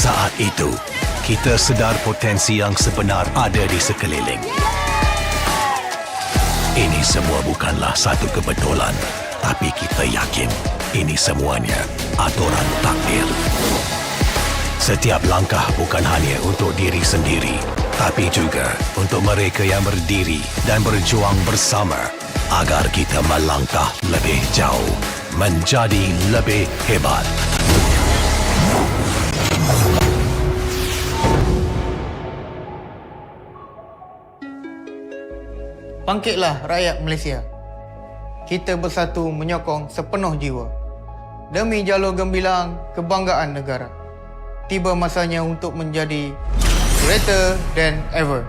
Saat itu, kita sedar potensi yang sebenar ada di sekeliling. Ini semua bukanlah satu kebetulan, tapi kita yakin ini semuanya aturan takdir. Setiap langkah bukan hanya untuk diri sendiri, tapi juga untuk mereka yang berdiri dan berjuang bersama agar kita melangkah lebih jauh, menjadi lebih hebat. Bangkitlah rakyat Malaysia. Kita bersatu menyokong sepenuh jiwa. Demi jalur gemilang kebanggaan negara. Tiba masanya untuk menjadi greater than ever.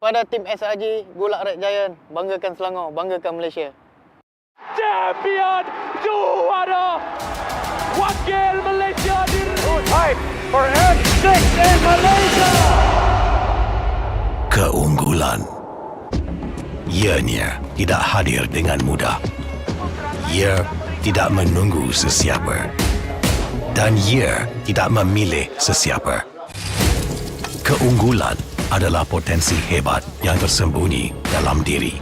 Kepada tim SRG, Gulak Red Giant, banggakan Selangor, banggakan Malaysia. Champion juara wakil Malaysia di time for F6 in Malaysia. Keunggulan ianya tidak hadir dengan mudah. Ia tidak menunggu sesiapa dan ia tidak memilih sesiapa. Keunggulan adalah potensi hebat yang tersembunyi dalam diri.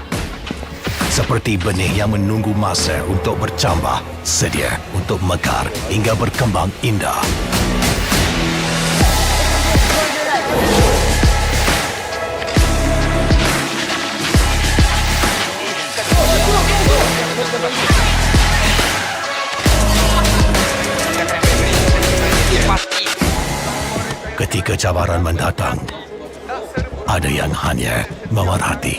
Seperti benih yang menunggu masa untuk bercambah, sedia untuk mekar hingga berkembang indah. Ketika cabaran mendatang, ada yang hanya memerhati.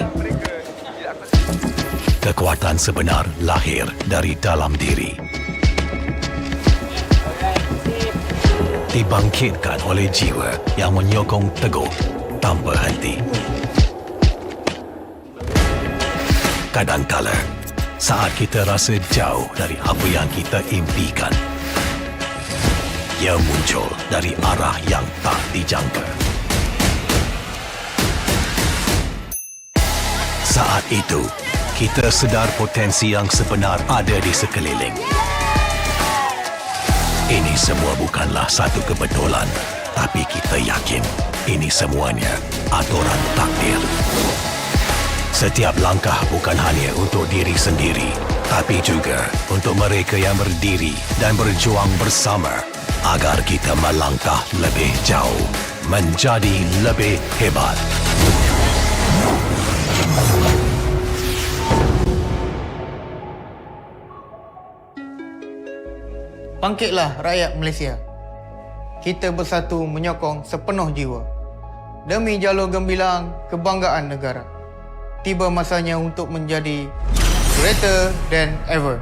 Kekuatan sebenar lahir dari dalam diri. Dibangkitkan oleh jiwa yang menyokong teguh tanpa henti. Kadangkala, saat kita rasa jauh dari apa yang kita impikan, ia muncul dari arah yang tak dijangka. Saat itu, kita sedar potensi yang sebenar ada di sekeliling. Ini semua bukanlah satu kebetulan, tapi kita yakin ini semuanya aturan takdir. Setiap langkah bukan hanya untuk diri sendiri, tapi juga untuk mereka yang berdiri dan berjuang bersama agar kita melangkah lebih jauh, menjadi lebih hebat. Bangkitlah rakyat Malaysia. Kita bersatu menyokong sepenuh jiwa. Demi jalur gembilang kebanggaan negara. Tiba masanya untuk menjadi greater than ever.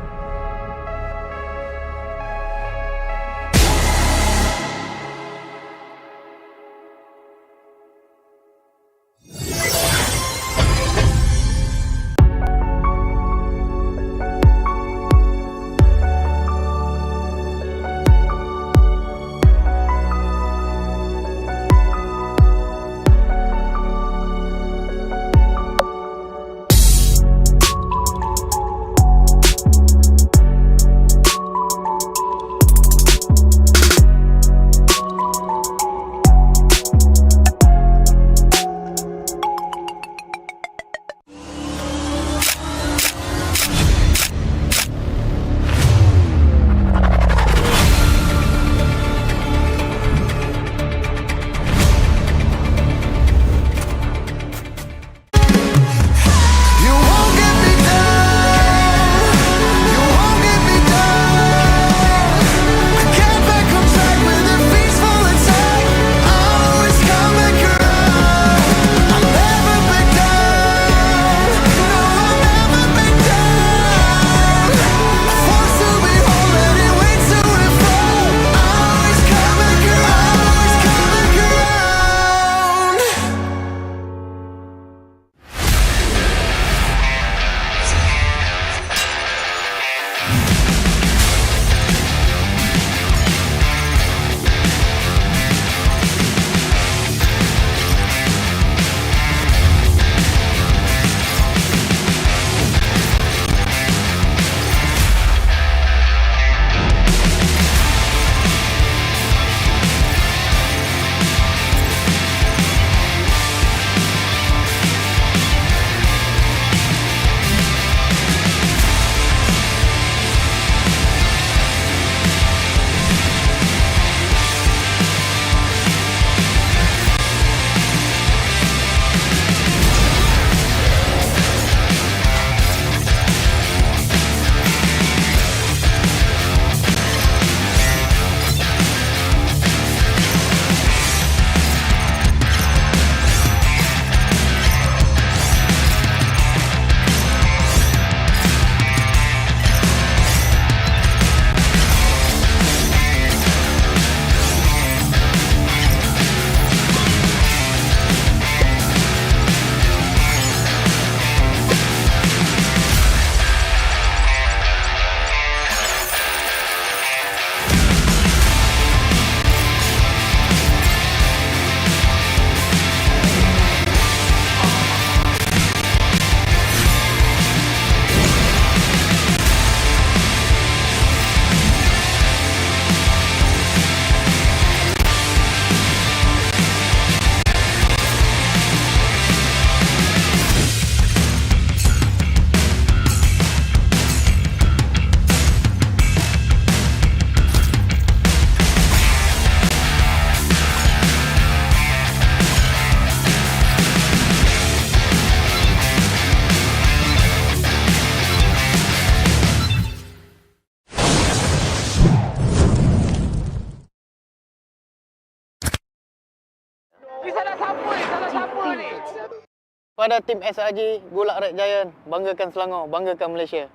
kepada tim SRG Gulak Red Giant, banggakan Selangor, banggakan Malaysia.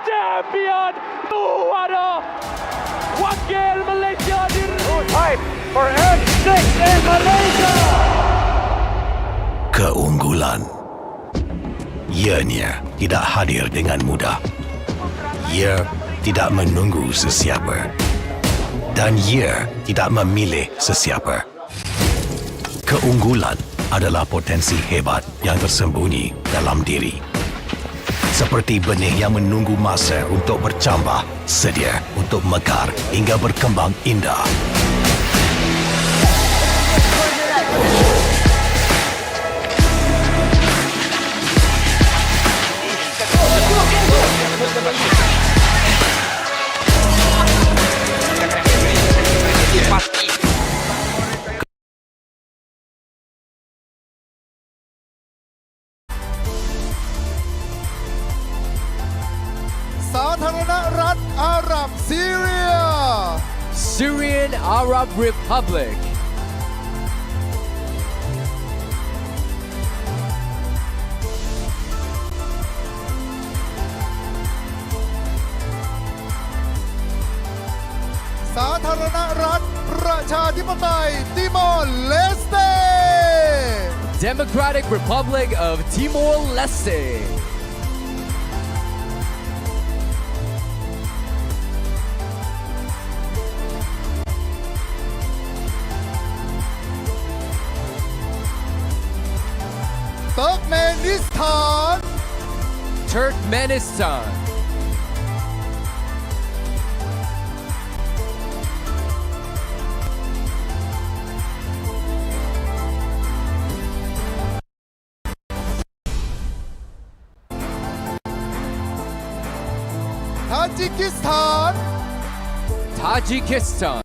Champion juara wakil Malaysia fight for N6 in Malaysia. Keunggulan ianya tidak hadir dengan mudah. Ia tidak menunggu sesiapa dan ia tidak memilih sesiapa. Keunggulan adalah potensi hebat yang tersembunyi dalam diri. Seperti benih yang menunggu masa untuk bercambah, sedia untuk mekar hingga berkembang indah. Satharanak Arab Syria Syrian Arab Republic, Satharanak Rat ประชาธิปไตย Timor Leste Democratic Republic of Timor-Leste, Turkmenistan Turkmenistan, Tajikistan Tajikistan,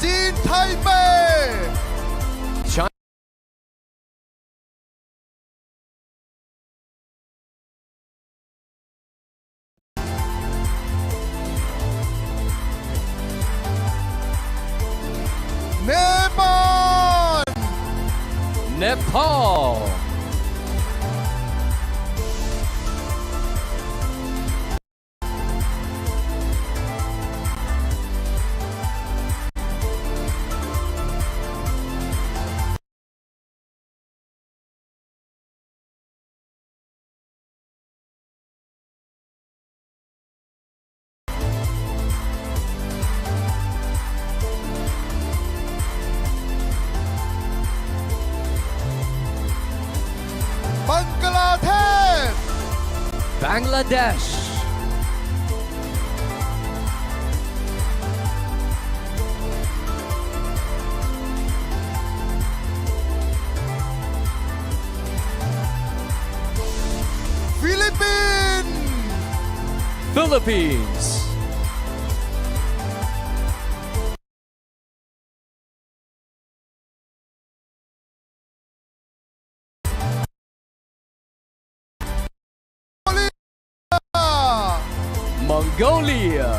Chin Taipei China, Nepal Nepal, Bangladesh Bangladesh, Philippines Philippines, Mongolia,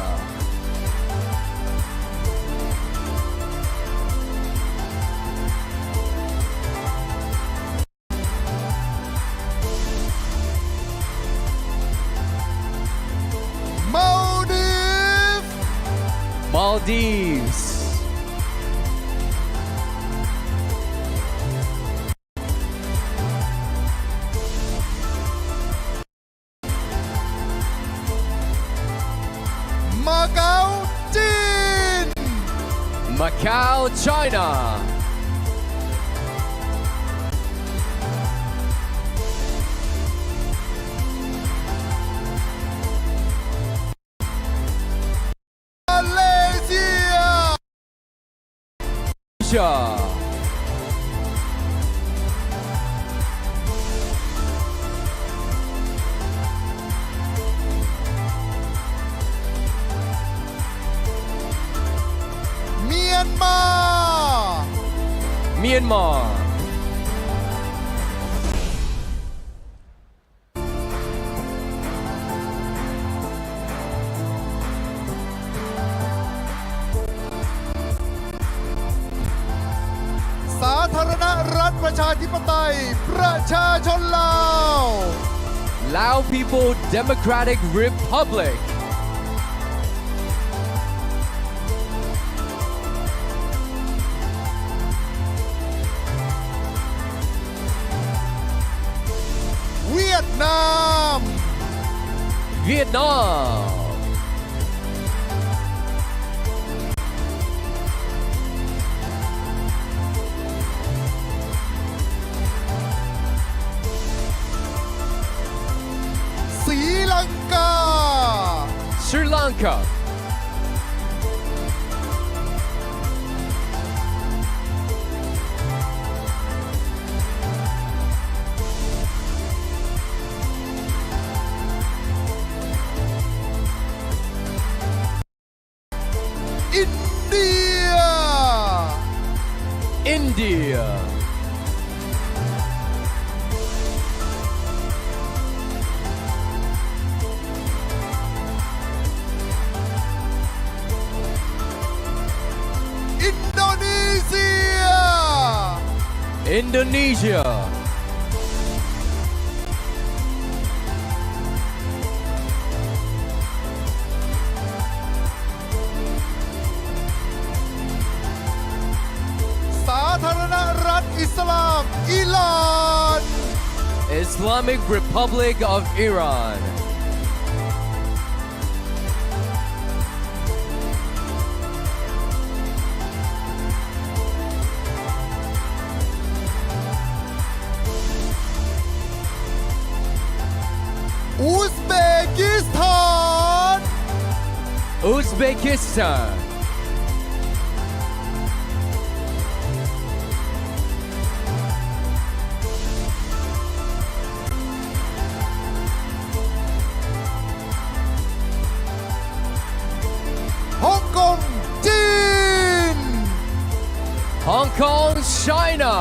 Maldives, Macau Chin Macau, China, Malaysia Asia, Myanmar Myanmar, รัฐประชาธิปไตยประชาชนลาว Lao People Democratic Republic เวียดนาม Vietnam ศรีลังกา Sri Lanka อินเดีย India อินโดนีเซีย Indonesia สาธารณรัฐอิสลามอิหร่าน Islamic Republic of Iran อุซเบกิสถาน Uzbekistan ฮ่องกงจีน Hong Kong China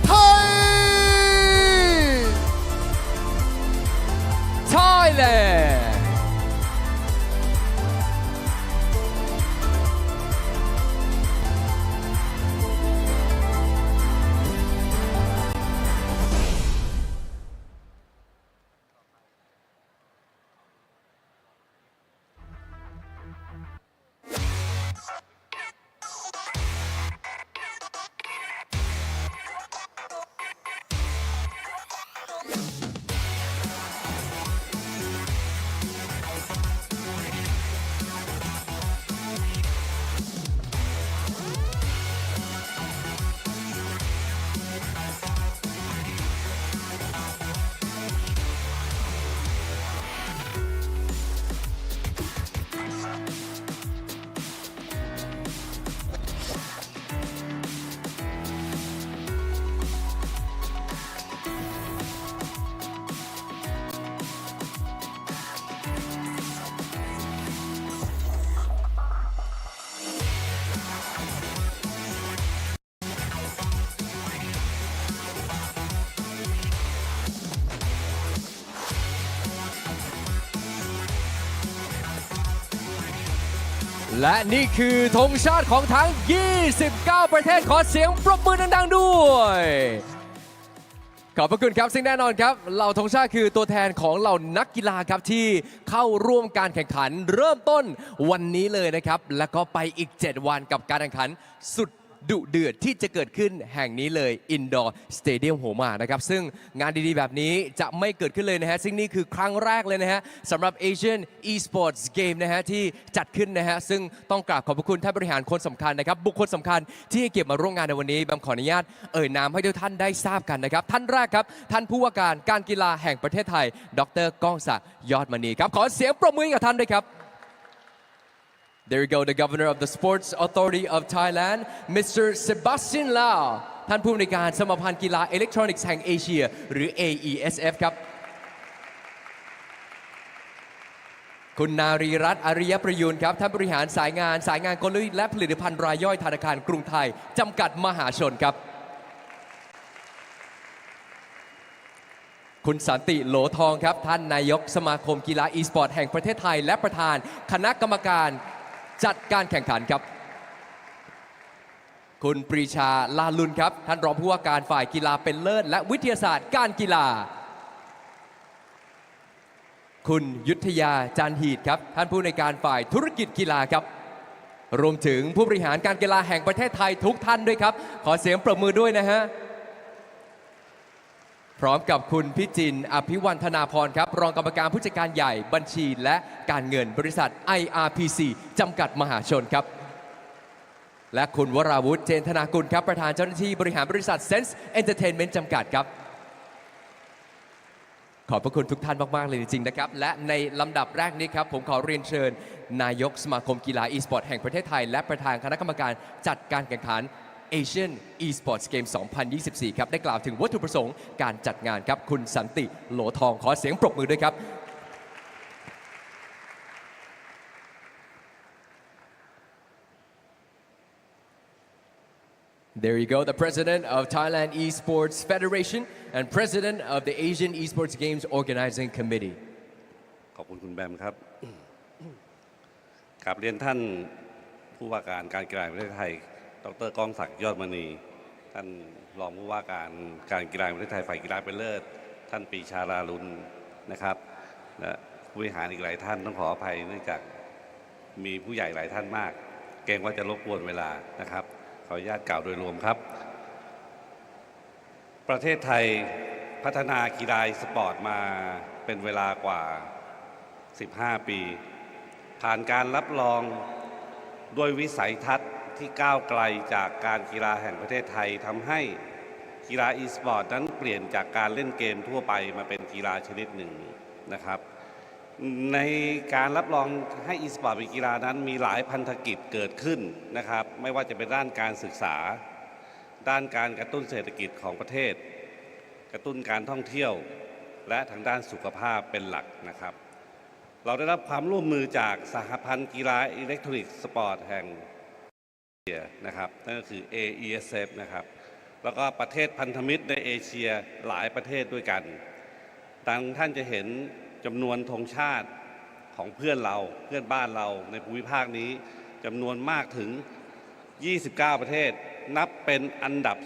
ไทย Thailand และนี่คือธงชาติของทั้ง 29 ประเทศขอเสียงปรบมือดังๆด้วย ขอบพระคุณครับซึ่งแน่นอนครับเหล่าธงชาติคือตัวแทนของเหล่านักกีฬาครับที่เข้าร่วมการแข่งขันเริ่มต้นวันนี้เลยนะครับแล้วก็ไปอีก 7 วันกับการแข่งขันสุดดุเดือดที่จะเกิดขึ้นแห่งนี้เลย Indoor Stadium โหมานะครับซึ่งงานดีๆแบบนี้จะไม่เกิดขึ้นเลยนะฮะซึ่งนี่คือครั้งแรกเลยนะฮะสำหรับ Asian Esports Game นะฮะที่จัดขึ้นนะฮะซึ่งต้องกราบขอบพระคุณท่านบริหารคนสำคัญนะครับบุคคลสำคัญที่ให้เกียรติมาร่วมงานในวันนี้แบมขออนุญาตนามให้ทุกท่านได้ทราบกันนะครับท่านแรกครับท่านผู้ว่าการกีฬาแห่งประเทศไทยดร.ก้องศักดิ์ยอดมณีครับขอเสียงปรบมือให้กับท่านด้วยครับ There you go, the Governor of the Sports Authority of Thailand, Mr. Sebastian Lau ท่านผู้อำนวยการสมาพันธ์กีฬาอิเล็กทรอนิกส์แห่งเอเชียหรือ AESF ครับคุณนารีรัตน์อริยประยูนครับท่านบริหารสายงานกลยุทธ์และผลิตภัณฑ์รายย่อยธนาคารกรุงไทยจำกัดมหาชนครับ คุณสันติโหลทองครับท่านนายกสมาคมกีฬา e-sport แห่งประเทศไทยและประธานคณะกรรมการจัดการแข่งขันครับคุณปรีชาลาลุนครับท่านรองผู้ว่าการฝ่ายกีฬาเป็นเลิศและวิทยาศาสตร์การกีฬาคุณยุทธยาจันหีดครับท่านผู้ในวยการฝ่ายธุรกิจกีฬาครับรวมถึงผู้บริหารการกีฬาแห่งประเทศไทยทุกท่านด้วยครับขอเสียงปรบมือด้วยนะฮะพร้อมกับคุณพิจินอภิวันธนาพรครับรองกรรมการผู้จัดการใหญ่บัญชีและการเงินบริษัท IRPC จำกัดมหาชนครับและคุณวราวุฒิเจนธนากุลครับประธานเจ้าหน้าที่บริหารบริษัท Sense Entertainment จำกัดครับขอบพระคุณทุกท่านมากๆเลยจริงๆนะครับและในลำดับแรกนี้ครับผมขอเรียนเชิญนายกสมาคมกีฬา e-sport แห่งประเทศไทยและประธานคณะกรรมการจัดการแข่งขัน Asian Esports Game 2024 ครับได้กล่าวถึงวัตถุประสงค์การจัดงานครับคุณสันติโหลทองขอเสียงปรบมือด้วยครับThere you go, the president of Thailand Esports Federation and president of the Asian Esports Games Organizing Committee. ขอบคุณคุณแบมครับกราบเรียนท่านผู้ว่าการการกีฬาแห่งประเทศไทยดร.ก้องศักดิ์ยอดมณีท่านรองผู้ว่าการการกีฬาแห่งประเทศไทยฝ่ายกีฬาเป็นเลิศท่านปรีชาลาลุนนะครับและผู้บริหารอีกหลายท่านต้องขออภัยเนื่องจากมีผู้ใหญ่หลายท่านมากเกรงว่าจะรบกวนเวลานะครับขออนุญาตกล่าวโดยรวมครับประเทศไทยพัฒนากีฬาสปอร์ตมาเป็นเวลากว่า15 ปีผ่านการรับรองด้วยวิสัยทัศน์ที่ก้าวไกลจากการกีฬาแห่งประเทศไทยทำให้กีฬาอีสปอร์ตนั้นเปลี่ยนจากการเล่นเกมทั่วไปมาเป็นกีฬาชนิดหนึ่งนะครับในการรับรองให้อีสปอร์ตเป็นกีฬานั้นมีหลายพันธกิจเกิดขึ้นนะครับไม่ว่าจะเป็นด้านการศึกษาด้านการกระตุ้นเศรษฐกิจของประเทศกระตุ้นการท่องเที่ยวและทางด้านสุขภาพเป็นหลักนะครับเราได้รับความร่วมมือจากสหพันธ์กีฬาอิเล็กทรอนิกส์สปอร์ตแห่งเอเชียนะครับนั่นก็คือ AESF นะครับแล้วก็ประเทศพันธมิตรในเอเชียหลายประเทศด้วยกันดังท่านจะเห็นจำนวนธงชาติของเพื่อนบ้านเราในภูมิภาคนี้จำนวนมากถึง29 ประเทศนับเป็นอันดับ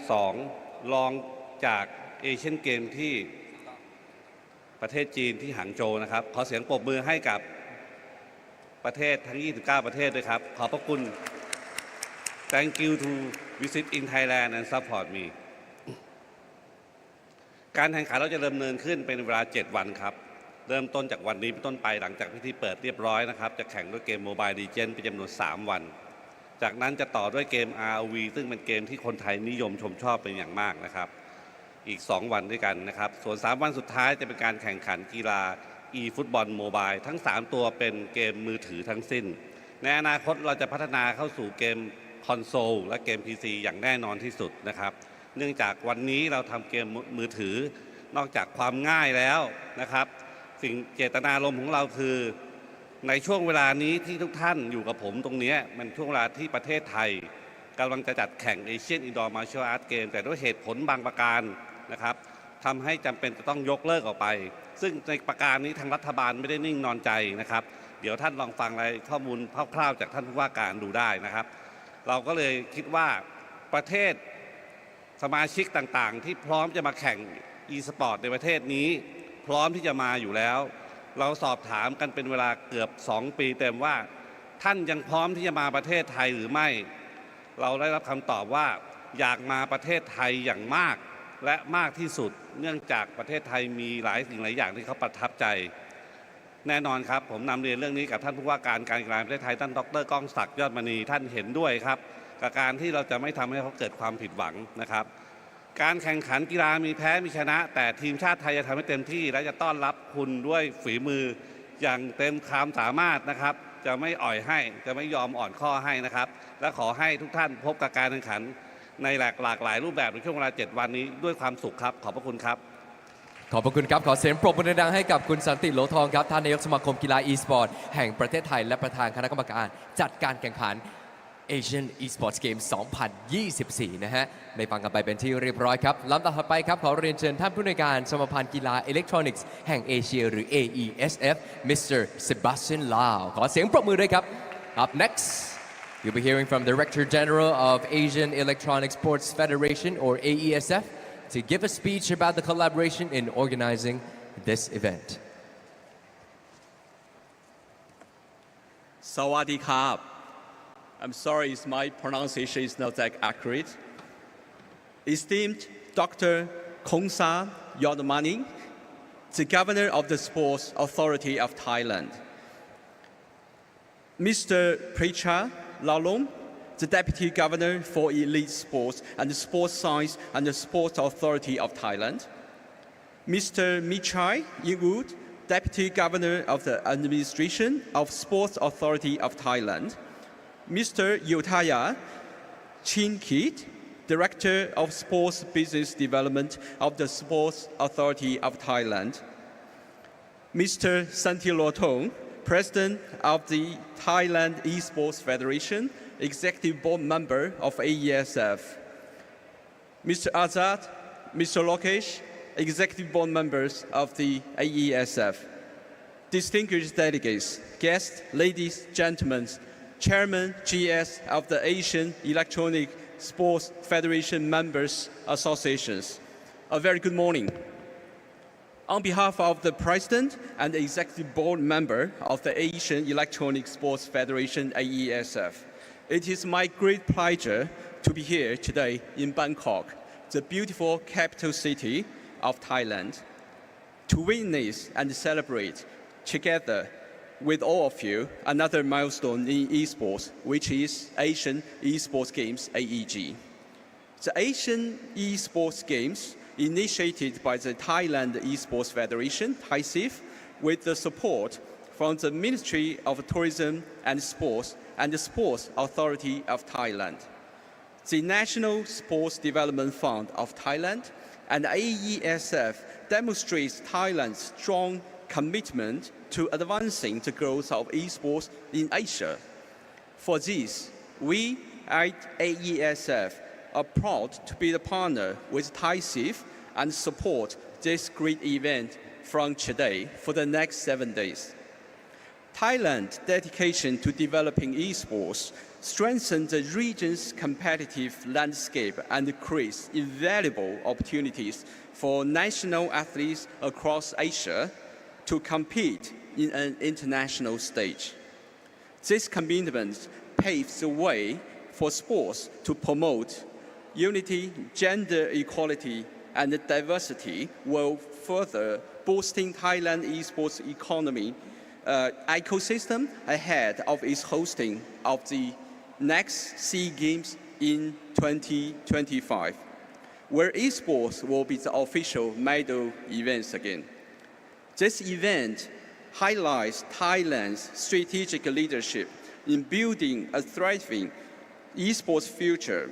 2รองจากเอเชียนเกมที่ประเทศจีนที่หางโจวนะครับขอเสียงปรบมือให้กับประเทศทั้ง29 ประเทศด้วยครับขอบพระคุณ Thank you to visit in Thailand and support me การแข่งขันเราจะดำเนินขึ้นเป็นเวลา7 วันครับเริ่มต้นจากวันนี้เป็นต้นไปหลังจากพิธีเปิดเรียบร้อยนะครับจะแข่งด้วยเกม mobilelegends เป็นจำนวน3 วันจากนั้นจะต่อด้วยเกม ROV ซึ่งเป็นเกมที่คนไทยนิยมชมชอบเป็นอย่างมากนะครับอีก2 วันด้วยกันนะครับส่วน3 วันสุดท้ายจะเป็นการแข่งขันกีฬา e-football mobile ทั้ง3 ตัวเป็นเกมมือถือทั้งสิ้นในอนาคตเราจะพัฒนาเข้าสู่เกมคอนโซลและเกม PC อย่างแน่นอนที่สุดนะครับเนื่องจากวันนี้เราทำเกมมือถือนอกจากความง่ายแล้วนะครับสิ่งเจตนารมณ์ของเราคือในช่วงเวลานี้ที่ทุกท่านอยู่กับผมตรงนี้มันช่วงเวลาที่ประเทศไทยกำลังจะจัดแข่ง Asian Indoor Martial Arts Game แต่ด้วยเหตุผลบางประการนะครับทำให้จำเป็นจะต้องยกเลิกออกไปซึ่งในประการนี้ทางรัฐบาลไม่ได้นิ่งนอนใจนะครับเดี๋ยวท่านลองฟังรายข้อมูลคร่าวๆจากท่านผู้ว่าการดูได้นะครับเราก็เลยคิดว่าประเทศสมาชิกต่างๆที่พร้อมจะมาแข่ง e-sport ในประเทศนี้พร้อมที่จะมาอยู่แล้วเราสอบถามกันเป็นเวลาเกือบ2 ปีเต็มว่าท่านยังพร้อมที่จะมาประเทศไทยหรือไม่เราได้รับคำตอบว่าอยากมาประเทศไทยอย่างมากและมากที่สุดเนื่องจากประเทศไทยมีหลายสิ่งหลายอย่างที่เขาประทับใจแน่นอนครับผมนำเรียนเรื่องนี้กับท่านผู้ว่าการการกีฬาแห่งประเทศไทยท่านดร.ก้องศักดิ์ยอดมณีท่านเห็นด้วยครับกับการที่เราจะไม่ทำให้เขาเกิดความผิดหวังนะครับการแข่งขันกีฬามีแพ้มีชนะแต่ทีมชาติไทยจะทำให้เต็มที่และจะต้อนรับคุณด้วยฝีมืออย่างเต็มความสามารถนะครับจะไม่อ่อยให้จะไม่ยอมอ่อนข้อให้นะครับและขอให้ทุกท่านพบกับการแข่งขันในหลากหลายรูปแบบในช่วงเวลา7 วันนี้ด้วยความสุขครับขอบพระคุณครับขอบพระคุณครับขอเสียงปรบมือดังๆให้กับคุณสันติโหลทองครับท่านนายกสมาคมกีฬา e-sport แห่งประเทศไทยและประธานคณะกรรมการจัดการแข่งขัน Asian Esports Games 2024 นะฮะได้ฟังกันไปเป็นที่เรียบร้อยครับลำดับถัดไปครับขอเรียนเชิญท่านผู้อำนวยการสมาพันธ์กีฬาอิเล็กทรอนิกส์แห่งเอเชียหรือ AESF Mr. Sebastian Lau ขอเสียงปรบมือด้วยครับ Up next you'll be hearing from Director General of Asian Electronic Sports Federation or AESF to give a speech about the collaboration in organizing this event. Sawadee Krap. I'm sorry if my pronunciation is not that accurate. Esteemed Dr. Khongsa Yodmani, the Governor of the Sports Authority of Thailand. Mr. Precha Lalong, the Deputy Governor for Elite Sports and Sports Science and the Sports Authority of Thailand. Mr. Michai Yingwood, Deputy Governor of the Administration of Sports Authority of Thailand. Mr. Yotaya Chinkit, Director of Sports Business Development of the Sports Authority of Thailand. Mr. Santilotong, President of the Thailand Esports Federation, Executive Board Member of AESF. Mr. Azad, Mr. Lokesh, Executive Board Members of the AESF. Distinguished delegates, guests, ladies, gentlemen, Chairman GS of the Asian Electronic Sports Federation Members Associations. A very good morning. On behalf of the President and the Executive Board Member of the Asian Electronic Sports Federation AESF, it is my great pleasure to be here today in Bangkok, the beautiful capital city of Thailand, to witness and celebrate together with all of you another milestone in esports, which is Asian Esports Games AEG. The Asian Esports Games, initiated by the Thailand Esports Federation, THAISIF, with the support from the Ministry of Tourism and Sports and the Sports Authority of Thailand, the National Sports Development Fund of Thailand, and AESF demonstrates Thailand's strong commitment to advancing the growth of esports in Asia. For this, we at AESF are proud to be the partner with THAISIF and support this great event from today for the next 7 days. Thailand's dedication to developing esports strengthens the region's competitive landscape and creates invaluable opportunities for national athletes across Asia to compete in an international stage. This commitment paves the way for sports to promote unity, gender equality, and diversity, while further boosting Thailand esports economy ecosystem ahead of its hosting of the next SEA Games in 2025, where esports will be the official medal events again. This event highlights Thailand's strategic leadership in building a thriving esports future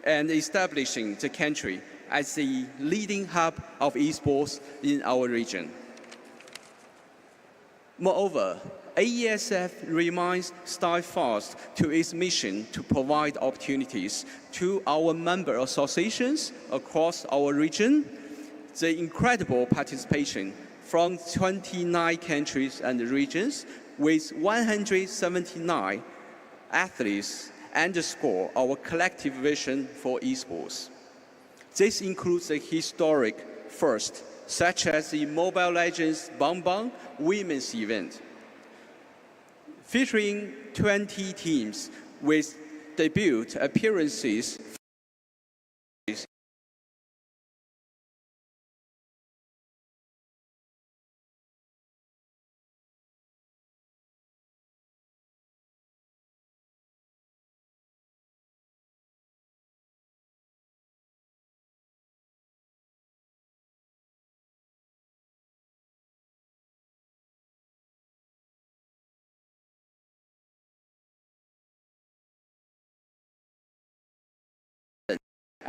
and establishing the country as the leading hub of esports in our region. Moreover, AESF remains steadfast to its mission to provide opportunities to our member associations across our region. The incredible participation from 29 countries and regions with 179 athletes underscore our collective vision for esports. This includes the historic first, such as the Mobile Legends Bang women's event, featuring 20 teams with debut appearances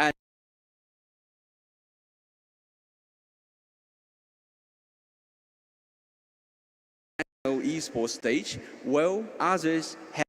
and esports stage, while others have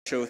show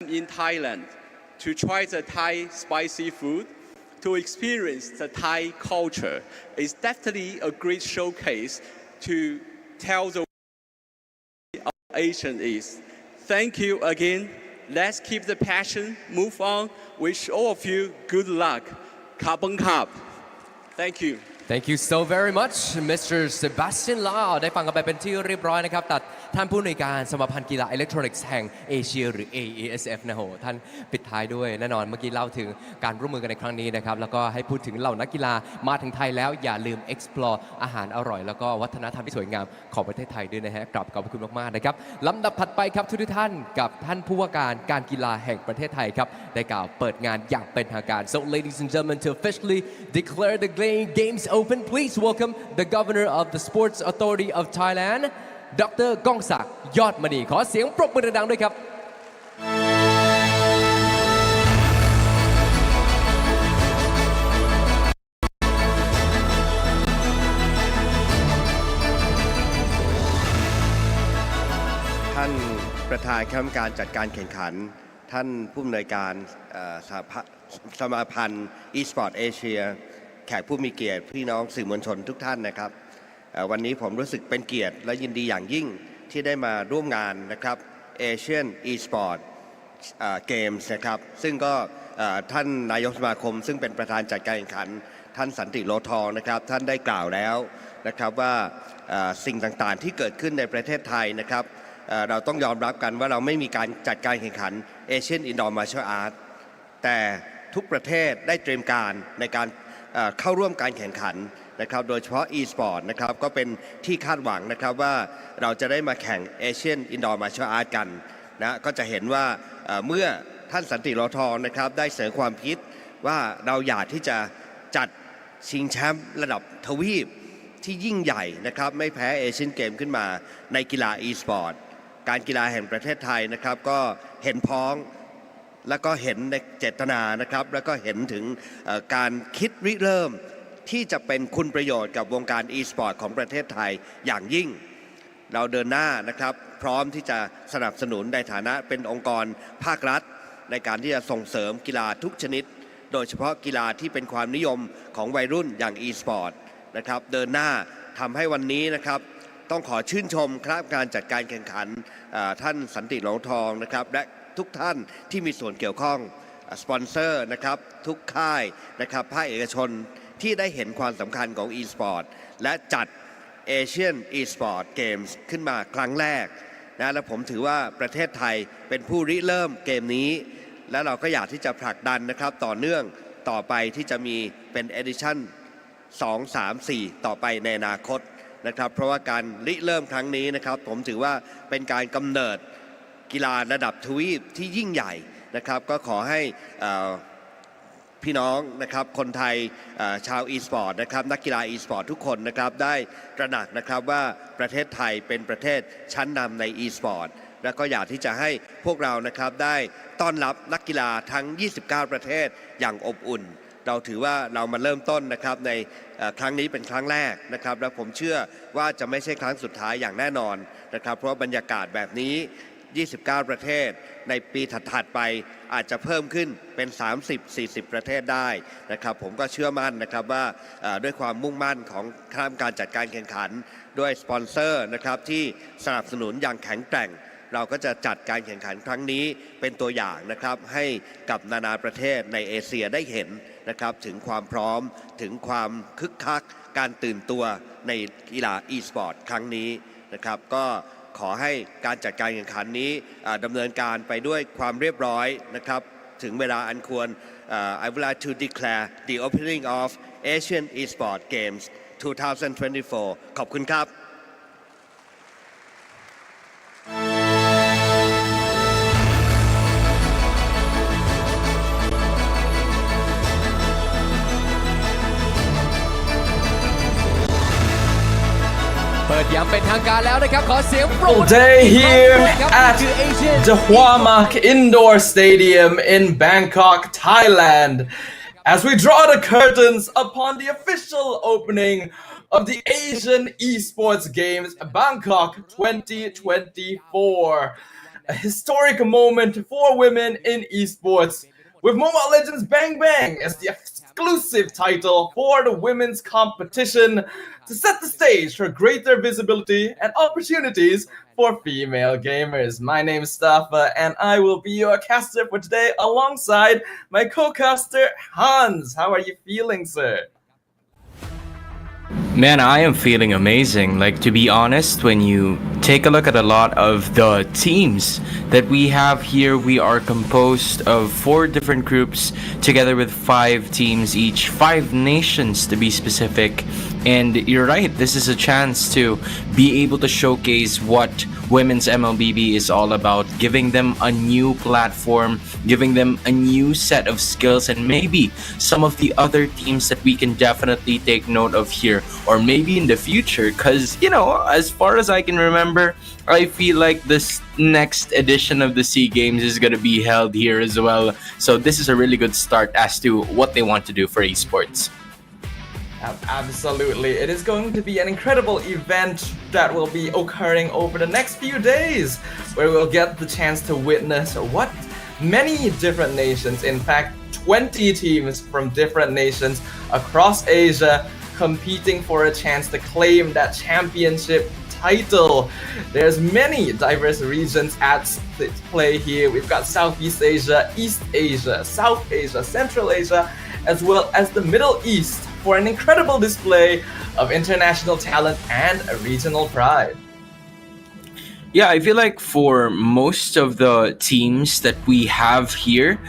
in Thailand to try the Thai spicy food, to experience the Thai culture. It's definitely a great showcase to tell the world of Asian is. Thank you again. Let's keep the passion, move on. Wish all of you good luck. Carbon Cup. Thank you. Thank you so very much Mr. Sebastian Lau ได้ฟังกันไปเป็นที่เรียบร้อยนะครับตัดท่านผู้อำนวยการสมาพันธ์กีฬาอิเล็กทรอนิกส์แห่งเอเชียหรือ AESF นะโหท่านปิดท้ายด้วยแน่นอนเมื่อกี้เล่าถึงการร่วมมือกันในครั้งนี้นะครับแล้วก็ให้พูดถึงเหล่านักกีฬามาถึงไทยแล้วอย่าลืม explore อาหารอร่อยแล้วก็วัฒนธรรมที่สวยงามของประเทศไทยด้วยนะฮะกราบขอบคุณมากๆนะครับลำดับถัดไปครับทุกท่านกับท่านผู้ว่าการการกีฬาแห่งประเทศไทยครับได้กล่าวเปิดงานอย่างเป็นทางการ So ladies and gentlemen to officially declare the games open please welcome the Governor of the Sports Authority of Thailand ดร.ก้องศักดิ์ยอดมณีขอเสียงปรบมือดังๆด้วยครับท่านประธานคณะกรรมการจัดการแข่งขันท่านผู้อำนวยการสมาพันธ์ Esports เอเชียแขกผู้มีเกียรติพี่น้องสื่อมวลชนทุกท่านนะครับวันนี้ผมรู้สึกเป็นเกียรติและยินดีอย่างยิ่งที่ได้มาร่วมงานนะครับ Asian Esports Games นะครับซึ่งก็ท่านนายกสมาคมซึ่งเป็นประธานจัดการแข่งขันท่านสันติโลทองนะครับท่านได้กล่าวแล้วนะครับว่าสิ่งต่างๆที่เกิดขึ้นในประเทศไทยนะครับเราต้องยอมรับกันว่าเราไม่มีการจัดการแข่งขัน Asian Indoor Martial Arts แต่ทุกประเทศได้เตรียมการในการเข้าร่วมการแข่งขันนะครับโดยเฉพาะ e-sport นะครับก็เป็นที่คาดหวังนะครับว่าเราจะได้มาแข่ง Asian Indoor Martial Arts กันนะก็จะเห็นว่าเมื่อท่านสันติโลทองนะครับได้เสนอความคิดว่าเราอยากที่จะจัดชิงแชมป์ระดับทวีปที่ยิ่งใหญ่นะครับไม่แพ้เอเชียนเกมขึ้นมาในกีฬา e-sport การกีฬาแห่งประเทศไทยนะครับก็เห็นพ้องแล้วก็เห็นในเจตนานะครับแล้วก็เห็นถึงการคิดริเริ่มที่จะเป็นคุณประโยชน์กับวงการ e-sport ของประเทศไทยอย่างยิ่งเราเดินหน้านะครับพร้อมที่จะสนับสนุนในฐานะเป็นองค์กรภาครัฐในการที่จะส่งเสริมกีฬาทุกชนิดโดยเฉพาะกีฬาที่เป็นความนิยมของวัยรุ่นอย่าง e-sport นะครับเดินหน้าทำให้วันนี้นะครับต้องขอชื่นชมคณะกรรมการจัดการแข่งขันท่านสันติโลทองนะครับและทุกท่านที่มีส่วนเกี่ยวข้องสปอนเซอร์นะครับทุกค่ายนะครับภาคเอกชนที่ได้เห็นความสำคัญของ e-sport และจัด Asian Esports Games ขึ้นมาครั้งแรกนะและผมถือว่าประเทศไทยเป็นผู้ริเริ่มเกมนี้และเราก็อยากที่จะผลักดันนะครับต่อเนื่องต่อไปที่จะมีเป็น Edition 2, 3, 4 ต่อไปในอนาคตนะครับเพราะว่าการริเริ่มครั้งนี้นะครับผมถือว่าเป็นการกำเนิดกีฬาระดับทวีปที่ยิ่งใหญ่นะครับก็ขอให้พี่น้องนะครับคนไทยชาว e-sport นะครับนักกีฬา e-sport ทุกคนนะครับได้ตระหนักนะครับว่าประเทศไทยเป็นประเทศชั้นนำใน e-sport และก็อยากที่จะให้พวกเรานะครับได้ต้อนรับนักกีฬาทั้ง 29 ประเทศอย่างอบอุ่นเราถือว่าเรามาเริ่มต้นนะครับในครั้งนี้เป็นครั้งแรกนะครับและผมเชื่อว่าจะไม่ใช่ครั้งสุดท้ายอย่างแน่นอนนะครับเพราะบรรยากาศแบบนี้ 29 ประเทศในปีถัดๆไปอาจจะเพิ่มขึ้นเป็น 30-40 ประเทศได้นะครับผมก็เชื่อมั่นนะครับว่าด้วยความมุ่งมั่นของคณะกรรมการจัดการแข่งขันด้วยสปอนเซอร์นะครับที่สนับสนุนอย่างแข็งแกร่งเราก็จะจัดการแข่งขันครั้งนี้เป็นตัวอย่างนะครับให้กับนานาประเทศในเอเชียได้เห็นนะครับถึงความพร้อมถึงความคึกคักการตื่นตัวในกีฬา e-sport ครั้งนี้นะครับก็ขอให้การจัดการแข่งขันนี้ดำเนินการไปด้วยความเรียบร้อยนะครับถึงเวลาอันควรI would like to declare the opening of Asian Esports Games 2024 ขอบคุณครับ เปิดอย่างเป็นทางการแล้วนะครับขอเสียงปรบมือ Day here ครับ at คือ Asian the Huamak Indoor Stadium in Bangkok, Thailand, as we draw the curtains upon the official opening of the Asian Esports Games Bangkok 2024. A historic moment for women in esports, with Mobile Legends Bang Bang as the exclusive title for the women's competition to set the stage for greater visibility and opportunities for female gamers. My name is Stafa, and I will be your caster for today alongside my co-caster Hans. How are you feeling, sir? Man, I am feeling amazing. Like, to be honest, when you take a look at a lot of the teams that we have here, we are composed of 4 different groups together with 5 teams each, 5 nations to be specific. And you're right, this is a chance to be able to showcase what women's MLBB is all about, giving them a new platform, giving them a new set of skills, and maybe some of the other teams that we can definitely take note of here, or maybe in the future, because, you know, as far as I can remember, I feel like this next edition of the SEA Games is going to be held here as well. So this is a really good start as to what they want to do for esports. Absolutely. It is going to be an incredible event that will be occurring over the next few days, where we'll get the chance to witness what many different nations, in fact 20 teams from different nations across Asia, competing for a chance to claim that championship title. There's many diverse regions at play here. We've got Southeast Asia, East Asia, South Asia, Central Asia, as well as the Middle East, for an incredible display of international talent and regional pride. Yeah, I feel like for most of the teams that we have here,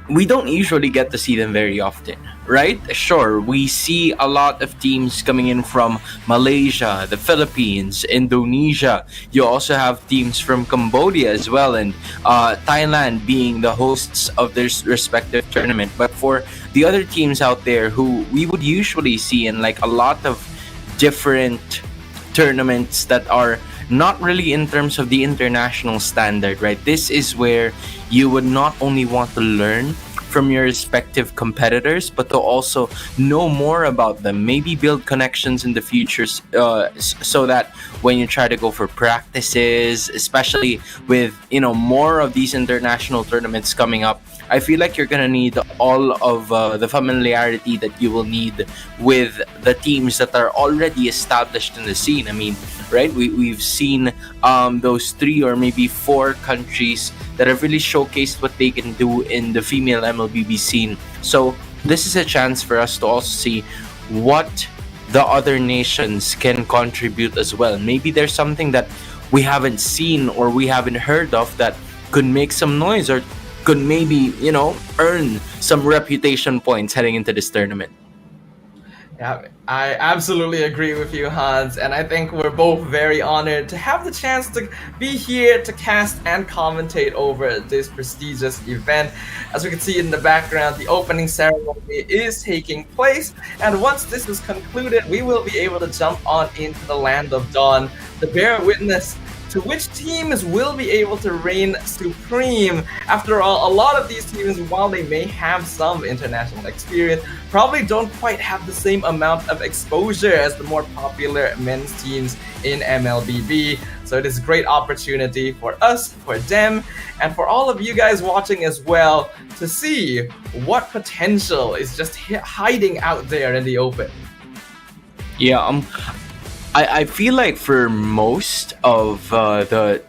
we don't usually get to see them very often, right? Sure, we see a lot of teams coming in from Malaysia, the Philippines, Indonesia. You also have teams from Cambodia as well, and Thailand being the hosts of their respective tournament. But for the other teams out there who we would usually see in like a lot of different tournaments that are not really in terms of the international standard, right? This is where you would not only want to learn from your respective competitors, but to also know more about them, maybe build connections in the future, so that when you try to go for practices, especially with, you know, more of these international tournaments coming up, I feel like you're gonna need all of the familiarity that you will need with the teams that are already established in the scene. I mean, right? We've seen those 3 or maybe 4 countries that have really showcased what they can do in the female MLBB scene. So this is a chance for us to also see what the other nations can contribute as well. Maybe there's something that we haven't seen or we haven't heard of that could make some noise or could maybe, you know, earn some reputation points heading into this tournament. Yeah, I absolutely agree with you, Hans, and I think we're both very honored to have the chance to be here to cast and commentate over this prestigious event. As we can see in the background, the opening ceremony is taking place, and once this is concluded, we will be able to jump on into the land of dawn to bear witness to which teams will be able to reign supreme. After all, a lot of these teams, while they may have some international experience, probably don't quite have the same amount of exposure as the more popular men's teams in MLBB. So it is a great opportunity for us, for them, and for all of you guys watching as well to see what potential is just hiding out there in the open. Yeah, I feel like for most of the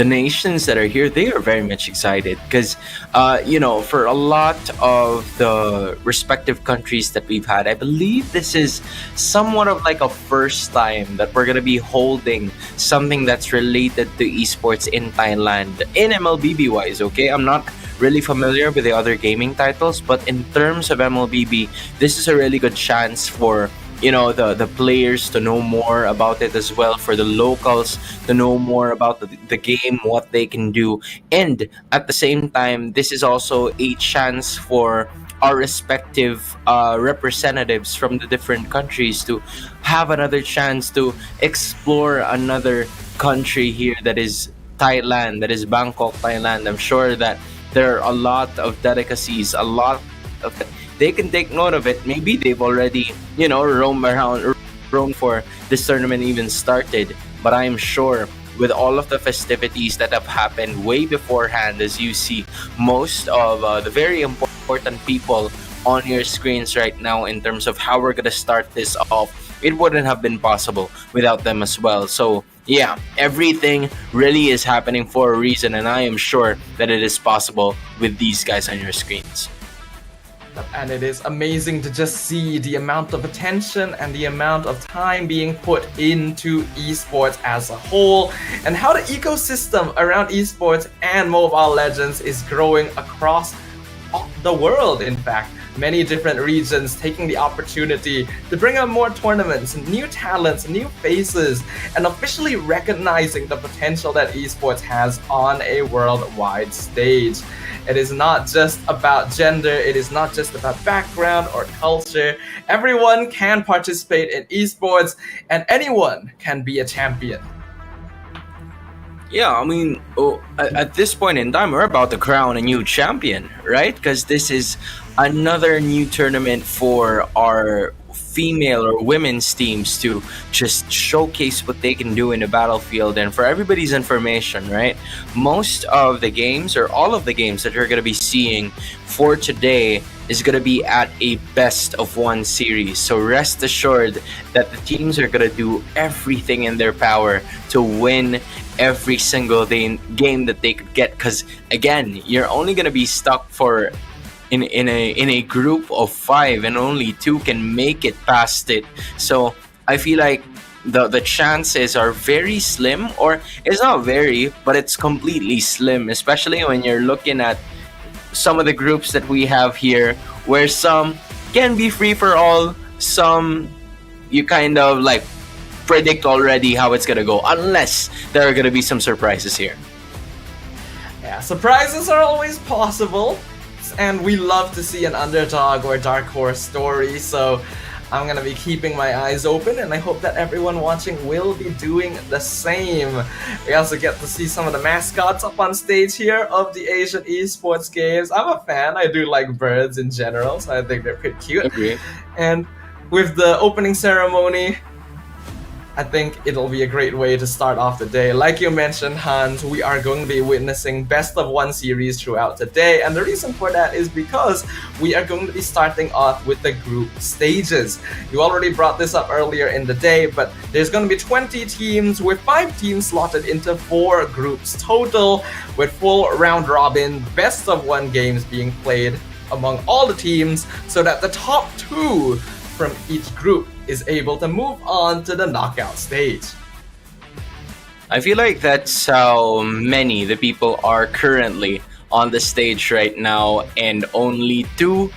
nations that are here, they are very much excited because, for a lot of the respective countries that we've had, I believe this is somewhat of like a first time that we're going to be holding something that's related to esports in Thailand, in MLBB wise, okay? I'm not really familiar with the other gaming titles, but in terms of MLBB, this is a really good chance for the players to know more about it as well, for the locals to know more about the game, what they can do. And at the same time, this is also a chance for our respective representatives from the different countries to have another chance to explore another country here, that is Thailand, that is Bangkok, Thailand. I'm sure that there are a lot of delicacies, a lot of they can take note of it. Maybe they've already, roamed for this tournament even started. But I'm sure with all of the festivities that have happened way beforehand, as you see most of the very important people on your screens right now in terms of how we're going to start this off, it wouldn't have been possible without them as well. So yeah, everything really is happening for a reason, and I am sure that it is possible with these guys on your screens. And it is amazing to just see the amount of attention and the amount of time being put into esports as a whole, and how the ecosystem around esports and Mobile Legends is growing across the world. In fact, many different regions taking the opportunity to bring up more tournaments, new talents, new faces, and officially recognizing the potential that esports has on a worldwide stage. It is not just about gender, it is not just about background or culture. Everyone can participate in esports, and anyone can be a champion. Yeah, I mean, at this point in time, we're about to crown a new champion, right? Because this is another new tournament for our female or women's teams to just showcase what they can do in the battlefield. And for everybody's information, right, most of the games, or all of the games that you're going to be seeing for today, is going to be at a best of one series. So rest assured that the teams are going to do everything in their power to win every single game that they could get, because again, you're only going to be stuck for in a group of 5, and only 2 can make it past it. So I feel like the chances are very slim, or it's not very, but it's completely slim, especially when you're looking at some of the groups that we have here, where some can be free for all, some you kind of like predict already how it's gonna go, unless there are gonna be some surprises here. Yeah, surprises are always possible, and we love to see an underdog or dark horse story, so I'm gonna be keeping my eyes open, and I hope that everyone watching will be doing the same. We also get to see some of the mascots up on stage here of the Asian Esports Games. I'm a fan, I do like birds in general, so I think they're pretty cute. Agree. And with the opening ceremony, I think it'll be a great way to start off the day. Like you mentioned, Hans, we are going to be witnessing best of one series throughout the day. And the reason for that is because we are going to be starting off with the group stages. You already brought this up earlier in the day, but there's going to be 20 teams, with 5 teams slotted into 4 groups total, with full round robin best of one games being played among all the teams, so that the top 2 from each group is able to move on to the knockout stage. I feel like that's how many the people are currently on the stage right now, and only 2.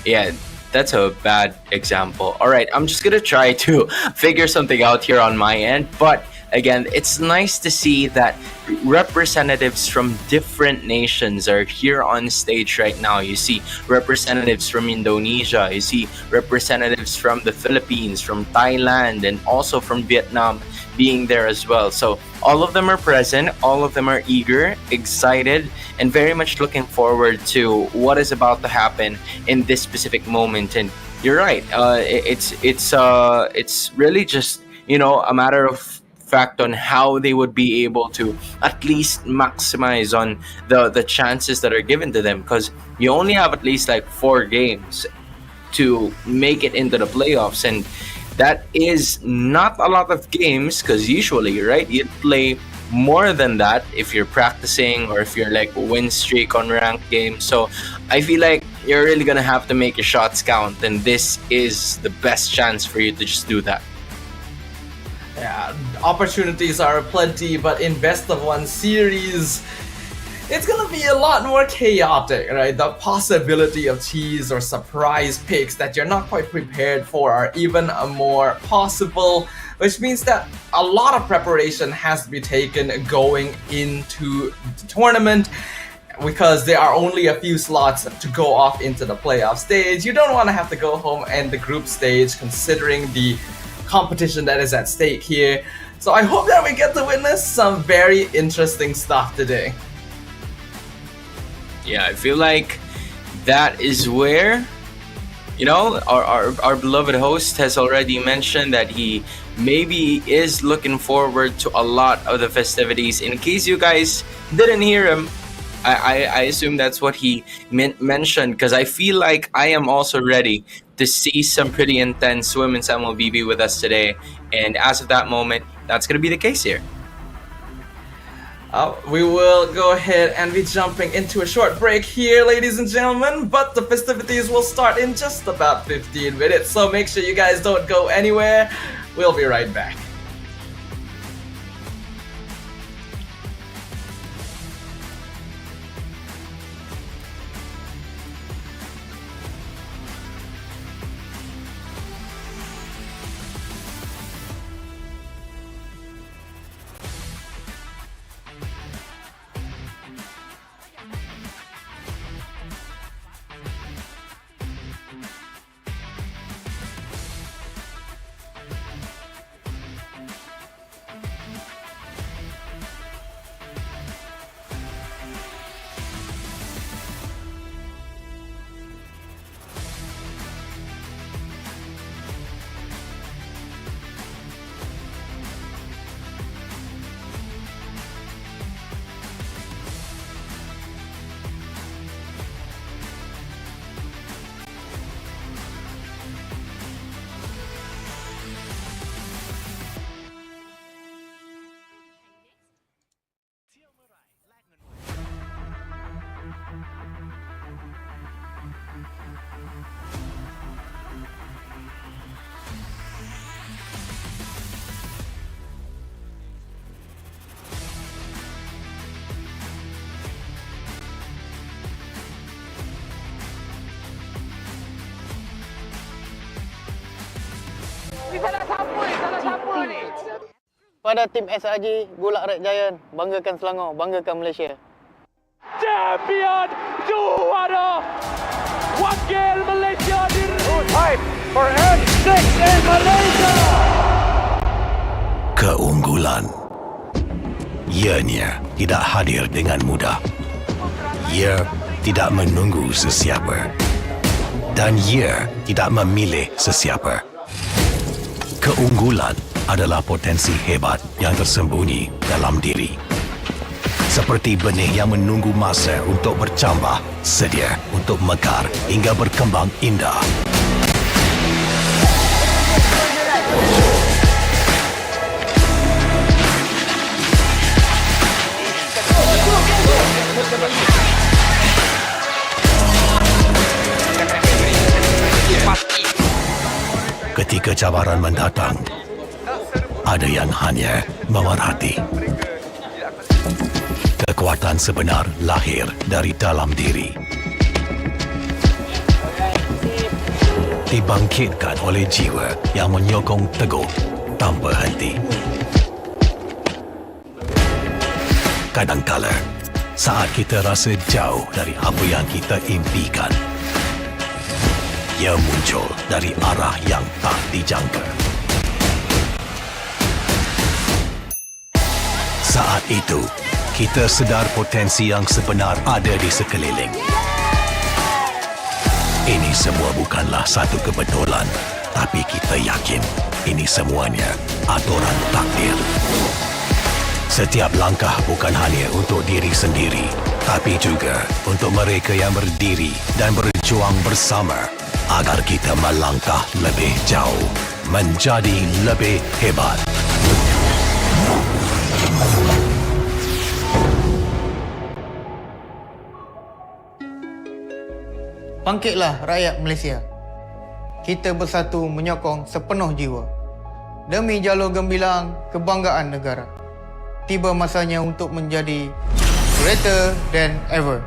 Yeah, that's a bad example. All right, I'm just gonna try to figure something out here on my end, but again, it's nice to see that representatives from different nations are here on stage right now. You see representatives from Indonesia, you see representatives from the Philippines, from Thailand, and also from Vietnam being there as well. So all of them are present, all of them are eager, excited, and very much looking forward to what is about to happen in this specific moment. And you're right, it's really just, you know, a matter of fact on how they would be able to at least maximize on the chances that are given to them, because you only have at least like 4 games to make it into the playoffs, and that is not a lot of games, because usually, right, you'd play more than that if you're practicing or if you're like win streak on ranked games. So I feel like you're really gonna have to make your shots count, and this is the best chance for you to just do that. Yeah, opportunities are plenty, but in best of 1 series, it's gonna be a lot more chaotic, right? The possibility of cheese or surprise picks that you're not quite prepared for are even more possible, which means that a lot of preparation has to be taken going into the tournament, because there are only a few slots to go off into the playoff stage. You don't want to have to go home and the group stage, considering the competition that is at stake here. So I hope that we get to witness some very interesting stuff today. Yeah, I feel like that is where, you know, our beloved host has already mentioned that he maybe is looking forward to a lot of the festivities. In case you guys didn't hear him, I assume that's what he mentioned, because I feel like I am also ready to see some pretty intense women's MLBB with us today. And as of that moment, that's going to be the case here. We will go ahead and be jumping into a short break here, ladies and gentlemen, but the festivities will start in just about 15 minutes, so make sure you guys don't go anywhere. We'll be right back. Pada tim SRG, Gulak Red Giant, banggakan Selangor, banggakan Malaysia. Champion juara wakil Malaysia fight for N6 in Malaysia. Keunggulan. Ianya tidak hadir dengan mudah. Ia tidak menunggu sesiapa. Dan ia tidak memilih sesiapa. Keunggulan adalah potensi hebat yang tersembunyi dalam diri. Seperti benih yang menunggu masa untuk bercambah, sedia untuk mekar hingga berkembang indah. Ketika cabaran mendatang, ada yang hanya memerhati. Kekuatan sebenar lahir dari dalam diri. Dibangkitkan oleh jiwa yang menyokong teguh tanpa henti. kadangkala saat kita rasa jauh dari apa yang kita impikan, ia muncul dari arah yang tak dijangka. Saat itu, kita sedar potensi yang sebenar ada di sekeliling. Ini semua bukanlah satu kebetulan, tapi kita yakin ini semuanya aturan takdir. Setiap langkah bukan hanya untuk diri sendiri, tapi juga untuk mereka yang berdiri dan berjuang bersama agar kita melangkah lebih jauh, menjadi lebih hebat. Bangkitlah rakyat Malaysia. Kita bersatu menyokong sepenuh jiwa. Demi jalur gemilang kebanggaan negara. Tiba masanya untuk menjadi greater than ever.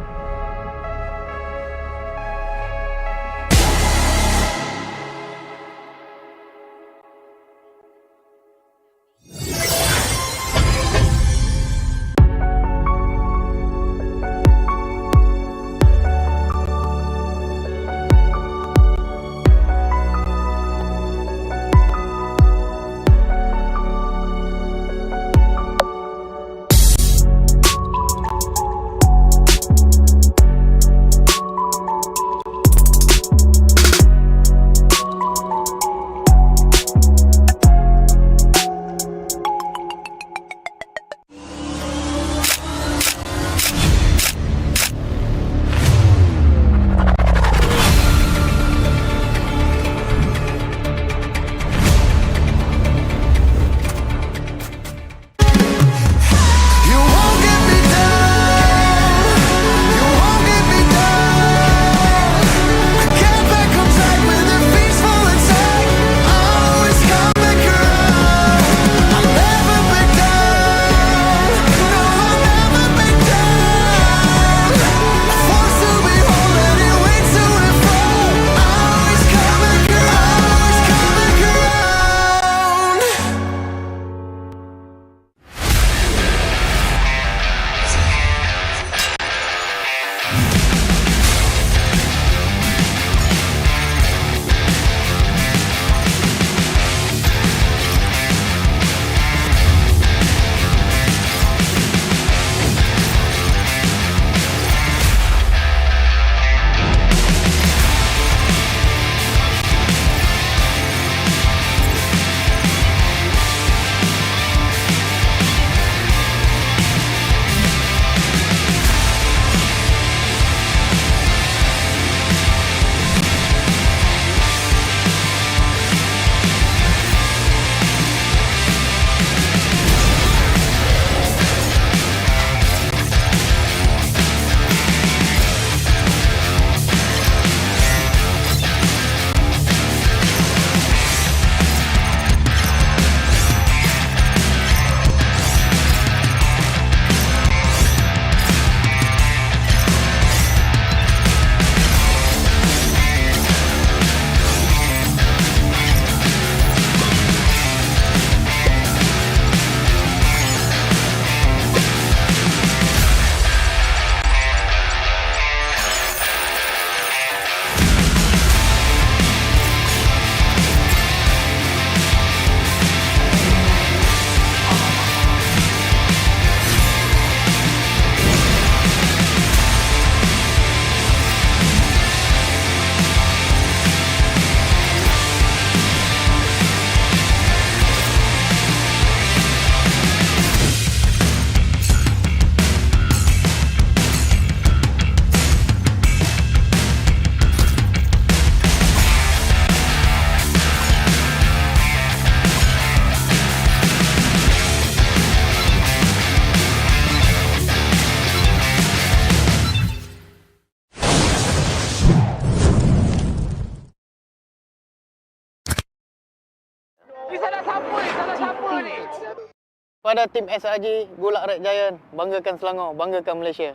Pada tim SRG, Golak Red Giant, banggakan Selangor, banggakan Malaysia.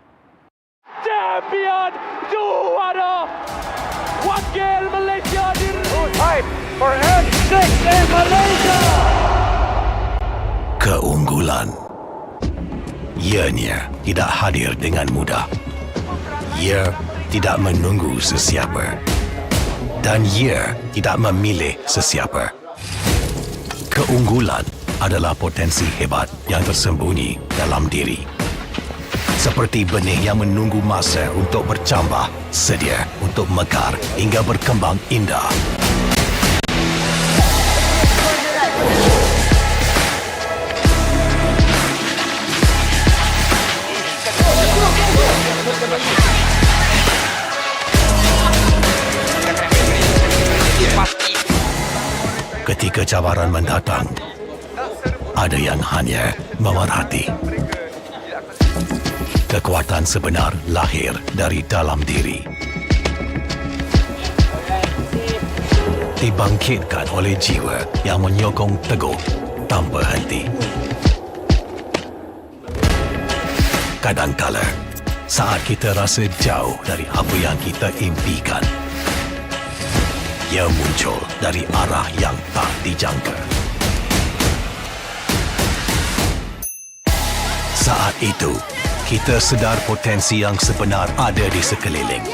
Champion juara wakil Malaysia time for N6 in Malaysia. Keunggulan Ianya tidak hadir dengan mudah. Ia tidak menunggu sesiapa. Dan ia tidak memilih sesiapa. Keunggulan adalah potensi hebat yang tersembunyi dalam diri. Seperti benih yang menunggu masa untuk bercambah, sedia untuk mekar hingga berkembang indah. Ketika cabaran mendatang, ada yang hanya memerhati. Kekuatan sebenar lahir dari dalam diri. Dibangkitkan oleh jiwa yang menyokong teguh tanpa henti. Kadangkala, saat kita rasa jauh dari apa yang kita impikan, ia muncul dari arah yang tak dijangka. Saat itu, kita sedar potensi yang sebenar ada di sekeliling.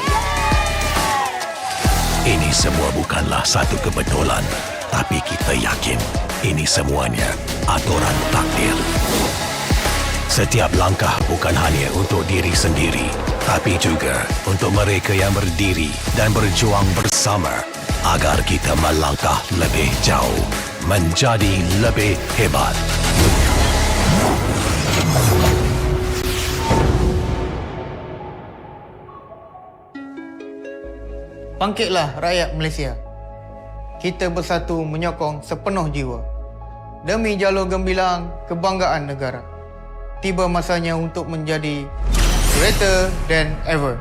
Ini semua bukanlah satu kebetulan, tapi kita yakin ini semuanya aturan takdir. Setiap langkah bukan hanya untuk diri sendiri, tapi juga untuk mereka yang berdiri dan berjuang bersama agar kita melangkah lebih jauh, menjadi lebih hebat. Bangkitlah rakyat Malaysia. Kita bersatu menyokong sepenuh jiwa. Demi jalur gemilang kebanggaan negara. Tiba masanya untuk menjadi greater than ever.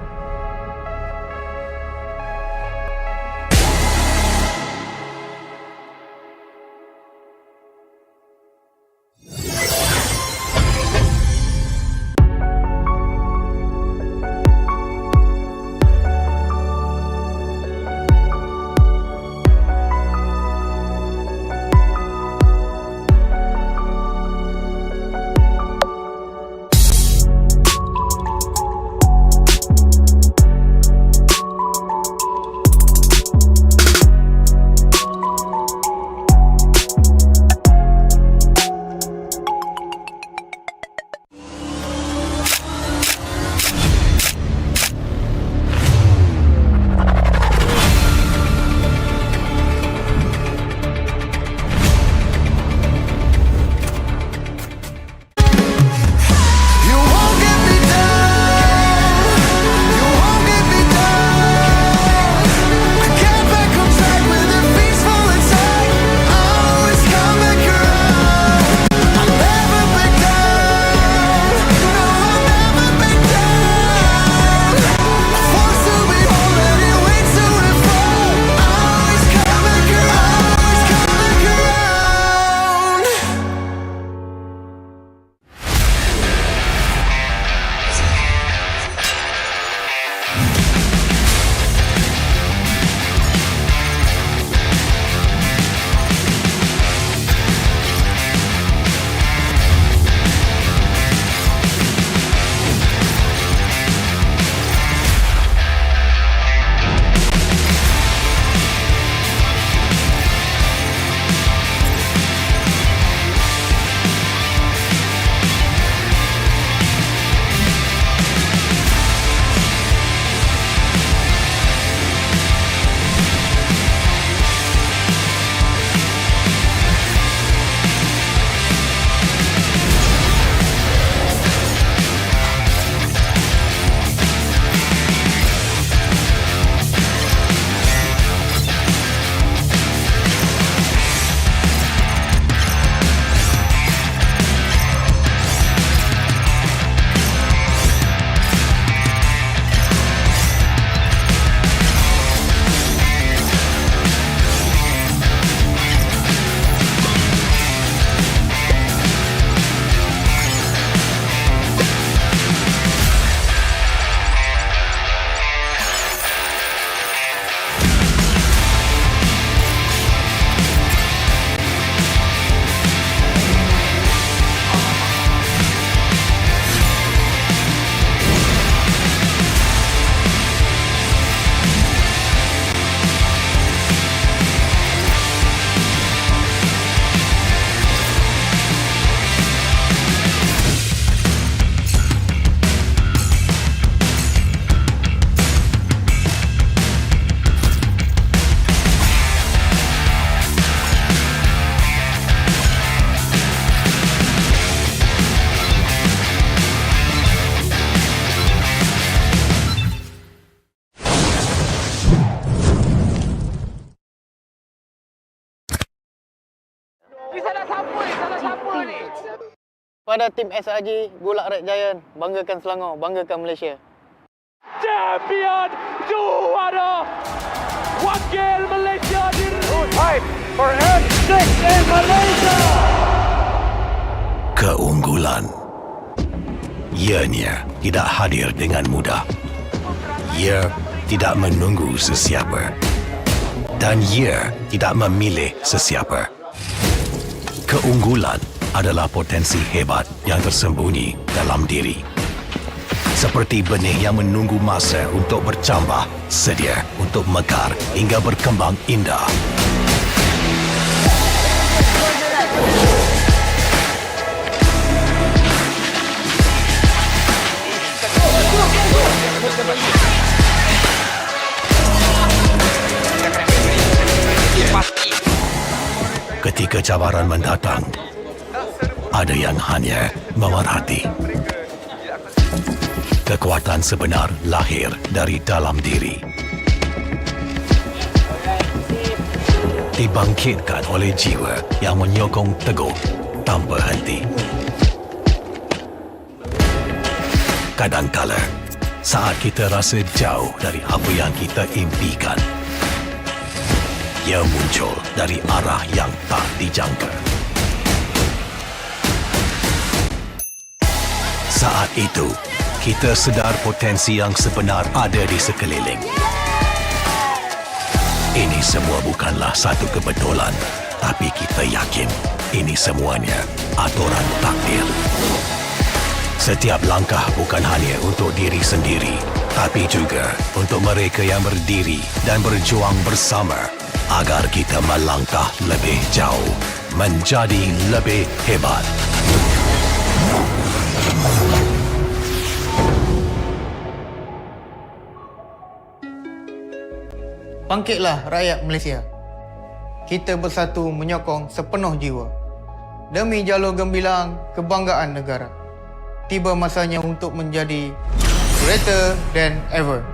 Kepada tim SRG, Bulak Red Giant, banggakan Selangor, banggakan Malaysia. Champion juara wakil Malaysia Time for N6 in Malaysia. Keunggulan. Ianya tidak hadir dengan mudah. Ia tidak menunggu sesiapa. Dan ia tidak memilih sesiapa. Keunggulan adalah potensi hebat yang tersembunyi dalam diri. Seperti benih yang menunggu masa untuk bercambah, sedia untuk mekar hingga berkembang indah. Ketika cabaran mendatang, ada yang hanya memerhati. Kekuatan sebenar lahir dari dalam diri. Dibangkitkan oleh jiwa yang menyokong teguh tanpa henti. Kadangkala, saat kita rasa jauh dari apa yang kita impikan, ia muncul dari arah yang tak dijangka. Saat itu, kita sedar potensi yang sebenar ada di sekeliling. Ini semua bukanlah satu kebetulan, tapi kita yakin ini semuanya aturan takdir. Setiap langkah bukan hanya untuk diri sendiri, tapi juga untuk mereka yang berdiri dan berjuang bersama agar kita melangkah lebih jauh, menjadi lebih hebat. Bangkitlah rakyat Malaysia. Kita bersatu menyokong sepenuh jiwa. Demi jalur gemilang kebanggaan negara. Tiba masanya untuk menjadi greater than ever.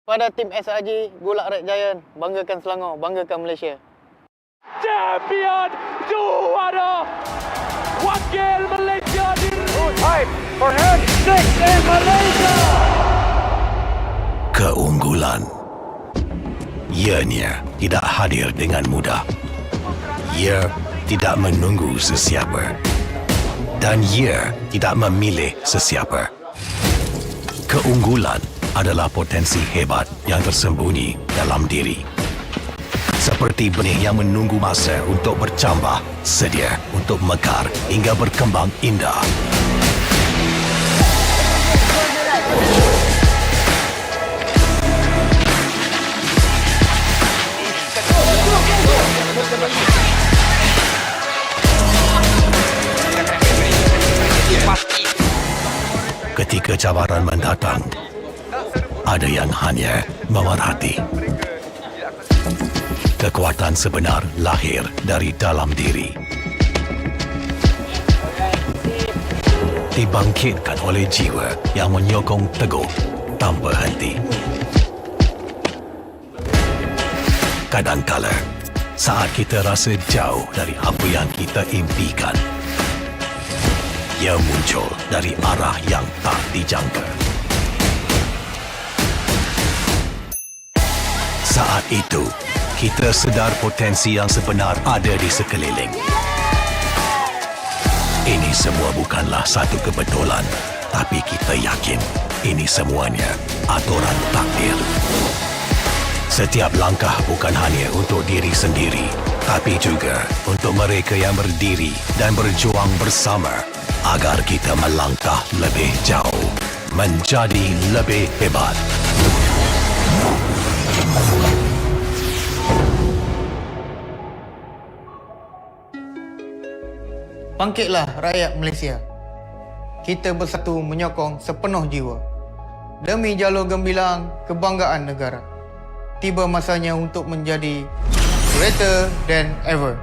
Pada tim SRG, Gulak Red Giant, banggakan Selangor, banggakan Malaysia. Champion juara wakil Malaysia di time for head 6 in Malaysia. Keunggulan. Ianya tidak hadir dengan mudah. Ia tidak menunggu sesiapa. Dan ia tidak memilih sesiapa. Keunggulan adalah potensi hebat yang tersembunyi dalam diri. Seperti benih yang menunggu masa untuk bercambah, sedia untuk mekar hingga berkembang indah. Ketika cabaran mendatang, ada yang hanya memerhati. Kekuatan sebenar lahir dari dalam diri. Dibangkitkan oleh jiwa yang menyokong teguh tanpa henti. Kadangkala, saat kita rasa jauh dari apa yang kita impikan, ia muncul dari arah yang tak dijangka. Saat itu, kita sedar potensi yang sebenar ada di sekeliling. Ini semua bukanlah satu kebetulan, tapi kita yakin ini semuanya aturan takdir. Setiap langkah bukan hanya untuk diri sendiri, tapi juga untuk mereka yang berdiri dan berjuang bersama agar kita melangkah lebih jauh, menjadi lebih hebat. Bangkitlah rakyat Malaysia. Kita bersatu menyokong sepenuh jiwa. Demi jalur gemilang kebanggaan negara. Tiba masanya untuk menjadi greater than ever.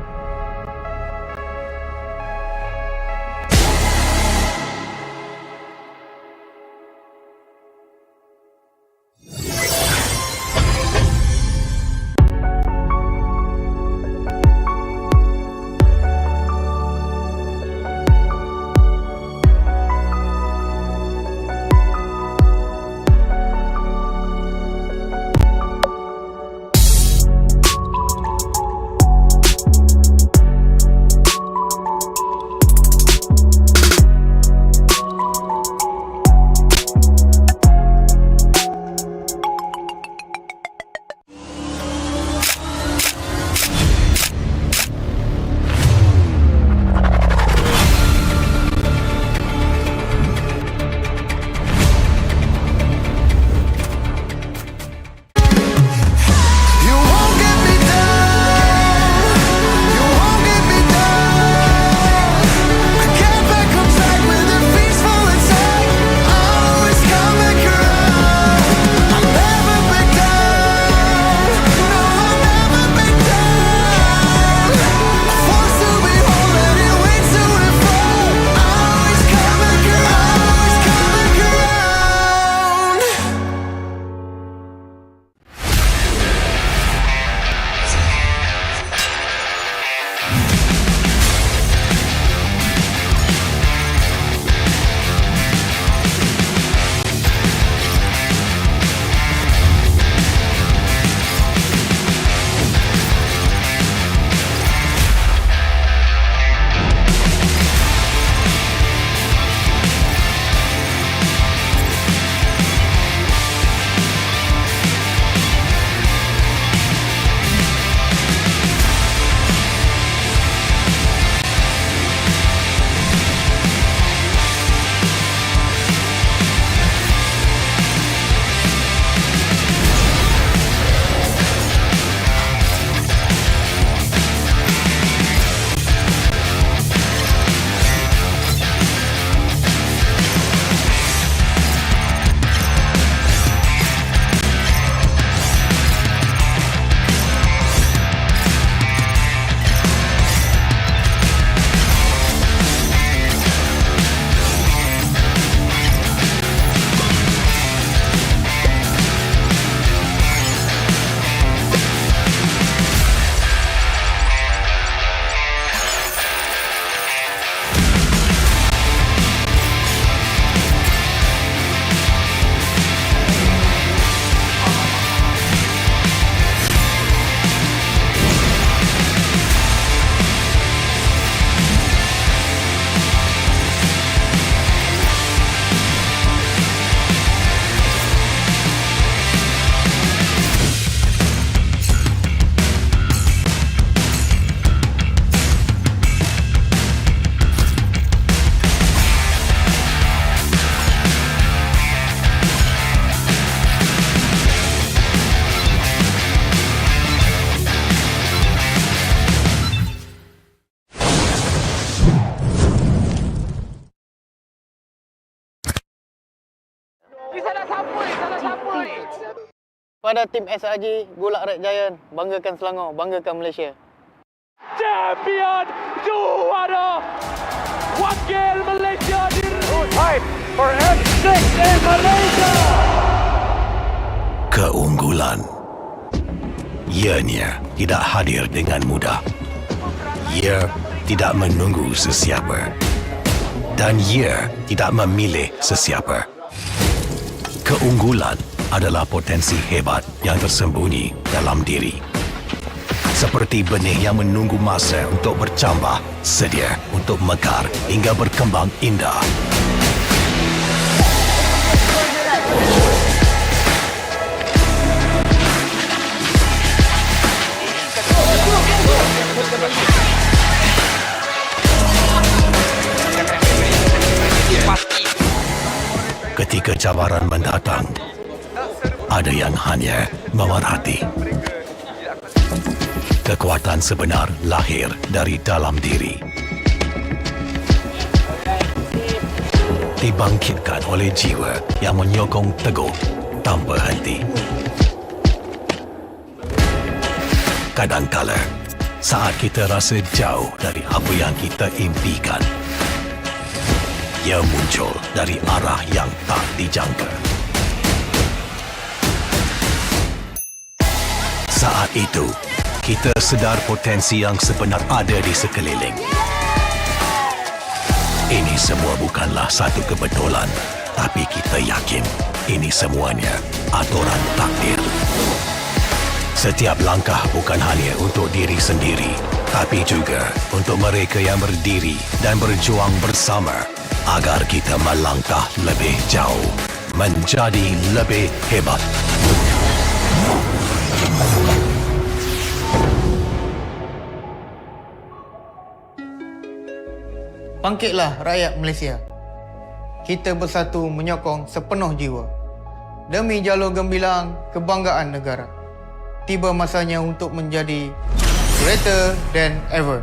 Pada tim SRG, Gulak Red Giant, banggakan Selangor, banggakan Malaysia. Champion juara wakil Malaysia di time for M6 in Malaysia. Keunggulan. Ianya tidak hadir dengan mudah. Ia tidak menunggu sesiapa. Dan ia tidak memilih sesiapa. Keunggulan adalah potensi hebat yang tersembunyi dalam diri. Seperti benih yang menunggu masa untuk bercambah, sedia untuk mekar hingga berkembang indah. Ketika cabaran mendatang, ada yang hanya memerhati. Kekuatan sebenar lahir dari dalam diri. Dibangkitkan oleh jiwa yang menyokong teguh tanpa henti. Kadangkala, saat kita rasa jauh dari apa yang kita impikan, ia muncul dari arah yang tak dijangka. Saat itu, kita sedar potensi yang sebenar ada di sekeliling. Ini semua bukanlah satu kebetulan, tapi kita yakin ini semuanya aturan takdir. Setiap langkah bukan hanya untuk diri sendiri, tapi juga untuk mereka yang berdiri dan berjuang bersama agar kita melangkah lebih jauh, menjadi lebih hebat. Bangkitlah rakyat Malaysia. Kita bersatu menyokong sepenuh jiwa. Demi jalur gemilang kebanggaan negara. Tiba masanya untuk menjadi greater than ever.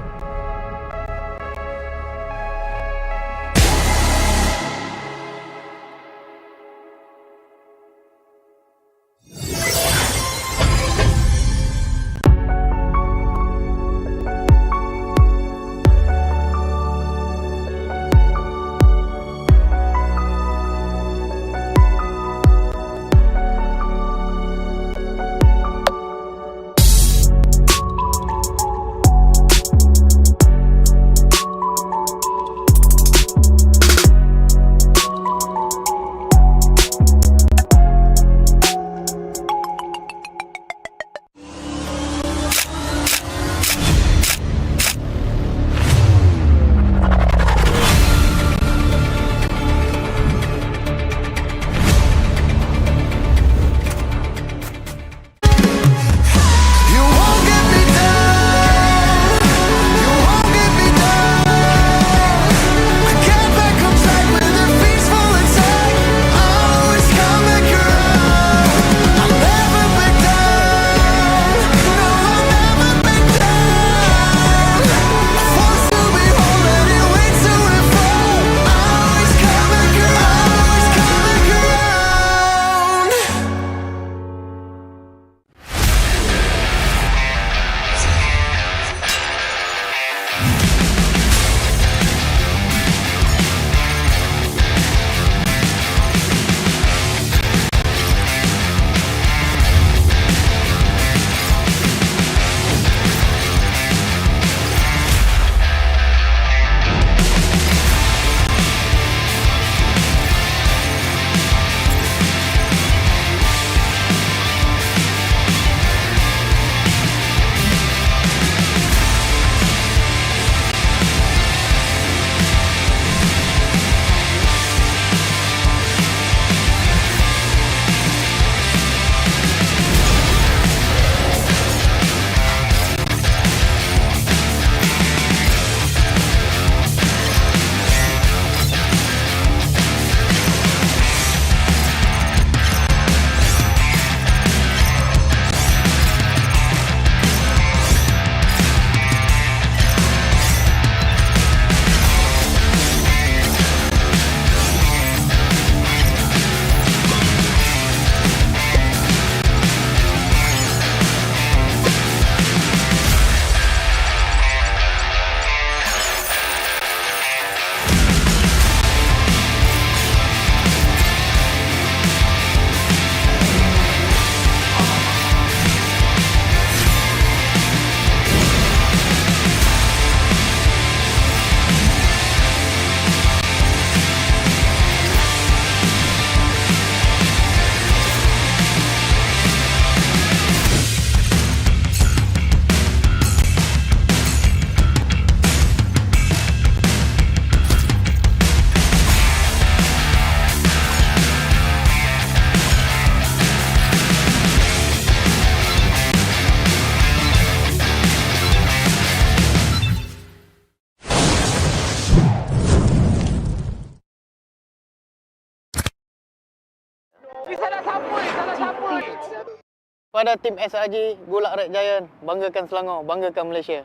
Kepada tim SRG, Good luck Red Giant, banggakan Selangor, banggakan Malaysia.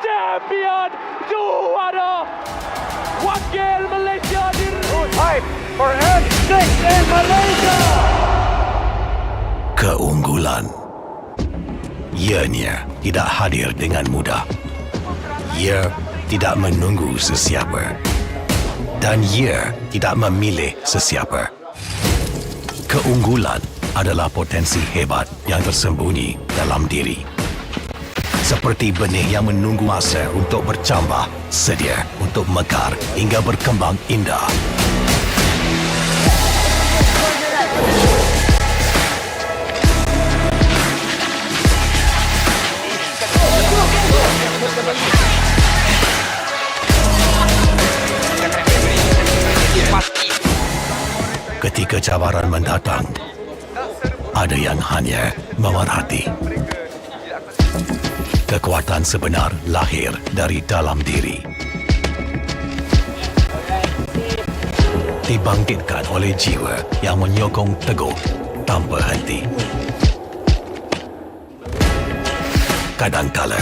Champion juara wakil Malaysia fight for M6 in Malaysia. Keunggulan. Ianya tidak hadir dengan mudah. Ia tidak menunggu sesiapa. Dan ia tidak memilih sesiapa. Keunggulan adalah potensi hebat yang tersembunyi dalam diri. Seperti benih yang menunggu masa untuk bercambah, sedia untuk mekar hingga berkembang indah. Ketika cabaran mendatang, ada yang hanya memerhati. Kekuatan sebenar lahir dari dalam diri. Dibangkitkan oleh jiwa yang menyokong teguh tanpa henti. Kadangkala,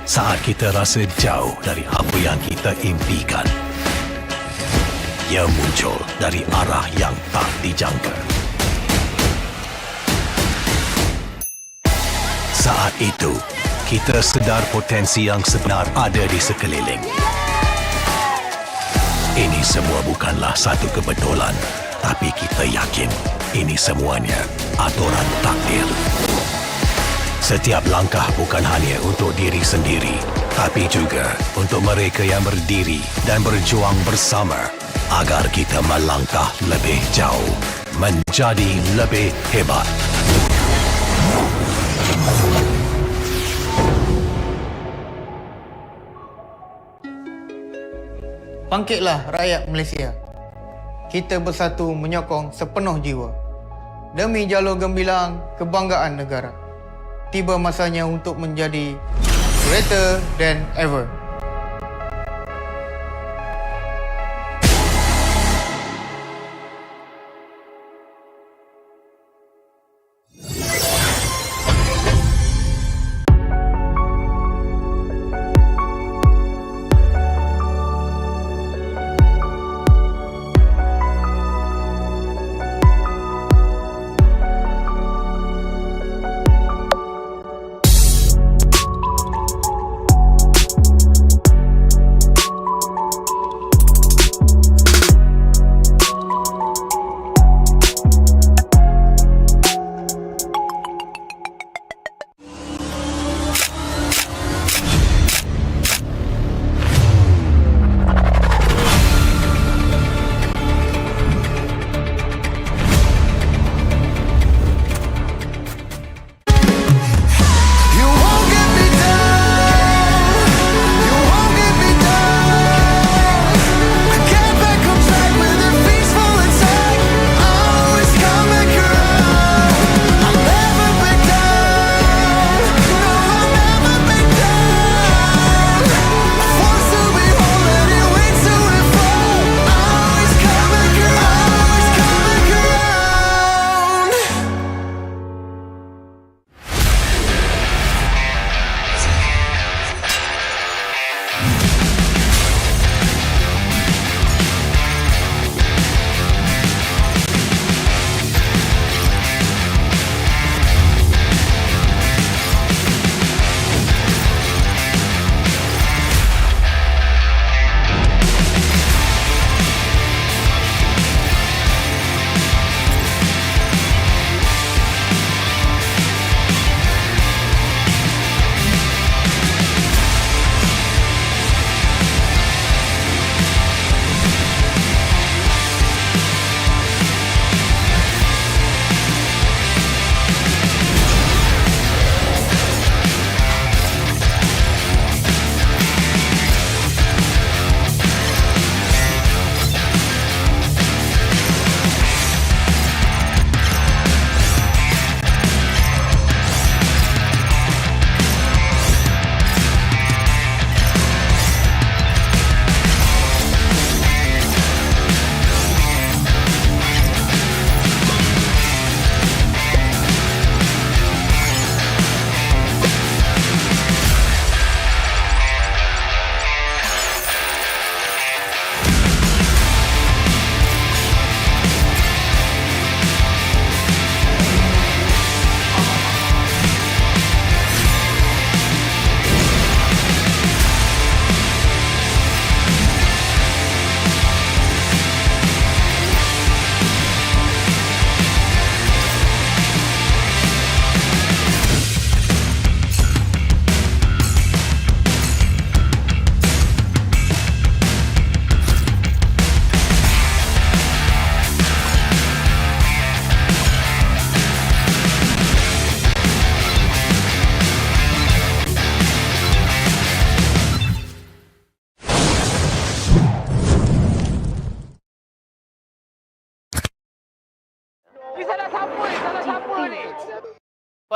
saat kita rasa jauh dari apa yang kita impikan, ia muncul dari arah yang tak dijangka. Saat itu, kita sedar potensi yang sebenar ada di sekeliling. Ini semua bukanlah satu kebetulan, tapi kita yakin ini semuanya aturan takdir. Setiap langkah bukan hanya untuk diri sendiri, tapi juga untuk mereka yang berdiri dan berjuang bersama agar kita melangkah lebih jauh, menjadi lebih hebat. Bangkitlah rakyat Malaysia. Kita bersatu menyokong sepenuh jiwa. Demi jalur gemilang kebanggaan negara. Tiba masanya untuk menjadi greater than ever.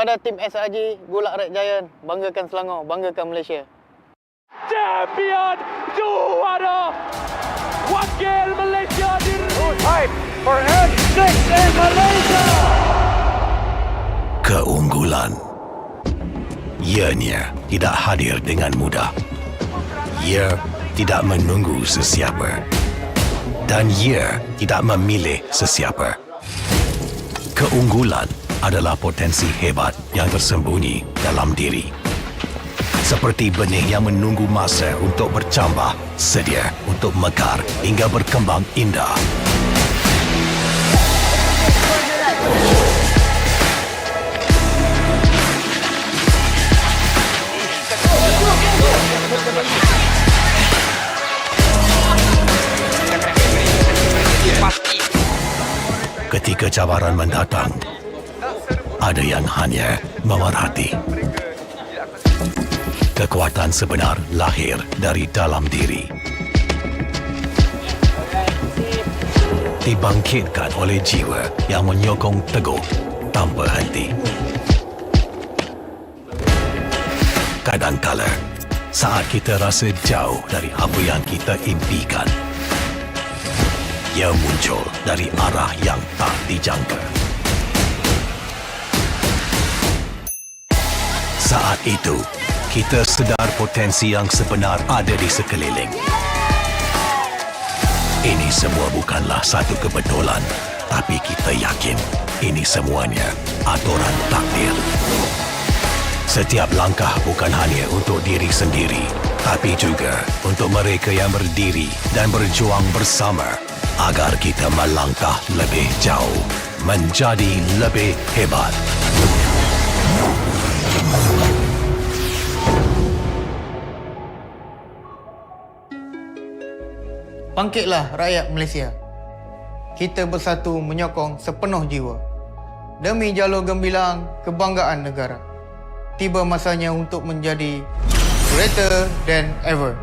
Kepada tim SRG, Gulak Red Giant, banggakan Selangor, banggakan Malaysia. Champion juara wakil Malaysia time for N6 in Malaysia. Keunggulan. Ianya tidak hadir dengan mudah. Ia tidak menunggu sesiapa. Dan ia tidak memilih sesiapa. Keunggulan adalah potensi hebat yang tersembunyi dalam diri. Seperti benih yang menunggu masa untuk bercambah, sedia untuk mekar hingga berkembang indah. Ketika cabaran mendatang, ada yang hanya memerhati. Kekuatan sebenar lahir dari dalam diri. Dibangkitkan oleh jiwa yang menyokong teguh tanpa henti. Kadangkala, saat kita rasa jauh dari apa yang kita impikan, ia muncul dari arah yang tak dijangka. Saat itu, kita sedar potensi yang sebenar ada di sekeliling. Ini semua bukanlah satu kebetulan, tapi kita yakin ini semuanya aturan takdir. Setiap langkah bukan hanya untuk diri sendiri, tapi juga untuk mereka yang berdiri dan berjuang bersama agar kita melangkah lebih jauh, menjadi lebih hebat. Bangkitlah rakyat Malaysia. Kita bersatu menyokong sepenuh jiwa. Demi jalur gemilang kebanggaan negara. Tiba masanya untuk menjadi greater than ever.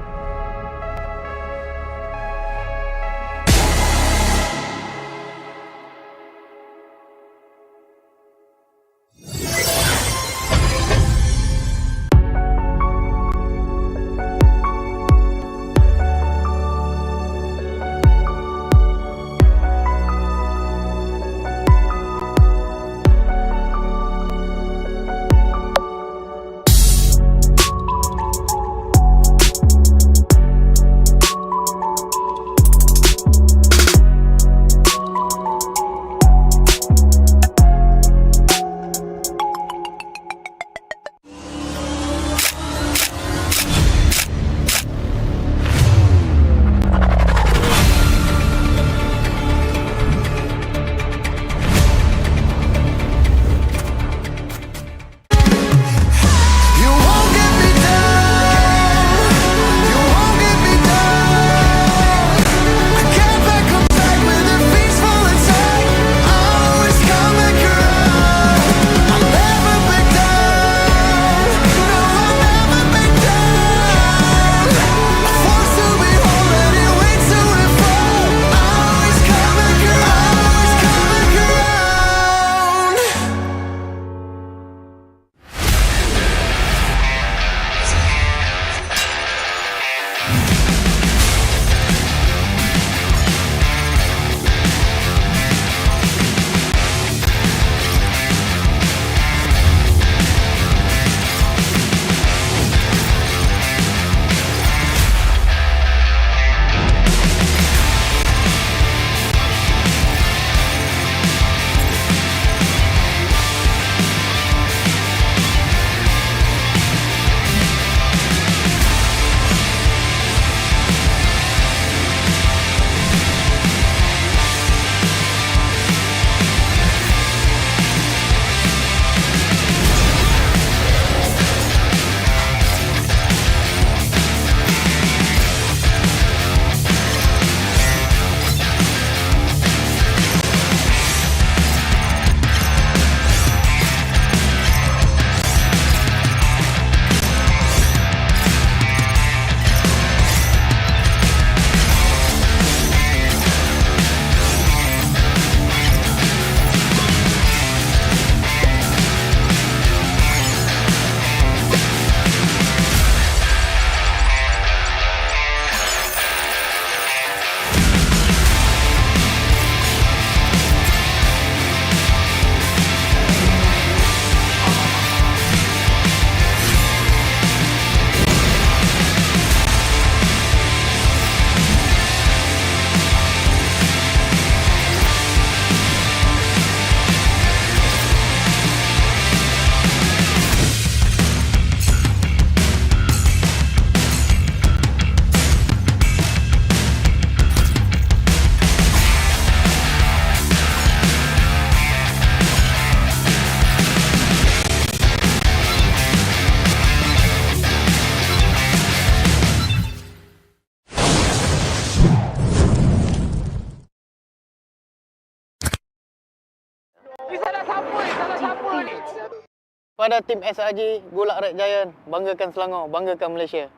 kepada tim SRG Gulak Red Giant, banggakan Selangor, banggakan Malaysia.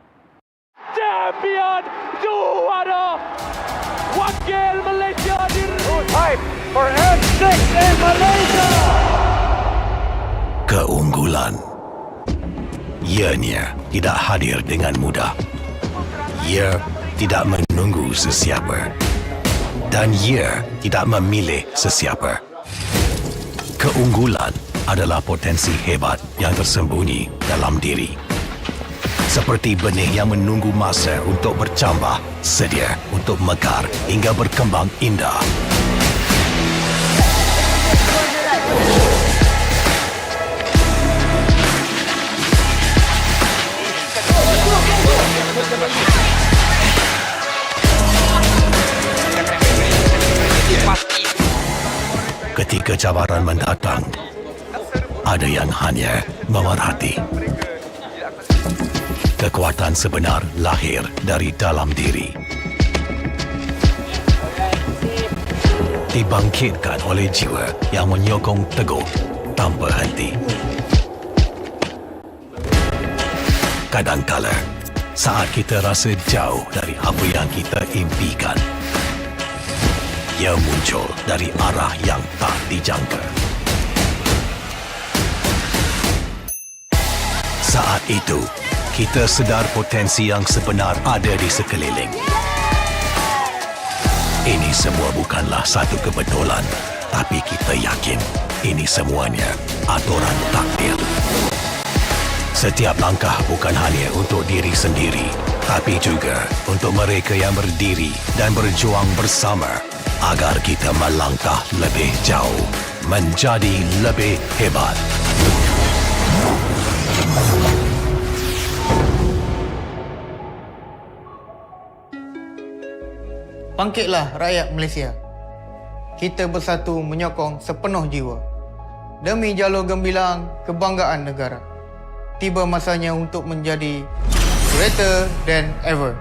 Champion juara wakil Malaysia Time for N6 in Malaysia. Keunggulan. Ianya tidak hadir dengan mudah. Ia tidak menunggu sesiapa. Dan ia tidak memilih sesiapa. Keunggulan adalah potensi hebat yang tersembunyi dalam diri. Seperti benih yang menunggu masa untuk bercambah, sedia untuk mekar hingga berkembang indah. Ketika cabaran mendatang, ada yang hanya memerhati. Kekuatan sebenar lahir dari dalam diri. Dibangkitkan oleh jiwa yang menyokong teguh tanpa henti. Kadangkala, saat kita rasa jauh dari apa yang kita impikan, ia muncul dari arah yang tak dijangka. Saat itu, kita sedar potensi yang sebenar ada di sekeliling. Ini semua bukanlah satu kebetulan, tapi kita yakin ini semuanya aturan takdir. Setiap langkah bukan hanya untuk diri sendiri, tapi juga untuk mereka yang berdiri dan berjuang bersama agar kita melangkah lebih jauh, menjadi lebih hebat. Bangkitlah rakyat Malaysia. Kita bersatu menyokong sepenuh jiwa. Demi jalur gemilang kebanggaan negara. Tiba masanya untuk menjadi greater than ever.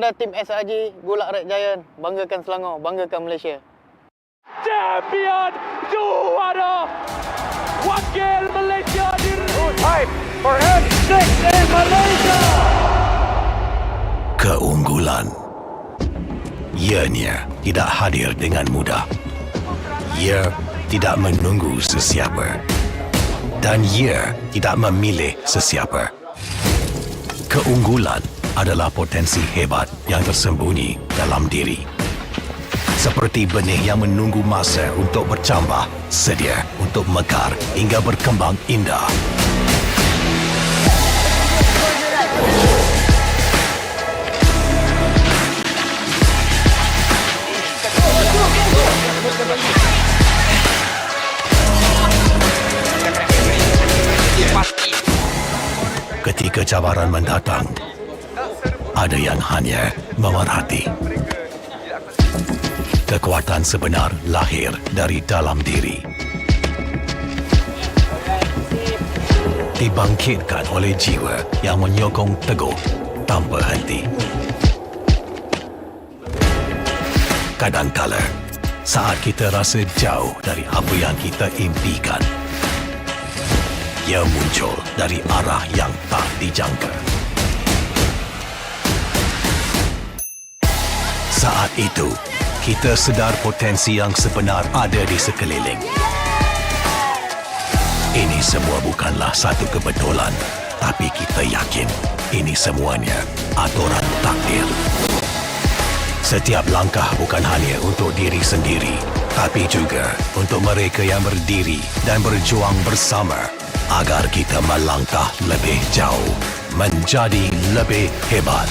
Kepada tim SRG, Gulak Red Giant, banggakan Selangor, banggakan Malaysia. Champion juara wakil Malaysia Hype for N6 in Malaysia. Keunggulan. Ianya tidak hadir dengan mudah. Ia tidak menunggu sesiapa. Dan ia tidak memilih sesiapa. Keunggulan adalah potensi hebat yang tersembunyi dalam diri. Seperti benih yang menunggu masa untuk bercambah, sedia untuk mekar hingga berkembang indah. Ketika cabaran mendatang, ada yang hanya memerhati. Kekuatan sebenar lahir dari dalam diri. Dibangkitkan oleh jiwa yang menyokong teguh tanpa henti. Kadangkala, saat kita rasa jauh dari apa yang kita impikan, ia muncul dari arah yang tak dijangka. Saat itu, kita sedar potensi yang sebenar ada di sekeliling. Ini semua bukanlah satu kebetulan, tapi kita yakin ini semuanya aturan takdir. Setiap langkah bukan hanya untuk diri sendiri, tapi juga untuk mereka yang berdiri dan berjuang bersama agar kita melangkah lebih jauh, menjadi lebih hebat.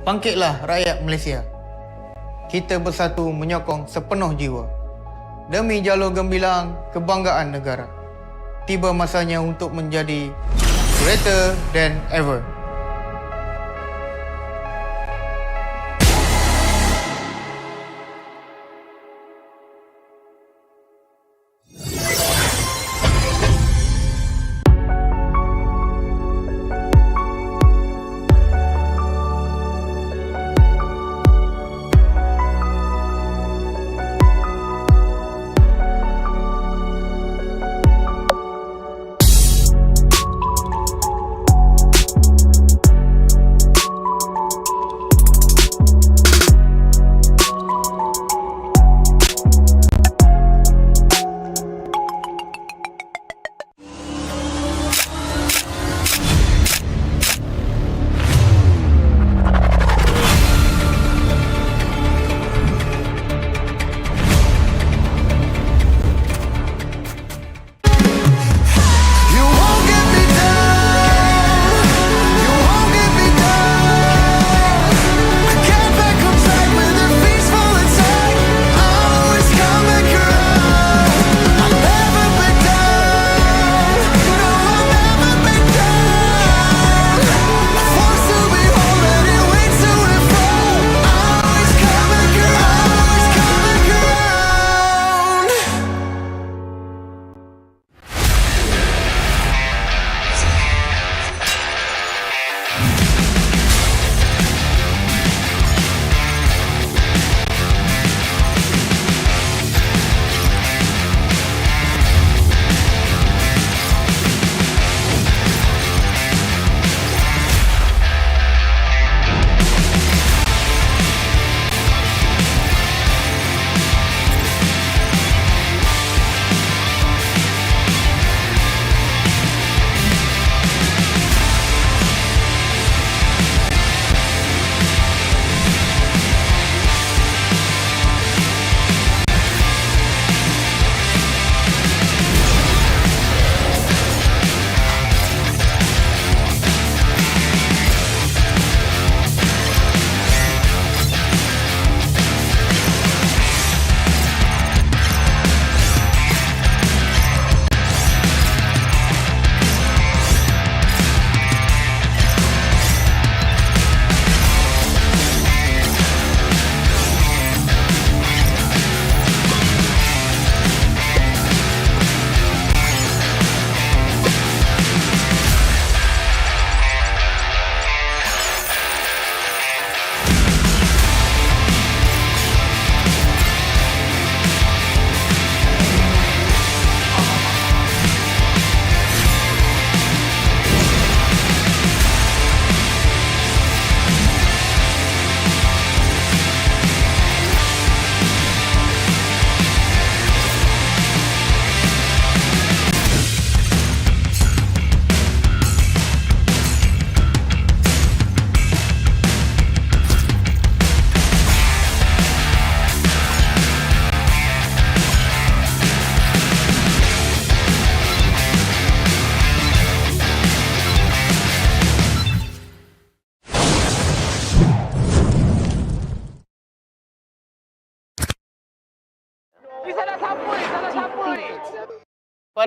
Bangkitlah rakyat Malaysia. Kita bersatu menyokong sepenuh jiwa. Demi jalur gemilang kebanggaan negara. Tiba masanya untuk menjadi greater than ever.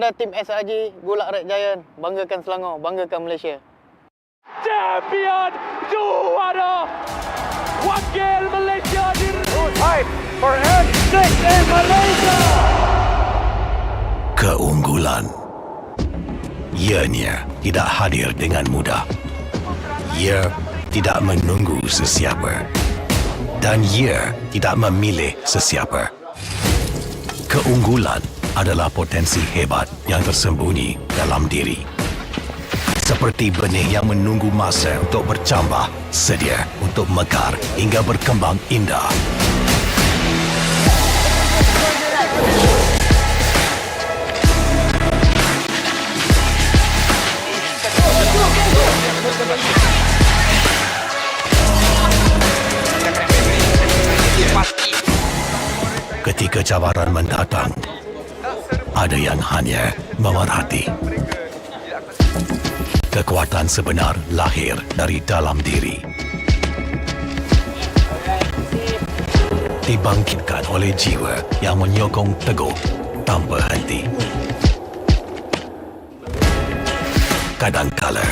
kepada tim SRG Gulak Red Giant, banggakan Selangor, banggakan Malaysia. Champion juara wakil Malaysia time for N6 in Malaysia. Keunggulan ianya tidak hadir dengan mudah. Ia tidak menunggu sesiapa dan ia tidak memilih sesiapa. Keunggulan adalah potensi hebat yang tersembunyi dalam diri. Seperti benih yang menunggu masa untuk bercambah, sedia untuk mekar hingga berkembang indah. Ketika cabaran mendatang, ada yang hanya memerhati. Kekuatan sebenar lahir dari dalam diri. Dibangkitkan oleh jiwa yang menyokong teguh tanpa henti. Kadangkala,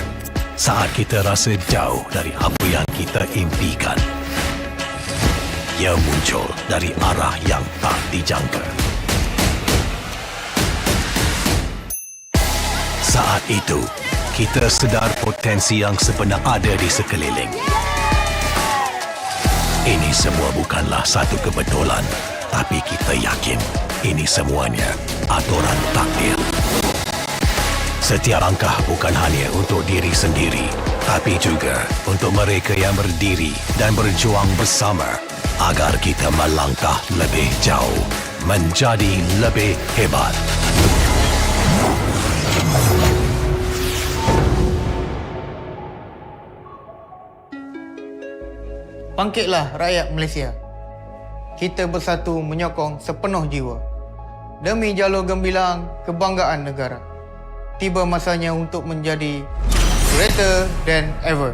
saat kita rasa jauh dari apa yang kita impikan, ia muncul dari arah yang tak dijangka. Saat itu, kita sedar potensi yang sebenar ada di sekeliling. Ini semua bukanlah satu kebetulan, tapi kita yakin ini semuanya aturan takdir. Setiap langkah bukan hanya untuk diri sendiri, tapi juga untuk mereka yang berdiri dan berjuang bersama agar kita melangkah lebih jauh, menjadi lebih hebat. Bangkitlah rakyat Malaysia. Kita bersatu menyokong sepenuh jiwa. Demi jalur gemilang kebanggaan negara. Tiba masanya untuk menjadi greater than ever.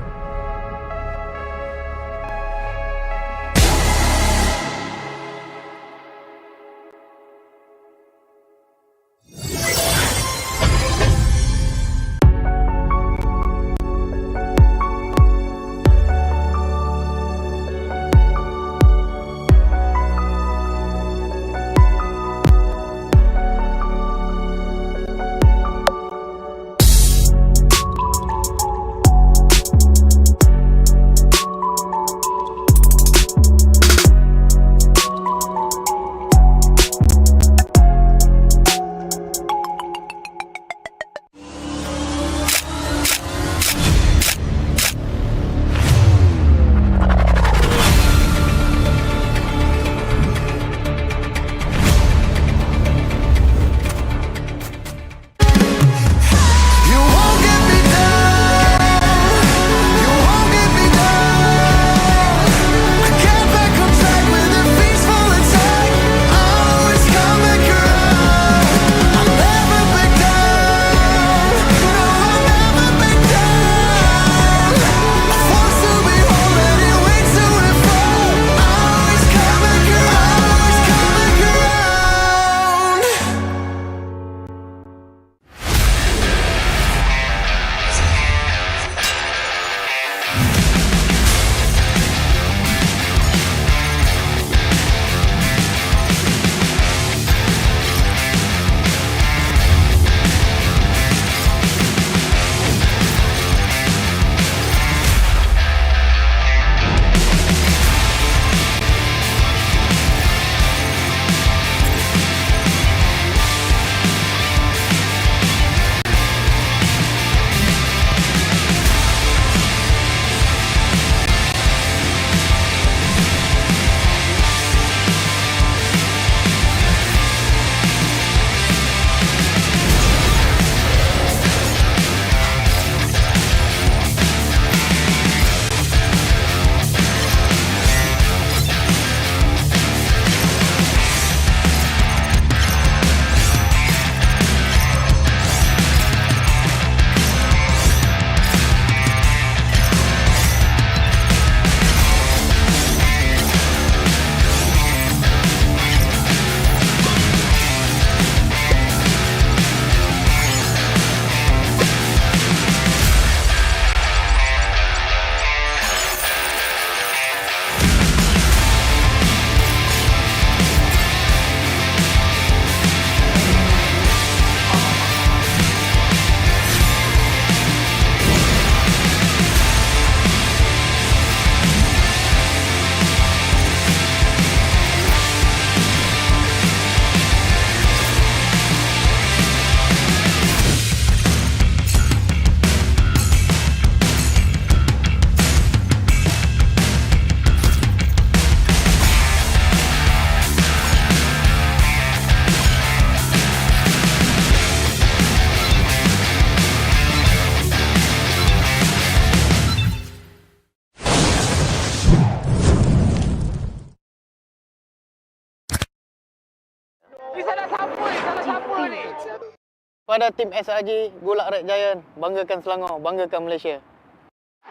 Kepada tim SRG, Gulak Red Giant, banggakan Selangor, banggakan Malaysia.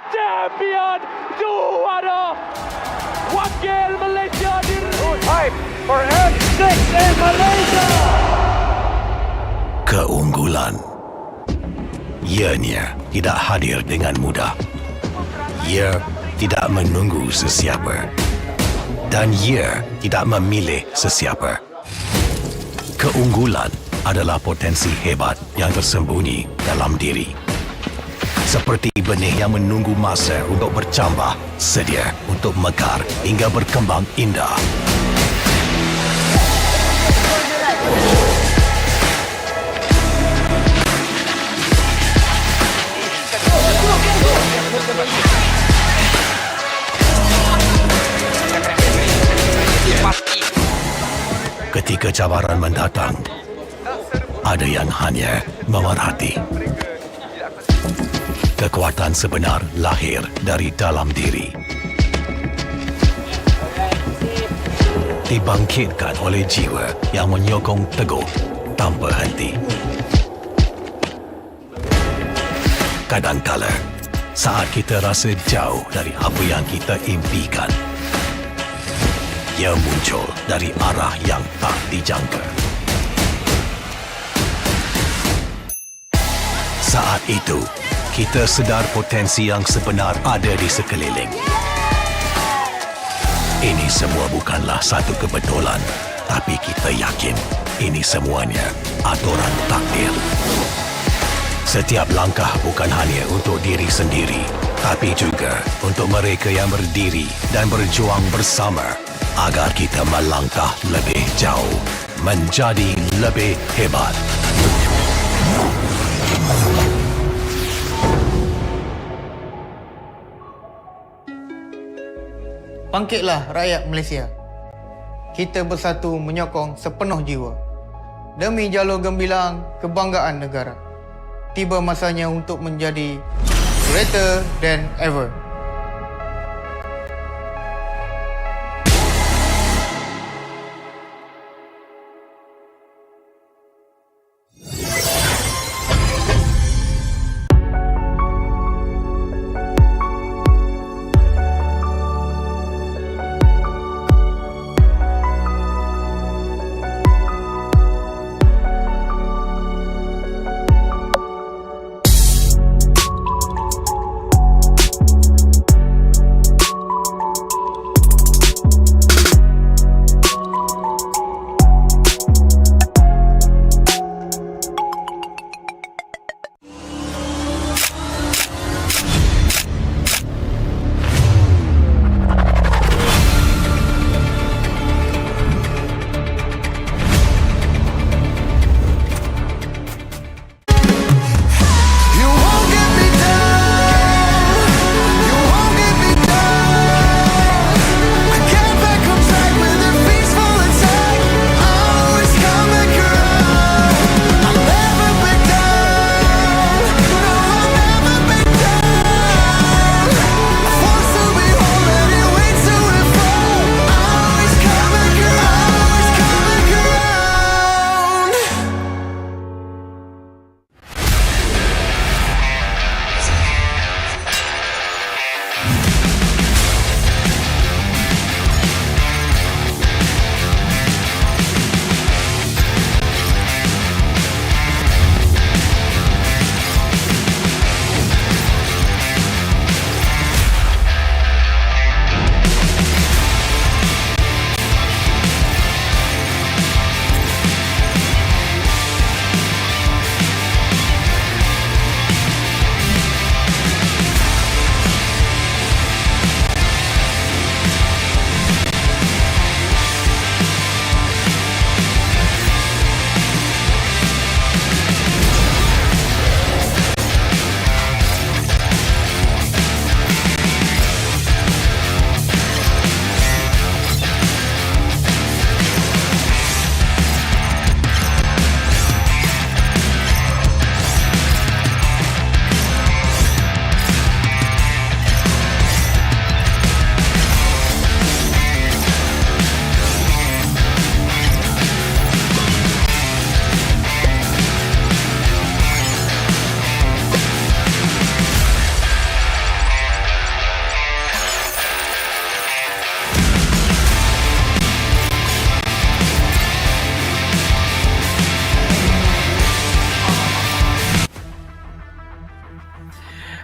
Champion juara wakil Malaysia di time for N6 in Malaysia. Keunggulan. Ianya tidak hadir dengan mudah. Ia tidak menunggu sesiapa. Dan ia tidak memilih sesiapa. Keunggulan adalah potensi hebat yang tersembunyi dalam diri. Seperti benih yang menunggu masa untuk bercambah, sedia untuk mekar hingga berkembang indah. Ketika cabaran mendatang, ada yang hanya memerhati. Kekuatan sebenar lahir dari dalam diri. Dibangkitkan oleh jiwa yang menyokong teguh tanpa henti. Kadangkala, saat kita rasa jauh dari apa yang kita impikan, ia muncul dari arah yang tak dijangka. Saat itu, kita sedar potensi yang sebenar ada di sekeliling. Ini semua bukanlah satu kebetulan, tapi kita yakin ini semuanya aturan takdir. Setiap langkah bukan hanya untuk diri sendiri, tapi juga untuk mereka yang berdiri dan berjuang bersama agar kita melangkah lebih jauh, menjadi lebih hebat. Bangkitlah rakyat Malaysia. Kita bersatu menyokong sepenuh jiwa. Demi jalur gemilang kebanggaan negara. Tiba masanya untuk menjadi greater than ever.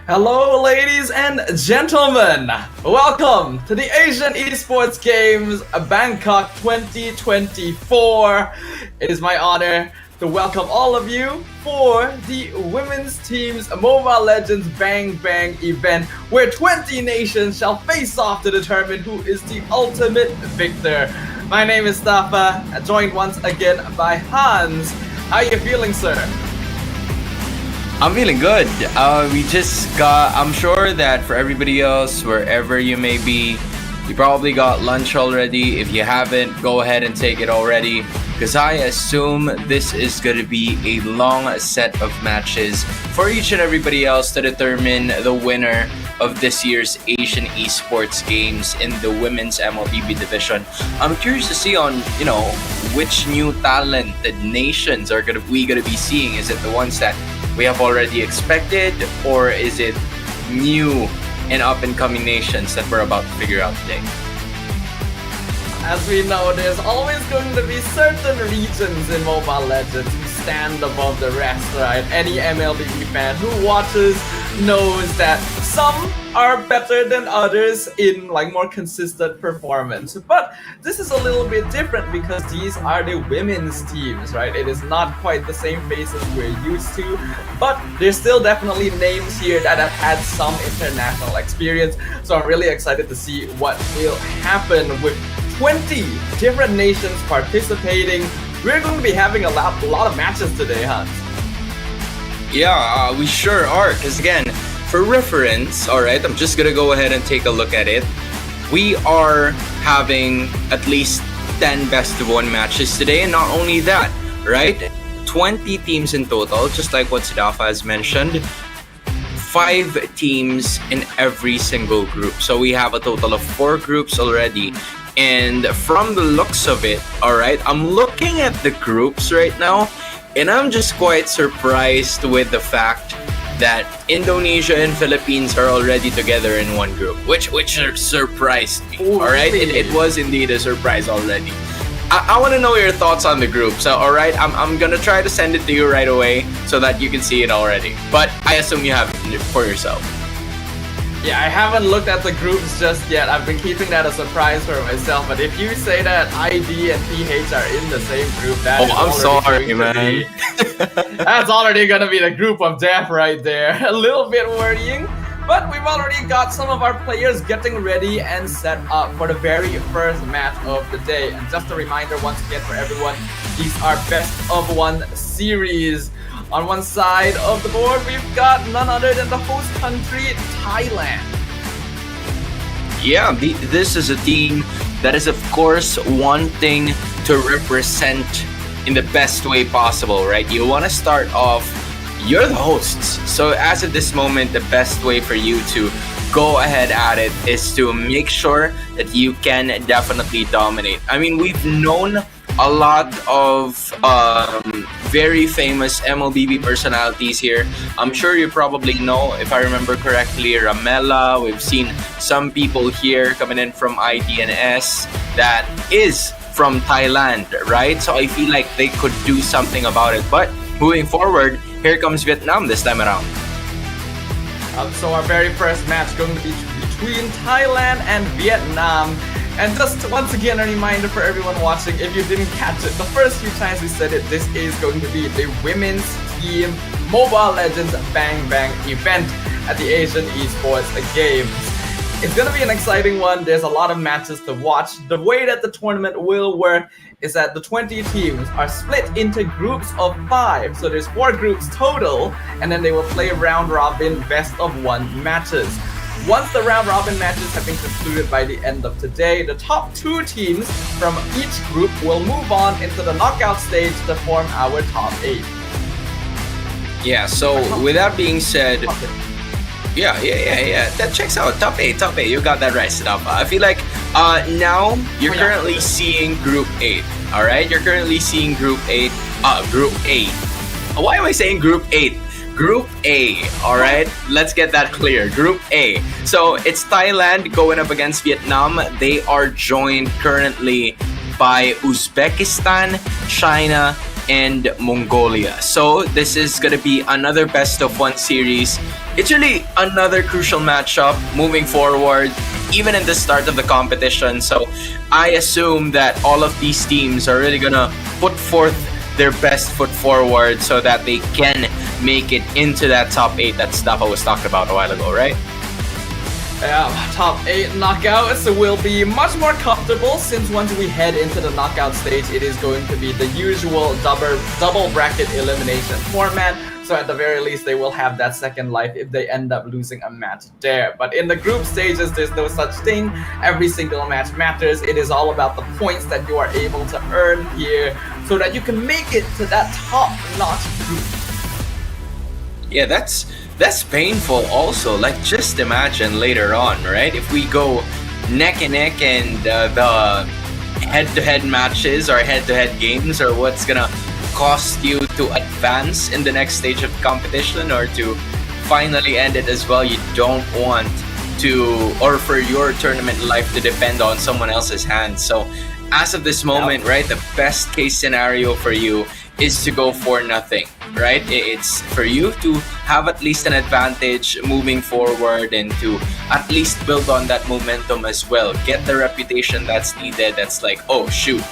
Hello, ladies and gentlemen. Welcome to the Asian Esports Games Bangkok 2024. It is my honor to welcome all of you for the women's team's Mobile Legends Bang Bang event, where 20 nations shall face off to determine who is the ultimate victor. My name is Stafa, joined once again by Hans. How are you feeling, sir? I'm feeling good. I'm sure that for everybody else, wherever you may be, you probably got lunch already. If you haven't, go ahead and take it already, because I assume this is going to be a long set of matches for each and everybody else to determine the winner of this year's Asian Esports Games in the women's MLBB division. I'm curious to see on, which new talented nations are we gonna be seeing. Is it the ones that we have already expected, or is it new and up-and-coming nations that we're about to figure out today? As we know, there's always going to be certain regions in Mobile Legends who stand above the rest, right? Any MLBB fan who watches knows that some are better than others in more consistent performance. But this is a little bit different because these are the women's teams, right? It is not quite the same faces we're used to, but there's still definitely names here that have had some international experience. So I'm really excited to see what will happen with 20 different nations participating. We're going to be having a lot of matches today, Hans. Yeah, we sure are. Because again, for reference, alright, I'm just gonna go ahead and take a look at it. We are having at least 10 best of 1 matches today, and not only that, right? 20 teams in total, just like what Sidafa has mentioned. 5 teams in every single group. So we have a total of 4 groups already. And from the looks of it, alright, I'm looking at the groups right now, and I'm just quite surprised with the fact that Indonesia and Philippines are already together in one group, which surprised me. Ooh, alright, really? it was indeed a surprise already. I want to know your thoughts on the group. So, alright, I'm gonna try to send it to you right away so that you can see it already. But I assume you have it for yourself. Yeah, I haven't looked at the groups just yet. I've been keeping that a surprise for myself. But if you say that ID and PH are in the same group, that is I'm sorry, going to man. be- that's already gonna be the group of death right there. A little bit worrying, but we've already got some of our players getting ready and set up for the very first match of the day. And just a reminder once again for everyone, these are best of 1 series. On one side of the board, we've got none other than the host country, Thailand. Yeah, this is a team that is, of course, wanting to represent in the best way possible, right? You want to start off, you're the hosts. So as of this moment, the best way for you to go ahead at it is to make sure that you can definitely dominate. I mean, we've known a lot of very famous MLBB personalities here. I'm sure you probably know, if I remember correctly, Ramela. We've seen some people here coming in from IDNS that is from Thailand, right? So I feel like they could do something about it. But moving forward, here comes Vietnam this time around. So our very first match going to be between Thailand and Vietnam. And just once again, a reminder for everyone watching, if you didn't catch it, the first few times we said it, this is going to be the women's team Mobile Legends Bang Bang event at the Asian Esports Games. It's going to be an exciting one. There's a lot of matches to watch. The way that the tournament will work is that the 20 teams are split into groups of 5. So there's 4 groups total, and then they will play round robin best of 1 matches. Once the round robin matches have been concluded by the end of today, the top 2 teams from each group will move on into the knockout stage to form our top 8. Yeah, so with that being said, yeah, that checks out. Top 8, you got that right, Sidafa. I feel like now you're currently seeing Group 8, alright? You're currently seeing Group 8, Group A. Why am I saying Group 8? Group A, alright? Let's get that clear. Group A. So it's Thailand going up against Vietnam. They are joined currently by Uzbekistan, China, and Mongolia. So this is going to be another best of one series. It's really another crucial matchup moving forward, even in the start of the competition. So I assume that all of these teams are really going to put forth their best foot forward so that they can make it into that top 8 that Stafa was talking about a while ago, right? Yeah, top 8 knockouts will be much more comfortable since once we head into the knockout stage, it is going to be the usual double bracket elimination format. So at the very least, they will have that second life if they end up losing a match there. But in the group stages, there's no such thing. Every single match matters. It is all about the points that you are able to earn here so that you can make it to that top-notch group. Yeah, that's painful also. Like, just imagine later on, right? If we go neck and neck and the head-to-head matches or head-to-head games are what's gonna cost you to advance in the next stage of competition or to finally end it as well. You don't want to, or for your tournament life to depend on someone else's hands. So as of this moment, right, the best case scenario for you is to go for nothing, right? It's for you to have at least an advantage moving forward and to at least build on that momentum as well. Get the reputation that's needed. That's like, oh shoot,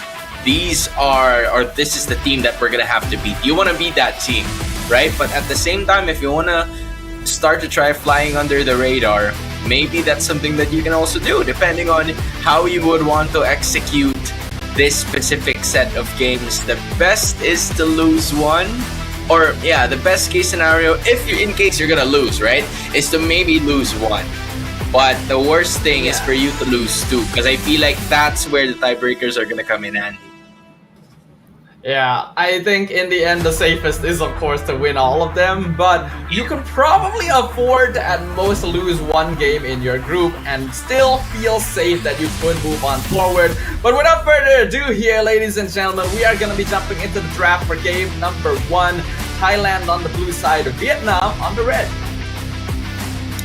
these are, or this is the team that we're gonna have to beat. You wanna beat that team, right? But at the same time, if you wanna start to try flying under the radar, maybe that's something that you can also do depending on how you would want to execute this specific set of games. The best is to lose one, or yeah, the best case scenario, if you, in case you're gonna lose, right, is to maybe lose one. But the worst thing is for you to lose two, because I feel like that's where the tiebreakers are gonna come in handy. Yeah, I think in the end the safest is of course to win all of them, but you can probably afford to at most lose one game in your group and still feel safe that you could move on forward. But without further ado here, ladies and gentlemen, we are going to be jumping into the draft for game number 1. Thailand on the blue side, Vietnam on the red.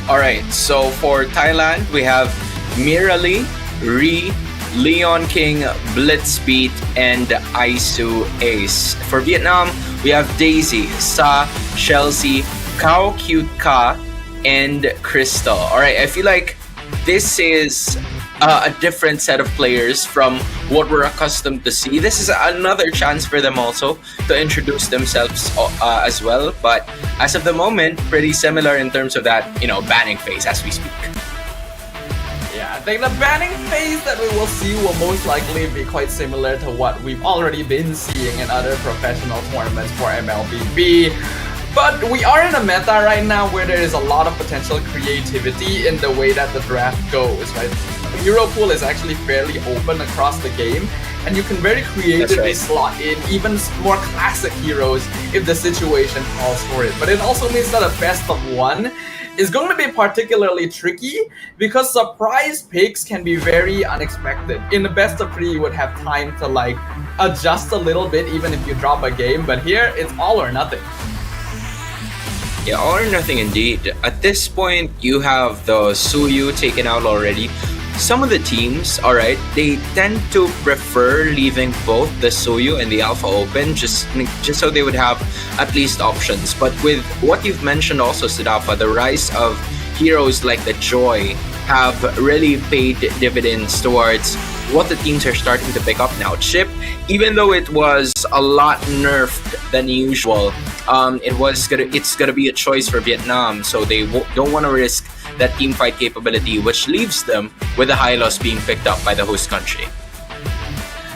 Alright, so for Thailand, we have Mirali, Ri, Leon King, Blitzbeat, and Isu Ace. For Vietnam, we have Daisy, Sa, Chelsea, Kao Cute Ka, and Crystal. Alright, I feel like this is a different set of players from what we're accustomed to see. This is another chance for them also to introduce themselves as well. But as of the moment, pretty similar in terms of that, you know, banning phase as we speak. Yeah, I think the banning phase that we will see will most likely be quite similar to what we've already been seeing in other professional tournaments for MLBB. But we are in a meta right now where there is a lot of potential creativity in the way that the draft goes, right? The hero pool is actually fairly open across the game, and you can very creatively slot in even more classic heroes if the situation calls for it. But it also means that a best of one is going to be particularly tricky because surprise picks can be very unexpected. In the best of 3, you would have time to like adjust a little bit even if you drop a game, but here it's all or nothing. Yeah, all or nothing indeed. At this point, you have the Suyu taken out already. Some of the teams, alright, they tend to prefer leaving both the Suyu and the Alpha open just so they would have at least options. But with what you've mentioned also, Sidafa, the rise of heroes like the Joy have really paid dividends towards what the teams are starting to pick up now. Chip, even though it was a lot nerfed than usual, it's gonna be a choice for Vietnam, so they don't want to risk that team fight capability, which leaves them with the high loss being picked up by the host country.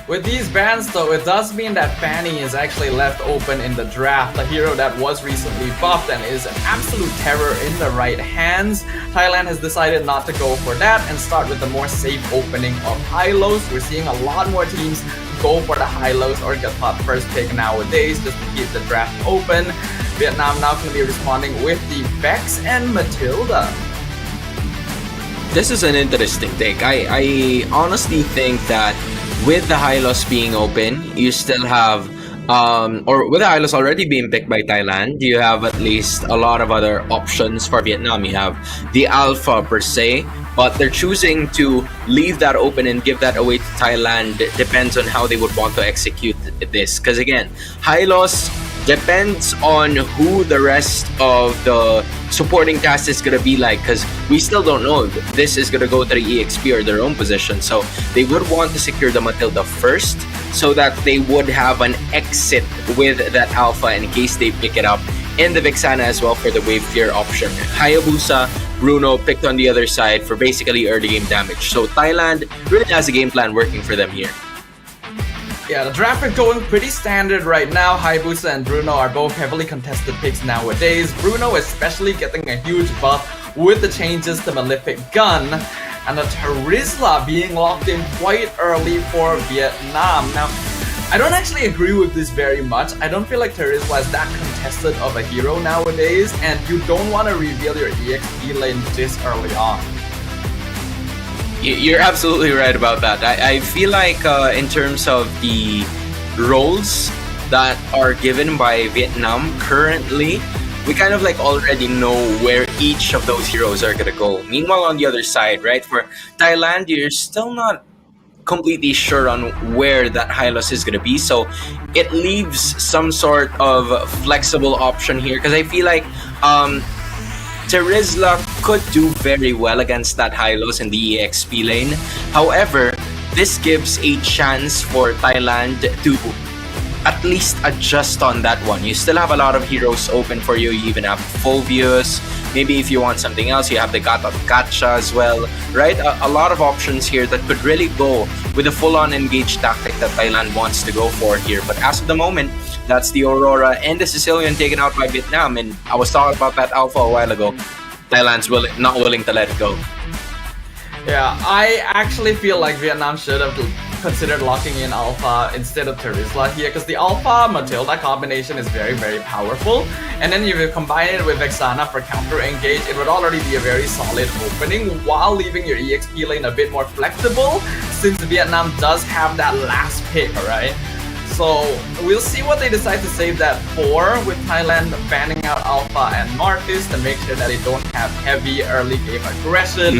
With these bans though, it does mean that Fanny is actually left open in the draft, a hero that was recently buffed and is an absolute terror in the right hands. Thailand has decided not to go for that and start with the more safe opening of high-lows. We're seeing a lot more teams go for the high-lows or get top first pick nowadays just to keep the draft open. Vietnam now going to be responding with the Vex and Matilda. This is an interesting take. I honestly think that with the high loss being open, you still have or with the Hylos already being picked by Thailand, you have at least a lot of other options for Vietnam. You have the Alpha per se, but they're choosing to leave that open and give that away to Thailand. It depends on how they would want to execute this. Because again, Hylos depends on who the rest of the supporting cast is going to be like, because we still don't know if this is going to go to the EXP or their own position. So they would want to secure the Matilda first so that they would have an exit with that Alpha in case they pick it up, and the Vexana as well for the wave clear option. Hayabusa, Bruno picked on the other side for basically early game damage. So Thailand really has a game plan working for them here. Yeah, the draft is going pretty standard right now. Hayabusa and Bruno are both heavily contested picks nowadays. Bruno especially getting a huge buff with the changes to Malefic Gun, and the Terizla being locked in quite early for Vietnam. Now, I don't actually agree with this very much. I don't feel like Terizla is that contested of a hero nowadays, and you don't want to reveal your EXP lane this early on. You're absolutely right about that. I feel like in terms of the roles that are given by Vietnam currently, we kind of like already know where each of those heroes are gonna go. Meanwhile, on the other side, right, for Thailand, you're still not completely sure on where that Hylos is gonna be, so it leaves some sort of flexible option here, because I feel like Terizla could do very well against that Hylos in the EXP lane. However, this gives a chance for Thailand to at least adjust on that one. You still have a lot of heroes open for you. You even have Phobius. Maybe if you want something else, you have the Gacha as well, right? A lot of options here that could really go with a full-on engaged tactic that Thailand wants to go for here. But as of the moment, that's the Aurora and the Sicilian taken out by Vietnam. And I was talking about that Alpha a while ago. Thailand's not willing to let it go. Yeah, I actually feel like Vietnam should have considered locking in Alpha instead of Terizla here, because the Alpha Matilda combination is very, very powerful. And then if you combine it with Vexana for counter engage, it would already be a very solid opening while leaving your EXP lane a bit more flexible, since Vietnam does have that last pick, right? So we'll see what they decide to save that for, with Thailand banning out Alpha and Martis to make sure that they don't have heavy early game aggression,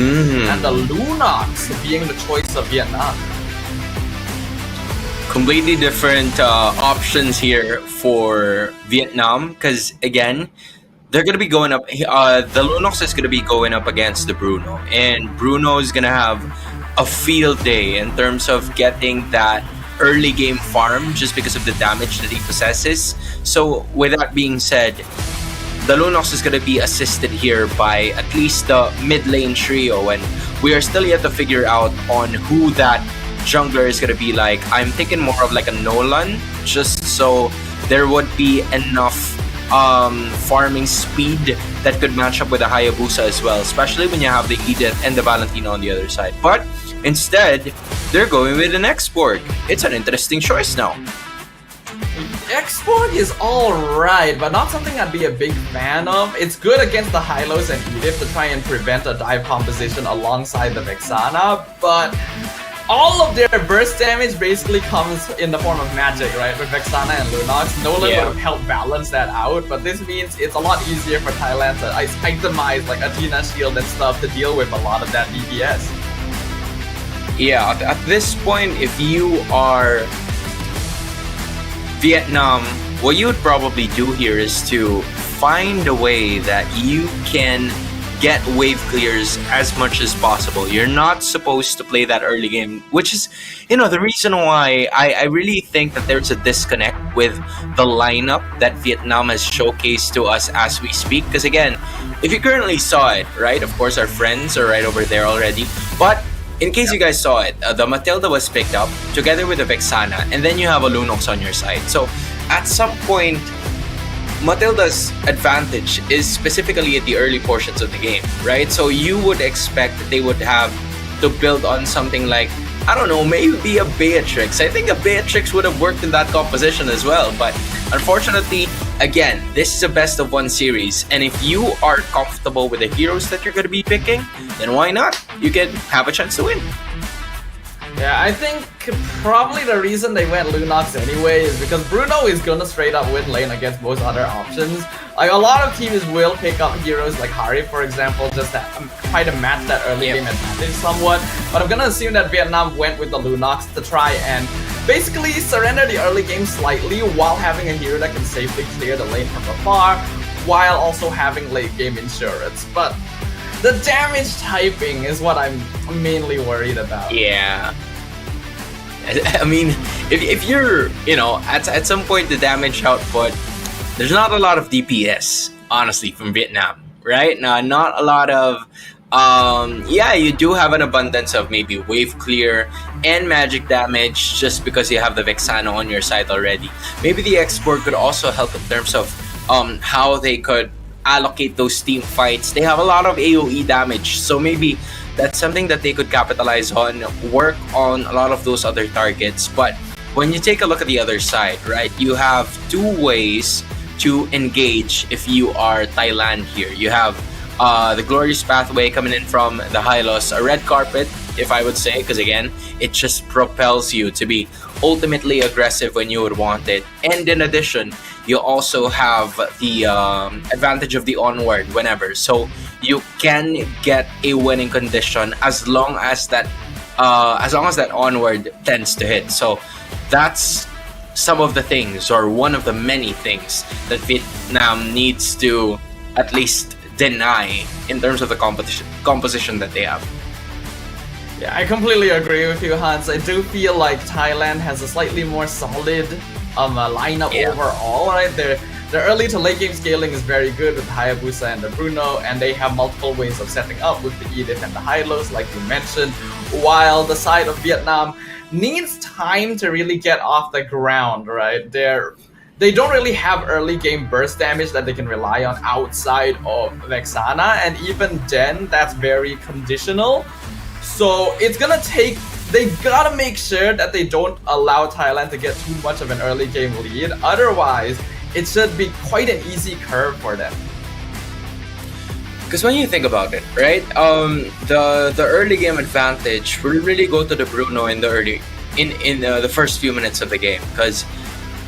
and the Lunox being the choice of Vietnam. Completely different options here for Vietnam, because again, they're going to be going up, the Lunox is going to be going up against the Bruno, and Bruno is going to have a field day in terms of getting that early game farm just because of the damage that he possesses. So with that being said, the Lunox is going to be assisted here by at least the mid lane trio, and we are still yet to figure out on who that jungler is going to be like. I'm thinking more of like a Nolan, just so there would be enough farming speed that could match up with a Hayabusa as well, especially when you have the Edith and the Valentino on the other side. But instead, they're going with an Export. It's an interesting choice now. Export is alright, but not something I'd be a big fan of. It's good against the Hylos and Edith to try and prevent a dive composition alongside the Vexana, but all of their burst damage basically comes in the form of magic, right? With Vexana and Lunox. Nolan would have helped balance that out, but this means it's a lot easier for Thailand to itemize like Athena Shield and stuff to deal with a lot of that DPS. Yeah, at this point, if you are Vietnam, what you would probably do here is to find a way that you can get wave clears as much as possible. You're not supposed to play that early game, which is, the reason why I really think that there's a disconnect with the lineup that Vietnam has showcased to us as we speak. Because again, if you currently saw it, right, of course our friends are right over there already, but in case you guys saw it, the Matilda was picked up together with the Vexana, and then you have a Lunox on your side. So at some point, Matilda's advantage is specifically at the early portions of the game, right? So you would expect that they would have to build on something like, I don't know, maybe a Beatrix. I think a Beatrix would have worked in that composition as well, but unfortunately, again, this is a best of one series, and if you are comfortable with the heroes that you're going to be picking, then why not? You can have a chance to win. Yeah, I think probably the reason they went Lunox anyway is because Bruno is gonna straight up win lane against most other options. Like a lot of teams will pick up heroes like Hari, for example, just to try to match that early game advantage somewhat. But I'm gonna assume that Vietnam went with the Lunox to try and basically surrender the early game slightly while having a hero that can safely clear the lane from afar, while also having late game insurance. But the damage typing is what I'm mainly worried about. Yeah. I mean, if you're, you know, at some point the damage output, there's not a lot of DPS, honestly, from Vietnam, right? Now, not a lot of, yeah, you do have an abundance of maybe wave clear and magic damage just because you have the Vexana on your side already. Maybe the export could also help in terms of how they could allocate those team fights. They have a lot of AoE damage, so maybe that's something that they could capitalize on, work on a lot of those other targets. But when you take a look at the other side, right, you have two ways to engage if you are Thailand here. You have the glorious pathway coming in from the Hylos, a red carpet, if I would say, because again, it just propels you to be ultimately aggressive when you would want it. And in addition, you also have the advantage of the onward whenever, so you can get a winning condition as long as that onward tends to hit. So that's some of the things, or one of the many things, that Vietnam needs to at least deny in terms of the composition that they have. Yeah, I completely agree with you, Hans. I do feel like Thailand has a slightly more solid lineup overall, right? Their early to late game scaling is very good with Hayabusa and the Bruno, and they have multiple ways of setting up with the Edith and the Hylos, like you mentioned, while the side of Vietnam needs time to really get off the ground, right? They don't really have early game burst damage that they can rely on outside of Vexana, and even then, that's very conditional. So it's gonna take, they gotta make sure that they don't allow Thailand to get too much of an early game lead. Otherwise, it should be quite an easy curve for them. Because when you think about it, right, the early game advantage will really go to the Bruno in the first few minutes of the game. Because,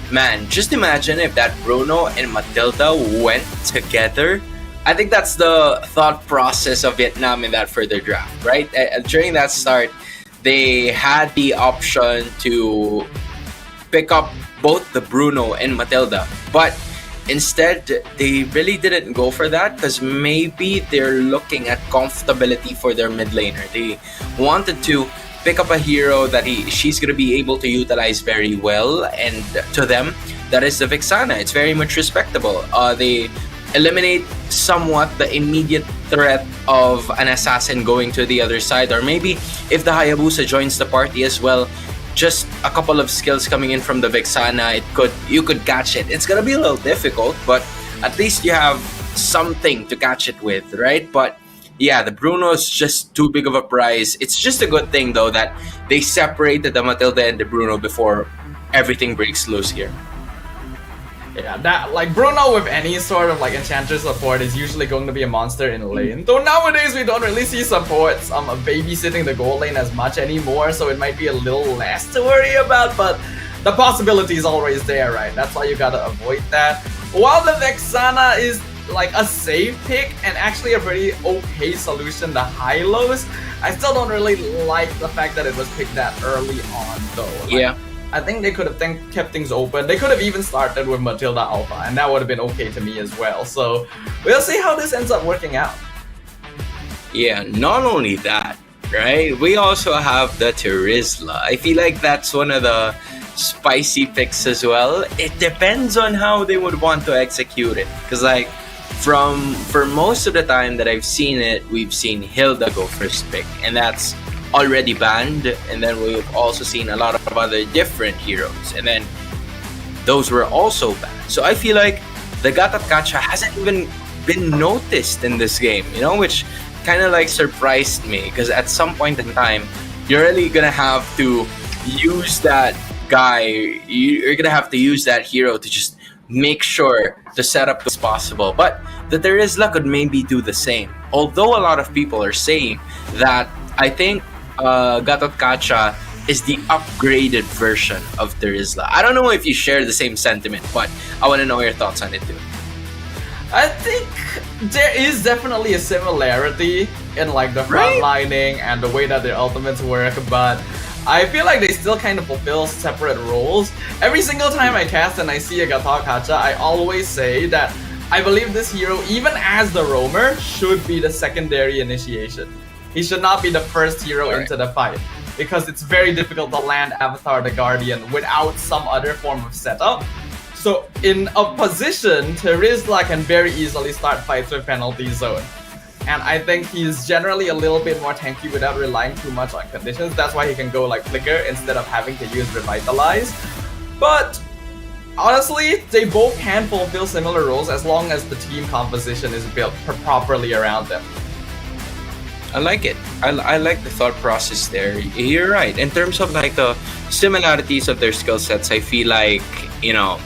man, just imagine if that Bruno and Matilda went together. I think that's the thought process of Vietnam in that further draft, right? During that start, they had the option to pick up both the Bruno and Matilda, but instead, they really didn't go for that because maybe they're looking at comfortability for their mid laner. They wanted to pick up a hero that she's going to be able to utilize very well, and to them, that is the Vexana. It's very much respectable. They eliminate somewhat the immediate threat of an assassin going to the other side, or maybe if the Hayabusa joins the party as well, just a couple of skills coming in from the Vexana, you could catch it. It's gonna be a little difficult, but at least you have something to catch it with, right? But yeah, the Bruno's just too big of a prize. It's just a good thing though that they separated the Matilda and the Bruno before everything breaks loose here. Yeah, that, like, Bruno with any sort of like enchanter support is usually going to be a monster in lane. Though nowadays we don't really see supports babysitting the gold lane as much anymore, so it might be a little less to worry about, but the possibility is always there, right? That's why you gotta avoid that. While the Vexana is like a safe pick and actually a pretty okay solution to Hylos, I still don't really like the fact that it was picked that early on though. Like, yeah. I think they could have kept things open. They could have even started with Matilda Alpha, and that would have been okay to me as well. So we'll see how this ends up working out. Yeah, not only that, right? We also have the Terizla. I feel like that's one of the spicy picks as well. It depends on how they would want to execute it. Because like, for most of the time that I've seen it, we've seen Hilda go first pick, and that's already banned, and then we've also seen a lot of other different heroes, and then those were also banned. So I feel like the Gatot Kacha hasn't even been noticed in this game, you know, which kind of like surprised me, because at some point in time, you're really gonna have to use that guy, you're gonna have to use that hero to just make sure to set up as possible. But the Terizla could maybe do the same, although a lot of people are saying that I think Gatot Kacha is the upgraded version of Terizla. I don't know if you share the same sentiment, but I want to know your thoughts on it too. I think there is definitely a similarity in like the frontlining and the way that their ultimates work, but I feel like they still kind of fulfill separate roles. Every single time I cast and I see a Gatok Hacha, I always say that I believe this hero, even as the roamer, should be the secondary initiation. He should not be the first hero into the fight, because it's very difficult to land Avatar the Guardian without some other form of setup. So in a position, Terizla can very easily start fights with penalty zone. And I think he's generally a little bit more tanky without relying too much on conditions. That's why he can go like Flicker instead of having to use Revitalize. But honestly, they both can fulfill similar roles as long as the team composition is built properly around them. I like it. I like the thought process there. You're right. In terms of like the similarities of their skill sets, I feel like, you know,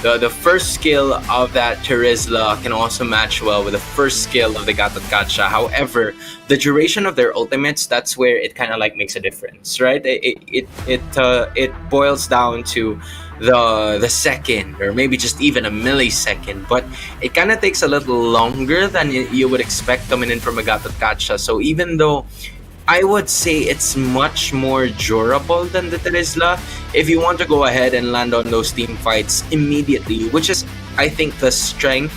the first skill of that Terizla can also match well with the first skill of the Gatot Kacha. However, the duration of their ultimates, that's where it kind of like makes a difference, right? It boils down to the second, or maybe just even a millisecond, but it kind of takes a little longer than you would expect coming in from a Gatot Kacha. So even though I would say it's much more durable than the Terizla, if you want to go ahead and land on those team fights immediately, which is, I think, the strength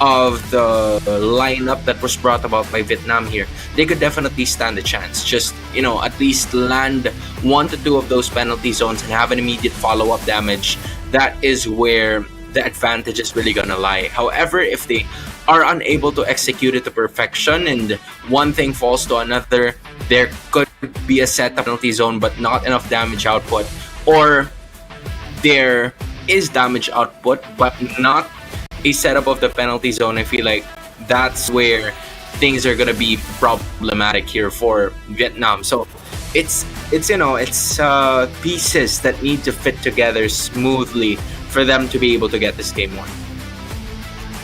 of the lineup that was brought about by Vietnam here, they could definitely stand a chance. Just, you know, at least land 1 to 2 of those penalty zones and have an immediate follow-up damage. That is where the advantage is really gonna lie. However, if they are unable to execute it to perfection and one thing falls to another, there could be a setup penalty zone but not enough damage output, or there is damage output but not a setup of the penalty zone. I feel like that's where things are gonna be problematic here for Vietnam. So it's pieces that need to fit together smoothly for them to be able to get this game won.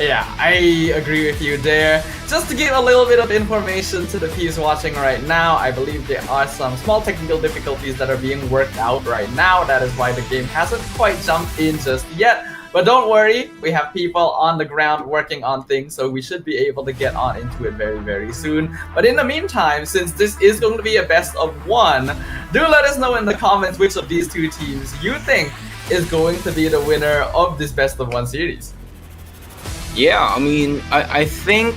Yeah, I agree with you there. Just to give a little bit of information to the peeps watching right now, I believe there are some small technical difficulties that are being worked out right now. That is why the game hasn't quite jumped in just yet. But don't worry, we have people on the ground working on things, so we should be able to get on into it very, very soon. But in the meantime, since this is going to be a best of 1, do let us know in the comments which of these 2 teams you think is going to be the winner of this best of 1 series. Yeah, I mean, I think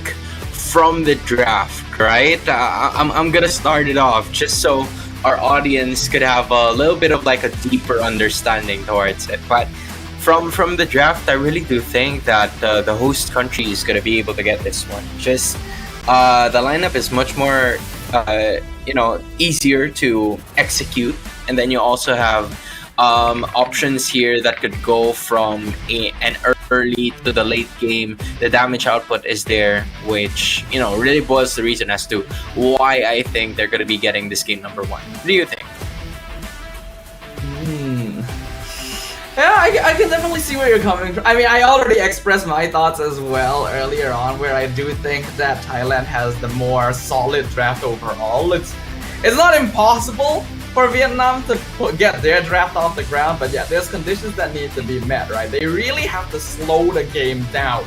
from the draft, right? I'm gonna start it off just so our audience could have a little bit of like a deeper understanding towards it. But from the draft, I really do think that the host country is gonna be able to get this one. Just the lineup is much more, easier to execute, and then you also have options here that could go from an early to the late game. The damage output is there, which, you know, really boils the reason as to why I think they're going to be getting this game number 1. What do you think? Yeah, I can definitely see where you're coming from. I mean, I already expressed my thoughts as well earlier on, where I do think that Thailand has the more solid draft overall. It's not impossible for Vietnam to get their draft off the ground, but yeah, there's conditions that need to be met, right? They really have to slow the game down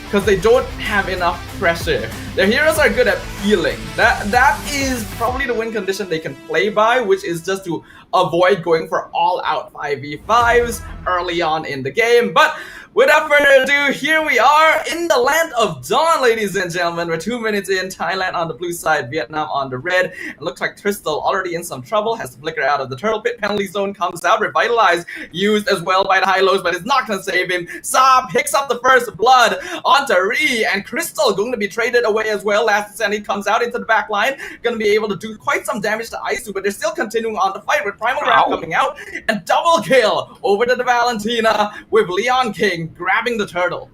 because they don't have enough pressure. Their heroes are good at healing. That is probably the win condition they can play by, which is just to avoid going for all-out 5v5s early on in the game. But without further ado, here we are in the land of dawn, ladies and gentlemen. We're 2 minutes in, Thailand on the blue side, Vietnam on the red. It looks like Crystal already in some trouble, has to flicker out of the turtle pit. Penalty zone comes out, Revitalize used as well by the high lows, but it's not going to save him. Saab picks up the first blood onto Ree, and Crystal going to be traded away as well. Last Sandy comes out into the back line, going to be able to do quite some damage to Aisu, but they're still continuing on the fight with Primal Grab coming out, and double kill over to the Valentina with Leon King grabbing the turtle.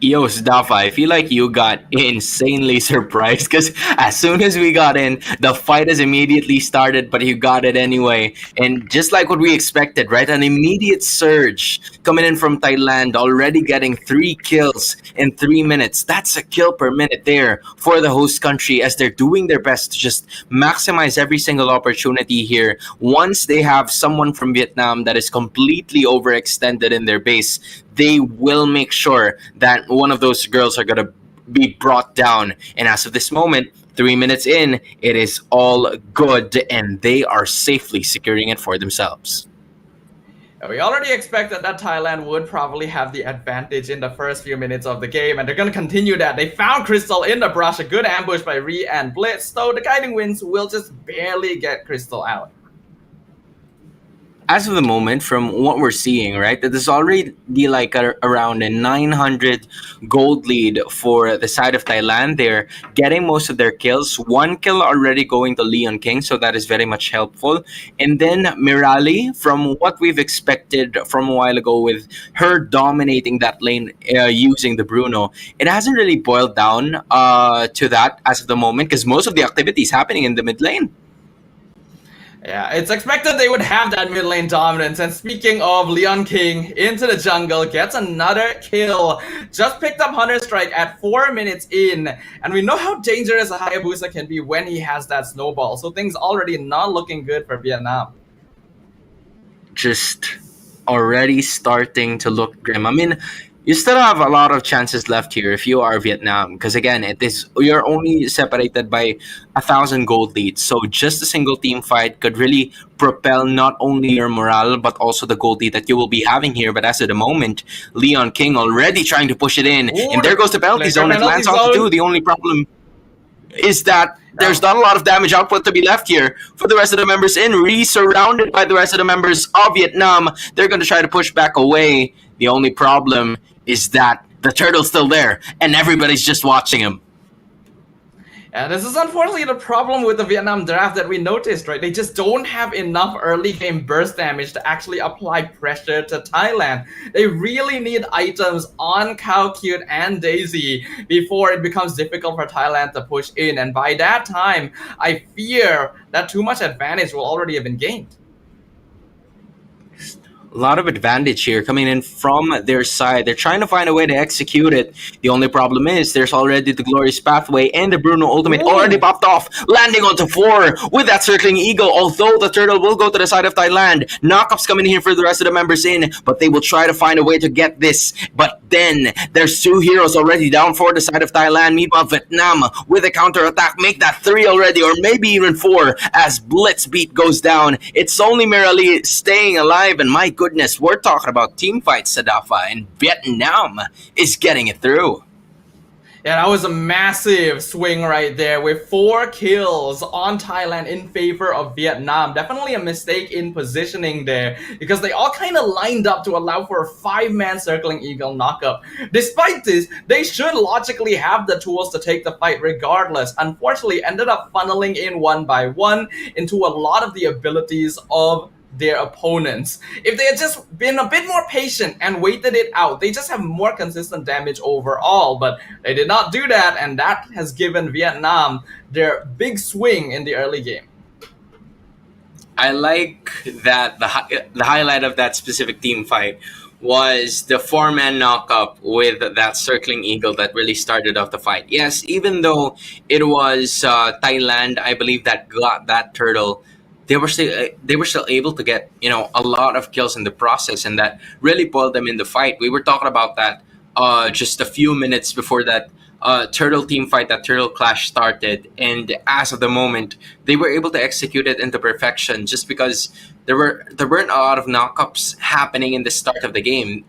Yo, Stafa, I feel like you got insanely surprised because as soon as we got in, the fight has immediately started, but you got it anyway. And just like what we expected, right? An immediate surge coming in from Thailand, already getting 3 kills in 3 minutes. That's a kill per minute there for the host country as they're doing their best to just maximize every single opportunity here. Once they have someone from Vietnam that is completely overextended in their base, they will make sure that one of those girls are going to be brought down. And as of this moment, 3 minutes in, it is all good, and they are safely securing it for themselves. We already expected that Thailand would probably have the advantage in the first few minutes of the game, and they're going to continue that. They found Crystal in the brush, a good ambush by Ree and Blitz, so the Guiding Winds will just barely get Crystal out. As of the moment, from what we're seeing, right, that there's already like around a 900 gold lead for the side of Thailand. They're getting most of their kills. 1 kill already going to Leon King, so that is very much helpful. And then Mirali, from what we've expected from a while ago with her dominating that lane using the Bruno, it hasn't really boiled down to that as of the moment because most of the activity is happening in the mid lane. Yeah, it's expected they would have that mid lane dominance. And speaking of, Leon King into the jungle, gets another kill. Just picked up Hunter Strike at 4 minutes in. And we know how dangerous a Hayabusa can be when he has that snowball. So things already not looking good for Vietnam. Just already starting to look grim. I mean, you still have a lot of chances left here if you are Vietnam, because again, you're only separated by 1,000 gold leads. So just a single team fight could really propel not only your morale but also the gold lead that you will be having here. But as of the moment, Leon King already trying to push it in, and there goes the penalty zone. It lands onto 2. The only problem is that there's not a lot of damage output to be left here for the rest of the members in. Surrounded by the rest of the members of Vietnam, they're going to try to push back away. The only problem is that the turtle's still there and everybody's just watching him. Yeah, this is unfortunately the problem with the Vietnam draft that we noticed, right? They just don't have enough early game burst damage to actually apply pressure to Thailand. They really need items on Cow Cute and Daisy before it becomes difficult for Thailand to push in. And by that time, I fear that too much advantage will already have been gained. A lot of advantage here coming in from their side. They're trying to find a way to execute it. The only problem is there's already the Glorious Pathway and the Bruno Ultimate already popped off, landing onto 4 with that Circling Eagle. Although the turtle will go to the side of Thailand. Knockups coming in here for the rest of the members in, but they will try to find a way to get this. But then there's 2 heroes already down for the side of Thailand. Meanwhile, Vietnam with a counter attack make that 3 already, or maybe even 4 as Blitz Beat goes down. It's only Mirali staying alive, and my goodness, we're talking about team fights, Sadafa, and Vietnam is getting it through. Yeah, that was a massive swing right there with 4 kills on Thailand in favor of Vietnam. Definitely a mistake in positioning there because they all kind of lined up to allow for a 5-man Circling Eagle knockup. Despite this, they should logically have the tools to take the fight regardless. Unfortunately, ended up funneling in one by one into a lot of the abilities of their opponents. If they had just been a bit more patient and waited it out, they just have more consistent damage overall, but they did not do that, and that has given Vietnam their big swing in the early game. I like that the highlight of that specific team fight was the 4-man knockup with that Circling Eagle that really started off the fight. Yes, even though it was Thailand, I believe, that got that turtle, they were still able to get, a lot of kills in the process, and that really pulled them in the fight. We were talking about that just a few minutes before that turtle team fight, that turtle clash started, and as of the moment, they were able to execute it into perfection just because there weren't a lot of knockups happening in the start of the game.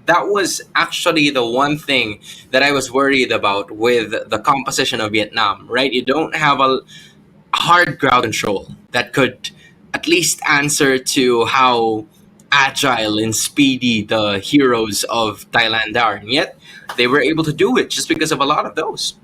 That was actually the one thing that I was worried about with the composition of Vietnam, right? You don't have a hard crowd control that could at least answer to how agile and speedy the heroes of Thailand are, and yet they were able to do it just because of a lot of those.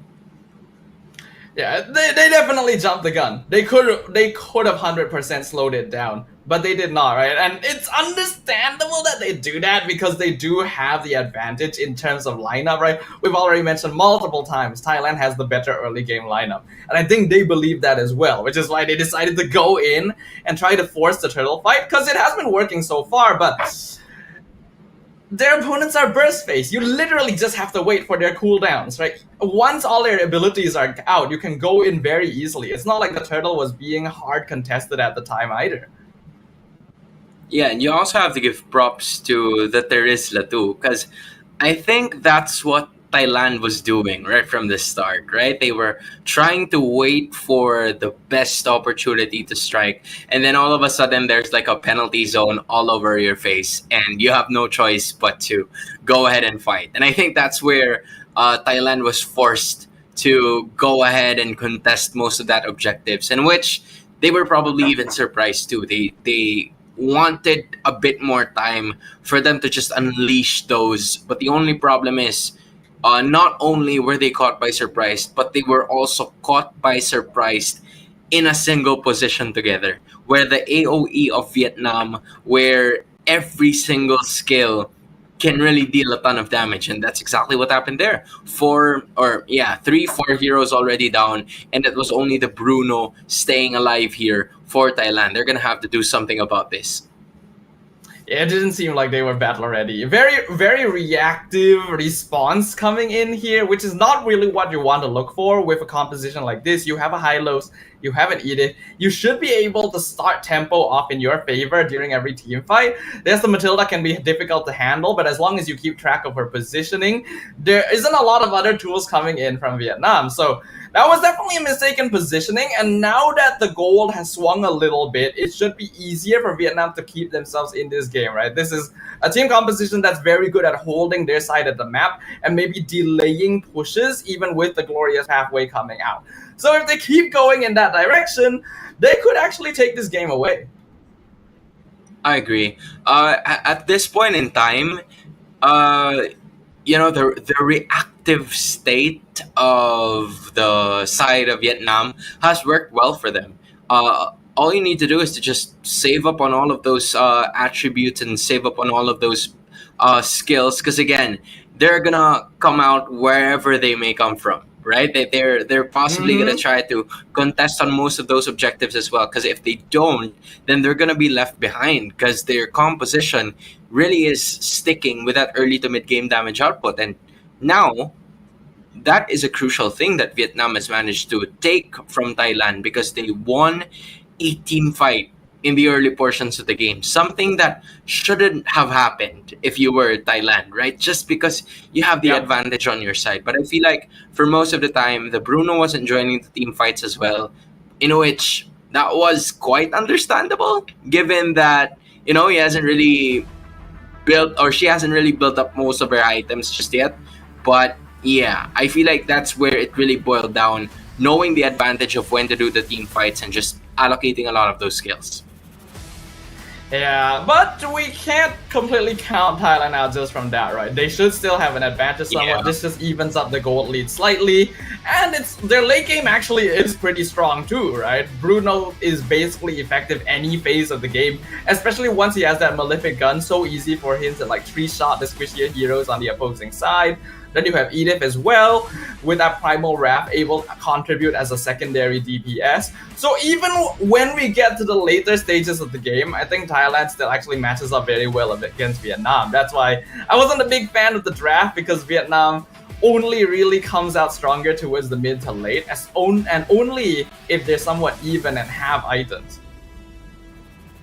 Yeah, they definitely jumped the gun. They could have 100% slowed it down. but they did not, right? And it's understandable that they do that because they do have the advantage in terms of lineup, right? We've already mentioned multiple times Thailand has the better early game lineup, and I think they believe that as well, which is why they decided to go in and try to force the turtle fight, because it has been working so far. But their opponents are burst phase. You literally just have to wait for their cooldowns, right? Once all their abilities are out, you can go in very easily. It's not like the turtle was being hard contested at the time either. Yeah, and you also have to give props to the Terisla too, because I think that's what Thailand was doing right from the start, right? They were trying to wait for the best opportunity to strike, and then all of a sudden there's like a penalty zone all over your face, and you have no choice but to go ahead and fight. And I think that's where Thailand was forced to go ahead and contest most of that objectives, in which they were probably even surprised too. They wanted a bit more time for them to just unleash those, but the only problem is not only were they caught by surprise, but they were also caught by surprise in a single position together, where the AoE of Vietnam, where every single skill can really deal a ton of damage, and that's exactly what happened there. 3-4 heroes already down, and it was only the Bruno staying alive here for Thailand. They're gonna have to do something about this. It didn't seem like they were battle ready. Very, very reactive response coming in here, which is not really what you want to look for with a composition like this. You have a Hylos, you have an Edith. You should be able to start tempo off in your favor during every team fight. There's the Matilda can be difficult to handle, but as long as you keep track of her positioning, there isn't a lot of other tools coming in from Vietnam. So that was definitely a mistake in positioning, and now that the gold has swung a little bit, it should be easier for Vietnam to keep themselves in this game, right? This is a team composition that's very good at holding their side of the map and maybe delaying pushes even with the glorious halfway coming out. So if they keep going in that direction, they could actually take this game away. I agree. At this point in time, the reactive state of the side of Vietnam has worked well for them. All you need to do is to just save up on all of those attributes and save up on all of those skills, because again, they're gonna come out wherever they may come from, right? They're possibly gonna try to contest on most of those objectives as well, because if they don't, then they're gonna be left behind, because their composition really is sticking with that early to mid game damage output. And now that is a crucial thing that Vietnam has managed to take from Thailand, because they won a team fight in the early portions of the game, something that shouldn't have happened if you were Thailand, right? Just because you have the advantage on your side. But I feel like for most of the time, the Bruno wasn't joining the team fights as well, in which that was quite understandable, given that, he hasn't really built, or she hasn't really built up most of her items just yet. But yeah, I feel like that's where it really boiled down, knowing the advantage of when to do the team fights and just allocating a lot of those skills. Yeah, but we can't completely count Thailand out just from that, right? They should still have an advantage somewhat. Yeah. This just evens up the gold lead slightly. And their late game actually is pretty strong too, right? Bruno is basically effective any phase of the game, especially once he has that Malefic gun. So easy for him to like 3-shot the squishier heroes on the opposing side. Then you have Edith as well, with that Primal Wrath able to contribute as a secondary DPS. So even when we get to the later stages of the game, I think Thailand still actually matches up very well against Vietnam. That's why I wasn't a big fan of the draft, because Vietnam only really comes out stronger towards the mid to late, and only if they're somewhat even and have items.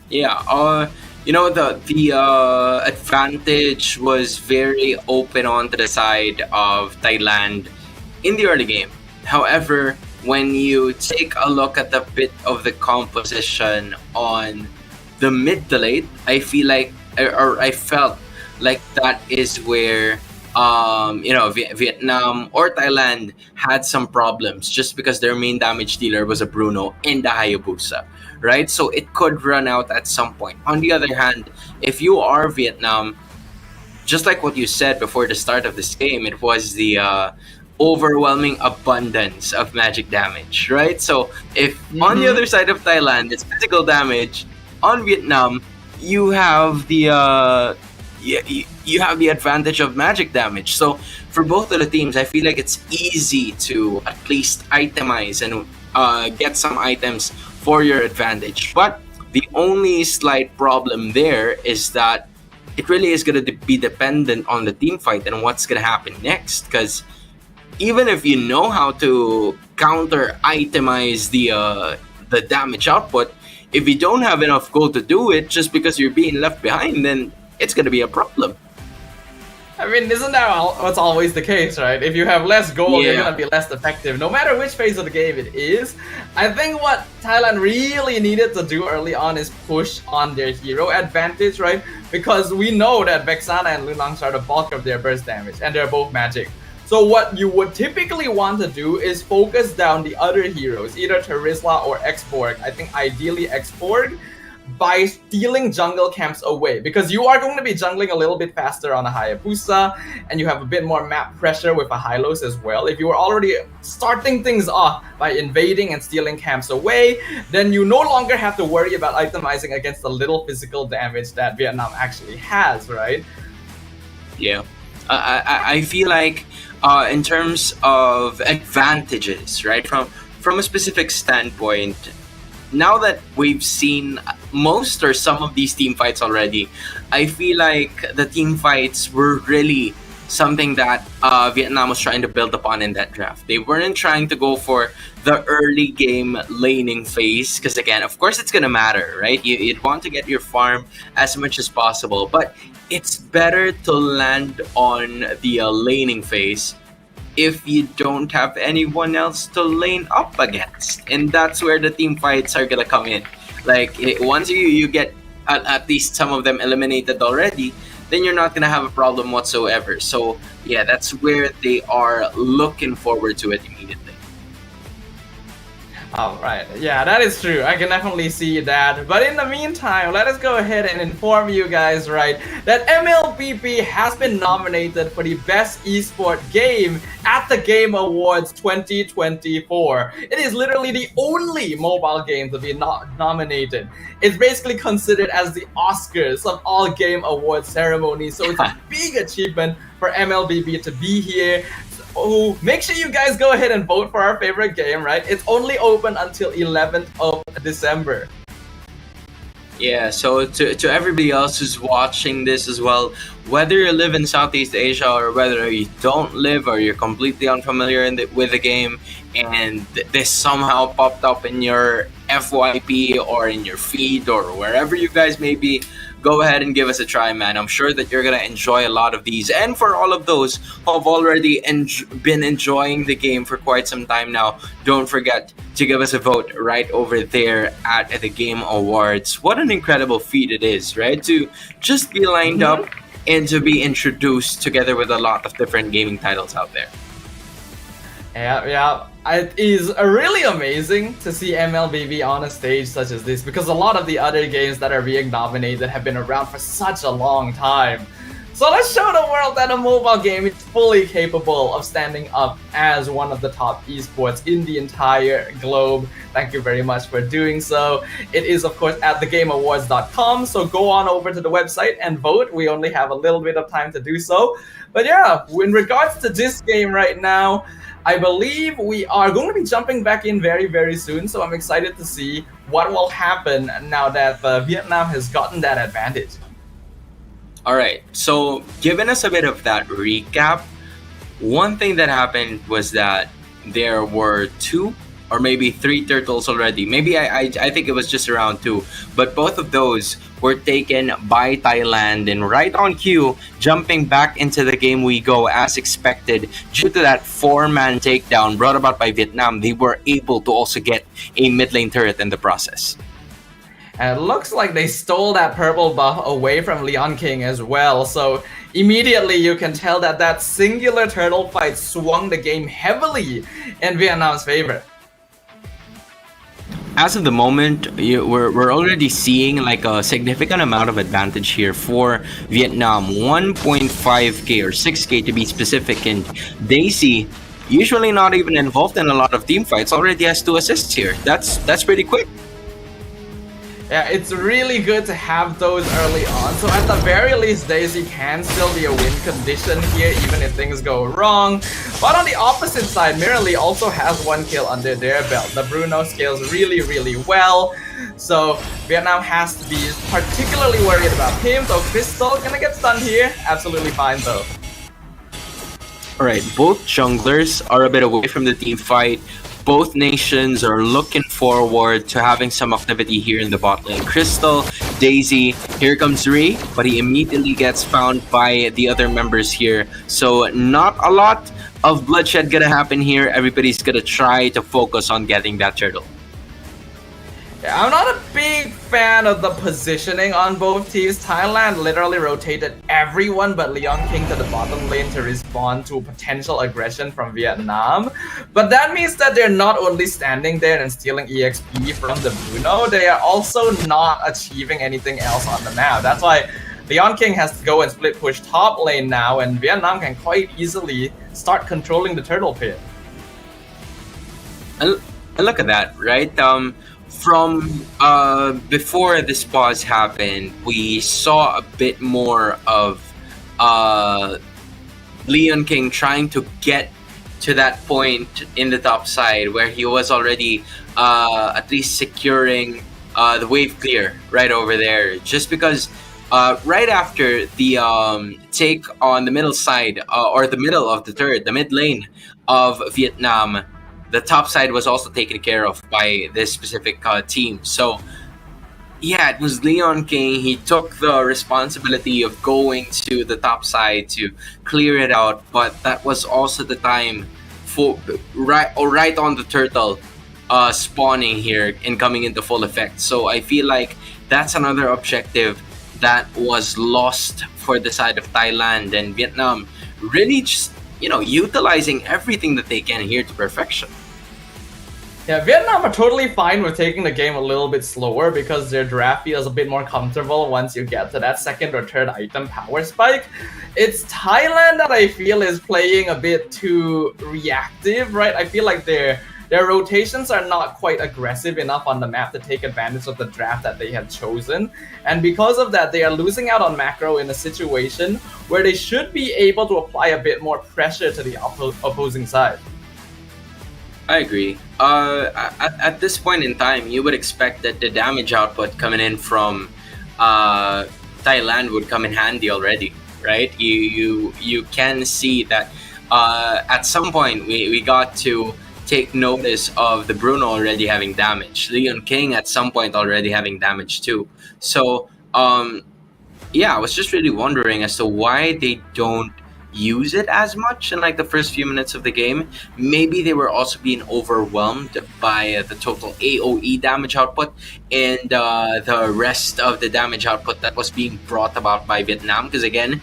Yeah, the advantage was very open onto the side of Thailand in the early game. However, when you take a look at the bit of the composition on the mid to late, I feel like, or I felt like that is where Vietnam or Thailand had some problems, just because their main damage dealer was a Bruno and a Hayabusa, right? So it could run out at some point. On the other hand, if you are Vietnam, just like what you said before the start of this game, it was the overwhelming abundance of magic damage, right? So if on the other side of Thailand, it's physical damage, on Vietnam, you have the you have the advantage of magic damage. So for both of the teams, I feel like it's easy to at least itemize and get some items for your advantage. But the only slight problem there is that it really is going to be dependent on the team fight and what's going to happen next. Because even if you know how to counter itemize the damage output, if you don't have enough gold to do it just because you're being left behind, then it's going to be a problem. I mean, isn't that what's always the case, right? If you have less gold, you're Yeah. gonna be less effective, no matter which phase of the game it is. I think what Thailand really needed to do early on is push on their hero advantage, right? Because we know that Vexana and Lunang are the bulk of their burst damage, and they're both magic. So what you would typically want to do is focus down the other heroes, either Terizla or Xborg. I think ideally Xborg, by stealing jungle camps away, because you are going to be jungling a little bit faster on a Hayabusa, and you have a bit more map pressure with a Hylos as well. If you are already starting things off by invading and stealing camps away, then you no longer have to worry about itemizing against the little physical damage that Vietnam actually has, right? Yeah, I feel like in terms of advantages, right, from a specific standpoint, now that we've seen most or some of these team fights already, I feel like the team fights were really something that Vietnam was trying to build upon in that draft. They weren't trying to go for the early game laning phase, because again, of course it's going to matter, right? You'd want to get your farm as much as possible, but it's better to land on the laning phase if you don't have anyone else to lane up against. And that's where the team fights are gonna come in. Like, once you get at least some of them eliminated already, then you're not gonna have a problem whatsoever. So yeah, that's where they are looking forward to it immediately. Alright, yeah, that is true. I can definitely see that. But in the meantime, let us go ahead and inform you guys, right, that MLBB has been nominated for the Best Esport Game at the Game Awards 2024. It is literally the only mobile game to be nominated. It's basically considered as the Oscars of all game award ceremonies, so it's a big achievement for MLBB to be here. Oh, make sure you guys go ahead and vote for our favorite game, right? It's only open until 11th of December. Yeah, so to everybody else who's watching this as well, whether you live in Southeast Asia or whether you don't live or you're completely unfamiliar with the game and this somehow popped up in your FYP or in your feed or wherever you guys may be, go ahead and give us a try, man. I'm sure that you're going to enjoy a lot of these. And for all of those who have already been enjoying the game for quite some time now, don't forget to give us a vote right over there at the Game Awards. What an incredible feat it is, right? To just be lined up and to be introduced together with a lot of different gaming titles out there. Yeah, it is really amazing to see MLBB on a stage such as this, because a lot of the other games that are being nominated have been around for such a long time. So let's show the world that a mobile game is fully capable of standing up as one of the top esports in the entire globe. Thank you very much for doing so. It is, of course, at thegameawards.com, so go on over to the website and vote. We only have a little bit of time to do so. But yeah, in regards to this game right now, I believe we are going to be jumping back in very, very soon, so I'm excited to see what will happen now that Vietnam has gotten that advantage. All right, so giving us a bit of that recap, one thing that happened was that there were 2 or maybe 3 turtles already. Maybe I think it was just around 2, but both of those were taken by Thailand, and right on cue, jumping back into the game we go as expected. Due to that 4-man takedown brought about by Vietnam, they were able to also get a mid lane turret in the process. And it looks like they stole that purple buff away from Leon King as well, so immediately you can tell that that singular turtle fight swung the game heavily in Vietnam's favor. As of the moment, we're already seeing like a significant amount of advantage here for Vietnam. 1.5k or 6k to be specific, and Daisy, usually not even involved in a lot of team fights, already has 2 assists here. That's pretty quick. Yeah, it's really good to have those early on. So at the very least, Daisy can still be a win condition here, even if things go wrong. But on the opposite side, Mirali also has 1 kill under their belt. The Bruno scales really, really well. So Vietnam has to be particularly worried about him. So Crystal gonna get stunned here. Absolutely fine though. Alright, both junglers are a bit away from the team fight. Both nations are looking forward to having some activity here in the bot lane. Crystal, Daisy, here comes Ree, but he immediately gets found by the other members here. So not a lot of bloodshed gonna happen here. Everybody's gonna try to focus on getting that turtle. Yeah, I'm not a big fan of the positioning on both teams. Thailand literally rotated everyone but Leon King to the bottom lane to respond to potential aggression from Vietnam. But that means that they're not only standing there and stealing EXP from the Bruno, they are also not achieving anything else on the map. That's why Leon King has to go and split push top lane now, and Vietnam can quite easily start controlling the turtle pit. And look at that, right? From before this pause happened, we saw a bit more of Leon King trying to get to that point in the top side where he was already at least securing the wave clear right over there. Just because right after the take on the middle side or the middle of the mid lane of Vietnam, the top side was also taken care of by this specific team. So yeah, it was Leon King. He took the responsibility of going to the top side to clear it out, but that was also the time for right on the turtle spawning here and coming into full effect. So I feel like that's another objective that was lost for the side of Thailand, and Vietnam really just, utilizing everything that they can here to perfection. Yeah, Vietnam are totally fine with taking the game a little bit slower because their draft feels a bit more comfortable once you get to that second or third item power spike. It's Thailand that I feel is playing a bit too reactive, right? I feel like their rotations are not quite aggressive enough on the map to take advantage of the draft that they have chosen. And because of that, they are losing out on macro in a situation where they should be able to apply a bit more pressure to the opposing side. I agree. At this point in time, you would expect that the damage output coming in from Thailand would come in handy already, right? You can see that at some point we got to take notice of the Bruno already having damage, Leon King at some point already having damage too. So yeah, I was just really wondering as to why they don't use it as much in like the first few minutes of the game. Maybe they were also being overwhelmed by the total AoE damage output and the rest of the damage output that was being brought about by Vietnam, because again,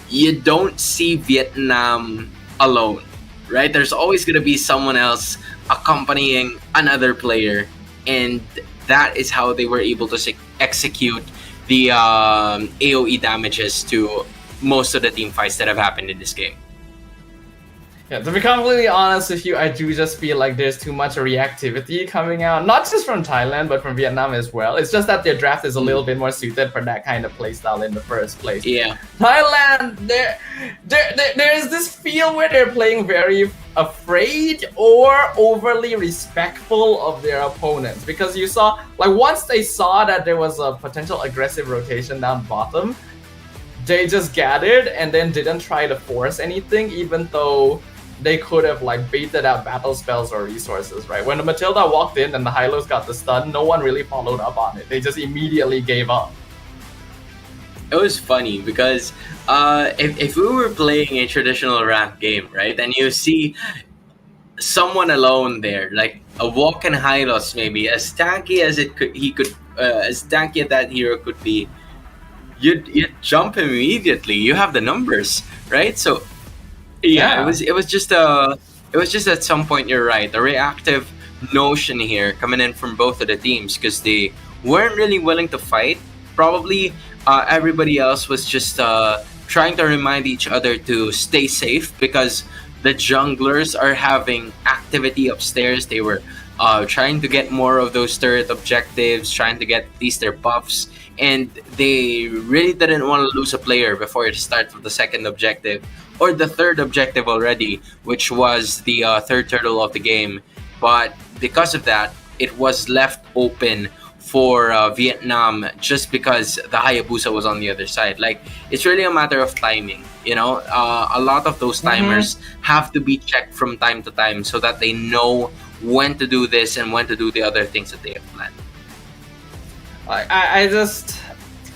you don't see Vietnam alone, right? There's always going to be someone else accompanying another player, and that is how they were able to execute the AoE damages to most of the team fights that have happened in this game. Yeah, to be completely honest with you, I do just feel like there's too much reactivity coming out, not just from Thailand, but from Vietnam as well. It's just that their draft is a little bit more suited for that kind of playstyle in the first place. Yeah. Thailand, there is this feel where they're playing very afraid or overly respectful of their opponents, because you saw, like, once they saw that there was a potential aggressive rotation down bottom, they just gathered and then didn't try to force anything, even though they could have like baited out battle spells or resources, right? When the Matilda walked in and the Hylos got the stun, no one really followed up on it. They just immediately gave up. It was funny because if we were playing a traditional rank game, right, and you see someone alone there, like a walking Hylos, maybe as tanky as as tanky as that hero could be, you'd jump immediately. You have the numbers, right? So yeah. It was just at some point, you're right, a reactive notion here coming in from both of the teams, because they weren't really willing to fight. Probably everybody else was just trying to remind each other to stay safe, because the junglers are having activity upstairs. They were trying to get more of those turret objectives, trying to get at least their buffs. And they really didn't want to lose a player before the start of the second objective or the third objective already, which was the third turtle of the game. But because of that, it was left open for Vietnam just because the Hayabusa was on the other side. Like, it's really a matter of timing, you know? A lot of those timers have to be checked from time to time so that they know when to do this and when to do the other things that they have planned. I just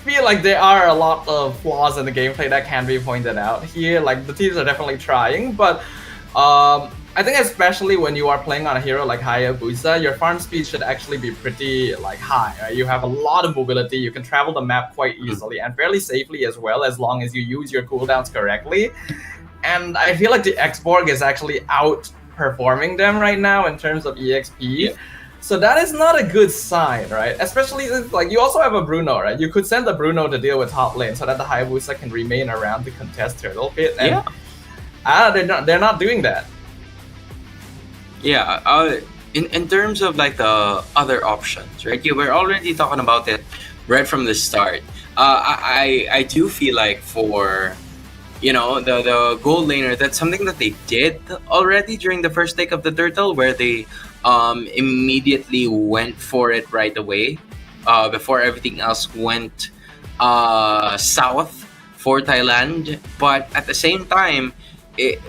feel like there are a lot of flaws in the gameplay that can be pointed out here. Like, the teams are definitely trying, but I think especially when you are playing on a hero like Hayabusa, your farm speed should actually be pretty like high. Right? You have a lot of mobility. You can travel the map quite easily and fairly safely as well, as long as you use your cooldowns correctly. And I feel like the Xborg is actually outperforming them right now in terms of EXP. So that is not a good sign, right? Especially like you also have a Bruno, right? You could send the Bruno to deal with top lane so that the Hayabusa can remain around to contest Turtle Pit. And they're not doing that. Yeah, in terms of like the other options, right? You were already talking about it right from the start. I do feel like for, you know, the gold laner, that's something that they did already during the first take of the turtle, where they immediately went for it right away before everything else went south for Thailand. But at the same time,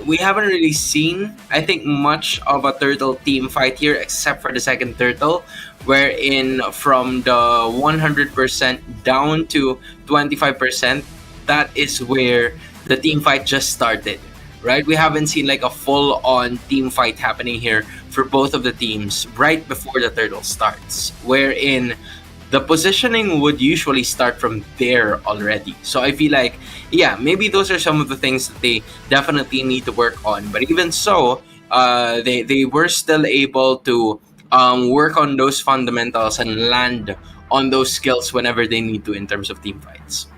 we haven't really seen, I think, much of a turtle team fight here, except for the second turtle, wherein from the 100% down to 25%, that is where the team fight just started, right? We haven't seen like a full-on team fight happening here for both of the teams right before the turtle starts, wherein the positioning would usually start from there already. So I feel like, yeah, maybe those are some of the things that they definitely need to work on. But even so, they were still able to work on those fundamentals and land on those skills whenever they need to in terms of team fights.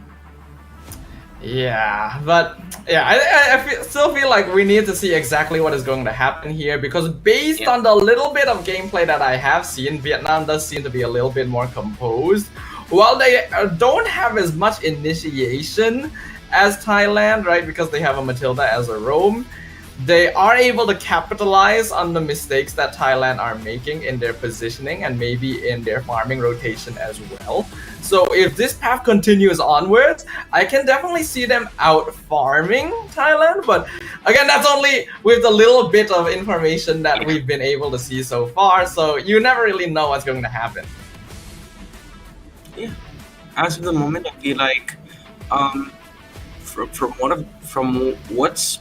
Yeah, but yeah, I still feel like we need to see exactly what is going to happen here, because based on the little bit of gameplay that I have seen, Vietnam does seem to be a little bit more composed. While they don't have as much initiation as Thailand, right, because they have a Matilda as a roam, they are able to capitalize on the mistakes that Thailand are making in their positioning and maybe in their farming rotation as well. So if this path continues onwards, I can definitely see them out farming Thailand. But again, that's only with the little bit of information that we've been able to see so far. So you never really know what's going to happen. Yeah. As of the moment, I feel like from what's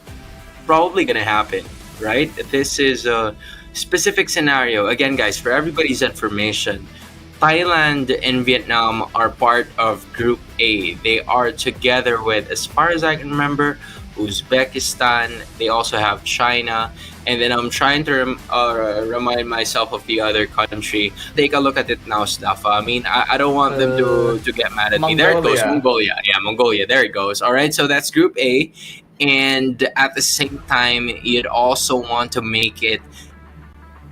probably gonna happen, right? This is a specific scenario. Again, guys, for everybody's information, Thailand and Vietnam are part of Group A. They are together with, as far as I can remember, Uzbekistan. They also have China. And then I'm trying to remind myself of the other country. Take a look at it now, Stafa. I mean, I don't want them to get mad at me. There it goes, Mongolia. Yeah, Mongolia. There it goes. All right, so that's Group A. And at the same time, you'd also want to make it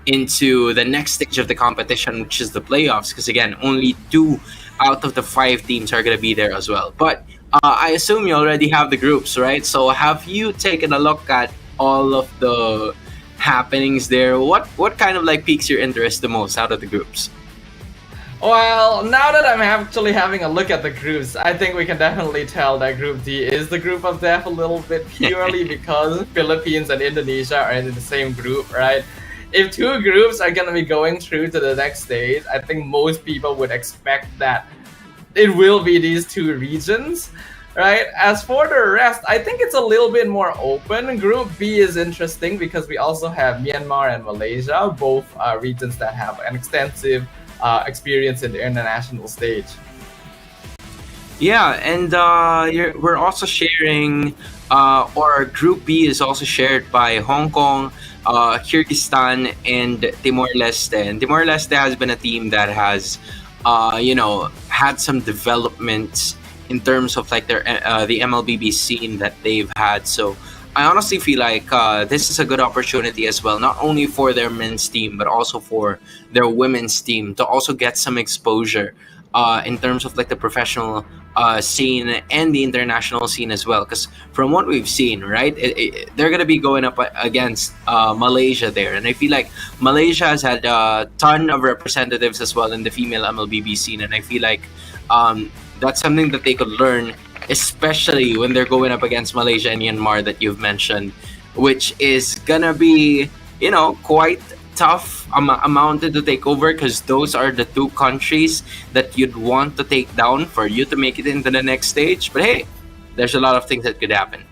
into the next stage of the competition, which is the playoffs, because again, only 2 out of the 5 teams are going to be there as well. But I assume you already have the groups, right? So have you taken a look at all of the happenings there? What kind of like piques your interest the most out of the groups? Well, now that I'm actually having a look at the groups, I think we can definitely tell that Group D is the group of death a little bit, purely because Philippines and Indonesia are in the same group, right? If 2 groups are going to be going through to the next stage, I think most people would expect that it will be these 2 regions, right? As for the rest, I think it's a little bit more open. Group B is interesting because we also have Myanmar and Malaysia, both regions that have an extensive experience in the international stage. Yeah, and we're also sharing, or Group B is also shared by Hong Kong, Kyrgyzstan, and Timor-Leste. And Timor-Leste has been a team that has, had some developments in terms of like their the MLBB scene that they've had. So I honestly feel like this is a good opportunity as well, not only for their men's team, but also for their women's team to also get some exposure in terms of like the professional scene and the international scene as well. Because from what we've seen, right, they're going to be going up against Malaysia there. And I feel like Malaysia has had a ton of representatives as well in the female MLBB scene. And I feel like that's something that they could learn, especially when they're going up against Malaysia and Myanmar that you've mentioned, which is gonna be, you know, quite tough amounted to take over, because those are the two countries that you'd want to take down for you to make it into the next stage. But hey, there's a lot of things that could happen.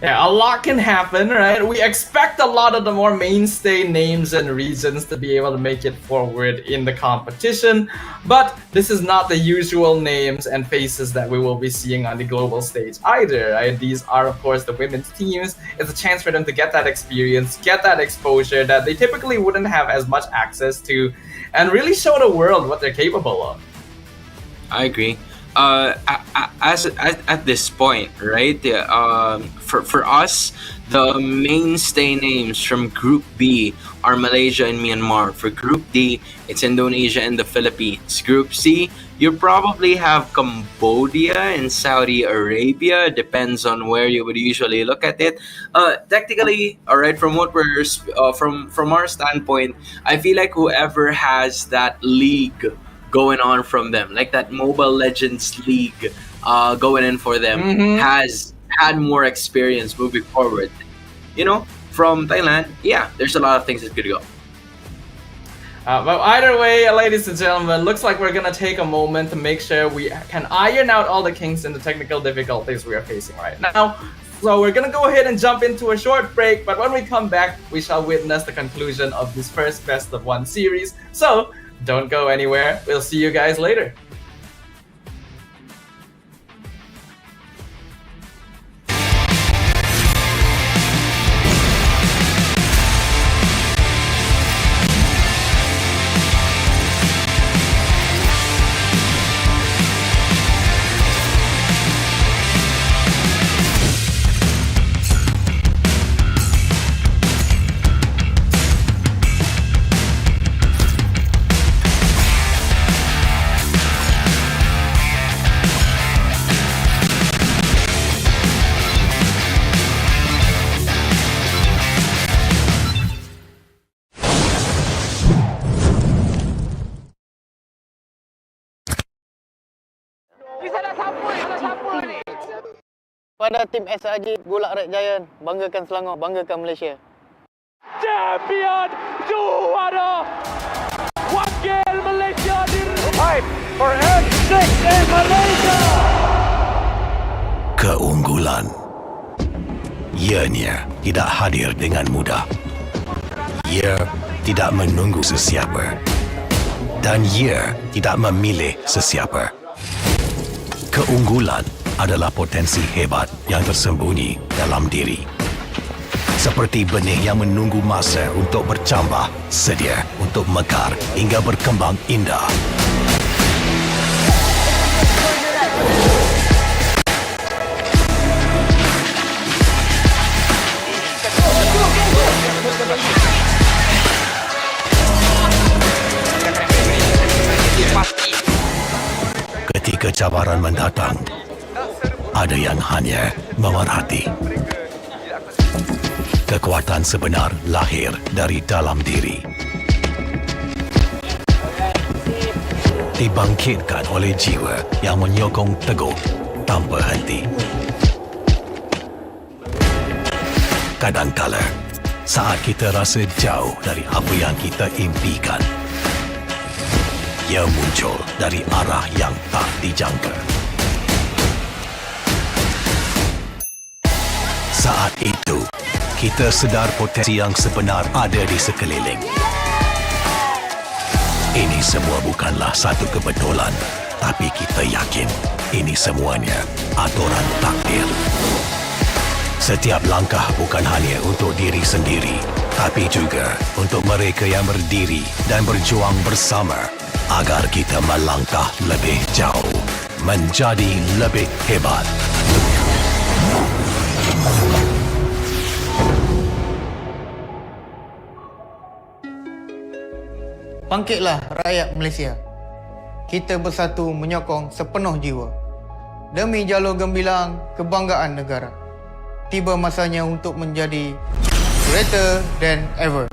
Yeah, a lot can happen, right? We expect a lot of the more mainstay names and regions to be able to make it forward in the competition, but this is not the usual names and faces that we will be seeing on the global stage either, right? These are, of course, the women's teams. It's a chance for them to get that experience, get that exposure that they typically wouldn't have as much access to, and really show the world what they're capable of. I agree. At this point, right? For us, the mainstay names from Group B are Malaysia and Myanmar. For Group D, it's Indonesia and the Philippines. Group C, you probably have Cambodia and Saudi Arabia. Depends on where you would usually look at it. Technically, all right, from what we're from our standpoint, I feel like whoever has that league going on from them, like that Mobile Legends league going in for them, has had more experience moving forward. You know, from Thailand, yeah, there's a lot of things that could go. But either way, ladies and gentlemen, looks like we're gonna take a moment to make sure we can iron out all the kinks and the technical difficulties we are facing right now. So we're gonna go ahead and jump into a short break, but when we come back, we shall witness the conclusion of this first best of one series. So don't go anywhere. We'll see you guys later. Pada tim SRG Gulak Red Giant, banggakan Selangor, banggakan Malaysia. Champion juara wakil Malaysia fight for N6 in Malaysia. Keunggulan ianya tidak hadir dengan mudah. Ia tidak menunggu sesiapa. Dan ia tidak memilih sesiapa. Keunggulan adalah potensi hebat yang tersembunyi dalam diri. Seperti benih yang menunggu masa untuk bercambah, sedia untuk mekar hingga berkembang indah. Ketika cabaran mendatang, ada yang hanya memerhati. Kekuatan sebenar lahir dari dalam diri. Dibangkitkan oleh jiwa yang menyokong teguh tanpa henti. Kadangkala, saat kita rasa jauh dari apa yang kita impikan, ia muncul dari arah yang tak dijangka. Saat itu, kita sedar potensi yang sebenar ada di sekeliling. Ini semua bukanlah satu kebetulan, tapi kita yakin ini semuanya aturan takdir. Setiap langkah bukan hanya untuk diri sendiri, tapi juga untuk mereka yang berdiri dan berjuang bersama agar kita melangkah lebih jauh, menjadi lebih hebat. Bangkitlah rakyat Malaysia. Kita bersatu menyokong sepenuh jiwa. Demi jalur gemilang kebanggaan negara. Tiba masanya untuk menjadi greater than ever.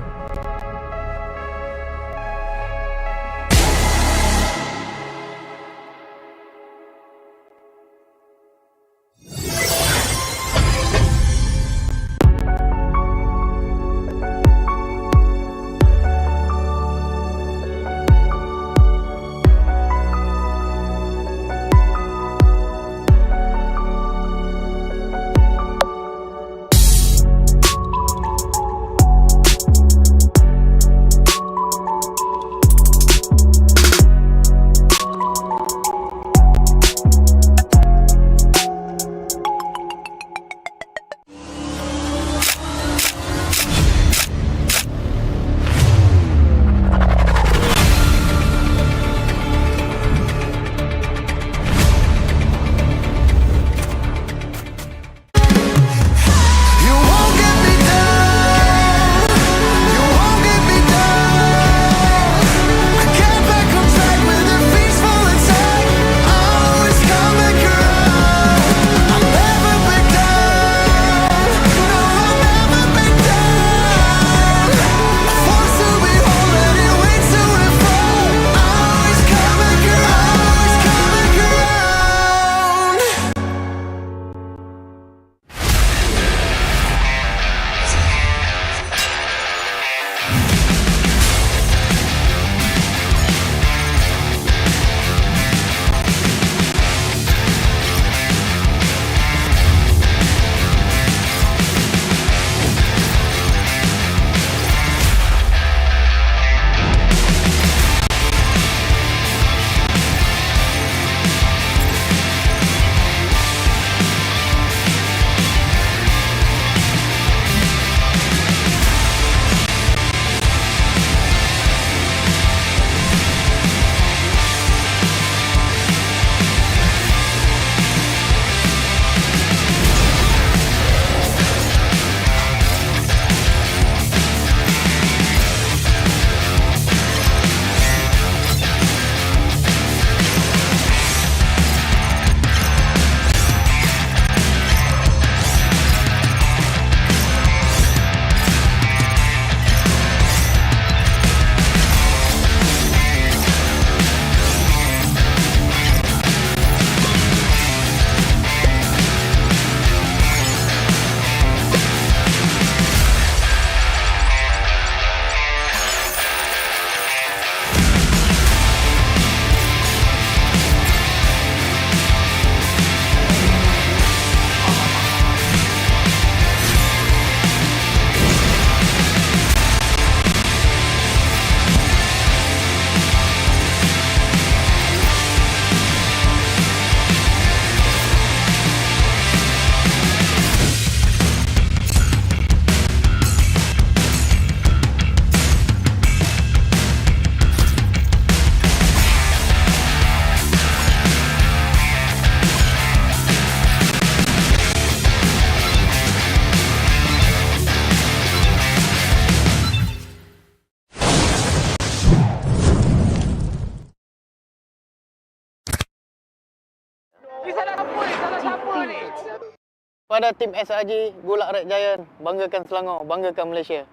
Pada tim SRG, Golak Red Giant, banggakan Selangor, banggakan Malaysia.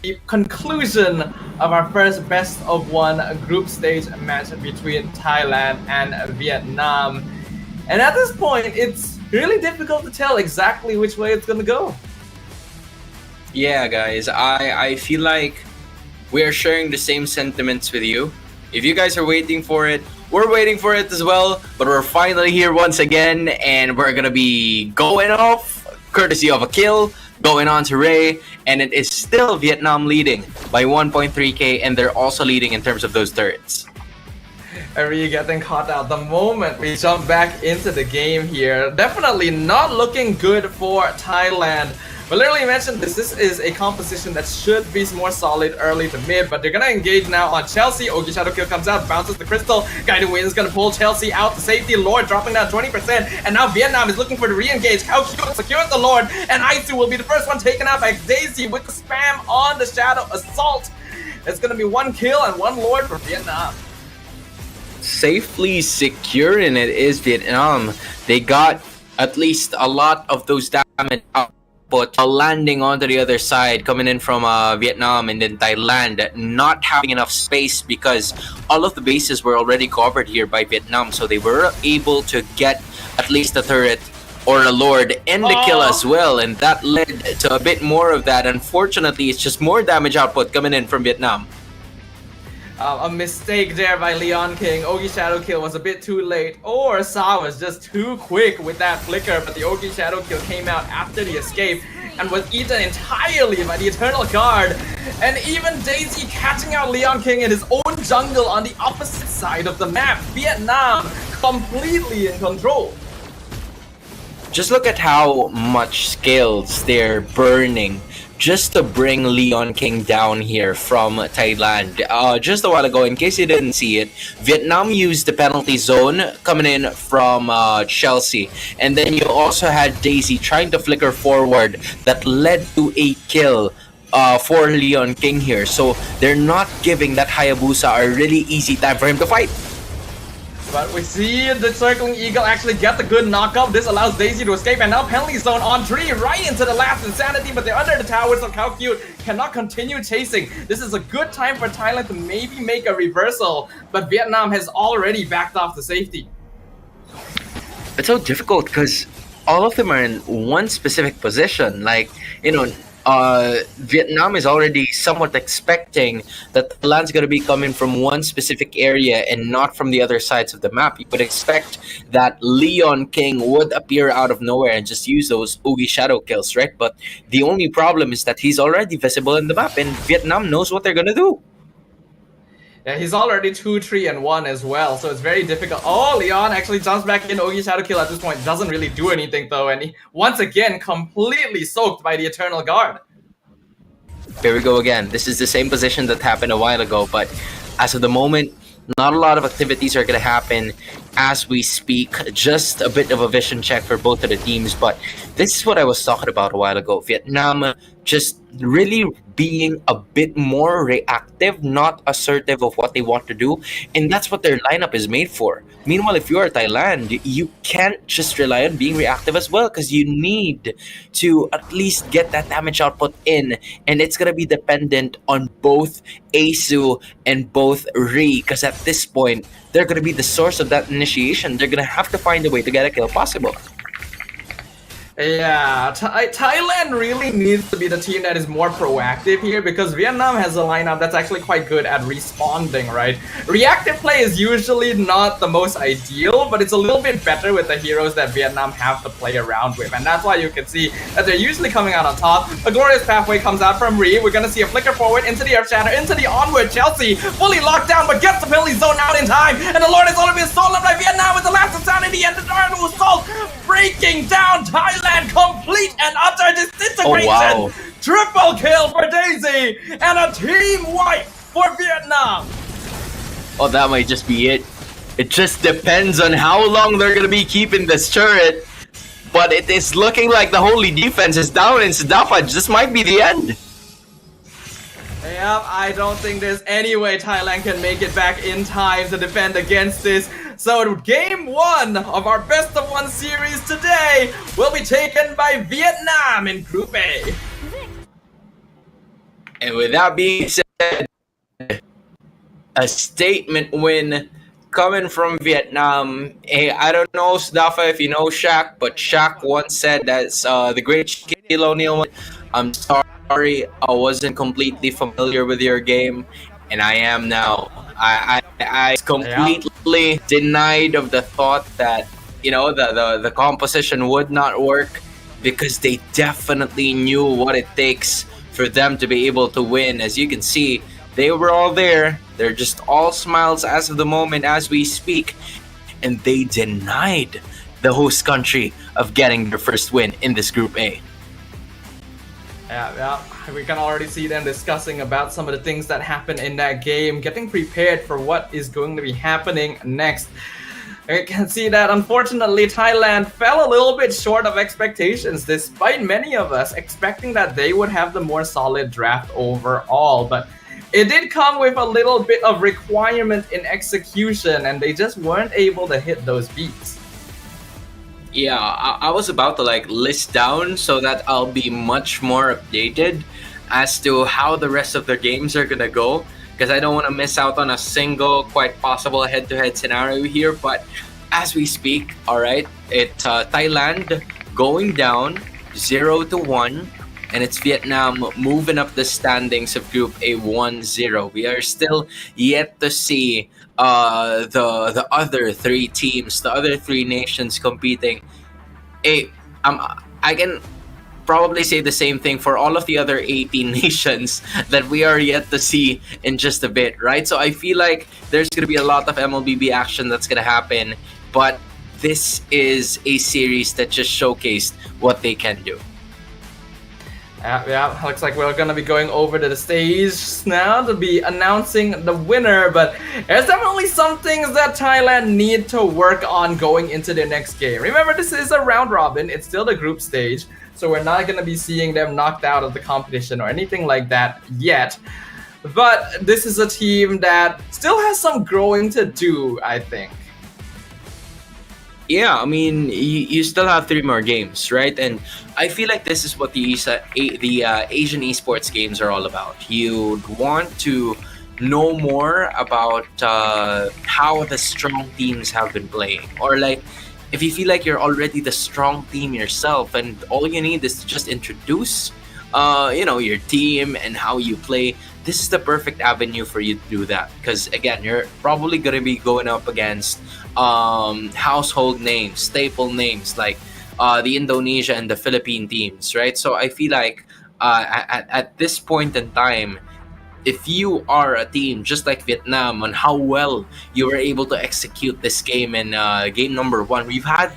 The conclusion of our first best of one group stage match between Thailand and Vietnam. And at this point, it's really difficult to tell exactly which way it's gonna go. Yeah, guys, I feel like we are sharing the same sentiments with you. If you guys are waiting for it, we're waiting for it as well. But we're finally here once again, and we're gonna be going off courtesy of a kill, going on to Ray, and it is still Vietnam leading by 1.3k, and they're also leading in terms of those turrets. Are you getting caught out the moment we jump back into the game here? Definitely not looking good for Thailand. But literally mentioned this is a composition that should be more solid early to mid, but they're gonna engage now on Chelsea. Ogi Shadow Kill comes out, bounces the crystal. Guiding Wind is gonna pull Chelsea out to safety. Lord dropping down 20%, and now Vietnam is looking for the re-engage. Kao Q secures the Lord, and Aisu will be the first one taken out by Daisy with the spam on the Shadow Assault. It's gonna be 1 kill and 1 Lord for Vietnam. Safely securing it is Vietnam. They got at least a lot of those damage output landing onto the other side, coming in from Vietnam, and then Thailand not having enough space because all of the bases were already covered here by Vietnam, so they were able to get at least a turret or a Lord and the kill as well, and that led to a bit more of that. Unfortunately, it's just more damage output coming in from Vietnam. A mistake there by Leon King. Ogi Shadow Kill was a bit too late, or Sa was just too quick with that flicker, but the Ogi Shadow Kill came out after the escape and was eaten entirely by the Eternal Guard. And even Daisy catching out Leon King in his own jungle on the opposite side of the map. Vietnam completely in control. Just look at how much skills they're burning just to bring Leon King down here from Thailand. Just a while ago, in case you didn't see it, Vietnam used the penalty zone coming in from Chelsea. And then you also had Daisy trying to flicker forward that led to a kill for Leon King here. So they're not giving that Hayabusa a really easy time for him to fight. But we see the Circling Eagle actually get the good knockup. This allows Daisy to escape, and now penalty zone on 3 right into the last Insanity, but they're under the tower, so Kao Q cannot continue chasing. This is a good time for Thailand to maybe make a reversal, but Vietnam has already backed off to safety. It's so difficult because all of them are in one specific position. Like, you know, Vietnam is already somewhat expecting that the land's going to be coming from one specific area and not from the other sides of the map. You would expect that Leon King would appear out of nowhere and just use those Oogie Shadow kills, right? But the only problem is that he's already visible in the map, and Vietnam knows what they're going to do. Yeah, he's already 2, 3, and 1 as well, so it's very difficult. Oh, Leon actually jumps back in. Ogi Shadow Kill at this point doesn't really do anything though, and he once again completely soaked by the Eternal Guard. Here we go again. This is the same position that happened a while ago, but as of the moment, not a lot of activities are going to happen as we speak. Just a bit of a vision check for both of the teams, but this is what I was talking about a while ago. Vietnam just really being a bit more reactive, not assertive of what they want to do, and that's what their lineup is made for. Meanwhile, if you are Thailand, you can't just rely on being reactive as well, because you need to at least get that damage output in, and it's gonna be dependent on both Asu and both Ri, because at this point they're gonna be the source of that initiation. They're gonna have to find a way to get a kill possible. Yeah, Thailand really needs to be the team that is more proactive here, because Vietnam has a lineup that's actually quite good at responding, right? Reactive play is usually not the most ideal, but it's a little bit better with the heroes that Vietnam have to play around with, and that's why you can see that they're usually coming out on top. A glorious pathway comes out from Ri. We're gonna see a flicker forward into the Earth Shatter, into the onward. Chelsea fully locked down, but gets the penalty zone out in time, and the Lord has only been stolen by Vietnam with the last Insanity, and the Dark Assault breaking down Thailand. Complete and utter disintegration. Oh, wow. Triple kill for Daisy and a team wipe for Vietnam. Oh, that might just be it. It just depends on how long they're gonna be keeping this turret. But it is looking like the holy defense is down in Sidafa. This might be the end. Yep, I don't think there's any way Thailand can make it back in time to defend against this. So game 1 of our best of 1 series today will be taken by Vietnam in Group A. And with that being said, a statement win coming from Vietnam. Hey, I don't know, Sidafa, if you know Shaq, but Shaq once said that's the great Shaquille O'Neal. I'm sorry, I wasn't completely familiar with your game, and I am now. I completely denied of the thought that, you know, the composition would not work, because they definitely knew what it takes for them to be able to win. As you can see, they were all there. They're just all smiles as of the moment as we speak, and they denied the host country of getting their first win in this Group A. Yeah, we can already see them discussing about some of the things that happened in that game, getting prepared for what is going to be happening next. We can see that unfortunately Thailand fell a little bit short of expectations, despite many of us expecting that they would have the more solid draft overall. But it did come with a little bit of requirement in execution, and they just weren't able to hit those beats. Yeah, I was about to like list down so that I'll be much more updated as to how the rest of their games are gonna go, because I don't want to miss out on a single quite possible head-to-head scenario here. But as we speak, all right, Thailand going down 0-1, and it's Vietnam moving up the standings of Group A 1-0. We are still yet to see the other three teams, the other three nations competing. I can probably say the same thing for all of the other 18 nations that we are yet to see in just a bit, right? So I feel like there's going to be a lot of MLBB action that's going to happen, but this is a series that just showcased what they can do. Yeah, looks like we're gonna be going over to the stage now to be announcing the winner, but there's definitely some things that Thailand need to work on going into their next game. Remember, this is a round robin, it's still the group stage, so we're not gonna be seeing them knocked out of the competition or anything like that yet. But this is a team that still has some growing to do, I think. Yeah, I mean, you still have 3 more games, right? And I feel like this is what the Asian esports games are all about. You want to know more about how the strong teams have been playing, or like if you feel like you're already the strong team yourself, and all you need is to just introduce, your team and how you play. This is the perfect avenue for you to do that, because again, you're probably going to be going up against household names, staple names like the Indonesia and the Philippine teams, right? So I feel like at this point in time, if you are a team just like Vietnam, on how well you were able to execute this game in game number 1, we've had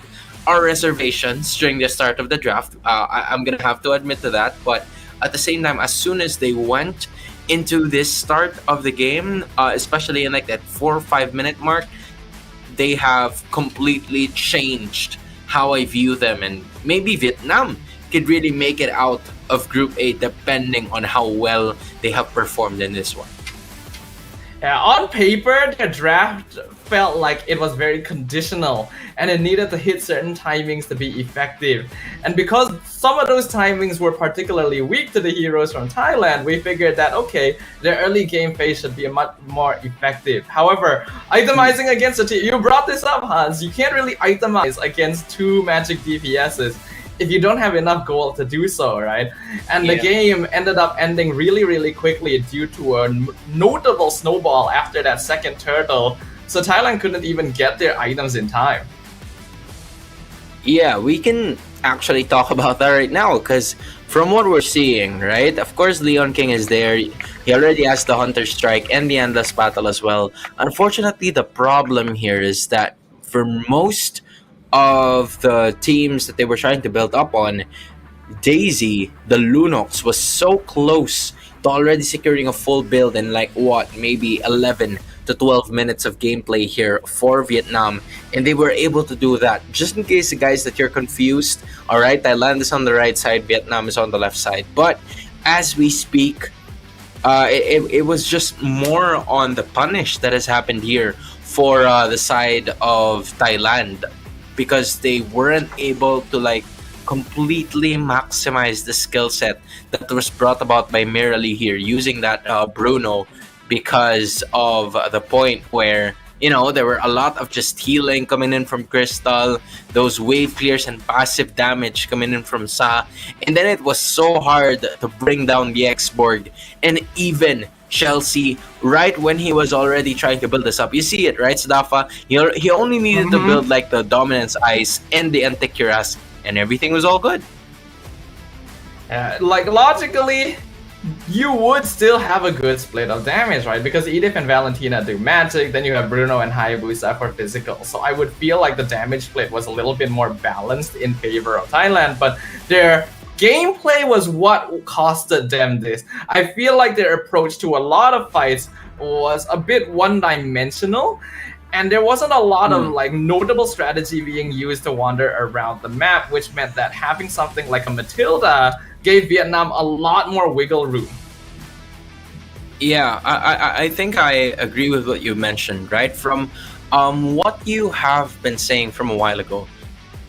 our reservations during the start of the draft. I'm gonna have to admit to that, but at the same time, as soon as they went into this start of the game, especially in like that 4 or 5 minute mark, they have completely changed how I view them, and maybe Vietnam could really make it out of Group A depending on how well they have performed in this one. Yeah, on paper, the draft felt like it was very conditional and it needed to hit certain timings to be effective. And because some of those timings were particularly weak to the heroes from Thailand, we figured that, okay, their early game phase should be much more effective. However, itemizing against a team, you brought this up, Hans, you can't really itemize against 2 magic DPSs if you don't have enough gold to do so, right? And the game ended up ending really, really quickly due to a notable snowball after that second turtle. So Thailand couldn't even get their items in time. Yeah, we can actually talk about that right now, because from what we're seeing, right? Of course, Leon King is there. He already has the Hunter Strike and the Endless Battle as well. Unfortunately, the problem here is that for most of the teams that they were trying to build up on, Daisy, the Lunox, was so close to already securing a full build in like maybe 11 to 12 minutes of gameplay here for Vietnam, and they were able to do that. Just in case, guys, that you're confused, all right, Thailand is on the right side, Vietnam is on the left side. But as we speak, it was just more on the punish that has happened here for the side of Thailand, because they weren't able to like completely maximize the skill set that was brought about by Mirali here, using that Bruno, because of the point where, there were a lot of just healing coming in from Crystal, those wave clears and passive damage coming in from Sa, and then it was so hard to bring down the X-Borg and even Chelsea right when he was already trying to build this up. You see it, right, Sadafa? He only needed to build like the Dominance Ice and the Anticuras, and everything was all good. Like logically, you would still have a good split of damage, right? Because Edith and Valentina do magic, then you have Bruno and Hayabusa for physical. So I would feel like the damage split was a little bit more balanced in favor of Thailand, but their gameplay was what costed them this. I feel like their approach to a lot of fights was a bit one-dimensional, and there wasn't a lot of like notable strategy being used to wander around the map, which meant that having something like a Matilda gave Vietnam a lot more wiggle room. Yeah, I think I agree with what you mentioned, right? From what you have been saying from a while ago,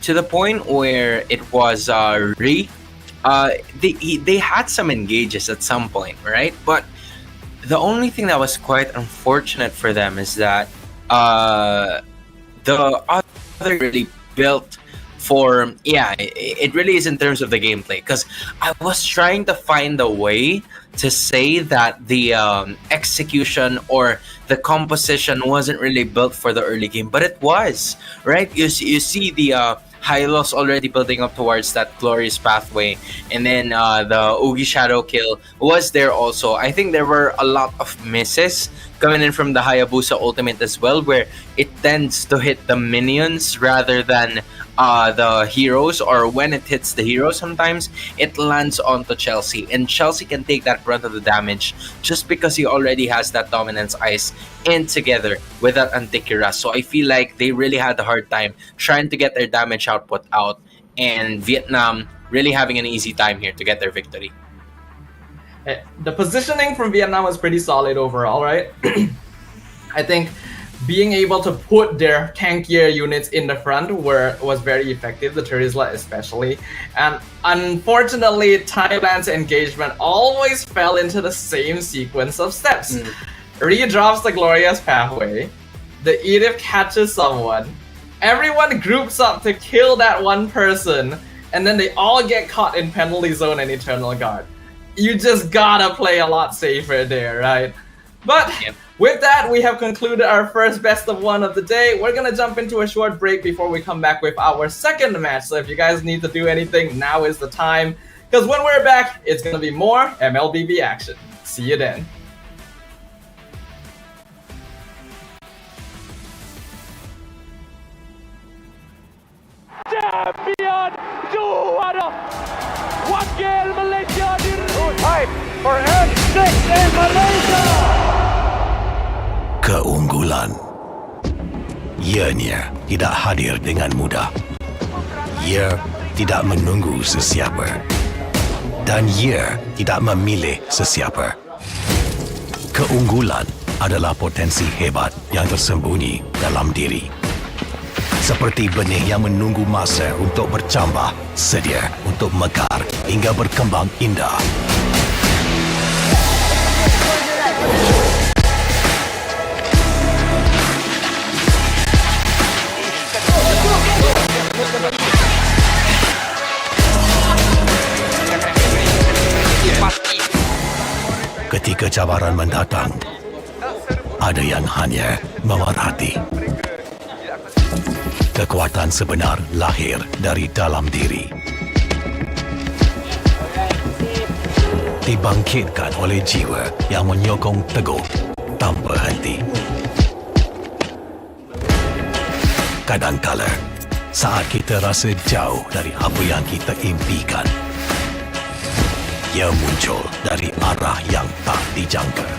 to the point where it was they had some engages at some point, right? But the only thing that was quite unfortunate for them is that the other really built for it really is in terms of the gameplay, because I was trying to find a way to say that the execution or the composition wasn't really built for the early game, but it was, right? You see the Hylos already building up towards that glorious pathway, and then the Oogie Shadow kill was there also. I think there were a lot of misses coming in from the Hayabusa ultimate as well, where it tends to hit the minions rather than the heroes, or when it hits the heroes, sometimes it lands onto Chelsea, and Chelsea can take that brunt of the damage just because he already has that dominance ice in together with that Antikira. So I feel like they really had a hard time trying to get their damage output out, and Vietnam really having an easy time here to get their victory. The positioning from Vietnam was pretty solid overall, right? I think being able to put their tankier units in the front was very effective, the Terizla especially. And unfortunately, Thailand's engagement always fell into the same sequence of steps. Rhea drops the glorious pathway, the Edith catches someone, everyone groups up to kill that one person, and then they all get caught in penalty zone and Eternal Guard. You just gotta play a lot safer there, right? But with that, we have concluded our first best of one of the day. We're gonna jump into a short break before we come back with our second match. So if you guys need to do anything, now is the time. Because when we're back, it's gonna be more MLBB action. See you then. Champion juara wakil Malaysia time for F6 in Malaysia. Keunggulan. Ianya tidak hadir dengan mudah. Ia tidak menunggu sesiapa. Dan ia tidak memilih sesiapa. Keunggulan adalah potensi hebat yang tersembunyi dalam diri. Seperti benih yang menunggu masa untuk bercambah, sedia untuk mekar hingga berkembang indah. Ketika cabaran mendatang, ada yang hanya memerhati. Kekuatan sebenar lahir dari dalam diri. Dibangkitkan oleh jiwa yang menyokong teguh tanpa henti. Kadangkala, saat kita rasa jauh dari apa yang kita impikan, ia muncul dari arah yang tak dijangka.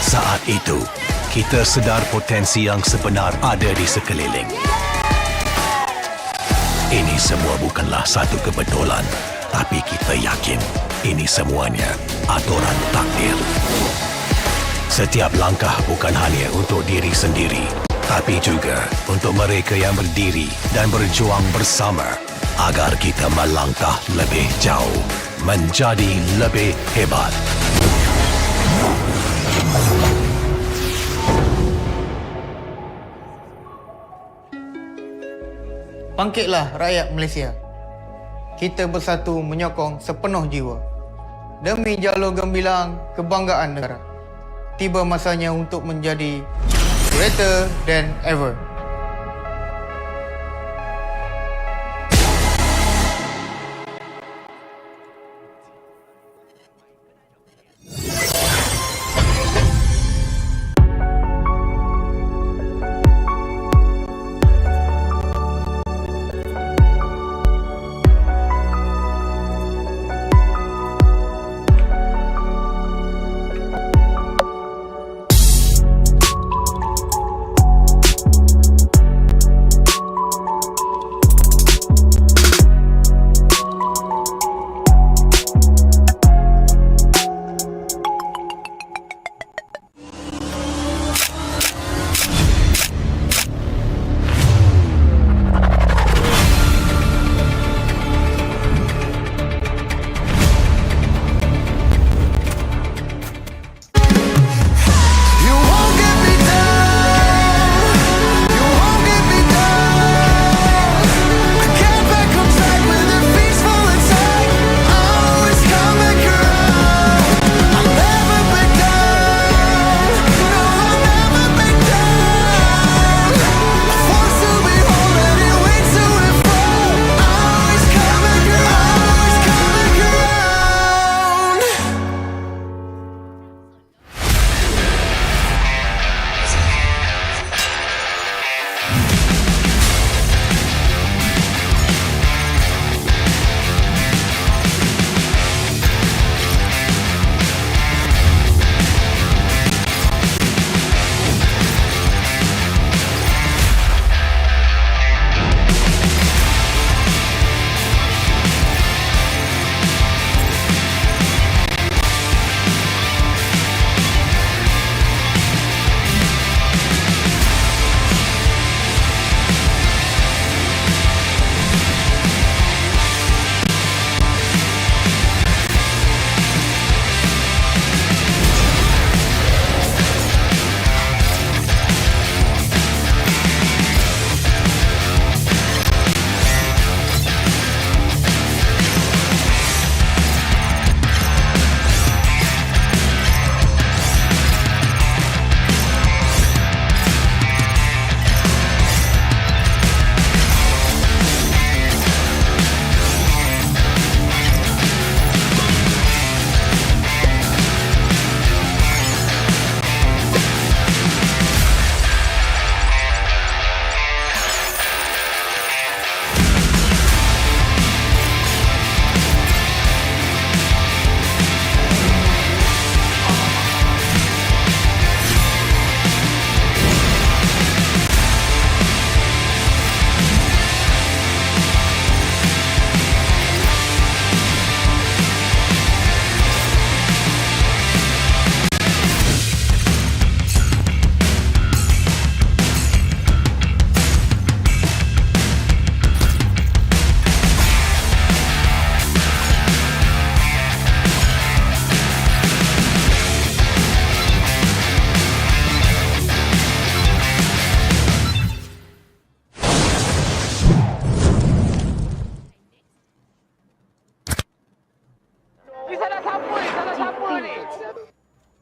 Saat itu, kita sedar potensi yang sebenar ada di sekeliling. Ini semua bukanlah satu kebetulan, tapi kita yakin ini semuanya aturan takdir. Setiap langkah bukan hanya untuk diri sendiri, tapi juga untuk mereka yang berdiri dan berjuang bersama agar kita melangkah lebih jauh, menjadi lebih hebat. Bangkitlah rakyat Malaysia. Kita bersatu menyokong sepenuh jiwa. Demi jalur gemilang kebanggaan negara. Tiba masanya untuk menjadi greater than ever.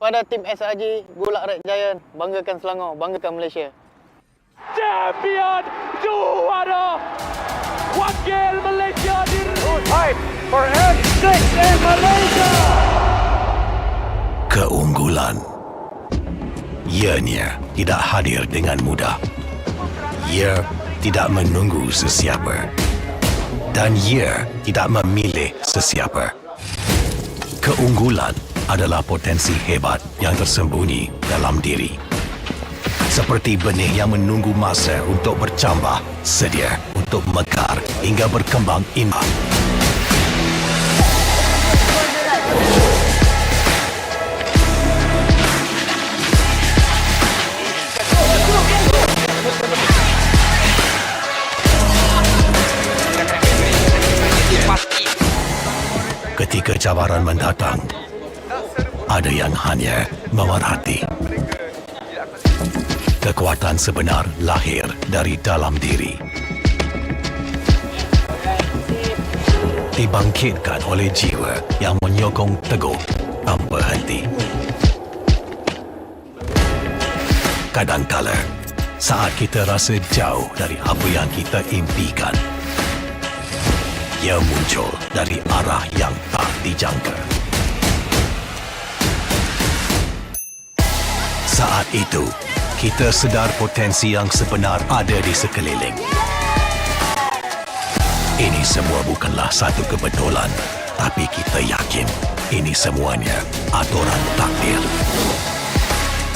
Kepada tim SRG, Gulak Red Giant, banggakan Selangor, banggakan Malaysia. Champion juara wakil Malaysia fight for N6 in Malaysia. Keunggulan. Ianya tidak hadir dengan mudah. Ia tidak menunggu sesiapa. Dan ia tidak memilih sesiapa. Keunggulan adalah potensi hebat yang tersembunyi dalam diri. Seperti benih yang menunggu masa untuk bercambah, sedia untuk mekar hingga berkembang indah. Ketika cabaran mendatang, ada yang hanya memerhati. Kekuatan sebenar lahir dari dalam diri. Dibangkitkan oleh jiwa yang menyokong teguh tanpa henti. Kadangkala, saat kita rasa jauh dari apa yang kita impikan, ia muncul dari arah yang tak dijangka. Saat itu, kita sedar potensi yang sebenar ada di sekeliling. Ini semua bukanlah satu kebetulan, tapi kita yakin ini semuanya aturan takdir.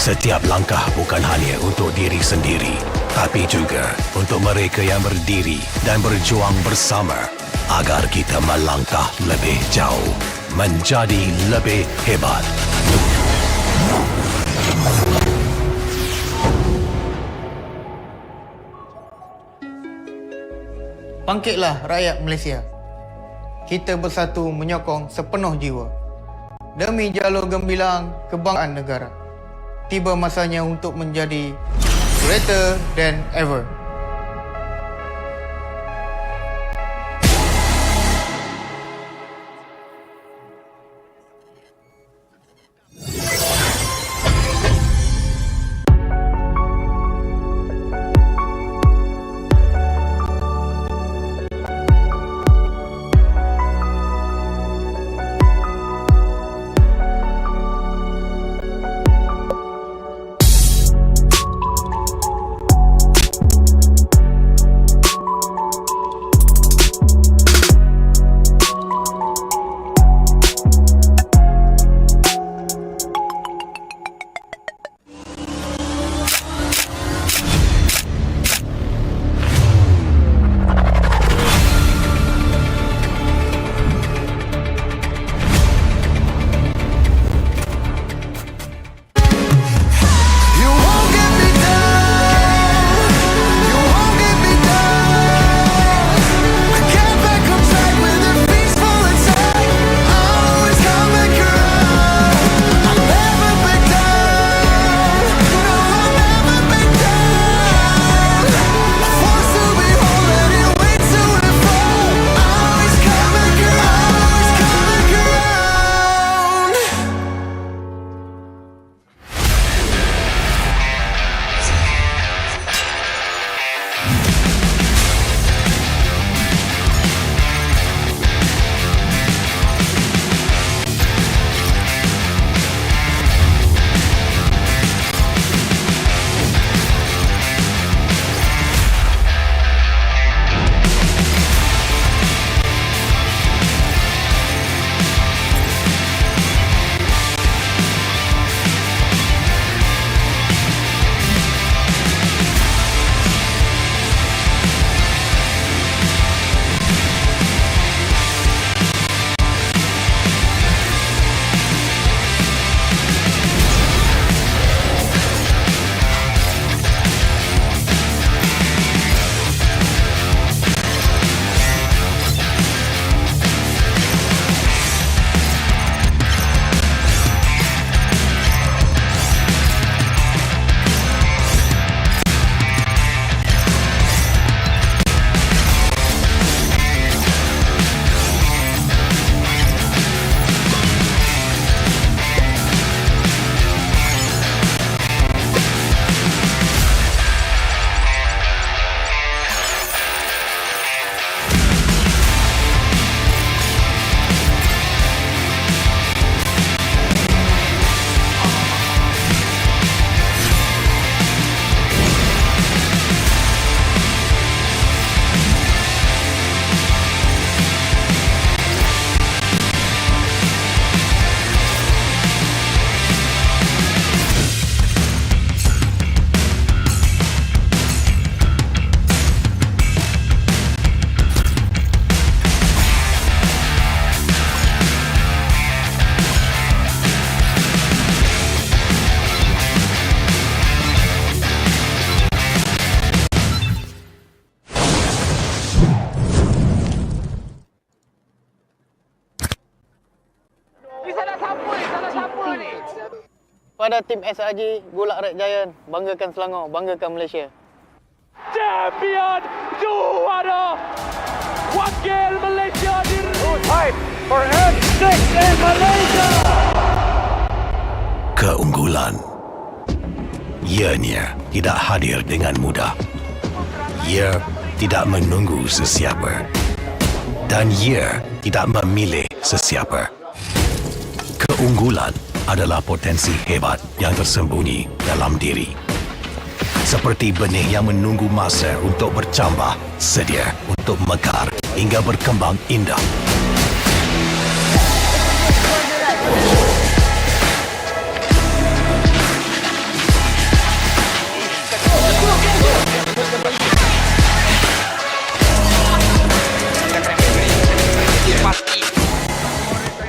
Setiap langkah bukan hanya untuk diri sendiri, tapi juga untuk mereka yang berdiri dan berjuang bersama agar kita melangkah lebih jauh, menjadi lebih hebat. Bangkitlah rakyat Malaysia. Kita bersatu menyokong sepenuh jiwa. Demi jalur gemilang kebanggaan negara. Tiba masanya untuk menjadi greater than ever. kepada tim SRG Gulak Red Giant, banggakan Selangor, banggakan Malaysia. Champion juara wakil Malaysia Fight for N6 in Malaysia. Keunggulan ianya tidak hadir dengan mudah. Ia tidak menunggu sesiapa dan ia tidak memilih sesiapa. Keunggulan adalah potensi hebat yang tersembunyi dalam diri. Seperti benih yang menunggu masa untuk bercambah, sedia untuk mekar hingga berkembang indah.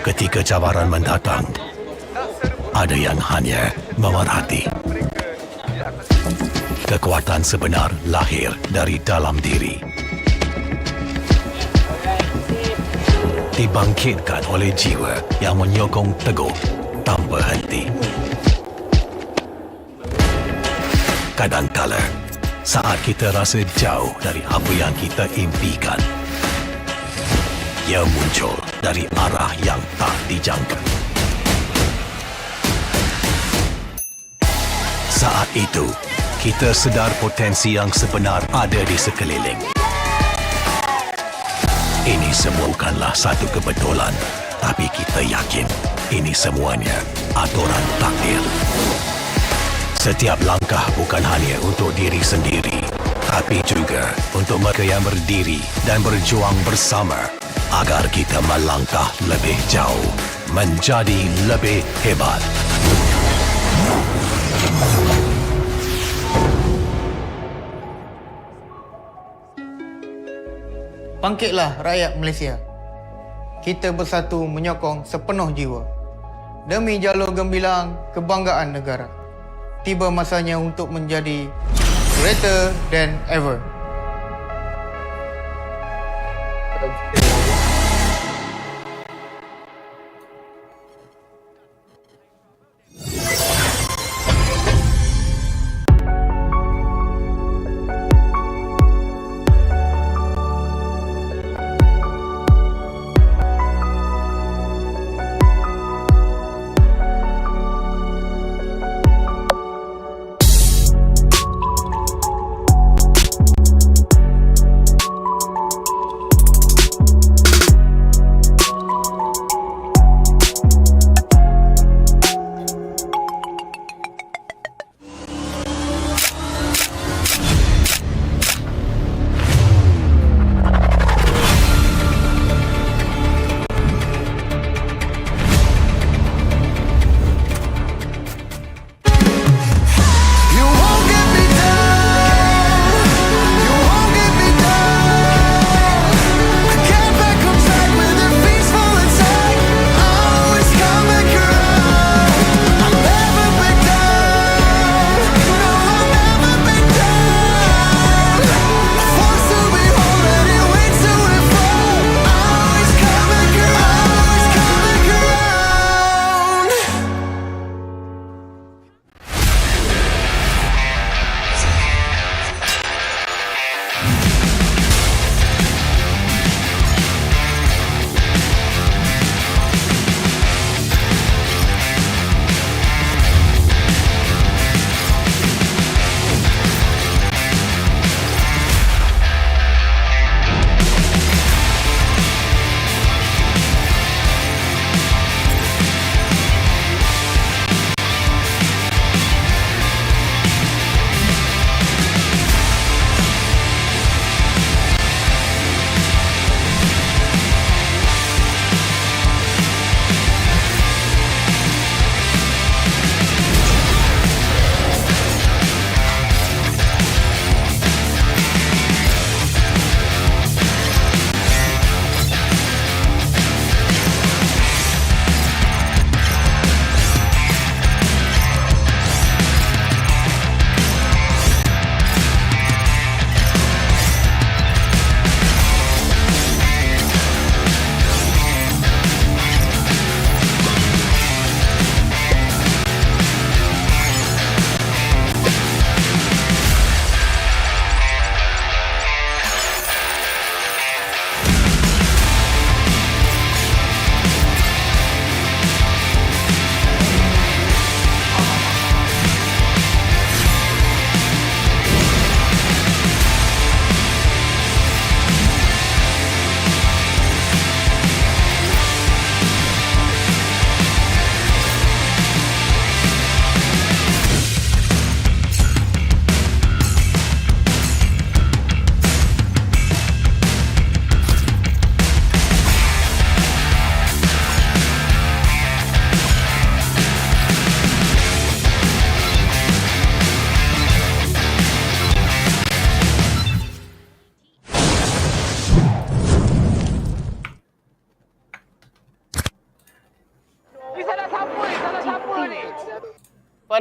Ketika cabaran mendatang, ada yang hanya memerhati. Kekuatan sebenar lahir dari dalam diri. Dibangkitkan oleh jiwa yang menyokong teguh tanpa henti. Kadangkala, saat kita rasa jauh dari apa yang kita impikan, ia muncul dari arah yang tak dijangka. Saat itu, kita sedar potensi yang sebenar ada di sekeliling. Ini semua bukanlah satu kebetulan, tapi kita yakin ini semuanya aturan takdir. Setiap langkah bukan hanya untuk diri sendiri, tapi juga untuk mereka yang berdiri dan berjuang bersama agar kita melangkah lebih jauh, menjadi lebih hebat. Bangkitlah rakyat Malaysia. Kita bersatu menyokong sepenuh jiwa. Demi jalur gemilang kebanggaan negara. Tiba masanya untuk menjadi greater than ever.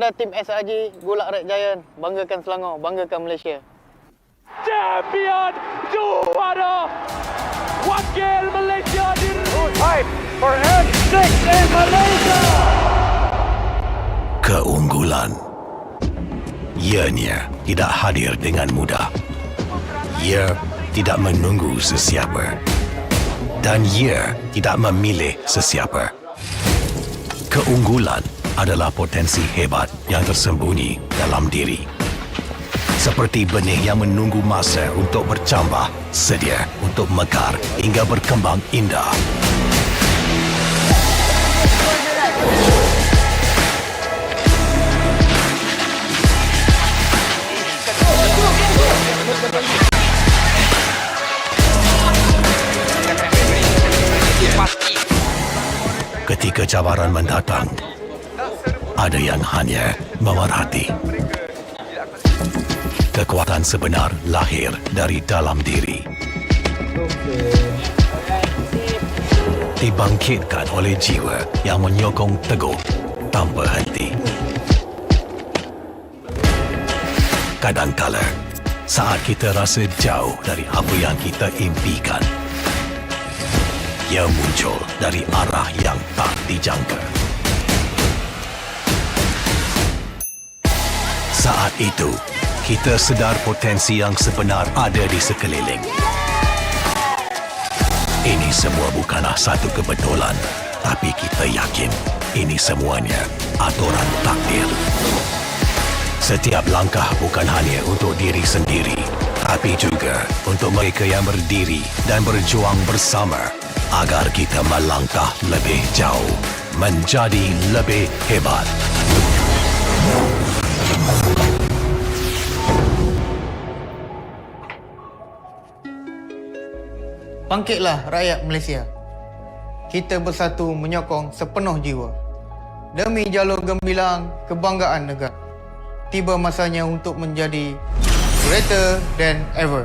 kepada tim SRG Gulak Red Giant, banggakan Selangor, banggakan Malaysia. Champion juara wakil Malaysia fight for N6 in Malaysia. Keunggulan. Ianya tidak hadir dengan mudah. Ia tidak menunggu sesiapa. Dan ia tidak memilih sesiapa. Keunggulan adalah potensi hebat yang tersembunyi dalam diri. Seperti benih yang menunggu masa untuk bercambah, sedia untuk mekar hingga berkembang indah. Ketika cabaran mendatang, ada yang hanya memerhati. Kekuatan sebenar lahir dari dalam diri. Dibangkitkan oleh jiwa yang menyokong teguh tanpa henti. Kadangkala, saat kita rasa jauh dari apa yang kita impikan, ia muncul dari arah yang tak dijangka. Saat itu, kita sedar potensi yang sebenar ada di sekeliling. Ini semua bukanlah satu kebetulan, tapi kita yakin ini semuanya aturan takdir. Setiap langkah bukan hanya untuk diri sendiri, tapi juga untuk mereka yang berdiri dan berjuang bersama agar kita melangkah lebih jauh, menjadi lebih hebat. Bangkitlah rakyat Malaysia. Kita bersatu menyokong sepenuh jiwa. Demi jalur gemilang kebanggaan negara. Tiba masanya untuk menjadi greater than ever.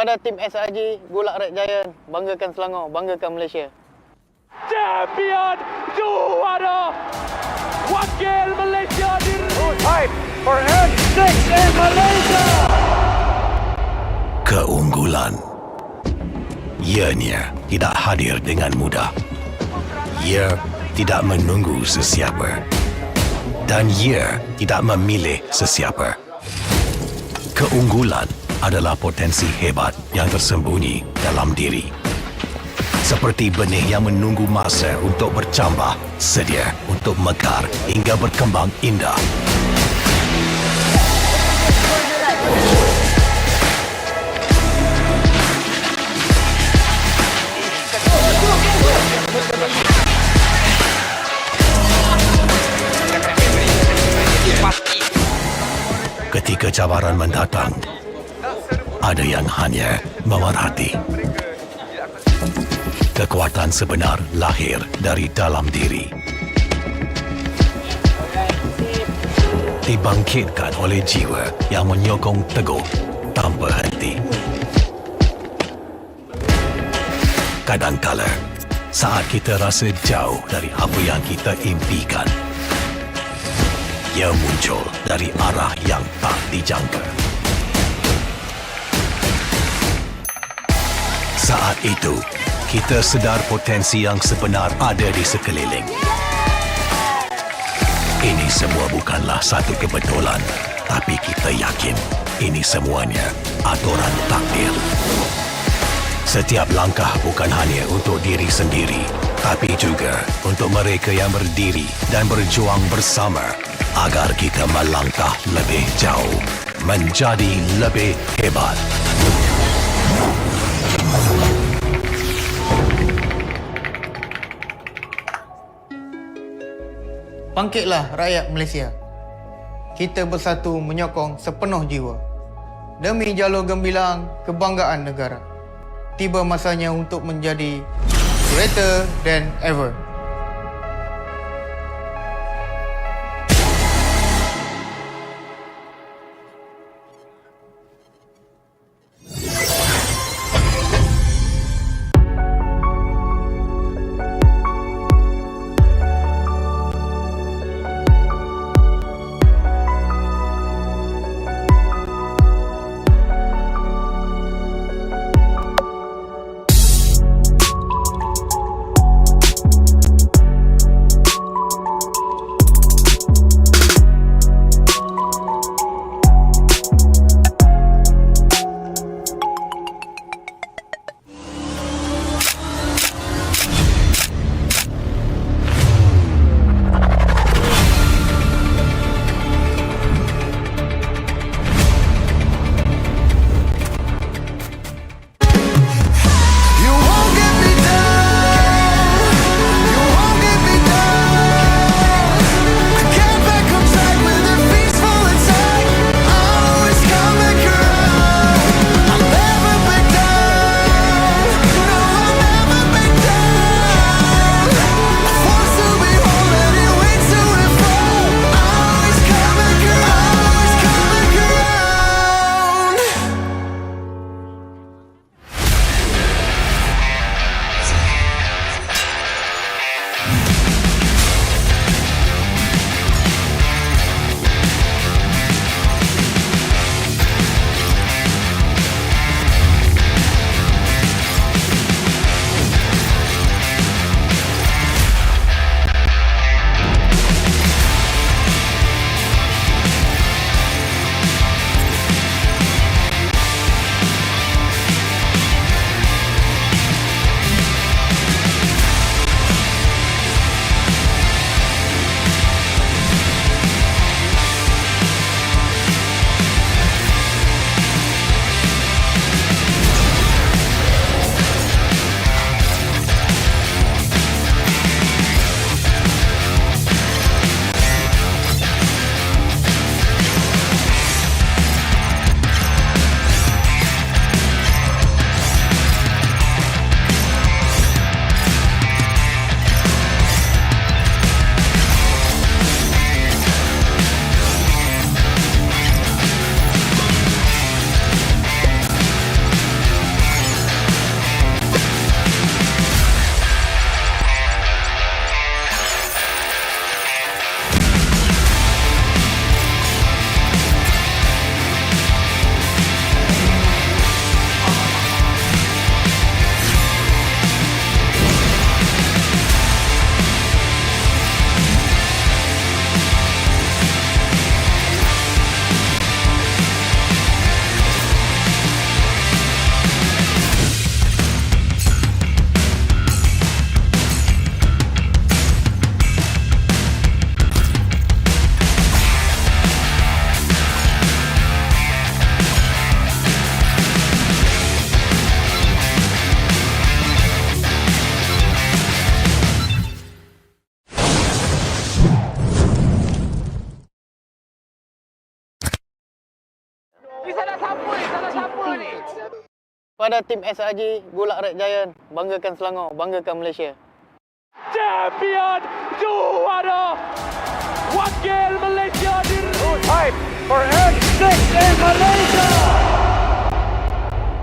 Kepada tim SRG, Gulak Red Giant, banggakan Selangor, banggakan Malaysia. Champion juara wakil Malaysia Time for N6 in Malaysia. Keunggulan. Ianya tidak hadir dengan mudah. Ia tidak menunggu sesiapa. Dan ia tidak memilih sesiapa. Keunggulan adalah potensi hebat yang tersembunyi dalam diri. Seperti benih yang menunggu masa untuk bercambah, sedia untuk mekar hingga berkembang indah. Ketika cabaran mendatang, ada yang hanya memerhati. Kekuatan sebenar lahir dari dalam diri. Dibangkitkan oleh jiwa yang menyokong teguh tanpa henti. Kadangkala, saat kita rasa jauh dari apa yang kita impikan, ia muncul dari arah yang tak dijangka. Saat itu, kita sedar potensi yang sebenar ada di sekeliling. Ini semua bukanlah satu kebetulan, tapi kita yakin ini semuanya aturan takdir. Setiap langkah bukan hanya untuk diri sendiri, tapi juga untuk mereka yang berdiri dan berjuang bersama agar kita melangkah lebih jauh, menjadi lebih hebat. Bangkitlah rakyat Malaysia. Kita bersatu menyokong sepenuh jiwa. Demi jalur gemilang kebanggaan negara. Tiba masanya untuk menjadi greater than ever. Pada tim SRG, Gulak Red Giant, banggakan Selangor, banggakan Malaysia. Champion juara wakil Malaysia fight for N6 in Malaysia.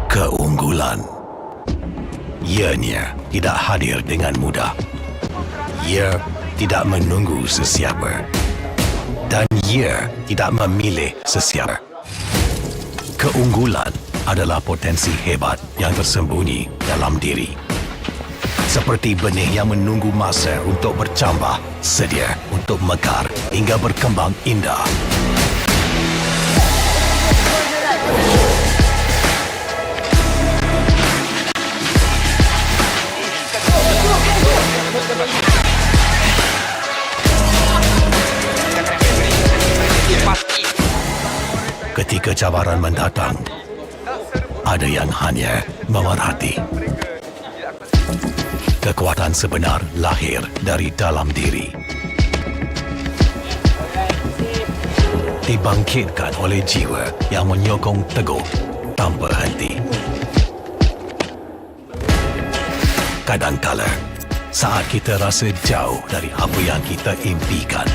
Keunggulan ianya tidak hadir dengan mudah. Ia tidak menunggu sesiapa dan ia tidak memilih sesiapa. Keunggulan adalah potensi hebat yang tersembunyi dalam diri. Seperti benih yang menunggu masa untuk bercambah, sedia untuk mekar hingga berkembang indah. Ketika cabaran mendatang, ada yang hanya memerhati. Kekuatan sebenar lahir dari dalam diri. Dibangkitkan oleh jiwa yang menyokong teguh tanpa henti. Kadangkala, saat kita rasa jauh dari apa yang kita impikan,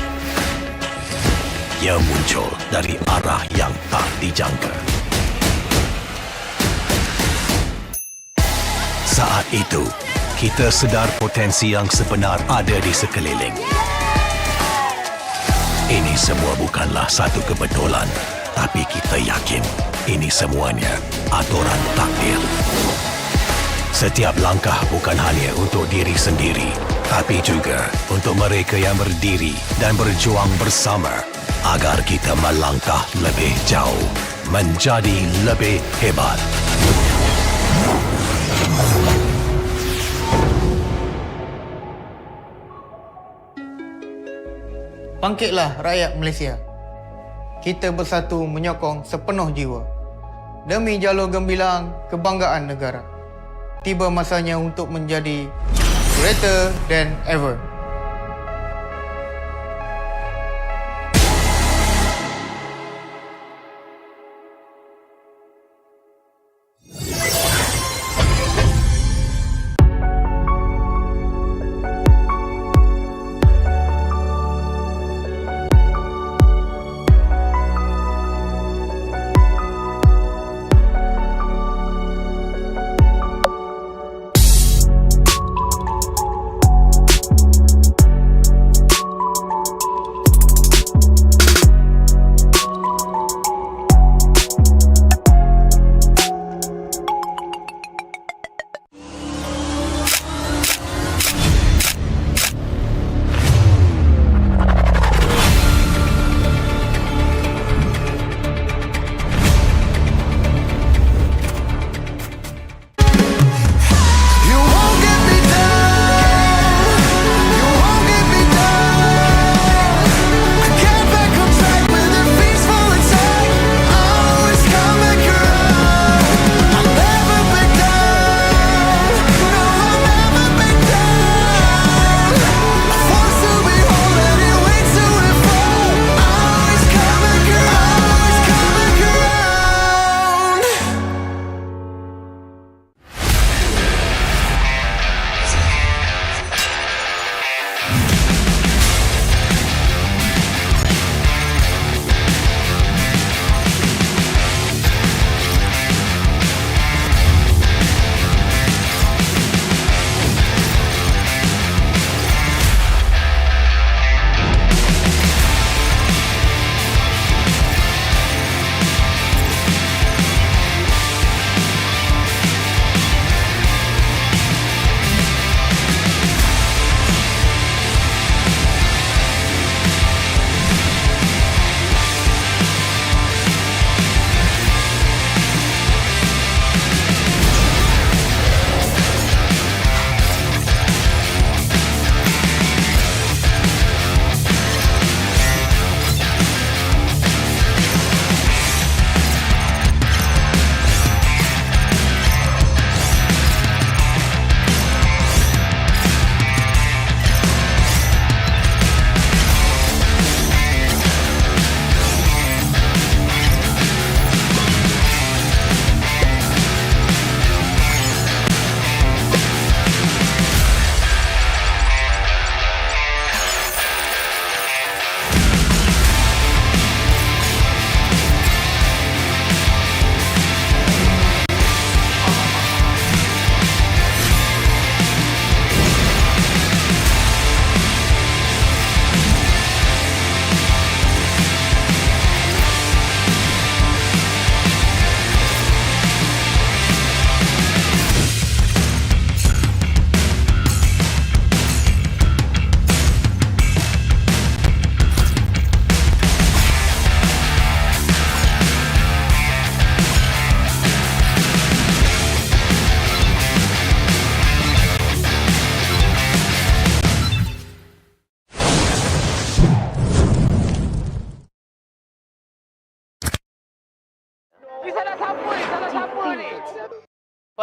ia muncul dari arah yang tak dijangka. Saat itu, kita sedar potensi yang sebenar ada di sekeliling. Ini semua bukanlah satu kebetulan, tapi kita yakin ini semuanya aturan takdir. Setiap langkah bukan hanya untuk diri sendiri, tapi juga untuk mereka yang berdiri dan berjuang bersama agar kita melangkah lebih jauh, menjadi lebih hebat. Bangkitlah rakyat Malaysia. Kita bersatu menyokong sepenuh jiwa. Demi jalur gemilang kebanggaan negara. Tiba masanya untuk menjadi greater than ever.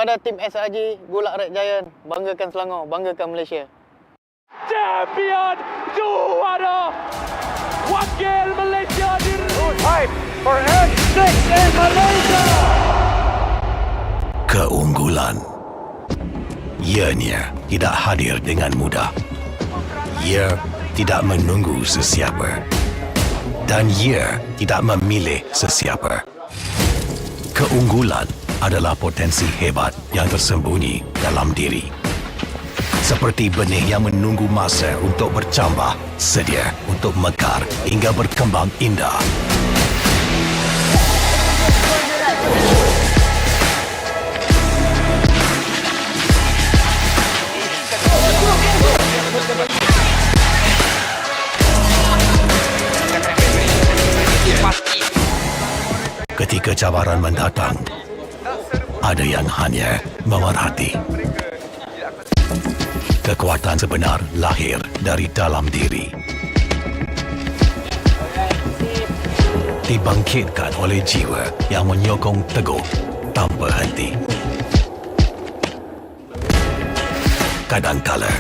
Pada tim SRG, Gulak Red Giant, banggakan Selangor, banggakan Malaysia. Champion juara wakil Malaysia time for N6 in Malaysia. Keunggulan. Ianya tidak hadir dengan mudah. Ia tidak menunggu sesiapa. Dan ia tidak memilih sesiapa. Keunggulan adalah potensi hebat yang tersembunyi dalam diri. Seperti benih yang menunggu masa untuk bercambah, sedia untuk mekar hingga berkembang indah. Ketika cabaran mendatang, ada yang hanya memerhati. Kekuatan sebenar lahir dari dalam diri. Dibangkitkan oleh jiwa yang menyokong teguh tanpa henti. Kadangkala,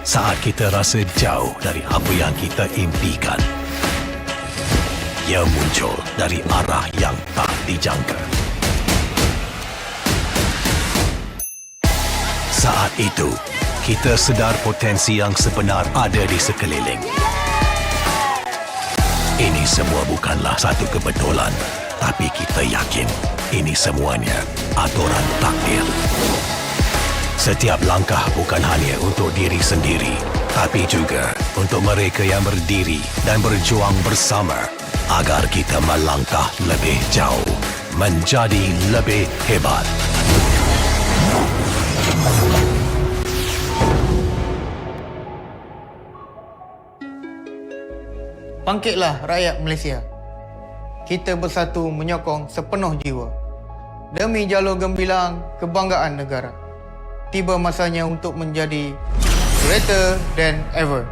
saat kita rasa jauh dari apa yang kita impikan, ia muncul dari arah yang tak dijangka. Saat itu, kita sedar potensi yang sebenar ada di sekeliling. Ini semua bukanlah satu kebetulan, tapi kita yakin ini semuanya aturan takdir. Setiap langkah bukan hanya untuk diri sendiri, tapi juga untuk mereka yang berdiri dan berjuang bersama agar kita melangkah lebih jauh, menjadi lebih hebat. Bangkitlah rakyat Malaysia. Kita bersatu menyokong sepenuh jiwa. Demi jalur gemilang kebanggaan negara. Tiba masanya untuk menjadi greater than ever.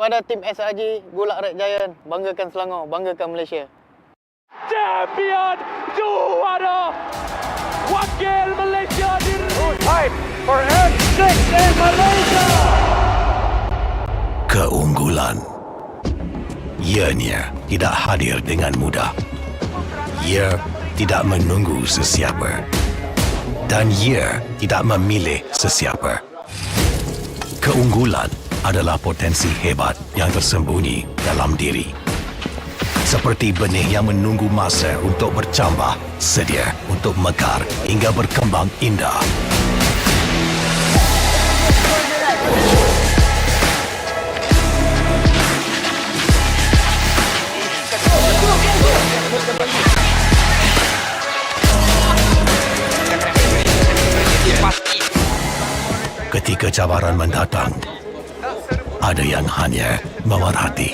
Pada tim SRG, Gulak Red Giant, banggakan Selangor, banggakan Malaysia. Champion juara wakil Malaysia di time for N6 in Malaysia. Keunggulan. Ianya tidak hadir dengan mudah. Ia tidak menunggu sesiapa. Dan ia tidak memilih sesiapa. Keunggulan adalah potensi hebat yang tersembunyi dalam diri. Seperti benih yang menunggu masa untuk bercambah, sedia untuk mekar hingga berkembang indah. Ketika cabaran mendatang, ada yang hanya memerhati.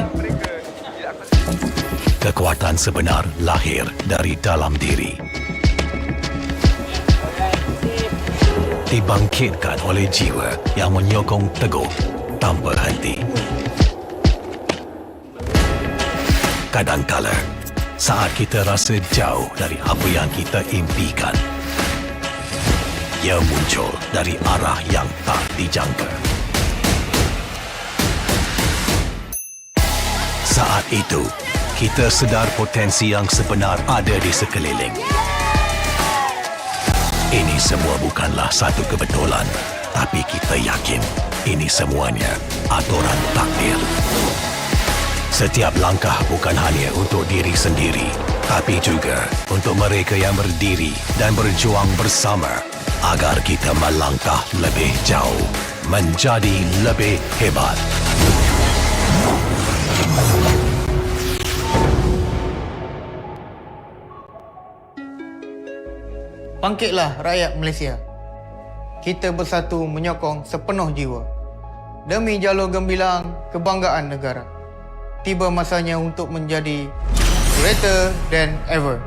Kekuatan sebenar lahir dari dalam diri. Dibangkitkan oleh jiwa yang menyokong teguh tanpa henti. Kadangkala, saat kita rasa jauh dari apa yang kita impikan, ia muncul dari arah yang tak dijangka. Saat itu, kita sedar potensi yang sebenar ada di sekeliling. Ini semua bukanlah satu kebetulan, tapi kita yakin ini semuanya aturan takdir. Setiap langkah bukan hanya untuk diri sendiri, tapi juga untuk mereka yang berdiri dan berjuang bersama agar kita melangkah lebih jauh, menjadi lebih hebat. Bangkitlah rakyat Malaysia. Kita bersatu menyokong sepenuh jiwa. Demi jalur gemilang kebanggaan negara. Tiba masanya untuk menjadi greater than ever.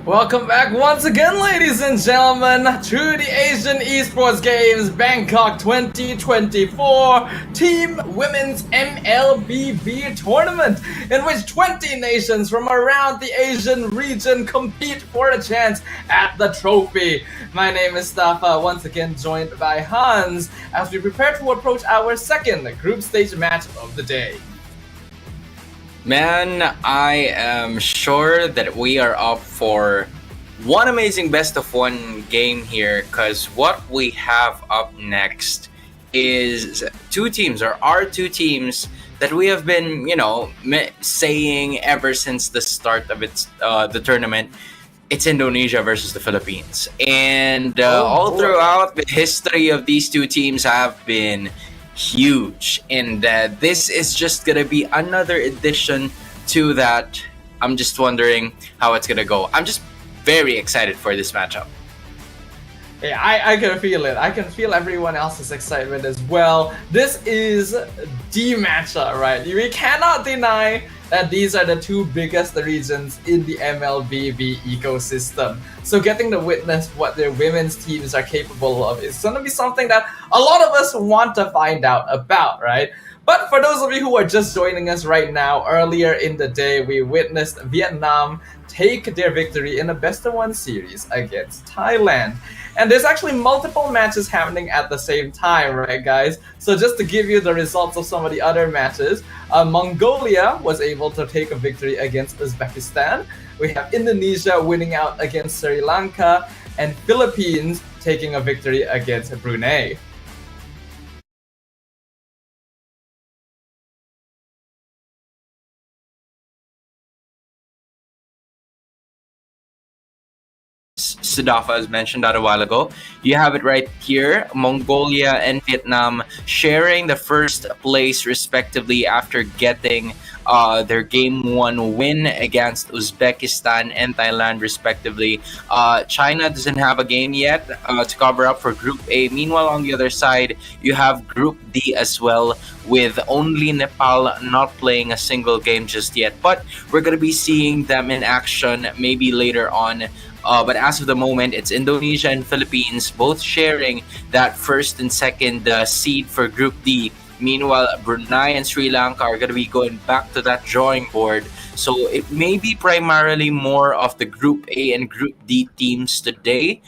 Welcome back once again, ladies and gentlemen, to the Asian Esports Games Bangkok 2024 Team Women's MLBB Tournament, in which 20 nations from around the Asian region compete for a chance at the trophy. My name is Stafa, once again joined by Hans, as we prepare to approach our second group stage match of the day. Man, I am sure that we are up for one amazing best of one game here, because what we have up next is are two teams that we have been, saying ever since the start of the tournament. It's Indonesia versus the Philippines. And all throughout the history of these two teams have been huge, and this is just gonna be another addition to that. I'm just wondering how it's gonna go. I'm just very excited for this matchup. Yeah, I can feel it. I can feel everyone else's excitement as well. This is the matchup, right? We cannot deny that these are the two biggest regions in the MLBB ecosystem. So getting to witness what their women's teams are capable of is going to be something that a lot of us want to find out about, right? But for those of you who are just joining us right now, earlier in the day, we witnessed Vietnam take their victory in a best-of-1 series against Thailand. And there's actually multiple matches happening at the same time, right, guys? So just to give you the results of some of the other matches, Mongolia was able to take a victory against Uzbekistan. We have Indonesia winning out against Sri Lanka, and Philippines taking a victory against Brunei. Sidafa has mentioned that a while ago. You have it right here. Mongolia and Vietnam sharing the first place respectively after getting their Game 1 win against Uzbekistan and Thailand respectively. China doesn't have a game yet to cover up for Group A. Meanwhile, on the other side, you have Group D as well, with only Nepal not playing a single game just yet. But we're going to be seeing them in action maybe later on. But as of the moment, it's Indonesia and Philippines both sharing that first and second seed for Group D. Meanwhile, Brunei and Sri Lanka are going to be going back to that drawing board. So it may be primarily more of the Group A and Group D teams today,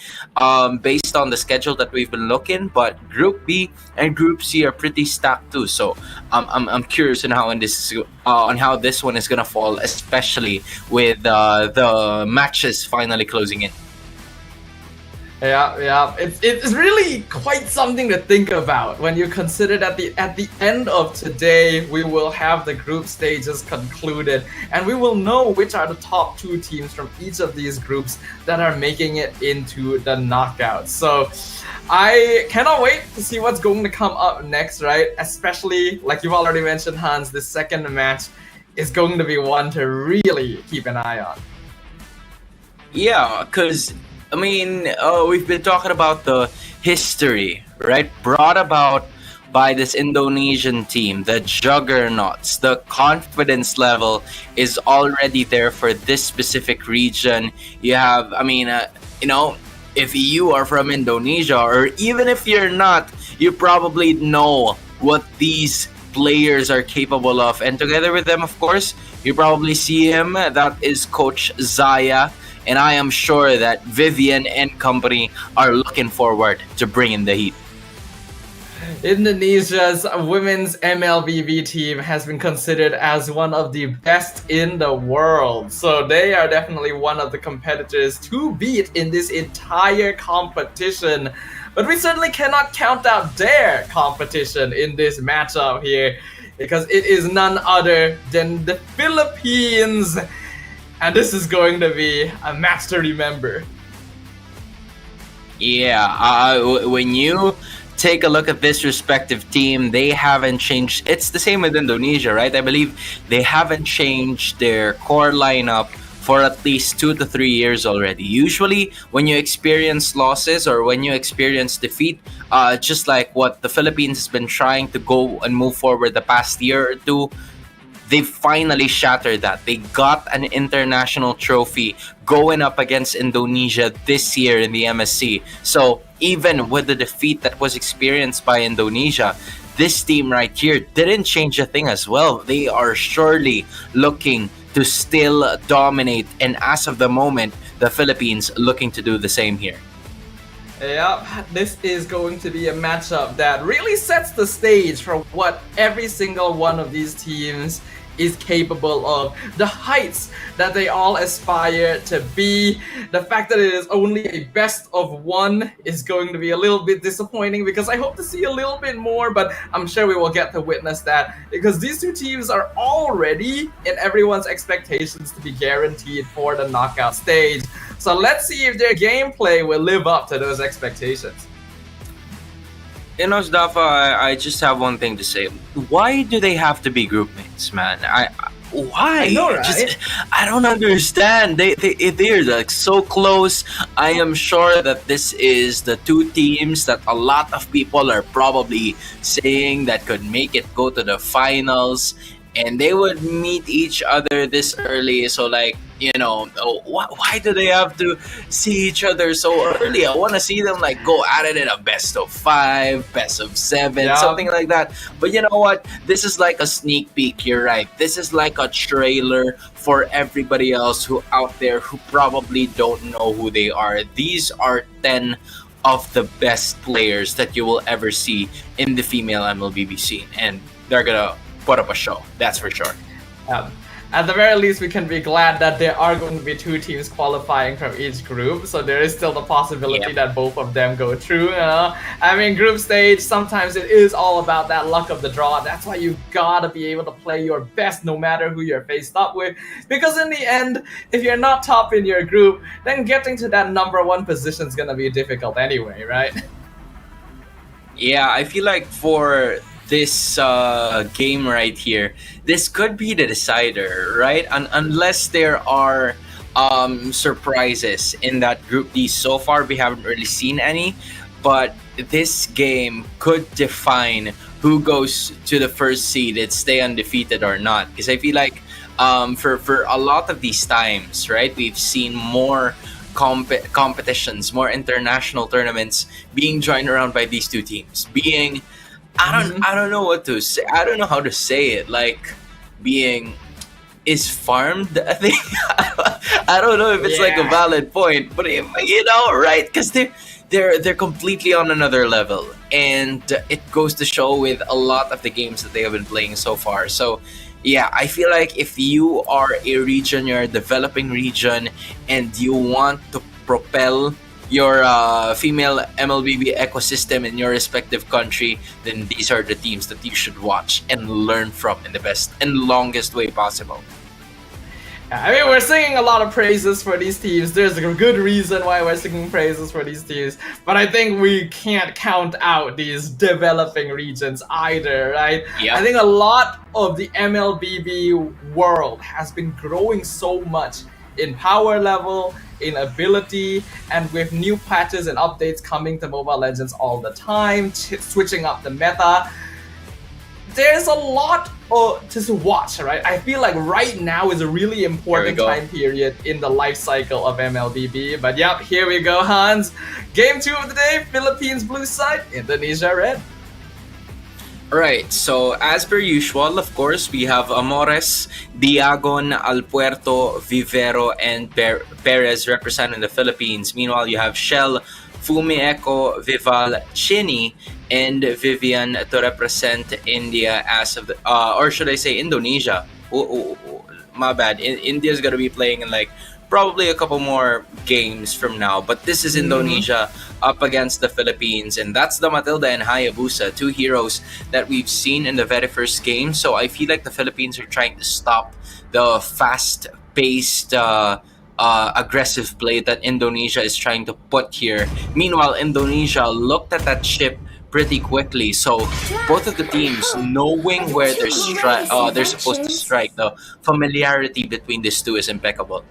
based on the schedule that we've been looking. But Group B and Group C are pretty stacked too. So I'm curious on how this one is going to fall, especially with the matches finally closing in. Yeah. It's really quite something to think about when you consider that at the end of today, we will have the group stages concluded, and we will know which are the top 2 teams from each of these groups that are making it into the knockouts. So I cannot wait to see what's going to come up next, right? Especially, like you've already mentioned, Hans, the second match is going to be one to really keep an eye on. Yeah, because I mean, we've been talking about the history, right? Brought about by this Indonesian team, the juggernauts. The confidence level is already there for this specific region. You have, if you are from Indonesia, or even if you're not, you probably know what these players are capable of. And together with them, of course, you probably see him. That is Coach Zaya. And I am sure that Vivian and company are looking forward to bringing the heat. Indonesia's women's MLBB team has been considered as one of the best in the world. So they are definitely one of the competitors to beat in this entire competition. But we certainly cannot count out their competition in this matchup here, because it is none other than the Philippines. And this is going to be a match to remember. Yeah, when you take a look at this respective team, they haven't changed. It's the same with Indonesia, right? I believe they haven't changed their core lineup for at least 2 to 3 years already. Usually, when you experience losses or when you experience defeat, just like what the Philippines has been trying to go and move forward the past year or two, they finally shattered that. They got an international trophy going up against Indonesia this year in the MSC. So even with the defeat that was experienced by Indonesia, this team right here didn't change a thing as well. They are surely looking to still dominate. And as of the moment, the Philippines looking to do the same here. Yep, this is going to be a matchup that really sets the stage for what every single one of these teams is capable of. The heights that they all aspire to be. The fact that it is only a best of 1 is going to be a little bit disappointing, because I hope to see a little bit more, but I'm sure we will get to witness that, because these 2 teams are already in everyone's expectations to be guaranteed for the knockout stage. So let's see if their gameplay will live up to those expectations. Dafa, I just have one thing to say. Why do they have to be groupmates, man? Why? I know, right? I don't understand. They're like so close. I am sure that this is the 2 teams that a lot of people are probably saying that could make it go to the finals. and they would meet each other this early. So like, why do they have to see each other so early? I want to see them like go at it in a best of 5, best of 7, Yeah. something like that. But you know what? This is like a sneak peek. You're right. This is like a trailer for everybody else who out there who probably don't know who they are. These are 10 of the best players that you will ever see in the female MLBB scene, and they're gonna put up a show. That's for sure. At the very least, we can be glad that there are going to be 2 teams qualifying from each group, so there is still the possibility that both of them go through. I mean, group stage, sometimes it is all about that luck of the draw. That's why you gotta be able to play your best no matter who you're faced up with, because in the end, if you're not top in your group, then getting to that number 1 position is gonna be difficult anyway, right? Yeah, I feel like for this game right here, this could be the decider, right? Unless there are surprises in that Group D. So far, we haven't really seen any, but this game could define who goes to the first seed and stay undefeated or not. Because I feel like for a lot of these times, right, we've seen more competitions, more international tournaments being joined around by these 2 teams. Being, I don't know what to say. I don't know how to say it. Like being is farmed. I think I don't know if it's like a valid point, but right? Because they're completely on another level, and it goes to show with a lot of the games that they have been playing so far. So yeah, I feel like if you are a region, you're a developing region, and you want to propel your female MLBB ecosystem in your respective country, then these are the teams that you should watch and learn from in the best and longest way possible. I mean, we're singing a lot of praises for these teams. There's a good reason why we're singing praises for these teams. But I think we can't count out these developing regions either, right? Yep. I think a lot of the MLBB world has been growing so much in power level, in ability, and with new patches and updates coming to Mobile Legends all the time, switching up the meta. There's a lot to watch, right? I feel like right now is a really important time period in the life cycle of MLBB. But yep, here we go, Hans. Game 2 of the day, Philippines blue side, Indonesia red. Right, so as per usual, of course, we have Amores, Diagon, Alpuerto, Vivero, and Perez representing the Philippines. Meanwhile, you have Shell, Fumieco, Vival, Chini, and Vivian to represent India as of the, or should I say Indonesia? My bad. India's gonna be playing in like probably a couple more games from now, but this is Indonesia up against the Philippines, and that's the Matilda and Hayabusa, 2 heroes that we've seen in the very first game. So I feel like the Philippines are trying to stop the fast-paced aggressive play that Indonesia is trying to put here. Meanwhile, Indonesia looked at that ship pretty quickly, so both of the teams knowing where they're supposed to strike, the familiarity between these 2 is impeccable.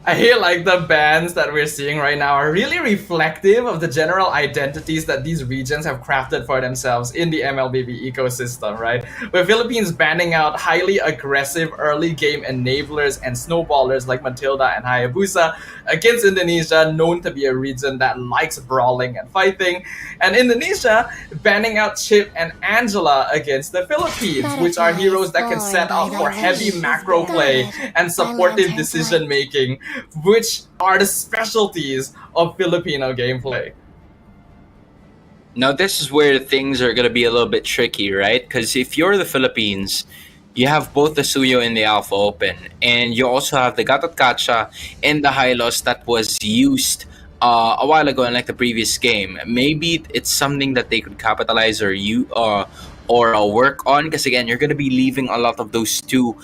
I hear like the bands that we're seeing right now are really reflective of the general identities that these regions have crafted for themselves in the MLBB ecosystem, right? With Philippines banning out highly aggressive early game enablers and snowballers like Matilda and Hayabusa against Indonesia, known to be a region that likes brawling and fighting, and Indonesia banning out Chip and Angela against the Philippines, which are heroes that can set up for heavy macro play and supportive decision making, which are the specialties of Filipino gameplay. Now, this is where things are going to be a little bit tricky, right? Because if you're the Philippines, you have both the Suyo and the Alpha Open, and you also have the Gatot Kacha and the Hylos that was used a while ago in like the previous game. Maybe it's something that they could capitalize or work on, because again, you're going to be leaving a lot of those 2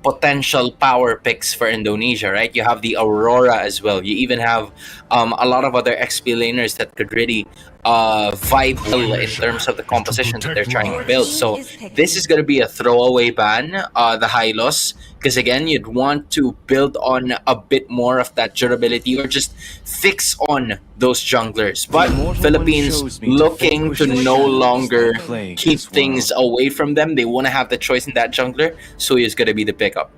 potential power picks for Indonesia, right? You have the Aurora as well. You even have a lot of other XP laners that could really vibe well in terms of the composition that they're trying to build. So this is going to be a throwaway ban, the Hylos, because again, you'd want to build on a bit more of that durability or just fix on those junglers. But Philippines looking to no longer keep things away from them. They want to have the choice in that jungler. Suyo is going to be the pickup.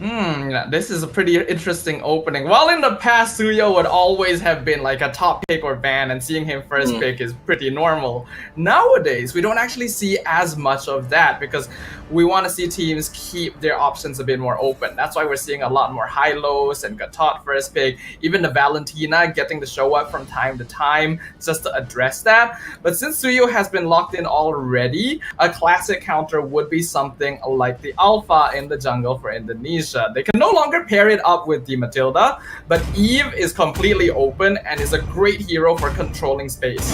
Yeah, this is a pretty interesting opening. While in the past, Suyo would always have been like a top pick or ban, and seeing him first pick is pretty normal. Nowadays, we don't actually see as much of that because we want to see teams keep their options a bit more open. That's why we're seeing a lot more Hylos and Gatot first pick, even the Valentina getting to show up from time to time just to address that. But since Suyo has been locked in already, a classic counter would be something like the Alpha in the jungle for Indonesia. They can no longer pair it up with the Matilda, but Eve is completely open and is a great hero for controlling space.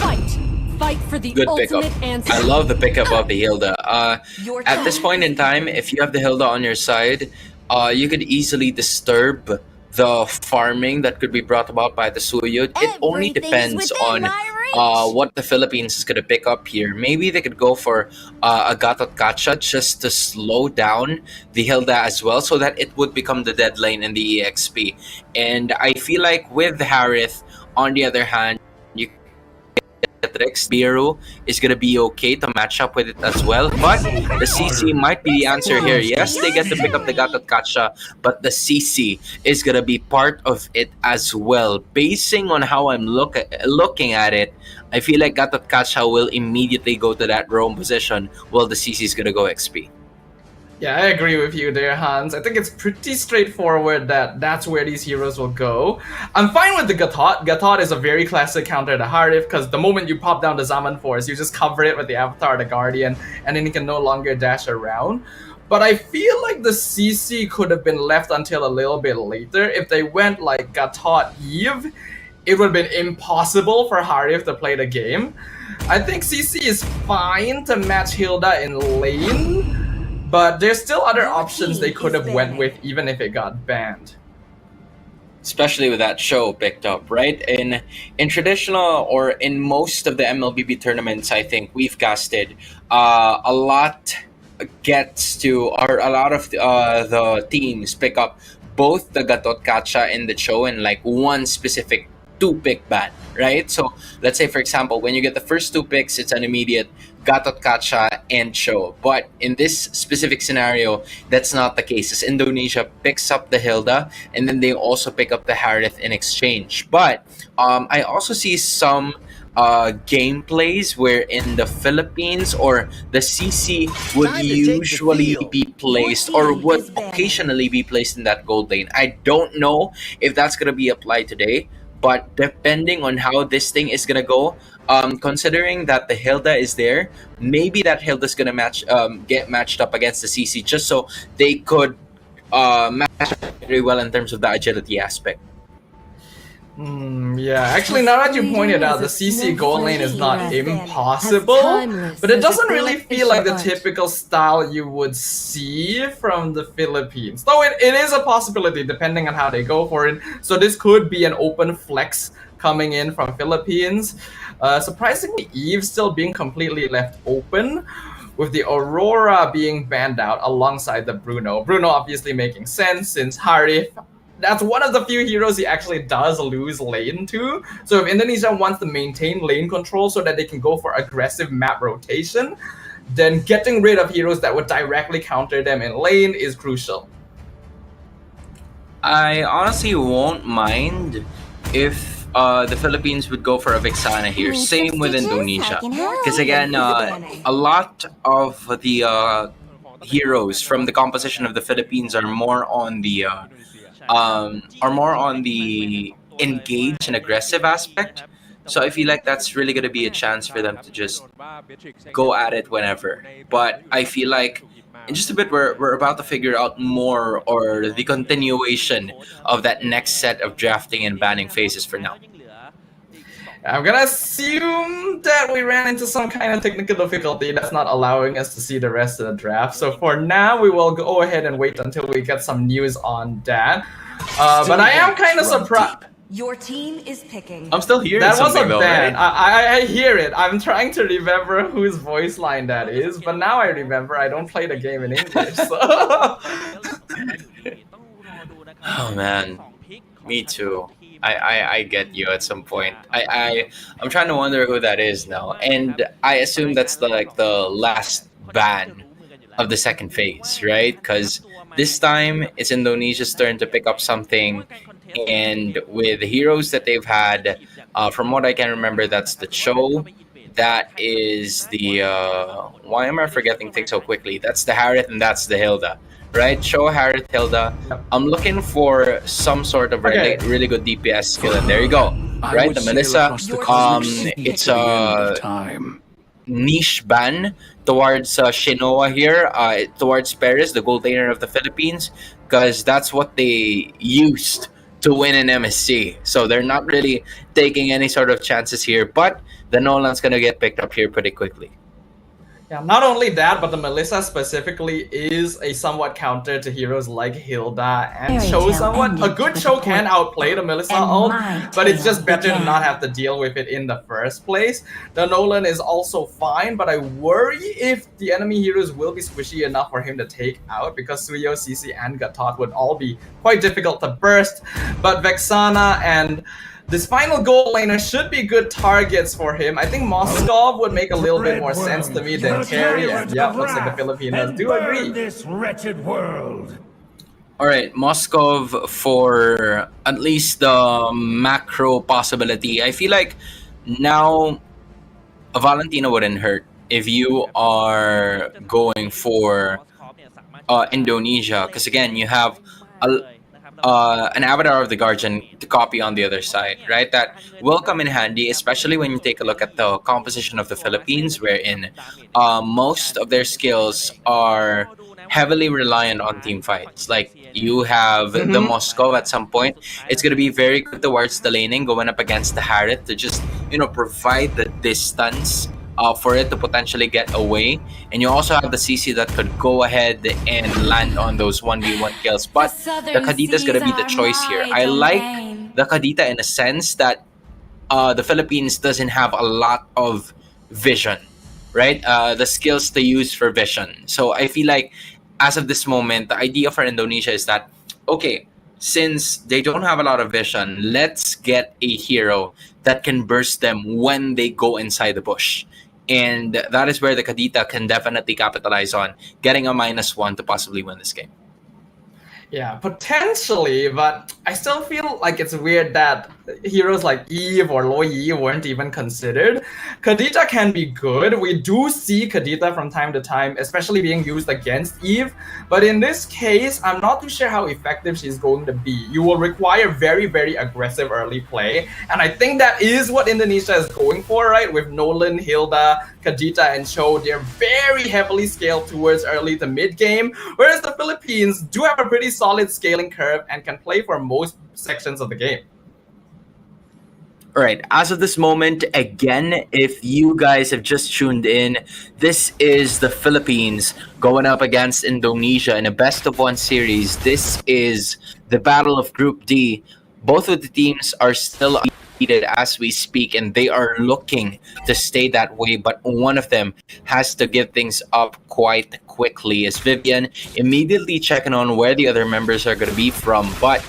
Fight for the Good pickup. ultimate answer. I love the pickup of the Hilda. At this point in time, if you have the Hilda on your side, you could easily disturb the farming that could be brought about by the Suyo. It only depends on what the Philippines is going to pick up here. Maybe they could go for a Gatot Kacha just to slow down the Hilda as well, so that it would become the dead lane in the EXP. And I feel like with Harith, on the other hand, you Rex Biru is going to be okay to match up with it as well. But the CC might be the answer here. Yes, they get to pick up the Gatot Kacha, but the CC is going to be part of it as well. Basing on how I'm looking at it, I feel like Gatot Kacha will immediately go to that roam position while the CC is going to go XP. Yeah, I agree with you there, Hans. I think it's pretty straightforward that that's where these heroes will go. I'm fine with the Gatot. Gatot is a very classic counter to Harith because the moment you pop down the Zaman Force, you just cover it with the Avatar, the Guardian, and then he can no longer dash around. But I feel like the CC could have been left until a little bit later. If they went like Gatot Eve, it would have been impossible for Harith to play the game. I think CC is fine to match Hilda in lane, but there's still other options they could have went with even if it got banned. Especially with that show picked up, right? In traditional or in most of the MLBB tournaments, I think we've casted a lot gets to, or a lot of the teams pick up both the Gatot Kacha and the Cho in like one specific 2-pick ban, right? So let's say, for example, when you get the first 2 picks, it's an immediate Gatot Kacha and Cho. But in this specific scenario, that's not the case. As Indonesia picks up the Hilda, and then they also pick up the Harith in exchange. But I also see some gameplays where in the Philippines or the CC would usually be placed or would occasionally be placed in that gold lane. I don't know if that's going to be applied today, but depending on how this thing is going to go, considering that the Hilda is there, maybe that Hilda is going to get matched up against the CC just so they could match very well in terms of the agility aspect. Yeah, actually, now that you pointed out, the CC gold lane is not impossible, but it doesn't really feel like the typical style you would see from the Philippines. Though it is a possibility depending on how they go for it. So this could be an open flex coming in from Philippines. Surprisingly, Eve still being completely left open, with the Aurora being banned out alongside the Bruno. Bruno obviously making sense since Harith, that's one of the few heroes he actually does lose lane to. So if Indonesia wants to maintain lane control so that they can go for aggressive map rotation, then getting rid of heroes that would directly counter them in lane is crucial. I honestly won't mind if the Philippines would go for a Vixana here. Same with Indonesia. Because again, a lot of the heroes from the composition of the Philippines are more on the engage and aggressive aspect. So I feel like that's really going to be a chance for them to just go at it whenever. But I feel like in just a bit, we're about to figure out more, or the continuation of that next set of drafting and banning phases for now. I'm gonna assume that we ran into some kind of technical difficulty that's not allowing us to see the rest of the draft. So for now, we will go ahead and wait until we get some news on that. But I am kind of surprised. Your team is picking. I'm still hearing That was something a though, ban. right? I hear it. I'm trying to remember whose voice line that is, but now I remember I don't play the game in English. So. Oh man, me too. I get you at some point. I'm trying to wonder who that is now, and I assume that's the last ban of the second phase, right? Because this time it's Indonesia's turn to pick up something, and with the heroes that they've had, from what I can remember, that's the Cho, that is the why am I forgetting things so quickly? That's the Harith and that's the Hilda, right? Cho, Harith, Hilda. I'm looking for some sort of really, Okay. really good DPS skill, and there you go, right? The Melissa, it's niche ban towards Shinoa here, towards Paris, the gold laner of the Philippines, because that's what they used to win an MSC. So they're not really taking any sort of chances here, but the Nolan's gonna get picked up here pretty quickly. Yeah, not only that, but the Melissa specifically is a somewhat counter to heroes like Hilda and Cho somewhat. A good Cho can outplay the Melissa ult, but it's just better to not have to deal with it in the first place. The Nolan is also fine, but I worry if the enemy heroes will be squishy enough for him to take out, because Suyo, CC, and Gatot would all be quite difficult to burst. But Vexana and this final gold laner should be good targets for him. I think Moskov would make a little bit more sense to me than Carry, and yeah, looks like the Filipinos do agree. This wretched world. All right, Moskov for at least the macro possibility. I feel like now a Valentina wouldn't hurt if you are going for Indonesia, because again, you have an avatar of the Guardian to copy on the other side, right? That will come in handy, especially when you take a look at the composition of the Philippines, wherein most of their skills are heavily reliant on team fights. Like you have the Moscow at some point. It's going to be very good towards the laning, going up against the Harith to just, provide the distance for it to potentially get away. And you also have the CC that could go ahead and land on those 1v1 kills. But the Kadita is going to be the choice here. I like the Kadita in a sense that the Philippines doesn't have a lot of vision, right? The skills to use for vision. So I feel like as of this moment, the idea for Indonesia is that, okay, since they don't have a lot of vision, let's get a hero that can burst them when they go inside the bush. And that is where the Kadita can definitely capitalize on getting a -1 to possibly win this game. Yeah, potentially, but I still feel like it's weird that heroes like Eve or Lo Yi weren't even considered. Kadita can be good. We do see Kadita from time to time, especially being used against Eve. But in this case, I'm not too sure how effective she's going to be. You will require very, very aggressive early play. And I think that is what Indonesia is going for, right? With Nolan, Hilda, Kadita, and Cho, they're very heavily scaled towards early to mid game. Whereas the Philippines do have a pretty solid scaling curve and can play for most sections of the game. All right, as of this moment, again, if you guys have just tuned in, this is the Philippines going up against Indonesia in a best-of-1 series. This is the Battle of Group D. Both of the teams are still undefeated as we speak, and they are looking to stay that way, but one of them has to give things up quite quickly, as Vivian immediately checking on where the other members are going to be from. But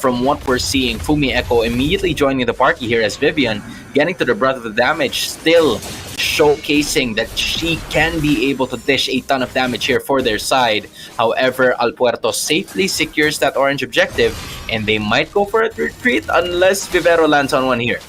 from what we're seeing, Fumi Echo immediately joining the party here as Vivian getting to the brunt of the damage, still showcasing that she can be able to dish a ton of damage here for their side. However, Alpuerto safely secures that orange objective, and they might go for a retreat unless Vivero lands on one here.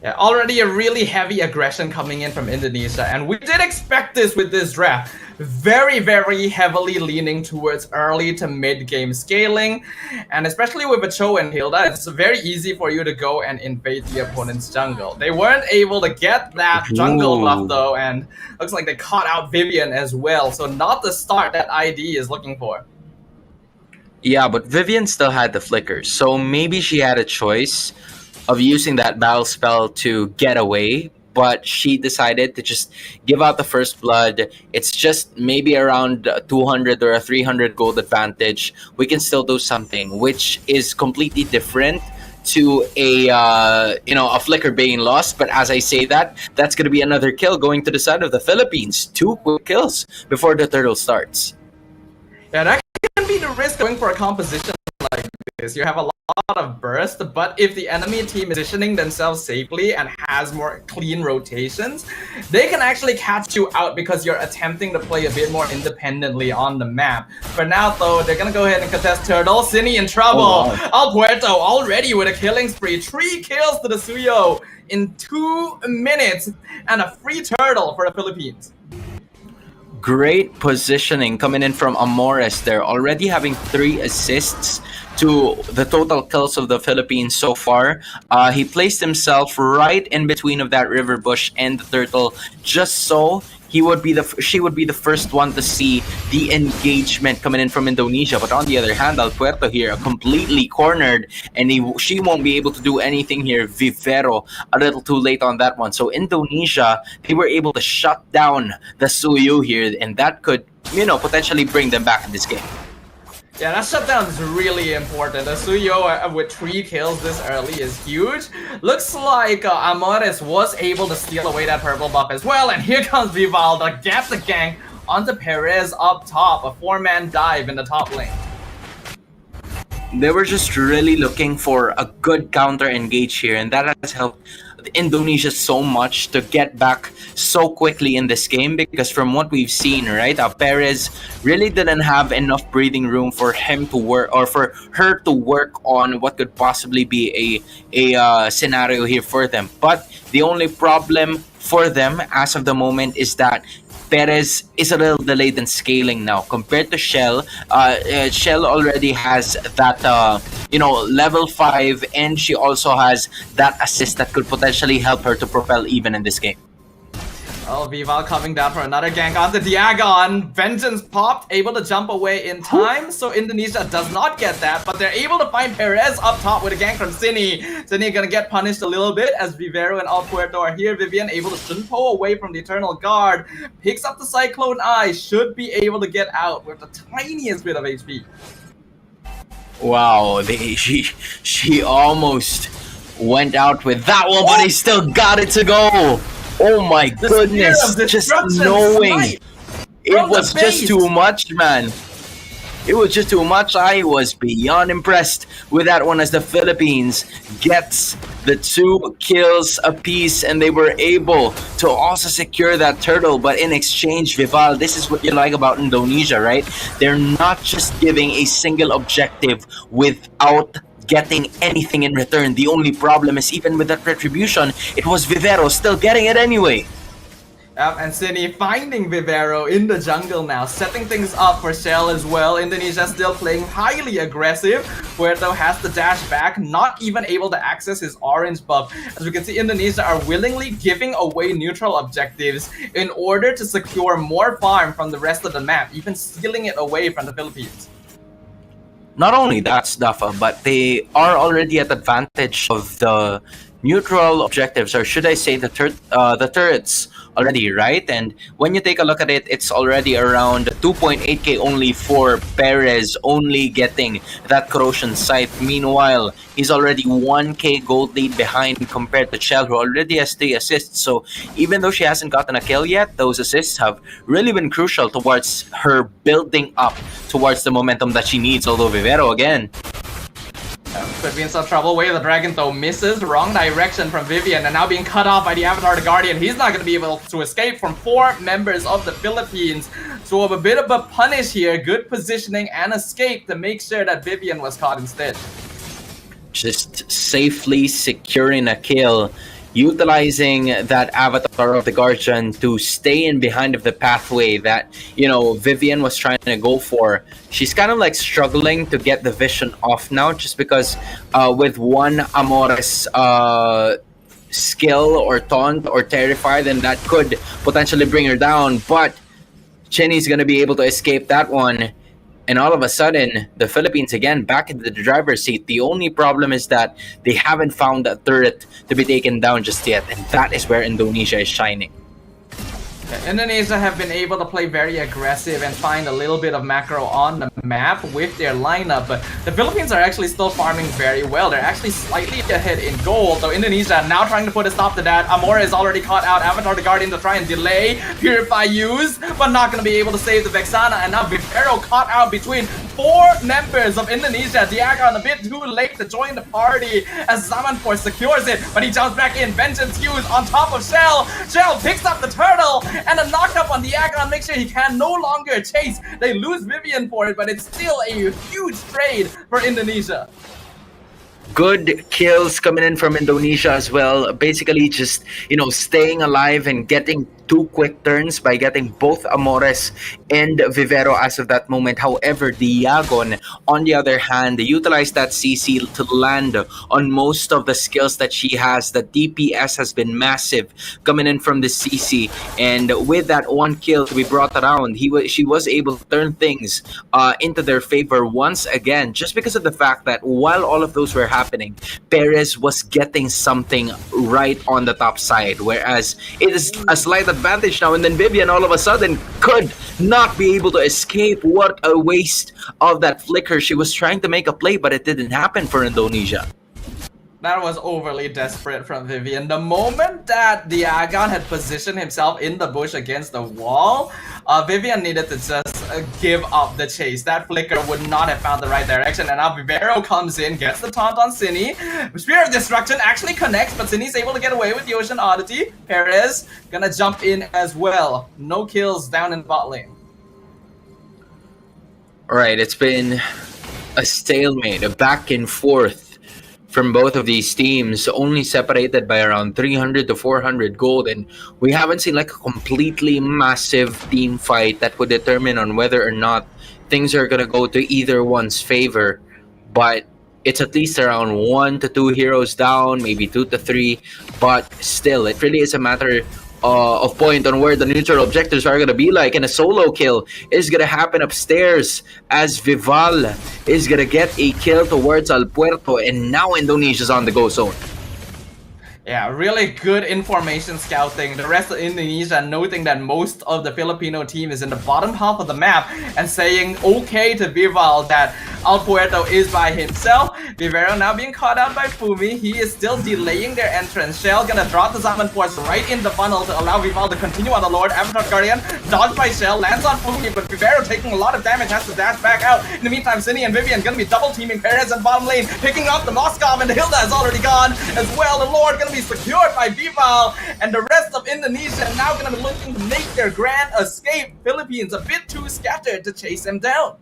Yeah, already a really heavy aggression coming in from Indonesia, and we did expect this with this draft. Very, very heavily leaning towards early to mid-game scaling, and especially with a Cho and Hilda, it's very easy for you to go and invade the opponent's jungle. They weren't able to get that jungle buff though, and looks like they caught out Vivian as well, so not the start that ID is looking for. Yeah, but Vivian still had the flickers, so maybe she had a choice of using that battle spell to get away, but she decided to just give out the first blood. It's just maybe around 200 or a 300 gold advantage. We can still do something, which is completely different to a flicker being lost. But as I say that, that's going to be another kill going to the side of the Philippines. 2 quick kills before the turtle starts. Yeah, that can be the risk going for a composition like this. You have a lot of burst, but if the enemy team is positioning themselves safely and has more clean rotations, they can actually catch you out because you're attempting to play a bit more independently on the map. For now, though, they're gonna go ahead and contest Turtle. Cine in trouble. Oh, wow. El Puerto already with a killing spree. 3 kills to the Suyo in 2 minutes, and a free turtle for the Philippines. Great positioning coming in from Amores there, already having 3 assists to the total kills of the Philippines so far. He placed himself right in between of that river bush and the turtle, just so she would be the first one to see the engagement coming in from Indonesia. But on the other hand, El Puerto here completely cornered, and she won't be able to do anything here. Vivero a little too late on that one. So Indonesia, they were able to shut down the Suyu here, and that could potentially bring them back in this game. Yeah, that shutdown is really important. The Suyo with 3 kills this early is huge. Looks like Amores was able to steal away that purple buff as well. And here comes Vival to get the gank onto Perez up top. A 4-man dive in the top lane. They were just really looking for a good counter engage here, and that has helped Indonesia so much to get back so quickly in this game, because from what we've seen, right, Perez really didn't have enough breathing room for him to work, or for her to work on what could possibly be a scenario here for them. But the only problem for them as of the moment is that Perez is a little delayed in scaling now compared to Shell. Shell already has that level 5, and she also has that assist that could potentially help her to propel even in this game. Oh, Vival coming down for another gank onto Diagon. Vengeance popped, able to jump away in time, so Indonesia does not get that, but they're able to find Perez up top with a gank from Cine. Cine gonna get punished a little bit as Vivero and El Puerto are here. Vivian able to Shunpo away from the Eternal Guard, picks up the Cyclone Eye, should be able to get out with the tiniest bit of HP. Wow, she almost went out with that one, but he still got it to go. Oh my goodness, just knowing it was just too much, man. It was just too much. I was beyond impressed with that one, as the Philippines gets the 2 kills apiece, and they were able to also secure that turtle. But in exchange, Vival, this is what you like about Indonesia, right? They're not just giving a single objective without getting anything in return. The only problem is, even with that retribution, it was Vivero still getting it anyway. And Cine finding Vivero in the jungle now, setting things up for Shell as well. Indonesia still playing highly aggressive. Puerto has to dash back, not even able to access his orange buff. As we can see, Indonesia are willingly giving away neutral objectives in order to secure more farm from the rest of the map, even stealing it away from the Philippines. Not only that, Staffa, but they are already at advantage of the neutral objectives, or should I say the turrets already, right? And when you take a look at it, it's already around 2.8k only for Perez, only getting that corrosion sight. Meanwhile, he's already 1k gold lead behind compared to Shell, who already has 3 assists. So even though she hasn't gotten a kill yet, those assists have really been crucial towards her building up towards the momentum that she needs. Although Vivero again, could be in some trouble. Way of the Dragon though misses, wrong direction from Vivian, and now being cut off by the Avatar the Guardian. He's not going to be able to escape from 4 members of the Philippines. So a bit of a punish here, good positioning and escape to make sure that Vivian was caught instead. Just safely securing a kill, utilizing that Avatar of the Guardian to stay in behind of the pathway that, Vivian was trying to go for. She's kind of like struggling to get the vision off now, just because with one Amores skill or taunt or terrify, then that could potentially bring her down. But Cheney's going to be able to escape that one. And all of a sudden, the Philippines again back into the driver's seat. The only problem is that they haven't found a turret to be taken down just yet. And that is where Indonesia is shining. Indonesia have been able to play very aggressive and find a little bit of macro on the map with their lineup, but the Philippines are actually still farming very well. They're actually slightly ahead in gold, so Indonesia now trying to put a stop to that. Amore is already caught out. Avatar the Guardian to try and delay. Purify use, but not going to be able to save the Vexana, and now Vivero caught out between 4 members of Indonesia. Diagon a bit too late to join the party as Zaman Force secures it, but he jumps back in. Vengeance Hughes on top of Shell. Shell picks up the turtle, and a knock-up on Diagon makes sure he can no longer chase. They lose Vivian for it, but it's still a huge trade for Indonesia. Good kills coming in from Indonesia as well. Basically just, staying alive and getting 2 quick turns by getting both Amores and Vivero as of that moment. However, Diagon, on the other hand, utilized that CC to land on most of the skills that she has. The DPS has been massive coming in from the CC, and with that 1 kill to be brought around, she was able to turn things into their favor once again, just because of the fact that while all of those were happening, Perez was getting something right on the top side, whereas it is a slight advantage now, and then Vivian all of a sudden could not be able to escape. What a waste of that flicker. She was trying to make a play, but it didn't happen for Indonesia. That was overly desperate from Vivian. The moment that Diagon had positioned himself in the bush against the wall, Vivian needed to just give up the chase. That flicker would not have found the right direction, and now Vivero comes in, gets the taunt on Cine. Spear of Destruction actually connects, but Cine's able to get away with the Ocean Oddity. Perez gonna jump in as well. No kills down in bot lane. Alright, it's been a stalemate, a back and forth from both of these teams, only separated by around 300 to 400 gold, and we haven't seen like a completely massive team fight that would determine on whether or not things are gonna go to either one's favor. But it's at least around 1 to 2 heroes down, maybe 2 to 3, but still, it really is a matter of point on where the neutral objectives are going to be like, and a solo kill is going to happen upstairs as Vival is going to get a kill towards Al Puerto, and now Indonesia's on the go zone. Yeah, really good information scouting. The rest of Indonesia noting that most of the Filipino team is in the bottom half of the map and saying okay to Vival that Al Puerto is by himself. Vivero now being caught out by Fumi. He is still delaying their entrance. Shell gonna drop the Zaman Force right in the funnel to allow Vival to continue on the Lord. Avatar Guardian dodged by Shell, lands on Fumi, but Vivero taking a lot of damage, has to dash back out. In the meantime, Cine and Vivian gonna be double teaming Perez and bottom lane, picking up the Moskov, and the Hilda is already gone as well. The Lord gonna be secured by Vival, and the rest of Indonesia now gonna be looking to make their grand escape. Philippines a bit too scattered to chase them down.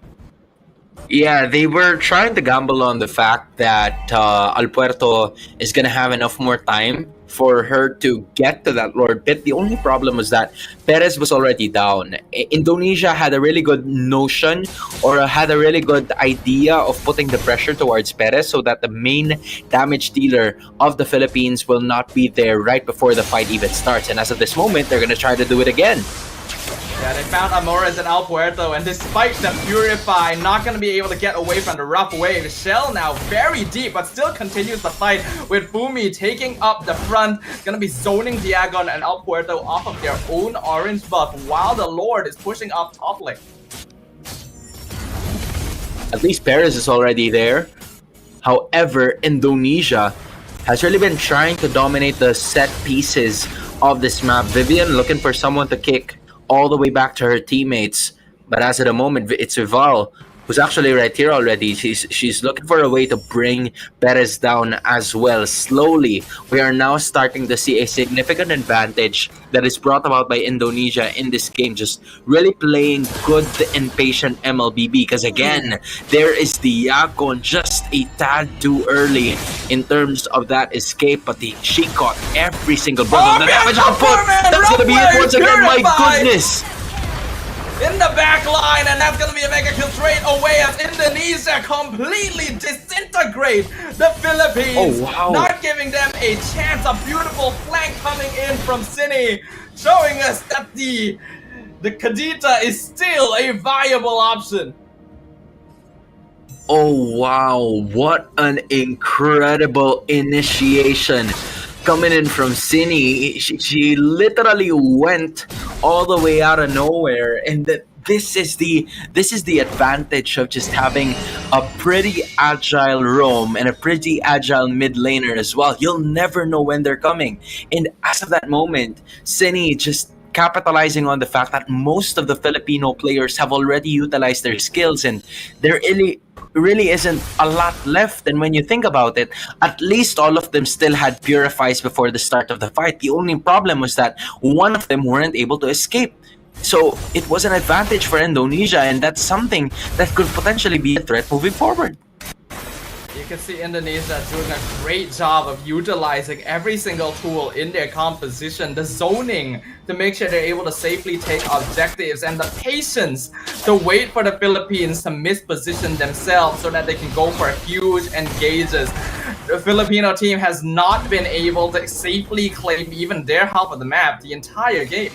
Yeah, they were trying to gamble on the fact that Al Puerto is gonna have enough more time for her to get to that Lord Pit. The only problem was that Perez was already down. Indonesia had a really good notion, or had a really good idea of putting the pressure towards Perez so that the main damage dealer of the Philippines will not be there right before the fight even starts. And as of this moment, they're gonna try to do it again. Yeah, they found Amores and Al Puerto, and despite the Purify, not going to be able to get away from the rough wave. Shell now very deep, but still continues the fight with Fumi taking up the front. Going to be zoning Diagon and Al Puerto off of their own orange buff, while the Lord is pushing up top lane. At least Perez is already there. However, Indonesia has really been trying to dominate the set pieces of this map. Vivian looking for someone to kick all the way back to her teammates, but as of the moment, it's Vival who's actually right here already. She's looking for a way to bring Perez down as well. Slowly, we are now starting to see a significant advantage that is brought about by Indonesia in this game, just really playing good and patient MLBB, because again, there is the Yakon just a tad too early in terms of that escape, but she caught every single ball of the damage output. That's gonna be it once again, my goodness. In the back line, and that's gonna be a mega kill straight away as Indonesia completely disintegrate the Philippines. Oh, wow. Not giving them a chance. A beautiful flank coming in from Cine, showing us that the Kadita is still a viable option. Oh wow, what an incredible initiation coming in from Cine. She literally went all the way out of nowhere, and this is the advantage of just having a pretty agile roam and a pretty agile mid laner as well. You'll never know when they're coming, and as of that moment, Cine just capitalizing on the fact that most of the Filipino players have already utilized their skills, and there really isn't a lot left. And when you think about it, at least all of them still had purifies before the start of the fight. The only problem was that one of them weren't able to escape. So it was an advantage for Indonesia, and that's something that could potentially be a threat moving forward. You can see Indonesia doing a great job of utilizing every single tool in their composition, the zoning to make sure they're able to safely take objectives, and the patience to wait for the Philippines to misposition themselves so that they can go for huge engages. The Filipino team has not been able to safely claim even their half of the map the entire game.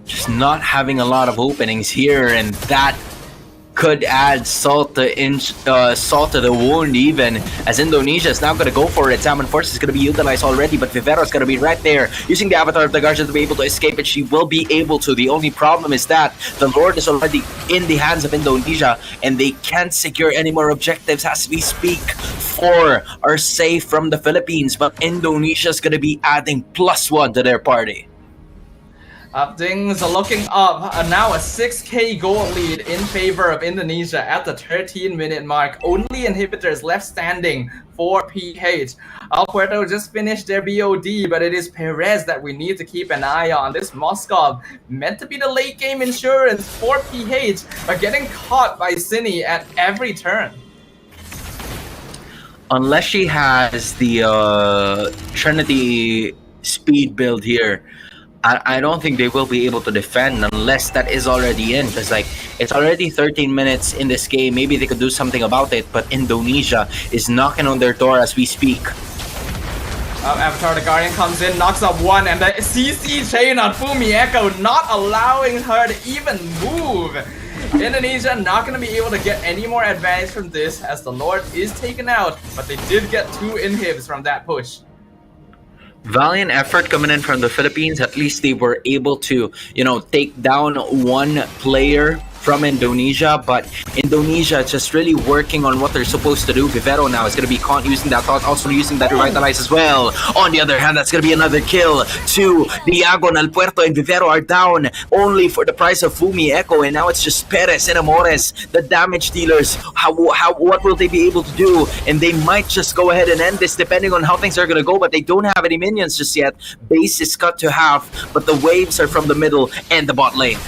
Just not having a lot of openings here, and that could add salt to the wound, even as Indonesia is now going to go for it. Salmon Force is going to be utilized already, but Vivero is going to be right there using the avatar of the Guardian to be able to escape it. She will be able to. The only problem is that the Lord is already in the hands of Indonesia, and they can't secure any more objectives as we speak. 4 are safe from the Philippines, but Indonesia is going to be adding +1 to their party. Things are looking up. Now a 6k goal lead in favor of Indonesia at the 13-minute mark. Only inhibitors left standing for PH. El Puerto just finished their BOD, but it is Perez that we need to keep an eye on. This Moskov, meant to be the late game insurance for PH, but getting caught by Cine at every turn. Unless she has the Trinity speed build here, I don't think they will be able to defend unless that is already in, because like it's already 13 minutes in this game. Maybe they could do something about it, but Indonesia is knocking on their door as we speak. Avatar the Guardian comes in, knocks up one, and the CC chain on Fumi Echo, not allowing her to even move. Indonesia not going to be able to get any more advantage from this as the Lord is taken out, but they did get 2 inhibs from that push. Valiant effort coming in from the Philippines. At least they were able to, take down one player from Indonesia, but Indonesia just really working on what they're supposed to do. Vivero now is going to be caught using that thought, also using that Revitalize as well. On the other hand, that's going to be another kill to Diagon. El Puerto and Vivero are down only for the price of Fumi Echo, and now it's just Perez and Amores, the damage dealers. What will they be able to do? And they might just go ahead and end this depending on how things are going to go, but they don't have any minions just yet. Base is cut to half, but the waves are from the middle and the bot lane.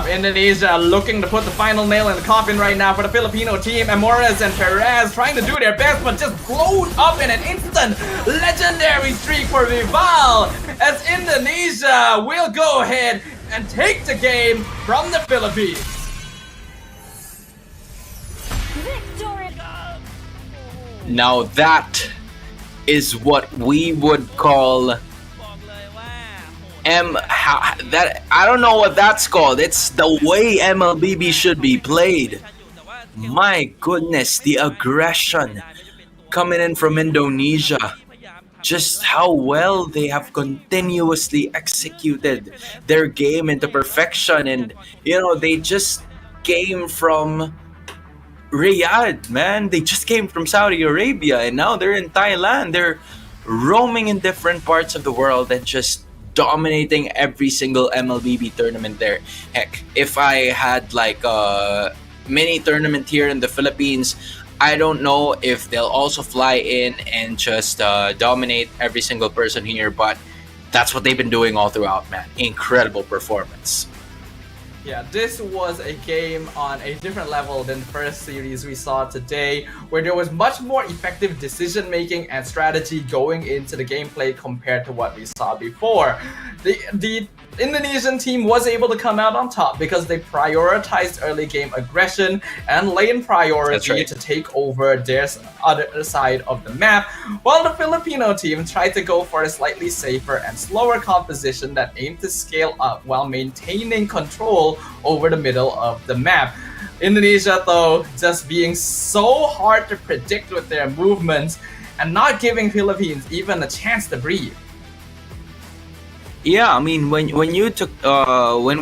Indonesia looking to put the final nail in the coffin right now for the Filipino team. Amores and Perez trying to do their best, but just blown up in an instant. Legendary streak for Vival as Indonesia will go ahead and take the game from the Philippines. Now that is what we would call I don't know what that's called. It's the way MLBB should be played. My goodness, the aggression coming in from Indonesia. Just how well they have continuously executed their game into perfection. And, they just came from Riyadh, man. They just came from Saudi Arabia, and now they're in Thailand. They're roaming in different parts of the world and just dominating every single MLBB tournament there. Heck, if I had like a mini tournament here in the Philippines, I don't know if they'll also fly in and just dominate every single person here, but that's what they've been doing all throughout, man. Incredible performance. Yeah, this was a game on a different level than the first series we saw today, where there was much more effective decision making and strategy going into the gameplay compared to what we saw before. The Indonesian team was able to come out on top because they prioritized early game aggression and lane priority to take over their other side of the map, while the Filipino team tried to go for a slightly safer and slower composition that aimed to scale up while maintaining control over the middle of the map. Indonesia, though, just being so hard to predict with their movements and not giving Philippines even a chance to breathe. Yeah, I mean when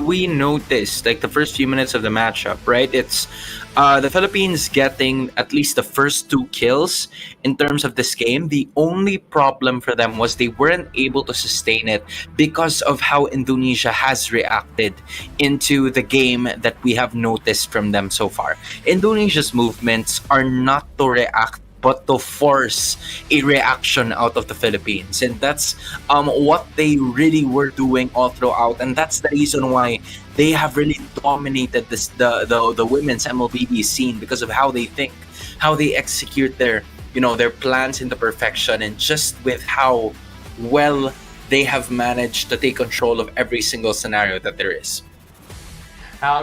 we noticed like the first few minutes of the matchup, right? It's the Philippines getting at least the first two kills in terms of this game. The only problem for them was they weren't able to sustain it because of how Indonesia has reacted into the game that we have noticed from them so far. Indonesia's movements are not to react but to force a reaction out of the Philippines. And that's what they really were doing all throughout. And that's the reason why they have really dominated the women's MLBB scene, because of how they think, how they execute their plans into perfection, and just with how well they have managed to take control of every single scenario that there is.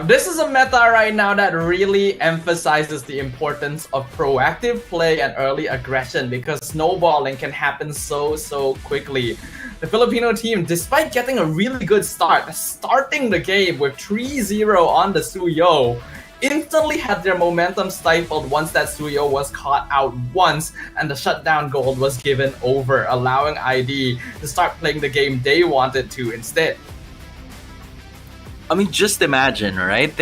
This is a meta right now that really emphasizes the importance of proactive play and early aggression, because snowballing can happen so quickly. The Filipino team, despite getting a really good start, starting the game with 3-0 on the Suyo, instantly had their momentum stifled once that Suyo was caught out once and the shutdown goal was given over, allowing ID to start playing the game they wanted to instead. I mean, just imagine, right?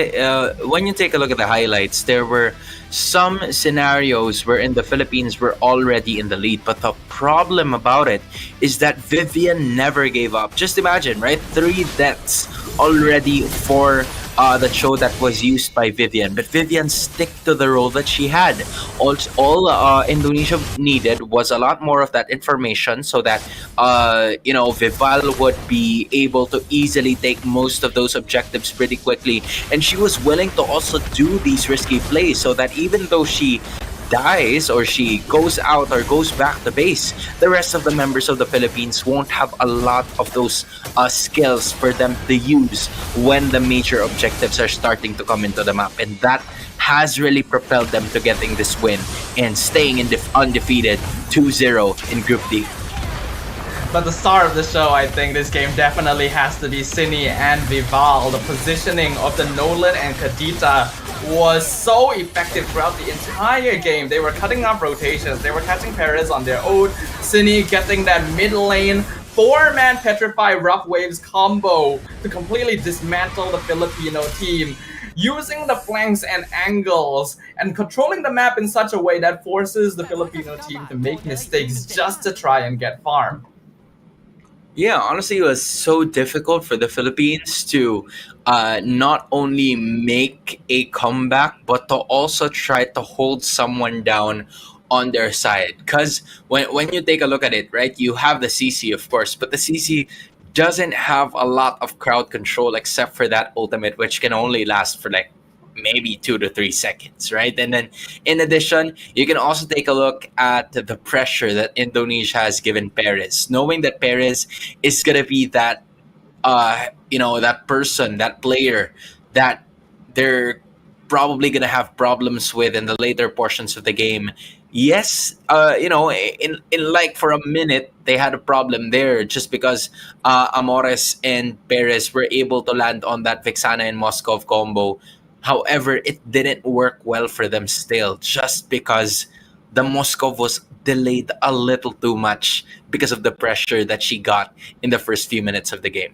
When you take a look at the highlights, there were some scenarios wherein the Philippines were already in the lead. But the problem about it is that Vivian never gave up. Just imagine, right? 3 deaths already for the show that was used by Vivian. But Vivian stick to the role that she had. All Indonesia needed was a lot more of that information so that, Vival would be able to easily take most of those objectives pretty quickly. And she was willing to also do these risky plays so that even though she dies or she goes out or goes back to base, the rest of the members of the Philippines won't have a lot of those skills for them to use when the major objectives are starting to come into the map. And that has really propelled them to getting this win and staying undefeated 2-0 in Group D. But the star of the show, I think, this game definitely has to be Cine and Vival. The positioning of the Nolan and Kadita was so effective throughout the entire game. They were cutting off rotations, they were catching Perez on their own. Cine getting that mid lane 4-man Petrify Rough Waves combo to completely dismantle the Filipino team, using the flanks and angles and controlling the map in such a way that forces the Filipino team to make mistakes just to try and get farm. Yeah, honestly, it was so difficult for the Philippines to not only make a comeback, but to also try to hold someone down on their side. Because when you take a look at it, right, you have the CC, of course, but the CC doesn't have a lot of crowd control except for that ultimate, which can only last for like maybe 2 to 3 seconds, right? And then in addition, you can also take a look at the pressure that Indonesia has given Perez, knowing that Perez is gonna be that that person, that player that they're probably gonna have problems with in the later portions of the game. Yes, in like for a minute they had a problem there just because Amores and Perez were able to land on that Vixana and Moskov combo. However, it didn't work well for them still, just because the Moskov was delayed a little too much because of the pressure that she got in the first few minutes of the game.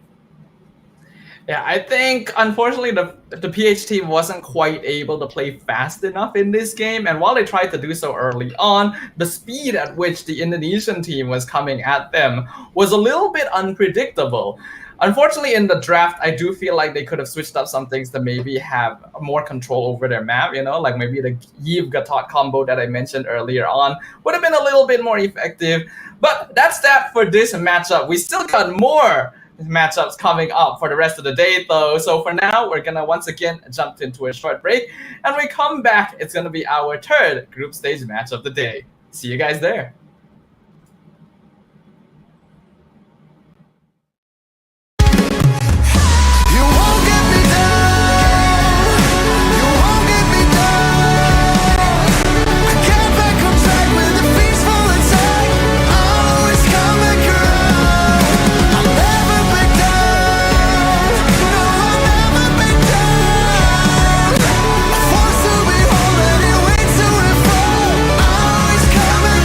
Yeah, I think unfortunately the PH team wasn't quite able to play fast enough in this game, and while they tried to do so early on, the speed at which the Indonesian team was coming at them was a little bit unpredictable. Unfortunately, in the draft, I do feel like they could have switched up some things to maybe have more control over their map, like maybe the Yves Gatot combo that I mentioned earlier on would have been a little bit more effective. But that's that for this matchup. We still got more matchups coming up for the rest of the day though. So for now, we're gonna once again jump into a short break, and when we come back, it's gonna be our third group stage match of the day. See you guys there. Forced to be holding you into it fall. Always coming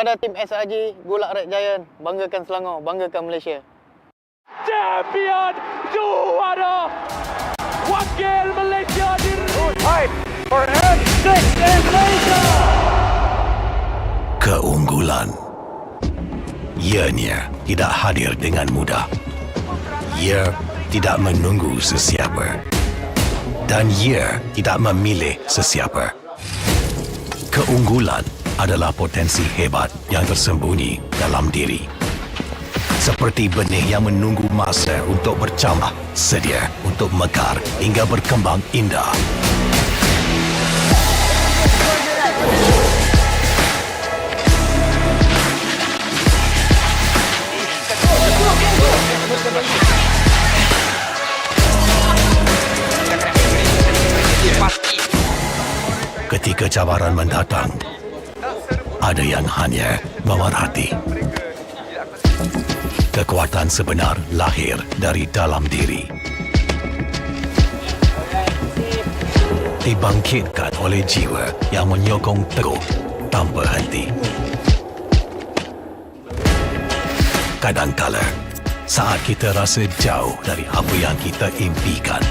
Kepada tim SRG, Gulak Red Giant, banggakan Selangor, banggakan Malaysia. Champion juara wakil Malaysia fight for N6 in Malaysia. Keunggulan. Ianya tidak hadir dengan mudah. Ia tidak menunggu sesiapa. Dan ia tidak memilih sesiapa. Keunggulan adalah potensi hebat yang tersembunyi dalam diri. Seperti benih yang menunggu masa untuk bercambah, sedia untuk mekar hingga berkembang indah. Ketika cabaran mendatang, ada yang hanya memerhati. Kekuatan sebenar lahir dari dalam diri. Dibangkitkan oleh jiwa yang menyokong teguh tanpa henti. Kadangkala, saat kita rasa jauh dari apa yang kita impikan,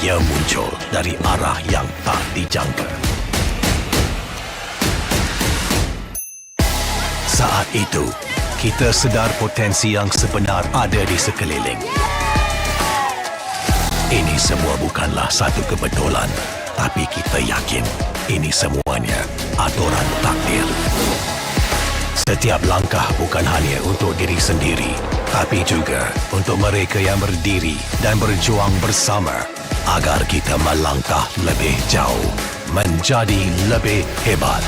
ia muncul dari arah yang tak dijangka. Saat itu, kita sedar potensi yang sebenar ada di sekeliling. Ini semua bukanlah satu kebetulan, tapi kita yakin ini semuanya aturan takdir. Setiap langkah bukan hanya untuk diri sendiri, tapi juga untuk mereka yang berdiri dan berjuang bersama agar kita melangkah lebih jauh, menjadi lebih hebat.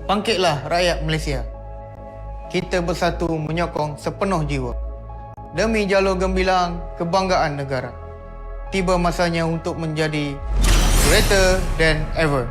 Bangkitlah rakyat Malaysia. Kita bersatu menyokong sepenuh jiwa. Demi jalur gemilang kebanggaan negara. Tiba masanya untuk menjadi greater than ever.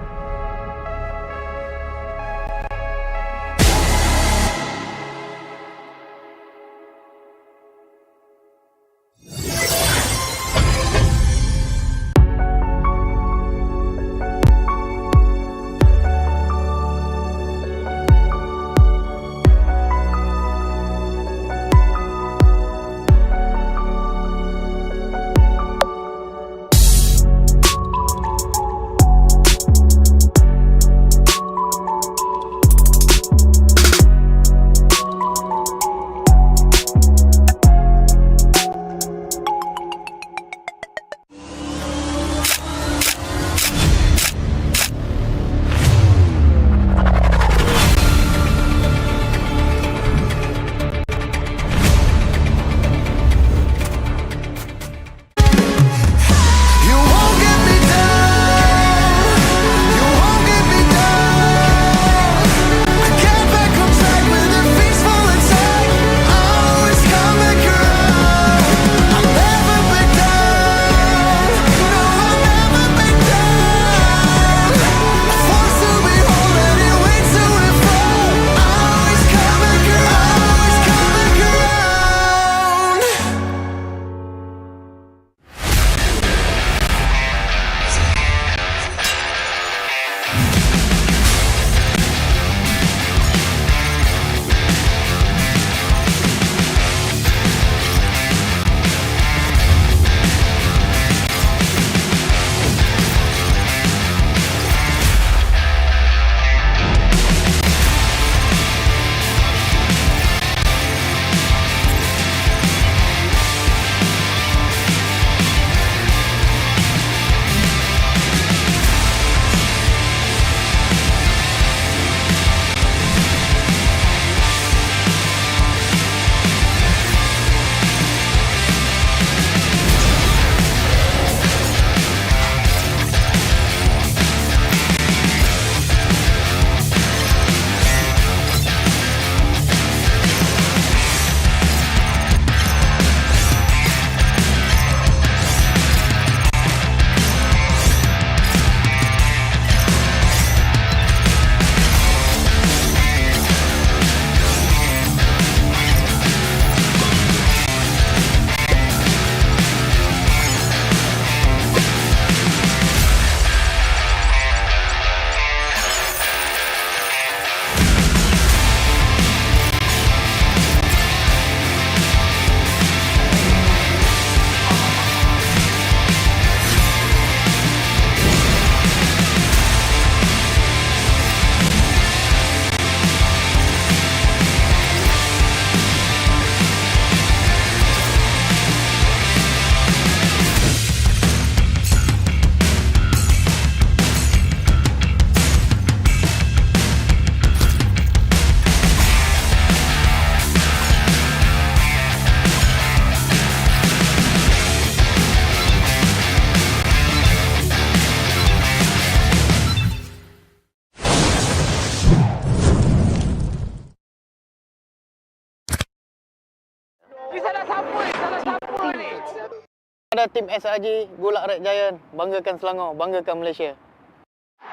Kita tim SRG Gulak Red Giant, banggakan Selangor, banggakan Malaysia.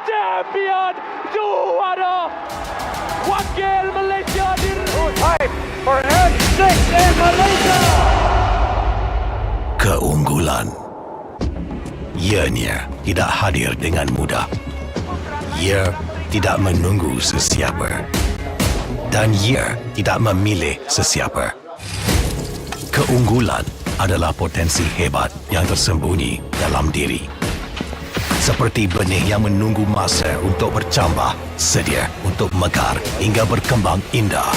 Champion juara wakil Malaysia for N6 in Malaysia. Keunggulan. Ianya tidak hadir dengan mudah. Ia tidak menunggu sesiapa. Dan ia tidak memilih sesiapa. Keunggulan adalah potensi hebat yang tersembunyi dalam diri. Seperti benih yang menunggu masa untuk bercambah, sedia untuk mekar hingga berkembang indah.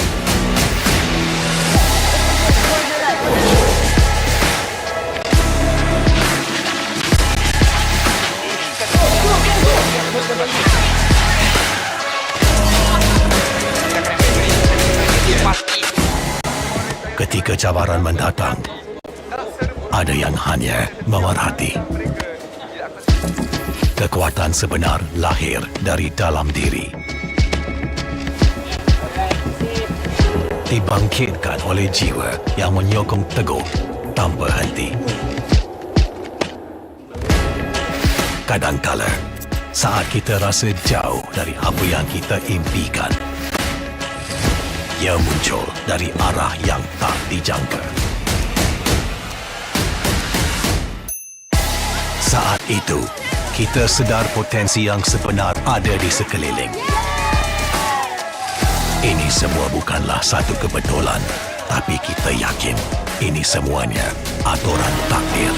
Ketika cabaran mendatang, ada yang hanya memerhati. Kekuatan sebenar lahir dari dalam diri. Dibangkitkan oleh jiwa yang menyokong teguh tanpa henti. Kadangkala, saat kita rasa jauh dari apa yang kita impikan, ia muncul dari arah yang tak dijangka. Saat itu, kita sedar potensi yang sebenar ada di sekeliling. Ini semua bukanlah satu kebetulan, tapi kita yakin ini semuanya aturan takdir.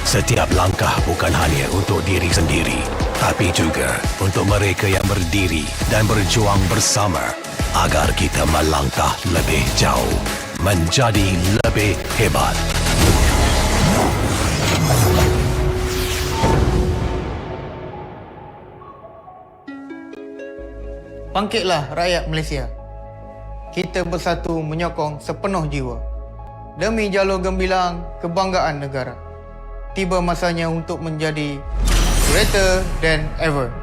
Setiap langkah bukan hanya untuk diri sendiri, tapi juga untuk mereka yang berdiri dan berjuang bersama agar kita melangkah lebih jauh, menjadi lebih hebat. Bangkitlah rakyat Malaysia. Kita bersatu menyokong sepenuh jiwa. Demi jalur gemilang kebanggaan negara. Tiba masanya untuk menjadi greater than ever.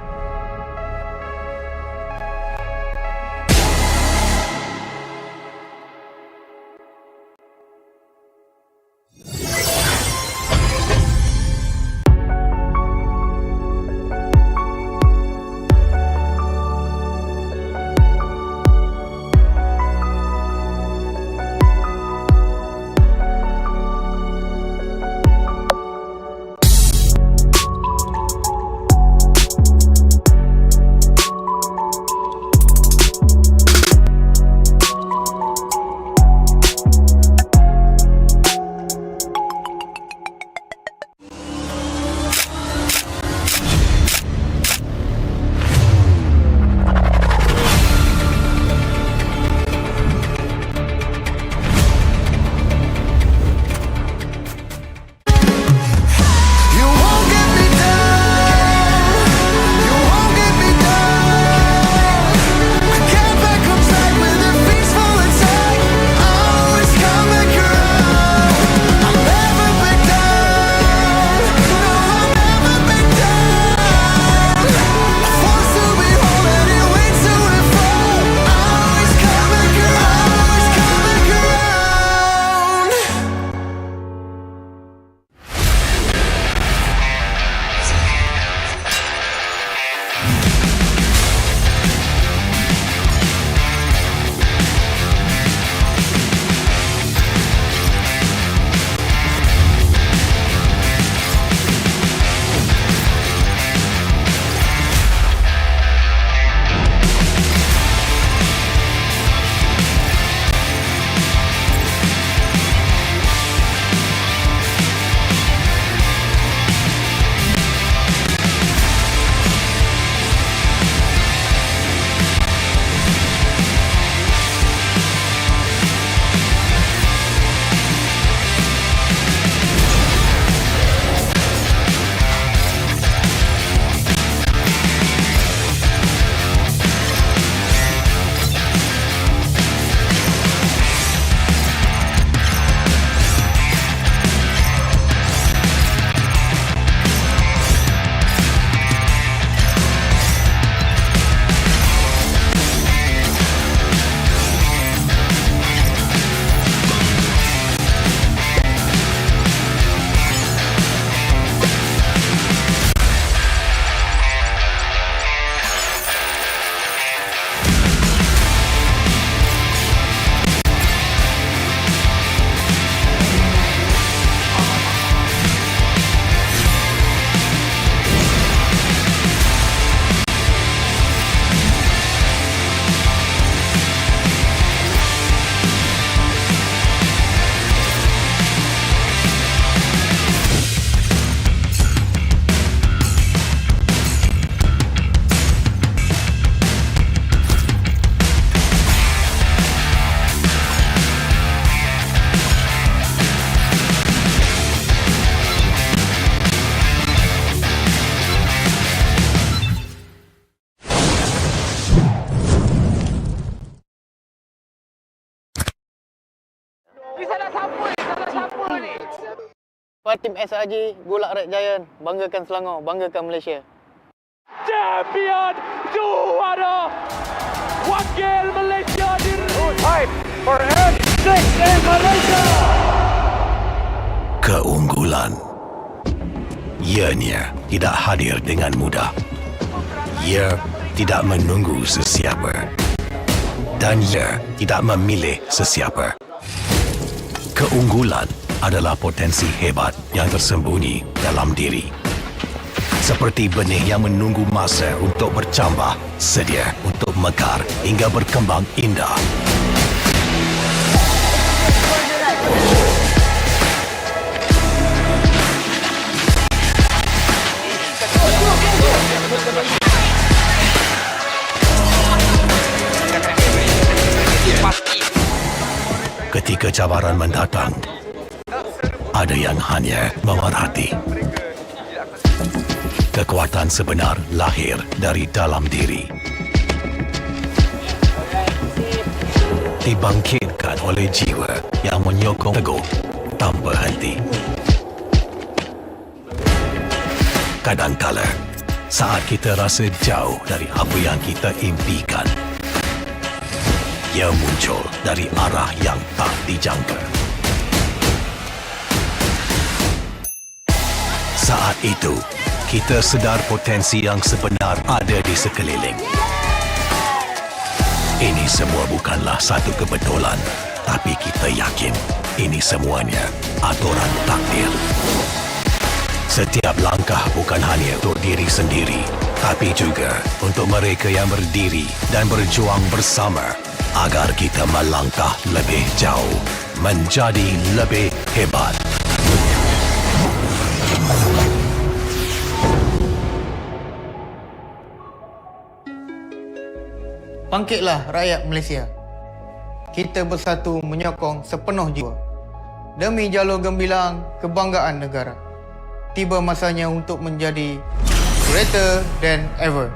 Tim SRG, Gulak Red Giant, banggakan Selangor, banggakan Malaysia. Champion juara wakil Malaysia time for N6 in Malaysia. Keunggulan. Ianya tidak hadir dengan mudah. Ia tidak menunggu sesiapa. Dan ia tidak memilih sesiapa. Keunggulan adalah potensi hebat yang tersembunyi dalam diri. Seperti benih yang menunggu masa untuk bercambah, sedia untuk mekar hingga berkembang indah. Ketika cabaran mendatang, ada yang hanya memerhati. Kekuatan sebenar lahir dari dalam diri. Dibangkitkan oleh jiwa yang menyokong teguh tanpa henti. Kadangkala, saat kita rasa jauh dari apa yang kita impikan, ia muncul dari arah yang tak dijangka. Saat itu, kita sedar potensi yang sebenar ada di sekeliling. Ini semua bukanlah satu kebetulan, tapi kita yakin ini semuanya aturan takdir. Setiap langkah bukan hanya untuk diri sendiri, tapi juga untuk mereka yang berdiri dan berjuang bersama agar kita melangkah lebih jauh, menjadi lebih hebat. Bangkitlah rakyat Malaysia. Kita bersatu menyokong sepenuh jiwa. Demi jalur gemilang kebanggaan negara. Tiba masanya untuk menjadi greater than ever.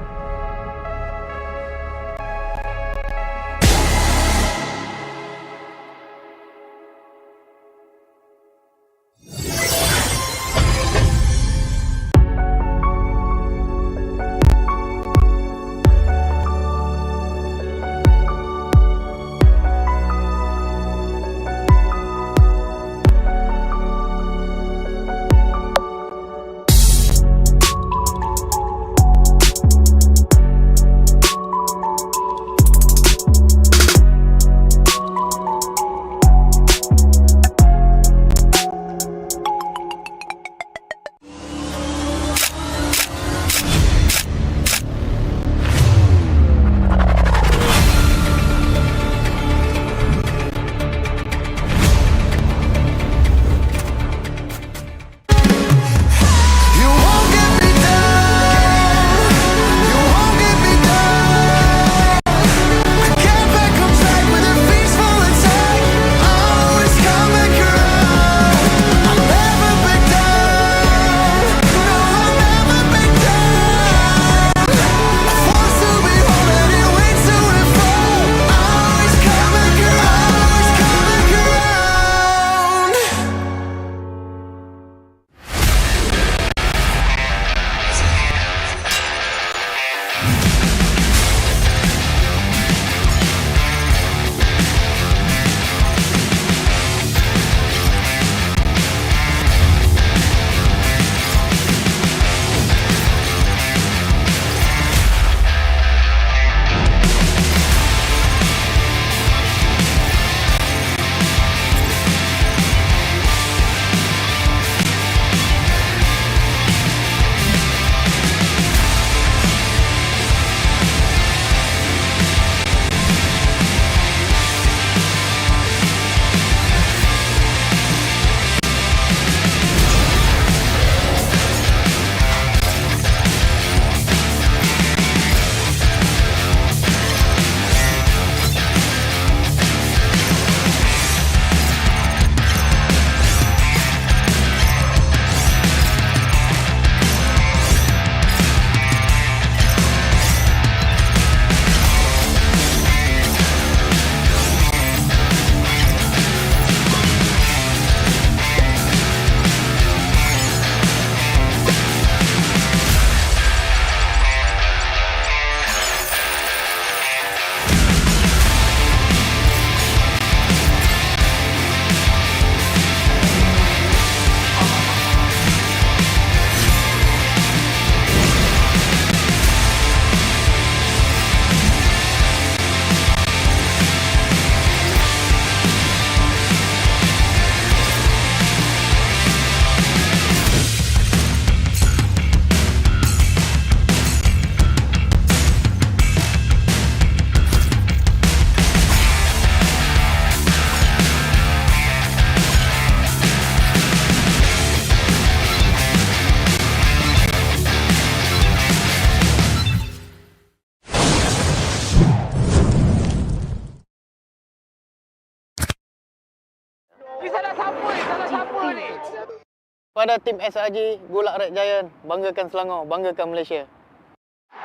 Pada tim SRG, Gulak Red Giant, banggakan Selangor, banggakan Malaysia.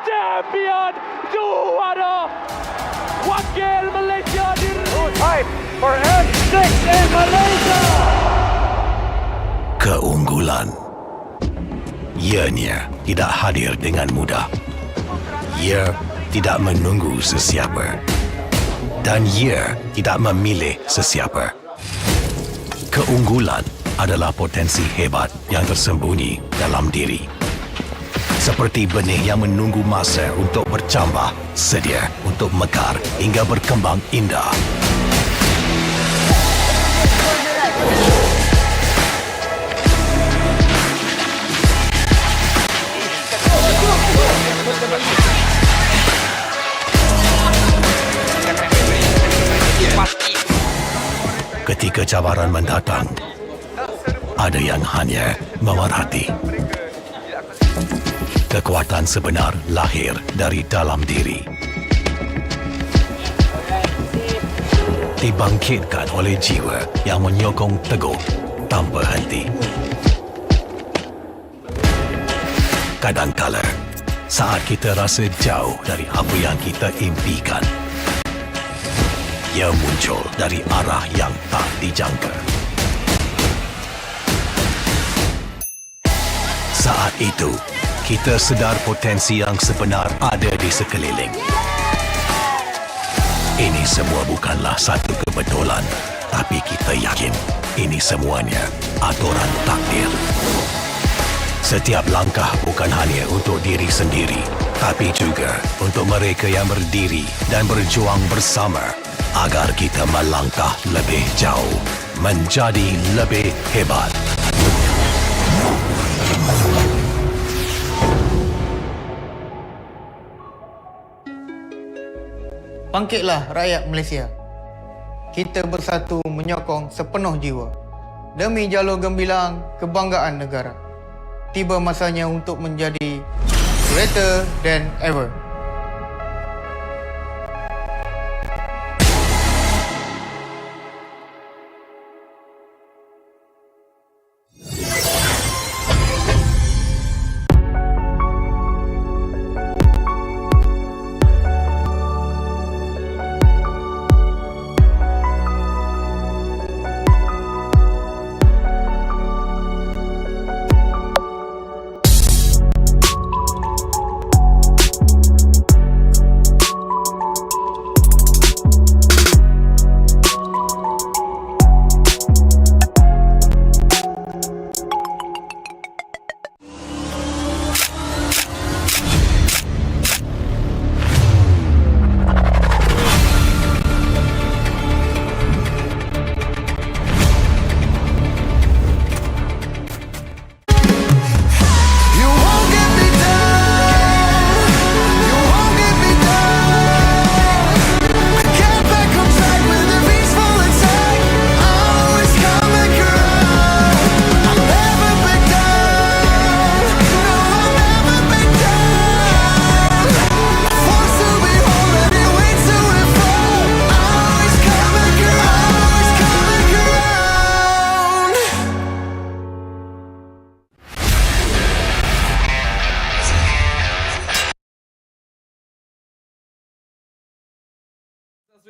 Champion juara wakil Malaysia time for M6 in Malaysia. Keunggulan ianya tidak hadir dengan mudah. Ia tidak menunggu sesiapa dan ia tidak memilih sesiapa. Keunggulan adalah potensi hebat yang tersembunyi dalam diri. Seperti benih yang menunggu masa untuk bercambah, sedia untuk mekar hingga berkembang indah. Ketika cabaran mendatang, ada yang hanya memerhati. Kekuatan sebenar lahir dari dalam diri. Dibangkitkan oleh jiwa yang menyokong teguh tanpa henti. Kadangkala, saat kita rasa jauh dari apa yang kita impikan, ia muncul dari arah yang tak dijangka. Saat itu, kita sedar potensi yang sebenar ada di sekeliling. Ini semua bukanlah satu kebetulan, tapi kita yakin ini semuanya aturan takdir. Setiap langkah bukan hanya untuk diri sendiri, tapi juga untuk mereka yang berdiri dan berjuang bersama agar kita melangkah lebih jauh, menjadi lebih hebat. Bangkitlah rakyat Malaysia. Kita bersatu menyokong sepenuh jiwa demi jalur gemilang kebanggaan negara. Tiba masanya untuk menjadi greater than ever.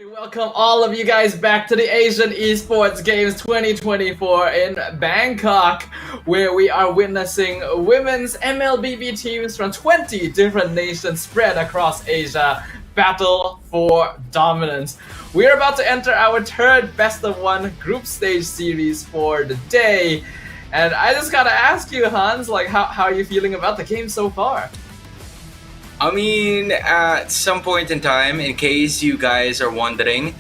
We welcome all of you guys back to the Asian Esports Games 2024 in Bangkok, where we are witnessing women's MLBB teams from 20 different nations spread across Asia battle for dominance. We're about to enter our third best-of-1 group stage series for the day, and I just gotta ask you, Hans, like how are you feeling about the game so far? I mean, at some point in time, in case you guys are wondering,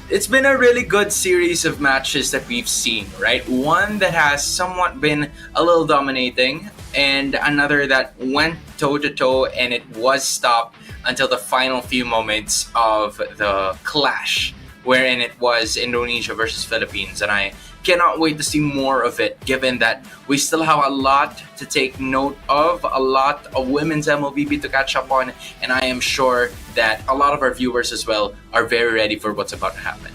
it's been a really good series of matches that we've seen, right? One that has somewhat been a little dominating, and another that went toe-to-toe and it was stopped until the final few moments of the clash, wherein it was Indonesia versus Philippines, and I cannot wait to see more of it, given that we still have a lot to take note of, a lot of women's MLBB to catch up on, and I am sure that a lot of our viewers as well are very ready for what's about to happen.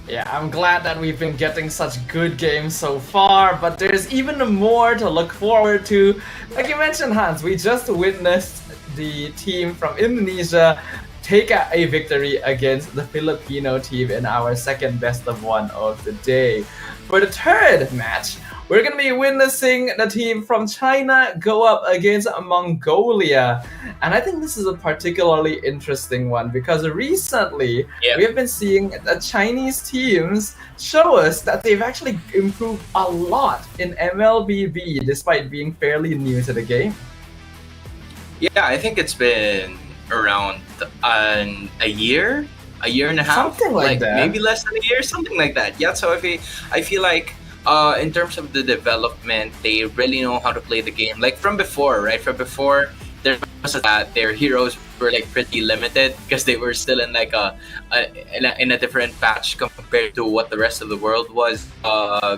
Yeah, I'm glad that we've been getting such good games so far, but there's even more to look forward to. Like you mentioned, Hans, we just witnessed the team from Indonesia take a victory against the Filipino team in our second best of one of the day. For the third match, we're going to be witnessing the team from China go up against Mongolia. And I think this is a particularly interesting one because recently we have been seeing the Chinese teams show us that they've actually improved a lot in MLBB despite being fairly new to the game. Yeah, I think it's been around a year and a half, Something like that. maybe less than a year, something like that. Yeah, so I feel like in terms of the development, they really know how to play the game. Like from before, right? From before, there was that their heroes were like pretty limited because they were still in like in a different patch compared to what the rest of the world was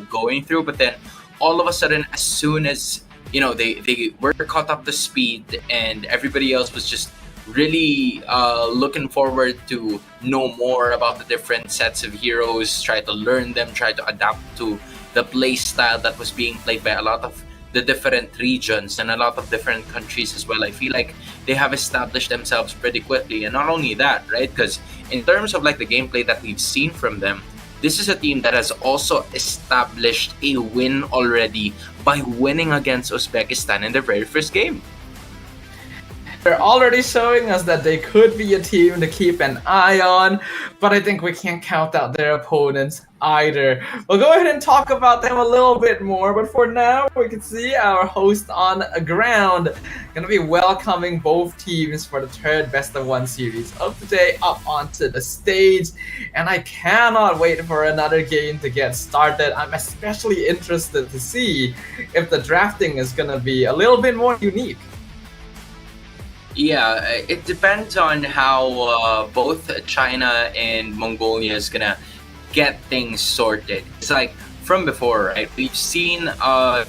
going through. But then all of a sudden, as soon as they were caught up to speed, and everybody else was just really looking forward to know more about the different sets of heroes, try to learn them, try to adapt to the play style that was being played by a lot of the different regions and a lot of different countries as well. I feel like they have established themselves pretty quickly. And not only that, right? Because in terms of like the gameplay that we've seen from them, this is a team that has also established a win already by winning against Uzbekistan in their very first game. They're already showing us that they could be a team to keep an eye on, but I think we can't count out their opponents either. We'll go ahead and talk about them a little bit more, but for now, we can see our host on ground gonna be welcoming both teams for the third best of one series of the day up onto the stage, and I cannot wait for another game to get started. I'm especially interested to see if the drafting is gonna be a little bit more unique. Yeah, it depends on how both China and Mongolia is gonna get things sorted. It's like from before, right? We've seen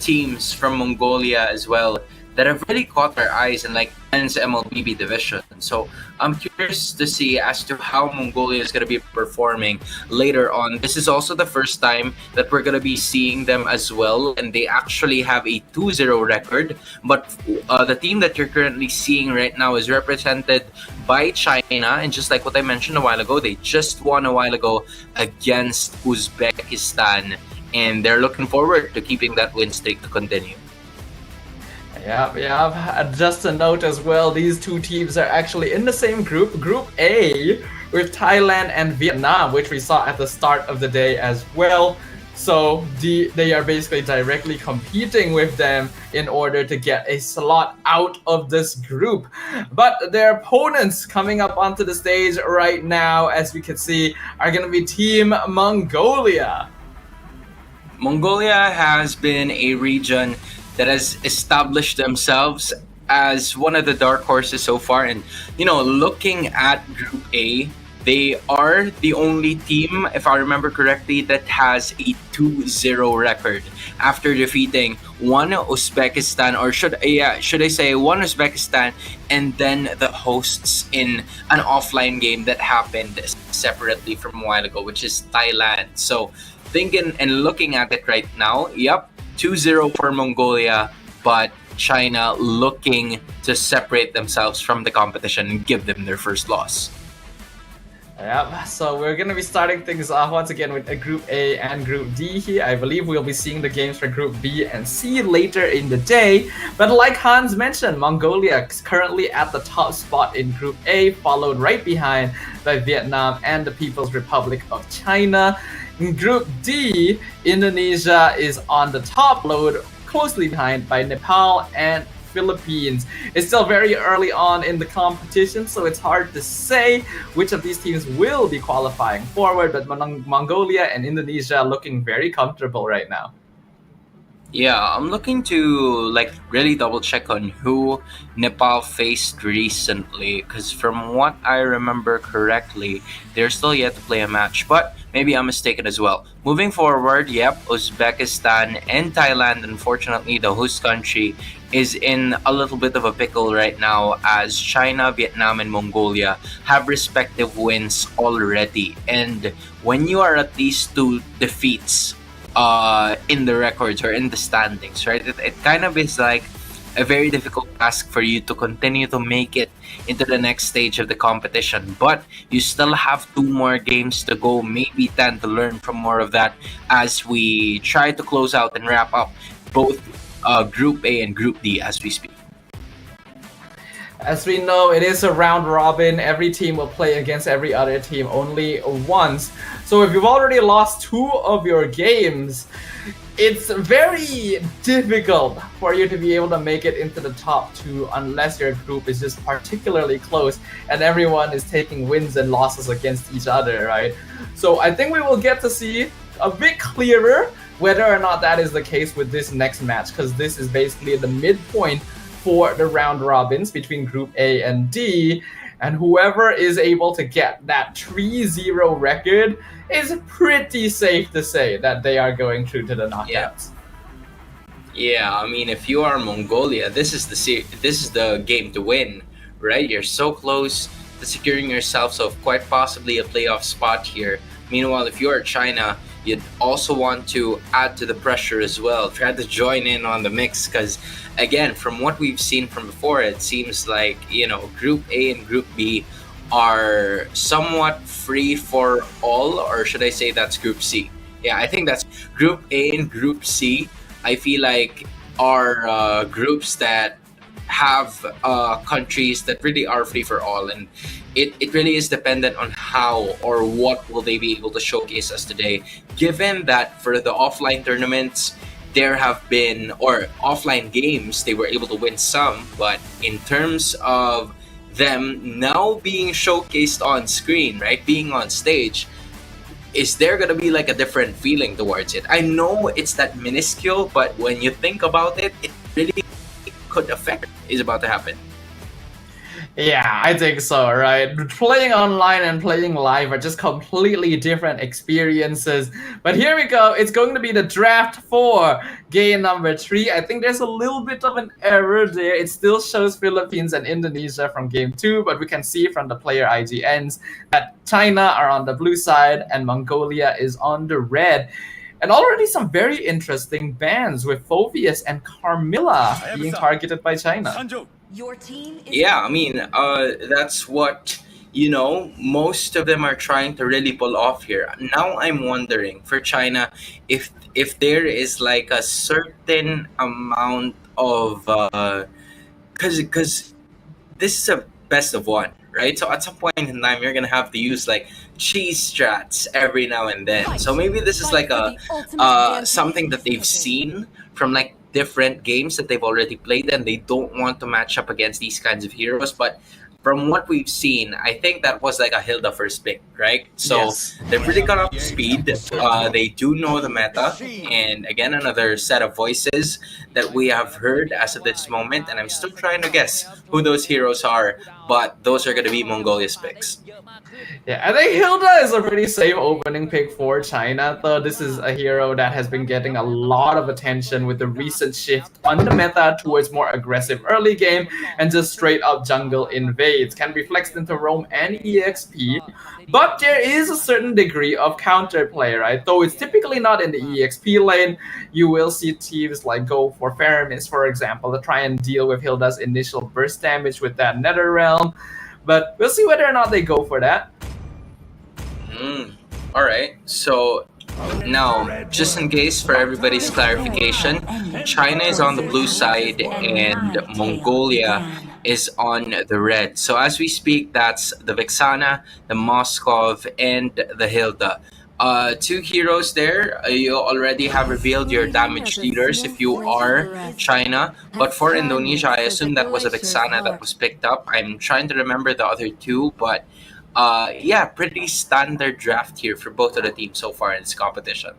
teams from Mongolia as well that have really caught our eyes in like men's MLBB division. So I'm curious to see as to how Mongolia is going to be performing later on. This is also the first time that we're going to be seeing them as well, and they actually have a 2-0 record. But the team that you're currently seeing right now is represented by China, and just like what I mentioned a while ago, they just won a while ago against Uzbekistan, and they're looking forward to keeping that win streak to continue. Yeah. Just a note as well, these two teams are actually in the same group, Group A, with Thailand and Vietnam, which we saw at the start of the day as well. So they are basically directly competing with them in order to get a slot out of this group. But their opponents coming up onto the stage right now, as we can see, are going to be Team Mongolia. Mongolia has been a region that has established themselves as one of the dark horses so far. And, looking at Group A, they are the only team, if I remember correctly, that has a 2-0 record after defeating one Uzbekistan, or should I say one Uzbekistan, and then the hosts in an offline game that happened separately from a while ago, which is Thailand. So thinking and looking at it right now, 2-0 for Mongolia, but China looking to separate themselves from the competition and give them their first loss. Yep, so we're going to be starting things off once again with a Group A and Group D here. I believe we'll be seeing the games for Group B and C later in the day. But like Hans mentioned, Mongolia is currently at the top spot in Group A, followed right behind by Vietnam and the People's Republic of China. In Group D, Indonesia is on the top, load closely behind by Nepal and Philippines. It's still very early on in the competition, so it's hard to say which of these teams will be qualifying forward, but Mongolia and Indonesia looking very comfortable right now. Yeah, I'm looking to really double check on who Nepal faced recently, because from what I remember correctly, they're still yet to play a match, but maybe I'm mistaken as well. Moving forward, Uzbekistan and Thailand, unfortunately, the host country is in a little bit of a pickle right now, as China, Vietnam, and Mongolia have respective wins already. And when you are at least 2 defeats in the records or in the standings, right, it kind of is like a very difficult task for you to continue to make it into the next stage of the competition. But you still have 2 more games to go, maybe 10, to learn from more of that as we try to close out and wrap up both Group A and Group D as we speak. As we know, it is a round robin. Every team will play against every other team only once. So if you've already lost 2 of your games, it's very difficult for you to be able to make it into the top 2 unless your group is just particularly close and everyone is taking wins and losses against each other, right? So I think we will get to see a bit clearer whether or not that is the case with this next match, because this is basically the midpoint for the round robins between Group A and D, and whoever is able to get that 3-0 record is pretty safe to say that they are going through to the knockouts. Yeah, I mean, if you are Mongolia, this is the game to win, right? You're so close to securing yourself of quite possibly a playoff spot here. Meanwhile, if you are China, you'd also want to add to the pressure as well. Try to join in on the mix, because again, from what we've seen from before, it seems like, Group A and Group B are somewhat free for all, or should I say that's Group C? Yeah, I think that's Group A and Group C. I feel like are groups that have countries that really are free for all, and it really is dependent on how or what will they be able to showcase us today, given that for the offline tournaments there have been, or offline games, they were able to win some, but in terms of them now being showcased on screen, right, being on stage, is there gonna be like a different feeling towards it? I know it's that minuscule, but when you think about it, it really could affect is about to happen. Yeah, I think so, right? Playing online and playing live are just completely different experiences. But here we go. It's going to be the draft for game number 3. I think there's a little bit of an error there. It still shows Philippines and Indonesia from game 2, but we can see from the player IGNs that China are on the blue side and Mongolia is on the red. And already some very interesting bans with Phoveus and Carmilla being targeted by China. Your team is Yeah, I mean, that's what, most of them are trying to really pull off here. Now I'm wondering for China if there is like a certain amount of, because this is a best of 1, right? So at some point in time, you're gonna have to use like cheese strats every now and then. So maybe this is like a something that they've seen from like different games that they've already played, and they don't want to match up against these kinds of heroes. But from what we've seen, I think that was like a Hilda first pick, right? So Yes. they've really got up to speed. They do know the meta, and again, another set of voices that we have heard as of this moment, and I'm still trying to guess who those heroes are, but those are going to be Mongolia's picks. Yeah, I think Hilda is a pretty safe opening pick for China, though this is a hero that has been getting a lot of attention with the recent shift on the meta towards more aggressive early game and just straight up jungle invades. Can be flexed into roam and EXP, but there is a certain degree of counterplay, right? Though it's typically not in the EXP lane, you will see teams like go for Faramis, for example, to try and deal with Hilda's initial burst damage with that Nether Realm. But we'll see whether or not they go for that. All right. So now, just in case for everybody's clarification, China is on the blue side and Mongolia is on the red. So as we speak, that's the Vexana, the Moskov, and the Hilda. 2 heroes there. You already have revealed your damage leaders if you are China. But for Indonesia, I assume that was a Vexana that was picked up. I'm trying to remember the other 2, but yeah, pretty standard draft here for both of the teams so far in this competition.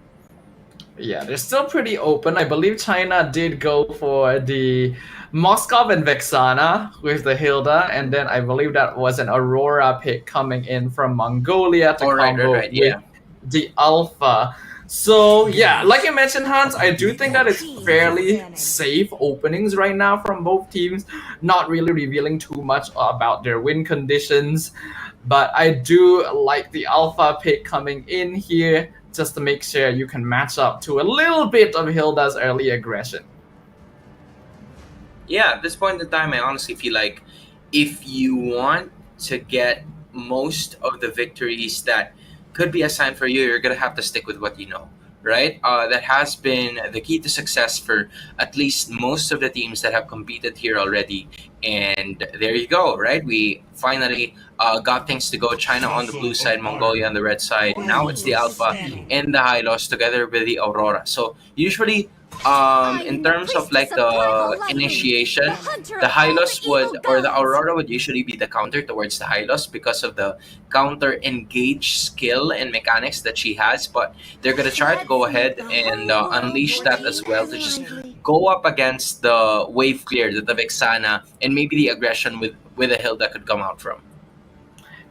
Yeah, they're still pretty open. I believe China did go for the Moskov and Vexana with the Hilda, and then I believe that was an Aurora pick coming in from Mongolia to combo with the Alpha. So yeah, like you mentioned, Hans, I do think that it's fairly safe openings right now from both teams, not really revealing too much about their win conditions. But I do like the alpha pick coming in here just to make sure you can match up to a little bit of Hilda's early aggression. Yeah, at this point in time, I honestly feel like if you want to get most of the victories that could be assigned for you, you're going to have to stick with what you know, right? That has been the key to success for at least most of the teams that have competed here already. And there you go, right? We finally got things to go. China on the blue side, Mongolia on the red side. Now it's the Alpha and the Hylos together with the Aurora. So usually, in terms of like the initiation, the Hylos would, or the Aurora would usually be the counter towards the Hylos because of the counter engage skill and mechanics that she has. But they're gonna try to go ahead and unleash that as well to just go up against the wave clear that the Vexana and maybe the aggression with a Hilda could come out from.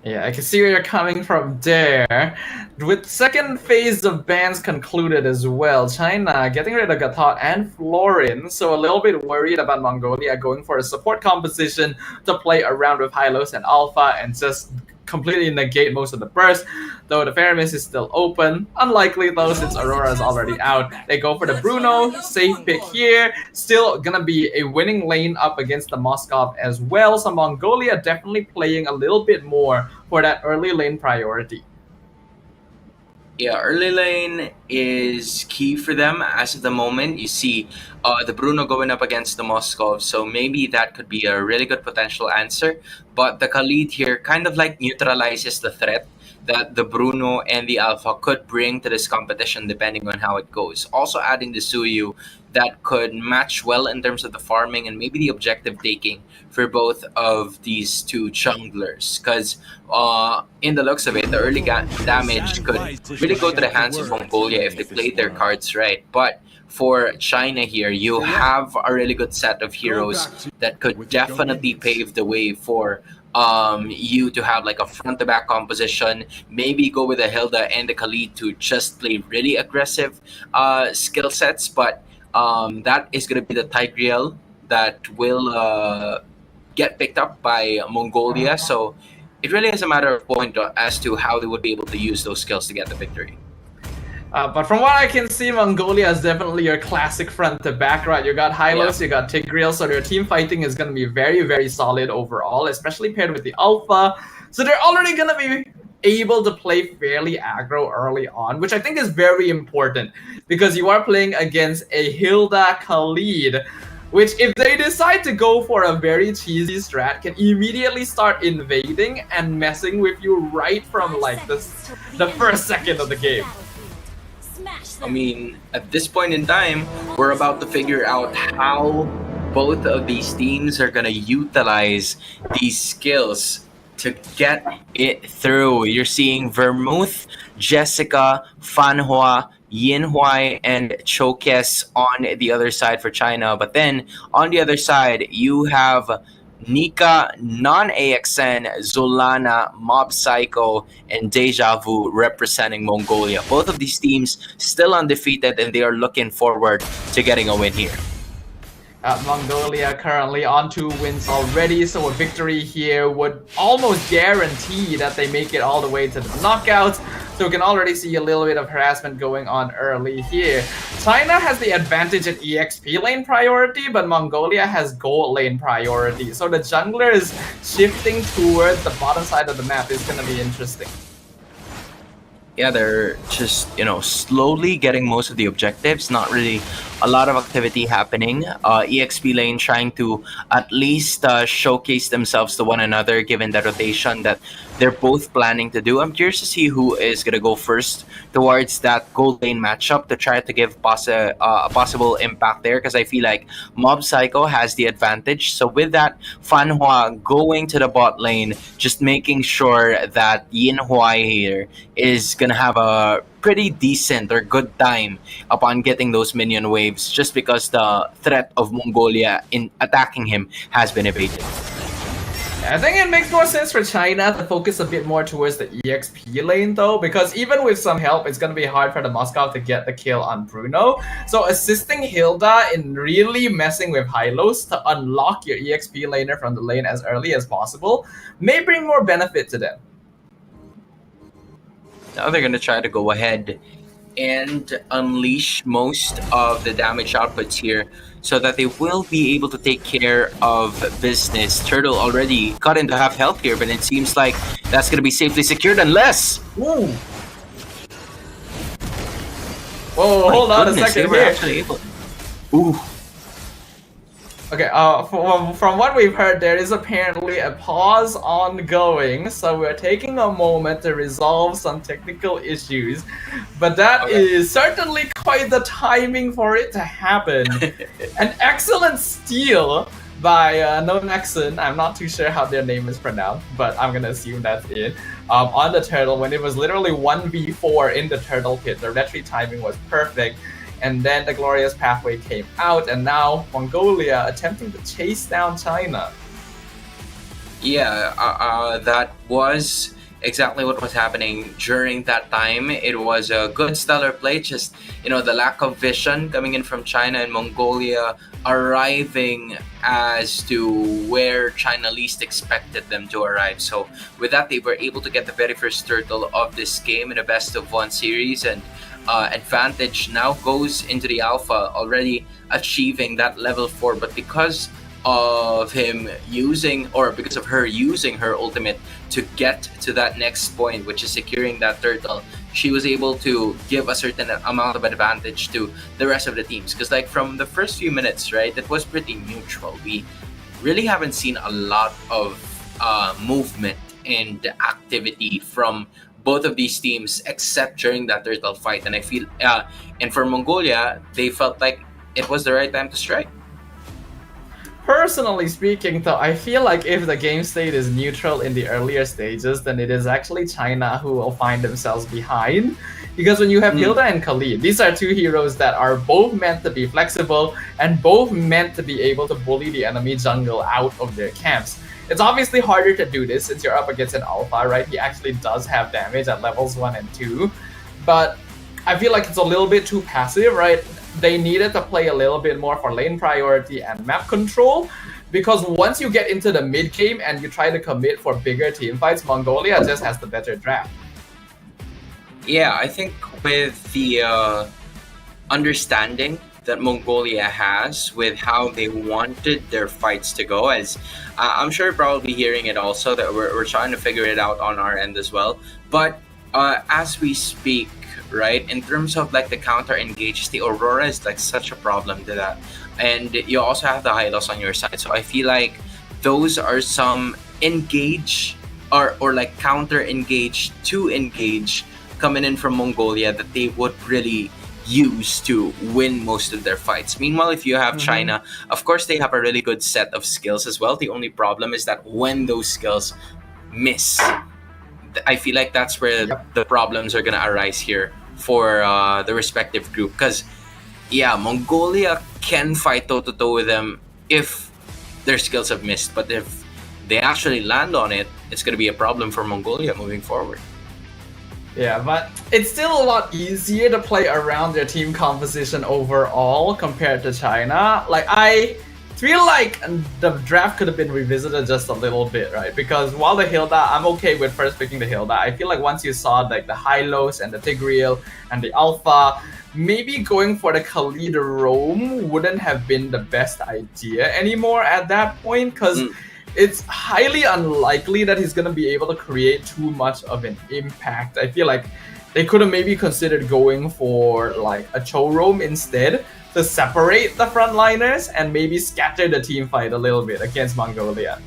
Yeah, I can see where you're coming from there. With second phase of bans concluded as well, China getting rid of Gatot and Florin, so a little bit worried about Mongolia going for a support composition to play around with Hylos and Alpha and just completely negate most of the burst, though the Faramis is still open. Unlikely though, since Aurora is already out. They go for the Bruno, safe pick here. Still gonna be a winning lane up against the Moskov as well, so Mongolia definitely playing a little bit more for that early lane priority. Yeah, early lane is key for them as of the moment. You see the Bruno going up against the Moskov, so maybe that could be a really good potential answer. But the Khalid here kind of like neutralizes the threat that the Bruno and the Alpha could bring to this competition depending on how it goes. Also adding the Suyu that could match well in terms of the farming and maybe the objective taking for both of these two junglers. Because in the looks of it, the early damage could really go to the hands of Mongolia if they played their cards right. But for China here, you have a really good set of heroes that could definitely pave the way for you to have like a front to back composition, maybe go with a Hilda and the Khalid to just play really aggressive skill sets. But that is going to be the Tigreal that will get picked up by Mongolia. So it really is a matter of point as to how they would be able to use those skills to get the victory. But from what I can see, Mongolia is definitely your classic front to back, right? You got Hylos, you got Tigreal, so their team fighting is going to be very, very solid overall, especially paired with the Alpha. So they're already going to be able to play fairly aggro early on, which I think is very important because you are playing against a Hilda Khalid, which if they decide to go for a very cheesy strat, can immediately start invading and messing with you right from like the first second of the game. I mean, at this point in time, we're about to figure out how both of these teams are going to utilize these skills to get it through. You're seeing Vermouth, Jessica, Fanhua, Yinhuai, and Chokes on the other side for China. But then on the other side, you have Nika, Non-AXN, Zolana, Mob Psycho, and Deja Vu representing Mongolia. Both of these teams still undefeated, and they are looking forward to getting a win here. Mongolia currently on 2 wins already, so a victory here would almost guarantee that they make it all the way to the knockouts. So we can already see a little bit of harassment going on early here. China has the advantage in EXP lane priority, but Mongolia has gold lane priority. So the junglers shifting towards the bottom side of the map is going to be interesting. Yeah, they're just, slowly getting most of the objectives. Not really a lot of activity happening. EXP lane trying to at least showcase themselves to one another given the rotation that they're both planning to do. I'm curious to see who is going to go first towards that gold lane matchup to try to give a possible impact there, because I feel like Mob Psycho has the advantage. So with that, Fanhua going to the bot lane, just making sure that Yinhuai here is going to have a pretty decent or good time upon getting those minion waves, just because the threat of Mongolia in attacking him has been evaded. I think it makes more sense for China to focus a bit more towards the EXP lane though, because even with some help, it's going to be hard for the Moscow to get the kill on Bruno. So assisting Hilda in really messing with Hylos to unlock your EXP laner from the lane as early as possible may bring more benefit to them. Now they're going to try to go ahead and unleash most of the damage outputs here so that they will be able to take care of business. Turtle already got into half health here, but it seems like that's going to be safely secured unless... Ooh. Whoa, hold on a second here. Actually able... Ooh. Okay, from what we've heard, there is apparently a pause ongoing, so we're taking a moment to resolve some technical issues, but that is certainly quite the timing for it to happen. An excellent steal by Nonaxon, I'm not too sure how their name is pronounced, but I'm gonna assume that's it, on the turtle when it was literally 1v4 in the turtle pit. The retreat timing was perfect. And then the glorious pathway came out, and now Mongolia attempting to chase down China. Yeah, that was exactly what was happening during that time. It was a good stellar play, just, you know, the lack of vision coming in from China and Mongolia arriving as to where China least expected them to arrive. So with that, they were able to get the very first turtle of this game in a best of one series, and advantage now goes into the alpha, already achieving that level 4, but because of him using, or because of her using her ultimate to get to that next point, which is securing that turtle, she was able to give a certain amount of advantage to the rest of the teams. Because like from the first few minutes, right, it was pretty neutral. We really haven't seen a lot of movement and activity from both of these teams except during that turtle fight, and I feel and for Mongolia, they felt like it was the right time to strike. Personally speaking though, I feel like if the game state is neutral in the earlier stages, then it is actually China who will find themselves behind. Because when you have Hilda and Khalid, these are two heroes that are both meant to be flexible and both meant to be able to bully the enemy jungle out of their camps. It's obviously harder to do this since you're up against an alpha, right? He actually does have damage at levels 1 and 2, but I feel like it's a little bit too passive, right? They needed to play a little bit more for lane priority and map control, because once you get into the mid game and you try to commit for bigger team fights, Mongolia just has the better draft. Yeah, I think with the understanding that Mongolia has with how they wanted their fights to go, as I'm sure you're probably hearing it also, that we're trying to figure it out on our end as well. But as we speak, right, in terms of like the counter engage, the Aurora is like such a problem to that. And you also have the Hylos on your side. So I feel like those are some engage or like counter engage to engage coming in from Mongolia that they would really use to win most of their fights. Meanwhile, if you have China, of course they have a really good set of skills as well. The only problem is that when those skills miss, I feel like that's where the problems are gonna arise here for the respective group. Because yeah, Mongolia can fight toe-to-toe with them if their skills have missed, but if they actually land on it, it's gonna be a problem for Mongolia moving forward. Yeah, but it's still a lot easier to play around their team composition overall compared to China. Like, I feel like the draft could have been revisited just a little bit, right? Because while the Hilda, I'm okay with first picking the Hilda. I feel like once you saw like the Hylos and the Tigreal and the Alpha, maybe going for the Khalid roam wouldn't have been the best idea anymore at that point, because it's highly unlikely that he's going to be able to create too much of an impact. I feel like they could have maybe considered going for like a Cho roam instead to separate the frontliners and maybe scatter the team fight a little bit against Mongolia.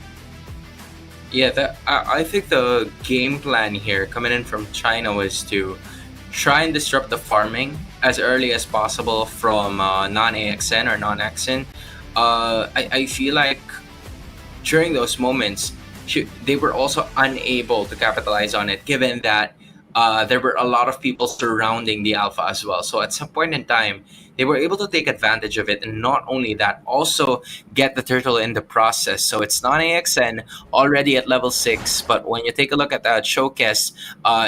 Yeah, I think the game plan here coming in from China was to try and disrupt the farming as early as possible from non-AXN or non-AXN. I feel like during those moments, they were also unable to capitalize on it, given that there were a lot of people surrounding the Alpha as well. So at some point in time, they were able to take advantage of it, and not only that, also get the turtle in the process. So it's not AXN already at level 6, but when you take a look at that showcase,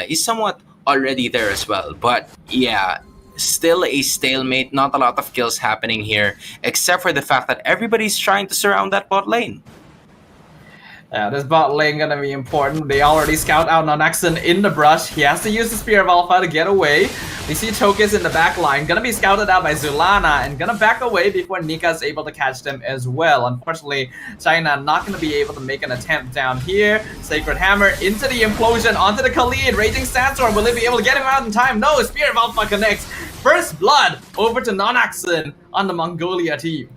he's somewhat already there as well. But yeah, still a stalemate, not a lot of kills happening here, except for the fact that everybody's trying to surround that bot lane. Yeah, this bot lane gonna be important. They already scout out Nonaxon in the brush. He has to use the Spear of Alpha to get away. We see Chokis in the back line, gonna be scouted out by Zulana and gonna back away before Nika is able to catch them as well. Unfortunately, China not gonna be able to make an attempt down here. Sacred Hammer into the implosion, onto the Khalid. Raging Sandstorm, will they be able to get him out in time? No, Spear of Alpha connects. First blood over to Nonaxon on the Mongolia team.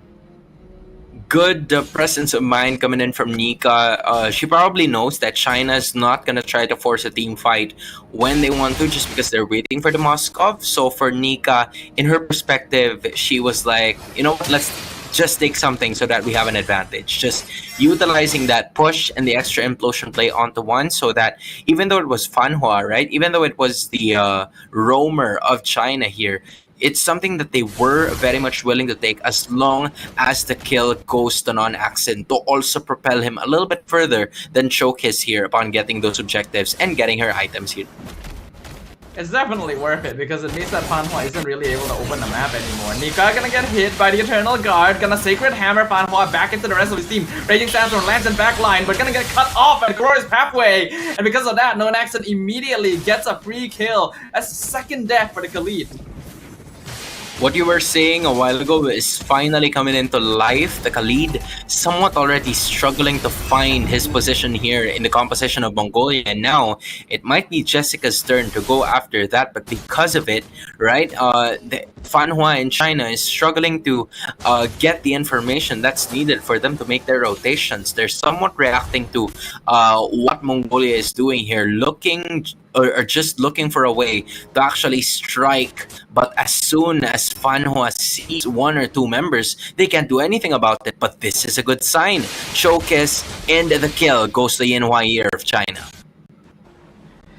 Good presence of mind coming in from Nika. She probably knows that China's not gonna try to force a team fight when they want to, just because they're waiting for the Moskov. So for Nika, in her perspective, she was like, you know what, let's just take something so that we have an advantage. Just utilizing that push and the extra implosion play onto one, so that even though it was Fanhua, right? Even though it was the roamer of China here, it's something that they were very much willing to take as long as the kill goes to non-accent, to also propel him a little bit further than Showcase here upon getting those objectives and getting her items here. It's definitely worth it because it means that Fanhua isn't really able to open the map anymore. Nika gonna get hit by the Eternal Guard, gonna Sacred Hammer Fanhua back into the rest of his team. Raging Sandstorm lands in back line, but gonna get cut off at Glorious Pathway. And because of that, Non-Accent immediately gets a free kill. That's the second death for the Khalid. What you were saying a while ago is finally coming into life. The Khalid somewhat already struggling to find his position here in the composition of Mongolia, and now it might be Jessica's turn to go after that. But because of it, right, the Fanhua in China is struggling to get the information that's needed for them to make their rotations. They're somewhat reacting to what Mongolia is doing here, looking or just looking for a way to actually strike. But as soon as Fanhua sees one or two members, they can't do anything about it. But this is a good sign. Showcase and the kill goes to Yinhua Year of China.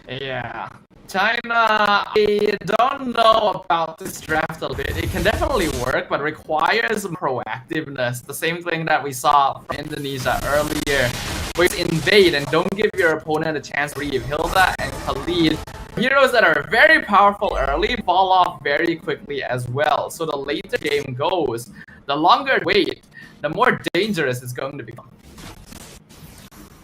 Yeah. China, I don't know about this draft a bit. It can definitely work, but requires proactiveness. The same thing that we saw from Indonesia earlier, where you invade and don't give your opponent a chance to leave. Hilda and Khalid, heroes that are very powerful early, fall off very quickly as well. So the later game goes, the longer wait, the more dangerous it's going to become.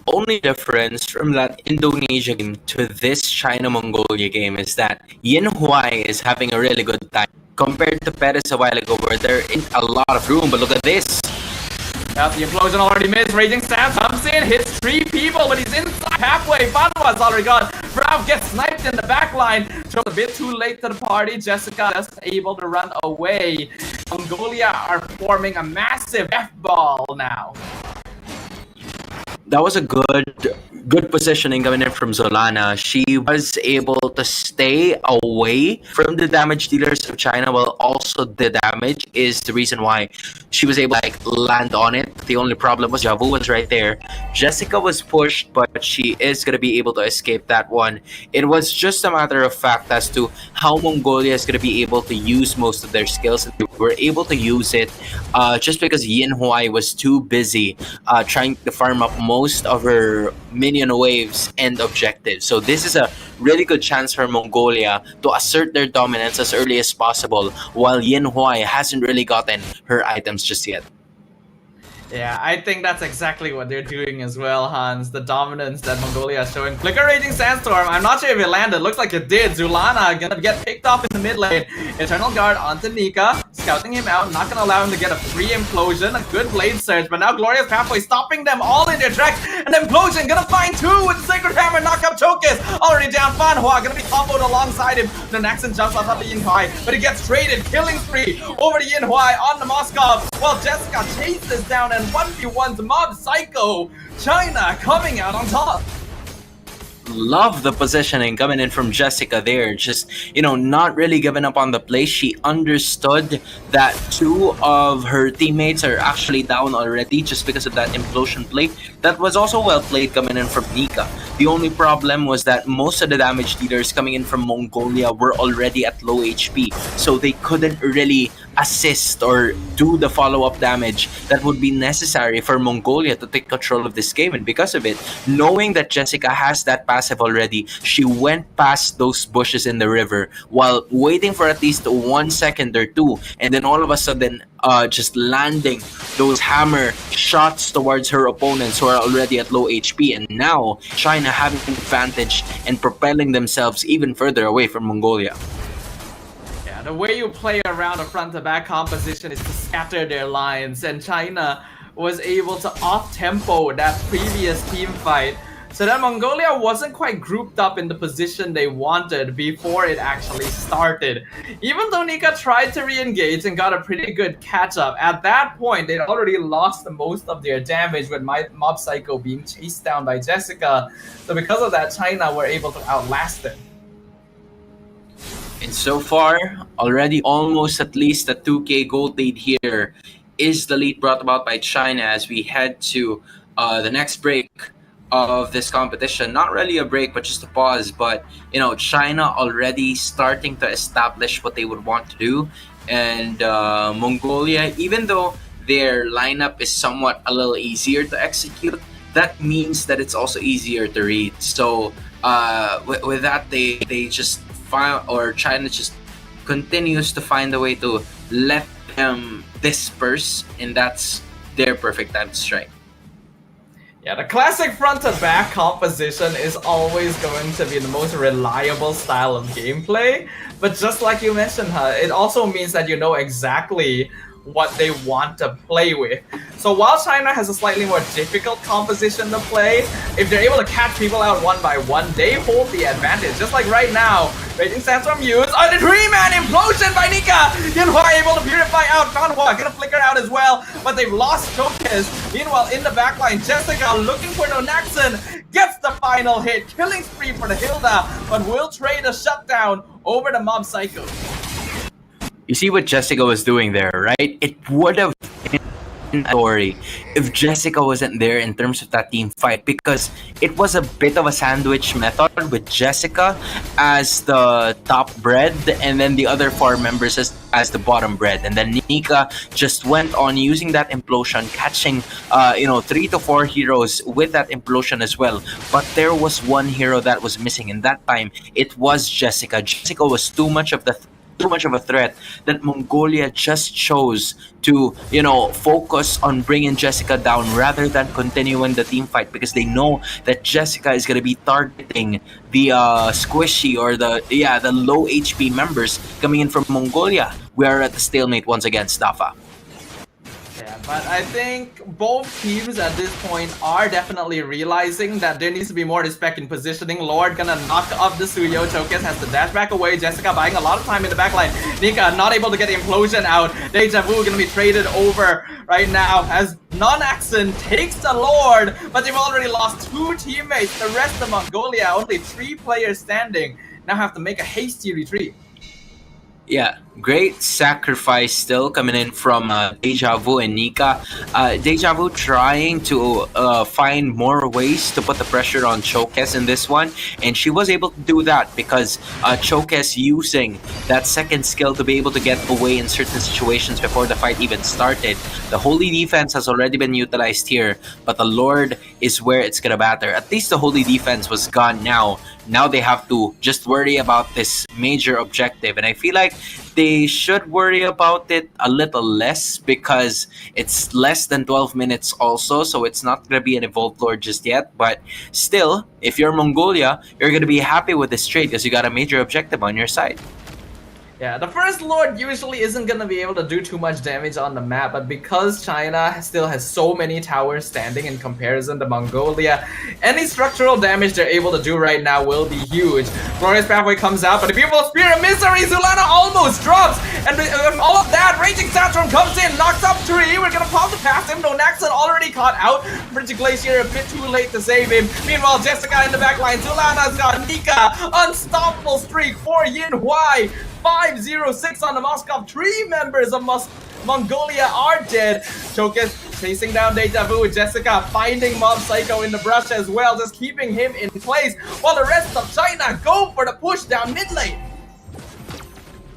Only difference from that Indonesia game to this China-Mongolia game is that Yin Huai is having a really good time compared to Perez a while ago, where there isn't a lot of room. But look at this. Yep, the implosion already missed. Raging Sam comes in, hits 3 people, but he's inside halfway. Fanhua's already gone. Brav gets sniped in the back line. Chose a bit too late to the party. Jessica just able to run away. Mongolia are forming a massive F-ball now. That was a good positioning coming in from Zolana. She was able to stay away from the damage dealers of China, while also the damage is the reason why she was able to land on it. The only problem was Javu was right there. Jessica was pushed, but she is going to be able to escape that one. It was just a matter of fact as to how Mongolia is going to be able to use most of their skills. They were able to use it just because Yin Huai was too busy trying to farm up most of her minion waves and objectives. So this is a really good chance for Mongolia to assert their dominance as early as possible, while Yin Huai hasn't really gotten her items just yet. Yeah, I think that's exactly what they're doing as well, Hans. The dominance that Mongolia is showing. Flicker Raging Sandstorm, I'm not sure if it landed. Looks like it did. Zulana gonna get picked off in the mid lane. Eternal Guard onto Nika, scouting him out. Not gonna allow him to get a free implosion. A good blade surge, but now Glorious Pathway stopping them all in their tracks. And implosion gonna find 2 with the Sacred Hammer. Knock out Chokis. Already down. Fanhua gonna be comboed alongside him. The Naxon jumps on top of Yin Huai, but he gets traded. Killing spree over to Yin Huai on the Moskov, while Jessica chases down and 1v1's Mob Psycho. China coming out on top. love the positioning coming in from Jessica there. Just, not really giving up on the play. She understood that two of her teammates are actually down already just because of that implosion play. That was also well played coming in from Nika. The only problem was that most of the damage dealers coming in from Mongolia were already at low HP, so they couldn't really assist or do the follow-up damage that would be necessary for Mongolia to take control of this game. And because of it, knowing that Jessica has that passive already, she went past those bushes in the river while waiting for at least 1 second or two, and then all of a sudden just landing those hammer shots towards her opponents who are already at low HP. And now China having an advantage and propelling themselves even further away from Mongolia. The way you play around a front-to-back composition is to scatter their lines, and China was able to off-tempo that previous team fight so that Mongolia wasn't quite grouped up in the position they wanted before it actually started. Even though Nika tried to re-engage and got a pretty good catch-up, at that point they'd already lost most of their damage with Mob Psycho being chased down by Jessica. So because of that, China were able to outlast them. And so far, already almost at least a 2k gold lead here is the lead brought about by China as we head to the next break of this competition. Not really a break, but just a pause. But, China already starting to establish what they would want to do. And Mongolia, even though their lineup is somewhat a little easier to execute, that means that it's also easier to read. So with that, they just China just continues to find a way to let them disperse, and that's their perfect time to strike. Yeah, the classic front-to-back composition is always going to be the most reliable style of gameplay, but just like you mentioned, it also means that you know exactly what they want to play with. So while China has a slightly more difficult composition to play, if they're able to catch people out one by one, they hold the advantage. Just like right now, Raging Sandstorm used the 3-man implosion by Nika! Yunhua able to purify out, Fanhua gonna flicker out as well, but they've lost Chokes. Meanwhile, in the backline, Jessica looking for Nonaxon gets the final hit, killing spree for the Hilda, but will trade a shutdown over the Mob Psycho. You see what Jessica was doing there, right? It would have been a story if Jessica wasn't there in terms of that team fight, because it was a bit of a sandwich method with Jessica as the top bread and then the other 4 members as the bottom bread. And then Nika just went on using that implosion, catching 3 to 4 heroes with that implosion as well. But there was one hero that was missing, and that time it was Jessica. Jessica was too much of a threat that Mongolia just chose to, focus on bringing Jessica down rather than continuing the team fight, because they know that Jessica is going to be targeting the squishy or the low HP members coming in from Mongolia. We are at the stalemate once again, Staffa. Yeah, but I think both teams at this point are definitely realizing that there needs to be more respect in positioning. Lord gonna knock off the Suyo. Chokes has to dash back away. Jessica buying a lot of time in the backline. Nika not able to get the implosion out. Deja Vu gonna be traded over right now as Non-Axon takes the Lord, but they've already lost 2 teammates. The rest of Mongolia, only 3 players standing, now have to make a hasty retreat. Yeah, great sacrifice still coming in from Deja Vu and Nika. Deja Vu trying to find more ways to put the pressure on Chokes in this one, and she was able to do that because Chokes using that second skill to be able to get away in certain situations before the fight even started. The Holy Defense has already been utilized here, but the Lord is where it's gonna matter. At least the Holy Defense was gone now. Now they have to just worry about this major objective, and I feel like they should worry about it a little less because it's less than 12 minutes also, so it's not going to be an Evolved Lord just yet. But still, if you're Mongolia, you're going to be happy with this trade because you got a major objective on your side. Yeah, the First Lord usually isn't gonna be able to do too much damage on the map, but because China still has so many towers standing in comparison to Mongolia, any structural damage they're able to do right now will be huge. Glorious Pathway comes out, but the Beautiful Spirit of Misery, Zulana almost drops, and with all of that, Raging Sandstorm comes in, knocks up 3, we're gonna pop the past him, no Naxon already caught out, Frigid Glacier a bit too late to save him. Meanwhile, Jessica in the back line, Zulana's got Nika, unstoppable streak for Yin Huai, 506 on the Moscow. 3 members of Mongolia are dead. Chokus chasing down Deja Vu. Jessica finding Mob Psycho in the brush as well, just keeping him in place while the rest of China go for the push down mid lane.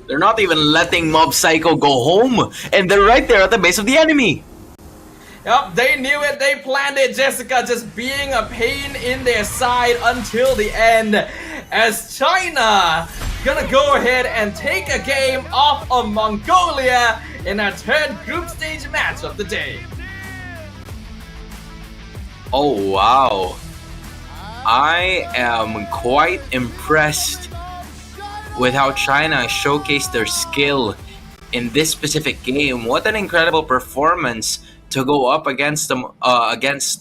They're not even letting Mob Psycho go home, and they're right there at the base of the enemy. Yup, they knew it, they planned it. Jessica just being a pain in their side until the end, as China gonna go ahead and take a game off of Mongolia in our third group stage match of the day. Oh wow, I am quite impressed with how China showcased their skill in this specific game. What an incredible performance to go up against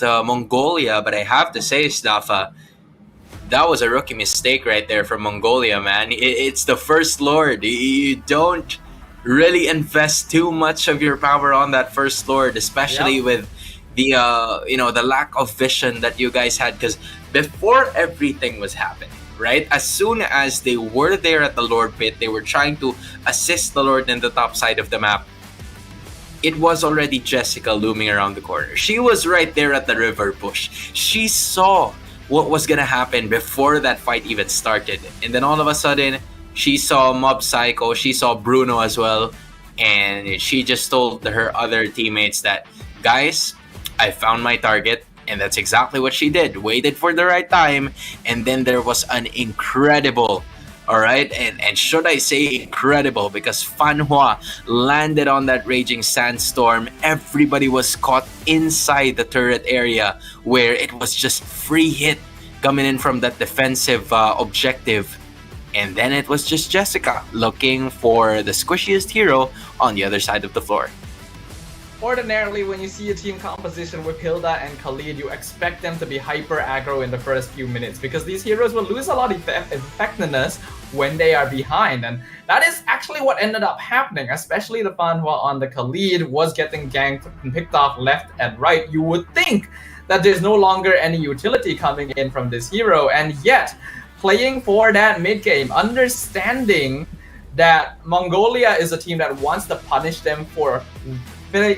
Mongolia. But I have to say, Staffa, that was a rookie mistake right there from Mongolia, man. It's the First Lord. You don't really invest too much of your power on that First Lord, especially with the the lack of vision that you guys had. Because before everything was happening, right, as soon as they were there at the Lord pit, they were trying to assist the Lord in the top side of the map. It was already Jessica looming around the corner. She was right there at the river bush. She saw what was gonna happen before that fight even started, and then all of a sudden she saw Mob Psycho, she saw Bruno as well, and she just told her other teammates that, guys, I found my target. And that's exactly what she did. Waited for the right time, and then there was an incredible, all right, and should I say incredible, because Fanhua landed on that Raging Sandstorm. Everybody was caught inside the turret area where it was just free hit coming in from that defensive objective. And then it was just Jessica looking for the squishiest hero on the other side of the floor. Ordinarily, when you see a team composition with Hilda and Khalid, you expect them to be hyper aggro in the first few minutes, because these heroes will lose a lot of effectiveness when they are behind, and that is actually what ended up happening. Especially the Fanhua on the Khalid was getting ganked and picked off left and right. You would think that there's no longer any utility coming in from this hero, and yet playing for that mid game, understanding that Mongolia is a team that wants to punish them for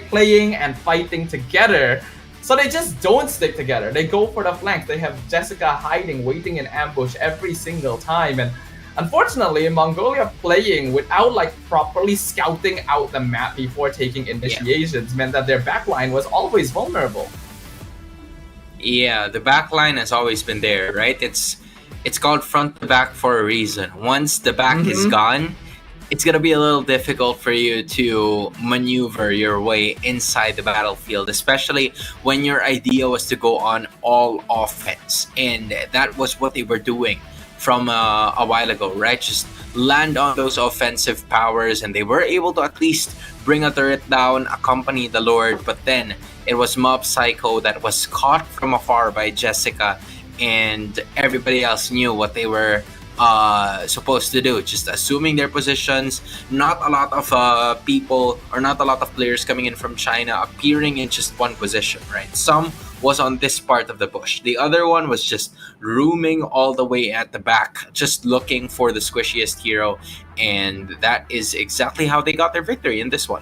playing and fighting together, so they just don't stick together. They go for the flanks. They have Jessica hiding, waiting in ambush every single time, and unfortunately, Mongolia playing without properly scouting out the map before taking initiations meant that their backline was always vulnerable. Yeah, the backline has always been there, right? It's called front to back for a reason. Once the back is gone, it's going to be a little difficult for you to maneuver your way inside the battlefield, especially when your idea was to go on all offense. And that was what they were doing from a while ago, right? Just land on those offensive powers, and they were able to at least bring a turret down, accompany the Lord. But then it was Mob Psycho that was caught from afar by Jessica, and everybody else knew what they were supposed to do, just assuming their positions. Not a lot of people, or not a lot of players coming in from China appearing in just one position, right? Some was on this part of the bush, the other one was just roaming all the way at the back, just looking for the squishiest hero, and that is exactly how they got their victory in this one.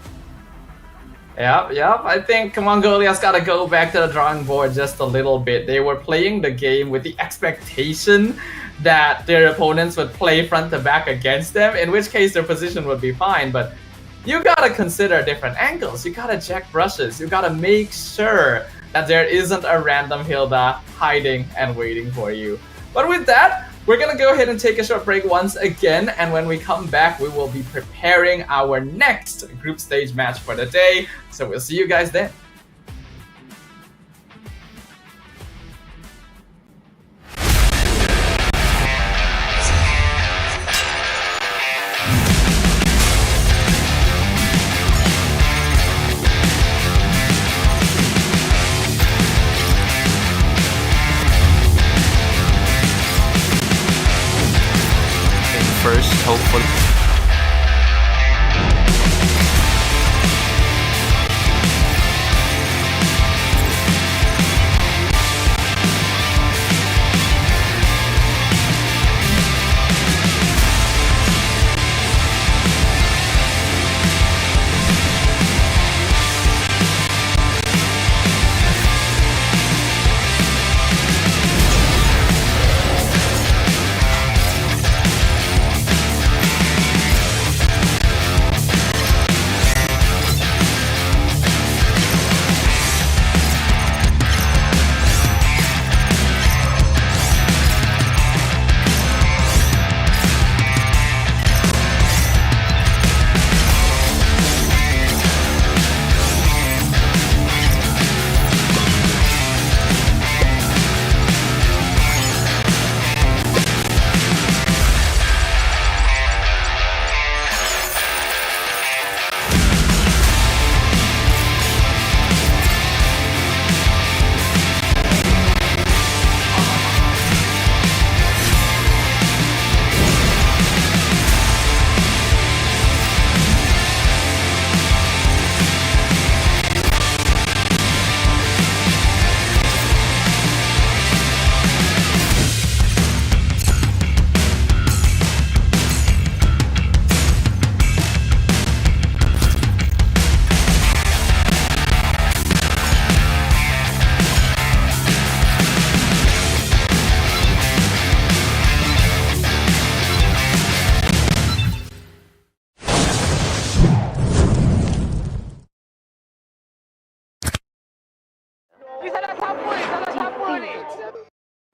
Yep. I think Mongolia's got to go back to the drawing board just a little bit. They were playing the game with the expectation that their opponents would play front to back against them, in which case their position would be fine. But you gotta consider different angles. You gotta check brushes. You gotta make sure that there isn't a random Hilda hiding and waiting for you. But with that, we're gonna go ahead and take a short break once again, and when we come back, we will be preparing our next group stage match for the day. So we'll see you guys then. first, hopefully.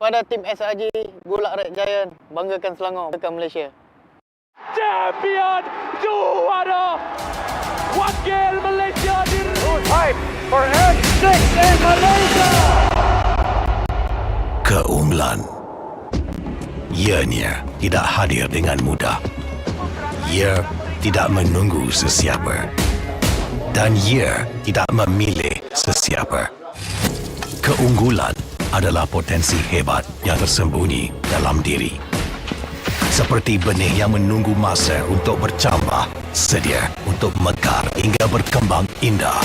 Pada tim SRG, Golak Red Giant, banggakan Selangor, banggakan Malaysia. Champion juara wakil Malaysia time for N6 in Malaysia. Keunggulan. Ianya tidak hadir dengan mudah. Ia tidak menunggu sesiapa. Dan ia tidak memilih sesiapa. Keunggulan adalah potensi hebat yang tersembunyi dalam diri. Seperti benih yang menunggu masa untuk bercambah, sedia untuk mekar hingga berkembang indah.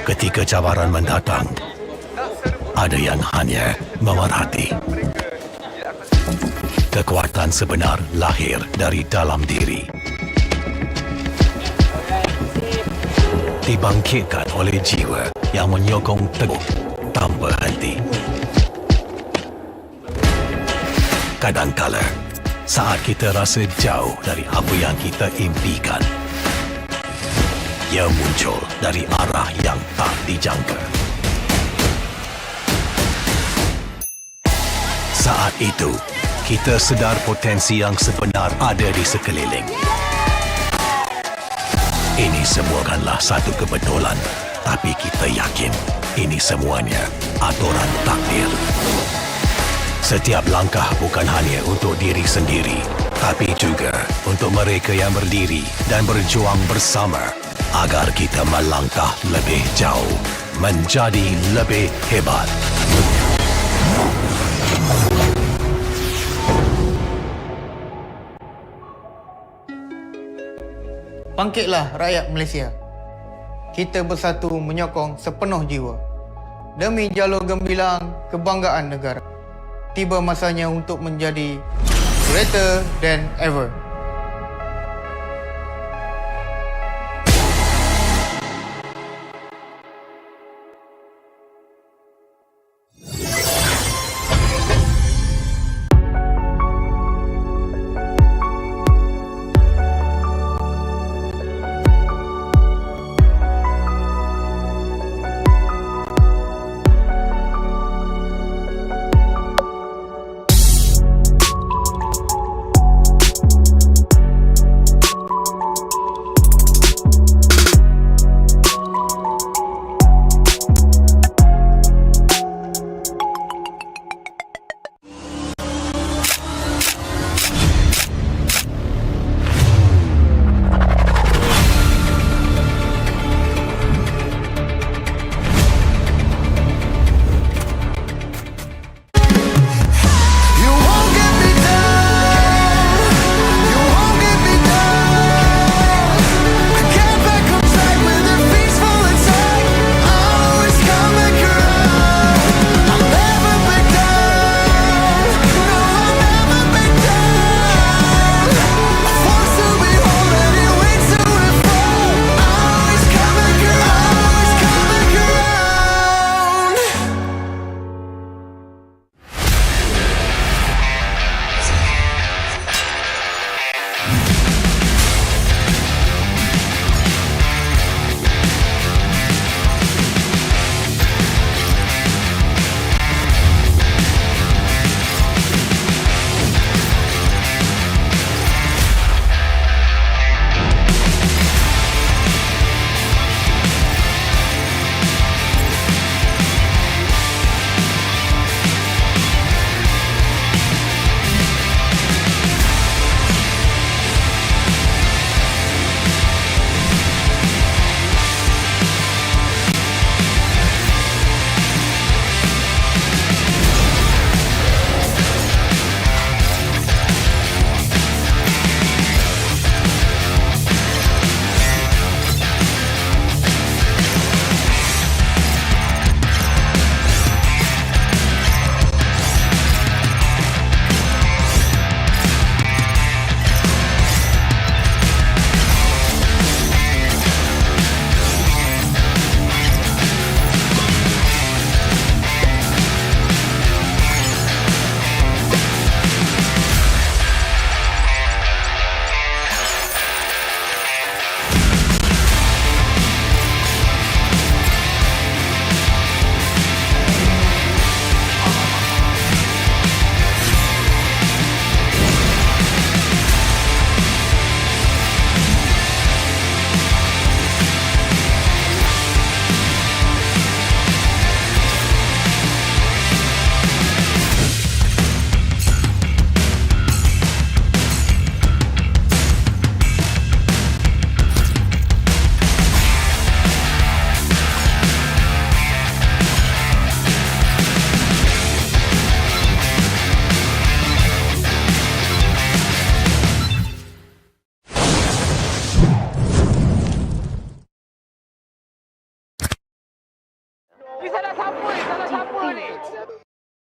Ketika cabaran mendatang, ada yang hanya memerhati. Kekuatan sebenar lahir dari dalam diri. Dibangkitkan oleh jiwa yang menyokong teguh tanpa henti. Kadangkala, saat kita rasa jauh dari apa yang kita impikan, ia muncul dari arah yang tak dijangka. Saat itu, kita sedar potensi yang sebenar ada di sekeliling. Ini semuakanlah satu kebetulan, tapi kita yakin ini semuanya aturan takdir. Setiap langkah bukan hanya untuk diri sendiri, tapi juga untuk mereka yang berdiri dan berjuang bersama agar kita melangkah lebih jauh, menjadi lebih hebat. Bangkitlah rakyat Malaysia. Kita bersatu menyokong sepenuh jiwa. Demi jalur gemilang kebanggaan negara. Tiba masanya untuk menjadi greater than ever.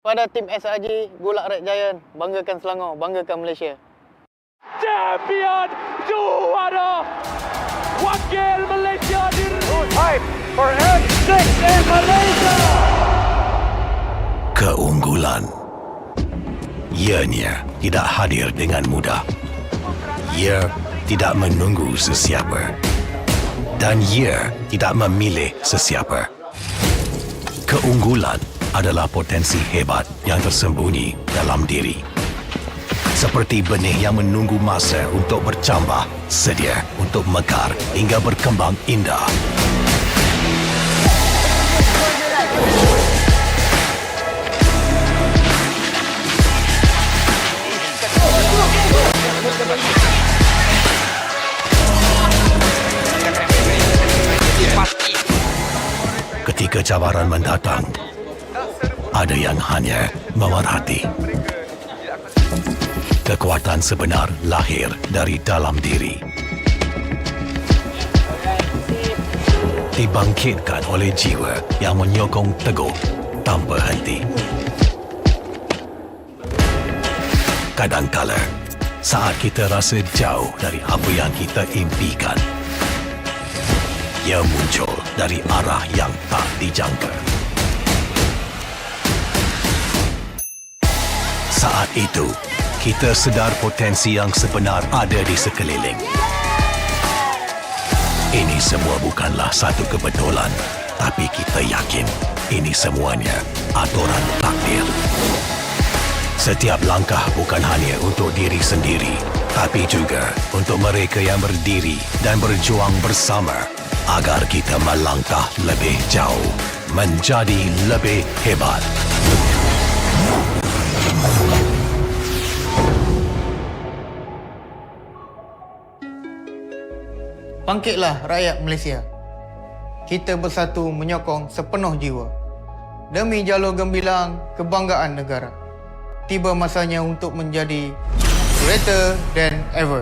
Kepada tim SRG Gulak Red Giant, banggakan Selangor, banggakan Malaysia. Champion juara wakil Malaysia diri. Time for F6 in Malaysia. Keunggulan. Ianya tidak hadir dengan mudah. Ia tidak menunggu sesiapa. Dan ia tidak memilih sesiapa. Keunggulan adalah potensi hebat yang tersembunyi dalam diri. Seperti benih yang menunggu masa untuk bercambah, sedia untuk mekar hingga berkembang indah. Ketika cabaran mendatang, ada yang hanya memerhati. Kekuatan sebenar lahir dari dalam diri. Dibangkitkan oleh jiwa yang menyokong teguh tanpa henti. Kadangkala, saat kita rasa jauh dari apa yang kita impikan, ia muncul dari arah yang tak dijangka. Saat itu, kita sedar potensi yang sebenar ada di sekeliling. Ini semua bukanlah satu kebetulan, tapi kita yakin ini semuanya aturan takdir. Setiap langkah bukan hanya untuk diri sendiri, tapi juga untuk mereka yang berdiri dan berjuang bersama agar kita melangkah lebih jauh, menjadi lebih hebat. Bangkitlah rakyat Malaysia. Kita bersatu menyokong sepenuh jiwa. Demi jalur gemilang kebanggaan negara. Tiba masanya untuk menjadi greater than ever.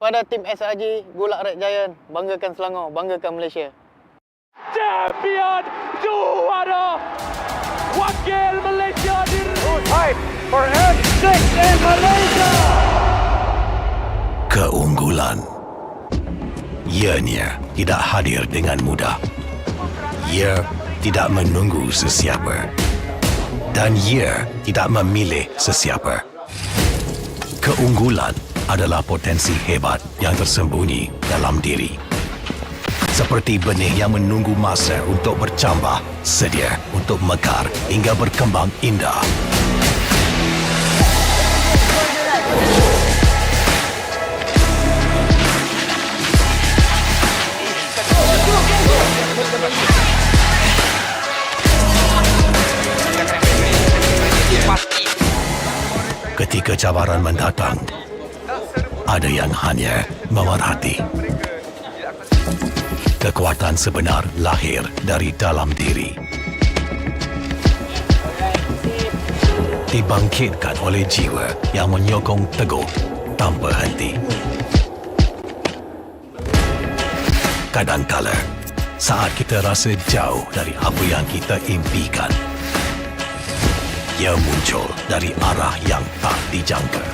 Kepada tim SRG Gulak Red Giant, banggakan Selangor, banggakan Malaysia. Champion juara wakil Malaysia Fight for N6 in Malaysia. Keunggulan ianya tidak hadir dengan mudah. Ia tidak menunggu sesiapa. Dan ia tidak memilih sesiapa. Keunggulan adalah potensi hebat yang tersembunyi dalam diri. Seperti benih yang menunggu masa untuk bercambah, sedia untuk mekar hingga berkembang indah. Ketika cabaran mendatang, ada yang hanya memerhati. Kekuatan sebenar lahir dari dalam diri. Dibangkitkan oleh jiwa yang menyokong teguh tanpa henti. Kadangkala, saat kita rasa jauh dari apa yang kita impikan, ia muncul dari arah yang tak dijangka.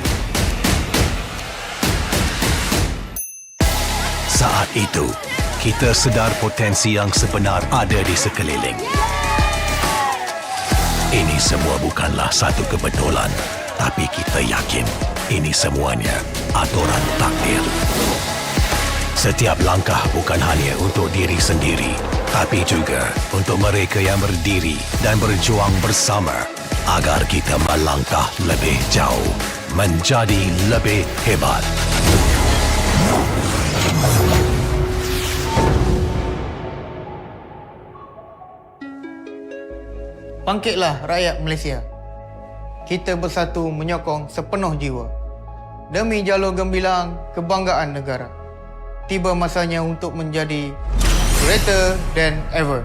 Saat itu, kita sedar potensi yang sebenar ada di sekeliling. Ini semua bukanlah satu kebetulan, tapi kita yakin ini semuanya aturan takdir. Setiap langkah bukan hanya untuk diri sendiri, tapi juga untuk mereka yang berdiri dan berjuang bersama agar kita melangkah lebih jauh, menjadi lebih hebat. Bangkitlah rakyat Malaysia. Kita bersatu menyokong sepenuh jiwa. Demi jalur gemilang kebanggaan negara. Tiba masanya untuk menjadi greater than ever.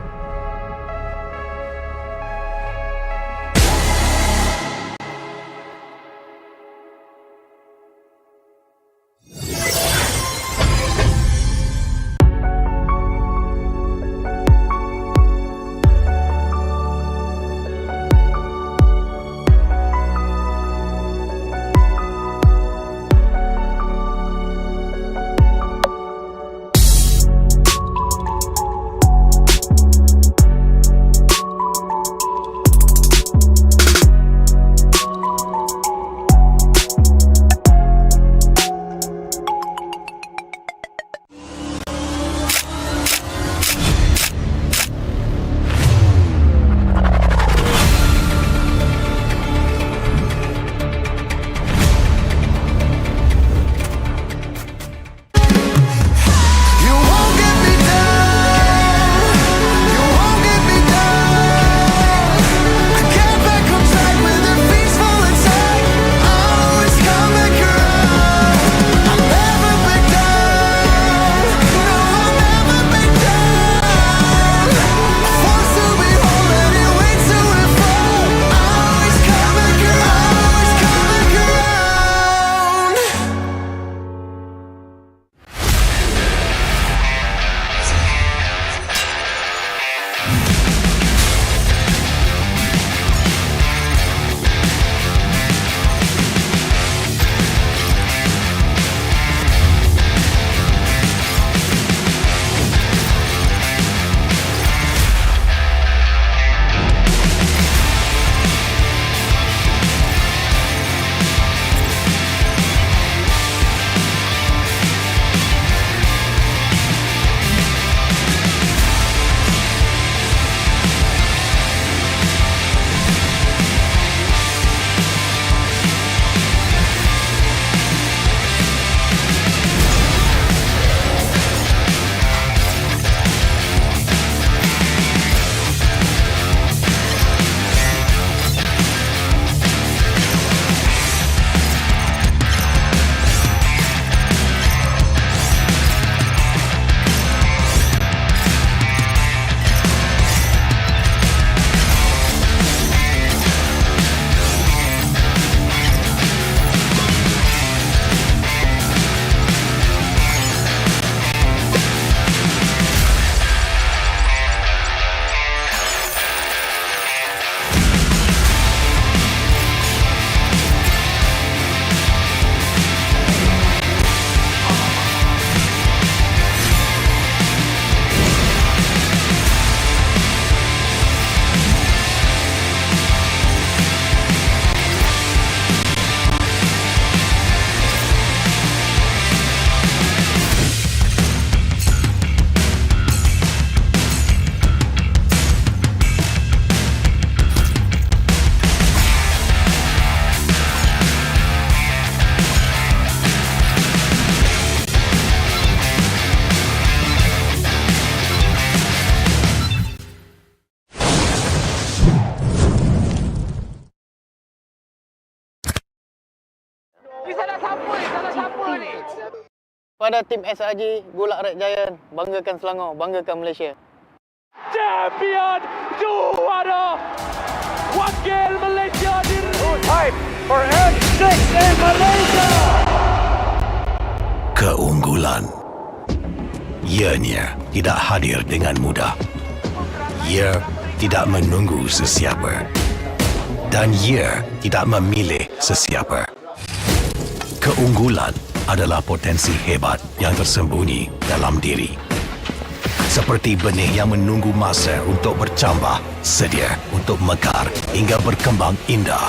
Pada tim SRG Gulak Red Giant, banggakan Selangor, banggakan Malaysia. Champion juara wakil Malaysia time for F6 in Malaysia. Keunggulan. Ianya tidak hadir dengan mudah. Ia tidak menunggu sesiapa. Dan ia tidak memilih sesiapa. Keunggulan adalah potensi hebat yang tersembunyi dalam diri. Seperti benih yang menunggu masa untuk bercambah, sedia untuk mekar hingga berkembang indah.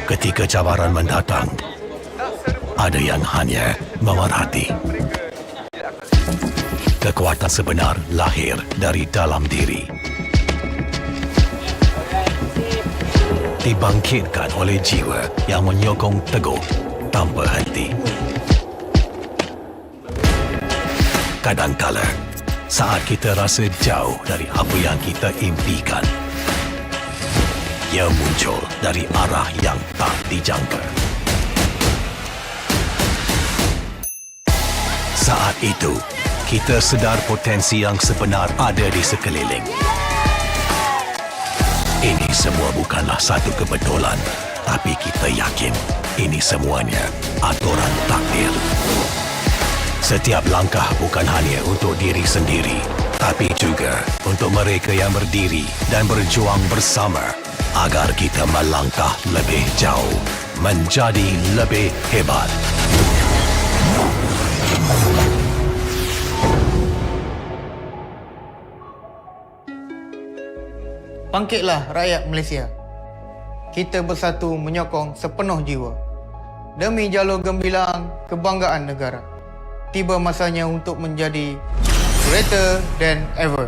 Ketika cabaran mendatang, ada yang hanya memerhati. Kekuatan sebenar lahir dari dalam diri. Dibangkitkan oleh jiwa yang menyokong teguh tanpa henti. Kadangkala, saat kita rasa jauh dari apa yang kita impikan, ia muncul dari arah yang tak dijangka. Saat itu, kita sedar potensi yang sebenar ada di sekeliling. Ini semua bukanlah satu kebetulan, tapi kita yakin ini semuanya aturan takdir. Setiap langkah bukan hanya untuk diri sendiri, tapi juga untuk mereka yang berdiri dan berjuang bersama agar kita melangkah lebih jauh, menjadi lebih hebat. Bangkitlah rakyat Malaysia. Kita bersatu menyokong sepenuh jiwa. Demi jalur gemilang kebanggaan negara. Tiba masanya untuk menjadi greater than ever.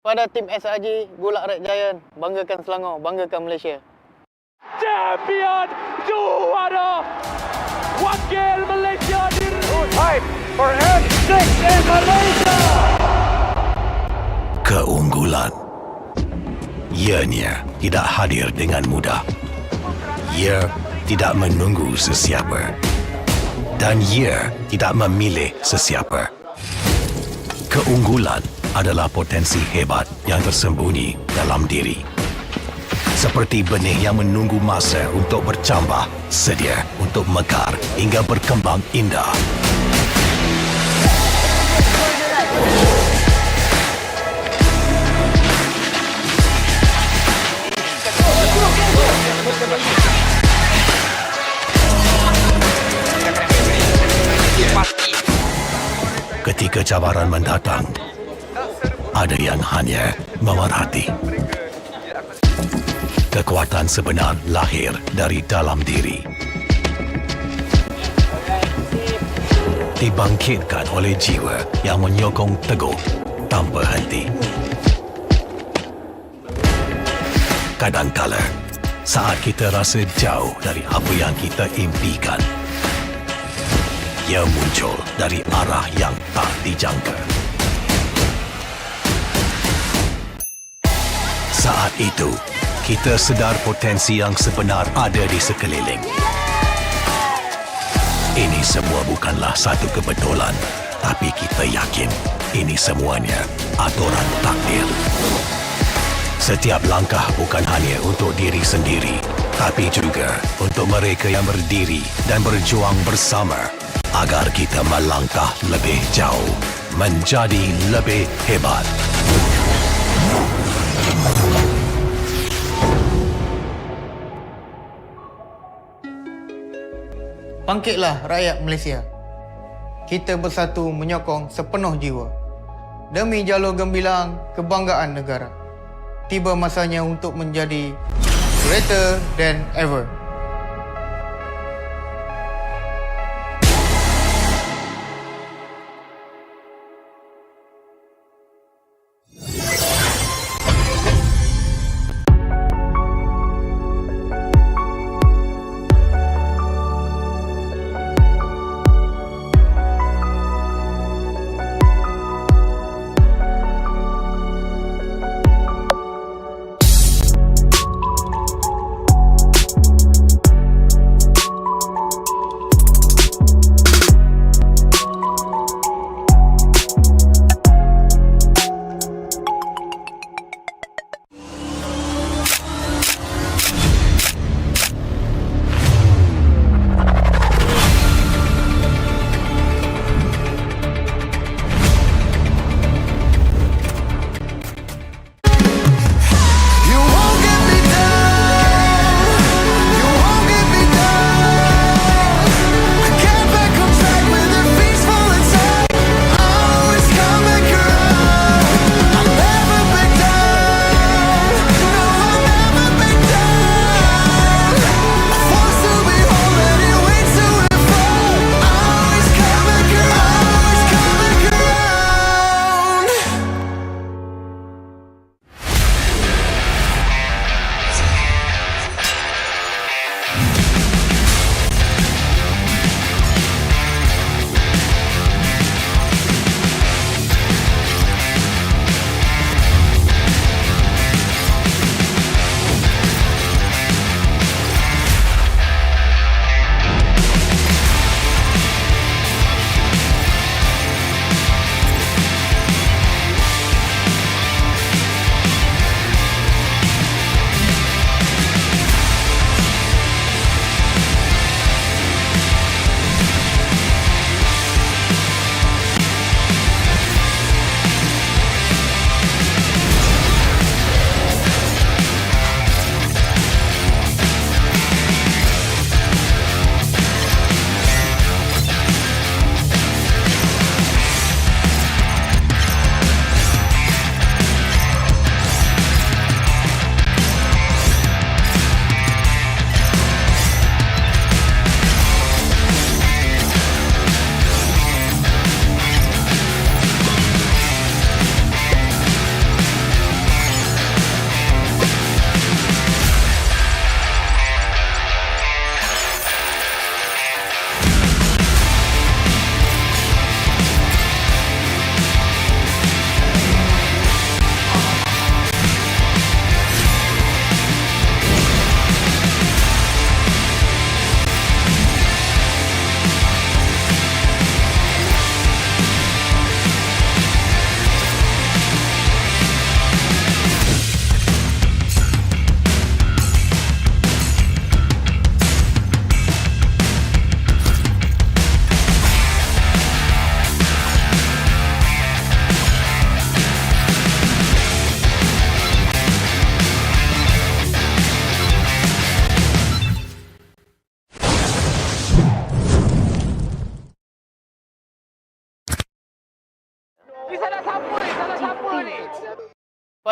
Kepada tim SRG Gulak Red Giant, banggakan Selangor, banggakan Malaysia. Champion juara wakil Malaysia time for N6 in Malaysia. Keunggulan. Ianya tidak hadir dengan mudah. Ia tidak menunggu sesiapa. Dan ia tidak memilih sesiapa. Keunggulan adalah potensi hebat yang tersembunyi dalam diri. Seperti benih yang menunggu masa untuk bercambah, sedia untuk mekar hingga berkembang indah. Ketika cabaran mendatang, ada yang hanya memerhati. Kekuatan sebenar lahir dari dalam diri. Dibangkitkan oleh jiwa yang menyokong teguh tanpa henti. Kadangkala, saat kita rasa jauh dari apa yang kita impikan, ia muncul dari arah yang tak dijangka. Saat itu, kita sedar potensi yang sebenar ada di sekeliling. Ini semua bukanlah satu kebetulan, tapi kita yakin ini semuanya aturan takdir. Setiap langkah bukan hanya untuk diri sendiri, tapi juga untuk mereka yang berdiri dan berjuang bersama agar kita melangkah lebih jauh, menjadi lebih hebat. Bangkitlah rakyat Malaysia. Kita bersatu menyokong sepenuh jiwa. Demi jalur gemilang kebanggaan negara. Tiba masanya untuk menjadi greater than ever.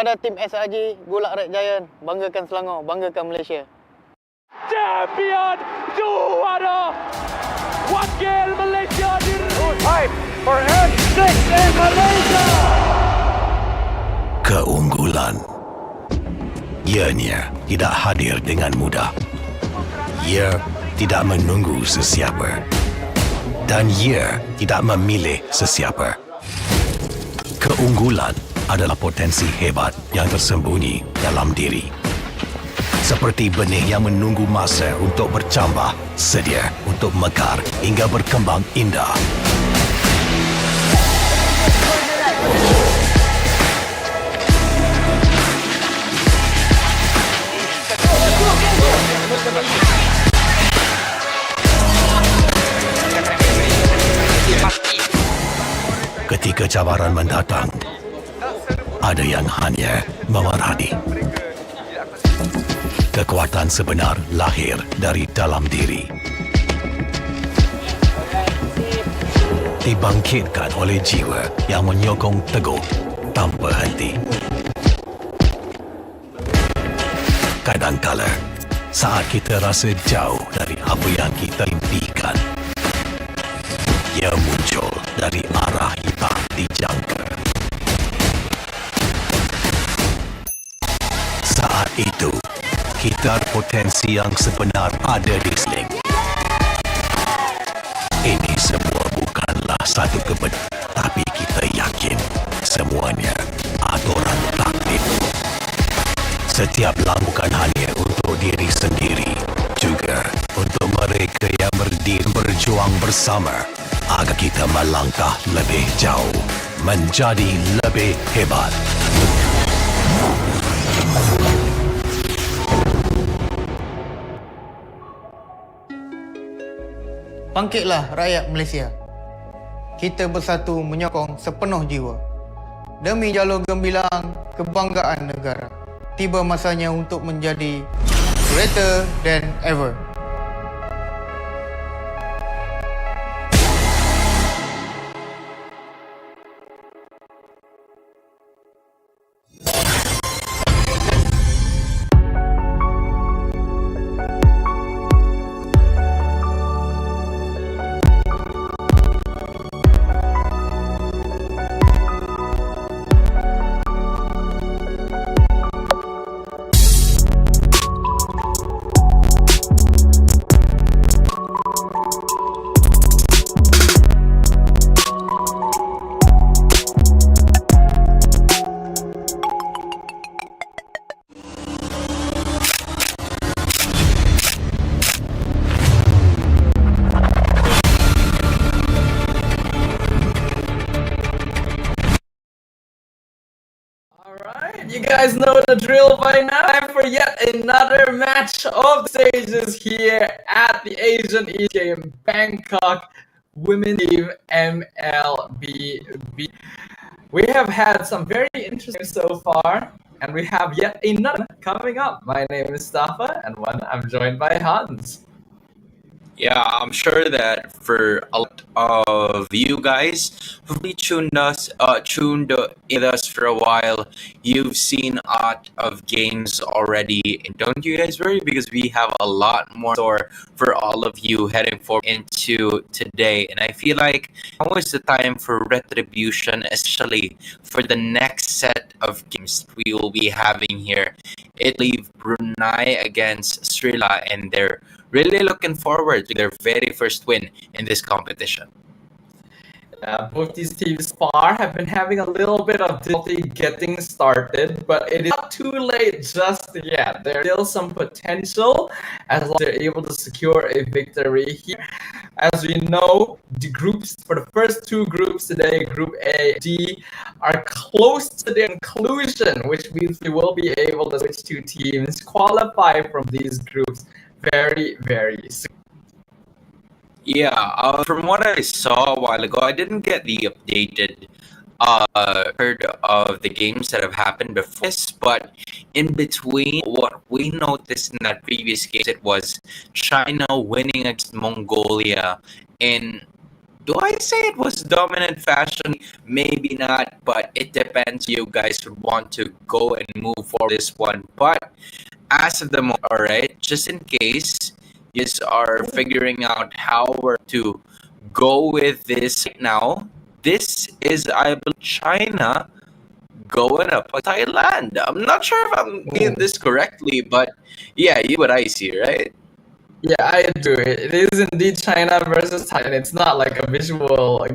Kepada tim SRG Gulak Red Giant, banggakan Selangor, banggakan Malaysia. Champion juara wakil Malaysia Time for N6 in Malaysia. Keunggulan. Ianya tidak hadir dengan mudah. Ia tidak menunggu sesiapa. Dan ia tidak memilih sesiapa. Keunggulan adalah potensi hebat yang tersembunyi dalam diri. Seperti benih yang menunggu masa untuk bercambah, sedia untuk mekar hingga berkembang indah. Ketika cabaran mendatang, ada yang hanya memerhati. Kekuatan sebenar lahir dari dalam diri. Dibangkitkan oleh jiwa yang menyokong teguh tanpa henti. Kadangkala, saat kita rasa jauh dari apa yang kita impikan, ia muncul dari arah yang tak dijangka. Saat itu, kita potensi yang sebenar ada di seling. Ini semua bukanlah satu kebetulan, tapi kita yakin semuanya aturan takdir. Setiap langkah bukan hanya untuk diri sendiri, juga untuk mereka yang berdiri berjuang bersama agar kita melangkah lebih jauh, menjadi lebih hebat. Bangkitlah rakyat Malaysia. Kita bersatu menyokong sepenuh jiwa. Demi jalur gemilang kebanggaan negara. Tiba masanya untuk menjadi greater than ever. You guys know the drill by now. Time for yet another match of stages here at the Asian East Game Bangkok Women's Team MLBB. We have had some very interesting so far, and we have yet another coming up. My name is Stafa, and I'm joined by Hans. Yeah, I'm sure that for a lot of you guys who've been tuned in us for a while, you've seen a lot of games already. And don't you guys worry, because we have a lot more store for all of you heading forward into today. And I feel like now is the time for retribution, especially for the next set of games we will be having here. It leaves Brunei against Sri Lanka, and they're really looking forward to their very first win in this competition. Both these teams far have been having a little bit of difficulty getting started, but it is not too late just yet. There's still some potential as long as they're able to secure a victory here. As we know, the groups for the first two groups today, Group A, D, are close to their conclusion, which means we will be able to switch two teams qualify from these groups very, very soon. Yeah, from what I saw a while ago, I didn't get the updated heard of the games that have happened before this, but in between, what we noticed in that previous game, it was China winning against Mongolia in Do I say it was dominant fashion? Maybe not, but it depends. You guys would want to go and move for this one. But as of the moment, all right, just in case you are figuring out how we're to go with this right now, this is, I believe, China going up with Thailand. I'm not sure if I'm getting this correctly, but yeah, you what I see, right? Yeah, I do. It is indeed China versus Thailand. It's not like a visual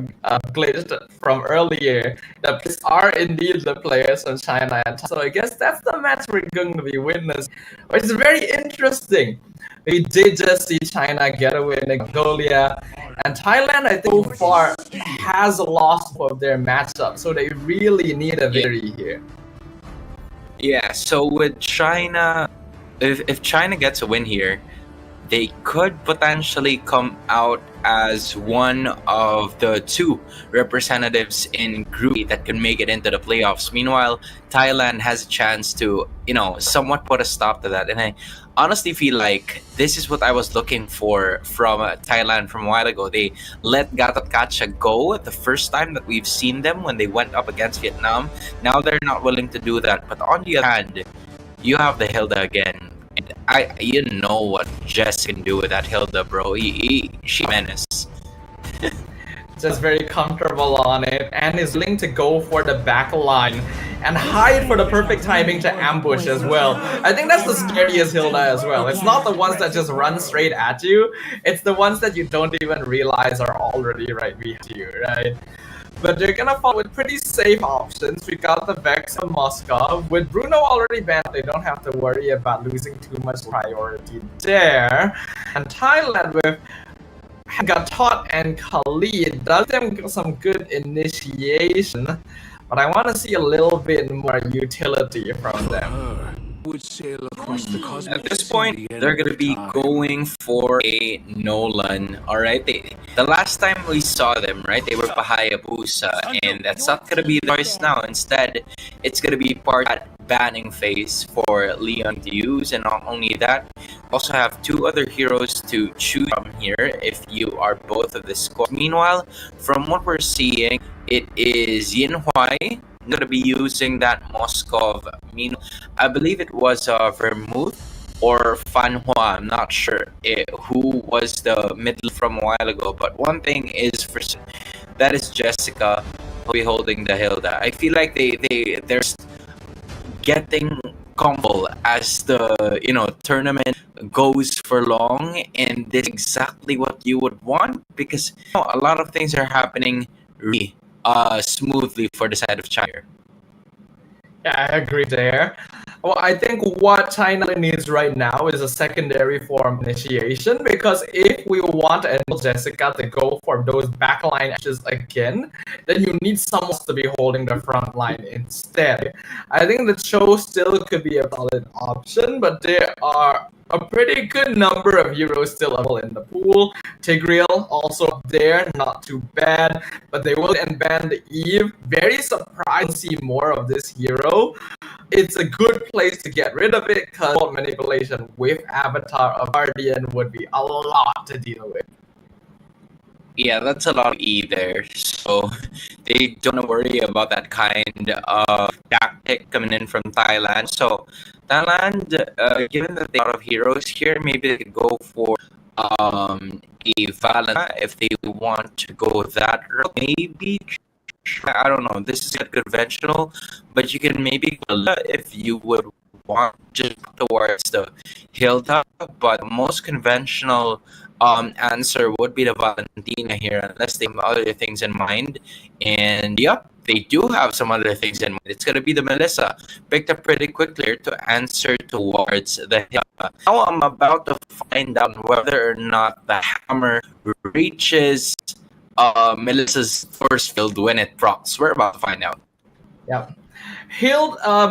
glitch from earlier. The players are indeed the players from China and Thailand. So I guess that's the match we're going to be witnessing, which is very interesting. We did just see China get away in Mongolia, and Thailand, I think, so far has lost of their matchup, so they really need a victory here. Yeah, so with China, if China gets a win here, they could potentially come out as one of the two representatives in Group A that can make it into the playoffs. Meanwhile, Thailand has a chance to, somewhat put a stop to that. And I honestly feel like this is what I was looking for from Thailand from a while ago. They let Gatot Kacha go the first time that we've seen them when they went up against Vietnam. Now they're not willing to do that. But on the other hand, you have the Hilda again. You know what Jess can do with that Hilda, bro. She menace. Just very comfortable on it, and is willing to go for the back line and hide for the perfect timing to ambush as well. I think that's the scariest Hilda as well. It's not the ones that just run straight at you. It's the ones that you don't even realize are already right behind you, right? But they're gonna follow with pretty safe options. We got the Vex and Moskov. With Bruno already banned, they don't have to worry about losing too much priority there. And Thailand with Gatot and Khalid does them some good initiation, but I want to see a little bit more utility from them. At this point, they're going to be going for a Nolan, alright? The last time we saw them, right, they were Pahayabusa, and that's not going to be the choice now. Instead, it's going to be part of that banning phase for Leon to use, and not only that, also have two other heroes to choose from here if you are both of the squad. Meanwhile, from what we're seeing, it is Yin Huai going to be using that Moskov. I believe it was Vermouth or Fan Hua. I'm not sure who was the middle from a while ago. But one thing is for that is Jessica who'll be holding the Hilda. I feel like they're getting comfortable as the tournament goes for long, and this is exactly what you would want because a lot of things are happening really smoothly for the side of China. Yeah, I agree there. Well, I think what China needs right now is a secondary form initiation, because if we want to enable Jessica to go for those backline actions again, then you need someone to be holding the front line instead. I think the Cho still could be a solid option, but there are a pretty good number of heroes still available in the pool. Tigreal also up there, not too bad, but they will ban the Eve. Very surprised to see more of this hero. It's a good place to get rid of it because manipulation with Avatar of Guardian would be a lot to deal with. Yeah, that's a lot of E there. So they don't worry about that kind of tactic coming in from Thailand. So Thailand, given that they have a lot of heroes here, maybe they could go for a Valentine if they want to go that route. Maybe, I don't know, this is a conventional, but you can maybe go if you would want just towards the Hilda, but most conventional answer would be the Valentina here, unless they have other things in mind. And yep, they do have some other things in mind. It's going to be the Melissa, picked up pretty quickly to answer towards the Hilda. Now I'm about to find out whether or not the hammer reaches Melissa's force field when it procs. We're about to find out. Yep.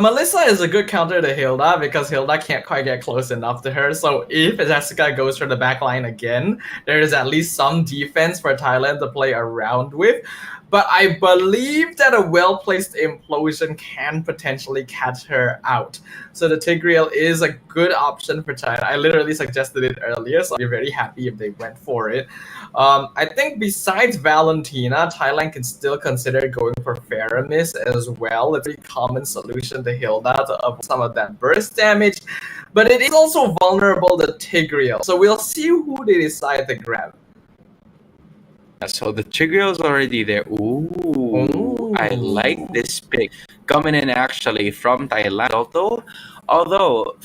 Melissa is a good counter to Hilda because Hilda can't quite get close enough to her. So if Jessica goes for the back line again, there is at least some defense for Thailand to play around with. but I believe that a well-placed implosion can potentially catch her out. So the Tigreal is a good option for China. I literally suggested it earlier, so I'd be very happy if they went for it. I think besides Valentina, Thailand can still consider going for Faramis as well. It's a pretty common solution to Hilda to avoid some of that burst damage, but it is also vulnerable to Tigreal. So we'll see who they decide to grab. So the Tigreal is already there. Ooh, I like this pick. Coming in actually from Thailand. Although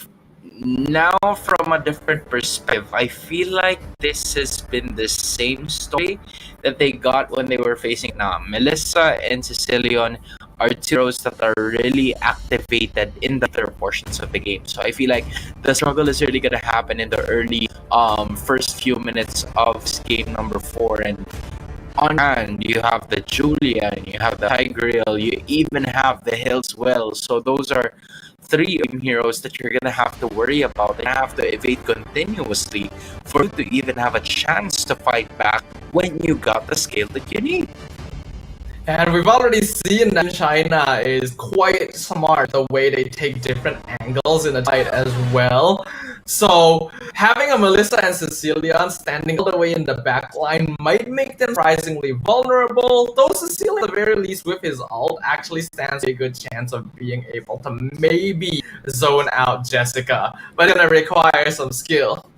now from a different perspective, I feel like this has been the same story that they got when they were facing Melissa and Sicilian are two heroes that are really activated in the other portions of the game. So I feel like the struggle is really gonna happen in the early first few minutes of game number 4. And on hand, you have the Julian, you have the Tigreal, you even have the Hills well. So those are 3 heroes that you're gonna have to worry about and have to evade continuously for you to even have a chance to fight back when you got the scale that you need. And we've already seen that China is quite smart the way they take different angles in the fight as well. So having a Melissa and Cecilion standing all the way in the back line might make them surprisingly vulnerable, though Cecilion at the very least with his ult actually stands a good chance of being able to maybe zone out Jessica, but it's gonna require some skill.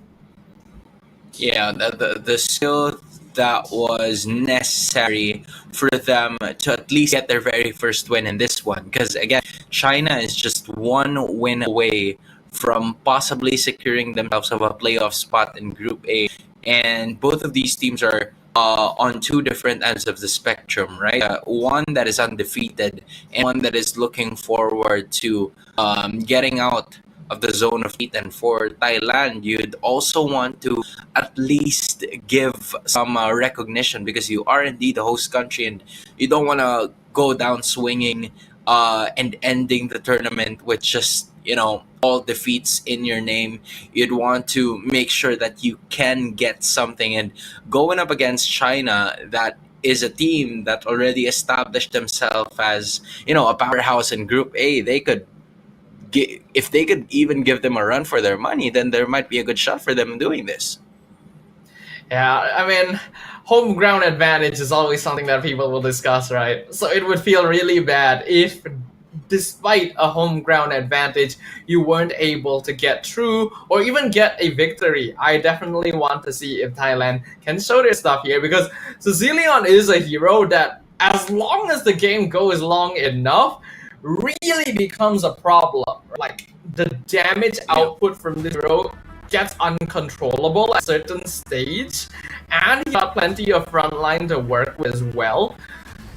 Yeah, the skill that was necessary for them to at least get their very first win in this one. Because again, China is just 1 win away from possibly securing themselves of a playoff spot in Group A. And both of these teams are on 2 different ends of the spectrum, right? One that is undefeated and one that is looking forward to getting out of the zone of heat. And for Thailand, you'd also want to at least give some recognition because you are indeed the host country and you don't want to go down swinging and ending the tournament with just, all defeats in your name. You'd want to make sure that you can get something. And going up against China, that is a team that already established themselves as, a powerhouse in Group A, they could if they could even give them a run for their money, then there might be a good shot for them doing this. Yeah, I mean, home ground advantage is always something that people will discuss, right? So it would feel really bad if, despite a home ground advantage, you weren't able to get through or even get a victory. I definitely want to see if Thailand can show their stuff here because Cecilion is a hero that, as long as the game goes long enough, really becomes a problem. Like, the damage output from this hero gets uncontrollable at a certain stage, and he got plenty of frontline to work with as well.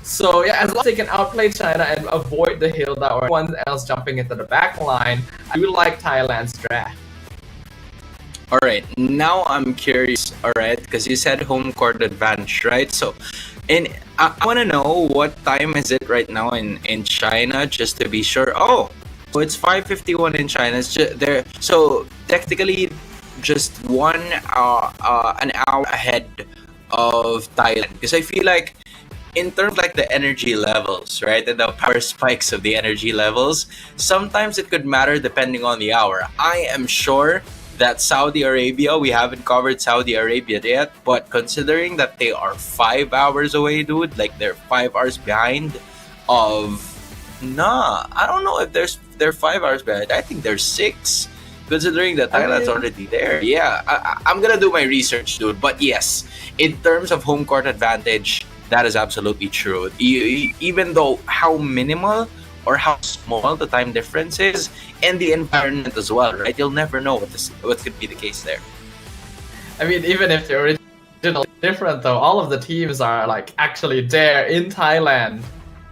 So yeah, as long as they can outplay China and avoid the Hilda or anyone else jumping into the back line, I do like Thailand's draft. Alright, now I'm curious, alright, because you said home court advantage, right? So, and I want to know what time is it right now in China, just to be sure. Oh, so it's 5:51 in China. It's just there. So technically, just an hour ahead of Thailand. Because I feel like, in terms of like the energy levels, right, and the power spikes of the energy levels, sometimes it could matter depending on the hour. I am sure that Saudi Arabia, we haven't covered Saudi Arabia yet, but considering that they are 5 hours away, dude, like they're 5 hours behind I don't know if they're 5 hours behind. I think they're 6, considering that Thailand's already there. Yeah, I'm gonna do my research, dude. But yes, in terms of home court advantage, that is absolutely true. Even though how minimal or how small the time difference is, and the environment as well, right? You'll never know what could be the case there. I mean, even if the original is different, though, all of the teams are like actually there in Thailand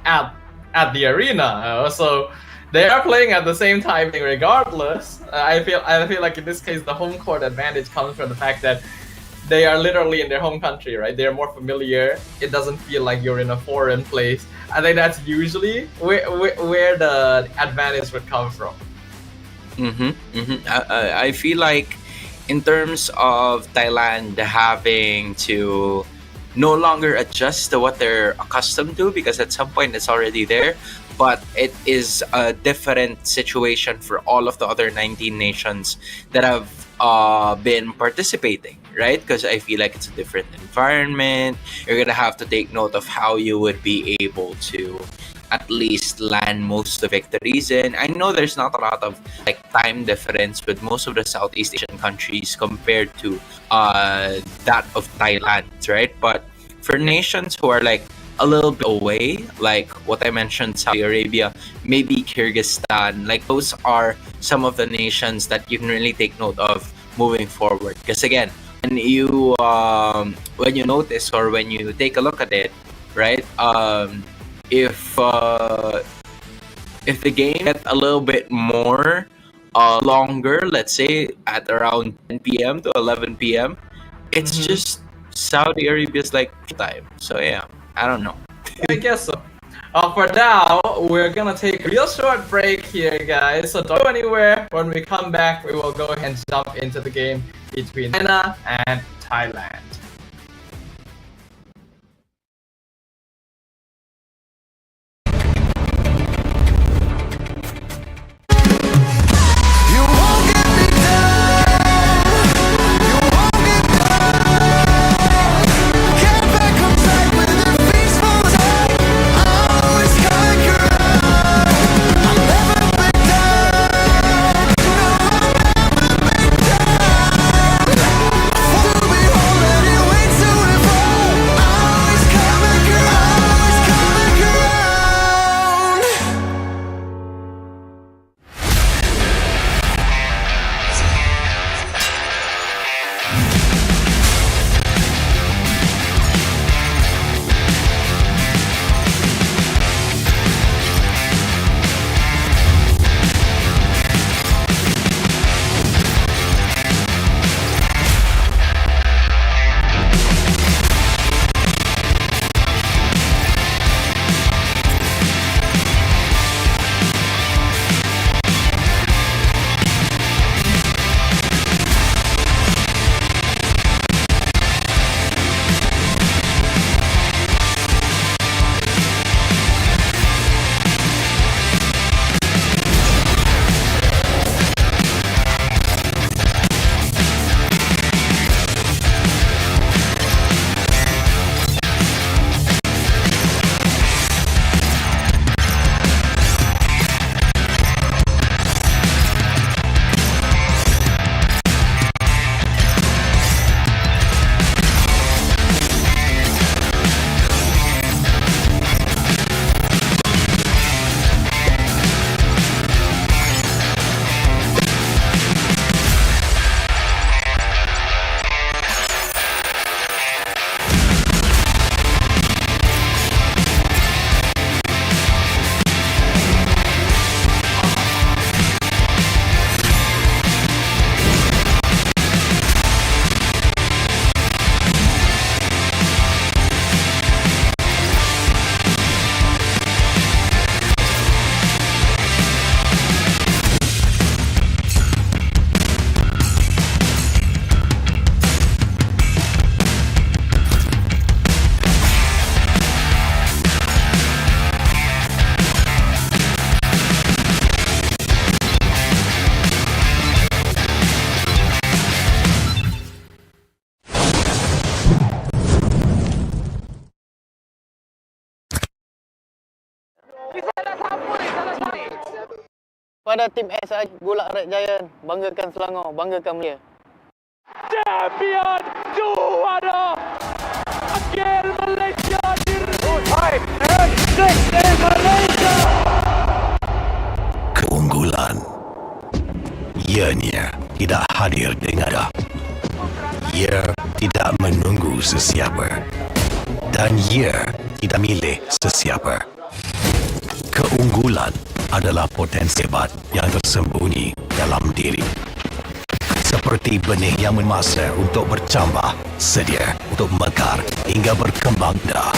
at the arena, so they are playing at the same time regardless. I feel like in this case the home court advantage comes from the fact that they are literally in their home country, right? They're more familiar. It doesn't feel like you're in a foreign place. I think that's usually where the advantage would come from. I feel like in terms of Thailand having to no longer adjust to what they're accustomed to, because at some point it's already there, but it is a different situation for all of the other 19 nations that have been participating, right? Because I feel like it's a different environment. You're gonna have to take note of how you would be able to at least land most of the victories. And I know there's not a lot of like time difference with most of the Southeast Asian countries compared to that of Thailand, right? But for nations who are like a little bit away, like what I mentioned, Saudi Arabia, maybe Kyrgyzstan, like those are some of the nations that you can really take note of moving forward. Because again, when you notice or when you take a look at it, right? If the game get a little bit more longer, let's say at around 10 p.m. to 11 p.m., it's just Saudi Arabia's like time. So yeah, I don't know. I guess so. For now, we're gonna take a real short break here, guys. So don't go anywhere. When we come back, we will go ahead and jump into the game between China and Thailand. Pada tim SAJ Gulak Red Giant, banggakan Selangor, banggakan Malaysia. Champion juara Wakil Malaysia Thailand and 6 in Malaysia. Keunggulan ianya tidak hadir dengan ia tidak menunggu sesiapa dan ia tidak milih sesiapa. Keunggulan adalah potensi hebat yang tersembunyi dalam diri. Seperti benih yang memasa untuk bercambah, sedia untuk mekar hingga berkembang indah.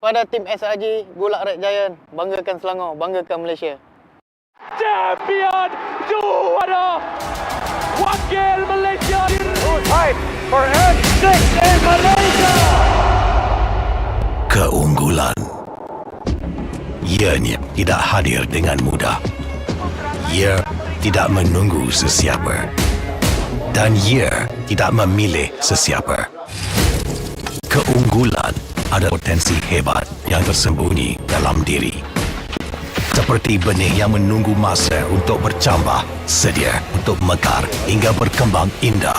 Pada tim SRG Gulak Red Giant, banggakan Selangor, banggakan Malaysia. Champion juara wakil Malaysia. Time for N6 in Malaysia. Keunggulan. Ianya tidak hadir dengan mudah. Ia tidak menunggu sesiapa. Dan ia tidak memilih sesiapa. Keunggulan ada potensi hebat yang tersembunyi dalam diri. Seperti benih yang menunggu masa untuk bercambah, sedia untuk mekar hingga berkembang indah.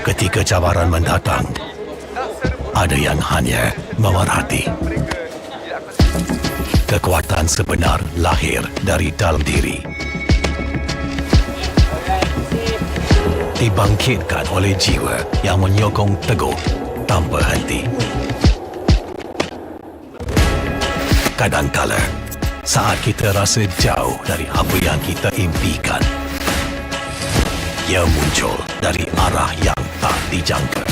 Ketika cabaran mendatang, ada yang hanya memerhati. Kekuatan sebenar lahir dari dalam diri. Dibangkitkan oleh jiwa yang menyokong teguh tanpa henti. Kadangkala, saat kita rasa jauh dari apa yang kita impikan, ia muncul dari arah yang tak dijangka.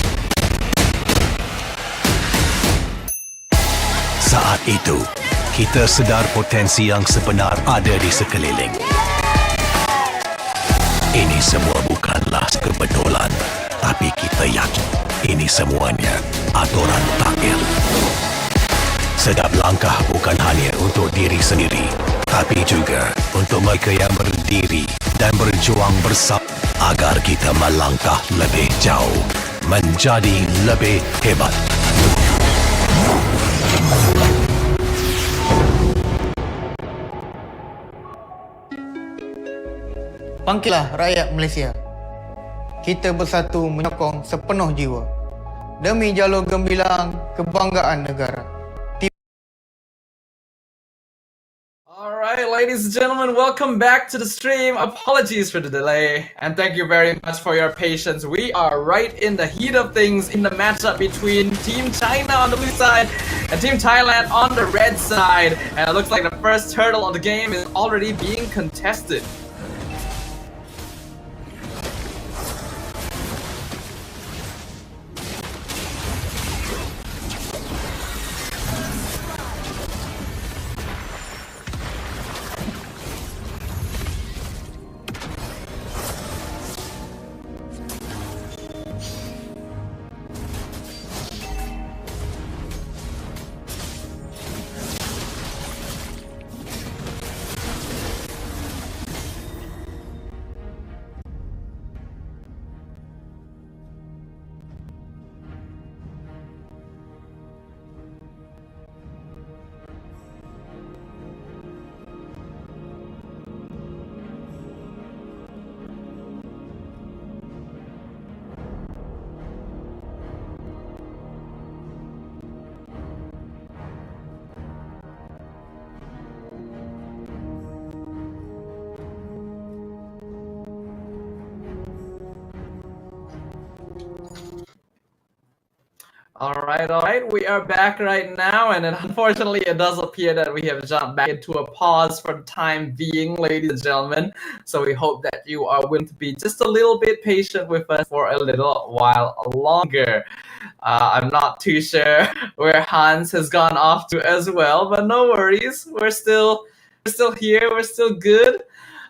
Saat itu, kita sedar potensi yang sebenar ada di sekeliling. Ini semua bukanlah kebetulan, tapi kita yakin ini semuanya aturan takdir. Setiap langkah bukan hanya untuk diri sendiri, tapi juga untuk mereka yang berdiri dan berjuang bersama agar kita melangkah lebih jauh, menjadi lebih hebat. Bangkitlah rakyat Malaysia. Kita bersatu menyokong sepenuh jiwa demi jalur gemilang kebanggaan negara. Alright, ladies and gentlemen, welcome back to the stream. Apologies for the delay, and thank you very much for your patience. We are right in the heat of things in the matchup between Team China on the blue side and Team Thailand on the red side. And it looks like the first hurdle of the game is already being contested. Alright, we are back right now, and unfortunately it does appear that we have jumped back into a pause for the time being, ladies and gentlemen. So we hope that you are willing to be just a little bit patient with us for a little while longer. I'm not too sure where Hans has gone off to as well, but no worries, we're still here, we're still good.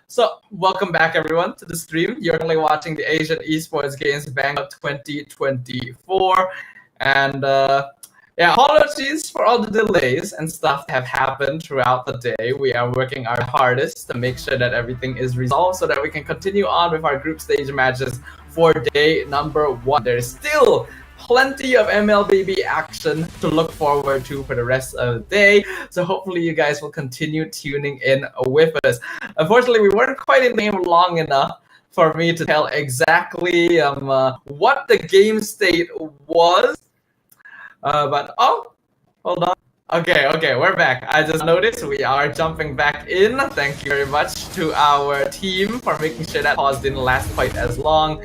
So, welcome back everyone to the stream. You're currently watching the Asian Esports Games Bangkok 2024. And yeah, apologies for all the delays and stuff that have happened throughout the day. We are working our hardest to make sure that everything is resolved so that we can continue on with our group stage matches for day number 1. There's still plenty of MLBB action to look forward to for the rest of the day. So hopefully you guys will continue tuning in with us. Unfortunately, we weren't quite in the game long enough for me to tell exactly what the game state was. But oh, hold on. Okay, we're back. I just noticed we are jumping back in. Thank you very much to our team for making sure that pause didn't last quite as long.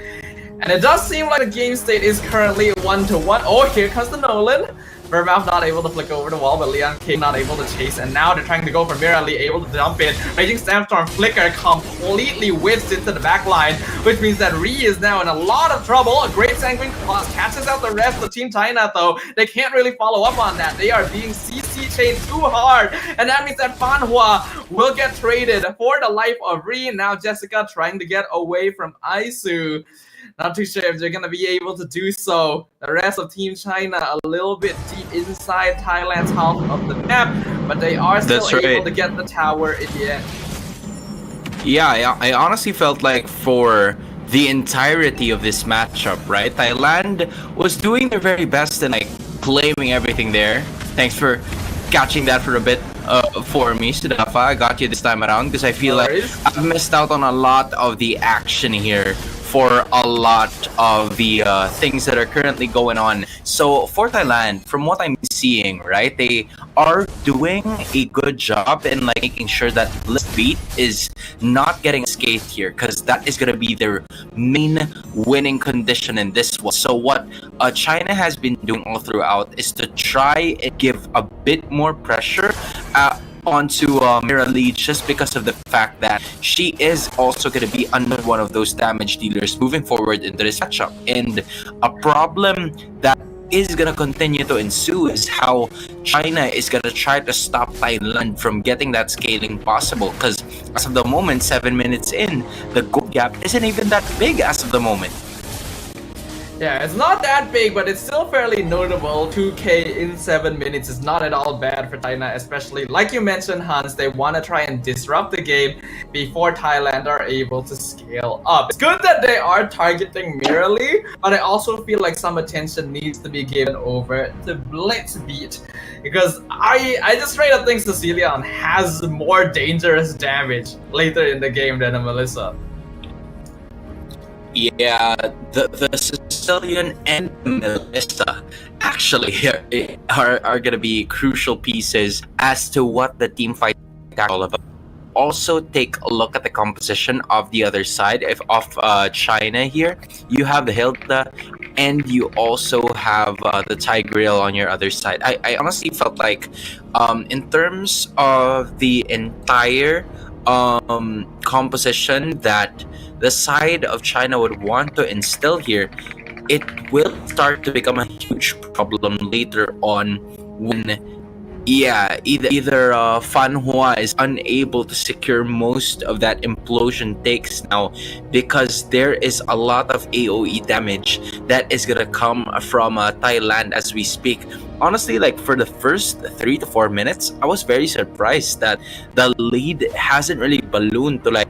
And it does seem like the game state is currently 1-1. Oh, here comes the Nolan. Vermouth not able to flick over the wall, but Leon King not able to chase, and now they're trying to go for Mirali, able to jump in. Raging Sandstorm Flicker completely whiffs into the back line, which means that Ree is now in a lot of trouble. A great Sanguine Claws catches out the rest of Team China, though. They can't really follow up on that. They are being CC chained too hard, and that means that Fanhua will get traded for the life of Ree. Now Jessica trying to get away from Aisu. Not too sure if they're going to be able to do so. The rest of Team China a little bit deep inside Thailand's half of the map, but they are still able to get the tower in the end. Yeah, I honestly felt like for the entirety of this matchup, right? Thailand was doing their very best and like claiming everything there. Thanks for catching that for a bit for me, Sudafa. I got you this time around because I feel like I've missed out on a lot of the action here for a lot of the things that are currently going on. So for Thailand, from what I'm seeing, right, they are doing a good job in like making sure that Beat is not getting scathed here, because that is going to be their main winning condition in this one. So what China has been doing all throughout is to try and give a bit more pressure onto Mirali, just because of the fact that she is also going to be under one of those damage dealers moving forward into this matchup. And a problem that is going to continue to ensue is how China is going to try to stop Thailand from getting that scaling possible, because as of the moment, 7 minutes in, the goal gap isn't even that big as of the moment. Yeah, it's not that big, but it's still fairly notable. 2K in 7 minutes is not at all bad for China, especially like you mentioned, Hans, they want to try and disrupt the game before Thailand are able to scale up. It's good that they are targeting Mirali, but I also feel like some attention needs to be given over to Blitzbeat, because I just straight up think Cecilion has more dangerous damage later in the game than a Melissa. Yeah, the Sicilian and Melissa actually are going to be crucial pieces as to what the team fight is all about. Also, take a look at the composition of the other side of China here. You have the Hilda, and you also have the Tigreal on your other side. I honestly felt like, in terms of the entire composition that the side of China would want to instill here, it will start to become a huge problem later on when, either Fanhua is unable to secure most of that implosion takes now, because there is a lot of AoE damage that is gonna come from Thailand as we speak. Honestly, like for the first 3 to 4 minutes, I was very surprised that the lead hasn't really ballooned to like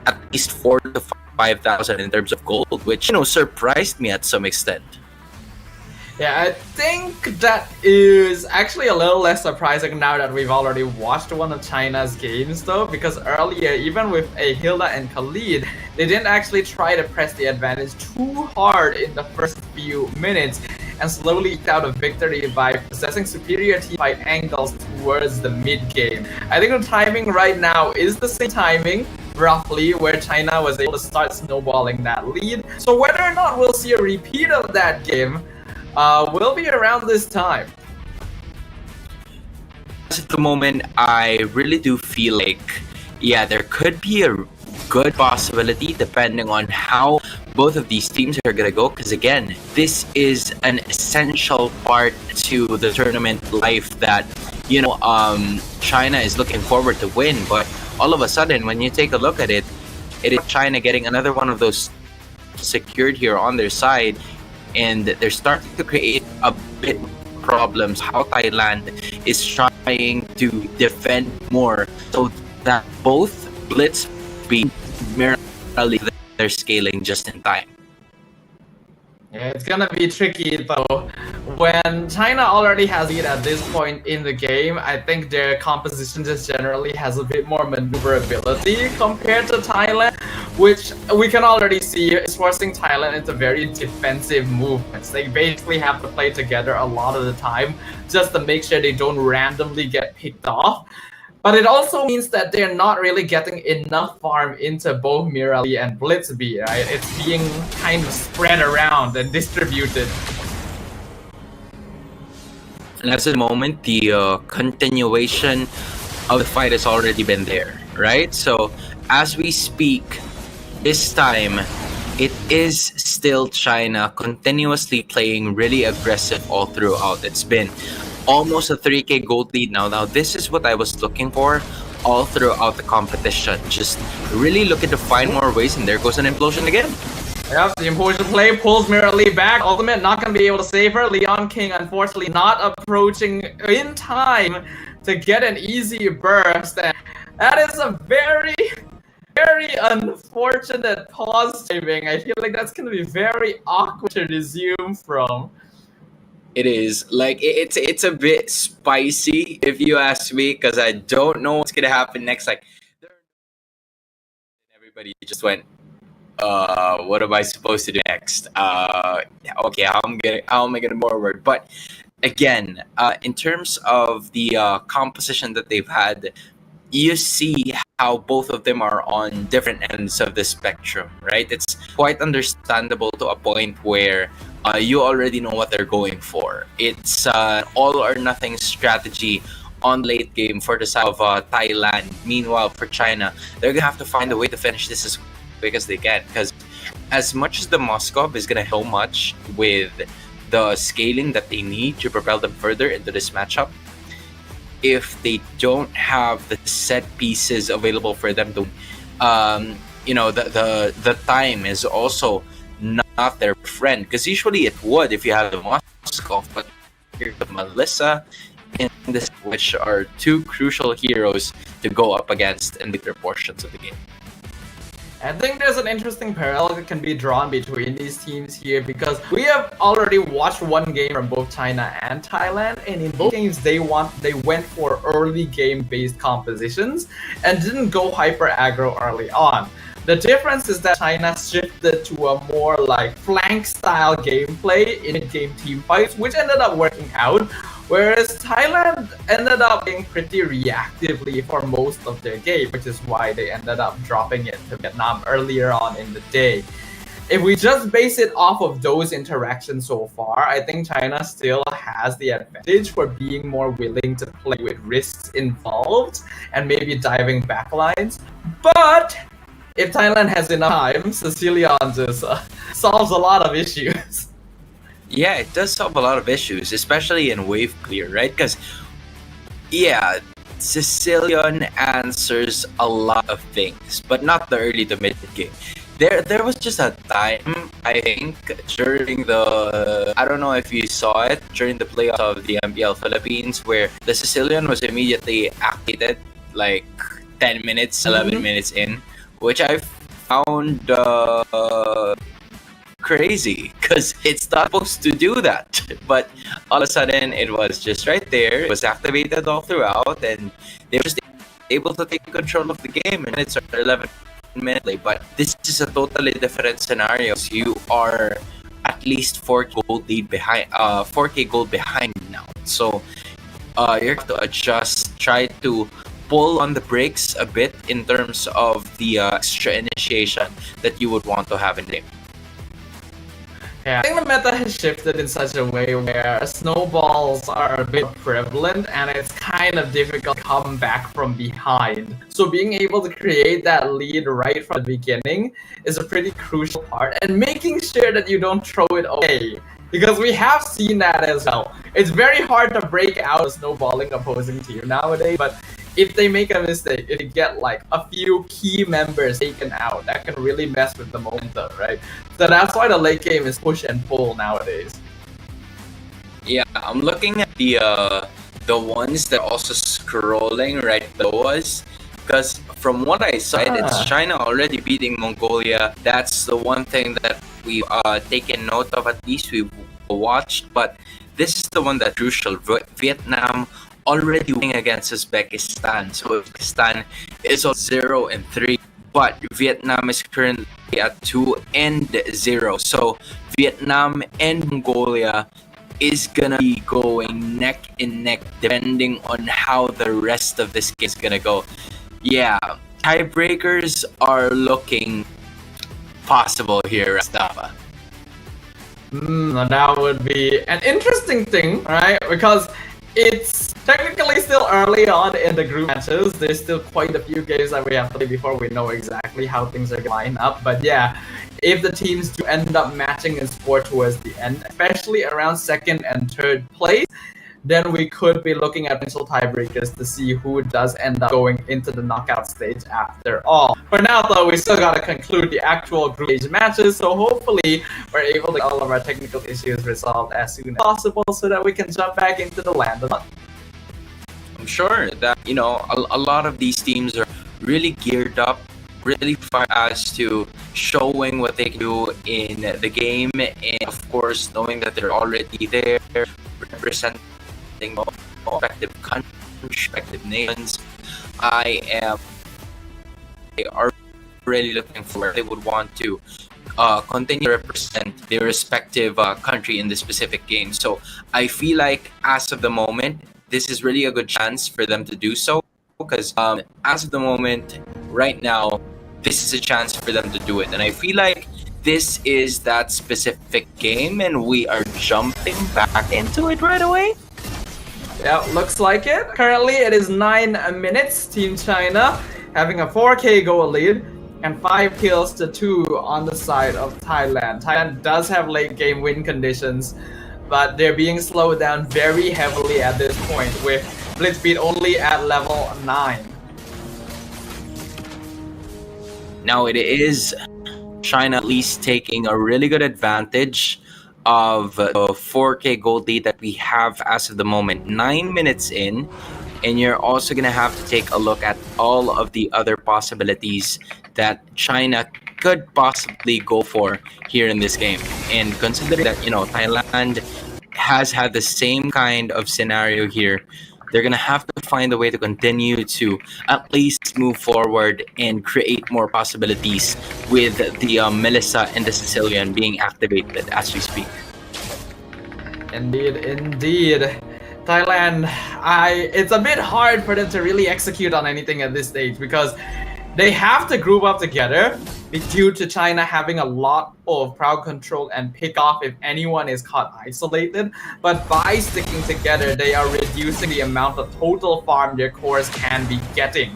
at least 4,000 to 5,000 in terms of gold, which, you know, surprised me at some extent. Yeah, I think that is actually a little less surprising now that we've already watched one of China's games, though, because earlier, even with a Hilda and Khalid, they didn't actually try to press the advantage too hard in the first few minutes, and slowly eked out a victory by possessing superior team fight angles towards the mid-game. I think the timing right now is the same timing, roughly, where China was able to start snowballing that lead. So whether or not we'll see a repeat of that game will be around this time. At the moment, I really do feel like, yeah, there could be a good possibility depending on how both of these teams are gonna go, because again, this is an essential part to the tournament life that, you know, China is looking forward to win. But all of a sudden, when you take a look at it, it is China getting another one of those secured here on their side, and they're starting to create a bit problems how Thailand is trying to defend more so that both Blitz be merely they're scaling just in time. Yeah, it's gonna be tricky though. When China already has lead at this point in the game, I think their composition just generally has a bit more maneuverability compared to Thailand, which we can already see is forcing Thailand into very defensive movements. They basically have to play together a lot of the time just to make sure they don't randomly get picked off. But it also means that they're not really getting enough farm into both Mirali and Blitzby, right? It's being kind of spread around and distributed. And as of the moment, the continuation of the fight has already been there, right? So as we speak, this time, it is still China continuously playing really aggressive all throughout. It's been almost a 3K gold lead now. Now, this is what I was looking for all throughout the competition. Just really looking to find more ways, and there goes an implosion again. Yep, the implosion play pulls Mirror Lee back. Ultimate not going to be able to save her. Leon King, unfortunately, not approaching in time to get an easy burst. And that is a very unfortunate pause timing. I feel like that's going to be very awkward to resume from. It is like it's a bit spicy if you ask me, because I don't know what's gonna happen next. Like everybody just went, what am I supposed to do next? Okay, how am I gonna move forward? But again, in terms of the composition that they've had, you see how both of them are on different ends of the spectrum, right? It's quite understandable to a point where you already know what they're going for. It's an all or nothing strategy on late game for the side of Thailand. Meanwhile, for China, they're gonna have to find a way to finish this as quick as they can, because as much as the Moscow is gonna help much with the scaling that they need to propel them further into this matchup, if they don't have the set pieces available for them to, the time is also not their friend, because usually it would if you have the Moscow, but here's Melissa in this, which are two crucial heroes to go up against in later portions of the game. I think there's an interesting parallel that can be drawn between these teams here, because we have already watched one game from both China and Thailand, and in both games they went for early game based compositions and didn't go hyper aggro early on. The difference is that China shifted to a more like flank style gameplay in game team fights, which ended up working out. Whereas Thailand ended up being pretty reactively for most of their game, which is why they ended up dropping it to Vietnam earlier on in the day. If we just base it off of those interactions so far, I think China still has the advantage for being more willing to play with risks involved and maybe diving backlines. But if Thailand has enough time, Sicilian just solves a lot of issues. Yeah, it does solve a lot of issues, especially in wave clear, right? Because, yeah, Sicilian answers a lot of things, but not the early to mid game. There was just a time, I think, during the, I don't know if you saw it, during the playoffs of the MPL Philippines, where the Sicilian was immediately activated like 10 minutes, 11 minutes in, which I found crazy, because it's not supposed to do that, but all of a sudden it was just right there. It was activated all throughout, and they were just able to take control of the game, and it's 11 minutes late. But this is a totally different scenario. So you are at least 4K gold behind now, so you have to adjust, try to pull on the brakes a bit in terms of the extra initiation that you would want to have in the game. Yeah, I think the meta has shifted in such a way where snowballs are a bit prevalent and it's kind of difficult to come back from behind. So being able to create that lead right from the beginning is a pretty crucial part, and making sure that you don't throw it away, because we have seen that as well. It's very hard to break out a snowballing opposing team nowadays, but if they make a mistake, if they get like a few key members taken out, that can really mess with the momentum, right? So that's why the late game is push and pull nowadays. Yeah, I'm looking at the ones that are also scrolling right below us, because from what I saw, it's China already beating Mongolia. That's the one thing that we've taken note of, at least we've watched. But this is the one that's crucial. Vietnam already winning against Uzbekistan. So Uzbekistan is on 0-3, but Vietnam is currently at 2-0. So Vietnam and Mongolia is gonna be going neck and neck depending on how the rest of this game is gonna go. Yeah, tiebreakers are looking possible here, Rastafa. That would be an interesting thing, right? Because It's technically still early on in the group matches. There's still quite a few games that we have to play before we know exactly how things are going to line up. But yeah, if the teams do end up matching in score towards the end, especially around second and third place, then we could be looking at potential tiebreakers to see who does end up going into the knockout stage after all. For now, though, we still gotta conclude the actual group stage matches, so hopefully we're able to get all of our technical issues resolved as soon as possible so that we can jump back into the land of fun. I'm sure that, you know, a lot of these teams are really geared up, really far as to showing what they can do in the game, and of course, knowing that they're already there, representing respective countries, respective nations. They are really looking for, they would want to continue to represent their respective country in this specific game. So I feel like as of the moment, this is really a good chance for them to do so, because as of the moment, right now, this is a chance for them to do it. And I feel like this is that specific game, and we are jumping back into it right away. Yeah, looks like it. Currently, it is 9 minutes. Team China having a 4K goal lead and 5 kills to 2 on the side of Thailand. Thailand does have late game win conditions, but they're being slowed down very heavily at this point, with Blitzbeat only at level 9. Now it is China at least taking a really good advantage of the 4K gold lead that we have as of the moment. 9 minutes in, and you're also going to have to take a look at all of the other possibilities that China could possibly go for here in this game. And considering that, you know, Thailand has had the same kind of scenario here, they're going to have to find a way to continue to at least move forward and create more possibilities with the Melissa and the Sicilian being activated as we speak. Indeed, indeed. Thailand, it's a bit hard for them to really execute on anything at this stage, because they have to group up together due to China having a lot of crowd control and pick off if anyone is caught isolated. But by sticking together, they are reducing the amount of total farm their cores can be getting.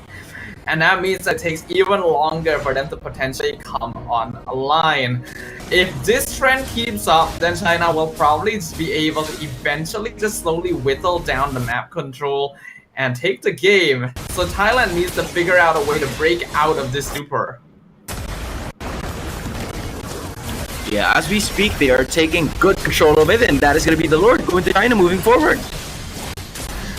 And that means that it takes even longer for them to potentially come online. If this trend keeps up, then China will probably just be able to eventually just slowly whittle down the map control and take the game. So Thailand needs to figure out a way to break out of this stupor. Yeah, as we speak, they are taking good control of it, and that is going to be the Lord going to China moving forward.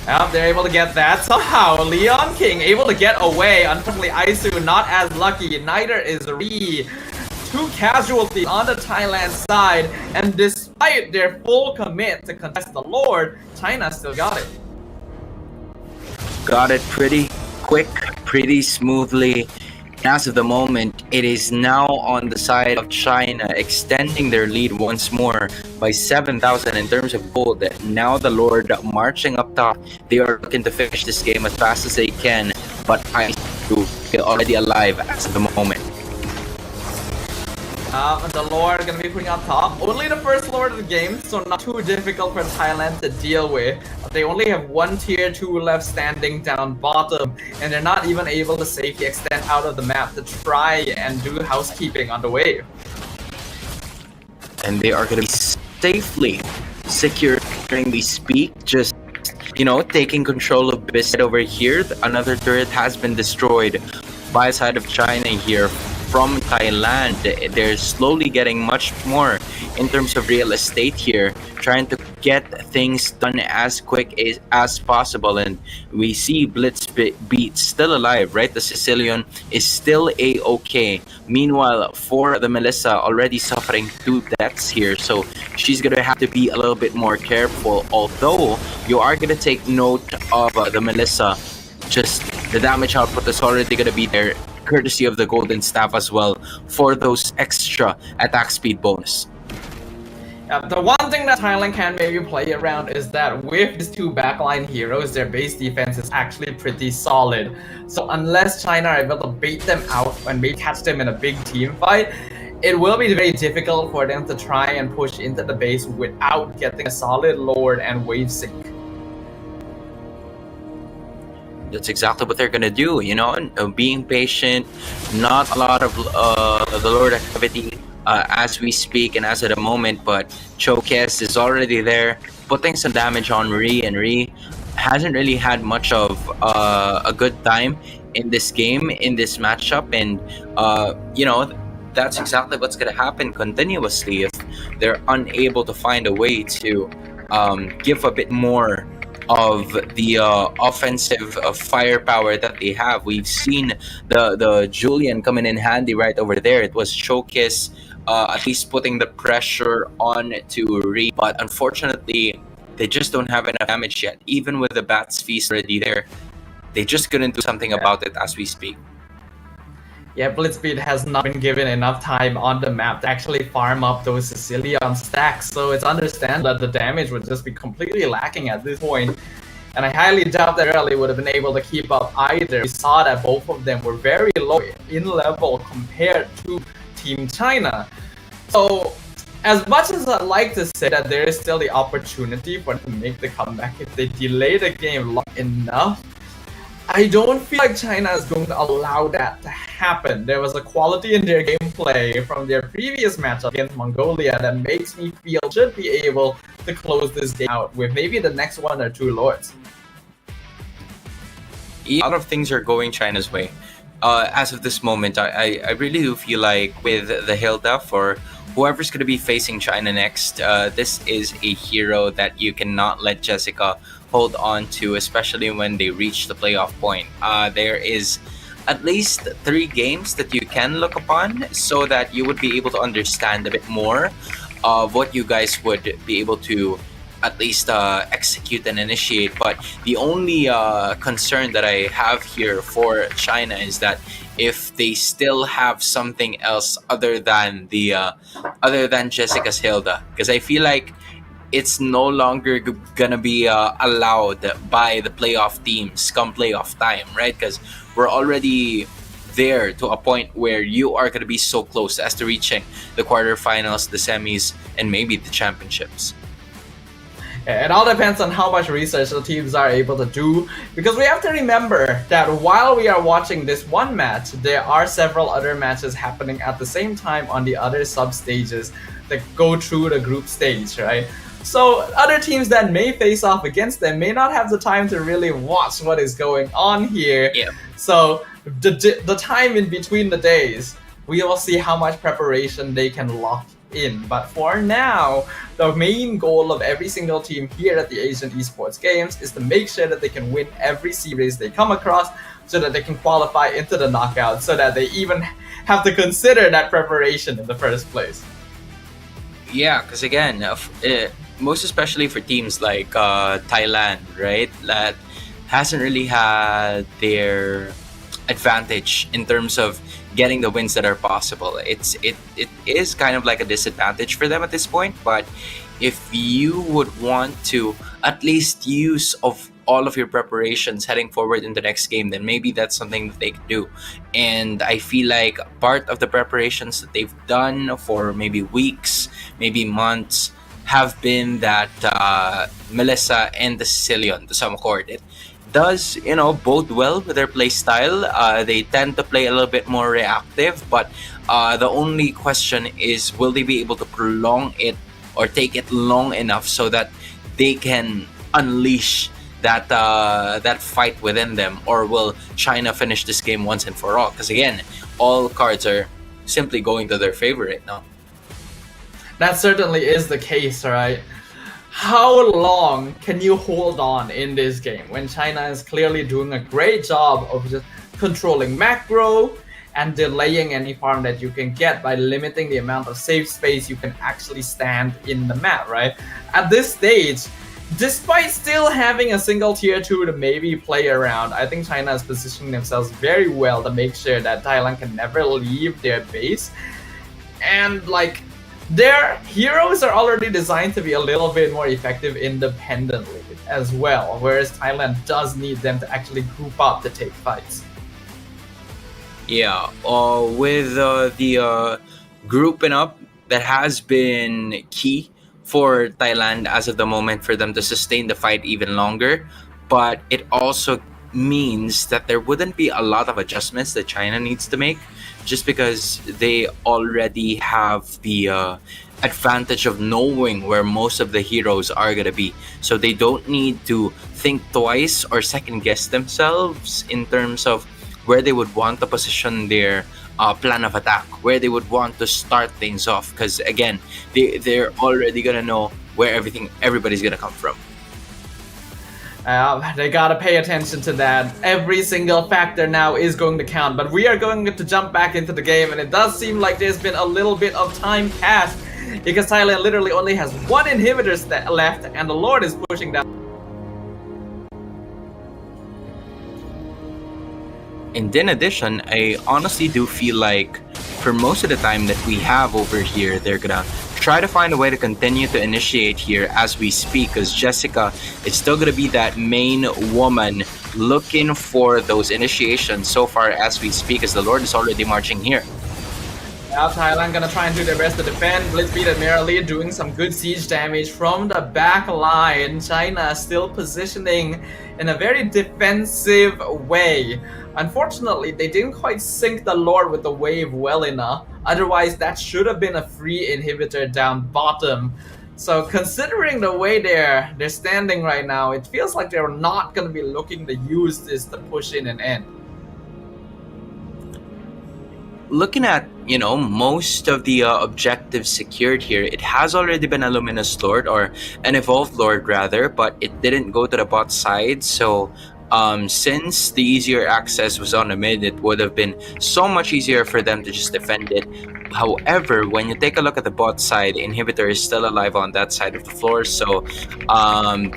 Yep, they're able to get that somehow. Leon King able to get away. Unfortunately, Isu not as lucky. Neither is Ree. 2 casualties on the Thailand side, and despite their full commit to contest the Lord, China still got it. Got it pretty quick, pretty smoothly. As of the moment, it is now on the side of China, extending their lead once more by 7,000 in terms of gold. Now the Lord marching up top. They are looking to finish this game as fast as they can, but Isu already alive as of the moment. The Lord gonna be putting up top. Only the first Lord of the game, so not too difficult for Thailand to deal with. They only have 1 tier 2 left standing down bottom, and they're not even able to safely extend out of the map to try and do housekeeping on the wave. And they are going to be safely secure during we speak, just, you know, taking control of Biscuit over here. Another turret has been destroyed by the side of China here from Thailand. They're slowly getting much more in terms of real estate here, trying to get things done as quick as possible. And we see Blitzbeat still alive, right? The Sicilian is still a-okay. Meanwhile, for the Melissa, already suffering 2 deaths here, so she's gonna have to be a little bit more careful. Although you are gonna take note of the Melissa, just the damage output is already gonna be there, courtesy of the golden staff as well, for those extra attack speed bonus. The one thing that Thailand can maybe play around is that with these 2 backline heroes, their base defense is actually pretty solid. So unless China are able to bait them out and maybe catch them in a big team fight, it will be very difficult for them to try and push into the base without getting a solid Lord and wave sync. that's exactly what they're gonna do. Being patient, not a lot of the Lord activity as we speak and as at the moment, but Chokes is already there, putting some damage on Ree, and Ree hasn't really had much of a good time in this game, in this matchup, and that's exactly what's gonna happen continuously if they're unable to find a way to give a bit more of the offensive firepower that they have. We've seen the Julian coming in handy right over there. It was Chokis at least putting the pressure on to Ree, but unfortunately they just don't have enough damage yet. Even with the Bat's Feast already there, they just couldn't do something about it as we speak. Yeah, Blitzbeat has not been given enough time on the map to actually farm up those Sicilian stacks, so it's understandable that the damage would just be completely lacking at this point. And I highly doubt that Rally would have been able to keep up either. We saw that both of them were very low in level compared to Team China. So, as much as I'd like to say that there is still the opportunity for them to make the comeback if they delay the game long enough, I don't feel like China is going to allow that to happen. There was a quality in their gameplay from their previous matchup against Mongolia that makes me feel should be able to close this game out with maybe the next 1 or 2 Lords. A lot of things are going China's way. As of this moment, I really do feel like with the Hilda, for whoever's going to be facing China next, this is a hero that you cannot let Jessica hold on to, especially when they reach the playoff point. There is at least 3 games that you can look upon so that you would be able to understand a bit more of what you guys would be able to at least execute and initiate. But the only concern that I have here for China is that if they still have something else other than Jessica's Hilda, because I feel like it's no longer gonna be allowed by the playoff teams come playoff time, right? Because we're already there to a point where you are gonna be so close as to reaching the quarterfinals, the semis, and maybe the championships. It all depends on how much research the teams are able to do, because we have to remember that while we are watching this one match, there are several other matches happening at the same time on the other sub-stages that go through the group stage, right? So other teams that may face off against them may not have the time to really watch what is going on here. Yeah. So the time in between the days, we will see how much preparation they can lock in. But for now, the main goal of every single team here at the Asian Esports Games is to make sure that they can win every series they come across so that they can qualify into the knockout, so that they even have to consider that preparation in the first place. Yeah, because again, most especially for teams like Thailand, right, that hasn't really had their advantage in terms of getting the wins that are possible. It is kind of like a disadvantage for them at this point, but if you would want to at least use of all of your preparations heading forward in the next game, then maybe that's something that they could do. And I feel like part of the preparations that they've done for maybe weeks, maybe months, have been that Melissa and the Sicilian to some accord. It does, bode well with their play style. They tend to play a little bit more reactive, but the only question is, will they be able to prolong it or take it long enough so that they can unleash that fight within them, or will China finish this game once and for all? Because again, all cards are simply going to their favor right now. That certainly is the case, right? How long can you hold on in this game when China is clearly doing a great job of just controlling macro and delaying any farm that you can get by limiting the amount of safe space you can actually stand in the map, right? At this stage, despite still having a single tier 2 to maybe play around, I think China is positioning themselves very well to make sure that Thailand can never leave their base. And their heroes are already designed to be a little bit more effective independently as well, whereas Thailand does need them to actually group up to take fights. Yeah, with the grouping up, that has been key for Thailand as of the moment for them to sustain the fight even longer. But it also means that there wouldn't be a lot of adjustments that China needs to make, just because they already have the advantage of knowing where most of the heroes are going to be. So they don't need to think twice or second guess themselves in terms of where they would want to position their plan of attack, where they would want to start things off, because again, they're already going to know where everybody's going to come from. They gotta pay attention to that. Every single factor now is going to count, but we are going to jump back into the game, and it does seem like there's been a little bit of time passed because Thailand literally only has one inhibitor left, and the Lord is pushing down. And in addition, I honestly do feel like for most of the time that we have over here, they're gonna try to find a way to continue to initiate here as we speak, because Jessica is still gonna be that main woman looking for those initiations so far as we speak, as the Lord is already marching here. Now Thailand gonna try and do their best to defend. Blitzbeat and Merrily doing some good siege damage from the back line. China still positioning in a very defensive way. Unfortunately, they didn't quite sync the Lord with the wave well enough. Otherwise, that should have been a free inhibitor down bottom. So considering the way they're standing right now, it feels like they're not going to be looking to use this to push in and end. Looking at, most of the objectives secured here, it has already been a Luminous Lord, or an Evolved Lord rather, but it didn't go to the bot side. So since the easier access was on the mid, it would have been so much easier for them to just defend it. However, when you take a look at the bot side, the inhibitor is still alive on that side of the floor, so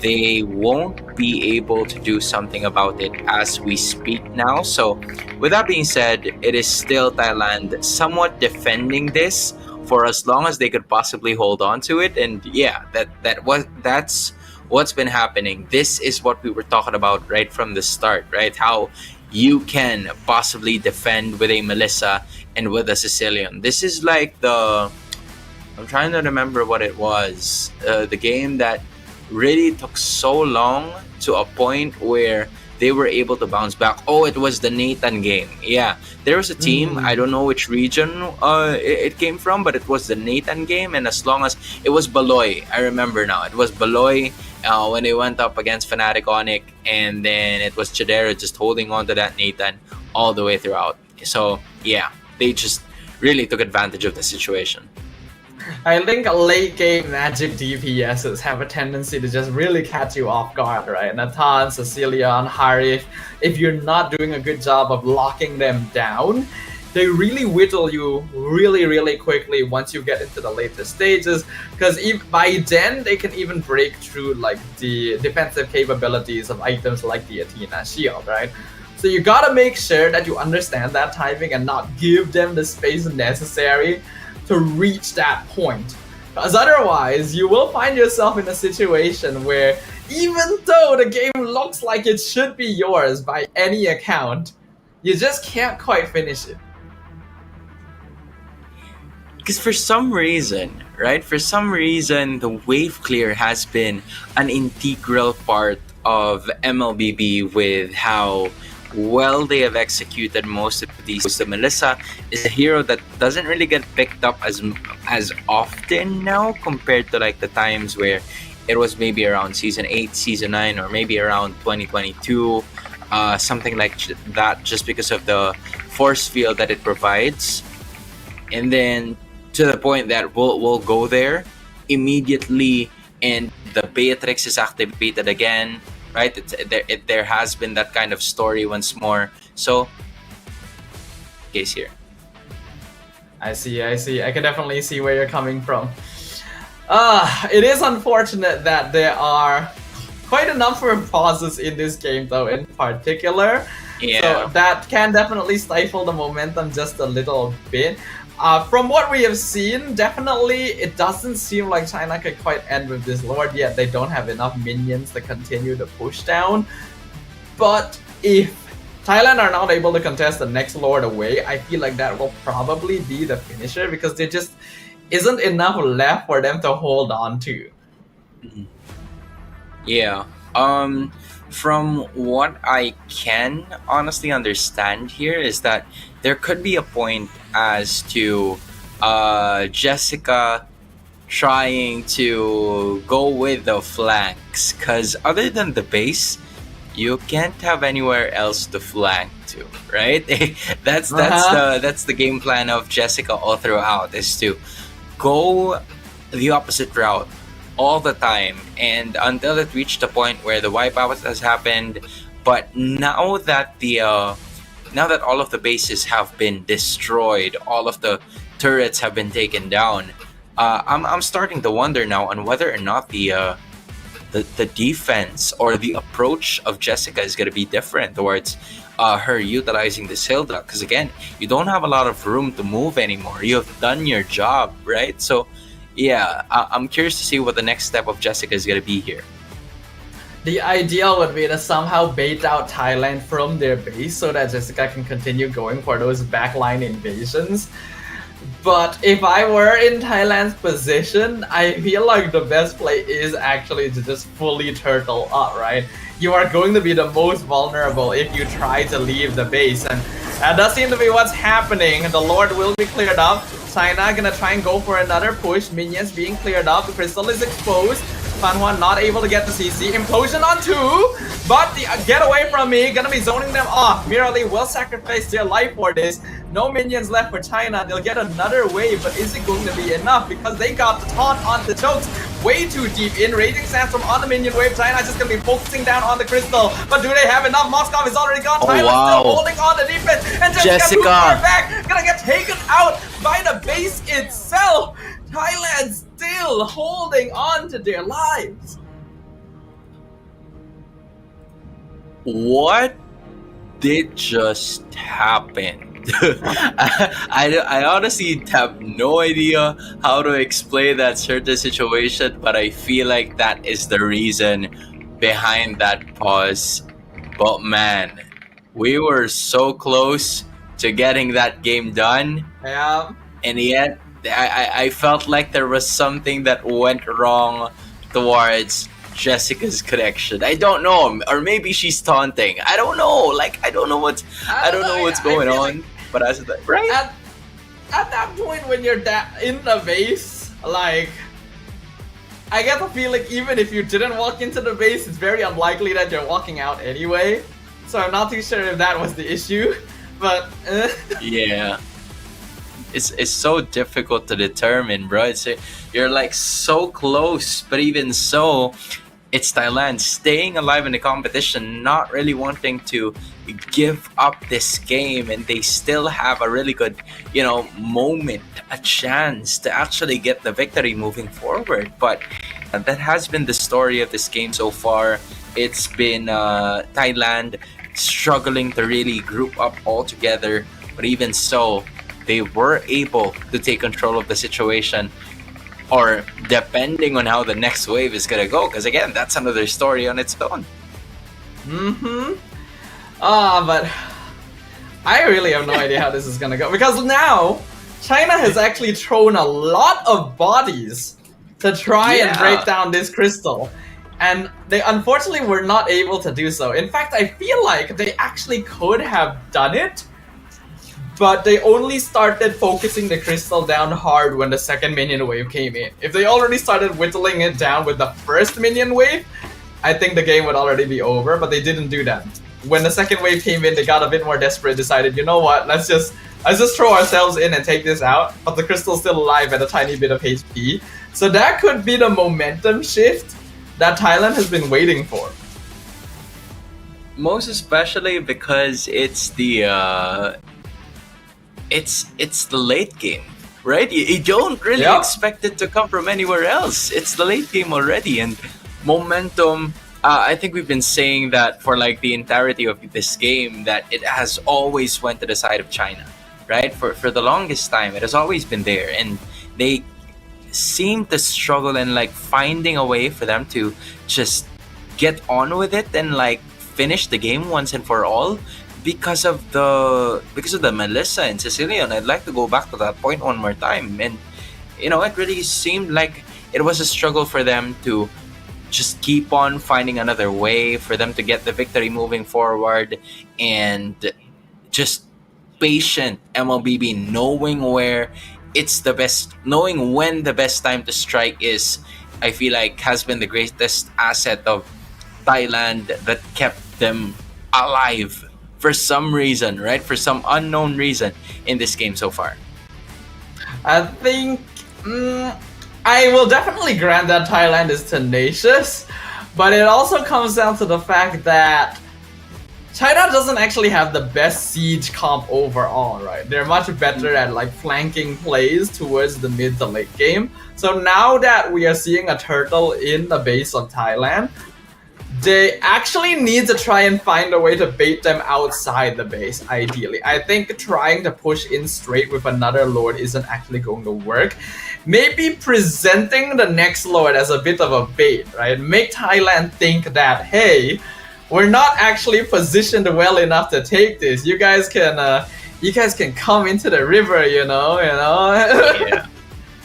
they won't be able to do something about it as we speak now. So with that being said, it is still Thailand somewhat defending this for as long as they could possibly hold on to it. And yeah, that's what's been happening. This is what we were talking about right from the start, right? How you can possibly defend with a Melissa and with a Sicilian. This is like I'm trying to remember what it was. The game that really took so long to a point where they were able to bounce back. Oh, it was the Nathan game. Yeah, there was a team, I don't know which region it came from, but it was the Nathan game, and as long as it was Baloy, I remember now, it was Baloy when they went up against Fnatic Onic, and then it was Chidera just holding on to that Nathan all the way throughout. So yeah, they just really took advantage of the situation. I think late game magic DPSs have a tendency to just really catch you off guard, right? Nathan, Cecilion, Harif, if you're not doing a good job of locking them down, they really whittle you really quickly once you get into the later stages, because by then they can even break through like the defensive capabilities of items like the Athena shield, right? So you gotta make sure that you understand that timing and not give them the space necessary to reach that point, because otherwise you will find yourself in a situation where even though the game looks like it should be yours by any account, you just can't quite finish it. Because for some reason, the wave clear has been an integral part of MLBB with how well they have executed most of these. So Melissa is a hero that doesn't really get picked up as often now compared to like the times where it was maybe around season 8, season 9, or maybe around 2022, something like that, just because of the force field that it provides. And then to the point that we'll go there immediately and the Beatrix is activated again. Right, there has been that kind of story once more. So, case here. I see. I can definitely see where you're coming from. It is unfortunate that there are quite a number of pauses in this game, though, in particular. Yeah. So that can definitely stifle the momentum just a little bit. From what we have seen, definitely it doesn't seem like China could quite end with this Lord yet. They don't have enough minions to continue to push down. But if Thailand are not able to contest the next Lord away, I feel like that will probably be the finisher, because there just isn't enough left for them to hold on to. Yeah. from what I can honestly understand here is that there could be a point as to Jessica trying to go with the flanks, because other than the base, you can't have anywhere else to flank to, right? That's the game plan of Jessica all throughout, is to go the opposite route all the time, and until it reached a point where the wipeout has happened. But now that now that all of the bases have been destroyed, all of the turrets have been taken down, I'm starting to wonder now on whether or not the defense or the approach of Jessica is going to be different towards her utilizing this Hilda, because again, you don't have a lot of room to move anymore. You have done your job, right? So yeah, I'm curious to see what the next step of Jessica is going to be here. The ideal would be to somehow bait out Thailand from their base so that Jessica can continue going for those backline invasions. But if I were in Thailand's position, I feel like the best play is actually to just fully turtle up, right? You are going to be the most vulnerable if you try to leave the base, and that does seem to be what's happening. The Lord will be cleared up. China gonna try and go for another push. Minions being cleared up. The crystal is exposed. Fanhua not able to get the CC. Implosion on 2, but the get away from me. Gonna be zoning them off. Merely will sacrifice their life for this. No minions left for China. They'll get another wave, but is it going to be enough? Because they got the taunt on the chokes way too deep in. Raging Sandstorm on the minion wave. China just gonna be focusing down on the crystal. But do they have enough? Moskov is already gone. China still holding on the defense. And Jessica back. Gonna get taken out by the base itself. Thailand still holding on to their lives. What did just happen? I honestly have no idea how to explain that certain situation, but I feel like that is the reason behind that pause. But man, we were so close to getting that game done. Yeah. And yet, I felt like there was something that went wrong towards Jessica's connection. I don't know, or maybe she's taunting. I don't know. Like I don't know what's going on. Like, but as that, right at that point when you're in the base, like I get the feeling even if you didn't walk into the base, it's very unlikely that you're walking out anyway. So I'm not too sure if that was the issue, but yeah. It's so difficult to determine, bro. You're like so close, but even so, it's Thailand staying alive in the competition, not really wanting to give up this game, and they still have a really good, moment, a chance to actually get the victory moving forward. But that has been the story of this game so far. It's been Thailand struggling to really group up all together, but even so, they were able to take control of the situation, or depending on how the next wave is gonna go, because again, that's another story on its own. But I really have no idea how this is gonna go, because now China has actually thrown a lot of bodies to try and break down this crystal, and they unfortunately were not able to do so. In fact, I feel like they actually could have done it, but they only started focusing the crystal down hard when the second minion wave came in. If they already started whittling it down with the first minion wave, I think the game would already be over, but they didn't do that. When the second wave came in, they got a bit more desperate, decided, you know what, let's just throw ourselves in and take this out, but the crystal's still alive at a tiny bit of HP. So that could be the momentum shift that Thailand has been waiting for. Most especially because it's the it's the late game, right? You don't really expect it to come from anywhere else. It's the late game already, and momentum. I think we've been saying that for like the entirety of this game, that it has always went to the side of China, right? For the longest time, it has always been there, and they seem to struggle in like finding a way for them to just get on with it and like finish the game once and for all. Because of the Melissa and Sicilian, I'd like to go back to that point one more time, and it really seemed like it was a struggle for them to just keep on finding another way for them to get the victory moving forward, and just patient MLBB, knowing where it's the best, knowing when the best time to strike is, I feel like has been the greatest asset of Thailand that kept them alive for some reason, right? For some unknown reason in this game so far. I think I will definitely grant that Thailand is tenacious, but it also comes down to the fact that China doesn't actually have the best siege comp overall, right? They're much better at like flanking plays towards the mid to late game. So now that we are seeing a turtle in the base of Thailand, they actually need to try and find a way to bait them outside the base, ideally. I think trying to push in straight with another lord isn't actually going to work. Maybe presenting the next lord as a bit of a bait, right? Make Thailand think that, hey, we're not actually positioned well enough to take this. You guys can come into the river, you know.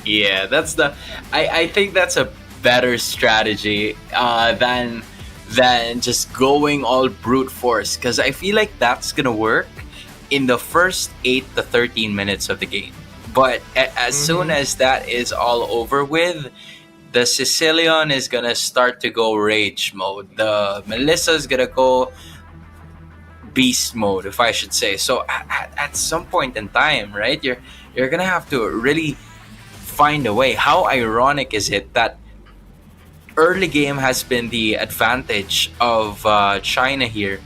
Yeah, that's the. I think that's a better strategy than just going all brute force, because I feel like that's gonna work in the first 8 to 13 minutes of the game. But as soon as that is all over with, the Sicilian is gonna start to go rage mode. The Melissa is gonna go beast mode, if I should say. So at some point in time, right, you're gonna have to really find a way. How ironic is it that early game has been the advantage of China here,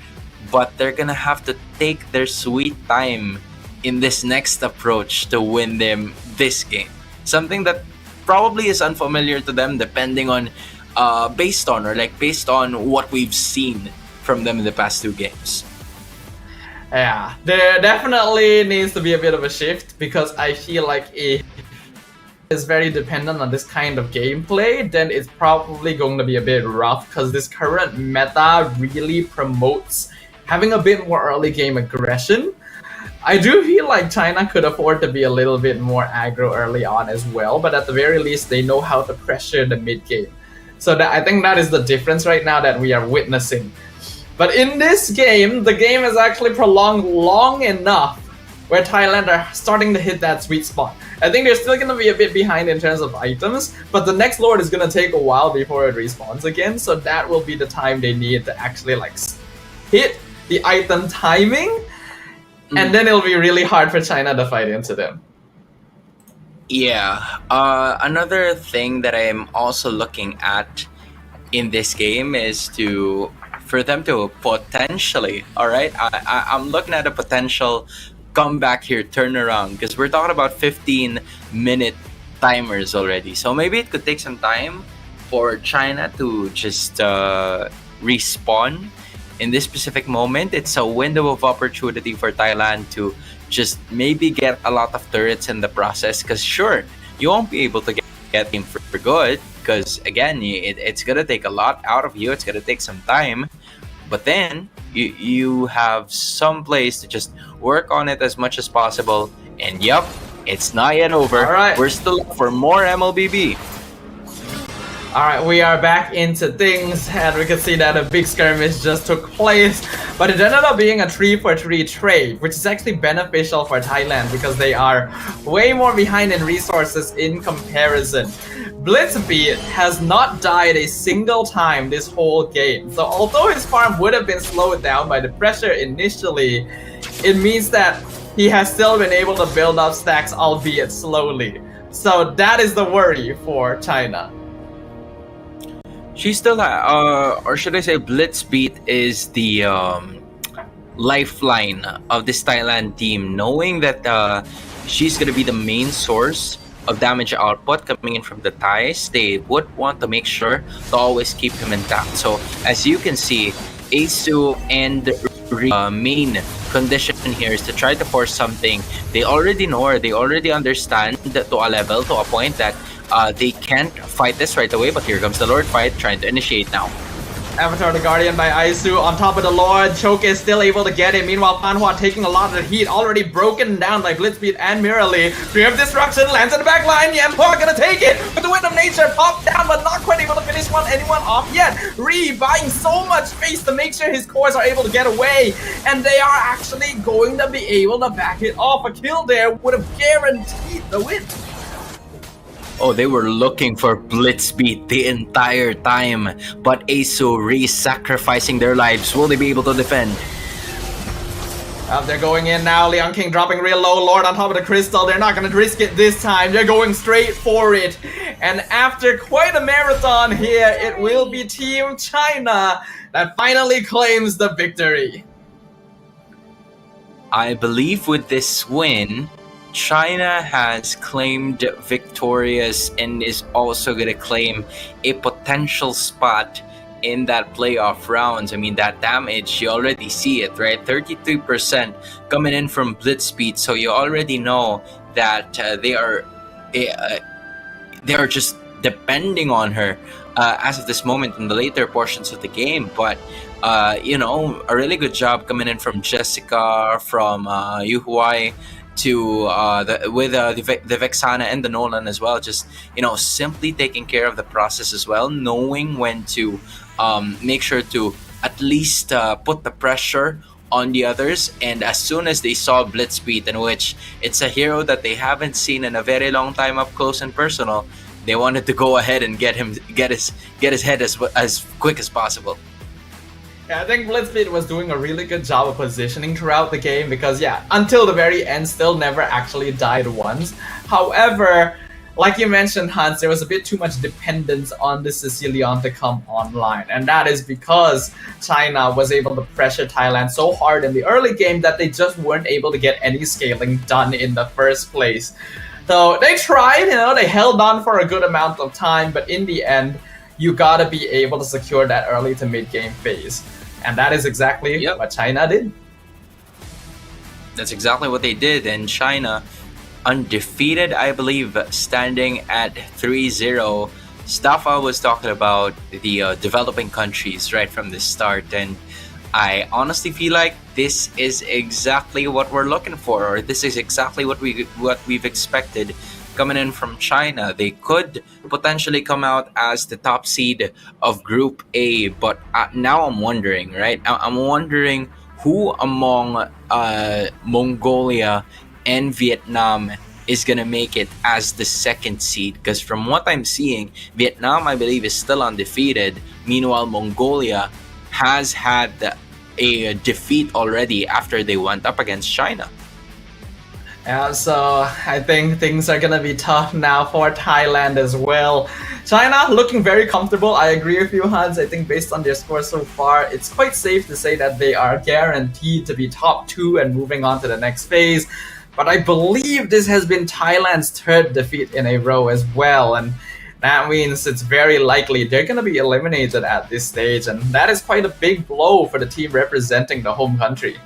but they're gonna have to take their sweet time in this next approach to win them this game. Something that probably is unfamiliar to them, depending on based on what we've seen from them in the past 2 games. Yeah, there definitely needs to be a bit of a shift, because I feel like it is very dependent on this kind of gameplay, then it's probably going to be a bit rough, because this current meta really promotes having a bit more early game aggression. I do feel like China could afford to be a little bit more aggro early on as well, but at the very least they know how to pressure the mid game. So I think that is the difference right now that we are witnessing. But in this game, the game is actually prolonged long enough where Thailand are starting to hit that sweet spot. I think they're still going to be a bit behind in terms of items, but the next lord is going to take a while before it respawns again, so that will be the time they need to actually like hit the item timing, and then it'll be really hard for China to fight into them. Yeah, another thing that I'm also looking at in this game is for them to potentially, all right, I'm looking at a potential comeback here, turnaround, because we're talking about 15-minute timers already. So maybe it could take some time for China to just respawn. In this specific moment, it's a window of opportunity for Thailand to just maybe get a lot of turrets in the process, because sure, you won't be able to get him for good, because again, it's gonna take a lot out of you, it's gonna take some time, but then you have some place to just work on it as much as possible. And yep, it's not yet over. All right, we're still up for more MLBB. Alright, we are back into things, and we can see that a big skirmish just took place, but it ended up being a 3-for-3 trade, which is actually beneficial for Thailand because they are way more behind in resources in comparison. Blitzbeat has not died a single time this whole game, so although his farm would have been slowed down by the pressure initially, it means that he has still been able to build up stacks, albeit slowly. So that is the worry for China. She still, or should I say, Blitzbeat is the lifeline of this Thailand team, knowing that she's going to be the main source of damage output coming in from the Thais. They would want to make sure to always keep him intact. So as you can see, Asu and main condition here is to try to force something. They already know, or they already understand to a level, to a point that they can't fight this right away, but here comes the Lord fight trying to initiate now. Avatar the Guardian by Aisu on top of the Lord. Choke is still able to get it. Meanwhile, Fanhua taking a lot of the heat. Already broken down by Blitzbeat and Mirali. Fear of Destruction lands in the back line. Yamhua gonna take it. But the Wind of Nature popped down, but not quite able to finish anyone off yet. Ree buying so much space to make sure his cores are able to get away. And they are actually going to be able to back it off. A kill there would have guaranteed the win. Oh, they were looking for Blitzbeat the entire time, but Asu re-sacrificing their lives. Will they be able to defend? They're going in now. Leon King dropping real low. Lord on top of the crystal. They're not going to risk it this time. They're going straight for it. And after quite a marathon here, it will be Team China that finally claims the victory. I believe with this win, China has claimed victorious and is also going to claim a potential spot in that playoff rounds. I mean, that damage, you already see it, right? 33% coming in from Blitzbeat, so you already know that they are just depending on her as of this moment in the later portions of the game. But you know, a really good job coming in from Jessica, from Yuhuai, to the Vexana and the Nolan as well. Just, you know, simply taking care of the process as well, knowing when to make sure to at least put the pressure on the others. And as soon as they saw Blitzbeat, in which it's a hero that they haven't seen in a very long time up close and personal, they wanted to go ahead and get his head as quick as possible. Yeah, I think Blitzbeat was doing a really good job of positioning throughout the game because, yeah, until the very end, still never actually died once. However, like you mentioned, Hans, there was a bit too much dependence on the Sicilian to come online. And that is because China was able to pressure Thailand so hard in the early game that they just weren't able to get any scaling done in the first place. So they tried, you know, they held on for a good amount of time, but in the end, you gotta be able to secure that early to mid-game phase. And that is exactly what China did. That's exactly what they did, and China, undefeated, I believe, standing at 3-0. Staffa was talking about the developing countries right from the start, and I honestly feel like this is exactly what we're looking for, or this is exactly what we've expected coming in from China. They could potentially come out as the top seed of Group A, but now I'm wondering, right? I'm wondering who among Mongolia and Vietnam is going to make it as the second seed, because from what I'm seeing, Vietnam, I believe, is still undefeated. Meanwhile, Mongolia has had a defeat already after they went up against China. Yeah, so I think things are gonna be tough now for Thailand as well. China looking very comfortable. I agree with you, Hans. I think based on their score so far, it's quite safe to say that they are guaranteed to be top 2 and moving on to the next phase. But I believe this has been Thailand's third defeat in a row as well. And that means it's very likely they're gonna be eliminated at this stage. And that is quite a big blow for the team representing the home country.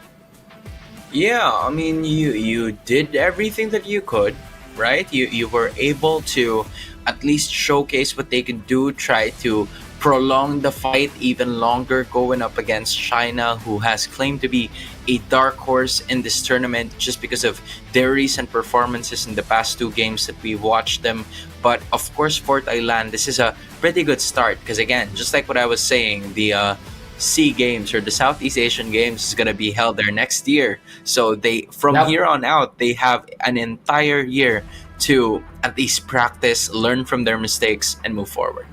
Yeah, I mean, you did everything that you could, right? You were able to at least showcase what they can do, try to prolong the fight even longer going up against China, who has claimed to be a dark horse in this tournament just because of their recent performances in the past 2 games that we've watched them. But of course, for Thailand, this is a pretty good start because, again, just like what I was saying, the SEA Games or the Southeast Asian Games is going to be held there next year. So they, from here on out, they have an entire year to at least practice, learn from their mistakes, and move forward.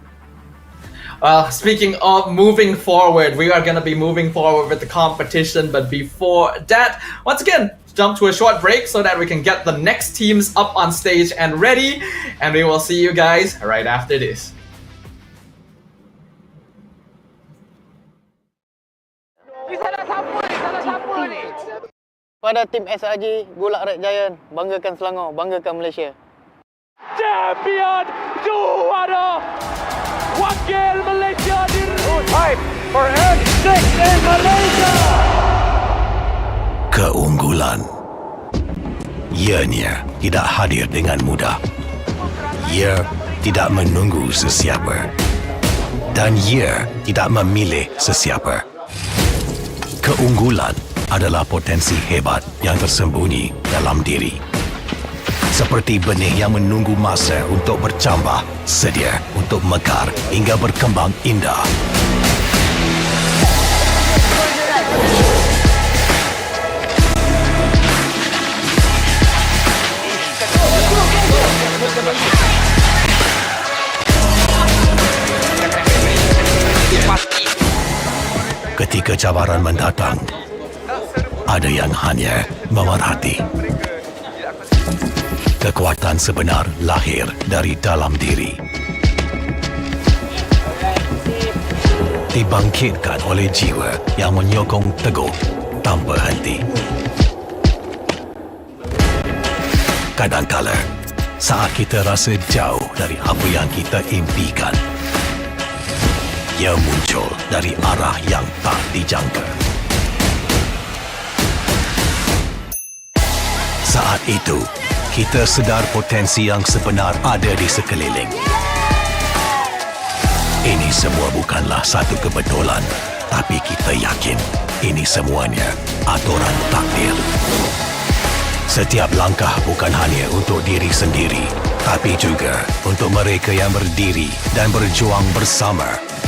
Well, speaking of moving forward, we are going to be moving forward with the competition. But before that, once again, jump to a short break so that we can get the next teams up on stage and ready. And we will see you guys right after this. Pada tim SRG, Gulak Red Giant, banggakan Selangor, banggakan Malaysia. Champion juara wakil Malaysia fight for N6 in Malaysia. Keunggulan ianya tidak hadir dengan mudah. Ia tidak menunggu sesiapa. Dan ia tidak memilih sesiapa. Keunggulan adalah potensi hebat yang tersembunyi dalam diri. Seperti benih yang menunggu masa untuk bercambah, sedia untuk mekar hingga berkembang indah. Ketika cabaran mendatang, ada yang hanya memerhati. Kekuatan sebenar lahir dari dalam diri. Dibangkitkan oleh jiwa yang menyokong teguh tanpa henti. Kadangkala, saat kita rasa jauh dari apa yang kita impikan, ia muncul dari arah yang tak dijangka. Saat itu, kita sedar potensi yang sebenar ada di sekeliling. Ini semua bukanlah satu kebetulan, tapi kita yakin ini semuanya aturan takdir. Setiap langkah bukan hanya untuk diri sendiri, tapi juga untuk mereka yang berdiri dan berjuang bersama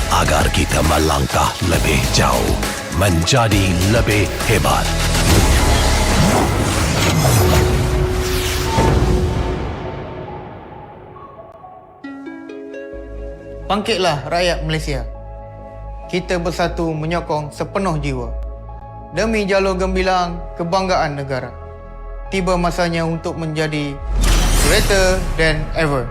agar kita melangkah lebih jauh, menjadi lebih hebat. Bangkitlah rakyat Malaysia. Kita bersatu menyokong sepenuh jiwa. Demi jalur gemilang kebanggaan negara. Tiba masanya untuk menjadi greater than ever.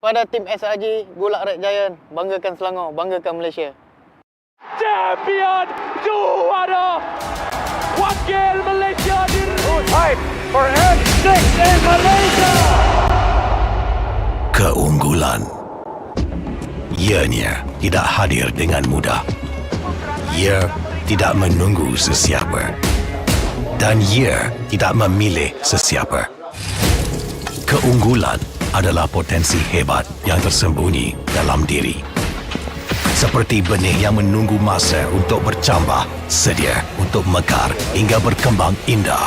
Pada tim SRG, Gulak Red Giant, banggakan Selangor, banggakan Malaysia. Champion juara wakil Malaysia Fight for N6 in Malaysia. Keunggulan ianya tidak hadir dengan mudah. Ia tidak menunggu sesiapa dan ia tidak memilih sesiapa. Keunggulan adalah potensi hebat yang tersembunyi dalam diri. Seperti benih yang menunggu masa untuk bercambah, sedia untuk mekar hingga berkembang indah.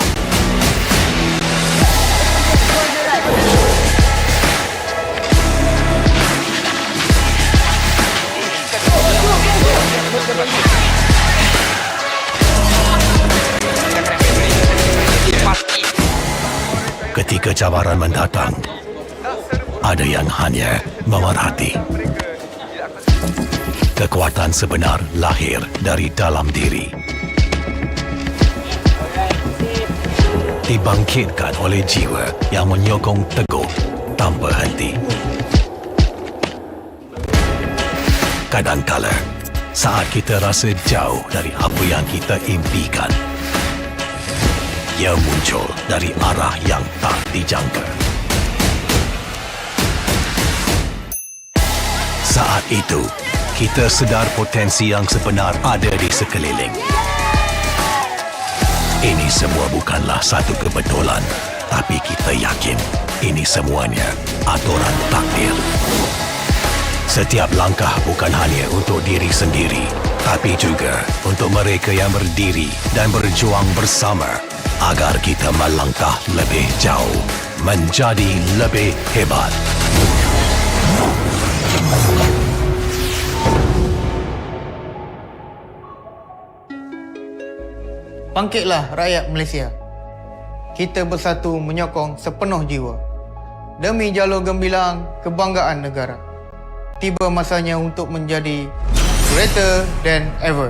Ketika cabaran mendatang, ada yang hanya memerhati. Kekuatan sebenar lahir dari dalam diri. Dibangkitkan oleh jiwa yang menyokong teguh tanpa henti. Kadangkala, saat kita rasa jauh dari apa yang kita impikan, ia muncul dari arah yang tak dijangka. Saat itu, kita sedar potensi yang sebenar ada di sekeliling. Ini semua bukanlah satu kebetulan, tapi kita yakin ini semuanya aturan takdir. Setiap langkah bukan hanya untuk diri sendiri, tapi juga untuk mereka yang berdiri dan berjuang bersama agar kita melangkah lebih jauh, menjadi lebih hebat. Bangkitlah rakyat Malaysia. Kita bersatu menyokong sepenuh jiwa. Demi jalur gemilang kebanggaan negara. Tiba masanya untuk menjadi greater than ever.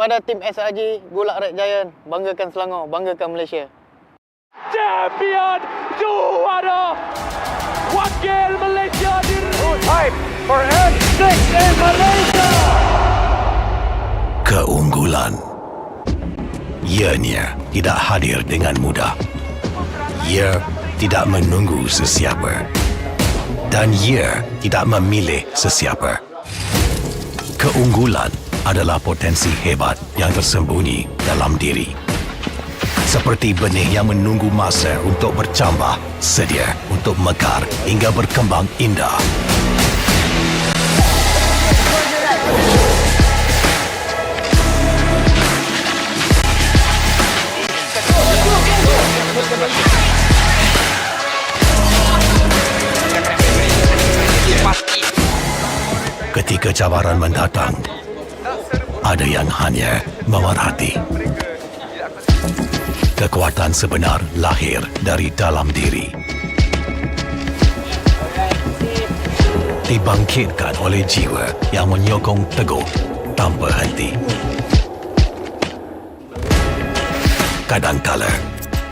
Pada tim SRG Gulak Red Giant, banggakan Selangor, banggakan Malaysia. Champion juara wakil Malaysia Time for N6 in Malaysia. Keunggulan. Ianya tidak hadir dengan mudah. Ia tidak menunggu sesiapa. Dan ia tidak memilih sesiapa. Keunggulan adalah potensi hebat yang tersembunyi dalam diri. Seperti benih yang menunggu masa untuk bercambah, sedia untuk mekar hingga berkembang indah. Ketika cabaran mendatang, ada yang hanya memerhati. Kekuatan sebenar lahir dari dalam diri. Dibangkitkan oleh jiwa yang menyokong teguh tanpa henti. Kadangkala,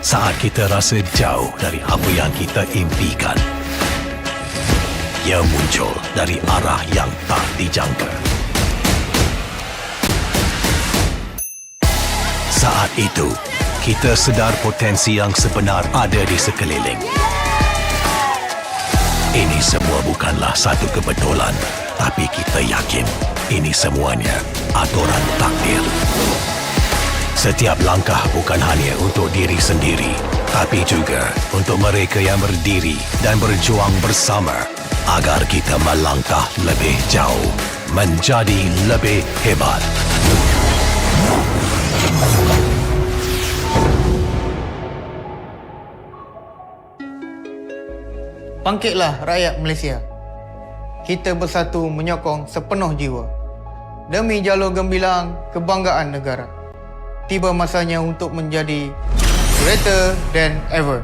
saat kita rasa jauh dari apa yang kita impikan, ia muncul dari arah yang tak dijangka. Saat itu, kita sedar potensi yang sebenar ada di sekeliling. Ini semua bukanlah satu kebetulan, tapi kita yakin ini semuanya aturan takdir. Setiap langkah bukan hanya untuk diri sendiri, tapi juga untuk mereka yang berdiri dan berjuang bersama agar kita melangkah lebih jauh, menjadi lebih hebat. Bangkitlah rakyat Malaysia. Kita bersatu menyokong sepenuh jiwa. Demi jalur gemilang kebanggaan negara. Tiba masanya untuk menjadi greater than ever.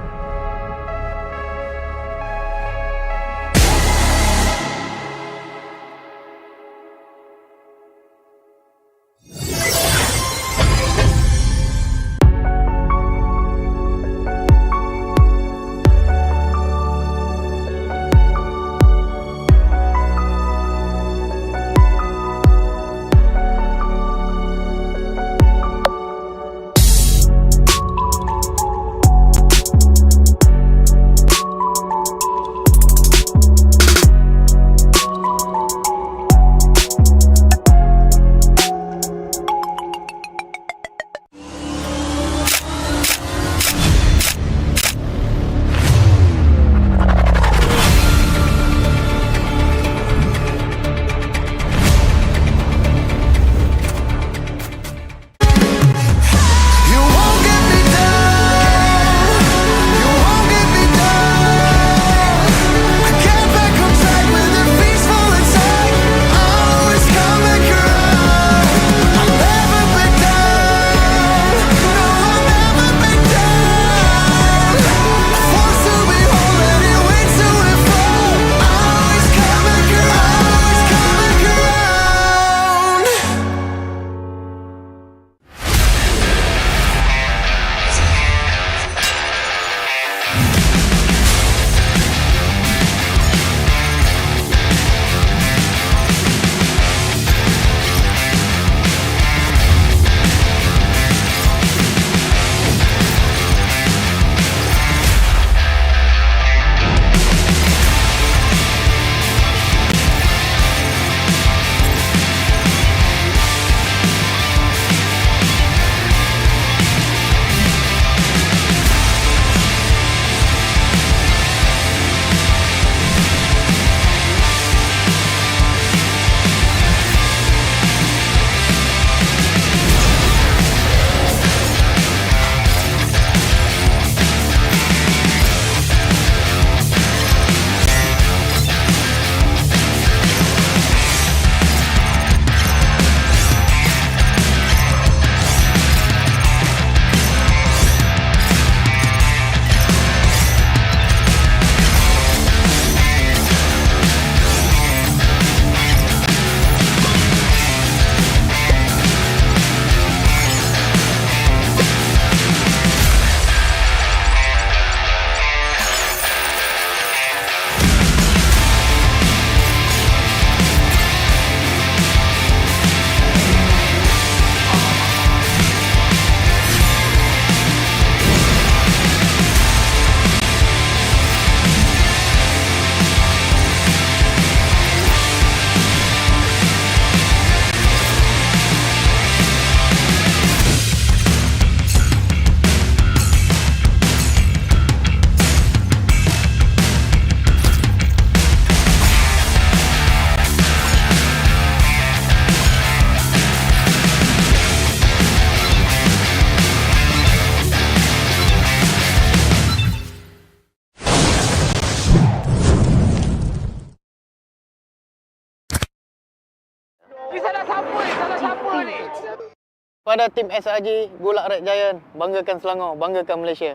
Pada tim SRG Gulak Red Giant, banggakan Selangor, banggakan Malaysia.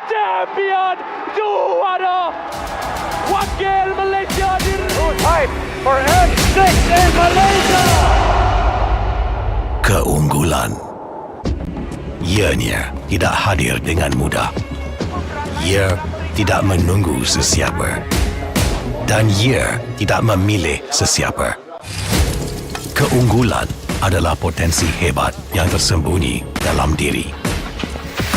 Champion juara wakil Malaysia time for M6 in Malaysia. Keunggulan. Ianya tidak hadir dengan mudah. Ia tidak menunggu sesiapa. Dan ia tidak memilih sesiapa. Keunggulan adalah potensi hebat yang tersembunyi dalam diri.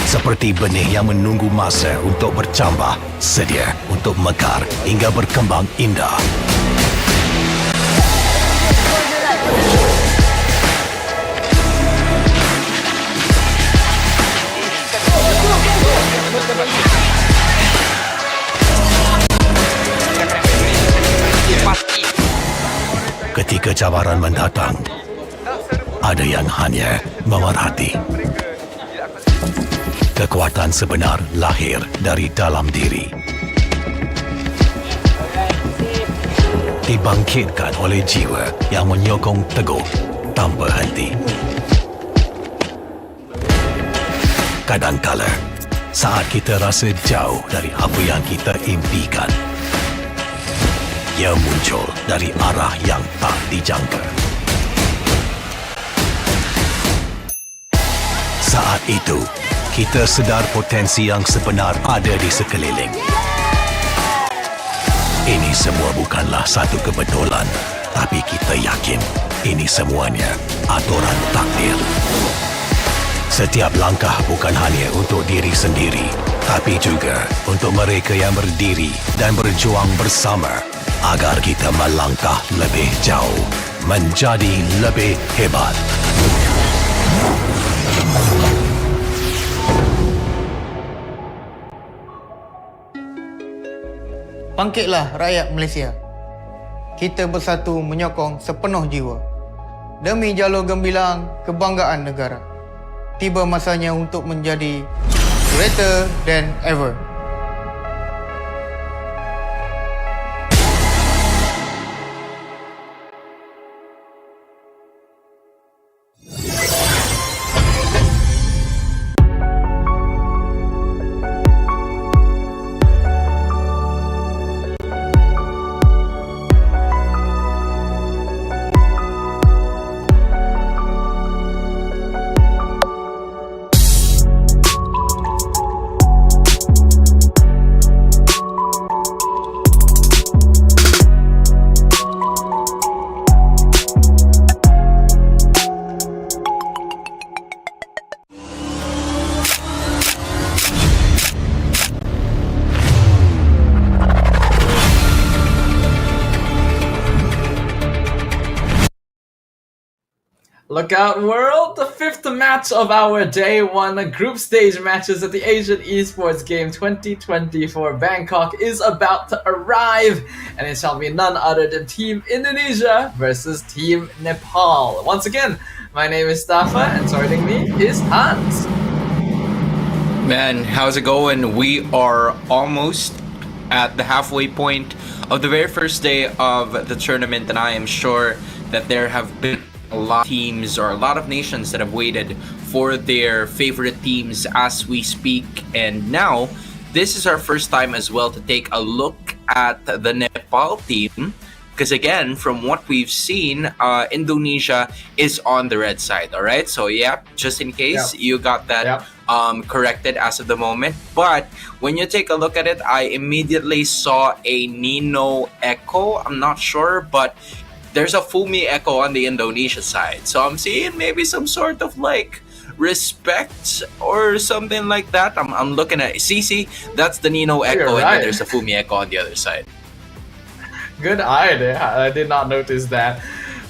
Seperti benih yang menunggu masa untuk bercambah, sedia untuk mekar hingga berkembang indah. Ketika cabaran mendatang, ada yang hanya memerhati. Kekuatan sebenar lahir dari dalam diri. Dibangkitkan oleh jiwa yang menyokong teguh tanpa henti. Kadangkala, saat kita rasa jauh dari apa yang kita impikan, ia muncul dari arah yang tak dijangka. Saat itu, kita sedar potensi yang sebenar ada di sekeliling. Ini semua bukanlah satu kebetulan, tapi kita yakin ini semuanya aturan takdir. Setiap langkah bukan hanya untuk diri sendiri, tapi juga untuk mereka yang berdiri dan berjuang bersama agar kita melangkah lebih jauh, menjadi lebih hebat. Bangkitlah rakyat Malaysia. Kita bersatu menyokong sepenuh jiwa. Demi jalur gemilang kebanggaan negara. Tiba masanya untuk menjadi greater than ever. Look out, world! The fifth match of our day one group stage matches at the Asian Esports Game 2024 Bangkok is about to arrive, and it shall be none other than Team Indonesia versus Team Nepal. Once again, my name is Stafa, and joining me is Hans. Man, how's it going? We are almost at the halfway point of the very first day of the tournament, and I am sure that there have been a lot of teams or a lot of nations that have waited for their favorite teams as we speak. And now, this is our first time as well to take a look at the Nepal team. Because again, from what we've seen, Indonesia is on the red side, all right? So yeah, just in case you got that corrected as of the moment. But when you take a look at it, I immediately saw a Nino Echo. I'm not sure, but there's a Fumi Echo on the Indonesia side. So I'm seeing maybe some sort of like respect or something like that. I'm looking at CC, that's the Nino Echo, and then there's a Fumi Echo on the other side. Good eye there. I did not notice that.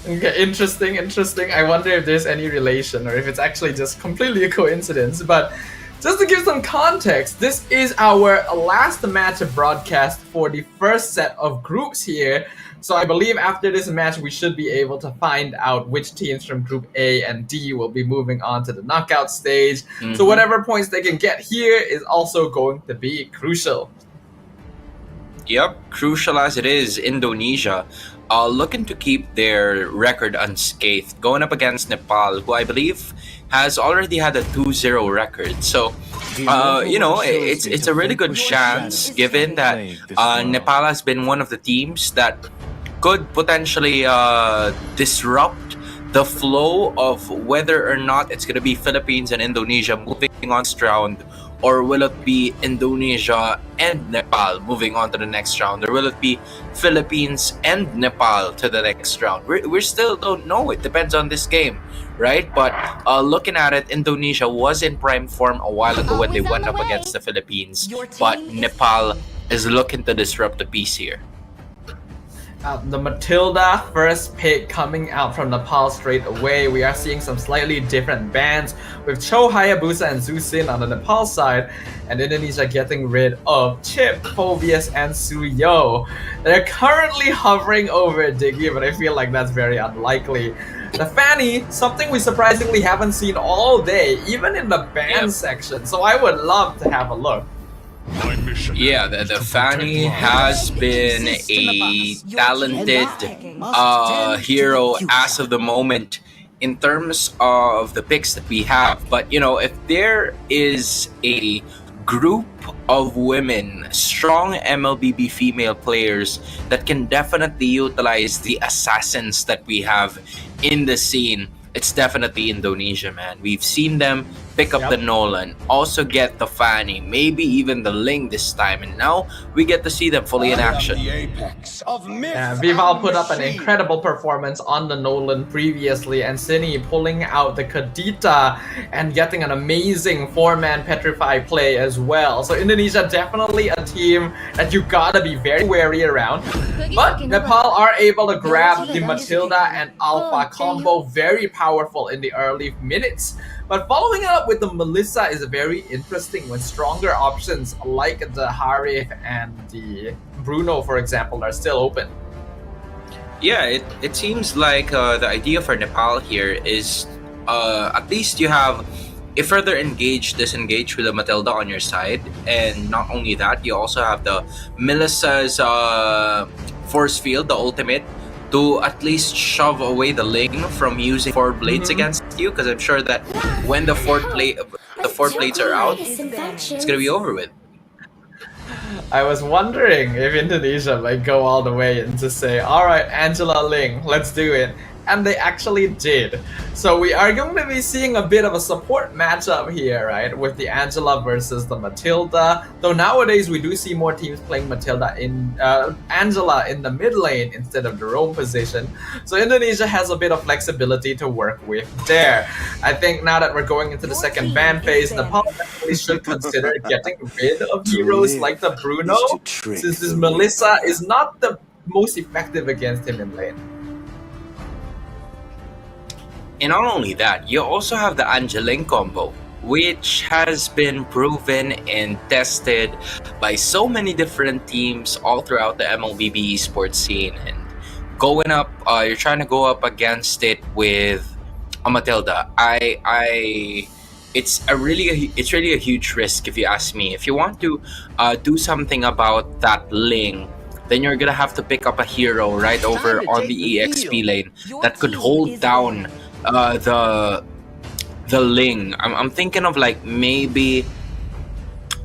Okay, interesting. I wonder if there's any relation or if it's actually just completely a coincidence. But just to give some context, this is our last match broadcast for the first set of groups here. So I believe after this match, we should be able to find out which teams from Group A and D will be moving on to the knockout stage. So whatever points they can get here is also going to be crucial. Yep, crucial as it is, Indonesia looking to keep their record unscathed, going up against Nepal, who I believe has already had a 2-0 record. So, it's a really good chance, given that Nepal has been one of the teams that could potentially disrupt the flow of whether or not it's going to be Philippines and Indonesia moving on to this round, or will it be Indonesia and Nepal moving on to the next round, or will it be Philippines and Nepal to the next round? We still don't know. It depends on this game, right? But looking at it, Indonesia was in prime form a while ago when they went up against the Philippines, but Nepal is looking to disrupt the peace here. The Matilda first pick coming out from Nepal straight away. We are seeing some slightly different bans with Cho Hayabusa and Zusin on the Nepal side, and Indonesia getting rid of Chip, Phobius, and Suyo. They're currently hovering over Diggy, but I feel like that's very unlikely. The Fanny, something we surprisingly haven't seen all day, even in the ban section, so I would love to have a look. Yeah, the Fanny has been a talented hero as of the moment in terms of the picks that we have. But, if there is a group of women, strong MLBB female players that can definitely utilize the assassins that we have in the scene, it's definitely Indonesia, man. We've seen them pick up the Nolan, also get the Fanny, maybe even the Ling this time, and now we get to see them fully in action. Vival put up an incredible performance on the Nolan previously, and Cine pulling out the Kadita and getting an amazing 4-man Petrify play as well. So Indonesia definitely a team that you gotta be very wary around. But Nepal are able to grab the Matilda and Alpha combo, very powerful in the early minutes. But following it up with the Melissa is very interesting when stronger options like the Harif and the Bruno, for example, are still open. Yeah, it seems like the idea for Nepal here is at least you have a further disengage with the Matilda on your side, and not only that, you also have the Melissa's force field, the ultimate, to at least shove away the Ling from using 4 blades against you, because I'm sure that when the 4 blades are out, it's gonna be over with. I was wondering if Indonesia might go all the way and just say, alright, Angela Ling, let's do it. And they actually did. So we are going to be seeing a bit of a support matchup here, right? With the Angela versus the Matilda. Though nowadays we do see more teams playing Matilda in Angela in the mid lane instead of the roam position. So Indonesia has a bit of flexibility to work with there. I think now that we're going into the second ban phase, Nepal definitely should consider getting rid of heroes like the Bruno, since this Melissa is not the most effective against him in lane. And not only that, you also have the Angeling combo, which has been proven and tested by so many different teams all throughout the MLBB esports scene. And going up, you're trying to go up against it with a Matilda. It's really a huge risk if you ask me. If you want to do something about that Ling, then you're gonna have to pick up a hero right over on the EXP lane that could hold down the Ling. I'm thinking of I'm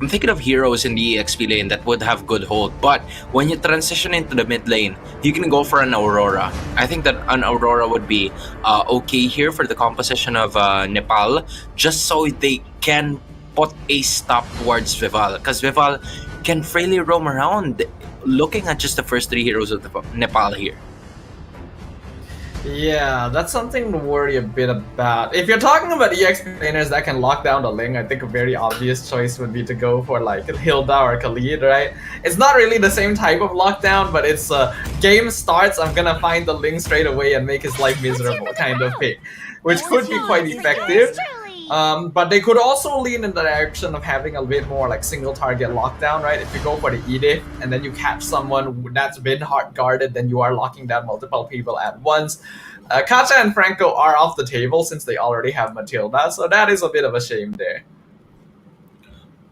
thinking of heroes in the EXP lane that would have good hold, but when you transition into the mid lane, you can go for an Aurora. I think that an Aurora would be okay here for the composition of Nepal, just so they can put a stop towards Vival, because Vival can freely roam around looking at just the first 3 heroes of Nepal here. Yeah, that's something to worry a bit about. If you're talking about EXP laners that can lock down the Ling, I think a very obvious choice would be to go for like Hilda or Khalid, right? It's not really the same type of lockdown, but it's game starts, I'm gonna find the Ling straight away and make his life miserable kind of pick, which could be quite effective. But they could also lean in the direction of having a bit more like single target lockdown, right? If you go for the Edith and then you catch someone that's been hard guarded, then you are locking down multiple people at once. Kacha and Franco are off the table since they already have Matilda, so that is a bit of a shame there.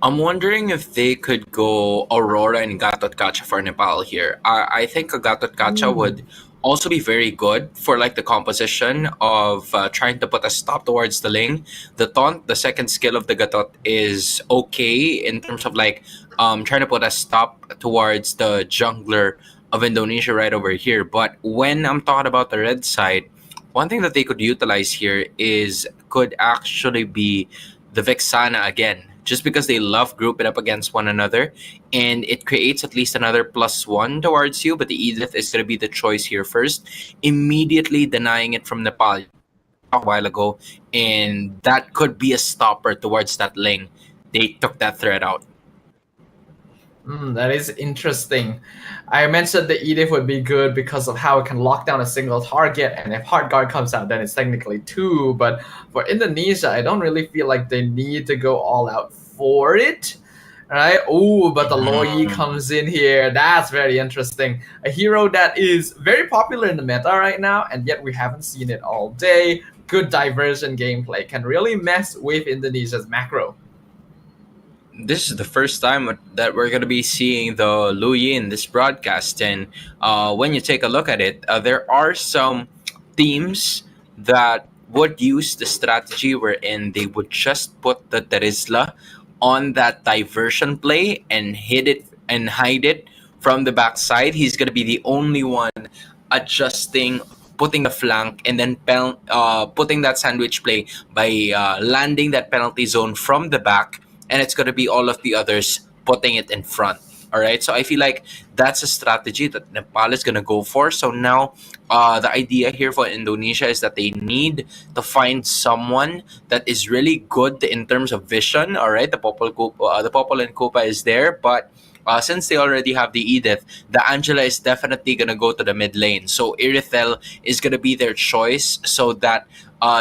I'm wondering if they could go Aurora and Gatot Kacha for Nepal here. I think a Gatot Kacha would also be very good for like the composition of trying to put a stop towards the lane. The taunt, the second skill of the Gatot, is okay in terms of like trying to put a stop towards the jungler of Indonesia right over here. But when I'm talking about the red side, one thing that they could utilize here could actually be the Vexana again, just because they love grouping up against one another, and it creates at least another +1 towards you. But the Edith is going to be the choice here first, immediately denying it from Nepal a while ago, and that could be a stopper towards that lane. They took that threat out. That is interesting. I mentioned the Edith would be good because of how it can lock down a single target, and if Hard Guard comes out, then it's technically 2. But for Indonesia, I don't really feel like they need to go all out for it. Right? Oh, but the Loi comes in here. That's very interesting. A hero that is very popular in the meta right now, and yet we haven't seen it all day. Good diversion gameplay can really mess with Indonesia's macro. This is the first time that we're going to be seeing the Lui in this broadcast. And when you take a look at it, there are some teams that would use the strategy wherein they would just put the Terizla on that diversion play and hit it and hide it from the backside. He's going to be the only one adjusting, putting the flank, and then putting that sandwich play by landing that penalty zone from the back. And it's going to be all of the others putting it in front. All right. So I feel like that's a strategy that Nepal is going to go for. So now the idea here for Indonesia is that they need to find someone that is really good in terms of vision. All right. The Popol and Kupa is there. But since they already have the Edith, the Angela is definitely going to go to the mid lane. So Irithel is going to be their choice so that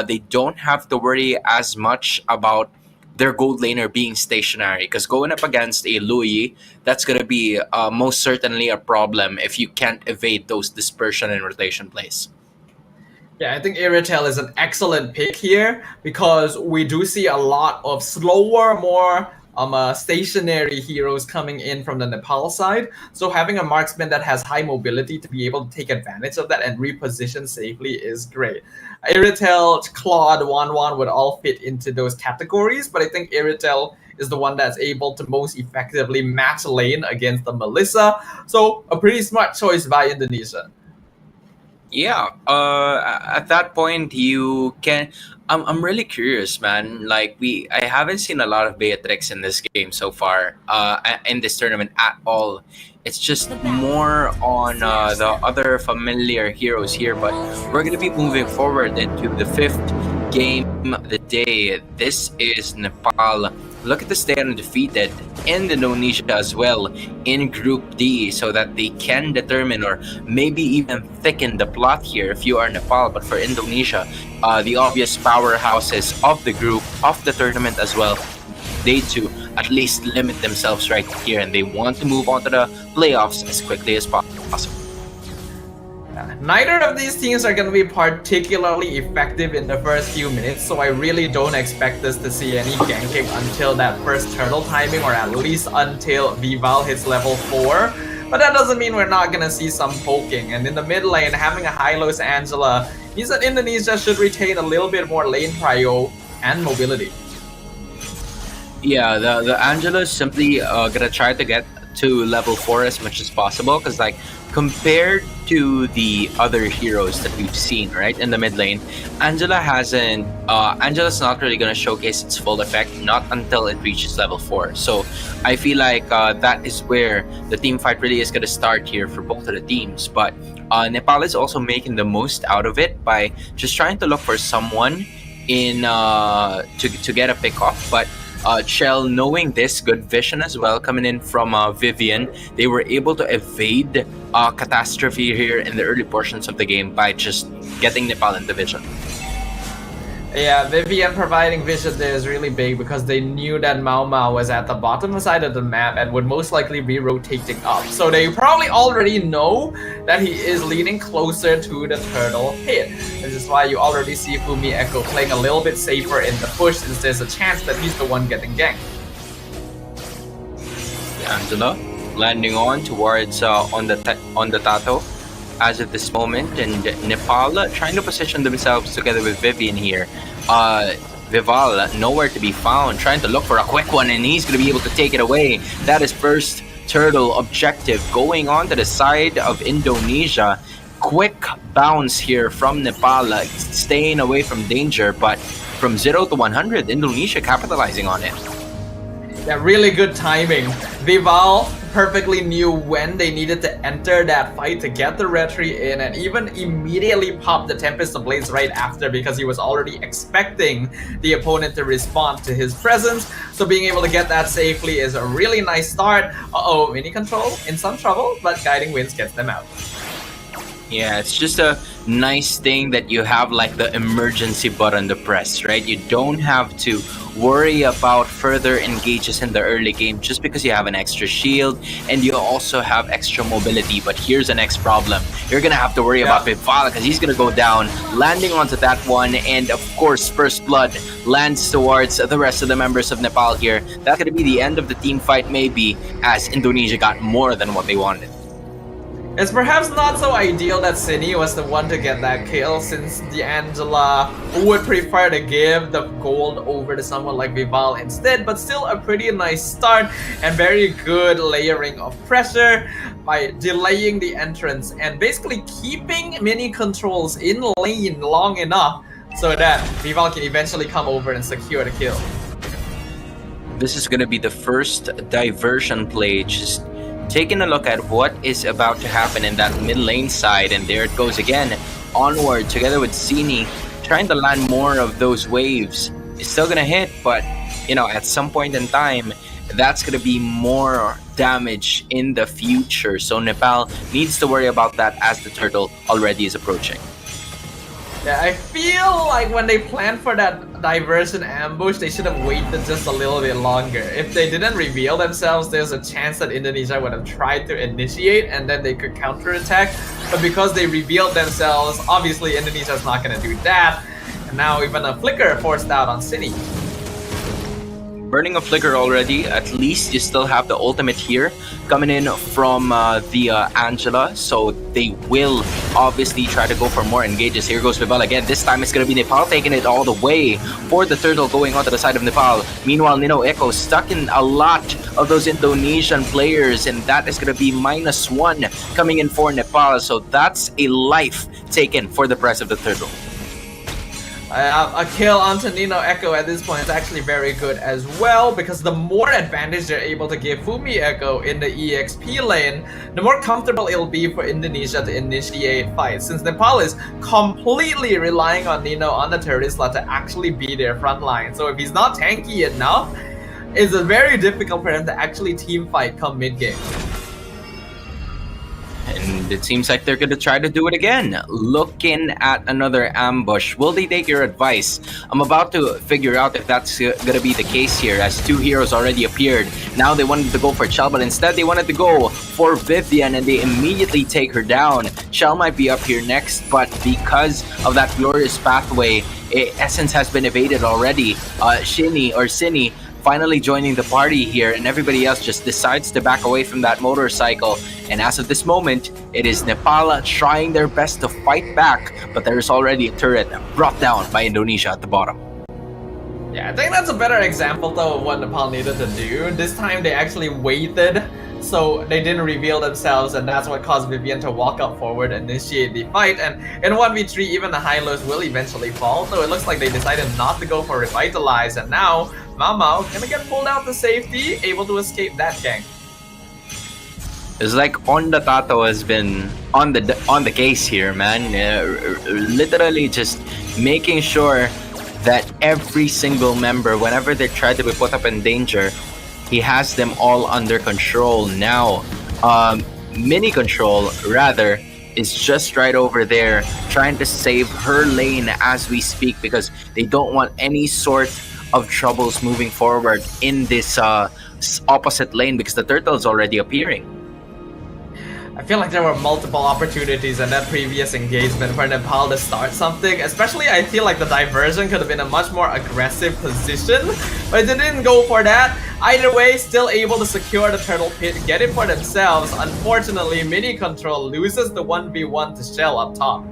they don't have to worry as much about their gold laner being stationary, because going up against a Lui, that's going to be most certainly a problem if you can't evade those dispersion and rotation plays. Yeah, I think Irithel is an excellent pick here because we do see a lot of slower, more stationary heroes coming in from the Nepal side. So having a marksman that has high mobility to be able to take advantage of that and reposition safely is great. Irithel, Claude, Wanwan would all fit into those categories, but I think Irithel is the one that's able to most effectively match lane against the Melissa. So a pretty smart choice by Indonesia. Yeah, at that point you can. I'm really curious, man. Like I haven't seen a lot of Beatrix in this game so far, in this tournament at all. It's just more on the other familiar heroes here, but we're gonna be moving forward into the 5th game of the day. This is Nepal. Look at the stay undefeated, and Indonesia as well in Group D, so that they can determine or maybe even thicken the plot here if you are Nepal. But for Indonesia, the obvious powerhouses of the group, of the tournament as well, they too at least limit themselves right here, and they want to move on to the playoffs as quickly as possible. Neither of these teams are going to be particularly effective in the first few minutes, so I really don't expect us to see any ganking until that first turtle timing, or at least until Vival hits level 4. But that doesn't mean we're not going to see some poking. And in the mid lane, having a Hylos Angela means that Indonesia should retain a little bit more lane prio and mobility. Yeah, the Angela is simply gonna try to get to level 4 as much as possible, because like compared to the other heroes that we've seen right in the mid lane, Angela's not really gonna showcase its full effect not until it reaches level 4. So I feel like that is where the team fight really is gonna start here for both of the teams. But Nepal is also making the most out of it by just trying to look for someone in to get a pick off. But Shell, knowing this, good vision as well coming in from Vivian, they were able to evade catastrophe here in the early portions of the game by just getting Nepal into vision. Yeah, Vivian providing vision there is really big because they knew that Mau Mau was at the bottom side of the map and would most likely be rotating up. So they probably already know that he is leaning closer to the turtle hit. This is why you already see Fumi Echo playing a little bit safer in the push, since there's a chance that he's the one getting ganked. Angela landing on towards on the Tato. as of this moment, and Nepal trying to position themselves together with Vivian here. Vival nowhere to be found, trying to look for a quick one, and he's going to be able to take it away. That is first turtle objective. Going on to the side of Indonesia, quick bounce here from Nepal, staying away from danger, but from 0 to 100, Indonesia capitalizing on it. Yeah, really good timing. Vival perfectly knew when they needed to enter that fight to get the retry in, and even immediately popped the Tempest of Blades right after, because he was already expecting the opponent to respond to his presence. So being able to get that safely is a really nice start. Uh-oh, mini control in some trouble, but Guiding Winds gets them out. Yeah, it's just a nice thing that you have like the emergency button to press, right? You don't have to worry about further engages in the early game just because you have an extra shield and you also have extra mobility. But here's the next problem. You're going to have to worry about Vival because he's going to go down, landing onto that one. And of course, First Blood lands towards the rest of the members of Nepal here. That's going to be the end of the team fight maybe, as Indonesia got more than what they wanted. It's perhaps not so ideal that Cine was the one to get that kill, since D'Angela would prefer to give the gold over to someone like Vival instead, but still a pretty nice start and very good layering of pressure by delaying the entrance and basically keeping mini controls in lane long enough so that Vival can eventually come over and secure the kill. This is going to be the first diversion play, just taking a look at what is about to happen in that mid lane side, and there it goes again, onward together with Cine, trying to land more of those waves. It's still gonna hit, but you know, at some point in time, that's gonna be more damage in the future. So Nepal needs to worry about that as the turtle already is approaching. Yeah, I feel like when they planned for that diversion ambush, they should have waited just a little bit longer. If they didn't reveal themselves, there's a chance that Indonesia would have tried to initiate and then they could counterattack. But because they revealed themselves, obviously Indonesia's not going to do that. And now even a flicker forced out on Cine. Burning a flicker already, at least you still have the ultimate here coming in from the Angela, so they will obviously try to go for more engages. Here goes Vival again. This time it's going to be Nepal taking it all the way for the turtle going onto the side of Nepal. Meanwhile, Nino Echo stuck in a lot of those Indonesian players, and that is going to be -1 coming in for Nepal, so that's a life taken for the press of the turtle. A kill onto Nino Echo at this point is actually very good as well, because the more advantage they're able to give Fumi Echo in the EXP lane, the more comfortable it'll be for Indonesia to initiate fights, since Nepal is completely relying on Nino on the turret slot to actually be their front line. So if he's not tanky enough, it's very difficult for him to actually team fight come mid-game. And it seems like they're going to try to do it again. Looking at another ambush. Will they take your advice? I'm about to figure out if that's going to be the case here, as two heroes already appeared. Now they wanted to go for Chell, but instead they wanted to go for Vivian, and they immediately take her down. Chell might be up here next, but because of that glorious pathway, Essence has been evaded already. Cine finally joining the party here, and everybody else just decides to back away from that motorcycle. And as of this moment, it is Nepal trying their best to fight back, but there is already a turret brought down by Indonesia at the bottom. Yeah, I think that's a better example though of what Nepal needed to do. This time they actually waited, so they didn't reveal themselves, and that's what caused Vivian to walk up forward and initiate the fight. And in 1v3, even the high lows will eventually fall, so it looks like they decided not to go for Revitalize, and now Mau gonna get pulled out to safety, able to escape that gank. It's like Onda Tato has been on the case here, man. Literally just making sure that every single member, whenever they try to be put up in danger, he has them all under control. Now, Mini Control, rather, is just right over there trying to save her lane as we speak, because they don't want any sort of troubles moving forward in this opposite lane, because the turtle is already appearing. I feel like there were multiple opportunities in that previous engagement for Nepal to start something. Especially, I feel like the diversion could have been a much more aggressive position, but they didn't go for that. Either way, still able to secure the turtle pit, get it for themselves. Unfortunately, Mini Control loses the 1v1 to Shell up top.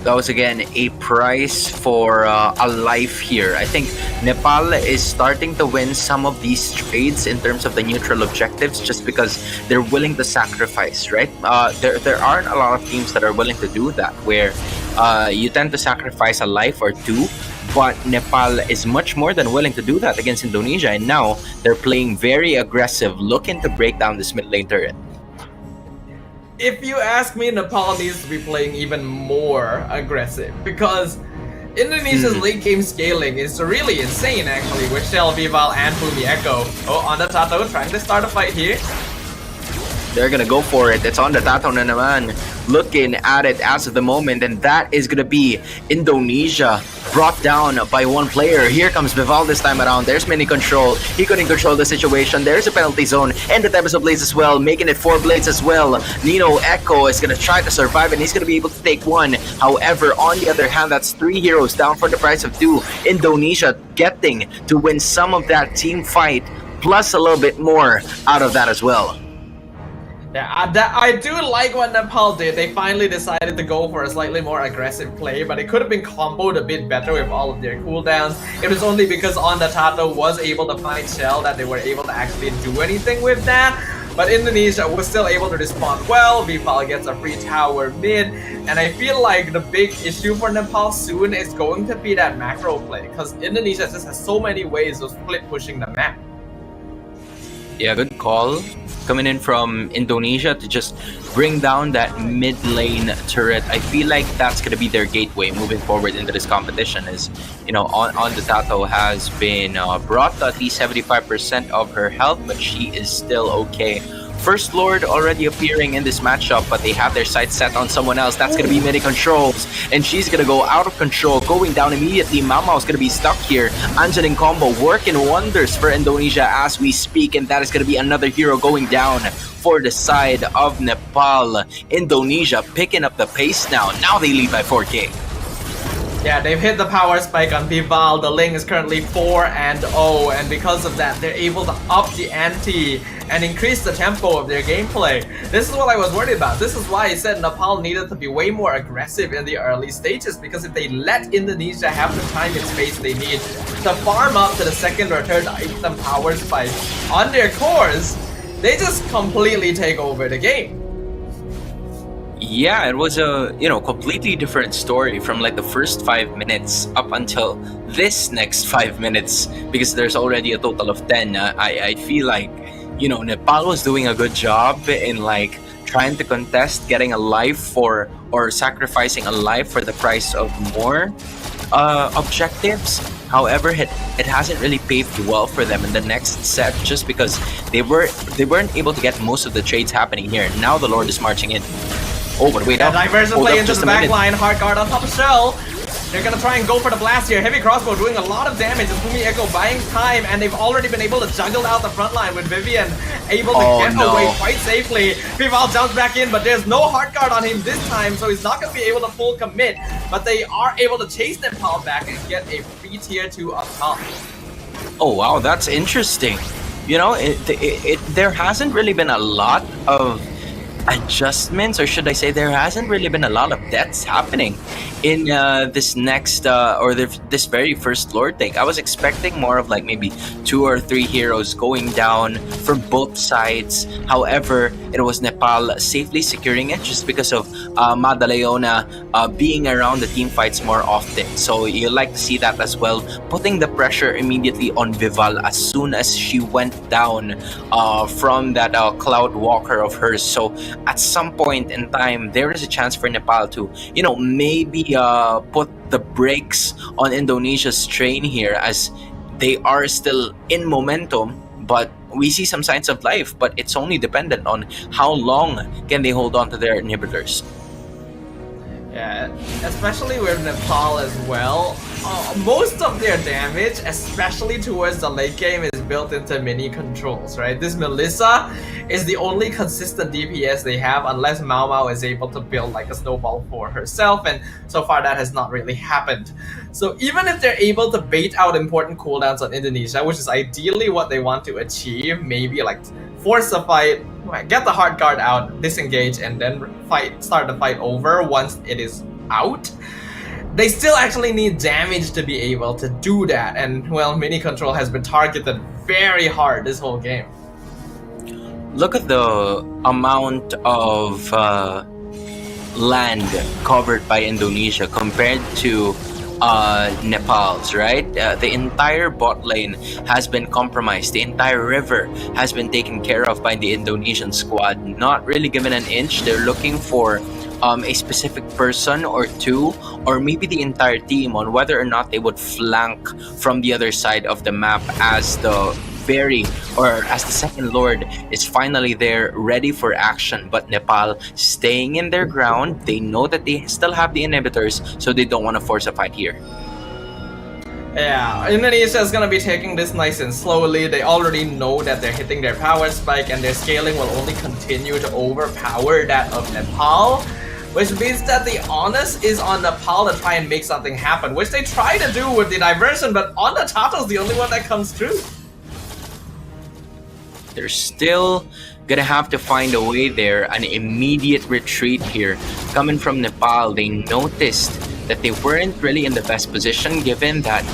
That was again a price for a life here. I think Nepal is starting to win some of these trades in terms of the neutral objectives just because they're willing to sacrifice, right? There aren't a lot of teams that are willing to do that, where you tend to sacrifice a life or two, but Nepal is much more than willing to do that against Indonesia, and now they're playing very aggressive, looking to break down this mid lane turret. If you ask me, Nepal needs to be playing even more aggressive because Indonesia's late game scaling is really insane actually with Shell, Vival, and Fumi Echo. Oh, on the Tato trying to start a fight here. They're gonna go for it. It's on the Tato na naman. Looking at it as of the moment, and that is gonna be Indonesia brought down by one player. Here comes Vival this time around. There's Mini Control. He couldn't control the situation. There's a penalty zone, and the Tempest of Blades as well, making it 4 Blades as well. Nino Echo is gonna try to survive, and he's gonna be able to take one. However, on the other hand, that's 3 heroes down for the price of 2. Indonesia getting to win some of that team fight, plus a little bit more out of that as well. Yeah, I do like what Nepal did. They finally decided to go for a slightly more aggressive play, but it could have been comboed a bit better with all of their cooldowns. It was only because On the Tato was able to find Shell that they were able to actually do anything with that. But Indonesia was still able to respond well. Vival gets a free tower mid, and I feel like the big issue for Nepal soon is going to be that macro play, because Indonesia just has so many ways of split pushing the map. Yeah, good call. Coming in from Indonesia to just bring down that mid lane turret. I feel like that's going to be their gateway moving forward into this competition. Is, you know, on the Tato has been brought to at least 75% of her health, but she is still okay. First Lord already appearing in this matchup, but they have their sights set on someone else. That's going to be Mini Controls, and she's going to go out of control, going down immediately. Mama is going to be stuck here. Angeling combo working wonders for Indonesia as we speak, and that is going to be another hero going down for the side of Nepal. Indonesia picking up the pace now. Now they lead by 4K. Yeah, they've hit the power spike on Vival. The Ling is currently 4-0, and because of that, they're able to up the ante and increase the tempo of their gameplay. This is what I was worried about. This is why I said Nepal needed to be way more aggressive in the early stages, because if they let Indonesia have the time and space they need to farm up to the second or third item power spike on their cores, they just completely take over the game. Yeah, it was a, you know, completely different story from like the first 5 minutes up until this next 5 minutes, because there's already a total of 10. I feel like, you know, Nepal was doing a good job in like trying to contest getting a life for, or sacrificing a life for the price of more objectives. However, it hasn't really paved well for them in the next set, just because they weren't able to get most of the trades happening here. Now the Lord is marching in. Oh, but wait up. Diversion play into the back line. Hard guard on top of Shell. They're gonna try and go for the blast here. Heavy crossbow doing a lot of damage. And Fumi Echo buying time, and they've already been able to juggle out the front line with Vivian able to get away quite safely. Vival jumps back in, but there's no hard guard on him this time, so he's not gonna be able to full commit. But they are able to chase Nepal back and get a free tier 2 up top. Oh wow, that's interesting. You know, there hasn't really been a lot of adjustments, or should I say there hasn't really been a lot of deaths happening in this next this very first Lord take. I was expecting more of like maybe 2 or 3 heroes going down from both sides. However, it was Nepal safely securing it just because of Madaleona being around the team fights more often. So you like to see that as well, putting the pressure immediately on Vival as soon as she went down from that Cloud Walker of hers. So at some point in time, there is a chance for Nepal to, you know, maybe put the brakes on Indonesia's train here, as they are still in momentum, but we see some signs of life, but it's only dependent on how long can they hold on to their inhibitors. Yeah, especially with Nepal as well. Most of their damage, especially towards the late game, is built into mini controls, right? This Melissa is the only consistent DPS they have, unless Mao Mao is able to build like a snowball for herself, and so far that has not really happened. So even if they're able to bait out important cooldowns on Indonesia, which is ideally what they want to achieve, maybe like force the fight, get the hard guard out, disengage, and then start the fight over once it is out. They still actually need damage to be able to do that, and well, mini control has been targeted very hard this whole game. Look at the amount of land covered by Indonesia compared to Nepal's, right? The entire bot lane has been compromised. The entire river has been taken care of by the Indonesian squad. Not really given an inch. They're looking for a specific person or two, or maybe the entire team, on whether or not they would flank from the other side of the map as the second lord is finally there, ready for action. But Nepal staying in their ground. They know that they still have the inhibitors, so they don't want to force a fight here. Yeah, Indonesia is gonna be taking this nice and slowly. They already know that they're hitting their power spike, and their scaling will only continue to overpower that of Nepal, which means that the onus is on Nepal to try and make something happen, which they try to do with the diversion, but on the Tato's the only one that comes through. They're still gonna have to find a way there, an immediate retreat here. Coming from Nepal, they noticed that they weren't really in the best position, given that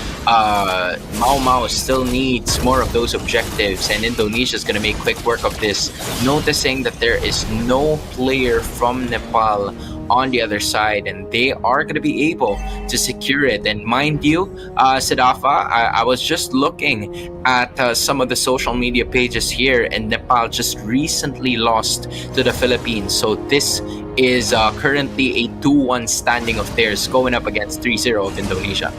Mao Mao still needs more of those objectives, and Indonesia is gonna make quick work of this, noticing that there is no player from Nepal on the other side, and they are going to be able to secure it. And mind you, Sadafa, I was just looking at some of the social media pages here, and Nepal just recently lost to the Philippines. So this is currently a 2-1 standing of theirs, going up against 3-0 of Indonesia.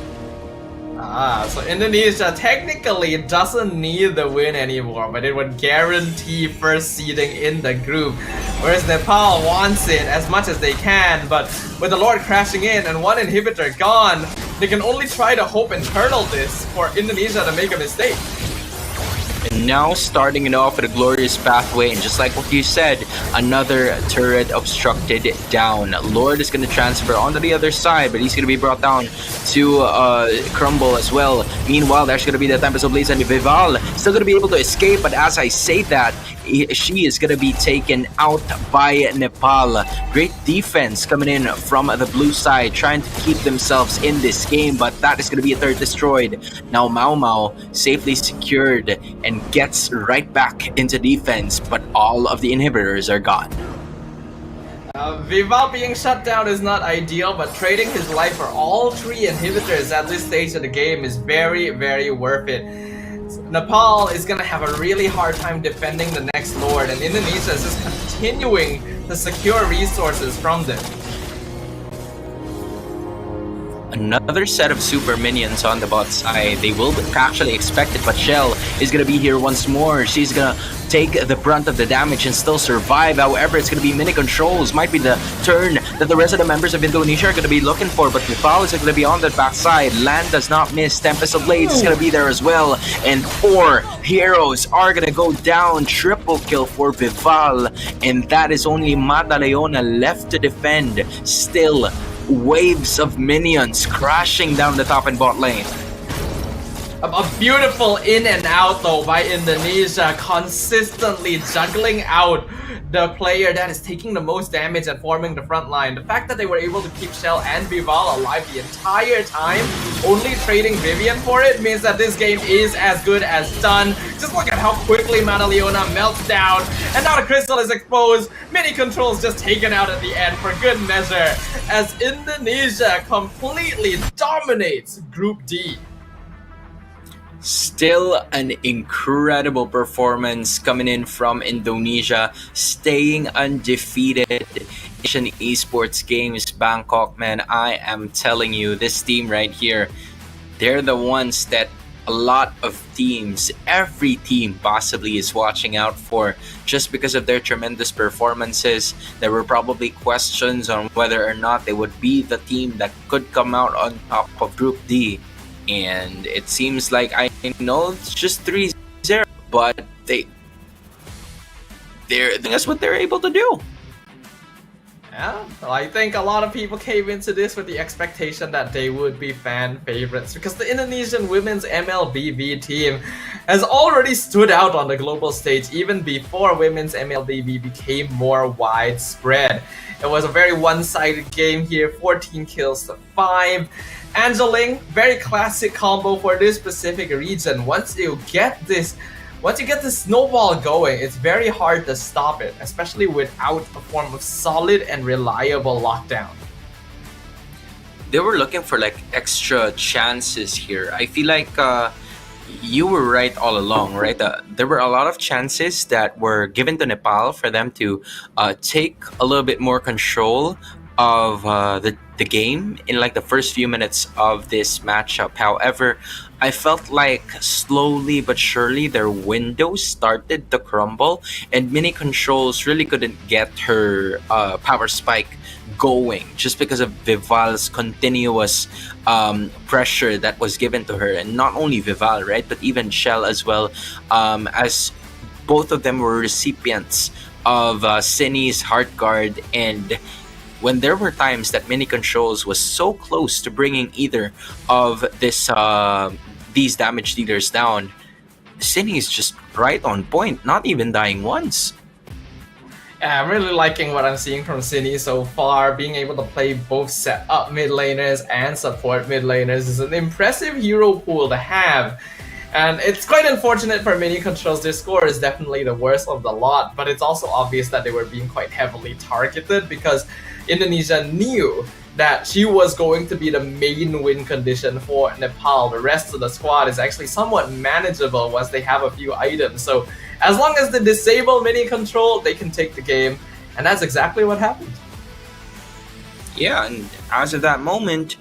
So Indonesia technically doesn't need the win anymore, but it would guarantee first seeding in the group. Whereas Nepal wants it as much as they can, but with the Lord crashing in and one inhibitor gone, they can only try to hope and turtle this for Indonesia to make a mistake. And now starting it off with a glorious pathway, and just like what you said, another turret obstructed down. Lord is going to transfer onto the other side, but he's going to be brought down to crumble as well. Meanwhile, there's going to be the Tempest of Blaze, and Vival still going to be able to escape, but as I say that, she is going to be taken out by Nepal. Great defense coming in from the blue side, trying to keep themselves in this game, but that is going to be a third destroyed. Now Mao Mao safely secured and gets right back into defense, but all of the inhibitors are gone. Vival being shut down is not ideal, but trading his life for all 3 inhibitors at this stage of the game is very, very worth it. Nepal is going to have a really hard time defending the next Lord, and Indonesia is just continuing to secure resources from them. Another set of super minions on the bot side. They will actually expect it, but Shell is going to be here once more. She's going to take the brunt of the damage and still survive. However, it's going to be mini controls. Might be the turn that the rest of the members of Indonesia are going to be looking for, but Nepal is going to be on the backside. Land does not miss. Tempest of Blades is going to be there as well. And 4 heroes are going to go down. Triple kill for Vival. And that is only Madaleona left to defend. Still, waves of minions crashing down the top and bot lane. A beautiful in and out though by Indonesia, consistently juggling out the player that is taking the most damage and forming the front line. The fact that they were able to keep Shell and Vival alive the entire time, only trading Vivian for it, means that this game is as good as done. Just look at how quickly Madaleona melts down, and now the crystal is exposed. Mini controls just taken out at the end for good measure, as Indonesia completely dominates Group D. Still an incredible performance coming in from Indonesia, staying undefeated. Asian Esports Games Bangkok, man, I am telling you, this team right here, they're the ones that a lot of teams, every team possibly is watching out for, just because of their tremendous performances. There were probably questions on whether or not they would be the team that could come out on top of Group D. And it seems like, I know it's just 3-0, but that's what they're able to do. Yeah, well, I think a lot of people came into this with the expectation that they would be fan favorites, because the Indonesian women's MLBB team has already stood out on the global stage even before women's MLBB became more widespread. It was a very one-sided game here, 14 kills to 5. Angeling, very classic combo for this specific region. Once you get this snowball going, it's very hard to stop it, especially without a form of solid and reliable lockdown. They were looking for like extra chances here. I feel like you were right all along, right? There were a lot of chances that were given to Nepal for them to take a little bit more control of the game in like the first few minutes of this matchup. However, I felt like slowly but surely their window started to crumble, and Mini Controls really couldn't get her power spike going just because of Vival's continuous pressure that was given to her. And not only Vival, right, but even Shell as well, as both of them were recipients of Cini's Heart Guard. And when there were times that Mini Controls was so close to bringing either of these damage dealers down, Cini is just right on point, not even dying once. Yeah, I'm really liking what I'm seeing from Cini so far. Being able to play both set up mid laners and support mid laners is an impressive hero pool to have. And it's quite unfortunate for Mini Controls. Their score is definitely the worst of the lot, but it's also obvious that they were being quite heavily targeted, because Indonesia knew that she was going to be the main win condition for Nepal. The rest of the squad is actually somewhat manageable once they have a few items. So as long as they disable Mini Control, they can take the game. And that's exactly what happened. Yeah, and as of that moment,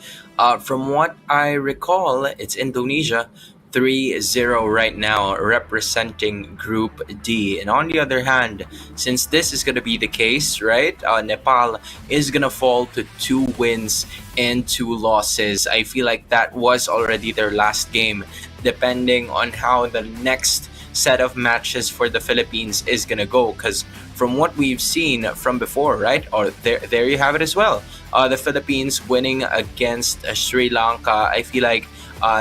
from what I recall, it's Indonesia 3-0 right now, representing Group D. And on the other hand, since this is going to be the case, right, Nepal is going to fall to 2 wins and 2 losses. I feel like that was already their last game, depending on how the next set of matches for the Philippines is going to go. Because from what we've seen from before, right, or there you have it as well, the Philippines winning against Sri Lanka, I feel like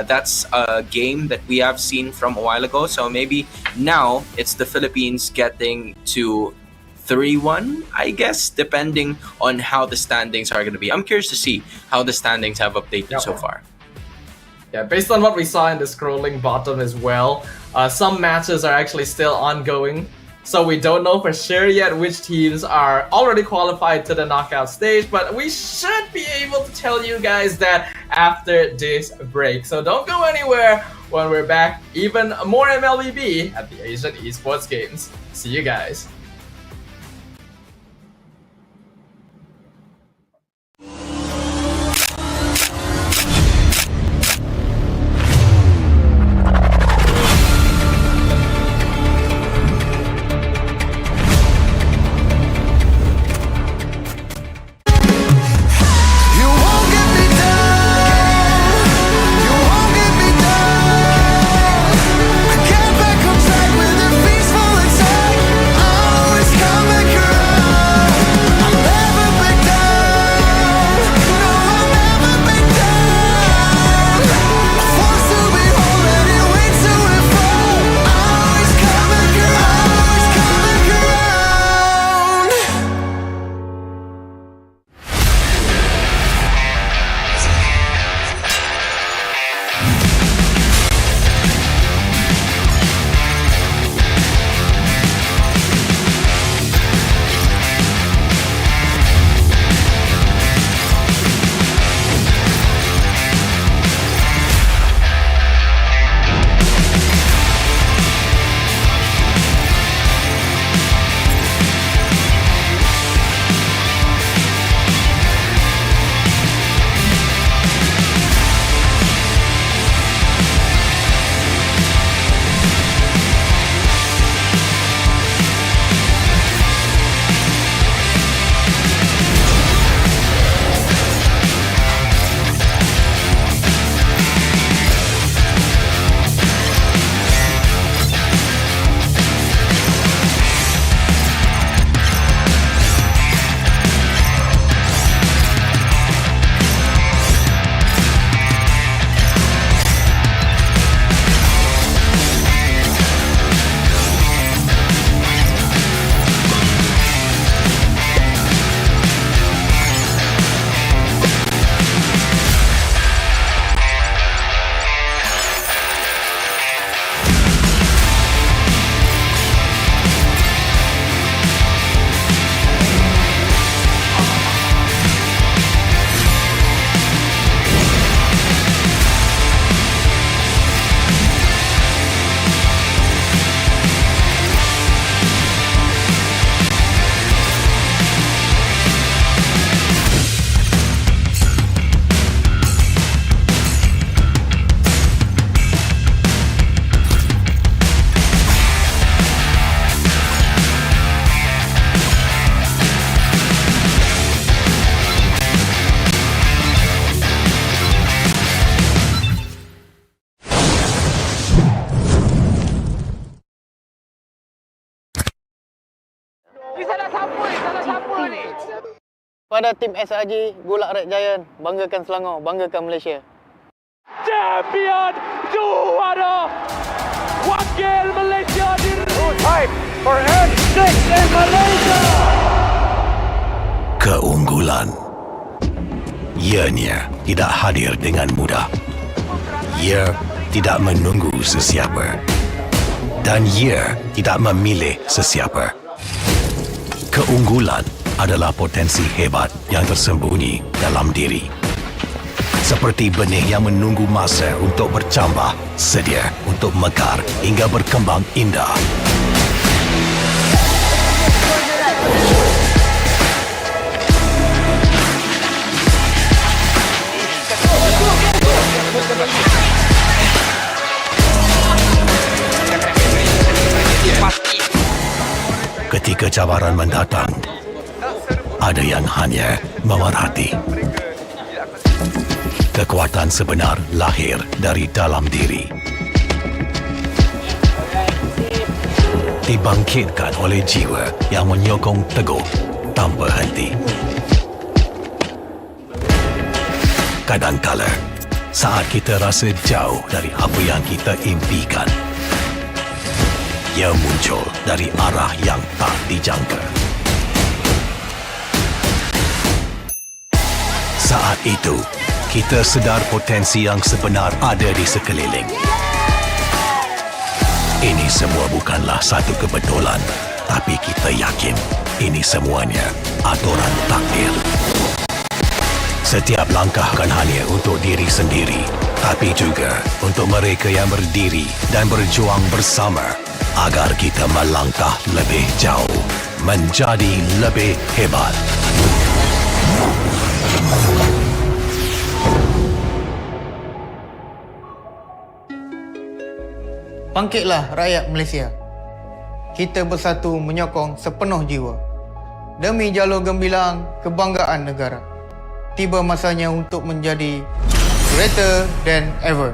that's a game that we have seen from a while ago. So maybe now it's the Philippines getting to 3-1, I guess, depending on how the standings are going to be. I'm curious to see how the standings have updated so far. Yeah, based on what we saw in the scrolling bottom as well, some matches are actually still ongoing. So we don't know for sure yet which teams are already qualified to the knockout stage, but we should be able to tell you guys that after this break. So don't go anywhere. When we're back, even more MLBB at the Asian Esports Games. See you guys. Get back on track with a peaceful attack. Pada tim SRG Gulak Red Giant, banggakan Selangor, banggakan Malaysia. Champion juara wakil Malaysia Time for M6 in Malaysia. Keunggulan. Ianya tidak hadir dengan mudah. Ia tidak menunggu sesiapa. Dan ia tidak memilih sesiapa. Keunggulan adalah potensi hebat yang tersembunyi dalam diri. Seperti benih yang menunggu masa untuk bercambah, sedia untuk mekar hingga berkembang indah. Ketika cabaran mendatang, ada yang hanya memerhati. Kekuatan sebenar lahir dari dalam diri. Dibangkitkan oleh jiwa yang menyokong teguh tanpa henti. Kadangkala, saat kita rasa jauh dari apa yang kita impikan, ia muncul dari arah yang tak dijangka. Saat itu, kita sedar potensi yang sebenar ada di sekeliling. Ini semua bukanlah satu kebetulan, tapi kita yakin ini semuanya aturan takdir. Setiap langkah bukan hanya untuk diri sendiri, tapi juga untuk mereka yang berdiri dan berjuang bersama agar kita melangkah lebih jauh, menjadi lebih hebat. Bangkitlah rakyat Malaysia. Kita bersatu menyokong sepenuh jiwa. Demi jalur gemilang kebanggaan negara. Tiba masanya untuk menjadi greater than ever.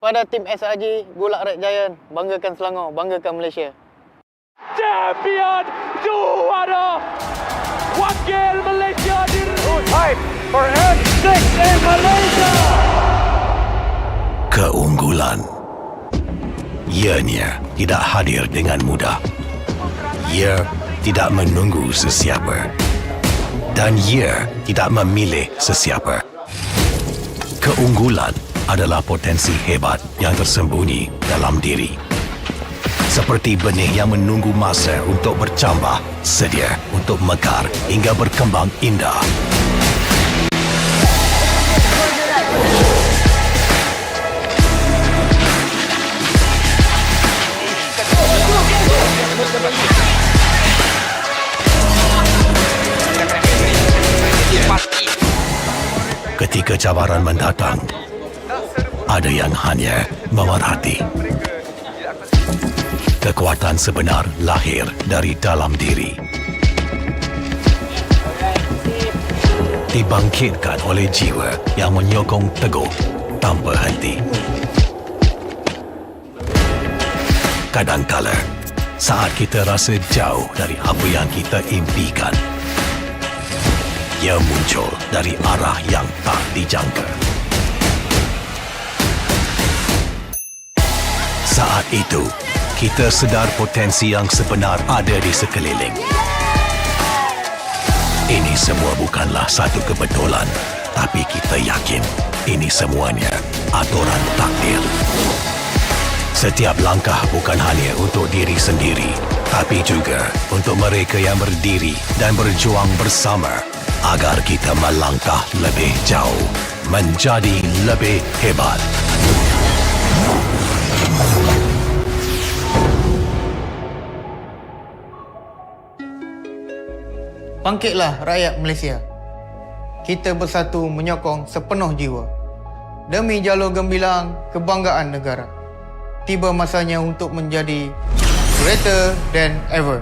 Pada tim SRG Gulak Red Giant, banggakan Selangor, banggakan Malaysia. Champion juara wakil Malaysia Time for N6 in Malaysia. Keunggulan. Ianya tidak hadir dengan mudah. Ia tidak menunggu sesiapa. Dan ia tidak memilih sesiapa. Keunggulan adalah potensi hebat yang tersembunyi dalam diri. Seperti benih yang menunggu masa untuk bercambah, sedia untuk mekar hingga berkembang indah. Ketika cabaran mendatang, ada yang hanya memerhati. Kekuatan sebenar lahir dari dalam diri. Dibangkitkan oleh jiwa yang menyokong teguh tanpa henti. Kadangkala, saat kita rasa jauh dari apa yang kita impikan, ia muncul dari arah yang tak dijangka. Saat itu, kita sedar potensi yang sebenar ada di sekeliling. Ini semua bukanlah satu kebetulan, tapi kita yakin ini semuanya aturan takdir. Setiap langkah bukan hanya untuk diri sendiri, tapi juga untuk mereka yang berdiri dan berjuang bersama agar kita melangkah lebih jauh, menjadi lebih hebat. Bangkitlah rakyat Malaysia. Kita bersatu menyokong sepenuh jiwa. Demi jalur gemilang kebanggaan negara. Tiba masanya untuk menjadi greater than ever.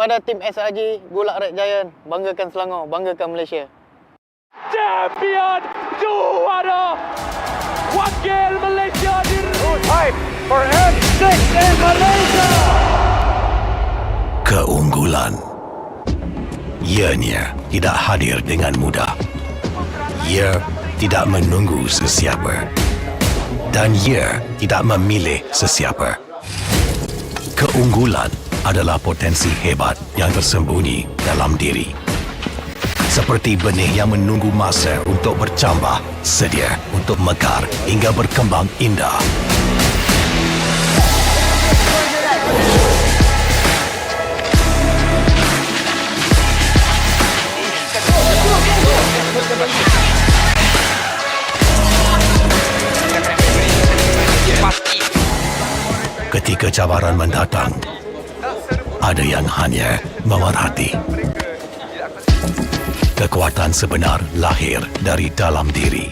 Kepada tim SRG Gulak Red Giant, banggakan Selangor, banggakan Malaysia. Champion juara wakil Malaysia fight for N6 in Malaysia. Keunggulan ianya tidak hadir dengan mudah. Ia tidak menunggu sesiapa dan ia tidak memilih sesiapa. Keunggulan adalah potensi hebat yang tersembunyi dalam diri. Seperti benih yang menunggu masa untuk bercambah, sedia untuk mekar hingga berkembang indah. Ketika cabaran mendatang, ada yang hanya memerhati. Kekuatan sebenar lahir dari dalam diri.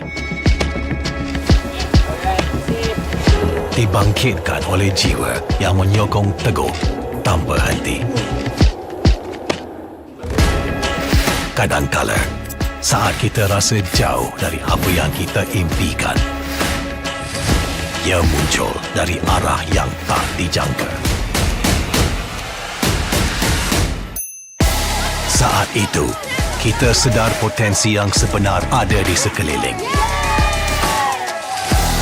Dibangkitkan oleh jiwa yang menyokong teguh tanpa henti. Kadangkala, saat kita rasa jauh dari apa yang kita impikan, ia muncul dari arah yang tak dijangka. Saat itu, kita sedar potensi yang sebenar ada di sekeliling.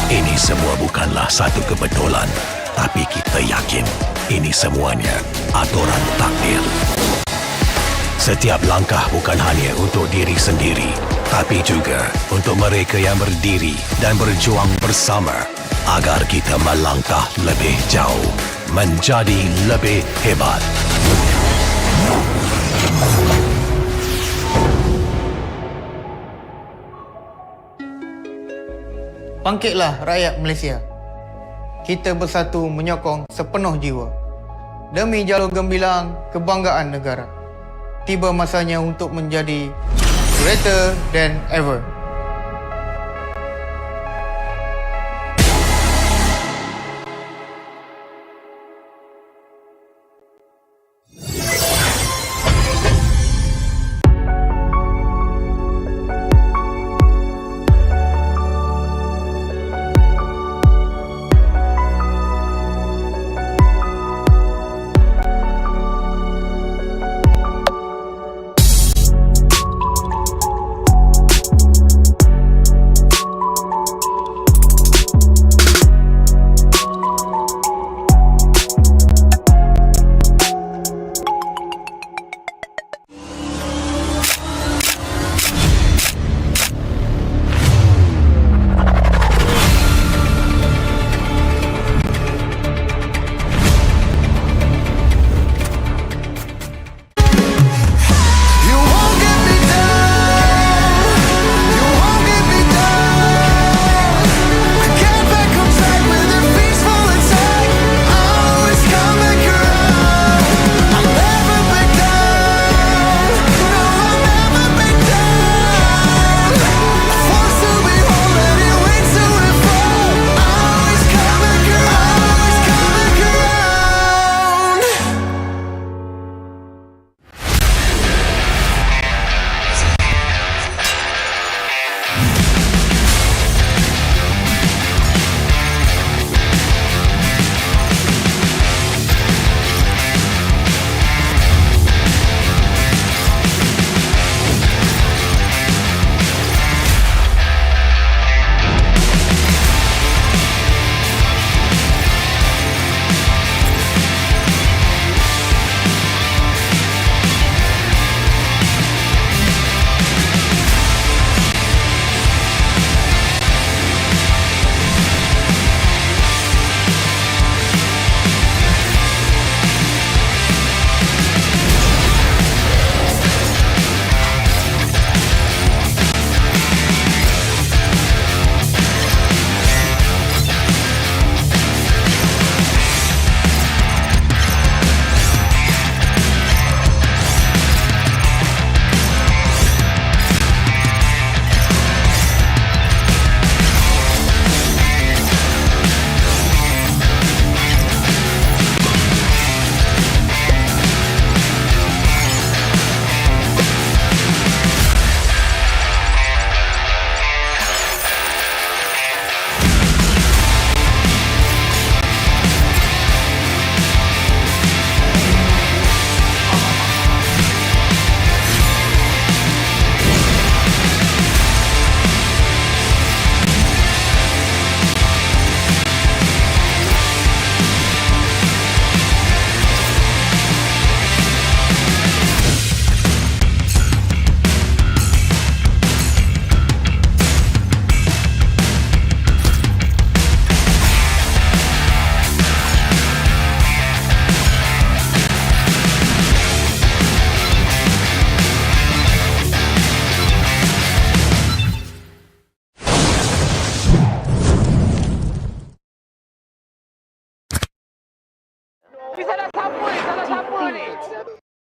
Ini semua bukanlah satu kebetulan, tapi kita yakin ini semuanya aturan takdir. Setiap langkah bukan hanya untuk diri sendiri, tapi juga untuk mereka yang berdiri dan berjuang bersama agar kita melangkah lebih jauh, menjadi lebih hebat. Bangkitlah rakyat Malaysia. Kita bersatu menyokong sepenuh jiwa. Demi jalur gemilang kebanggaan negara. Tiba masanya untuk menjadi greater than ever.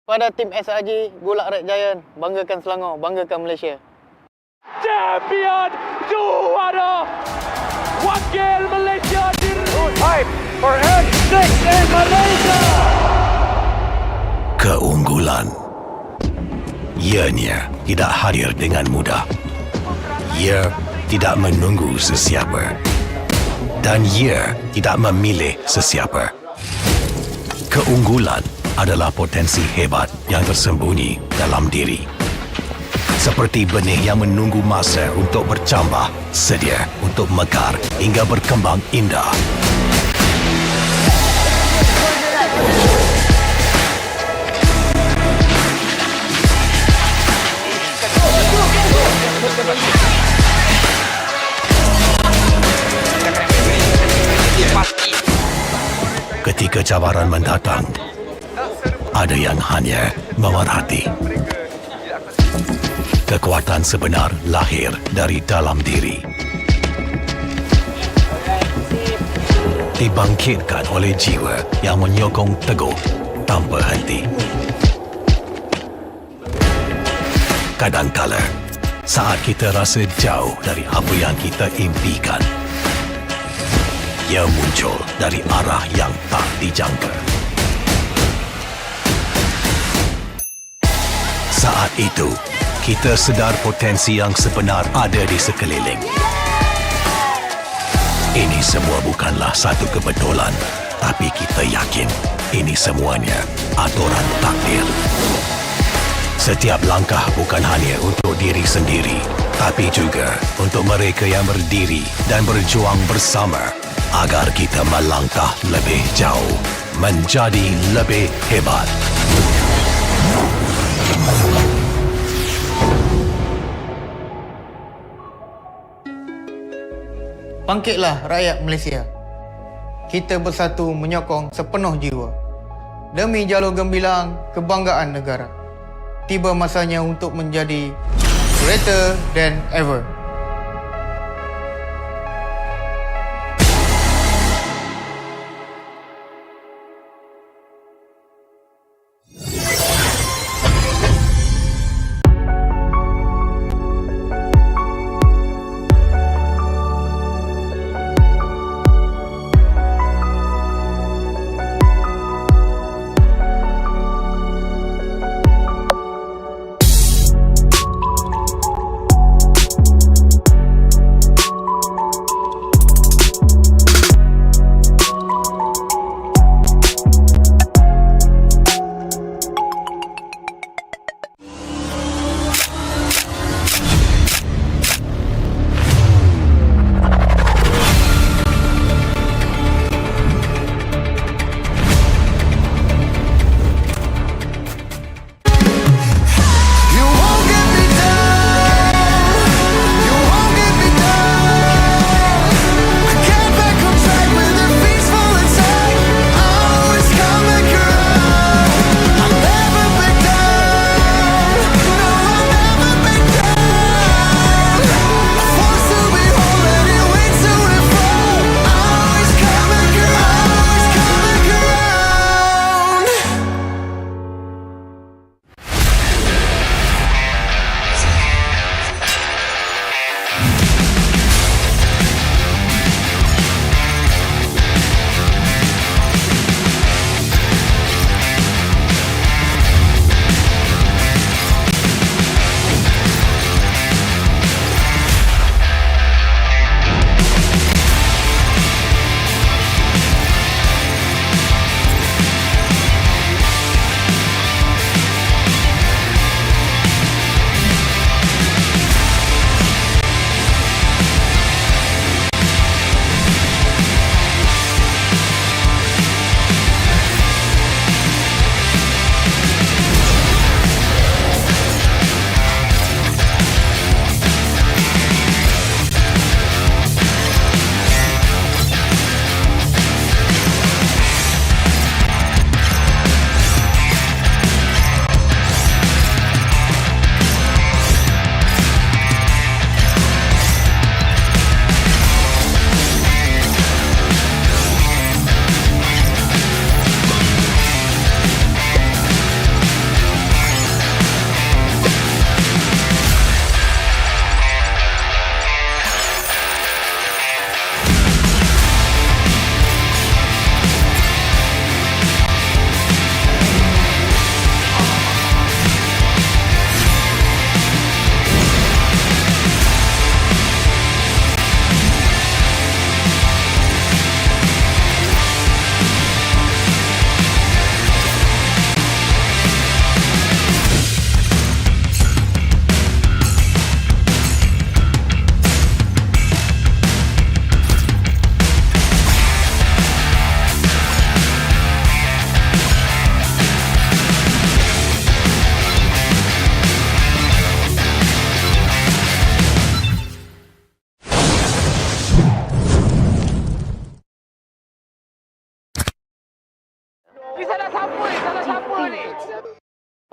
Pada tim SRG Golak Red Giant, banggakan Selangor, banggakan Malaysia. Champion juara wakil Malaysia time for N6 in Malaysia. Keunggulan. Ianya tidak hadir dengan mudah. Ia tidak menunggu sesiapa. Dan ia tidak memilih sesiapa. Keunggulan adalah potensi hebat yang tersembunyi dalam diri. Seperti benih yang menunggu masa untuk bercambah, sedia untuk mekar hingga berkembang indah. Ketika cabaran mendatang, ada yang hanya memerhati. Kekuatan sebenar lahir dari dalam diri. Dibangkitkan oleh jiwa yang menyokong teguh tanpa henti. Kadangkala, saat kita rasa jauh dari apa yang kita impikan, ia muncul dari arah yang tak dijangka. Saat itu, kita sedar potensi yang sebenar ada di sekeliling. Ini semua bukanlah satu kebetulan, tapi kita yakin ini semuanya aturan takdir. Setiap langkah bukan hanya untuk diri sendiri, tapi juga untuk mereka yang berdiri dan berjuang bersama agar kita melangkah lebih jauh, menjadi lebih hebat. Bangkitlah rakyat Malaysia. Kita bersatu menyokong sepenuh jiwa. Demi jalur gemilang kebanggaan negara. Tiba masanya untuk menjadi greater than ever.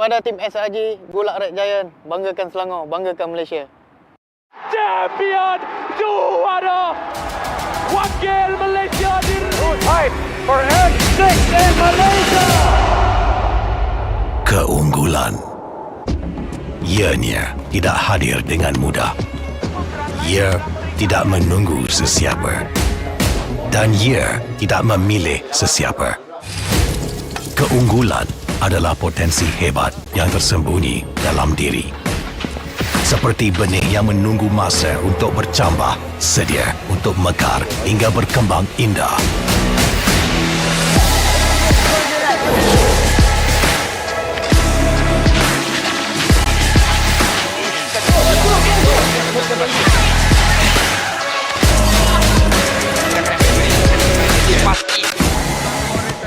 Pada tim SRG, Golak Red Giant, banggakan Selangor, banggakan Malaysia. Champion juara wakil Malaysia Hype for N6 in Malaysia. Keunggulan. Ianya tidak hadir dengan mudah. Ia tidak menunggu sesiapa. Dan ia tidak memilih sesiapa. Keunggulan adalah potensi hebat yang tersembunyi dalam diri. Seperti benih yang menunggu masa untuk bercambah, sedia untuk mekar hingga berkembang indah.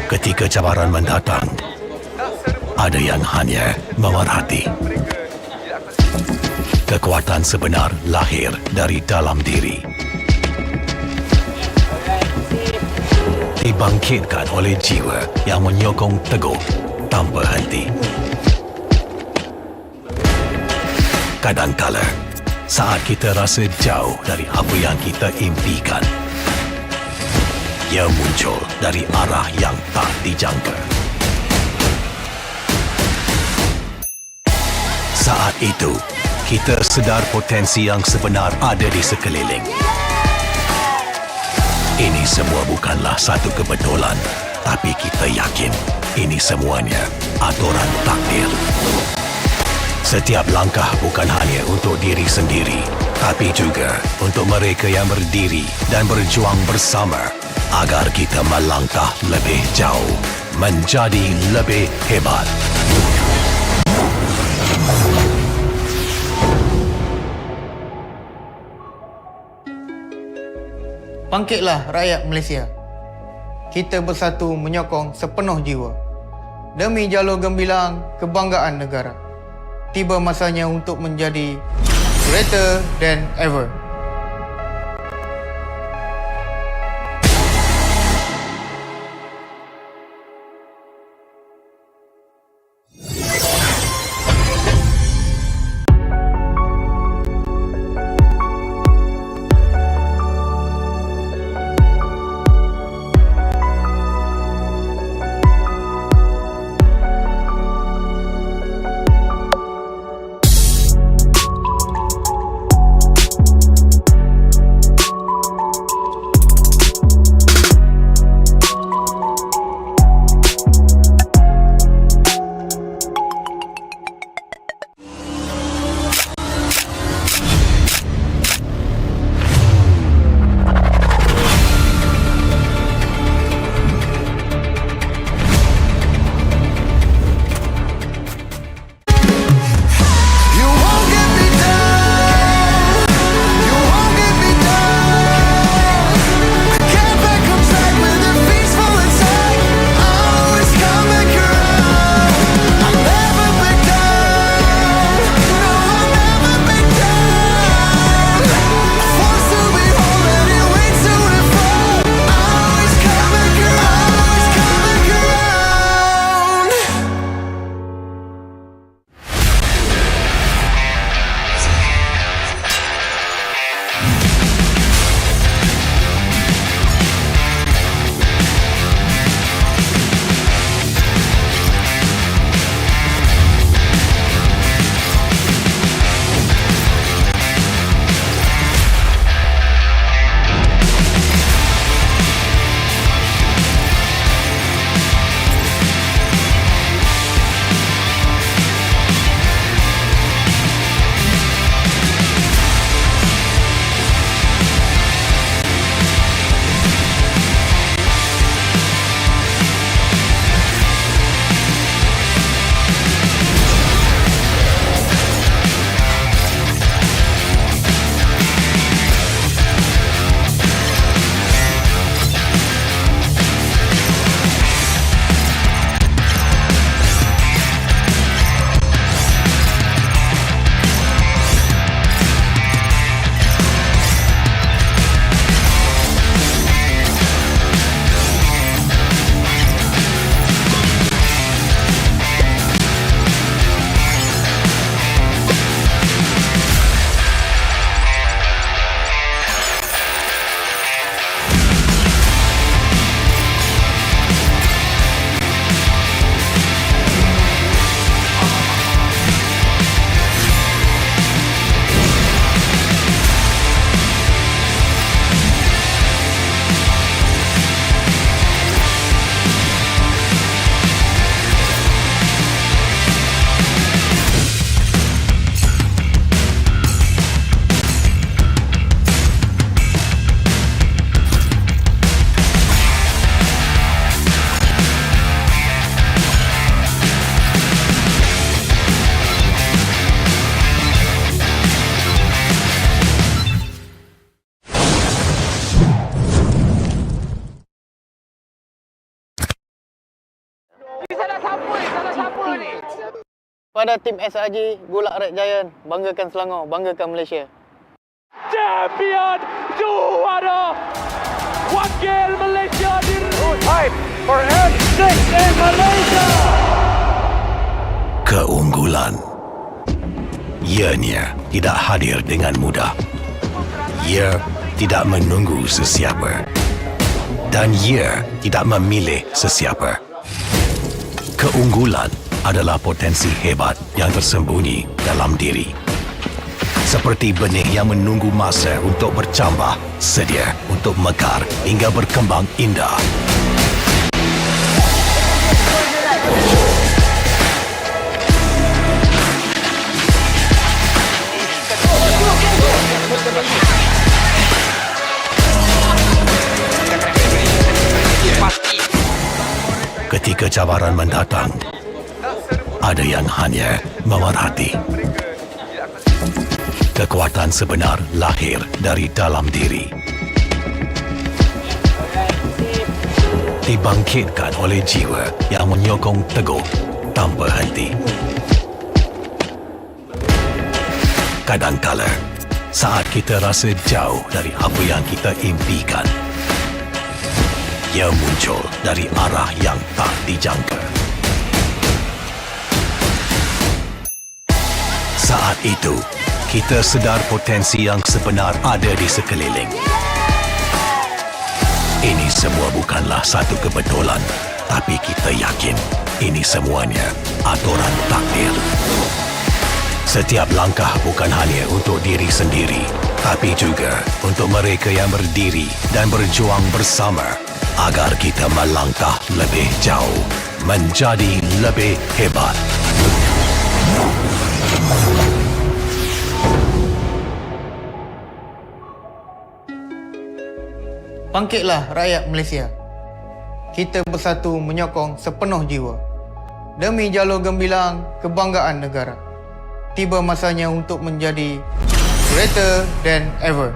Ketika cabaran mendatang, ada yang hanya memerhati. Kekuatan sebenar lahir dari dalam diri. Dibangkitkan oleh jiwa yang menyokong teguh tanpa henti. Kadangkala, saat kita rasa jauh dari apa yang kita impikan, ia muncul dari arah yang tak dijangka. Saat itu, kita sedar potensi yang sebenar ada di sekeliling. Ini semua bukanlah satu kebetulan, tapi kita yakin ini semuanya aturan takdir. Setiap langkah bukan hanya untuk diri sendiri, tapi juga untuk mereka yang berdiri dan berjuang bersama agar kita melangkah lebih jauh, menjadi lebih hebat. Bangkitlah rakyat Malaysia. Kita bersatu menyokong sepenuh jiwa. Demi jalur gemilang kebanggaan negara. Tiba masanya untuk menjadi greater than ever. Pada tim SRG Gulak Red Giant, banggakan Selangor, banggakan Malaysia. Champion juara wakil Malaysia fight for N6 in Malaysia. Keunggulan. Ianya tidak hadir dengan mudah. Ia tidak menunggu sesiapa. Dan ia tidak memilih sesiapa. Keunggulan adalah potensi hebat yang tersembunyi dalam diri. Seperti benih yang menunggu masa untuk bercambah, sedia untuk mekar hingga berkembang indah. Ketika cabaran mendatang, ada yang hanya memerhati. Kekuatan sebenar lahir dari dalam diri. Dibangkitkan oleh jiwa yang menyokong teguh tanpa henti. Kadangkala, saat kita rasa jauh dari apa yang kita impikan, ia muncul dari arah yang tak dijangka. Saat itu, kita sedar potensi yang sebenar ada di sekeliling. Ini semua bukanlah satu kebetulan, tapi kita yakin ini semuanya aturan takdir. Setiap langkah bukan hanya untuk diri sendiri, tapi juga untuk mereka yang berdiri dan berjuang bersama agar kita melangkah lebih jauh, menjadi lebih hebat. Bangkitlah rakyat Malaysia. Kita bersatu menyokong sepenuh jiwa. Demi jalur gemilang kebanggaan negara. Tiba masanya untuk menjadi greater than ever.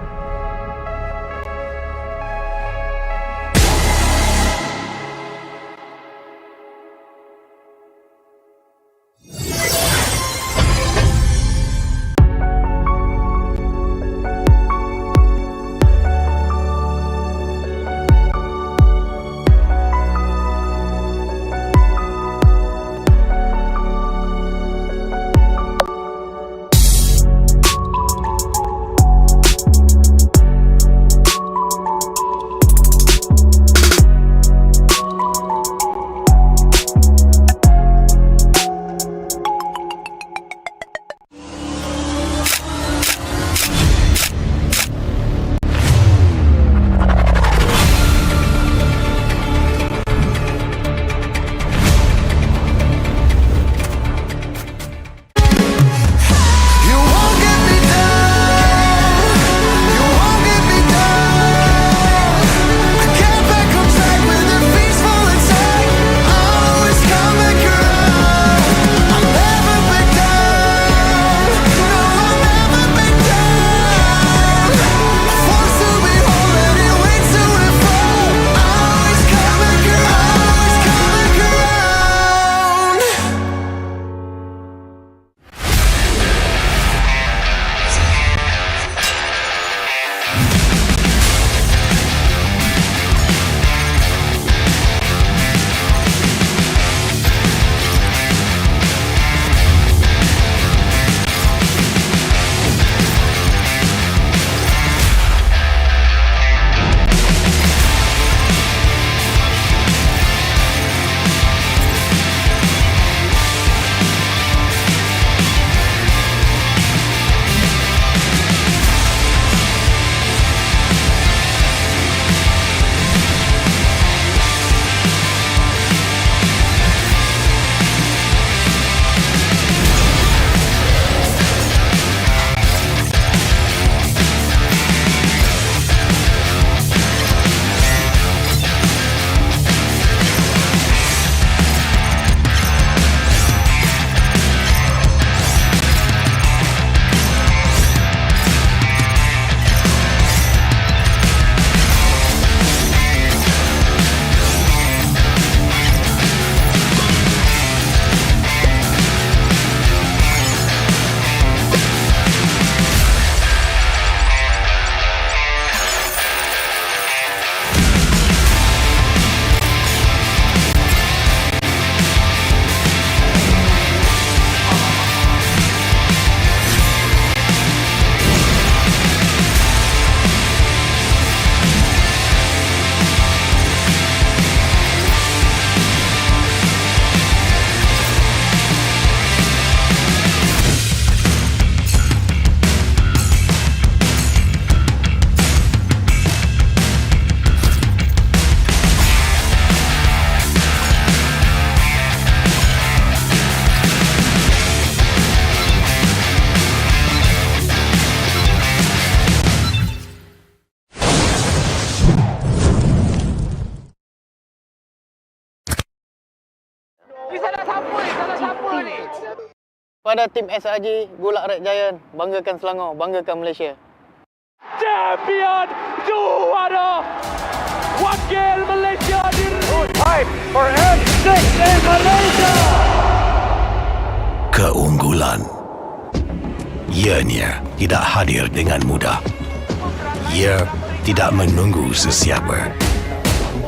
Pada tim SRG, Gulak Red Giant, banggakan Selangor, banggakan Malaysia. Champion juara wakil Malaysia Fight for M6 in Malaysia. Keunggulan. Ianya tidak hadir dengan mudah. Ia tidak menunggu sesiapa.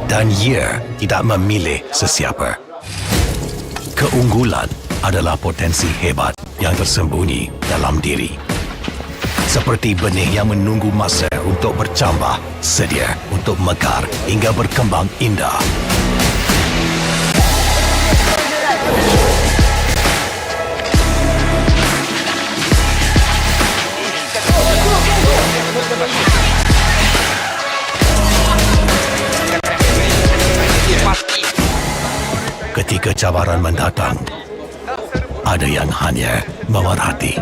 Dan ia tidak memilih sesiapa. Keunggulan adalah potensi hebat yang tersembunyi dalam diri. Seperti benih yang menunggu masa untuk bercambah, sedia untuk mekar hingga berkembang indah. Ketika cabaran mendatang, ada yang hanya memerhati.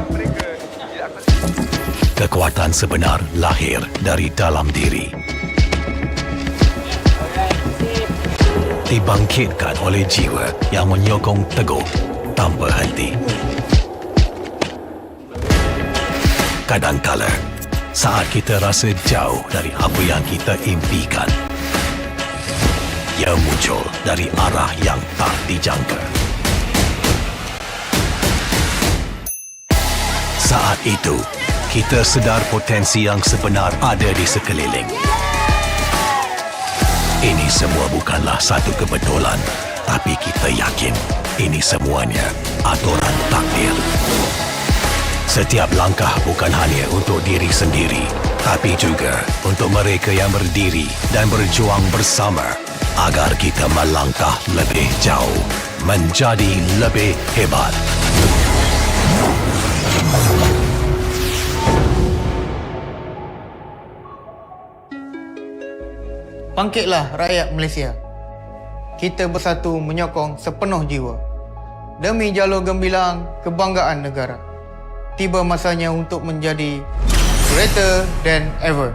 Kekuatan sebenar lahir dari dalam diri. Dibangkitkan oleh jiwa yang menyokong teguh tanpa henti. Kadangkala, saat kita rasa jauh dari apa yang kita impikan, ia muncul dari arah yang tak dijangka. Saat itu, kita sedar potensi yang sebenar ada di sekeliling. Ini semua bukanlah satu kebetulan, tapi kita yakin ini semuanya aturan takdir. Setiap langkah bukan hanya untuk diri sendiri, tapi juga untuk mereka yang berdiri dan berjuang bersama agar kita melangkah lebih jauh, menjadi lebih hebat. Bangkitlah rakyat Malaysia. Kita bersatu menyokong sepenuh jiwa. Demi jalur gemilang kebanggaan negara. Tiba masanya untuk menjadi greater than ever.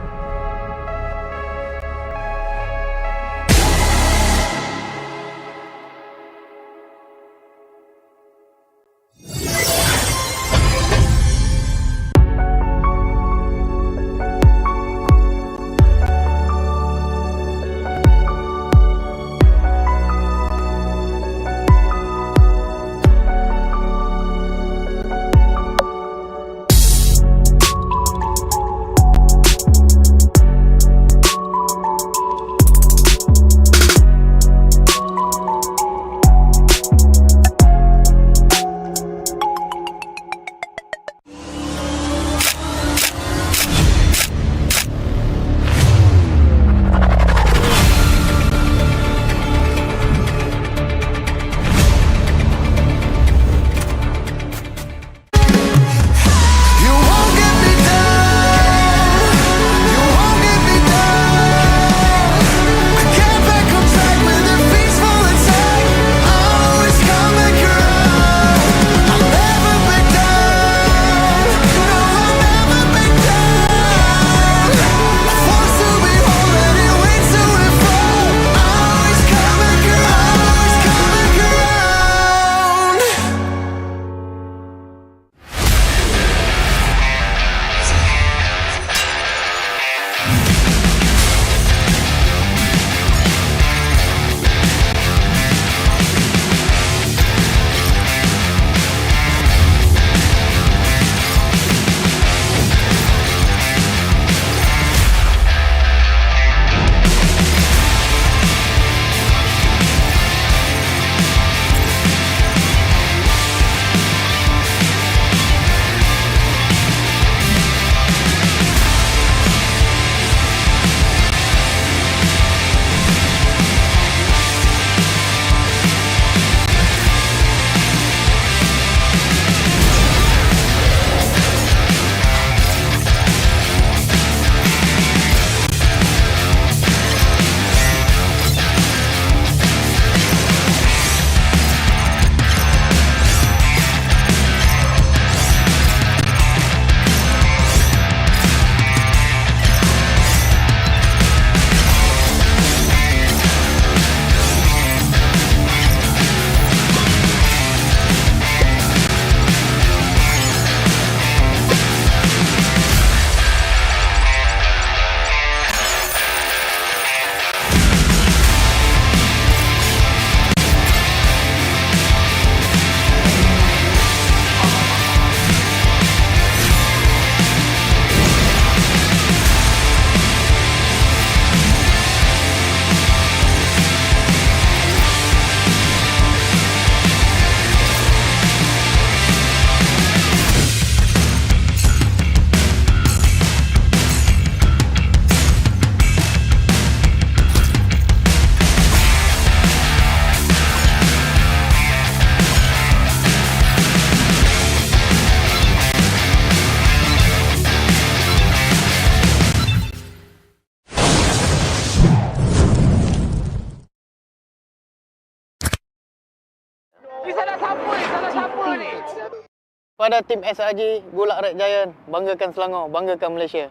Pada tim SRG Gulak Red Giant, banggakan Selangor, banggakan Malaysia.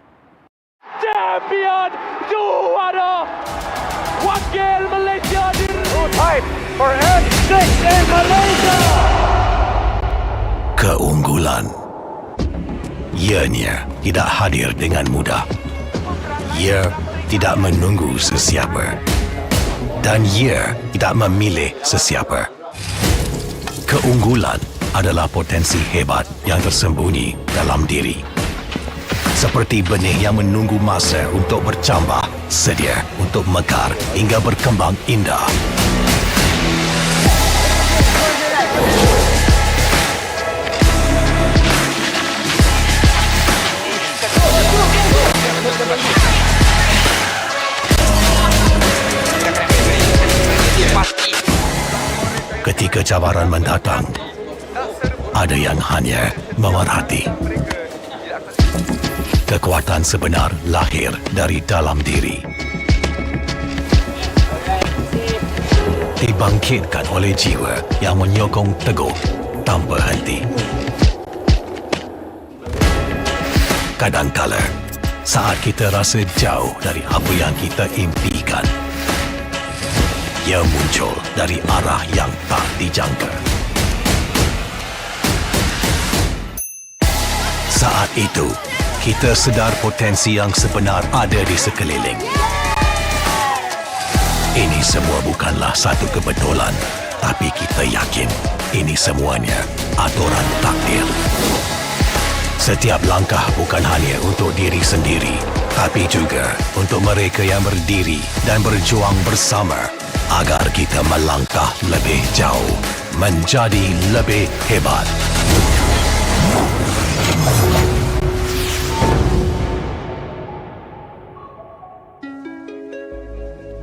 Champion juara wakil Malaysia Time for M6 in Malaysia. Keunggulan. Ianya tidak hadir dengan mudah. Ia tidak menunggu sesiapa. Dan ia tidak memilih sesiapa. Keunggulan adalah potensi hebat yang tersembunyi dalam diri. Seperti benih yang menunggu masa untuk bercambah, sedia untuk mekar hingga berkembang indah. Ketika cabaran mendatang, ada yang hanya memerhati. Kekuatan sebenar lahir dari dalam diri. Dibangkitkan oleh jiwa yang menyokong teguh tanpa henti. Kadangkala, saat kita rasa jauh dari apa yang kita impikan, ia muncul dari arah yang tak dijangka. Saat itu, kita sedar potensi yang sebenar ada di sekeliling. Ini semua bukanlah satu kebetulan, tapi kita yakin ini semuanya aturan takdir. Setiap langkah bukan hanya untuk diri sendiri, tapi juga untuk mereka yang berdiri dan berjuang bersama agar kita melangkah lebih jauh, menjadi lebih hebat.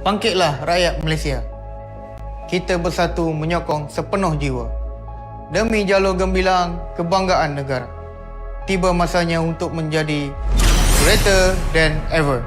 Bangkitlah rakyat Malaysia. Kita bersatu menyokong sepenuh jiwa. Demi jalur gemilang kebanggaan negara. Tiba masanya untuk menjadi greater than ever.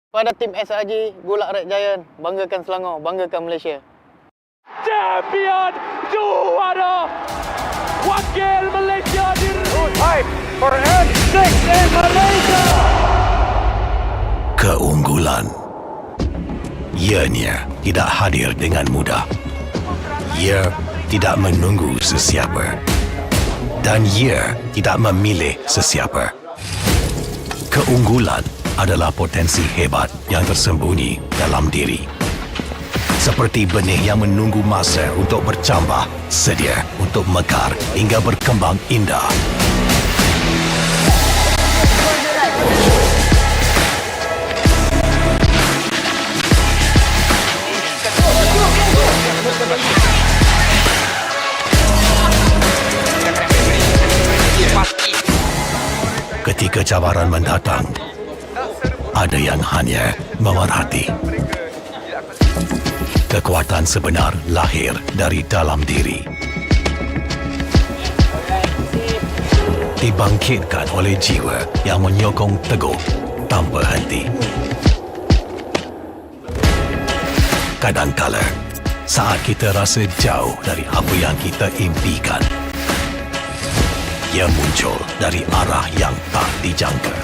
Pada tim SRG Gulak Red Giant, banggakan Selangor, banggakan Malaysia. Champion juara wakil Malaysia time for N6 in Malaysia. Keunggulan ianya tidak hadir dengan mudah. Ia tidak menunggu sesiapa dan ia tidak memilih sesiapa. Keunggulan adalah potensi hebat yang tersembunyi dalam diri. Seperti benih yang menunggu masa untuk bercambah, sedia untuk mekar hingga berkembang indah. Ketika cabaran mendatang, ada yang hanya memerhati. Kekuatan sebenar lahir dari dalam diri. Dibangkitkan oleh jiwa yang menyokong teguh tanpa henti. Kadangkala, saat kita rasa jauh dari apa yang kita impikan, ia muncul dari arah yang tak dijangka.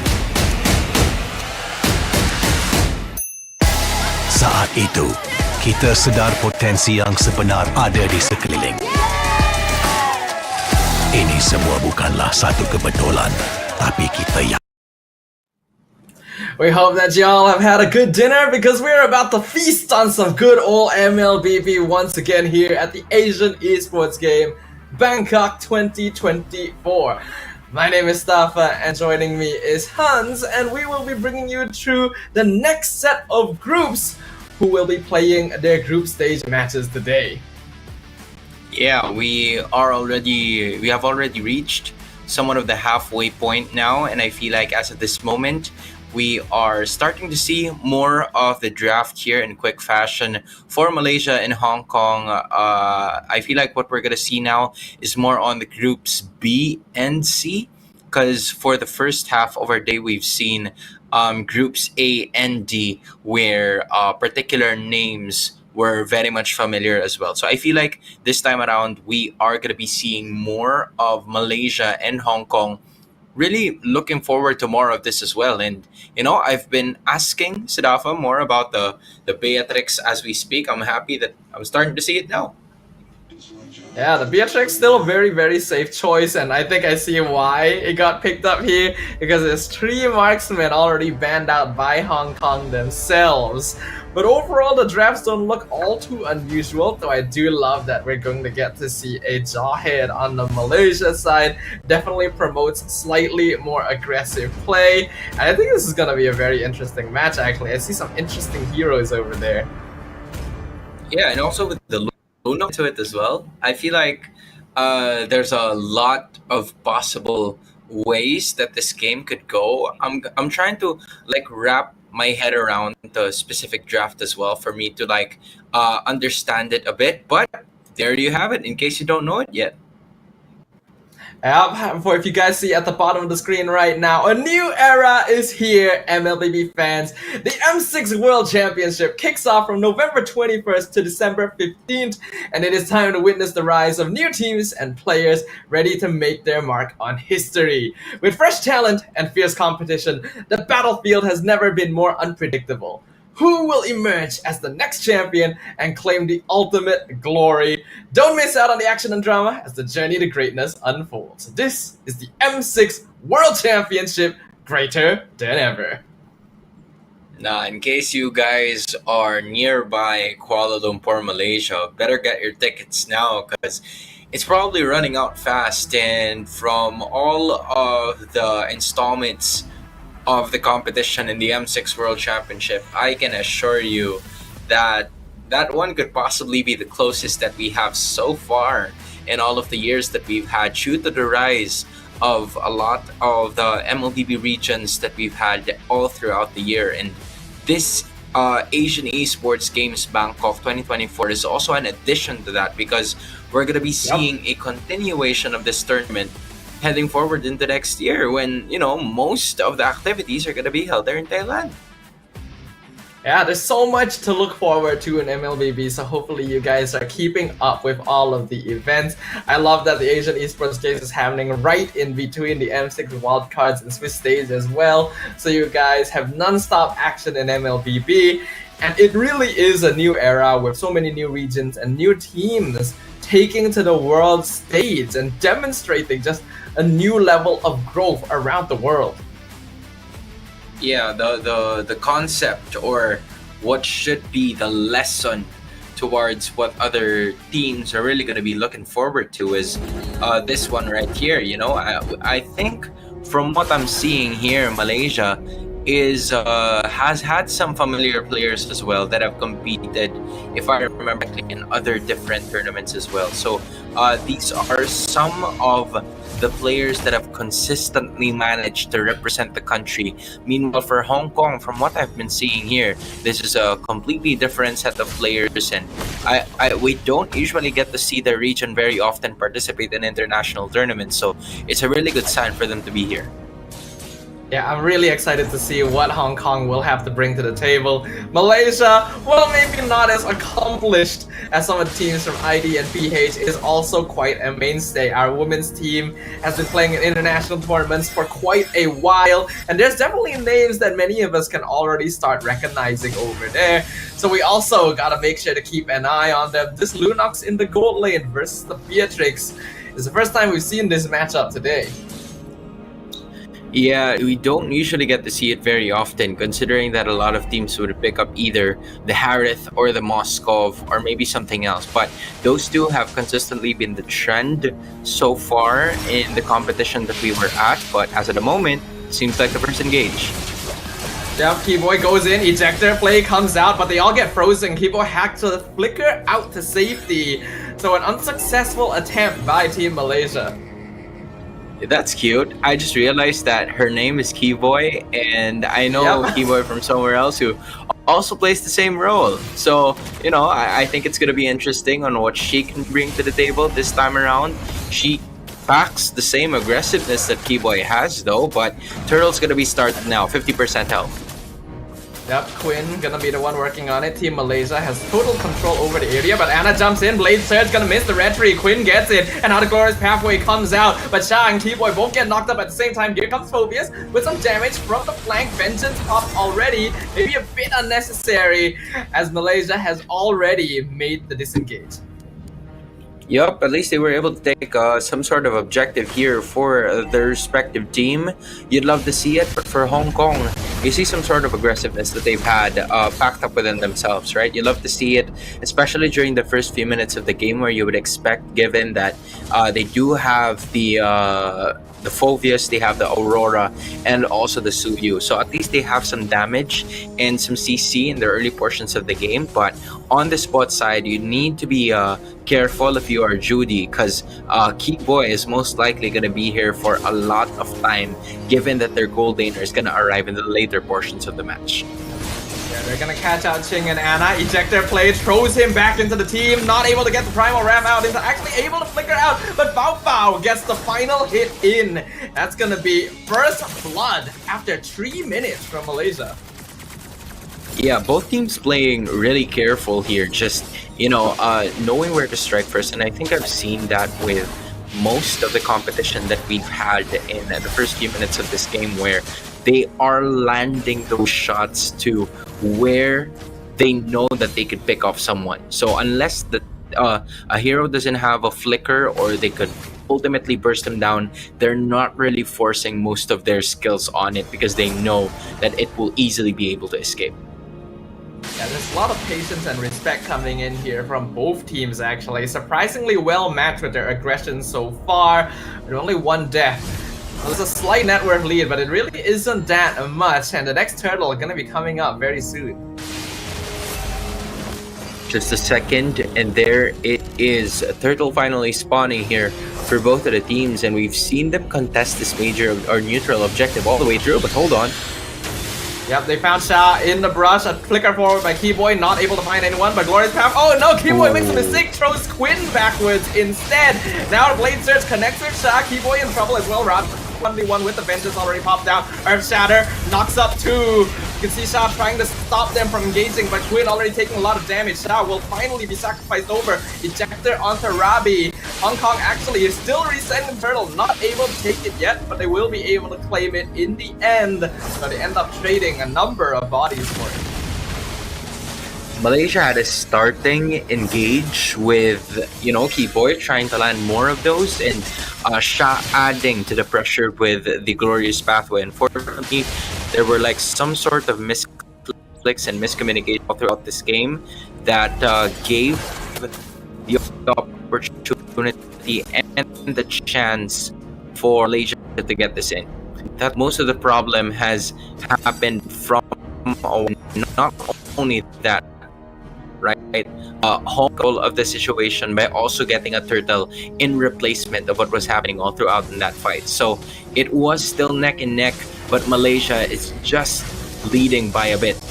Saat itu, kita sedar potensi yang sebenar ada di sekeliling. Ini semua bukanlah satu kebetulan, tapi kita yang We hope that y'all have had a good dinner because we're about to feast on some good old MLBB once again here at the Asian Esports Game, Bangkok 2024. My name is Stafa and joining me is Hans, and we will be bringing you through the next set of groups who will be playing their group stage matches today. Yeah, we have already reached somewhat of the halfway point now, and I feel like as of this moment, we are starting to see more of the draft here in quick fashion for Malaysia and Hong Kong. I feel like what we're gonna see now is more on the groups B and C, because for the first half of our day, we've seen groups A and D where particular names were very much familiar as well. So I feel like this time around, we are going to be seeing more of Malaysia and Hong Kong. Really looking forward to more of this as well. And, you know, I've been asking Sidafa more about the Beatrix as we speak. I'm happy that I'm starting to see it now. Yeah, the Beatrix still a very, very safe choice, and I think I see why it got picked up here, because there's 3 marksmen already banned out by Hong Kong themselves. But overall, the drafts don't look all too unusual, though I do love that we're going to get to see a Jawhead on the Malaysia side. Definitely promotes slightly more aggressive play, and I think this is going to be a very interesting match, actually. I see some interesting heroes over there. Yeah, and also with the Luna to it as well. I feel like there's a lot of possible ways that this game could go. I'm trying to like wrap my head around the specific draft as well for me to like understand it a bit. But there you have it, in case you don't know it yet. For if you guys see at the bottom of the screen right now, a new era is here, MLBB fans. The M6 World Championship kicks off from November 21st to December 15th, and it is time to witness the rise of new teams and players ready to make their mark on history. With fresh talent and fierce competition, the battlefield has never been more unpredictable. Who will emerge as the next champion and claim the ultimate glory? Don't miss out on the action and drama as the journey to greatness unfolds. This is the M6 World Championship, greater than ever. Now, in case you guys are nearby Kuala Lumpur, Malaysia, better get your tickets now because it's probably running out fast. And from all of the installments of the competition in the M6 World Championship, I can assure you that that one could possibly be the closest that we have so far in all of the years that we've had, due to the rise of a lot of the MLBB regions that we've had all throughout the year. And this Asian Esports Games Bangkok 2024 is also an addition to that, because we're going to be seeing a continuation of this tournament heading forward into next year when, you know, most of the activities are going to be held there in Thailand. Yeah, there's so much to look forward to in MLBB, so hopefully you guys are keeping up with all of the events. I love that the Asian Esports Games is happening right in between the M6 wildcards and Swiss stage as well, so you guys have non-stop action in MLBB. And it really is a new era with so many new regions and new teams taking to the world stage and demonstrating just a new level of growth around the world. Yeah, the concept, or what should be the lesson towards what other teams are really going to be looking forward to is this one right here. You know, I think from what I'm seeing here, Malaysia is has had some familiar players as well that have competed, if I remember correctly, in other different tournaments as well. So these are some of the players that have consistently managed to represent the country. Meanwhile, for Hong Kong, from what I've been seeing here, this is a completely different set of players, and we don't usually get to see the region very often participate in international tournaments, so it's a really good sign for them to be here. Yeah, I'm really excited to see what Hong Kong will have to bring to the table. Malaysia, well, maybe not as accomplished as some of the teams from ID and PH, is also quite a mainstay. Our women's team has been playing in international tournaments for quite a while, and there's definitely names that many of us can already start recognizing over there. So we also gotta make sure to keep an eye on them. This Lunox in the gold lane versus the Beatrix is the first time we've seen this matchup today. Yeah, we don't usually get to see it very often, considering that a lot of teams would pick up either the Harith or the Moskov or maybe something else. But those two have consistently been the trend so far in the competition that we were at. But as of the moment, seems like the first engage. Yep, Keyboy goes in, ejector play comes out, but they all get frozen. Keyboy hacks to the flicker out to safety. So an unsuccessful attempt by Team Malaysia. That's cute. I just realized that her name is Keyboy, and I know Keyboy from somewhere else who also plays the same role. So, you know, I think it's going to be interesting on what she can bring to the table this time around. She packs the same aggressiveness that Keyboy has, though, but Turtle's going to be started now, 50% health. Yep, Quinn gonna be the one working on it. Team Malaysia has total control over the area, but Anna jumps in. Blade Surge gonna miss the red tree. Quinn gets it, and now the glorious pathway comes out. But Sha and Keyboy both get knocked up at the same time. Here comes Phobius with some damage from the flank. Vengeance up already, maybe a bit unnecessary, as Malaysia has already made the disengage. Yup, at least they were able to take some sort of objective here for their respective team. You'd love to see it, but for Hong Kong, you see some sort of aggressiveness that they've had packed up within themselves, right? You love to see it, especially during the first few minutes of the game, where you would expect, given that they do have the Phobius, they have the Aurora, and also the Suyu. So at least they have some damage and some CC in the early portions of the game. But on the spot side, you need to be careful if you are Judy, because Keyboy is most likely going to be here for a lot of time, given that their gold laner is going to arrive in the later portions of the match. Yeah, they're gonna catch out Ching and Anna. Ejector play throws him back into the team. Not able to get the primal ram out. Into actually able to flicker out, but Bao Bao gets the final hit in. That's gonna be first blood after 3 minutes from Malaysia. Yeah, both teams playing really careful here, just, you know, knowing where to strike first. And I think I've seen that with most of the competition that we've had in the first few minutes of this game, where they are landing those shots to where they know that they could pick off someone. So unless a hero doesn't have a flicker, or they could ultimately burst them down, they're not really forcing most of their skills on it, because they know that it will easily be able to escape. Yeah, there's a lot of patience and respect coming in here from both teams, actually. Surprisingly well matched with their aggression so far, with only one death. There's a slight net worth lead, but it really isn't that much, and the next turtle is going to be coming up very soon. Just a second, and there it is. A turtle finally spawning here for both of the teams, and we've seen them contest this major or neutral objective all the way through, but hold on. Yep, they found Sha in the brush. A flicker forward by Keyboy, not able to find anyone, but Glorious Path. Oh no, Keyboy makes a mistake, throws Quinn backwards instead. Now the Blade Surge connects with Sha. Keyboy in trouble as well. Rod 1v1 with the Vengeance already popped down. Earth Shatter knocks up 2. can see Sha trying to stop them from engaging, but Quinn already taking a lot of damage. Sha will finally be sacrificed over. Ejector onto Rabi. Hong Kong actually is still resetting Turtle, not able to take it yet, but they will be able to claim it in the end. So they end up trading a number of bodies for it. Malaysia had a starting engage with, Keyboy trying to land more of those, and Sha adding to the pressure with the glorious pathway. Unfortunately, there were like some sort of misclicks and miscommunication all throughout this game that gave the opportunity and the chance for Malaysia to get this in. That most of the problem has happened from not only that, right? Hong Kong of the situation by also getting a turtle in replacement of what was happening all throughout in that fight. So it was still neck and neck, but Malaysia is just leading by a bit.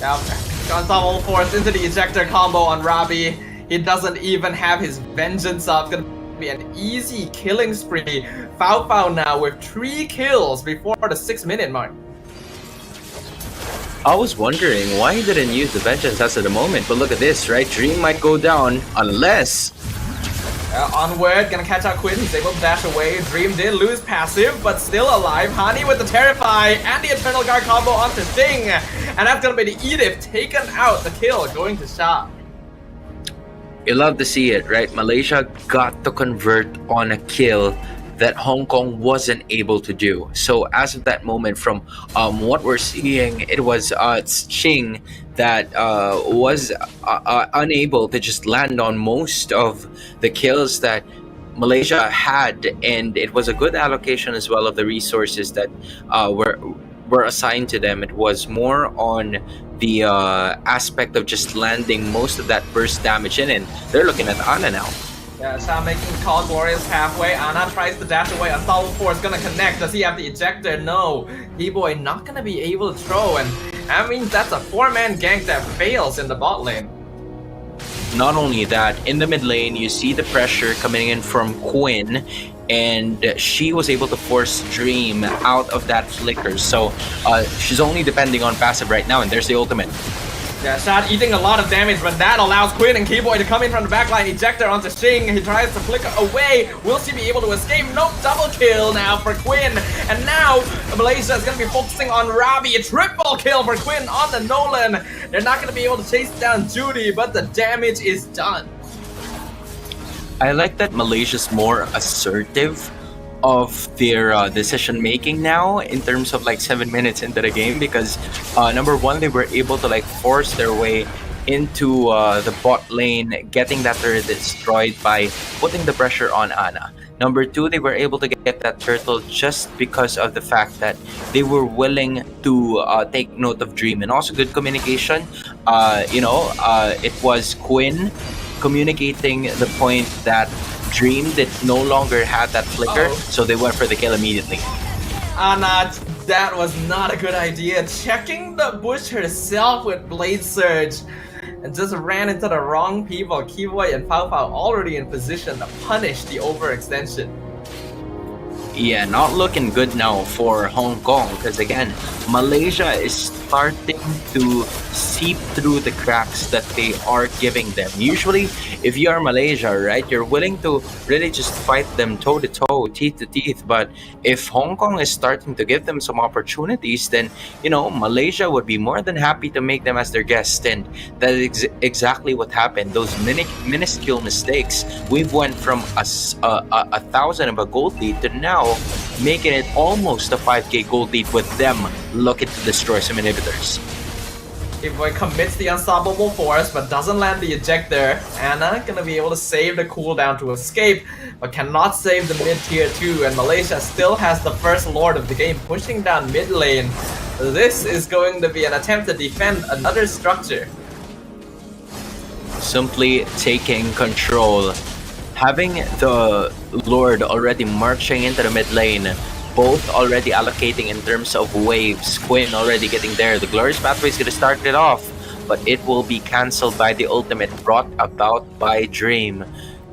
Now, Gonzalo forced into the ejector combo on Rabi. He doesn't even have his vengeance up. It's gonna be an easy killing spree. Fao Fao now with 3 kills before the 6-minute mark. I was wondering why he didn't use the vengeance as of the moment, but look at this, right? Dream might go down unless... Onward, gonna catch out Quinn. He's able to dash away. Dream did lose passive, but still alive. Hani with the Terrify and the Eternal Guard combo onto Sting. And that's gonna be the Edith taken out. The kill going to Sha. You love to see it, right? Malaysia got to convert on a kill that Hong Kong wasn't able to do. So as of that moment, from what we're seeing, it was Ching that was unable to just land on most of the kills that Malaysia had, and it was a good allocation as well of the resources that were assigned to them. It was more on the aspect of just landing most of that burst damage in, and they're looking at Ana now. Yeah, Sha making call glorious pathway. Ana tries to dash away. Unstoppable Force gonna connect. Does he have the ejector? No. D-Boy not gonna be able to throw, and that means that's a 4-man gank that fails in the bot lane. Not only that, in the mid lane, you see the pressure coming in from Quinn, and she was able to force Dream out of that flicker. So she's only depending on passive right now, and there's the ultimate. Yeah, Shad eating a lot of damage, but that allows Quinn and Keyboy to come in from the backline. Ejector onto Shing. He tries to flicker away. Will she be able to escape? Nope, double kill now for Quinn. And now Malaysia is going to be focusing on Rabi. A triple kill for Quinn on the Nolan. They're not going to be able to chase down Judy, but the damage is done. I like that Malaysia's more assertive of their decision making now in terms of like 7 minutes into the game, because number one, they were able to like force their way into the bot lane, getting that turret destroyed by putting the pressure on Ana. Number two, they were able to get that turtle just because of the fact that they were willing to take note of Dream, and also good communication. It was Quinn communicating the point that Dream did no longer have that flicker, so they went for the kill immediately. Ana, that was not a good idea. Checking the bush herself with Blade Surge and just ran into the wrong people. Keyboy and Fao Fao already in position to punish the overextension. Yeah, not looking good now for Hong Kong, because again, Malaysia is starting to seep through the cracks that they are giving them. Usually, if you are Malaysia, right, you're willing to really just fight them toe to toe, teeth to teeth. But if Hong Kong is starting to give them some opportunities, then, Malaysia would be more than happy to make them as their guest. And that is exactly what happened. Those minuscule mistakes, we've went from a 1,000 of a gold lead to now making it almost a 5k gold lead with them looking to destroy some inhibitors. Keyboy commits the Unstoppable Force but doesn't land the ejector. Ana gonna be able to save the cooldown to escape, but cannot save the mid tier 2, and Malaysia still has the first Lord of the game pushing down mid lane. This is going to be an attempt to defend another structure. Simply taking control. Having the Lord already marching into the mid lane, both already allocating in terms of waves, Quinn already getting there. The Glorious Pathway is going to start it off, but it will be cancelled by the ultimate brought about by Dream.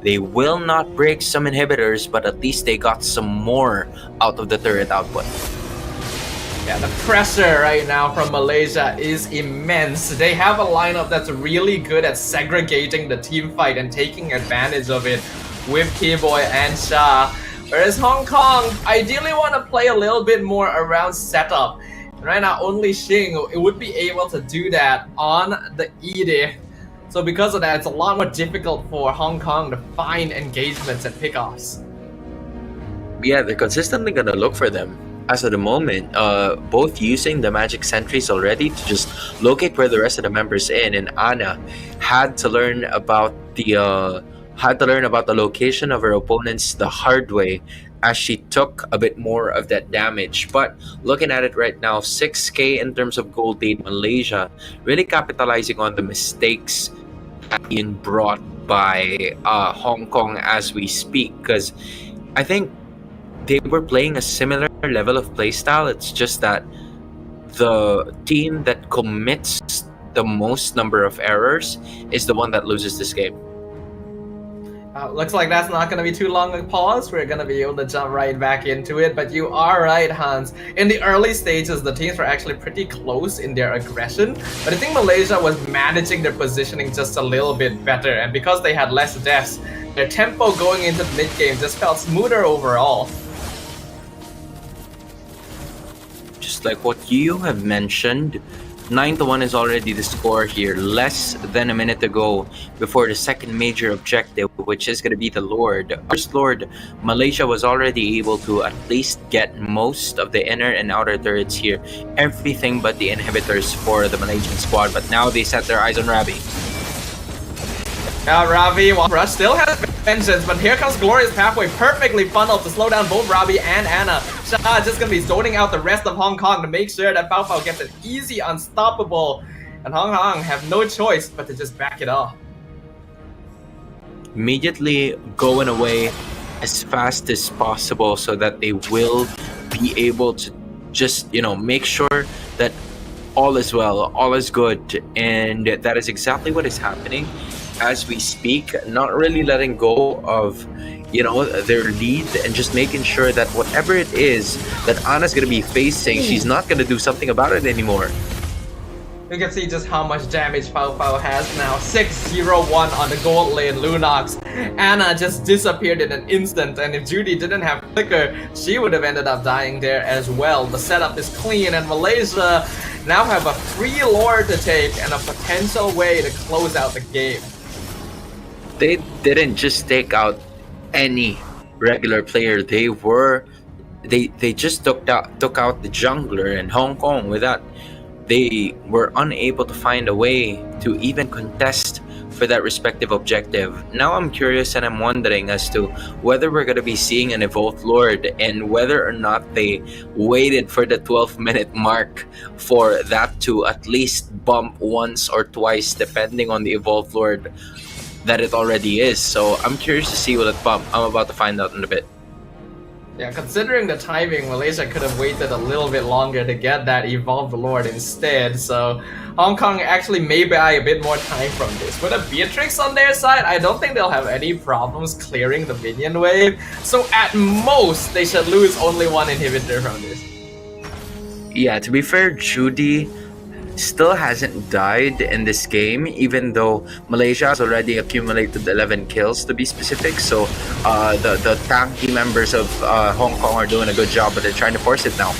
They will not break some inhibitors, but at least they got some more out of the turret output. Yeah, the pressure right now from Malaysia is immense. They have a lineup that's really good at segregating the team fight and taking advantage of it with K-Boy and Shah. Whereas Hong Kong ideally want to play a little bit more around setup. And right now, only Xing would be able to do that on the Edith. So because of that, it's a lot more difficult for Hong Kong to find engagements and pickoffs. Yeah, they're consistently gonna look for them. As of the moment, both using the magic sentries already to just locate where the rest of the members in, and Anna had to learn about the location of her opponents the hard way, as she took a bit more of that damage. But looking at it right now, 6k in terms of gold lead. Malaysia really capitalizing on the mistakes being brought by Hong Kong as we speak, because I think they were playing a similar level of playstyle. It's just that the team that commits the most number of errors is the one that loses this game. Looks like that's not going to be too long a pause. We're going to be able to jump right back into it. But you are right, Hans. In the early stages, the teams were actually pretty close in their aggression. But I think Malaysia was managing their positioning just a little bit better. And because they had less deaths, their tempo going into the mid-game just felt smoother overall. Just like what you have mentioned, 9-1 is already the score here, less than a minute to go before the second major objective, which is going to be the Lord. First Lord, Malaysia was already able to at least get most of the inner and outer turrets here, everything but the inhibitors for the Malaysian squad, but now they set their eyes on Ravi. Now Ravi, Rush still has vengeance, but here comes Glorious Pathway, perfectly funneled to slow down both Ravi and Anna. Shah just gonna be zoning out the rest of Hong Kong to make sure that Pao Pao gets an easy unstoppable, and Hong Kong have no choice but to just back it off. Immediately going away as fast as possible so that they will be able to just, make sure that all is well, all is good, and that is exactly what is happening as we speak. Not really letting go of their lead and just making sure that whatever it is that Anna's gonna be facing, she's not gonna do something about it anymore. You can see just how much damage Pao Pao has now. 6-0-1 on the gold lane Lunox. Anna just disappeared in an instant, and if Judy didn't have Flicker, she would have ended up dying there as well. The setup is clean, and Malaysia now have a free Lord to take and a potential way to close out the game. They didn't just take out any regular player. They just took out the jungler in Hong Kong. With that, they were unable to find a way to even contest for that respective objective. Now I'm curious and I'm wondering as to whether we're going to be seeing an Evolved Lord, and whether or not they waited for the 12-minute mark for that to at least bump once or twice, depending on the Evolved Lord that it already is. So I'm curious to see what it bump. I'm about to find out in a bit. Yeah, considering the timing, Malaysia could have waited a little bit longer to get that Evolved Lord instead. So Hong Kong actually may buy a bit more time from this. With a Beatrix on their side, I don't think they'll have any problems clearing the minion wave. So at most, they should lose only one inhibitor from this. Yeah, to be fair, Judy still hasn't died in this game, even though Malaysia has already accumulated 11 kills to be specific. So the tanky members of Hong Kong are doing a good job, but they're trying to force it now.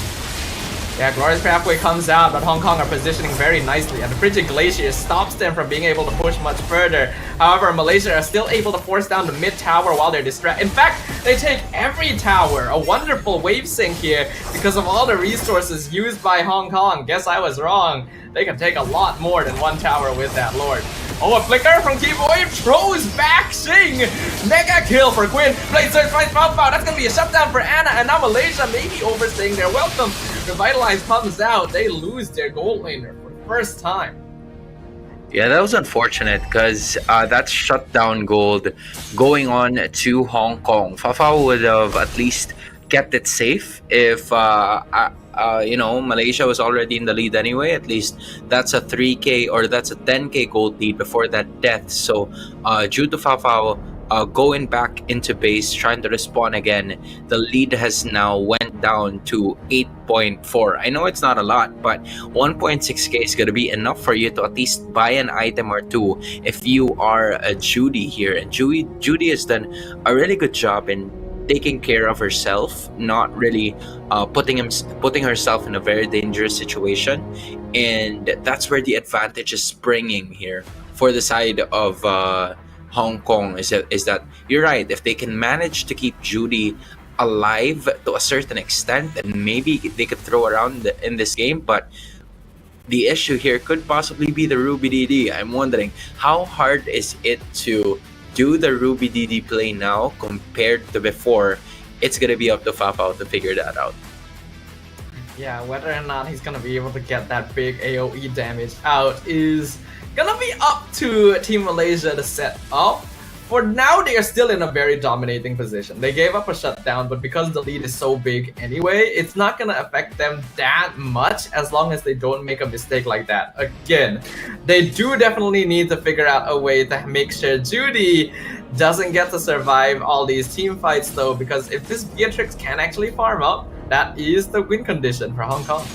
Yeah, Glorious Pathway comes out, but Hong Kong are positioning very nicely, and the Frigid Glacier stops them from being able to push much further. However, Malaysia are still able to force down the mid tower while they're distracted. In fact, they take every tower. A wonderful wave sync here because of all the resources used by Hong Kong. Guess I was wrong. They can take a lot more than one tower with that Lord. Oh, a flicker from Keyboy throws back Xing. Mega kill for Quinn. Blade Surge finds Pao Pao. That's gonna be a shutdown for Anna, and now Malaysia may be overstaying their welcome. Revitalize comes out. They lose their gold laner for the first time. Yeah, that was unfortunate because that's shutdown gold going on to Hong Kong. Fafao would have at least kept it safe if Malaysia was already in the lead anyway. At least that's a 3k or that's a 10k gold lead before that death. So due to Fafao going back into base, trying to respawn again, the lead has now went down to 8.4. I know it's not a lot, but 1.6k is gonna be enough for you to at least buy an item or two if you are a Judy here. And Judy has done a really good job in taking care of herself, not really putting herself in a very dangerous situation, and that's where the advantage is springing here for the side of Hong Kong. Is that you're right? If they can manage to keep Judy alive to a certain extent, then maybe they could throw around in this game. But the issue here could possibly be the Ruby DD. I'm wondering how hard is it to do the Ruby DD play now compared to before. It's gonna be up to Fafao to figure that out. Yeah, whether or not he's gonna be able to get that big AoE damage out is gonna be up to Team Malaysia to set up. For now, they are still in a very dominating position. They gave up a shutdown, but because the lead is so big anyway, it's not gonna affect them that much as long as they don't make a mistake like that again. They do definitely need to figure out a way to make sure Judy doesn't get to survive all these team fights though, because if this Beatrix can actually farm up, that is the win condition for Hong Kong.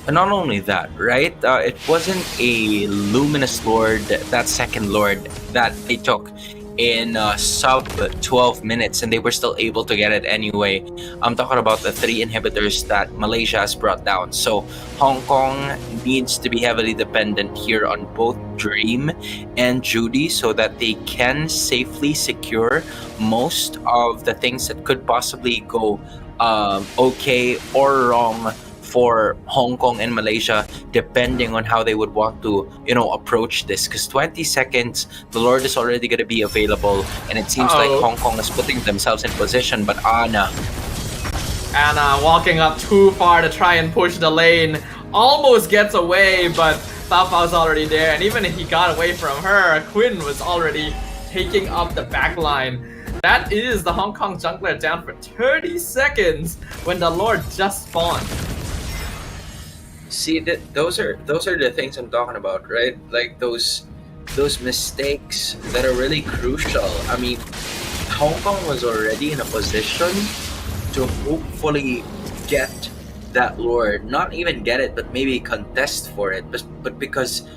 And not only that, right? It wasn't a Luminous Lord, that second Lord, that they took in sub 12 minutes, and they were still able to get it anyway. I'm talking about the 3 inhibitors that Malaysia has brought down. So Hong Kong needs to be heavily dependent here on both Dream and Judy so that they can safely secure most of the things that could possibly go okay or wrong for Hong Kong and Malaysia, depending on how they would want to, approach this. Because 20 seconds, the Lord is already going to be available, and it seems like Hong Kong is putting themselves in position. But Anna walking up too far to try and push the lane, almost gets away, but Fafao's already there. And even if he got away from her, Quinn was already taking up the back line. That is the Hong Kong jungler down for 30 seconds when the Lord just spawned. See, those are the things I'm talking about, right? Like those mistakes that are really crucial. I mean, Hong Kong was already in a position to hopefully get that Lord, not even get it, but maybe contest for it. But because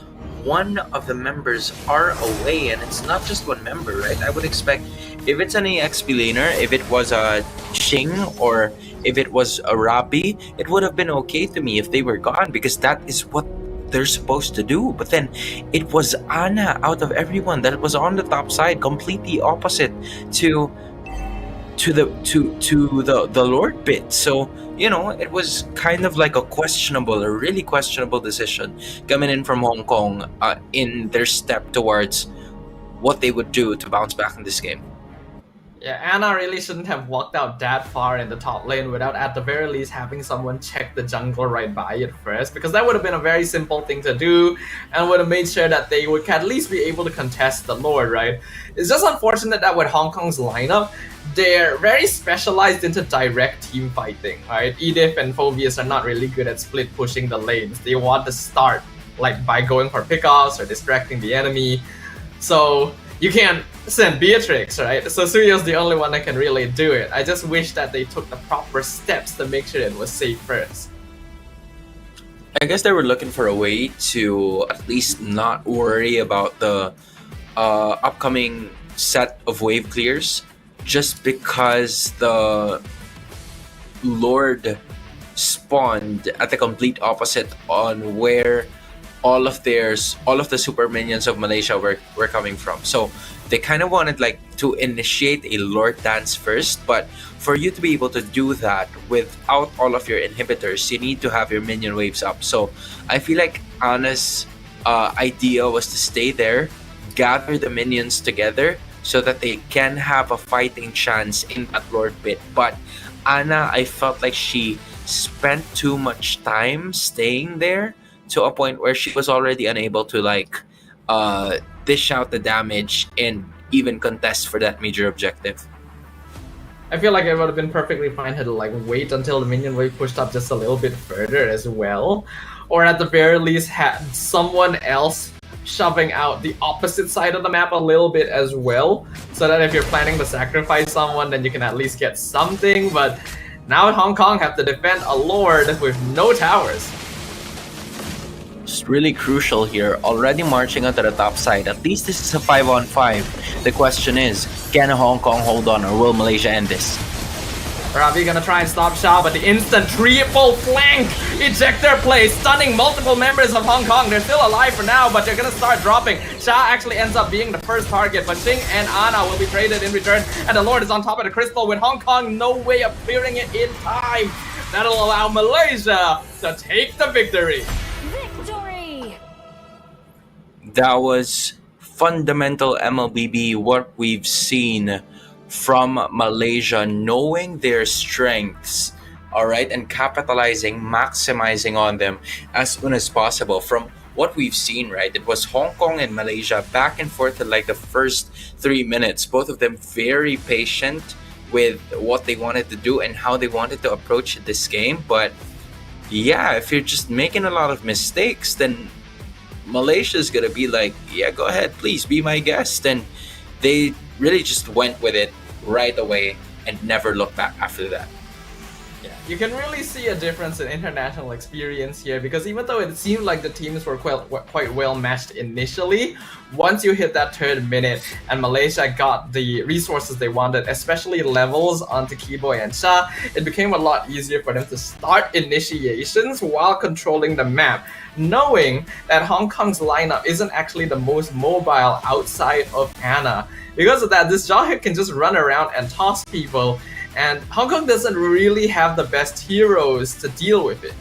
one of the members are away, and it's not just one member, right? I would expect if it's an EXP laner, if it was a Xing or if it was a Rabi, it would have been okay to me if they were gone, because that is what they're supposed to do. But then it was Anna out of everyone that was on the top side, completely opposite to the Lord bit. So it was kind of like a really questionable decision coming in from Hong Kong in their step towards what they would do to bounce back in this game. Yeah, Anna really shouldn't have walked out that far in the top lane without at the very least having someone check the jungle right by it first, because that would have been a very simple thing to do and would have made sure that they would at least be able to contest the Lord, right? It's just unfortunate that with Hong Kong's lineup, they're very specialized into direct team fighting, right? Edith and Phobius are not really good at split pushing the lanes. They want to start by going for pickoffs or distracting the enemy. So you can't send Beatrix, right? So Suyo's the only one that can really do it. I just wish that they took the proper steps to make sure it was safe first. I guess they were looking for a way to at least not worry about the upcoming set of wave clears, just because the Lord spawned at the complete opposite on where all of the super minions of Malaysia were coming from. So they kind of wanted to initiate a Lord dance first, but for you to be able to do that without all of your inhibitors, you need to have your minion waves up. So I feel like Anna's idea was to stay there, gather the minions together so that they can have a fighting chance in that Lord bit. But Anna, I felt like she spent too much time staying there to a point where she was already unable to dish out the damage and even contest for that major objective. I feel like it would have been perfectly fine to wait until the minion wave pushed up just a little bit further as well, or at the very least had someone else shoving out the opposite side of the map a little bit as well, so that if you're planning to sacrifice someone, then you can at least get something. But Now Hong Kong have to defend a Lord with no towers. It's really crucial here. Already marching onto the top side. At least this is a 5-on-5. The question is, can Hong Kong hold on or will Malaysia end this? Ravi gonna try and stop Shah, but the instant triple flank ejector play, stunning multiple members of Hong Kong. They're still alive for now, but they're gonna start dropping. Shah actually ends up being the first target, but Xing and Ana will be traded in return, and the Lord is on top of the crystal with Hong Kong no way of clearing it in time. That'll allow Malaysia to take the victory. Victory! That was fundamental MLBB, what we've seen from Malaysia, knowing their strengths, all right, and capitalizing, maximizing on them as soon as possible. From what we've seen, right, it was Hong Kong and Malaysia back and forth in like the first 3 minutes, both of them very patient with what they wanted to do and how they wanted to approach this game. But yeah, if you're just making a lot of mistakes, then Malaysia's gonna be like, yeah, go ahead, please be my guest. And they really just went with it right away and never looked back after that. Yeah, you can really see a difference in international experience here, because even though it seemed like the teams were quite well matched initially, once you hit that third minute and Malaysia got the resources they wanted, especially levels onto Keyboy and Shah, it became a lot easier for them to start initiations while controlling the map, knowing that Hong Kong's lineup isn't actually the most mobile outside of Ana. Because of that, this Jahit can just run around and toss people, and Hong Kong doesn't really have the best heroes to deal with it.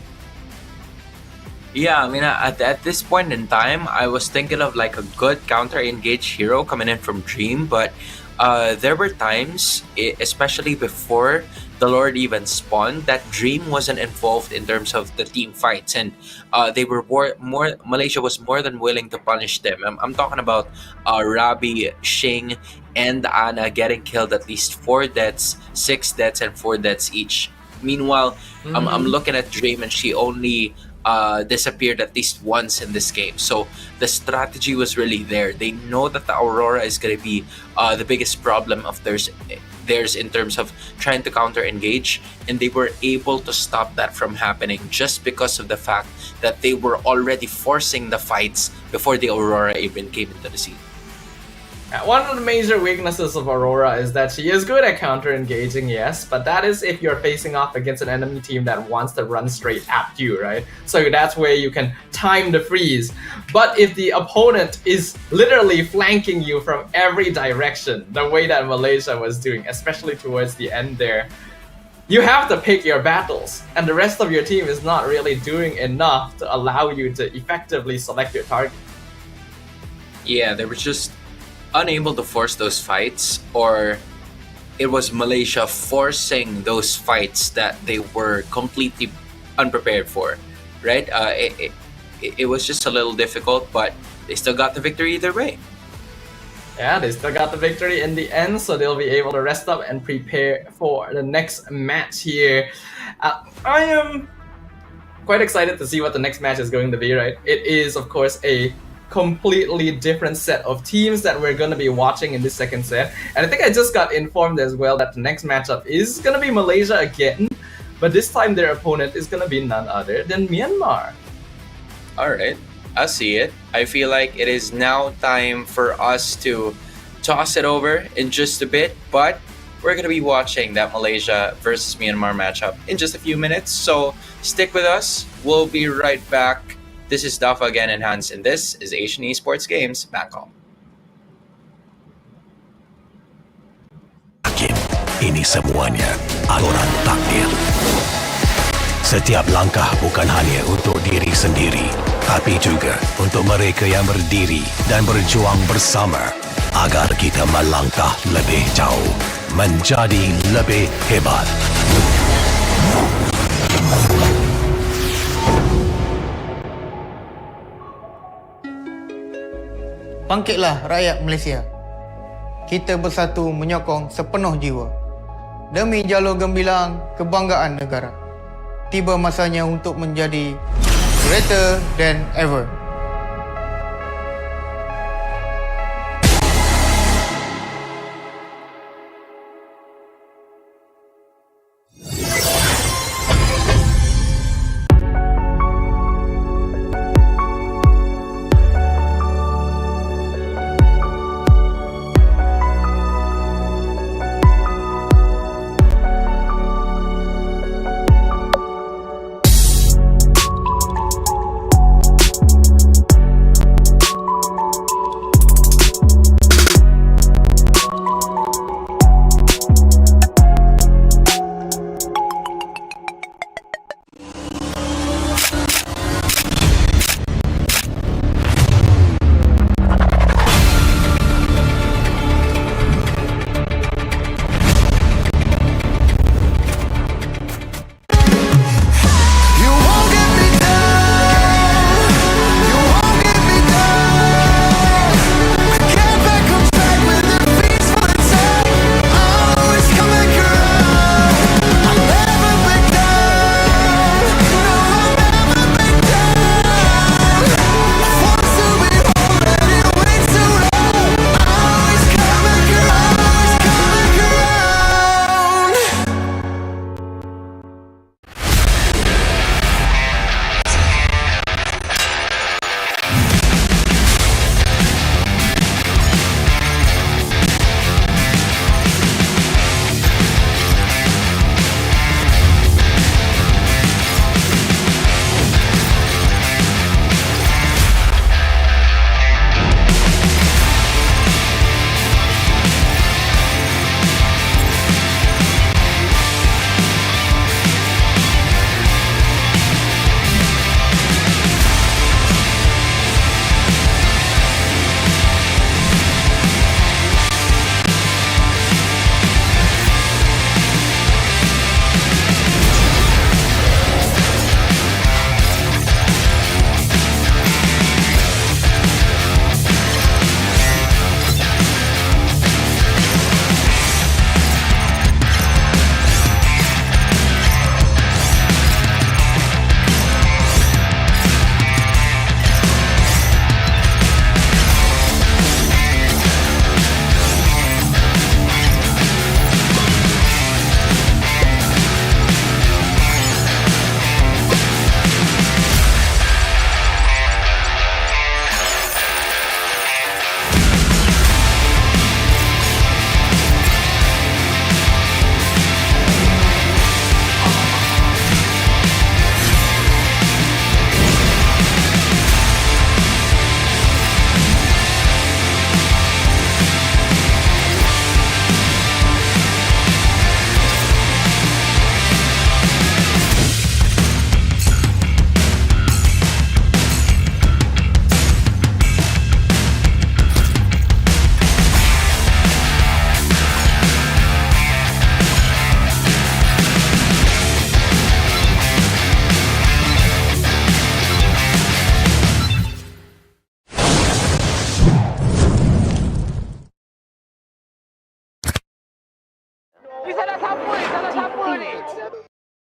Yeah, I mean, at this point in time, I was thinking of like a good counter-engage hero coming in from Dream, but there were times, especially before the Lord even spawned, that Dream wasn't involved in terms of the team fights, and they were more Malaysia was more than willing to punish them. I'm talking about Rabi, Xing, and Ana getting killed at least 4 deaths, 6 deaths, and 4 deaths each. Meanwhile, I'm looking at Dream, and she only disappeared at least once in this game. So the strategy was really there. They know that the Aurora is going to be the biggest problem of theirs in terms of trying to counter engage, and they were able to stop that from happening just because of the fact that they were already forcing the fights before the Aurora even came into the scene. One of the major weaknesses of Aurora is that she is good at counter-engaging, yes, but that is if you're facing off against an enemy team that wants to run straight at you, right? So that's where you can time the freeze. But if the opponent is literally flanking you from every direction, the way that Malaysia was doing, especially towards the end there, you have to pick your battles, and the rest of your team is not really doing enough to allow you to effectively select your target. Yeah, they were just unable to force those fights, or it was Malaysia forcing those fights that they were completely unprepared for, right? It was just a little difficult, but they still got the victory either way. Yeah, they still got the victory in the end, so they'll be able to rest up and prepare for the next match here. I am quite excited to see what the next match is going to be, right? It is, of course, a completely different set of teams that we're going to be watching in this second set. And I think I just got informed as well that the next matchup is going to be Malaysia again, but this time their opponent is going to be none other than Myanmar. Alright, I see it. I feel like it is now time for us to toss it over in just a bit, but we're going to be watching that Malaysia versus Myanmar matchup in just a few minutes, so stick with us. We'll be right back. This is Dafa again and Hans, and this is Asian Esports Games, Bangkok. Ini semuanya aturan takdir. Setiap langkah bukan hanya untuk diri sendiri, tapi juga untuk mereka yang berdiri dan berjuang bersama agar kita melangkah lebih jauh, menjadi lebih hebat. Bangkitlah rakyat Malaysia. Kita bersatu menyokong sepenuh jiwa. Demi jalur gemilang kebanggaan negara. Tiba masanya untuk menjadi greater than ever.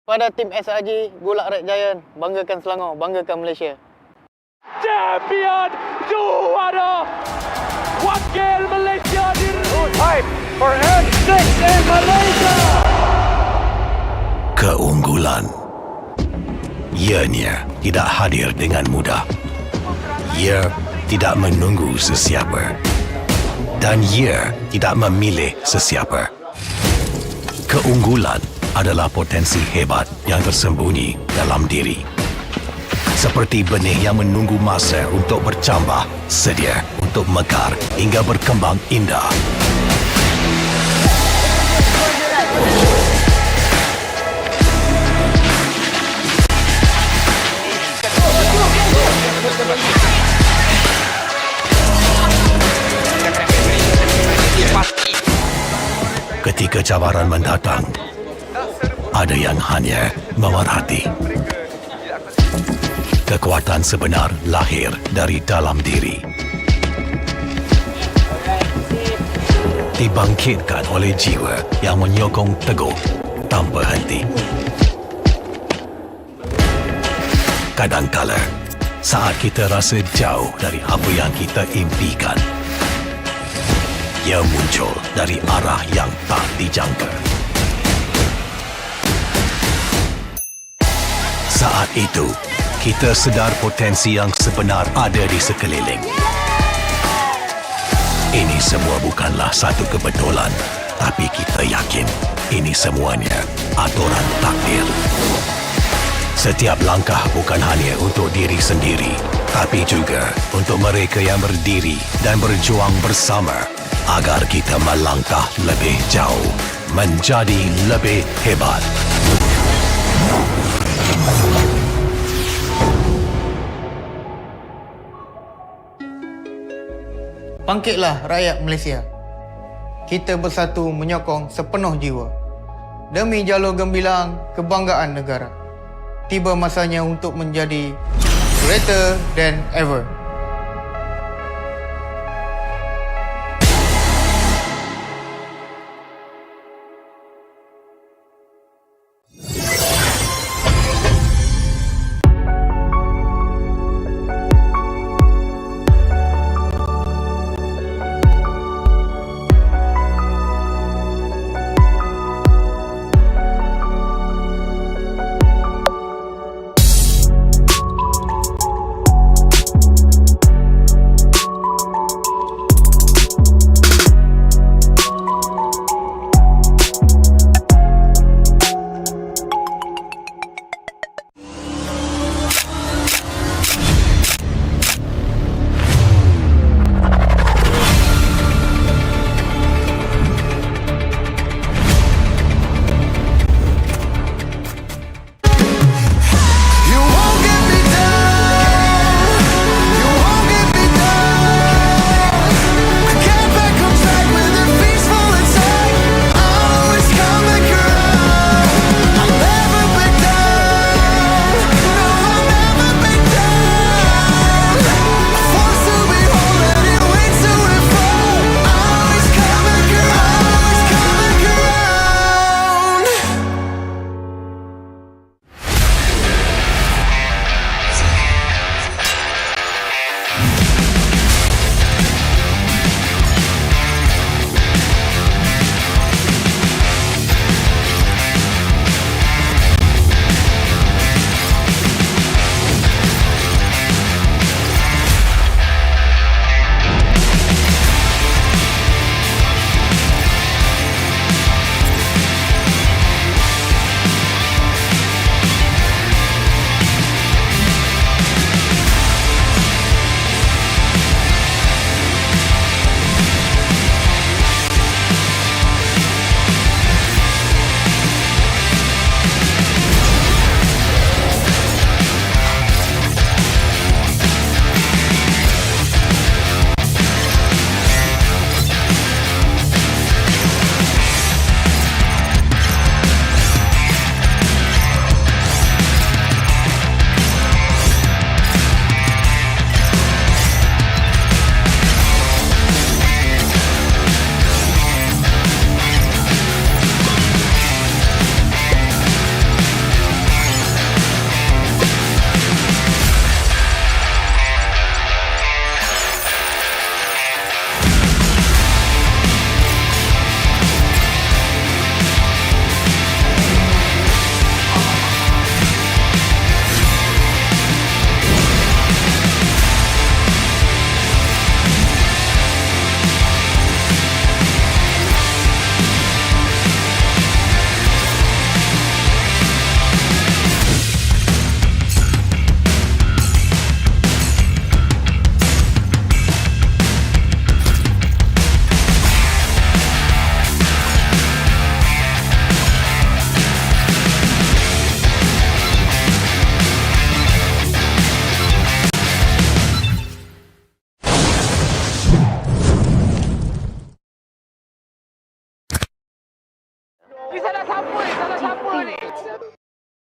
Pada tim SRG, Gulak Red Giant, banggakan Selangor, banggakan Malaysia. Champion juara wakil Malaysia Time for N6 in Malaysia. Keunggulan. Ianya tidak hadir dengan mudah. Ia tidak menunggu sesiapa. Dan ia tidak memilih sesiapa. Keunggulan adalah potensi hebat yang tersembunyi dalam diri. Seperti benih yang menunggu masa untuk bercambah, sedia untuk mekar hingga berkembang indah. Ketika cabaran mendatang, ada yang hanya memerhati. Kekuatan sebenar lahir dari dalam diri. Dibangkitkan oleh jiwa yang menyokong teguh tanpa henti. Kadangkala, saat kita rasa jauh dari apa yang kita impikan, ia muncul dari arah yang tak dijangka. Saat itu, kita sedar potensi yang sebenar ada di sekeliling. Ini semua bukanlah satu kebetulan, tapi kita yakin ini semuanya aturan takdir. Setiap langkah bukan hanya untuk diri sendiri, tapi juga untuk mereka yang berdiri dan berjuang bersama agar kita melangkah lebih jauh, menjadi lebih hebat. Bangkitlah rakyat Malaysia. Kita bersatu menyokong sepenuh jiwa. Demi jalur gemilang kebanggaan negara. Tiba masanya untuk menjadi greater than ever.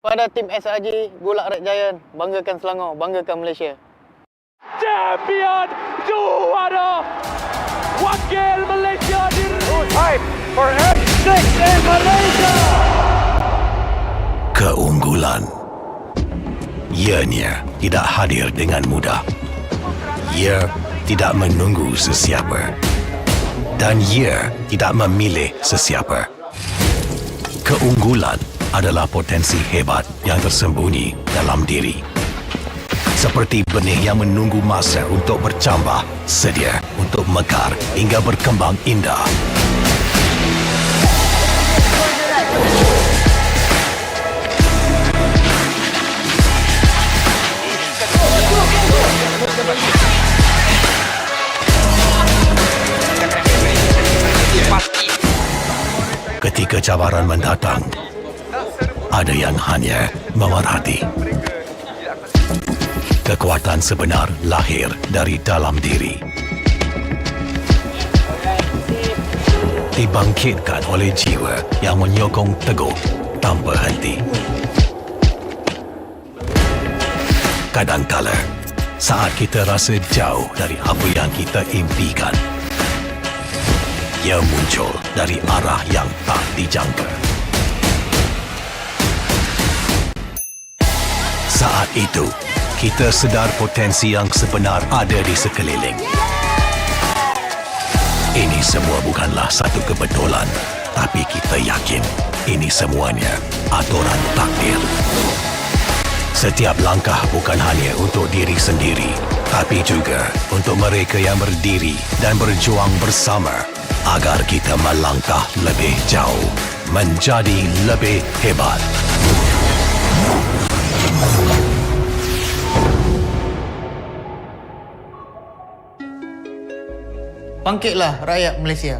Pada tim SRG Gulak Red Giant, banggakan Selangor, banggakan Malaysia. Champion juara wakil Malaysia Time for M6 in Malaysia. Keunggulan. Ianya tidak hadir dengan mudah. Ia tidak menunggu sesiapa. Dan ia tidak memilih sesiapa. Keunggulan adalah potensi hebat yang tersembunyi dalam diri. Seperti benih yang menunggu masa untuk bercambah, sedia untuk mekar hingga berkembang indah. Ketika cabaran mendatang, ada yang hanya memerhati. Kekuatan sebenar lahir dari dalam diri. Dibangkitkan oleh jiwa yang menyokong teguh tanpa henti. Kadangkala, saat kita rasa jauh dari apa yang kita impikan, ia muncul dari arah yang tak dijangka. Saat itu, kita sedar potensi yang sebenar ada di sekeliling. Ini semua bukanlah satu kebetulan, tapi kita yakin ini semuanya aturan takdir. Setiap langkah bukan hanya untuk diri sendiri, tapi juga untuk mereka yang berdiri dan berjuang bersama agar kita melangkah lebih jauh, menjadi lebih hebat. Bangkitlah rakyat Malaysia.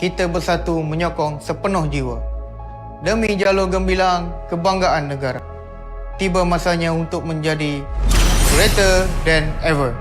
Kita bersatu menyokong sepenuh jiwa. Demi jalur gemilang kebanggaan negara. Tiba masanya untuk menjadi greater than ever.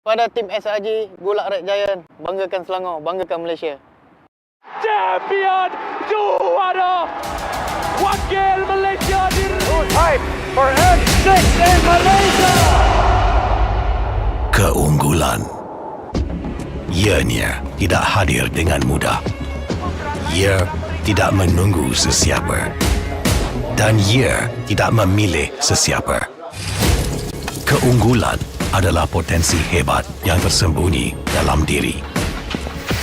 Pada tim SRG Gulak Red Giant, banggakan Selangor, banggakan Malaysia. Champion juara wakil Malaysia time for F6 in Malaysia. Keunggulan. Ianya tidak hadir dengan mudah. Ia tidak menunggu sesiapa. Dan ia tidak memilih sesiapa. Keunggulan adalah potensi hebat yang tersembunyi dalam diri.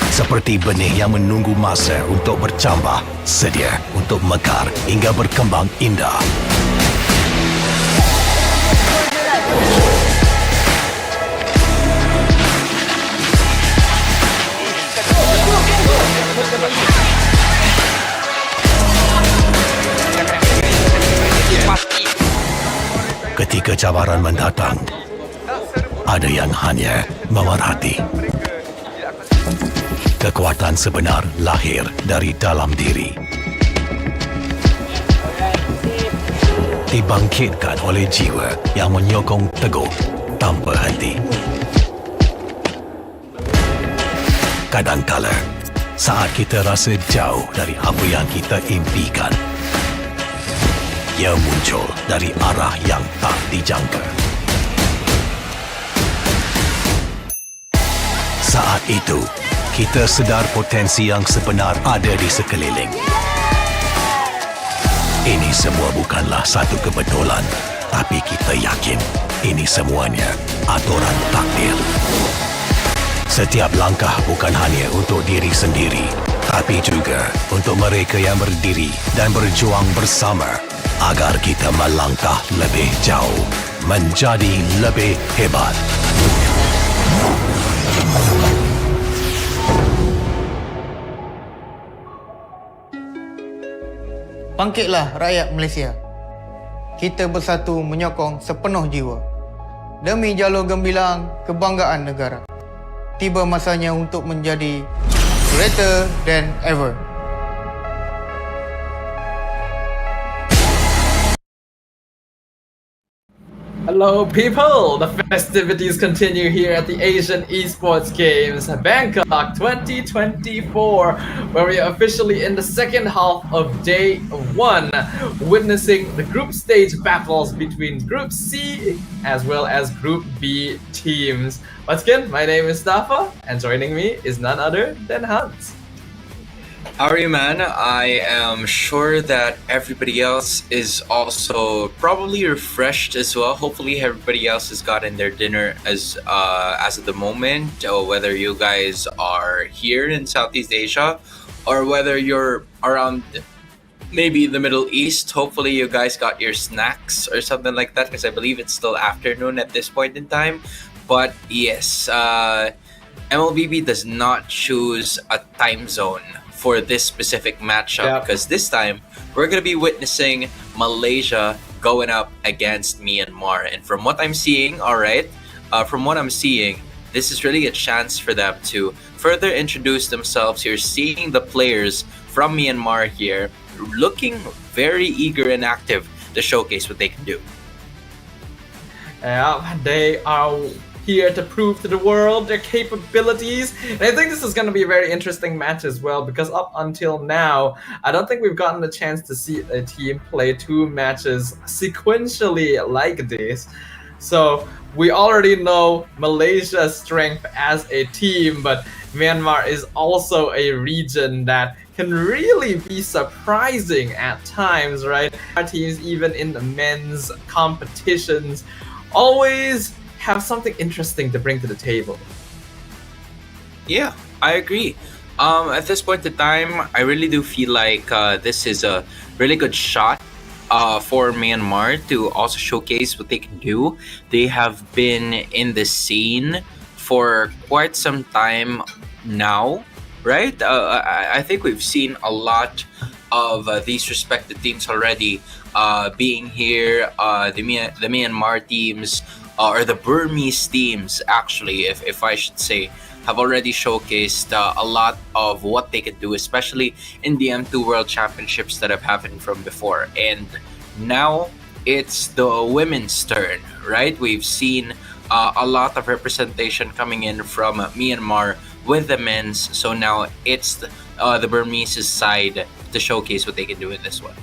Seperti benih yang menunggu masa untuk bercambah, sedia untuk mekar hingga berkembang indah. Ketika cabaran mendatang, ada yang hanya memerhati. Kekuatan sebenar lahir dari dalam diri. Dibangkitkan oleh jiwa yang menyokong teguh tanpa henti. Kadangkala, saat kita rasa jauh dari apa yang kita impikan, ia muncul dari arah yang tak dijangka. Saat itu, kita sedar potensi yang sebenar ada di sekeliling. Ini semua bukanlah satu kebetulan, tapi kita yakin ini semuanya aturan takdir. Setiap langkah bukan hanya untuk diri sendiri, tapi juga untuk mereka yang berdiri dan berjuang bersama agar kita melangkah lebih jauh, menjadi lebih hebat. Bangkitlah rakyat Malaysia. Kita bersatu menyokong sepenuh jiwa. Demi jalur gemilang kebanggaan negara. Tiba masanya untuk menjadi greater than ever. Hello people! The festivities continue here at the Asian Esports Games Bangkok 2024, where we are officially in the second half of day 1, witnessing the group stage battles between Group C as well as Group B teams. Once again, my name is Stafa, and joining me is none other than Hans. How are you, man? I am sure that everybody else is also probably refreshed as well. Hopefully, everybody else has gotten their dinner as of the moment. Or whether you guys are here in Southeast Asia, or whether you're around maybe the Middle East. Hopefully, you guys got your snacks or something like that, because I believe it's still afternoon at this point in time. But yes, MLBB does not choose a time zone for this specific matchup, because this time we're going to be witnessing Malaysia going up against Myanmar. And from what I'm seeing, this is really a chance for them to further introduce themselves. You're seeing the players from Myanmar here looking very eager and active to showcase what they can do. They are here to prove to the world their capabilities. And I think this is going to be a very interesting match as well, because up until now, I don't think we've gotten the chance to see a team play 2 matches sequentially like this. So we already know Malaysia's strength as a team, but Myanmar is also a region that can really be surprising at times, right? Our teams, even in the men's competitions, always have something interesting to bring to the table. Yeah, I agree. At this point in time, I really do feel like this is a really good shot for Myanmar to also showcase what they can do. They have been in the scene for quite some time now, right? I think we've seen a lot of these respected teams already being here. The Myanmar teams, or the Burmese teams, actually, if I should say, have already showcased a lot of what they could do, especially in the M2 World Championships that have happened from before. And now it's the women's turn, right? We've seen a lot of representation coming in from Myanmar with the men's. So now it's the Burmese side to showcase what they can do in this one.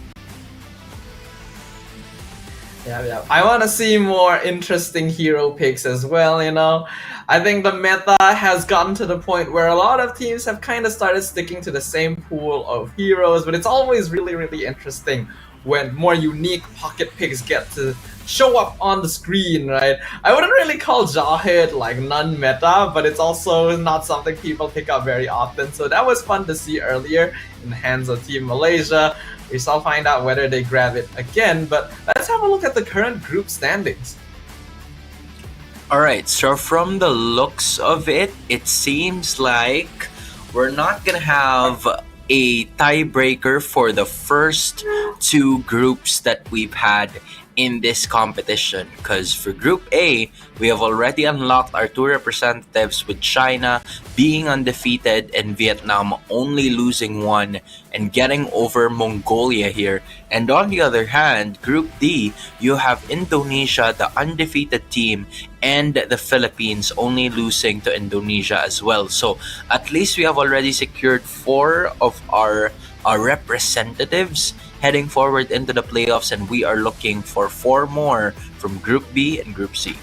Yeah. I want to see more interesting hero picks as well, you know. I think the meta has gotten to the point where a lot of teams have kind of started sticking to the same pool of heroes, but it's always really, really interesting when more unique pocket picks get to show up on the screen, right? I wouldn't really call Jawhead like non-meta, but it's also not something people pick up very often. So that was fun to see earlier in the hands of Team Malaysia. We shall find out whether they grab it again, but let's have a look at the current group standings. Alright, so from the looks of it, it seems like we're not gonna have a tiebreaker for the first two groups that we've had in this competition, because for Group A, we have already unlocked our two representatives, with China being undefeated and Vietnam only losing one and getting over Mongolia here. And on the other hand, Group D, you have Indonesia, the undefeated team, and the Philippines only losing to Indonesia as well. So at least we have already secured 4 of our representatives heading forward into the playoffs, and we are looking for 4 more from Group B and Group C.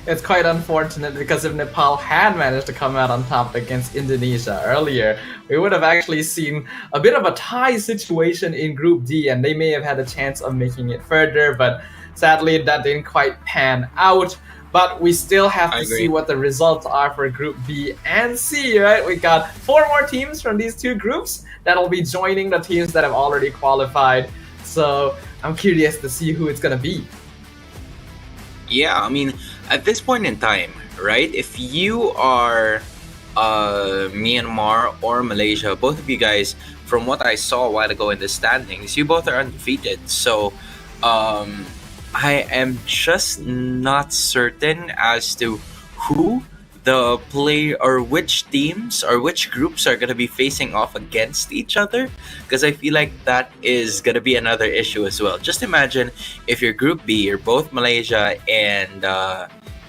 It's quite unfortunate, because if Nepal had managed to come out on top against Indonesia earlier, we would have actually seen a bit of a tie situation in Group D, and they may have had a chance of making it further, but sadly that didn't quite pan out. But we still have to see what the results are for Group B and C, right? We got 4 more teams from these 2 groups that'll be joining the teams that have already qualified. So I'm curious to see who it's gonna be. Yeah, I mean, at this point in time, right, if you are Myanmar or Malaysia, both of you guys, from what I saw a while ago in the standings, you both are undefeated. So I am just not certain as to who the play or which teams or which groups are going to be facing off against each other, because I feel like that is going to be another issue as well. Just imagine if you're Group B, you're both Malaysia and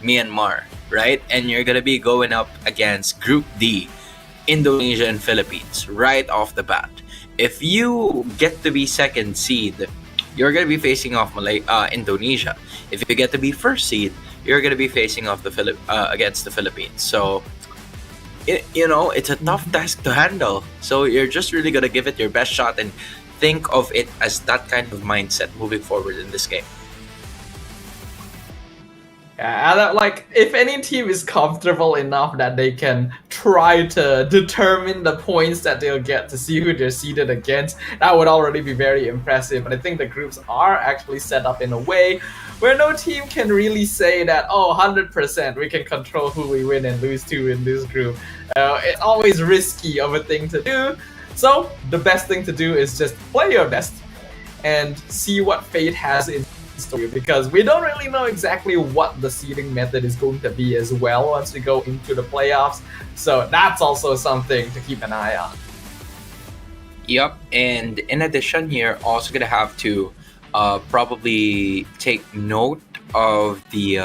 Myanmar, right? And you're going to be going up against Group D, Indonesia and Philippines right off the bat. If you get to be second seed, you're going to be facing off Indonesia. If you get to be first seed, you're going to be facing off against the Philippines. So, it's a tough task to handle. So you're just really going to give it your best shot and think of it as that kind of mindset moving forward in this game. Yeah, like, if any team is comfortable enough that they can try to determine the points that they'll get to see who they're seeded against, that would already be very impressive. But I think the groups are actually set up in a way where no team can really say that, 100% we can control who we win and lose to in this group. It's always risky of a thing to do. So the best thing to do is just play your best and see what fate has in story, because we don't really know exactly what the seeding method is going to be as well once we go into the playoffs. So that's also something to keep an eye on. Yep, and in addition, you're also gonna have to probably take note of the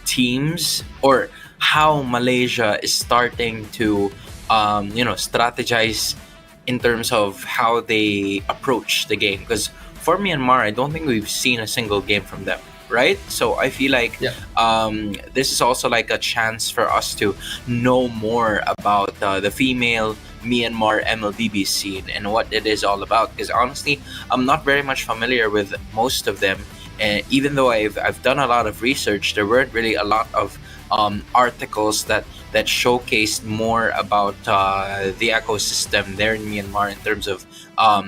teams, or how Malaysia is starting to strategize in terms of how they approach the game. Because for Myanmar, I don't think we've seen a single game from them, right? So I feel like this is also like a chance for us to know more about the female Myanmar MLBB scene and what it is all about. Because honestly, I'm not very much familiar with most of them, and even though I've done a lot of research, there weren't really a lot of articles that showcased more about the ecosystem there in Myanmar in terms of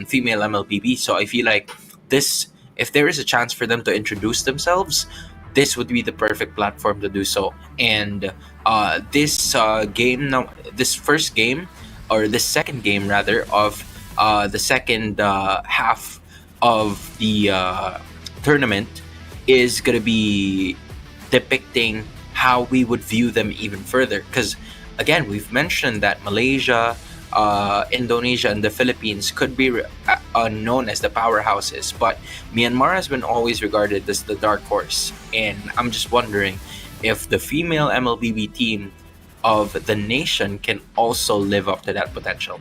female MLBB. So I feel like if there is a chance for them to introduce themselves, this would be the perfect platform to do so. And this first game, or the second game rather, of the second half of the tournament is going to be depicting how we would view them even further. Because again, we've mentioned that Malaysia, Indonesia and the Philippines could be known as the powerhouses, but Myanmar has been always regarded as the dark horse. And I'm just wondering if the female MLBB team of the nation can also live up to that potential.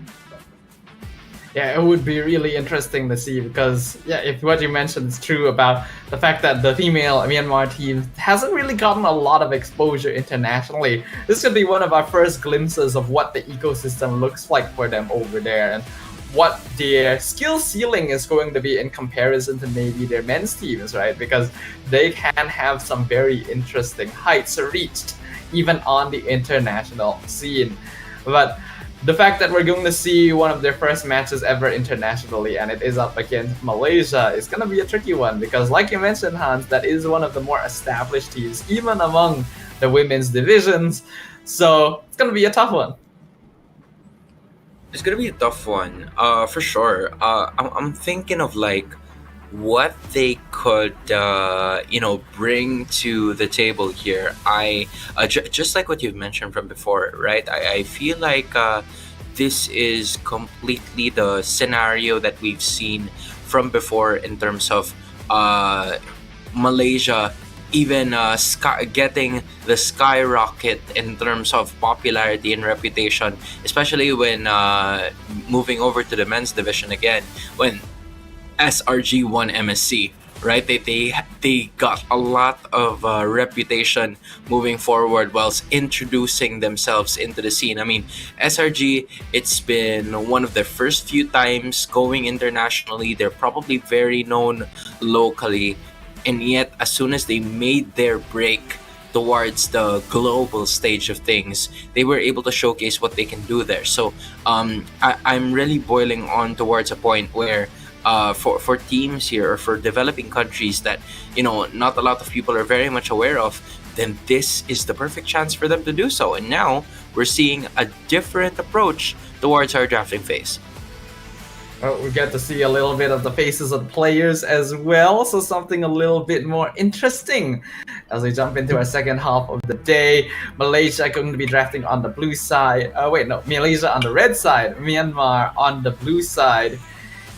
Yeah, it would be really interesting to see because, yeah, if what you mentioned is true about the fact that the female Myanmar team hasn't really gotten a lot of exposure internationally, this could be one of our first glimpses of what the ecosystem looks like for them over there and what their skill ceiling is going to be in comparison to maybe their men's teams, right? Because they can have some very interesting heights reached even on the international scene. But the fact that we're going to see one of their first matches ever internationally and it is up against Malaysia is going to be a tricky one because, like you mentioned, Hans, that is one of the more established teams even among the women's divisions. So it's going to be a tough one. It's gonna be a tough one, for sure. I'm thinking of like what they could, bring to the table here. Just like what you've mentioned from before, right? I feel like this is completely the scenario that we've seen from before in terms of Malaysia even getting the skyrocket in terms of popularity and reputation, especially when moving over to the men's division again, when SRG won MSC, right? They got a lot of reputation moving forward whilst introducing themselves into the scene. I mean, SRG, it's been one of their first few times going internationally. They're probably very known locally, and yet as soon as they made their break towards the global stage of things, they were able to showcase what they can do there. So I'm really boiling on towards a point where for teams here or for developing countries that not a lot of people are very much aware of, then this is the perfect chance for them to do so. And now we're seeing a different approach towards our drafting phase. We get to see a little bit of the faces of the players as well, so something a little bit more interesting as we jump into our second half of the day. Malaysia going to be drafting on the blue side. Malaysia on the red side, Myanmar on the blue side.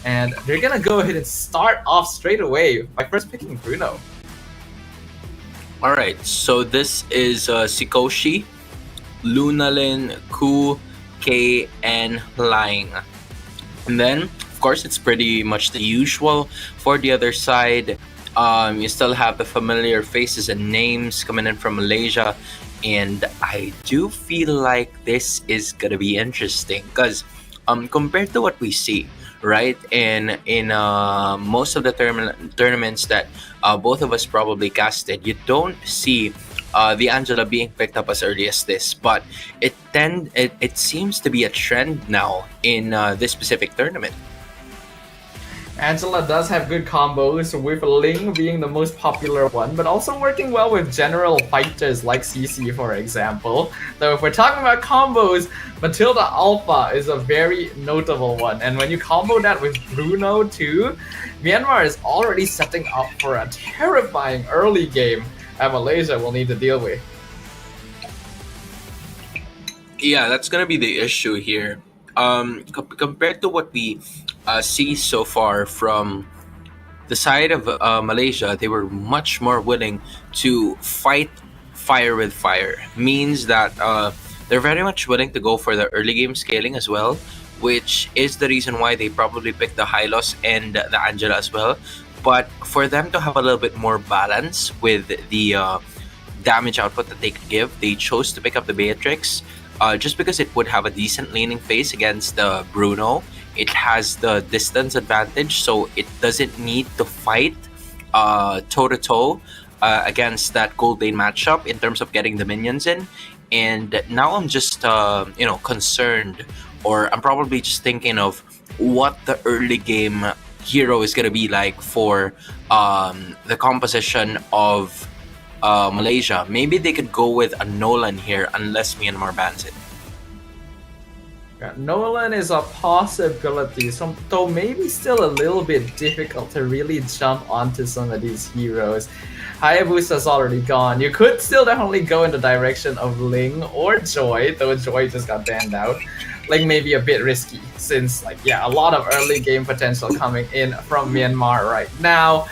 And they're going to go ahead and start off straight away by first picking Bruno. All right, so this is Sikoshi, Lunalin, Ku, K, and Lang. And then, of course, it's pretty much the usual for the other side. You still have the familiar faces and names coming in from Malaysia. And I do feel like this is going to be interesting because compared to what we see, right, in most of the tournaments that both of us probably casted, you don't see the Angela being picked up as early as this, but it seems to be a trend now in this specific tournament. Angela does have good combos, with Ling being the most popular one, but also working well with general fighters like CC, for example. Though if we're talking about combos, Matilda Alpha is a very notable one, and when you combo that with Bruno too, Myanmar is already setting up for a terrifying early game that Malaysia will need to deal with. Yeah, that's gonna be the issue here. Compared to what we see so far from the side of Malaysia, they were much more willing to fight fire with fire. Means that they're very much willing to go for the early game scaling as well, which is the reason why they probably picked the Hylos and the Angela as well. But for them to have a little bit more balance with the damage output that they could give, they chose to pick up the Beatrix. Just because it would have a decent laning phase against Bruno. It has the distance advantage, so it doesn't need to fight toe-to-toe against that gold lane matchup in terms of getting the minions in. And now I'm just, concerned, or I'm probably just thinking of what the early game hero is going to be like for the composition of Malaysia. Maybe they could go with a Nolan here unless Myanmar bans it. Yeah, Nolan is a possibility, though maybe still a little bit difficult to really jump onto some of these heroes. Hayabusa's already gone. You could still definitely go in the direction of Ling or Joy, though Joy just got banned out. like maybe a bit risky, since like a lot of early game potential coming in from Myanmar right now.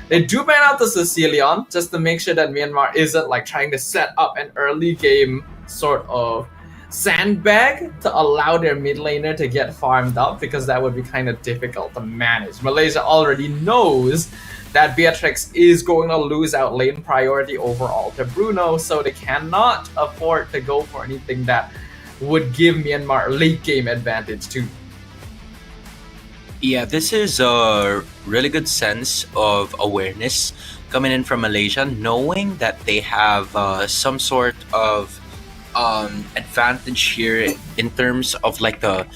They do ban out the Sicilian just to make sure that Myanmar isn't like trying to set up an early game sort of sandbag to allow their mid laner to get farmed up, because that would be kind of difficult to manage. Malaysia already knows that Beatrix is going to lose out lane priority overall to Bruno, so they cannot afford to go for anything that would give Myanmar a late game advantage too. Yeah, this is a really good sense of awareness coming in from Malaysia, knowing that they have some sort of advantage here in terms of like the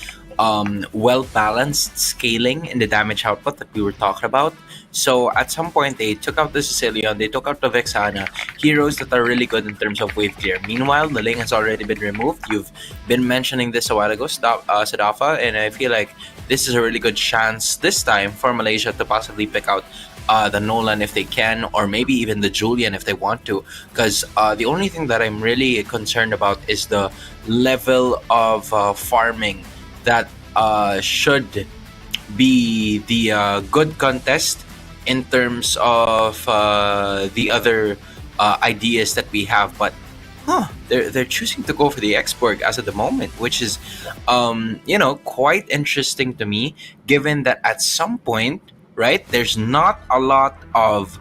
well-balanced scaling in the damage output that we were talking about. So at some point they took out the Sicilian, they took out the Vexana, heroes that are really good in terms of wave clear. Meanwhile, the Ling has already been removed. You've been mentioning this a while ago, Sadafa, and I feel like this is a really good chance this time for Malaysia to possibly pick out the Nolan if they can, or maybe even the Julian if they want to, because the only thing that I'm really concerned about is the level of farming that should be the good contest in terms of the other ideas that we have. But they're choosing to go for the Exborg as of the moment, which is quite interesting to me, given that at some point, right, there's not a lot of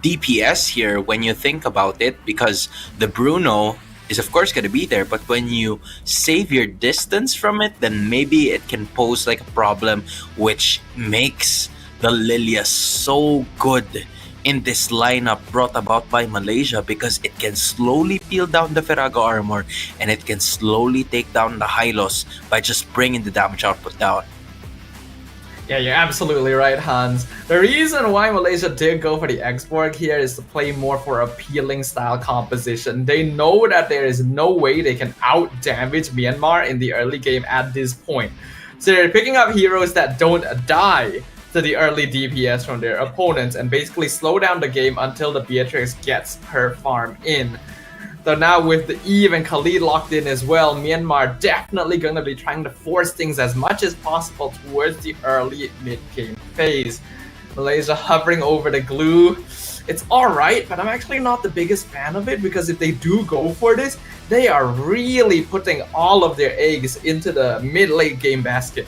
DPS here when you think about it, because the Bruno is of course going to be there, but when you save your distance from it, then maybe it can pose like a problem, which makes the Lilia so good in this lineup brought about by Malaysia, because it can slowly peel down the Firaga armor and it can slowly take down the Hylos by just bringing the damage output down. Yeah, you're absolutely right, Hans. The reason why Malaysia did go for the Exborg here is to play more for appealing style composition. They know that there is no way they can out-damage Myanmar in the early game at this point. So they're picking up heroes that don't die to the early DPS from their opponents and basically slow down the game until the Beatrix gets her farm in. So now with the Eve and Khalid locked in as well, Myanmar definitely going to be trying to force things as much as possible towards the early mid-game phase. Malaysia hovering over the glue. It's alright, but I'm actually not the biggest fan of it, because if they do go for this, they are really putting all of their eggs into the mid-late game basket.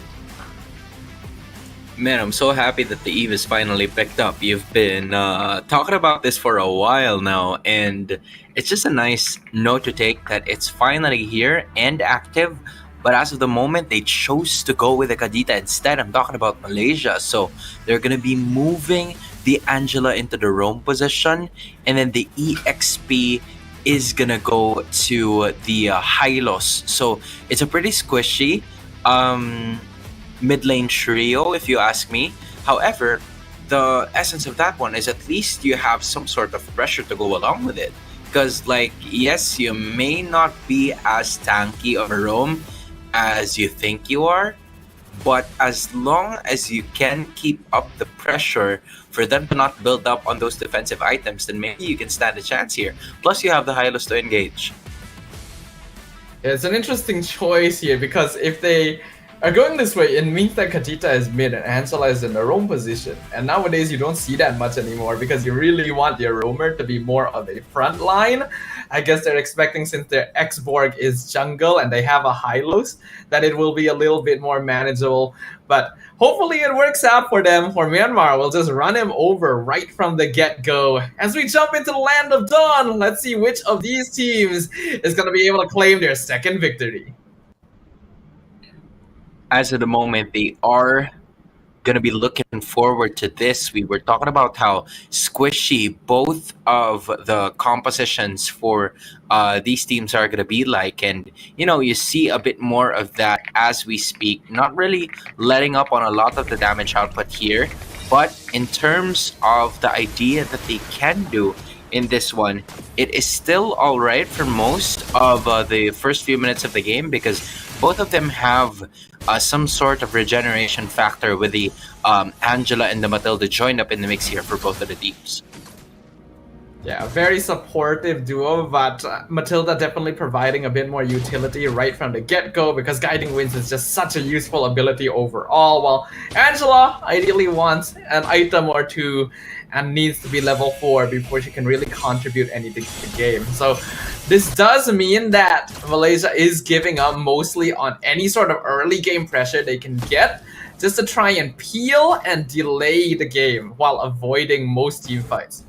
Man, I'm so happy that the Eve is finally picked up. You've been talking about this for a while now, and it's just a nice note to take that it's finally here and active. But as of the moment, they chose to go with the Kadita instead. I'm talking about Malaysia. So they're going to be moving the Angela into the roam position, and then the EXP is going to go to the Hylos. So it's a pretty squishy mid lane trio, if you ask me. However, the essence of that one is at least you have some sort of pressure to go along with it. Because, like, yes, you may not be as tanky of a roam as you think you are, but as long as you can keep up the pressure for them to not build up on those defensive items, then maybe you can stand a chance here. Plus, you have the Hylos to engage. It's an interesting choice here, because if they are going this way, it means that Kadita is mid and Angela is in the roam position. And nowadays you don't see that much anymore, because you really want your roamer to be more of a front line. I guess they're expecting, since their Exborg is jungle and they have a Hylos, that it will be a little bit more manageable. But hopefully it works out for them. For Myanmar, we'll just run him over right from the get-go. As we jump into the Land of Dawn, let's see which of these teams is going to be able to claim their second victory. As of the moment, they are going to be looking forward to this. We were talking about how squishy both of the compositions for these teams are going to be like. And, you know, you see a bit more of that as we speak. Not really letting up on a lot of the damage output here. But in terms of the idea that they can do in this one, it is still all right for most of the first few minutes of the game, because both of them have some sort of regeneration factor with the Angela and the Matilda joined up in the mix here for both of the teams. Yeah, a very supportive duo, but Matilda definitely providing a bit more utility right from the get-go because Guiding Winds is just such a useful ability overall, while Angela ideally wants an item or two and needs to be level 4 before she can really contribute anything to the game. So this does mean that Malaysia is giving up mostly on any sort of early game pressure they can get just to try and peel and delay the game while avoiding most team fights.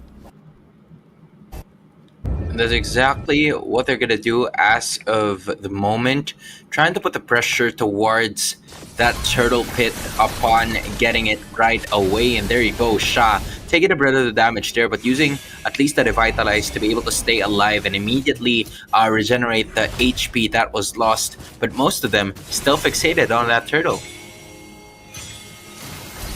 That's exactly what they're gonna do as of the moment, trying to put the pressure towards that turtle pit upon getting it right away. And there you go, Sha taking a bit of the damage there, but using at least the Revitalize to be able to stay alive and immediately regenerate the HP that was lost. But most of them still fixated on that turtle.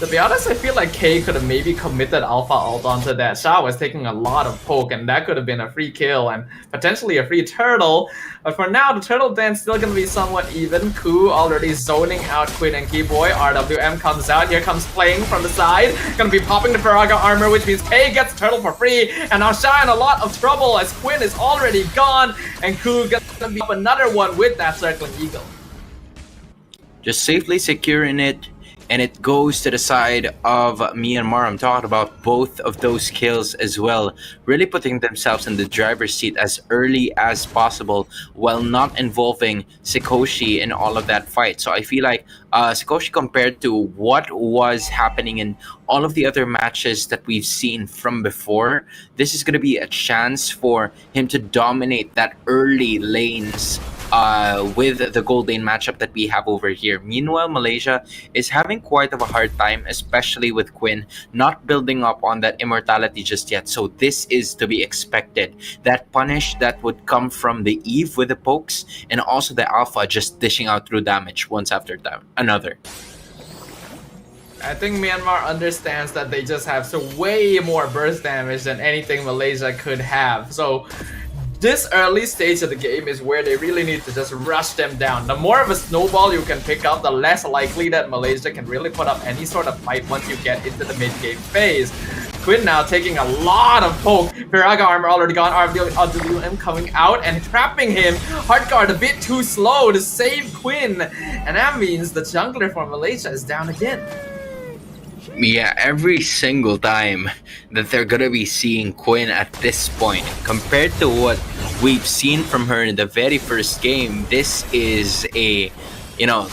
To be honest, I feel like K could have maybe committed Alpha Ult onto that. Sha was taking a lot of poke, and that could have been a free kill and potentially a free turtle. But for now, the turtle dance still going to be somewhat even. Ku already zoning out Quinn and Keyboy. RWM comes out. Here comes Playing from the side. Going to be popping the Firaga armor, which means K gets turtle for free. And now Sha in a lot of trouble as Quinn is already gone. And Ku gets to be up another one with that Circling Eagle. Just safely securing it. And it goes to the side of Myanmar. I'm talking about both of those kills as well. Really putting themselves in the driver's seat as early as possible while not involving Sikoshi in all of that fight. So I feel like Sikoshi, compared to what was happening in all of the other matches that we've seen from before, this is going to be a chance for him to dominate that early lanes with the gold lane matchup that we have over here. Meanwhile, Malaysia is having quite of a hard time, especially with Quinn not building up on that immortality just yet. So this is to be expected. That punish that would come from the Eve with the pokes, and also the Alpha just dishing out through damage once after another. I think Myanmar understands that they just have so way more burst damage than anything Malaysia could have. So this early stage of the game is where they really need to just rush them down. The more of a snowball you can pick up, the less likely that Malaysia can really put up any sort of fight once you get into the mid-game phase. Quinn now taking a lot of poke. Firaga armor already gone. RWM coming out and trapping him. Heartguard a bit too slow to save Quinn. And that means the jungler for Malaysia is down again. Yeah, every single time that they're gonna be seeing Quinn at this point, compared to what we've seen from her in the very first game, this is a,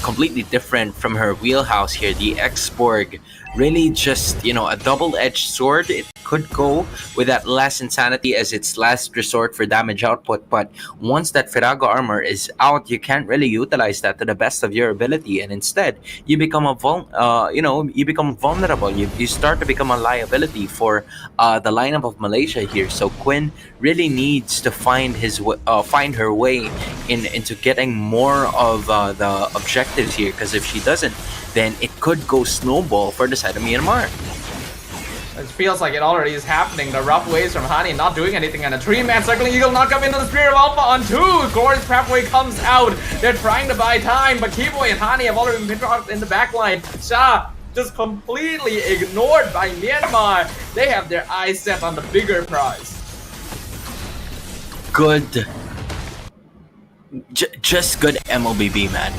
completely different from her wheelhouse here. The X-Borg really just, a double-edged sword. It could go with that last insanity as its last resort for damage output, but once that Firaga armor is out, you can't really utilize that to the best of your ability, and instead you become you become vulnerable. You start to become a liability for the lineup of Malaysia here. So Quinn really needs to find her way into getting more of the objectives here, because if she doesn't, then it could go snowball for the side of Myanmar. It feels like it already is happening. The rough waves from Hani not doing anything, and a 3-man Circling Eagle not coming into the Spirit of Alpha on 2. Glorious Pathway comes out. They're trying to buy time, but Keyboy and Hani have already been dropped in the backline. Sha just completely ignored by Myanmar. They have their eyes set on the bigger prize. Good. Just good MLBB, man.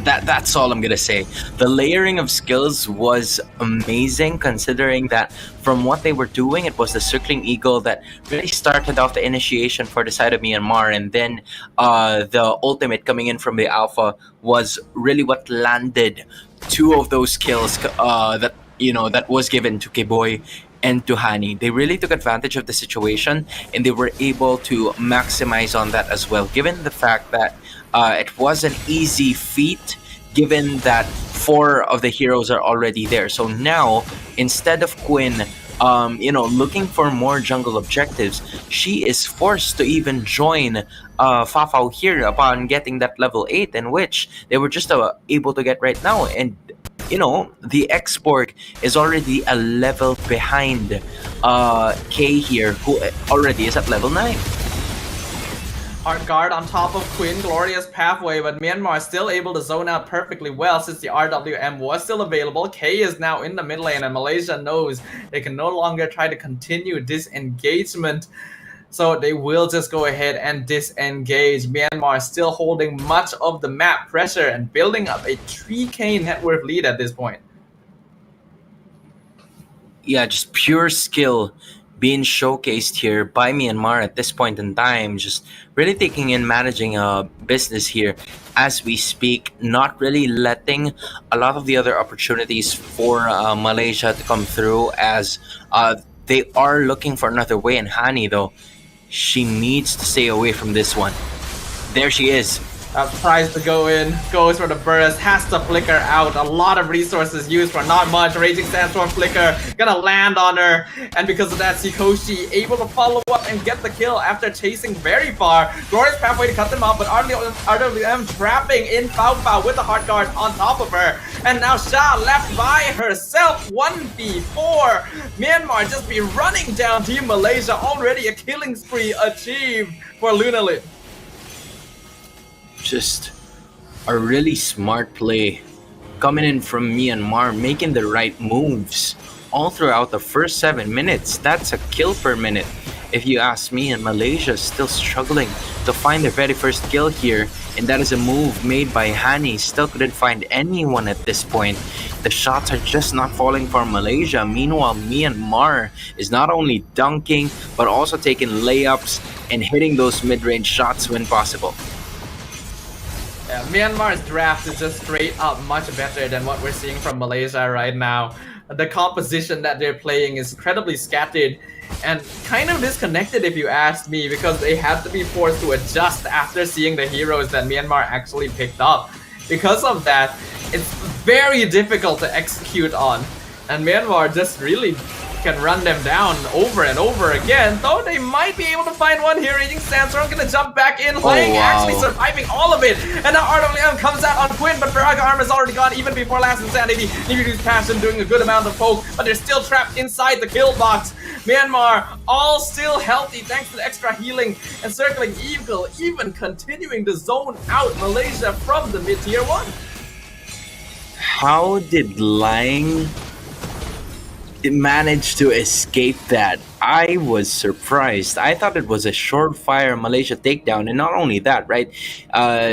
That's all I'm gonna say. The layering of skills was amazing, considering that from what they were doing, it was the Circling Eagle that really started off the initiation for the side of Myanmar, and then the ultimate coming in from the Alpha was really what landed 2 of those kills that was given to Keboy and to Hani. They really took advantage of the situation, and they were able to maximize on that as well, given the fact that it was an easy feat, given that 4 of the heroes are already there. So now, instead of Quinn looking for more jungle objectives, she is forced to even join Fafao here upon getting that level 8, in which they were just able to get right now. And the X-Borg is already a level behind K here, who already is at level 9. Hard guard on top of Quinn, glorious pathway, but Myanmar is still able to zone out perfectly well since the RWM was still available. K is now in the mid lane, and Malaysia knows they can no longer try to continue disengagement. So they will just go ahead and disengage. Myanmar is still holding much of the map pressure and building up a 3k net worth lead at this point. Yeah, just pure skill being showcased here by Myanmar at this point in time, just really taking in managing a business here as we speak, not really letting a lot of the other opportunities for Malaysia to come through, as they are looking for another way. And Hani, though, she needs to stay away from this one. There she is. Tries to go in, goes for the burst, has to flicker out. A lot of resources used for not much. Raging Sandstorm flicker, gonna land on her. And because of that, Sikoshi able to follow up and get the kill after chasing very far. Glorious pathway to cut them off, but RWM trapping in Fao with the hard guard on top of her. And now Sha left by herself, 1v4. Myanmar just be running down Team Malaysia. Already a killing spree achieved for Lunalith. Just a really smart play coming in from Myanmar, making the right moves all throughout the first 7 minutes. That's a kill per minute, if you ask me, and Malaysia is still struggling to find their very first kill here, and that is a move made by Hani. Still couldn't find anyone at this point. The shots are just not falling for Malaysia. Meanwhile, Myanmar is not only dunking but also taking layups and hitting those mid-range shots when possible. Yeah, Myanmar's draft is just straight up much better than what we're seeing from Malaysia right now. The composition that they're playing is incredibly scattered and kind of disconnected, if you ask me, because they had to be forced to adjust after seeing the heroes that Myanmar actually picked up. Because of that, it's very difficult to execute on, and Myanmar just really can run them down over and over again, though they might be able to find one here. Raging Sandstorm gonna jump back in, Lang actually surviving all of it, and now RWM comes out on Quinn, but Viraga Armor's already gone even before Last Insanity. Nibiru's Passion doing a good amount of poke, but they're still trapped inside the kill box. Myanmar all still healthy thanks to the extra healing, and Circling Eagle even continuing to zone out Malaysia from the mid-tier 1. How did Lang managed to escape that? I was surprised. I thought it was a surefire Malaysia takedown, and not only that, right?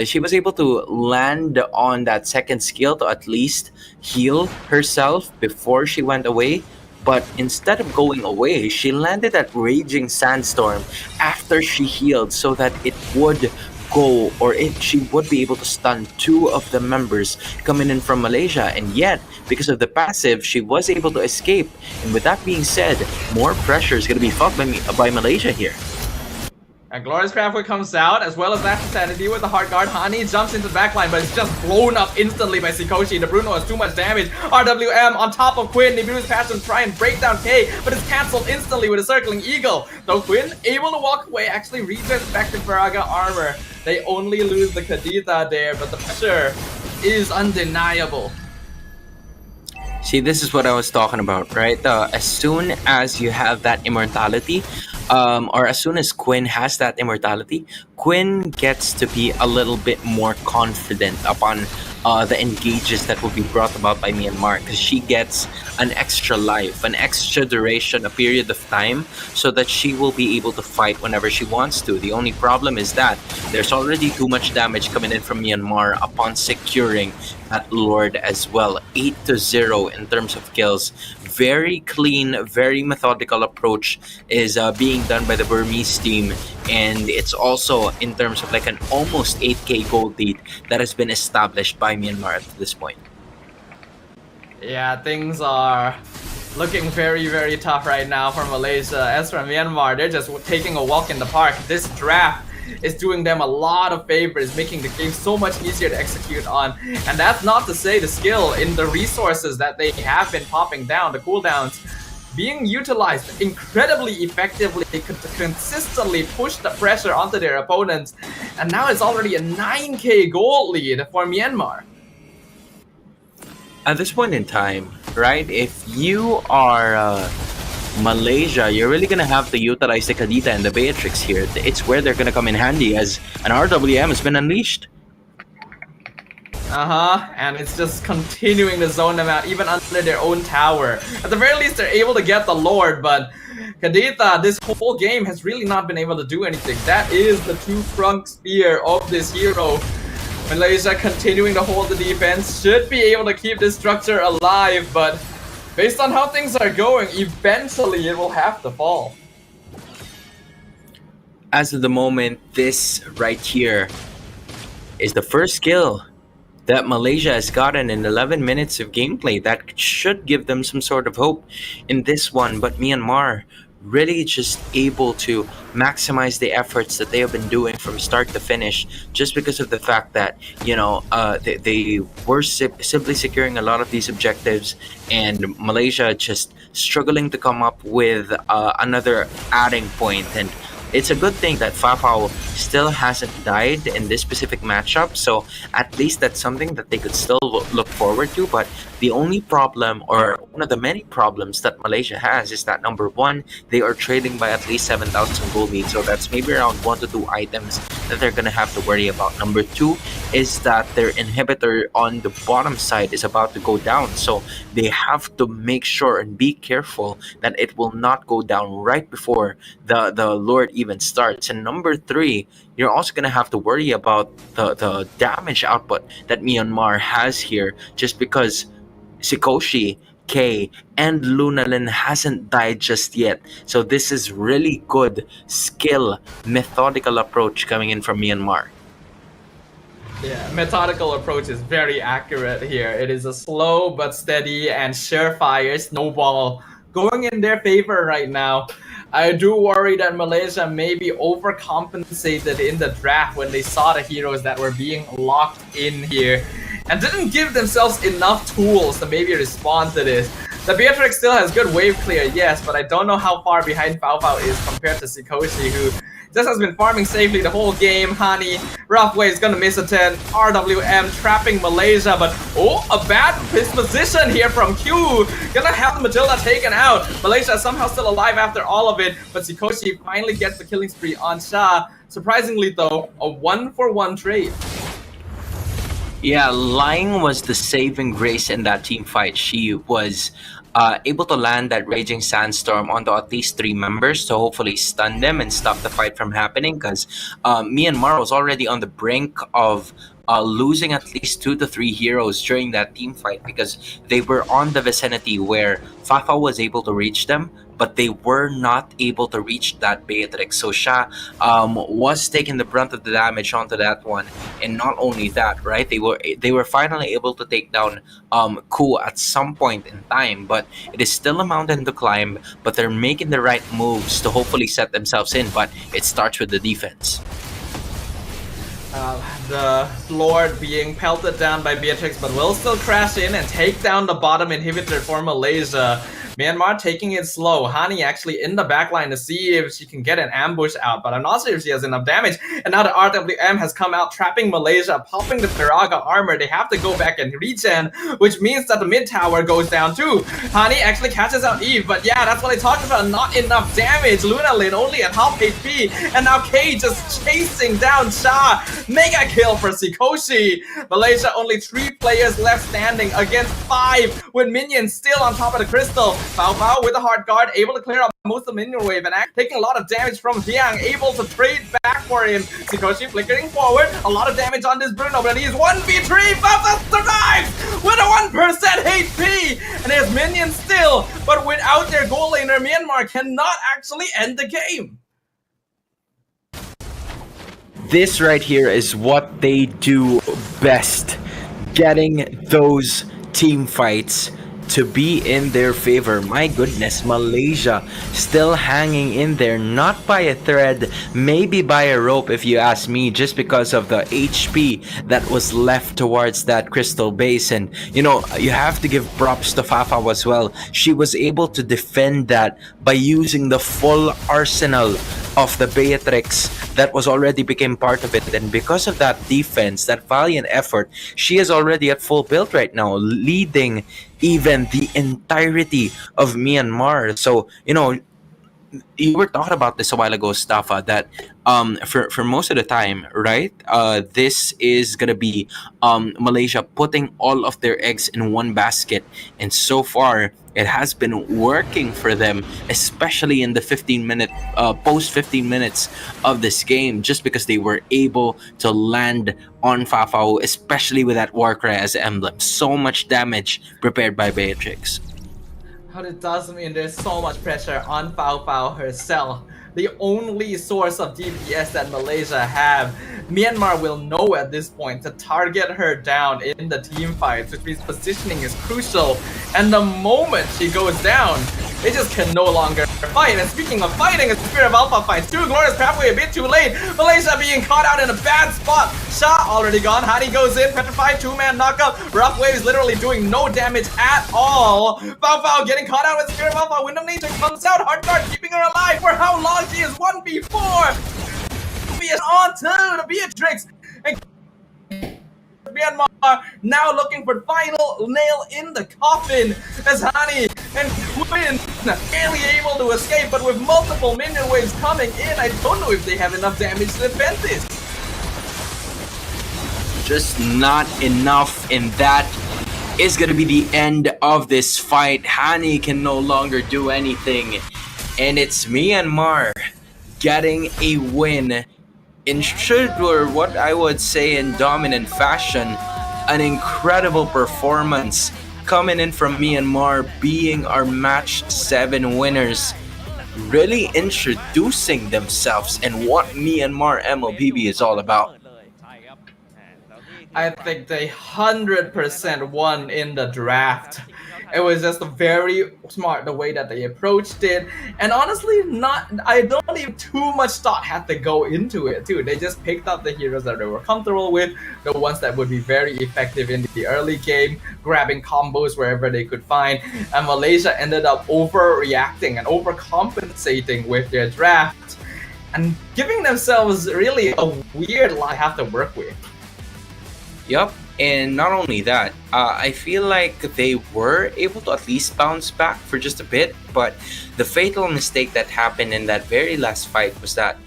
She was able to land on that second skill to at least heal herself before she went away. But instead of going away, she landed at Raging Sandstorm after she healed, so that it would go, or she would be able to stun 2 of the members coming in from Malaysia. And yet, because of the passive, she was able to escape. And with that being said, more pressure is going to be felt by Malaysia here. And Glorious Pathway comes out, as well as Last Insanity with the hard guard. Hani jumps into the backline, but it's just blown up instantly by Sikoshi. The Bruno has too much damage. RWM on top of Quinn. Nibiru's Passion try and break down K, but it's cancelled instantly with a Circling Eagle. Though Quinn able to walk away, actually reaches back to Viraga Armor. They only lose the Kadita there, but the pressure is undeniable. See, this is what I was talking about, right? As soon as you have that immortality, or as soon as Quinn has that immortality, Quinn gets to be a little bit more confident upon the engages that will be brought about by Myanmar, because she gets an extra life, an extra duration, a period of time, so that she will be able to fight whenever she wants to. The only problem is that there's already too much damage coming in from Myanmar upon securing that Lord as well. 8-0 in terms of kills. Very clean, very methodical approach is being done by the Burmese team, and it's also in terms of like an almost 8k gold lead that has been established by Myanmar at this point. Yeah, things are looking very, very tough right now for Malaysia. As for Myanmar, they're just taking a walk in the park. This draft is doing them a lot of favors, making the game so much easier to execute on. And that's not to say the skill in the resources that they have been popping down, the cooldowns, being utilized incredibly effectively to consistently push the pressure onto their opponents. And now it's already a 9k gold lead for Myanmar. At this point in time, right, if you are Malaysia, you're really gonna have to utilize the Kadita and the Beatrix here. It's where they're gonna come in handy as an RWM has been unleashed. And it's just continuing to zone them out even under their own tower. At the very least, they're able to get the Lord, but Kadita, this whole game, has really not been able to do anything. That is the two-pronged spear of this hero. Malaysia continuing to hold the defense, should be able to keep this structure alive, but based on how things are going, eventually it will have to fall. As of the moment, this right here is the first kill that Malaysia has gotten in 11 minutes of gameplay. That should give them some sort of hope in this one, but Myanmar really just able to maximize the efforts that they have been doing from start to finish, just because of the fact that, you know, they were simply securing a lot of these objectives, and Malaysia just struggling to come up with another adding point. And it's a good thing that Fafao still hasn't died in this specific matchup, so at least that's something that they could still look forward to. But the only problem, or one of the many problems that Malaysia has, is that number one, they are trading by at least 7,000 gold lead, so that's maybe around 1 to 2 items that they're gonna have to worry about. Number two is that their inhibitor on the bottom side is about to go down, so they have to make sure and be careful that it will not go down right before the Lord even starts. And number three, you're also going to have to worry about the damage output that Myanmar has here, just because Sikoshi, K, and Lunalin hasn't died just yet. So this is really good skill, methodical approach coming in from Myanmar. Yeah, methodical approach is very accurate here. It is a slow but steady and surefire snowball going in their favor right now. I do worry that Malaysia may be overcompensated in the draft when they saw the heroes that were being locked in here and didn't give themselves enough tools to maybe respond to this. The Beatrix still has good wave clear, yes, but I don't know how far behind Fafao is compared to Sikoshi, who just has been farming safely the whole game. Hani, rough way, is gonna miss a 10. RWM trapping Malaysia, but a bad position here from Q. Gonna have the Matilda taken out. Malaysia is somehow still alive after all of it, but Sikoshi finally gets the killing spree on Shah. Surprisingly though, a 1-for-1 trade. Yeah, Lying was the saving grace in that team fight. She was able to land that Raging Sandstorm onto at least 3 members to hopefully stun them and stop the fight from happening, because Myanmar was already on the brink of losing at least 2 to 3 heroes during that team fight, because they were on the vicinity where Fafa was able to reach them, but they were not able to reach that Beatrix. So Sha was taking the brunt of the damage onto that one. And not only that, right? They were finally able to take down Ku at some point in time, but it is still a mountain to climb, but they're making the right moves to hopefully set themselves in, but it starts with the defense. The Lord being pelted down by Beatrix, but will still crash in and take down the bottom inhibitor for Malaysia. Myanmar taking it slow. Hani actually in the backline to see if she can get an ambush out, but I'm not sure if she has enough damage. And now the RWM has come out, trapping Malaysia, popping the Piraga armor. They have to go back and regen, which means that the mid tower goes down too. Hani actually catches out Eve, but yeah, that's what I talked about. Not enough damage. Lunalin only at half HP, and now K just chasing down Shah. Mega kill for Sikoshi. Malaysia only 3 players left standing against 5, with minions still on top of the crystal. Fafao with a hard guard, able to clear up most of the minion wave and taking a lot of damage from Hyang, able to trade back for him. Sikoshi flickering forward, a lot of damage on this Bruno, but he's 1v3. Fafao survives with a 1% HP, and there's minions still, but without their goal laner, Myanmar cannot actually end the game. This right here is what they do best, getting those team fights to be in their favor. My goodness, Malaysia still hanging in there, not by a thread, maybe by a rope if you ask me, just because of the HP that was left towards that crystal base. And you know, you have to give props to Fafa as well. She was able to defend that by using the full arsenal of the Beatrix that was already became part of it. And because of that defense, that valiant effort, she is already at full build right now, leading even the entirety of Myanmar. So, you were talking about this a while ago, Staffa, that for most of the time, right? This is gonna be Malaysia putting all of their eggs in one basket, and so far it has been working for them, especially in the 15-minute post 15 minutes of this game, just because they were able to land on Fafao, especially with that Warcry as emblem. So much damage prepared by Beatrix. But it does mean there's so much pressure on Fao Fao herself. The only source of DPS that Malaysia have. Myanmar will know at this point to target her down in the team fights, which means positioning is crucial. And the moment she goes down, they just can no longer fight. And speaking of fighting, a Spirit of Alpha fights two Glorious Pathway a bit too late. Malaysia being caught out in a bad spot. Shah already gone. Hani goes in, petrified, two-man knockup. Rough Wave is literally doing no damage at all. Fao Fao getting caught out with Spirit of Alpha. Wind of Nature comes out. Hard guard keeping her alive. For how long? She is 1v4. On to the Beatrix. And Myanmar now looking for final nail in the coffin as Hani and Quinn barely able to escape, but with multiple minion waves coming in, I don't know if they have enough damage to defend this. Just not enough, and that is going to be the end of this fight. Hani can no longer do anything, and it's Myanmar getting a win in or what I would say in dominant fashion. An incredible performance coming in from Myanmar, being our match 7 winners, really introducing themselves and what Myanmar MLBB is all about. I think they 100% won in the draft. It was just very smart the way that they approached it, and honestly, I don't even too much thought had to go into it too. They just picked up the heroes that they were comfortable with, the ones that would be very effective in the early game, grabbing combos wherever they could find, and Malaysia ended up overreacting and overcompensating with their draft, and giving themselves really a weird line to have to work with. Yup, and not only that, I feel like they were able to at least bounce back for just a bit, but the fatal mistake that happened in that very last fight was that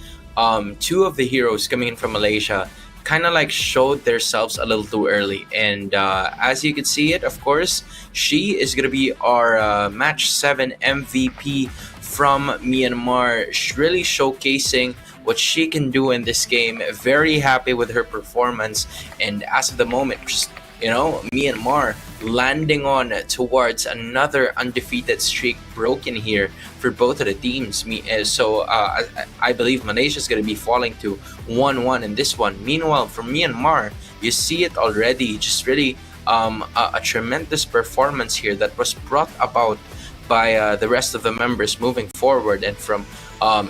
2 of the heroes coming in from Malaysia kind of like showed themselves a little too early, and as you can see it, of course, she is going to be our match 7 MVP from Myanmar, really showcasing what she can do in this game. Very happy with her performance, and as of the moment, just Myanmar landing on towards another undefeated streak broken here for both of the teams. So I believe Malaysia is going to be falling to 1-1 in this one. Meanwhile, for Myanmar, you see it already, just really a tremendous performance here that was brought about by the rest of the members moving forward, and from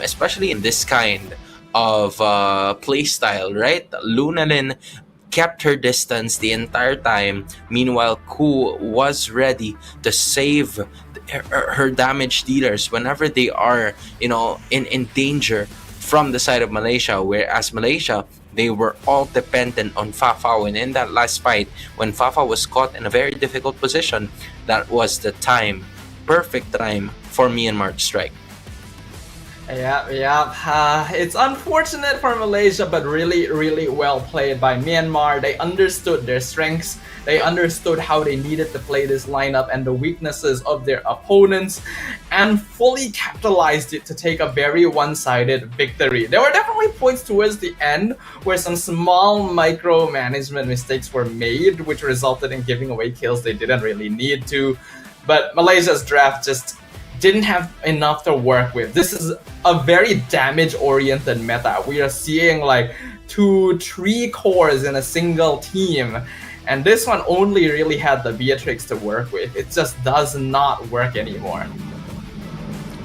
especially in this kind of play style, right? Lunalin kept her distance the entire time. Meanwhile, Ku was ready to save her damage dealers whenever they are, in danger from the side of Malaysia. Whereas Malaysia, they were all dependent on Fafao, and in that last fight, when Fafao was caught in a very difficult position, that was the time, perfect time for Myanmar to strike. Yeah. It's unfortunate for Malaysia, but really, really well played by Myanmar. They understood their strengths. They understood how they needed to play this lineup and the weaknesses of their opponents, and fully capitalized it to take a very one-sided victory. There were definitely points towards the end where some small micromanagement mistakes were made, which resulted in giving away kills they didn't really need to. But Malaysia's draft just didn't have enough to work with. This is a very damage-oriented meta. We are seeing like 2-3 cores in a single team, and this one only really had the Beatrix to work with. It just does not work anymore.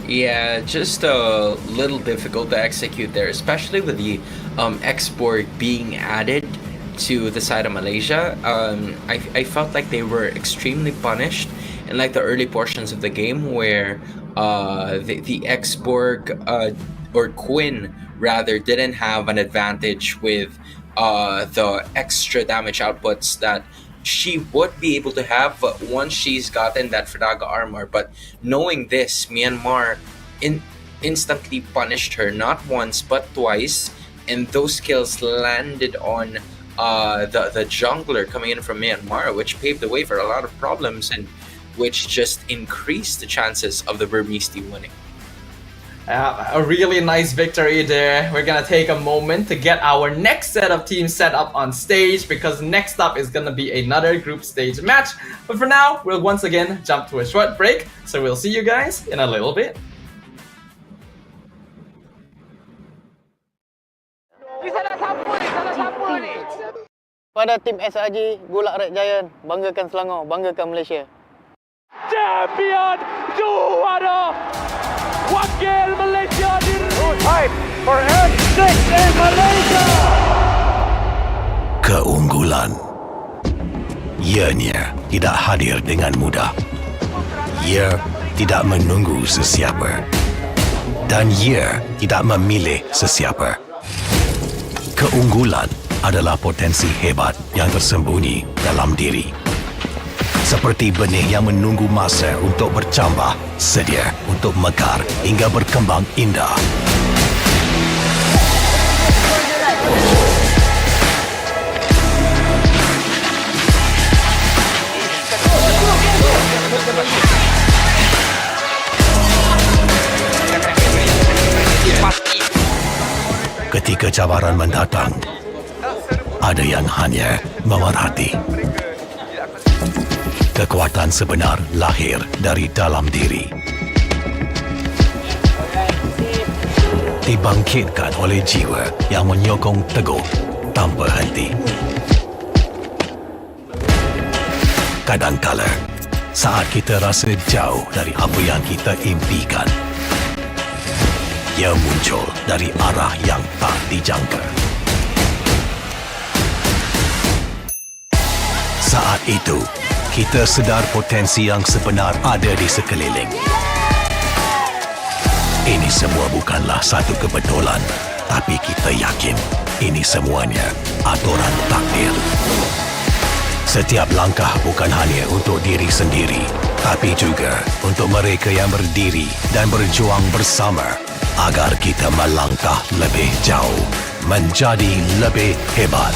Yeah, just a little difficult to execute there, especially with the export being added to the side of Malaysia. I felt like they were extremely punished in like the early portions of the game, where the Exborg or Quinn rather, didn't have an advantage with the extra damage outputs that she would be able to have once she's gotten that Fradaga armor. But knowing this, Myanmar instantly punished her not once but twice, and those kills landed on the jungler coming in from Myanmar, which paved the way for a lot of problems and which just increased the chances of the Burmese team winning. A really nice victory there. We're gonna take a moment to get our next set of teams set up on stage, because next up is gonna be another group stage match. But for now, we'll once again jump to a short break, so we'll see you guys in a little bit. Pada tim SRG, Gulak Red Giant, banggakan Selangor, banggakan Malaysia. Champion juara wakil Malaysia time for N6 in Malaysia. Keunggulan. Ianya tidak hadir dengan mudah. Ia tidak menunggu sesiapa. Dan ia tidak memilih sesiapa. Keunggulan adalah potensi hebat yang tersembunyi dalam diri. Seperti benih yang menunggu masa untuk bercambah, sedia untuk mekar hingga berkembang indah. Ketika cabaran mendatang, ada yang hanya memerhati. Kekuatan sebenar lahir dari dalam diri. Dibangkitkan oleh jiwa yang menyokong teguh tanpa henti. Kadangkala, saat kita rasa jauh dari apa yang kita impikan, ia muncul dari arah yang tak dijangka. Saat itu, kita sedar potensi yang sebenar ada di sekeliling. Ini semua bukanlah satu kebetulan, tapi kita yakin ini semuanya aturan takdir. Setiap langkah bukan hanya untuk diri sendiri, tapi juga untuk mereka yang berdiri dan berjuang bersama agar kita melangkah lebih jauh, menjadi lebih hebat.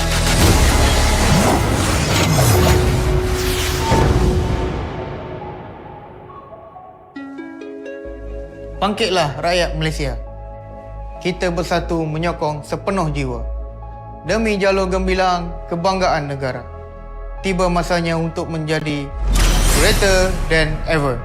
Bangkitlah rakyat Malaysia. Kita bersatu menyokong sepenuh jiwa. Demi jalur gemilang kebanggaan negara. Tiba masanya untuk menjadi greater than ever.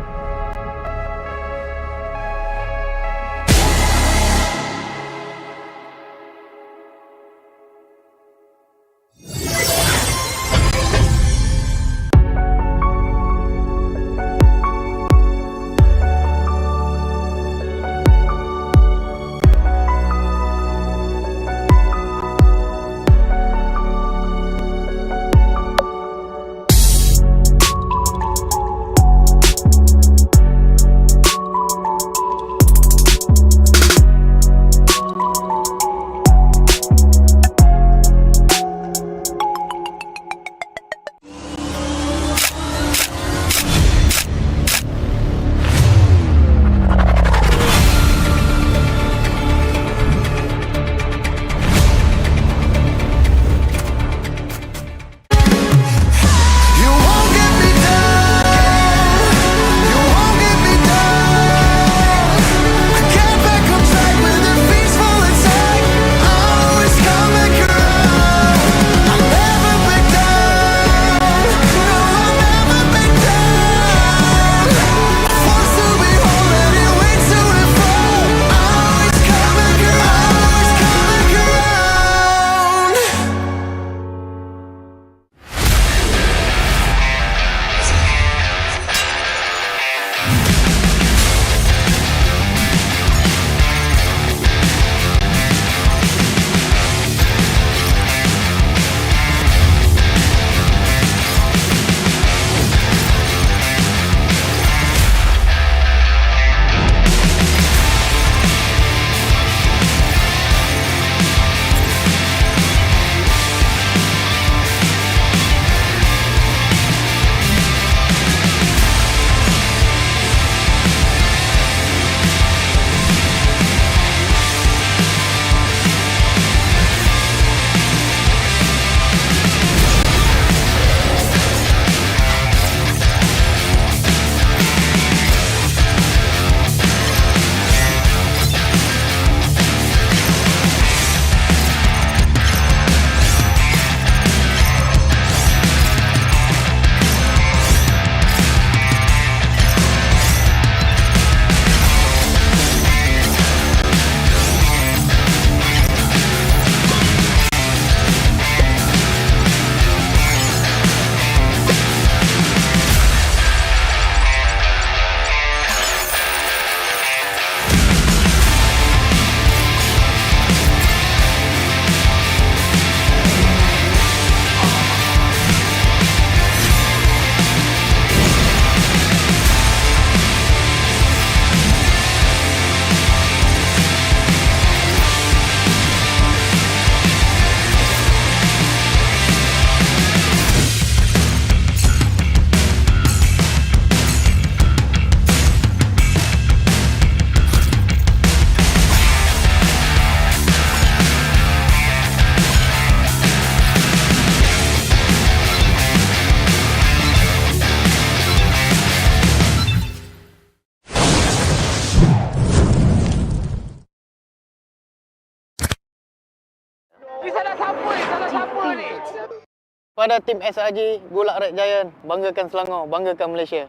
Pada tim SRG, Gulak Red Giant, banggakan Selangor, banggakan Malaysia.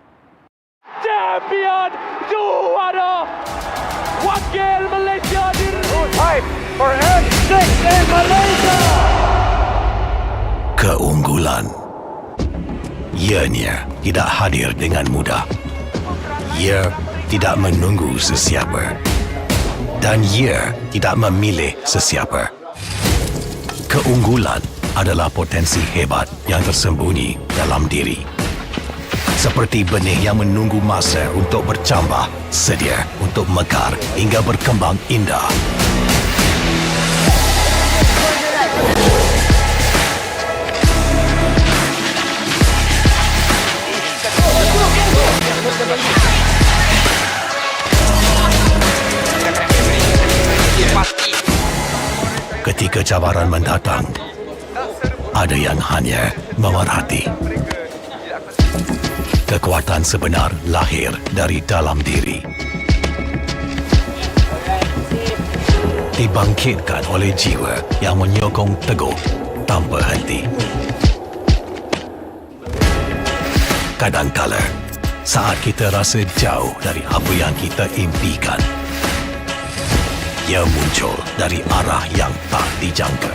Champion juara wakil Malaysia time for N6 in Malaysia. Keunggulan. Ianya tidak hadir dengan mudah. Ia tidak menunggu sesiapa. Dan ia tidak memilih sesiapa. Keunggulan adalah potensi hebat yang tersembunyi dalam diri. Seperti benih yang menunggu masa untuk bercambah, sedia untuk mekar hingga berkembang indah. Ketika cabaran mendatang, ada yang hanya memerhati. Kekuatan sebenar lahir dari dalam diri. Dibangkitkan oleh jiwa yang menyokong teguh tanpa henti. Kadangkala, saat kita rasa jauh dari apa yang kita impikan, ia muncul dari arah yang tak dijangka.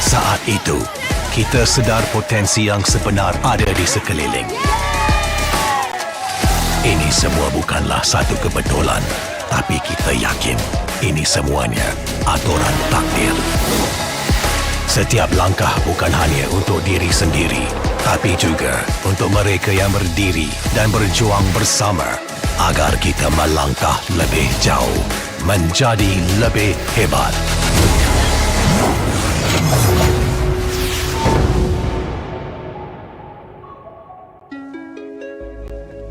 Saat itu, kita sedar potensi yang sebenar ada di sekeliling. Ini semua bukanlah satu kebetulan, tapi kita yakin ini semuanya aturan takdir. Setiap langkah bukan hanya untuk diri sendiri, tapi juga untuk mereka yang berdiri dan berjuang bersama agar kita melangkah lebih jauh, menjadi lebih hebat.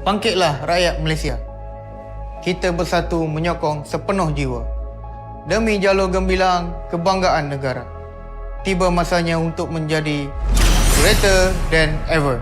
Bangkitlah rakyat Malaysia. Kita bersatu menyokong sepenuh jiwa. Demi jalur gemilang kebanggaan negara. Tiba masanya untuk menjadi greater than ever.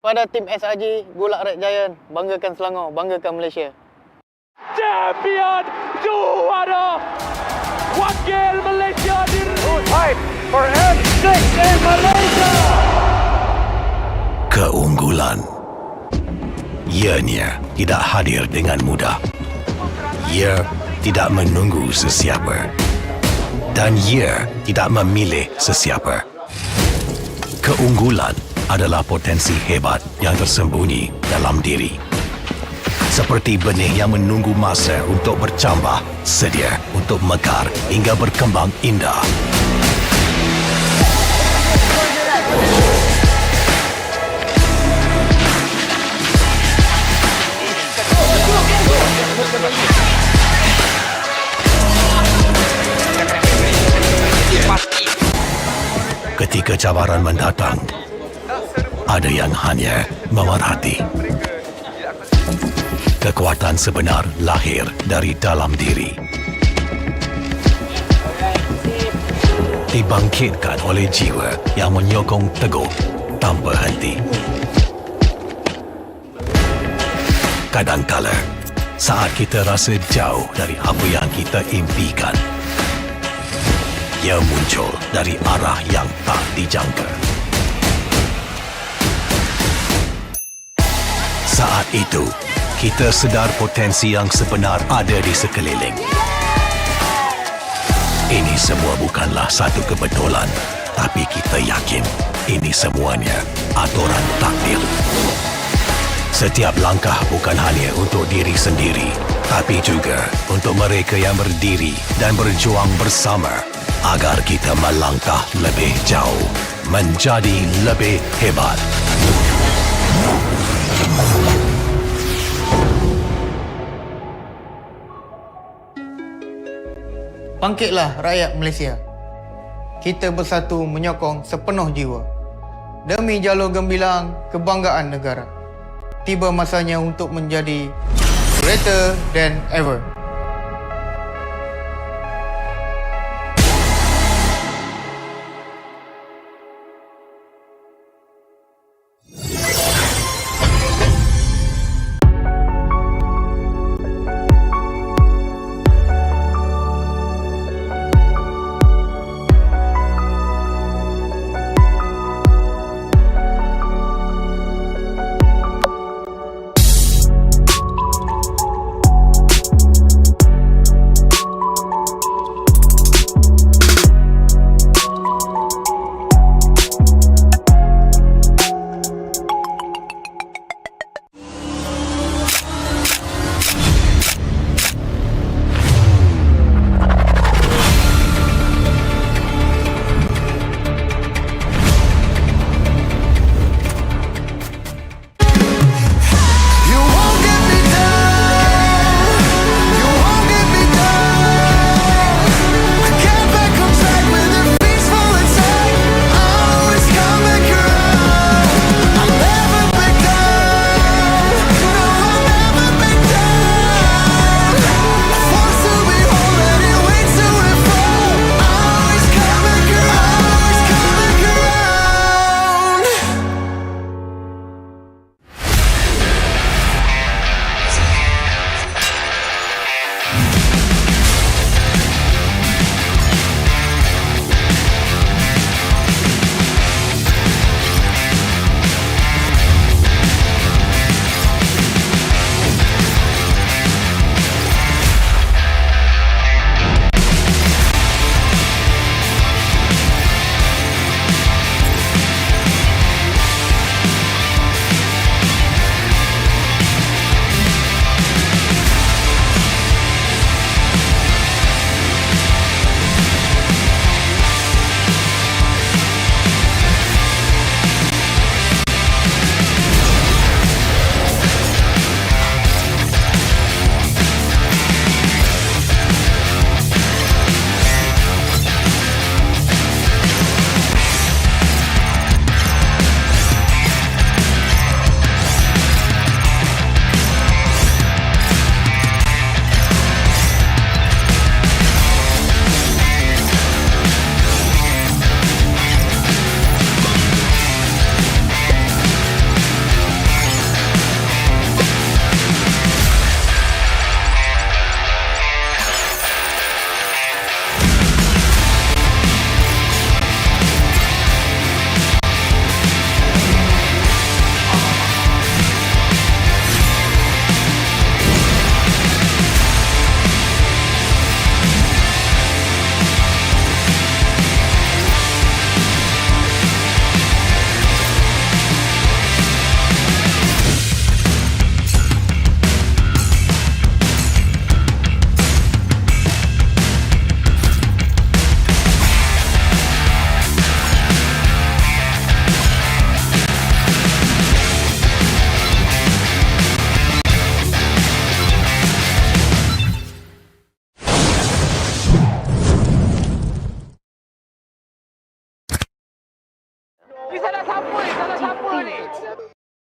Pada tim SRG, Gulak Red Giant, banggakan Selangor, banggakan Malaysia. Champion juara wakil Malaysia diri. For M6 in Malaysia. Keunggulan ianya tidak hadir dengan mudah. Ia tidak menunggu sesiapa. Dan ia tidak memilih sesiapa. Keunggulan adalah potensi hebat yang tersembunyi dalam diri. Seperti benih yang menunggu masa untuk bercambah, sedia untuk mekar hingga berkembang indah. Ketika cabaran mendatang, ada yang hanya memerhati. Kekuatan sebenar lahir dari dalam diri. Dibangkitkan oleh jiwa yang menyokong teguh tanpa henti. Kadangkala, saat kita rasa jauh dari apa yang kita impikan, ia muncul dari arah yang tak dijangka. Saat itu, kita sedar potensi yang sebenar ada di sekeliling. Ini semua bukanlah satu kebetulan, tapi kita yakin ini semuanya aturan takdir. Setiap langkah bukan hanya untuk diri sendiri, tapi juga untuk mereka yang berdiri dan berjuang bersama agar kita melangkah lebih jauh, menjadi lebih hebat. Bangkitlah rakyat Malaysia. Kita bersatu menyokong sepenuh jiwa. Demi jalur gemilang kebanggaan negara. Tiba masanya untuk menjadi greater than ever.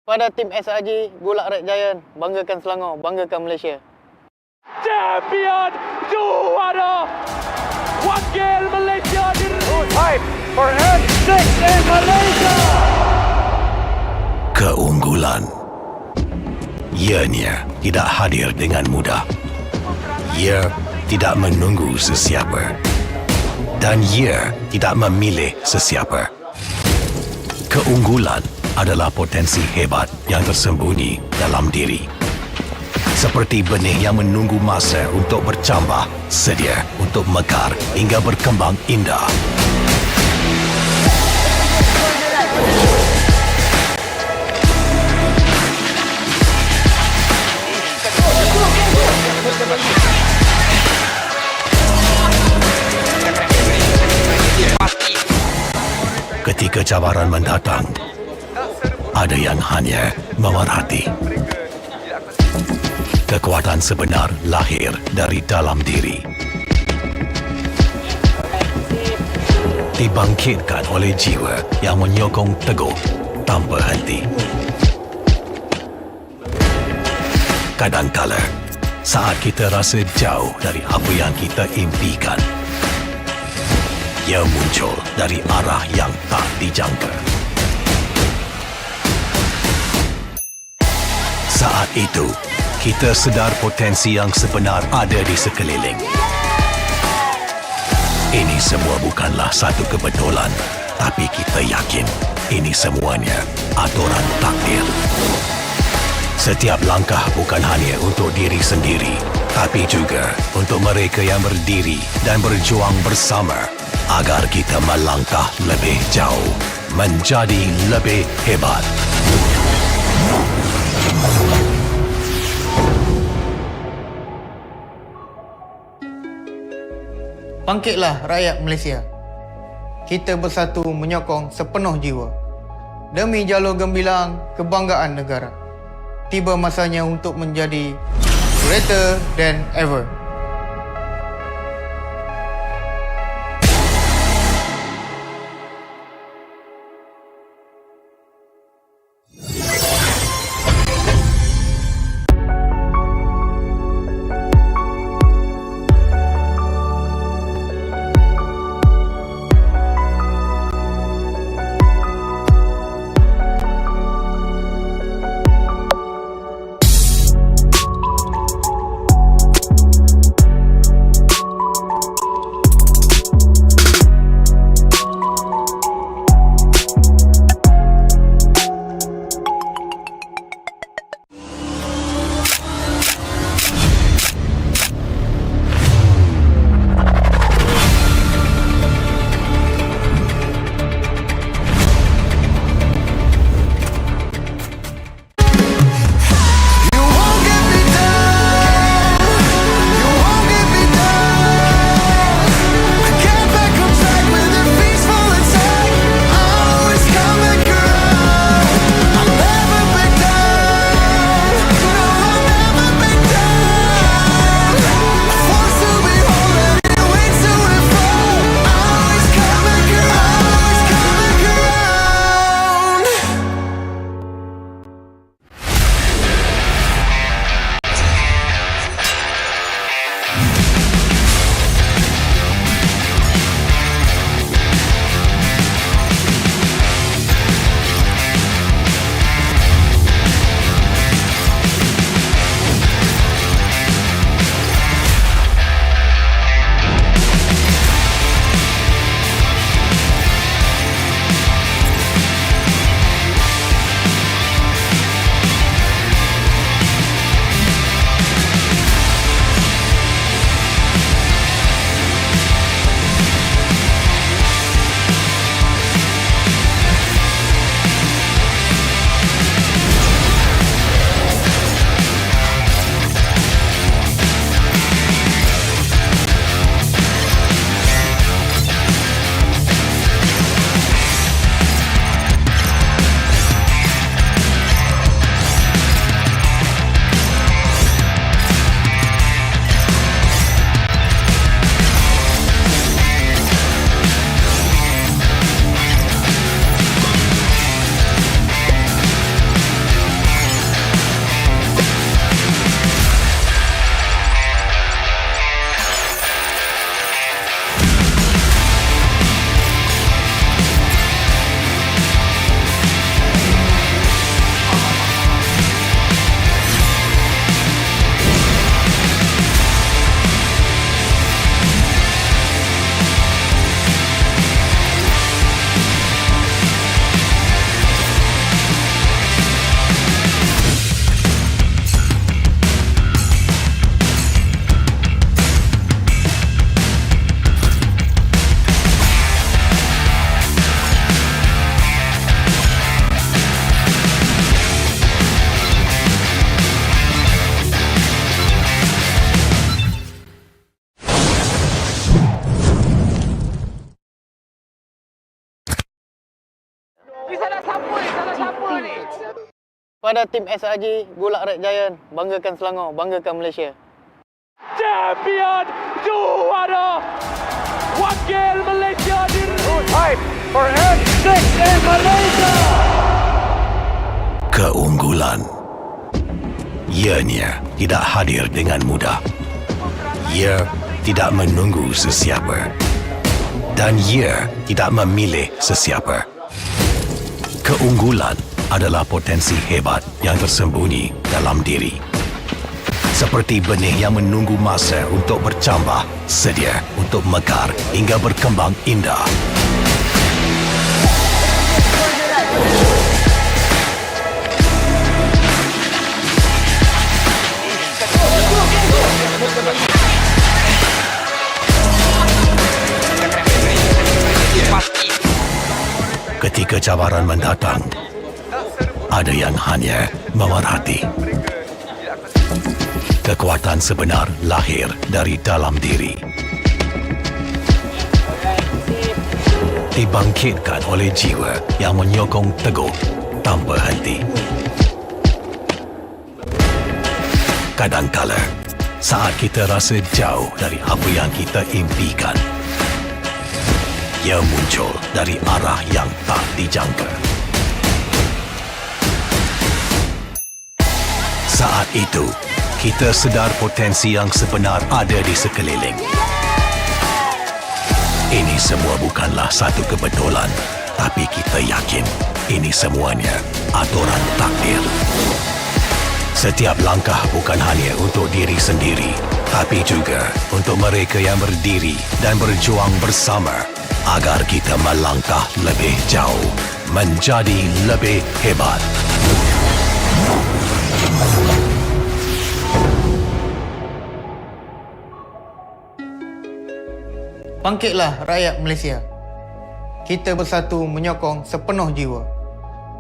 Pada tim SRG, Gulak Red Giant, banggakan Selangor, banggakan Malaysia. Champion juara wakil Malaysia fight for N6 in Malaysia. Keunggulan. Ianya tidak hadir dengan mudah. Ia tidak menunggu sesiapa. Dan ia tidak memilih sesiapa. Keunggulan adalah potensi hebat yang tersembunyi dalam diri. Seperti benih yang menunggu masa untuk bercambah, sedia untuk mekar hingga berkembang indah. Ketika cabaran mendatang, ada yang hanya memerhati. Kekuatan sebenar lahir dari dalam diri. Dibangkitkan oleh jiwa yang menyokong teguh tanpa henti. Kadangkala, saat kita rasa jauh dari apa yang kita impikan, ia muncul dari arah yang tak dijangka. Saat itu, kita sedar potensi yang sebenar ada di sekeliling. Ini semua bukanlah satu kebetulan, tapi kita yakin ini semuanya aturan takdir. Setiap langkah bukan hanya untuk diri sendiri, tapi juga untuk mereka yang berdiri dan berjuang bersama agar kita melangkah lebih jauh, menjadi lebih hebat. Bangkitlah rakyat Malaysia. Kita bersatu menyokong sepenuh jiwa. Demi jalur gemilang kebanggaan negara. Tiba masanya untuk menjadi greater than ever. Pada tim SRG, Gulak Red Giant, banggakan Selangor, banggakan Malaysia. Champion juara wakil Malaysia Time for N6 in Malaysia. Keunggulan ianya tidak hadir dengan mudah. Ia tidak menunggu sesiapa. Dan ia tidak memilih sesiapa. Keunggulan adalah potensi hebat yang tersembunyi dalam diri. Seperti benih yang menunggu masa untuk bercambah, sedia untuk mekar hingga berkembang indah. Ketika cabaran mendatang, ada yang hanya memerhati. Kekuatan sebenar lahir dari dalam diri. Dibangkitkan oleh jiwa yang menyokong teguh tanpa henti. Kadangkala, saat kita rasa jauh dari apa yang kita impikan, ia muncul dari arah yang tak dijangka. Saat itu, kita sedar potensi yang sebenar ada di sekeliling. Ini semua bukanlah satu kebetulan, tapi kita yakin ini semuanya aturan takdir. Setiap langkah bukan hanya untuk diri sendiri, tapi juga untuk mereka yang berdiri dan berjuang bersama agar kita melangkah lebih jauh, menjadi lebih hebat. Bangkitlah rakyat Malaysia. Kita bersatu menyokong sepenuh jiwa.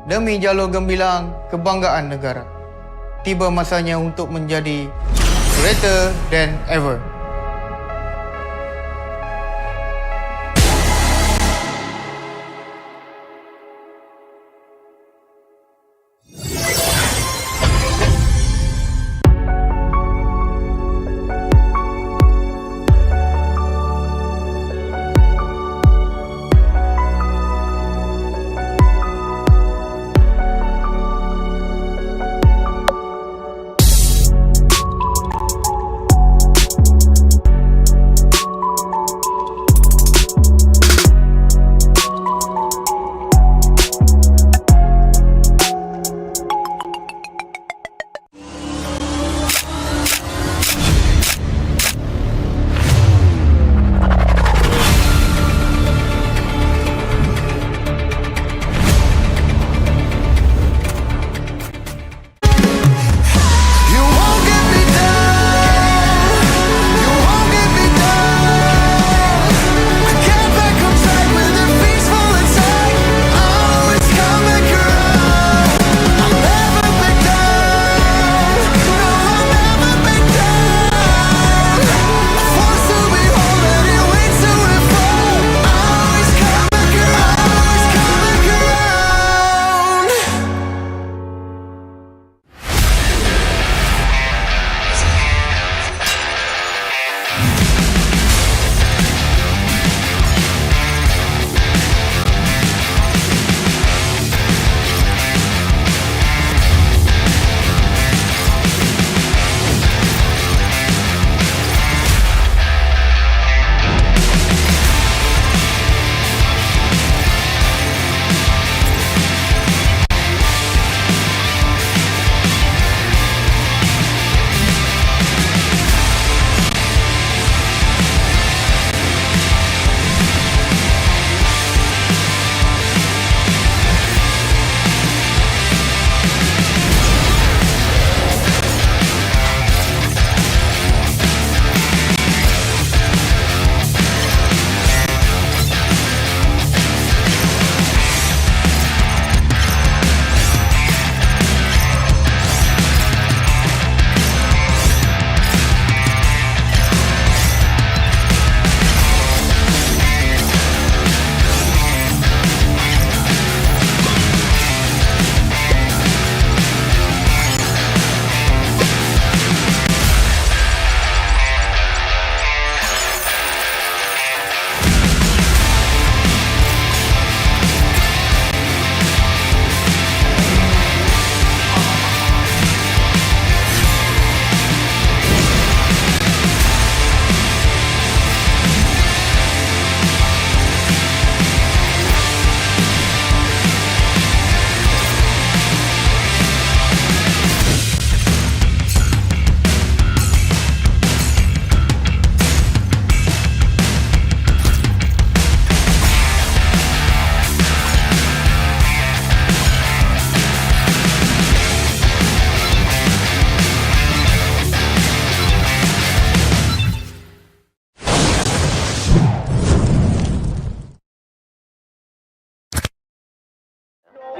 Demi jalur gemilang kebanggaan negara. Tiba masanya untuk menjadi greater than ever.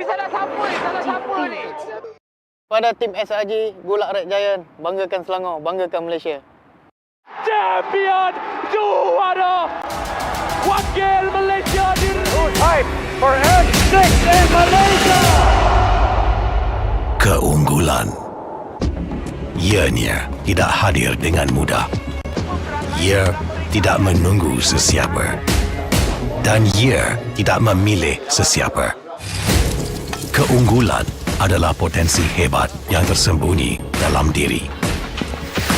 salah siapa ni? Pada tim SRG, Gulak Red Giant, banggakan Selangor, banggakan Malaysia. Champion juara wakil Malaysia time for N6 in Malaysia. Keunggulan. Ianya tidak hadir dengan mudah. Ia tidak menunggu sesiapa. Dan ia tidak memilih sesiapa. Keunggulan adalah potensi hebat yang tersembunyi dalam diri.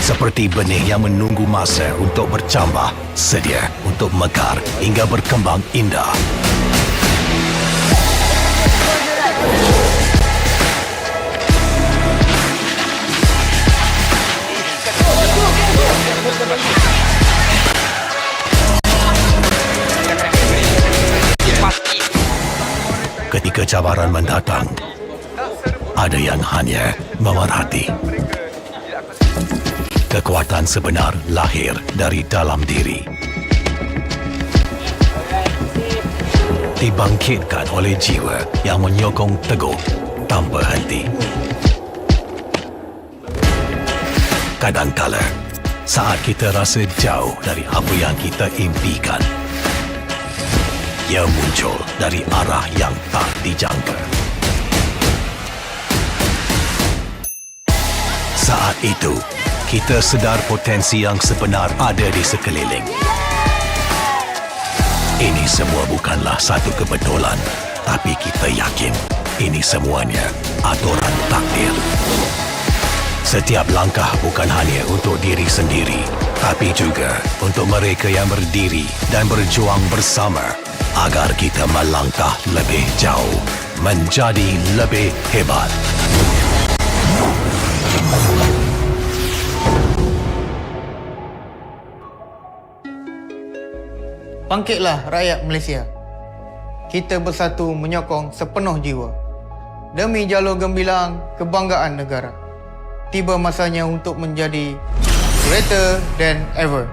Seperti benih yang menunggu masa untuk bercambah, sedia untuk mekar hingga berkembang indah. Ketika cabaran mendatang, ada yang hanya memerhati. Kekuatan sebenar lahir dari dalam diri. Dibangkitkan oleh jiwa yang menyokong teguh tanpa henti. Kadangkala, saat kita rasa jauh dari apa yang kita impikan, ia muncul dari arah yang tak dijangka. Saat itu, kita sedar potensi yang sebenar ada di sekeliling. Ini semua bukanlah satu kebetulan, tapi kita yakin ini semuanya aturan takdir. Setiap langkah bukan hanya untuk diri sendiri, tapi juga untuk mereka yang berdiri dan berjuang bersama agar kita melangkah lebih jauh, menjadi lebih hebat. Bangkitlah rakyat Malaysia. Kita bersatu menyokong sepenuh jiwa. Demi jalur gembilang kebanggaan negara. Tiba masanya untuk menjadi greater than ever.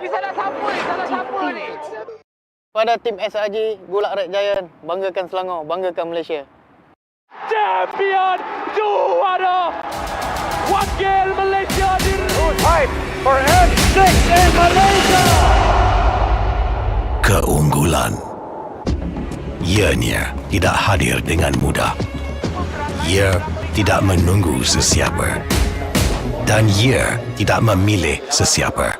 salah siapa ni? Salah siapa ni? Pada tim SRG Gulak Red Giant, banggakan Selangor, banggakan Malaysia. Champion juara wakil Malaysia Time for M6 in Malaysia. Keunggulan. Ianya tidak hadir dengan mudah. Ia tidak menunggu sesiapa. Dan ia tidak memilih sesiapa.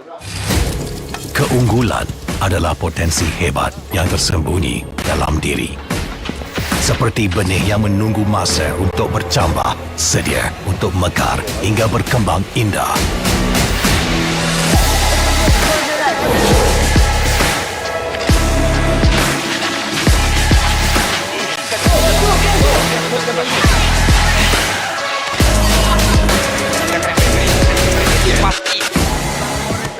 Keunggulan adalah potensi hebat yang tersembunyi dalam diri. Seperti benih yang menunggu masa untuk bercambah, sedia untuk mekar hingga berkembang indah.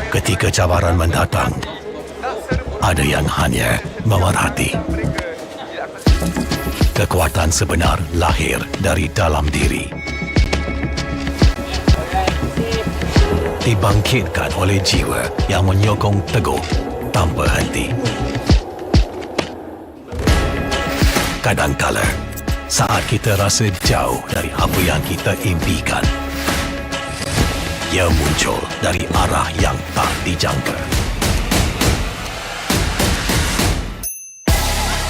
Ketika cabaran mendatang, ada yang hanya memerhati. Kekuatan sebenar lahir dari dalam diri. Dibangkitkan oleh jiwa yang menyokong teguh tanpa henti. Kadangkala, saat kita rasa jauh dari apa yang kita impikan, ia muncul dari arah yang tak dijangka.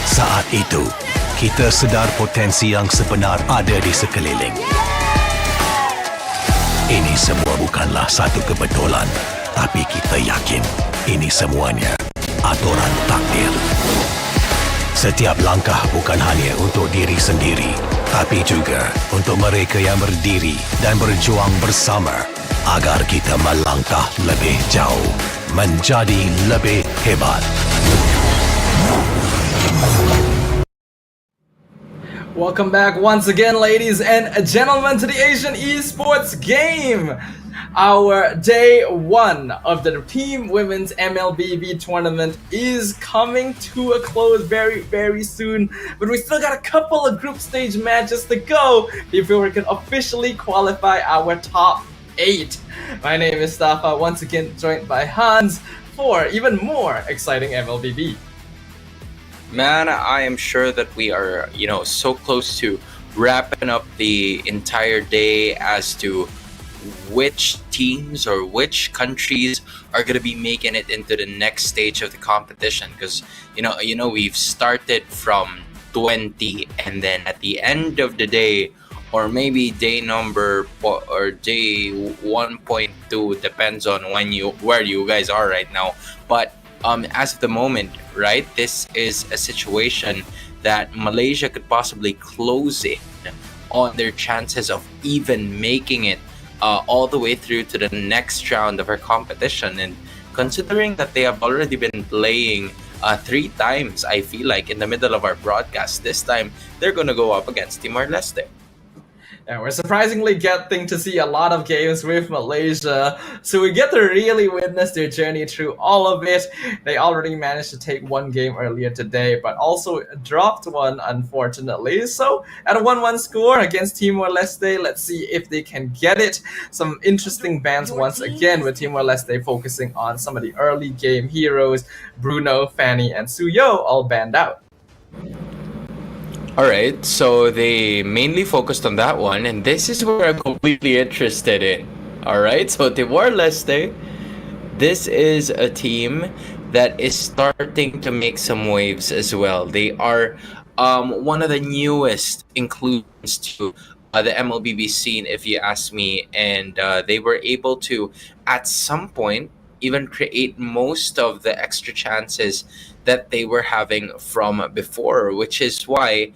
Saat itu, kita sedar potensi yang sebenar ada di sekeliling. Ini semua bukanlah satu kebetulan, tapi kita yakin ini semuanya aturan takdir. Setiap langkah bukan hanya untuk diri sendiri, tapi juga untuk mereka yang berdiri dan berjuang bersama agar kita melangkah lebih jauh, menjadi lebih hebat. Welcome back once again, ladies and gentlemen, to the Asian Esports game. Our day one of the Team Women's MLBB tournament is coming to a close very, very soon. But we still got a couple of group stage matches to go before we can officially qualify our top 8. My name is Stafa, once again joined by Hans for even more exciting MLBB. Man, I am sure that we are, so close to wrapping up the entire day as to which teams or which countries are going to be making it into the next stage of the competition. Because, we've started from 20, and then at the end of the day, or maybe day number or day 1.2, depends on where you guys are right now. But as of the moment, right, this is a situation that Malaysia could possibly close in on their chances of even making it all the way through to the next round of our competition. And considering that they have already been playing 3 times, I feel like in the middle of our broadcast, this time they're going to go up against Timor-Leste. And we're surprisingly getting to see a lot of games with Malaysia, so we get to really witness their journey through all of it. They already managed to take 1 game earlier today, but also dropped one, unfortunately. So at a 1-1 score against Timor-Leste, let's see if they can get it. Some interesting bans once again, with Timor-Leste focusing on some of the early game heroes, Bruno, Fanny, and Suyo all banned out. Alright, so they mainly focused on that one, and this is where I'm completely interested in. Alright, so Timor-Leste, this is a team that is starting to make some waves as well. They are one of the newest inclusions to the MLBB scene, if you ask me, and they were able to, at some point, even create most of the extra chances that they were having from before, which is why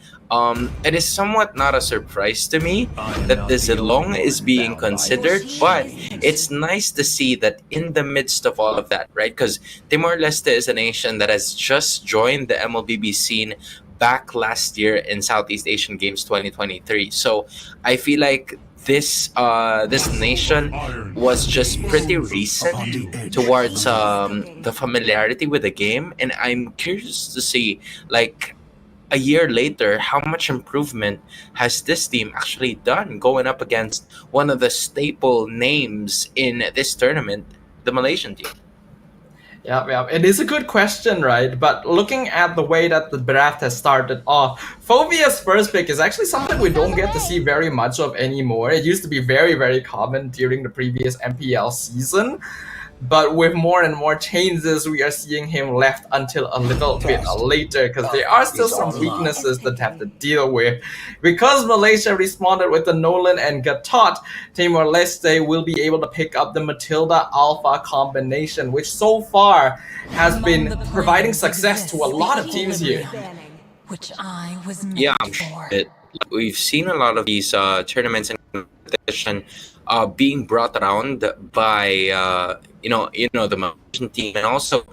it is somewhat not a surprise to me that the Zilong is being considered, but it's nice to see that in the midst of all of that, right? Because Timor-Leste is a nation that has just joined the MLBB scene back last year in Southeast Asian Games 2023. So I feel like this nation was just pretty recent towards the familiarity with the game, and I'm curious to see, like, a year later, how much improvement has this team actually done going up against one of the staple names in this tournament, the Malaysian team. Yeah, it is a good question, right? But looking at the way that the draft has started off, Phobia's first pick is actually something we don't get to see very much of anymore. It used to be very, very common during the previous MPL season. But with more and more changes, we are seeing him left until a little bit later because there are still some weaknesses that have to deal with. Because Malaysia responded with the Nolan and Gatot, Timor-Leste will be able to pick up the Matilda Alpha combination, which so far has been providing success to a lot of teams here. Which I was Yeah, I'm sure we've seen a lot of these tournaments and competition being brought around by the Malaysian team, and also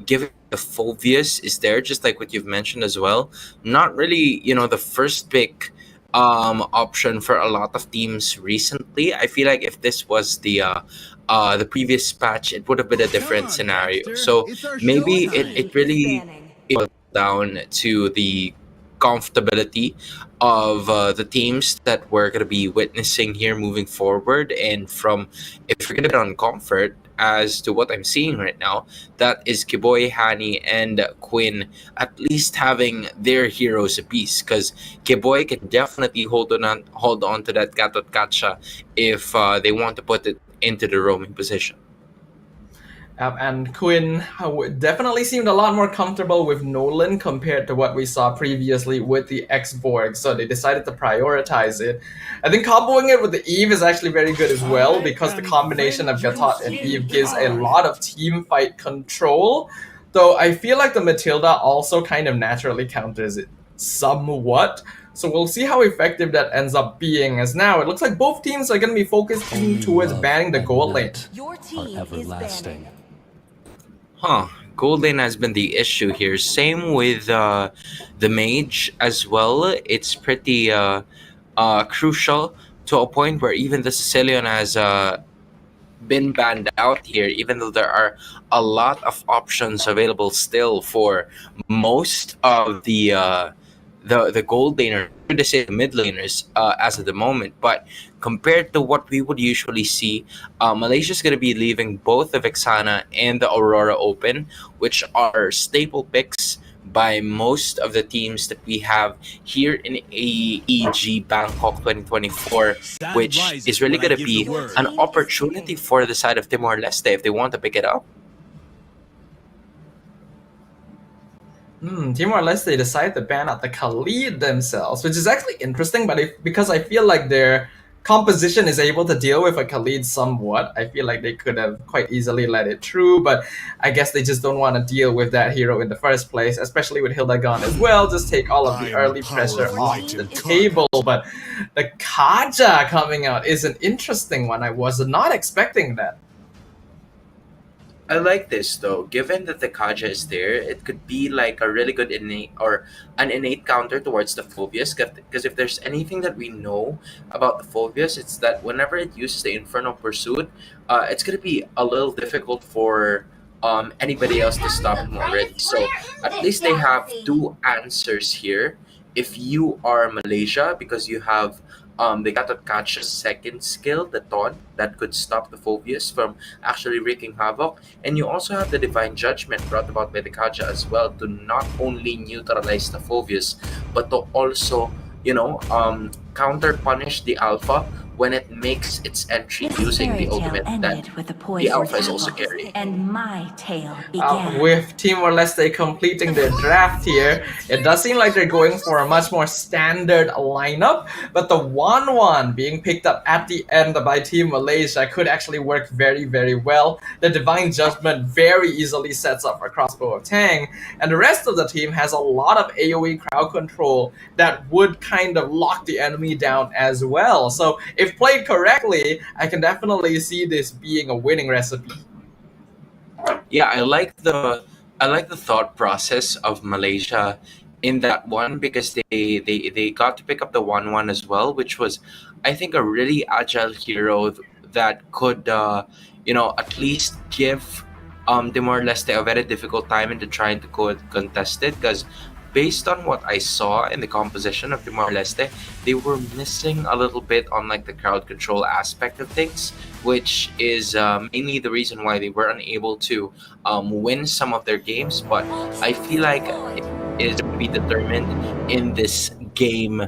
given the Phobius is there, just like what you've mentioned as well. Not really, the first pick option for a lot of teams recently. I feel like if this was the previous patch, it would have been a different scenario. So maybe it really boils down to the comfortability of the teams that we're going to be witnessing here moving forward. And from, if you're going to bet on comfort, as to what I'm seeing right now, that is Kiboy, Hani, and Quinn at least having their heroes apiece, because Kiboy can definitely hold on to that Gatot Kacha if they want to put it into the roaming position. And Quinn definitely seemed a lot more comfortable with Nolan compared to what we saw previously with the X-Borg, so they decided to prioritize it. I think comboing it with the Eve is actually very good as well, because the combination of Gatot and Eve gives a lot of team fight control, though I feel like the Matilda also kind of naturally counters it somewhat. So we'll see how effective that ends up being, as now it looks like both teams are going to be focusing towards banning the gold lane. Your team is banning. Gold lane has been the issue here. Same with the mage as well. It's pretty crucial to a point where even the Sicilian has been banned out here, even though there are a lot of options available still for most of the gold laner, to say the mid laners as of the moment. But compared to what we would usually see, Malaysia's going to be leaving both the Vexana and the Aurora open, which are staple picks by most of the teams that we have here in AEG Bangkok 2024, which is really going to be an opportunity for the side of Timor-Leste if they want to pick it up. Timor-Leste decided to ban out the Khalid themselves, which is actually interesting, but because I feel like their composition is able to deal with a Khalid somewhat, I feel like they could have quite easily let it through, but I guess they just don't want to deal with that hero in the first place, especially with Hildagon as well. Just take all of the early pressure off the table. But the Kaja coming out is an interesting one. I was not expecting that. I like this though. Given that the Kaja is there, it could be like a really good innate counter towards the Phobius. Because if there's anything that we know about the Phobius, it's that whenever it uses the Infernal Pursuit, it's gonna be a little difficult for anybody else to stop him already. So at least they have two answers here. If you are Malaysia, because you have they got to catch a second skill, the taunt, that could stop the Phobius from actually wreaking havoc. And you also have the Divine Judgment brought about by the Kaja as well, to not only neutralize the Phobius, but to also, counter punish the Alpha when it makes its entry using the ultimate that the Alpha is also carrying. And my tale began. With Timor-Leste completing their draft here, it does seem like they're going for a much more standard lineup, but the 1-1 being picked up at the end by Team Malaysia could actually work very, very well. The Divine Judgment very easily sets up for Crossbow of Tang, and the rest of the team has a lot of AoE crowd control that would kind of lock the enemy down as well. So if played correctly, I can definitely see this being a winning recipe. Yeah, I like the thought process of Malaysia in that one, because they got to pick up the 1-1 as well, which was, I think, a really agile hero that could at least give Timor-Leste a very difficult time into trying to contest it, because based on what I saw in the composition of Timor-Leste, they were missing a little bit on like the crowd control aspect of things, which is mainly the reason why they were unable to win some of their games. But I feel like it is to be determined in this game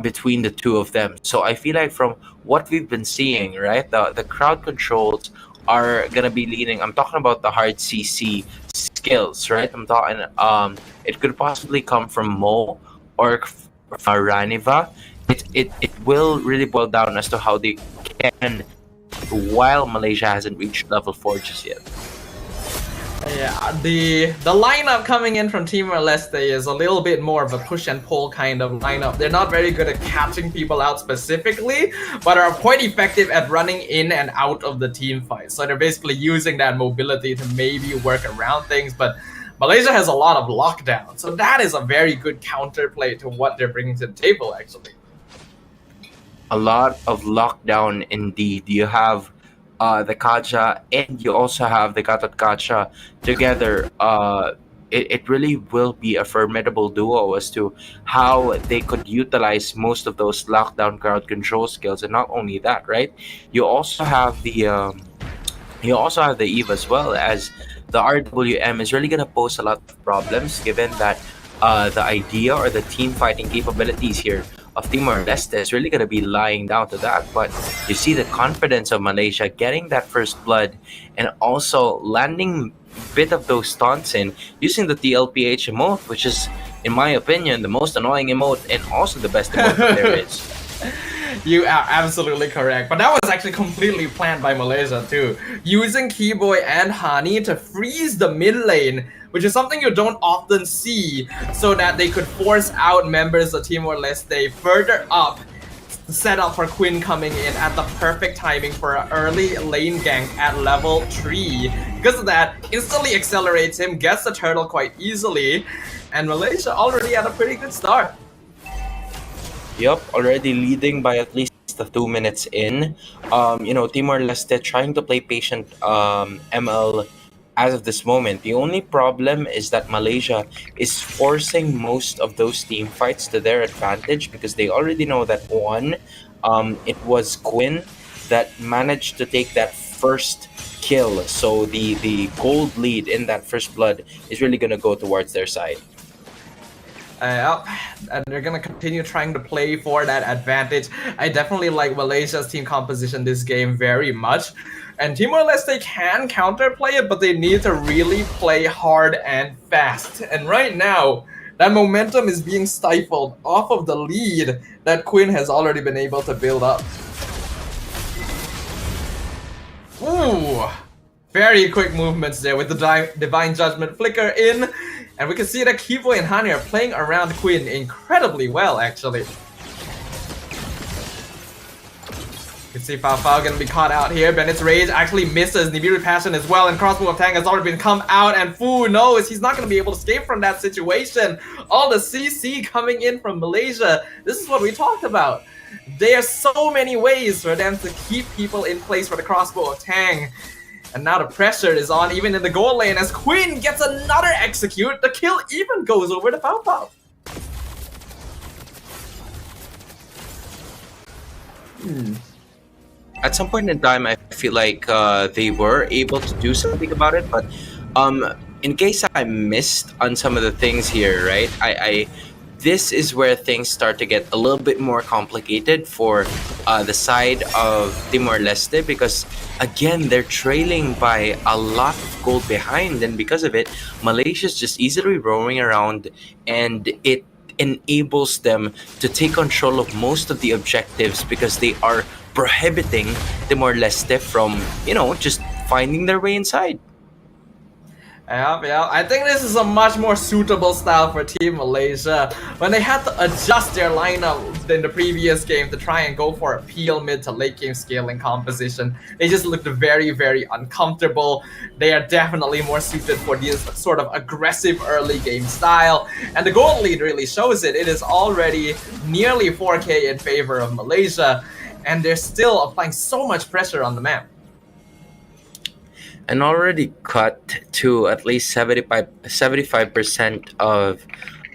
between the two of them. So I feel like from what we've been seeing, right, the crowd controls are gonna be leading. I'm talking about the hard CC skills, right? I'm talking it could possibly come from Mo or from Raniva. It will really boil down as to how they can, while Malaysia hasn't reached level 4 just yet. Yeah, the lineup coming in from Timor-Leste is a little bit more of a push and pull kind of lineup. They're not very good at catching people out specifically, but are quite effective at running in and out of the team fight. So they're basically using that mobility to maybe work around things, but Malaysia has a lot of lockdown. So that is a very good counterplay to what they're bringing to the table, actually. A lot of lockdown indeed. You have the Kaja and you also have the Gatot Kacha together. It really will be a formidable duo as to how they could utilize most of those lockdown crowd control skills. And not only that, right? You also have the Eve as well, as the RWM is really gonna pose a lot of problems given that the idea or the team fighting capabilities here of Timor-Leste is really going to be lying down to that. But you see the confidence of Malaysia getting that first blood and also landing a bit of those taunts in using the TLPH emote, which is, in my opinion, the most annoying emote and also the best emote that there is. You are absolutely correct, but that was actually completely planned by Malaysia too. Using Keyboy and Hani to freeze the mid lane, which is something you don't often see, so that they could force out members of Timor-Leste further up, set up for Quinn coming in at the perfect timing for an early lane gank at level 3. Because of that, instantly accelerates him, gets the turtle quite easily, and Malaysia already had a pretty good start. Yup, already leading by at least 2 minutes in. Timor-Leste trying to play patient ML as of this moment. The only problem is that Malaysia is forcing most of those team fights to their advantage because they already know that it was Quinn that managed to take that first kill. So the gold lead in that first blood is really going to go towards their side. And they're gonna continue trying to play for that advantage. I definitely like Malaysia's team composition this game very much. And Timor-Leste can counterplay it, but they need to really play hard and fast. And right now, that momentum is being stifled off of the lead that Quinn has already been able to build up. Ooh! Very quick movements there with the Divine Judgment flicker in. And we can see that Keyboy and Hani are playing around Quinn incredibly well, actually. You can see Fao gonna be caught out here. Bennett's Rage actually misses Nibiru Passion as well, and Crossbow of Tang has already been come out, and Fu knows he's not gonna be able to escape from that situation. All the CC coming in from Malaysia. This is what we talked about. There are so many ways for them to keep people in place for the Crossbow of Tang. And now the pressure is on even in the goal lane as Quinn gets another execute. The kill even goes over to Pao. At some point in time, I feel like they were able to do something about it, but in case I missed on some of the things here, right? This is where things start to get a little bit more complicated for the side of Timor-Leste because, again, they're trailing by a lot of gold behind, and because of it, Malaysia's just easily roaming around, and it enables them to take control of most of the objectives because they are prohibiting Timor-Leste from, just finding their way inside. Yeah, I think this is a much more suitable style for Team Malaysia. When they had to adjust their lineup in the previous game to try and go for a peel mid to late game scaling composition, they just looked very, very uncomfortable. They are definitely more suited for this sort of aggressive early game style. And the gold lead really shows it. It is already nearly 4K in favor of Malaysia, and they're still applying so much pressure on the map. and already cut to at least 75% of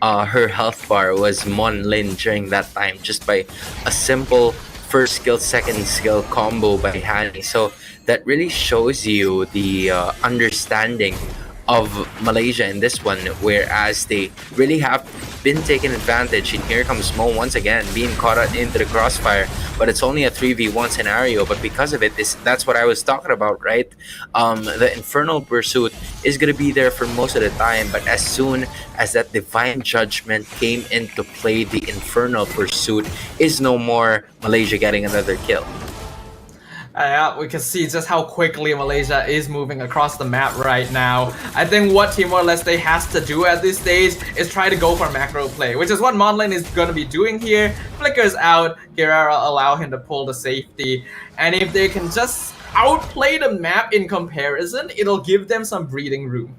her health bar was Mon Lin during that time, just by a simple first skill, second skill combo by Hani. So that really shows you the understanding of Malaysia in this one, whereas they really have been taken advantage. And here comes Mo once again being caught out into the crossfire, but it's only a 3v1 scenario. But because of it, that's what I was talking about, right? The Infernal Pursuit is going to be there for most of the time, but as soon as that Divine Judgment came into play, the Infernal Pursuit is no more. Malaysia getting another kill. Yeah, we can see just how quickly Malaysia is moving across the map right now. I think what Timor-Leste has to do at this stage is try to go for macro play, which is what Monlin is going to be doing here. Flickers out, Guerrero allow him to pull the safety, and if they can just outplay the map in comparison, it'll give them some breathing room.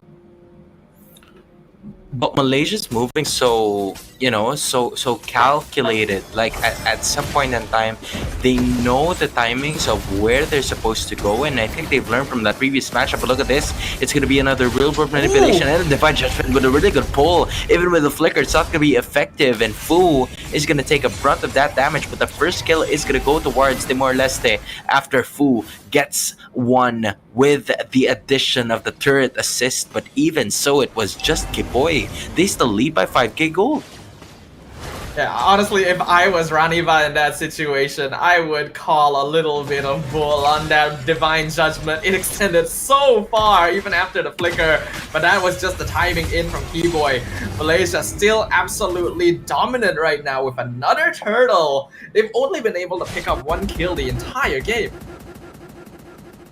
But Malaysia's moving so, so calculated. Like at some point in time, they know the timings of where they're supposed to go, and I think they've learned from that previous matchup. But look at this, it's gonna be another real world manipulation and a Divine Judgment with a really good pull. Even with the flicker, it's not gonna be effective, and Fu is gonna take a brunt of that damage. But the first kill is gonna go towards Timor-Leste after Fu gets one with the addition of the turret assist. But even so, it was just Kiboy. They still lead by 5k gold. Yeah, honestly, if I was Raniva in that situation, I would call a little bit of bull on that Divine Judgment. It extended so far, even after the flicker, but that was just the timing in from Keyboy. Malaysia still absolutely dominant right now with another turtle. They've only been able to pick up one kill the entire game.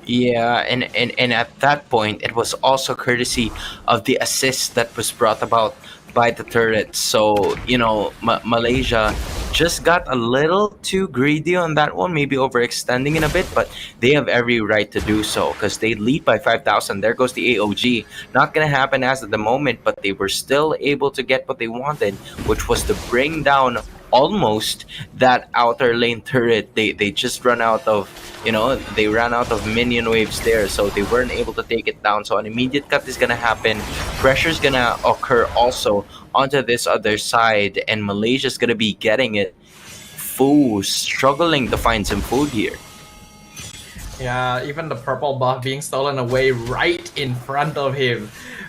Yeah, and at that point, it was also courtesy of the assist that was brought about by the turret. So, Malaysia just got a little too greedy on that one, maybe overextending it a bit, but they have every right to do so because they lead by 5,000. There goes the AOG. Not going to happen as at the moment, but they were still able to get what they wanted, which was to bring down almost that outer lane turret. They just run out of, they ran out of minion waves there, so they weren't able to take it down. So an immediate cut is gonna happen. Pressure's gonna occur also onto this other side, and Malaysia's gonna be getting it. Fu struggling to find some food here. Yeah, even the purple buff being stolen away right in front of him.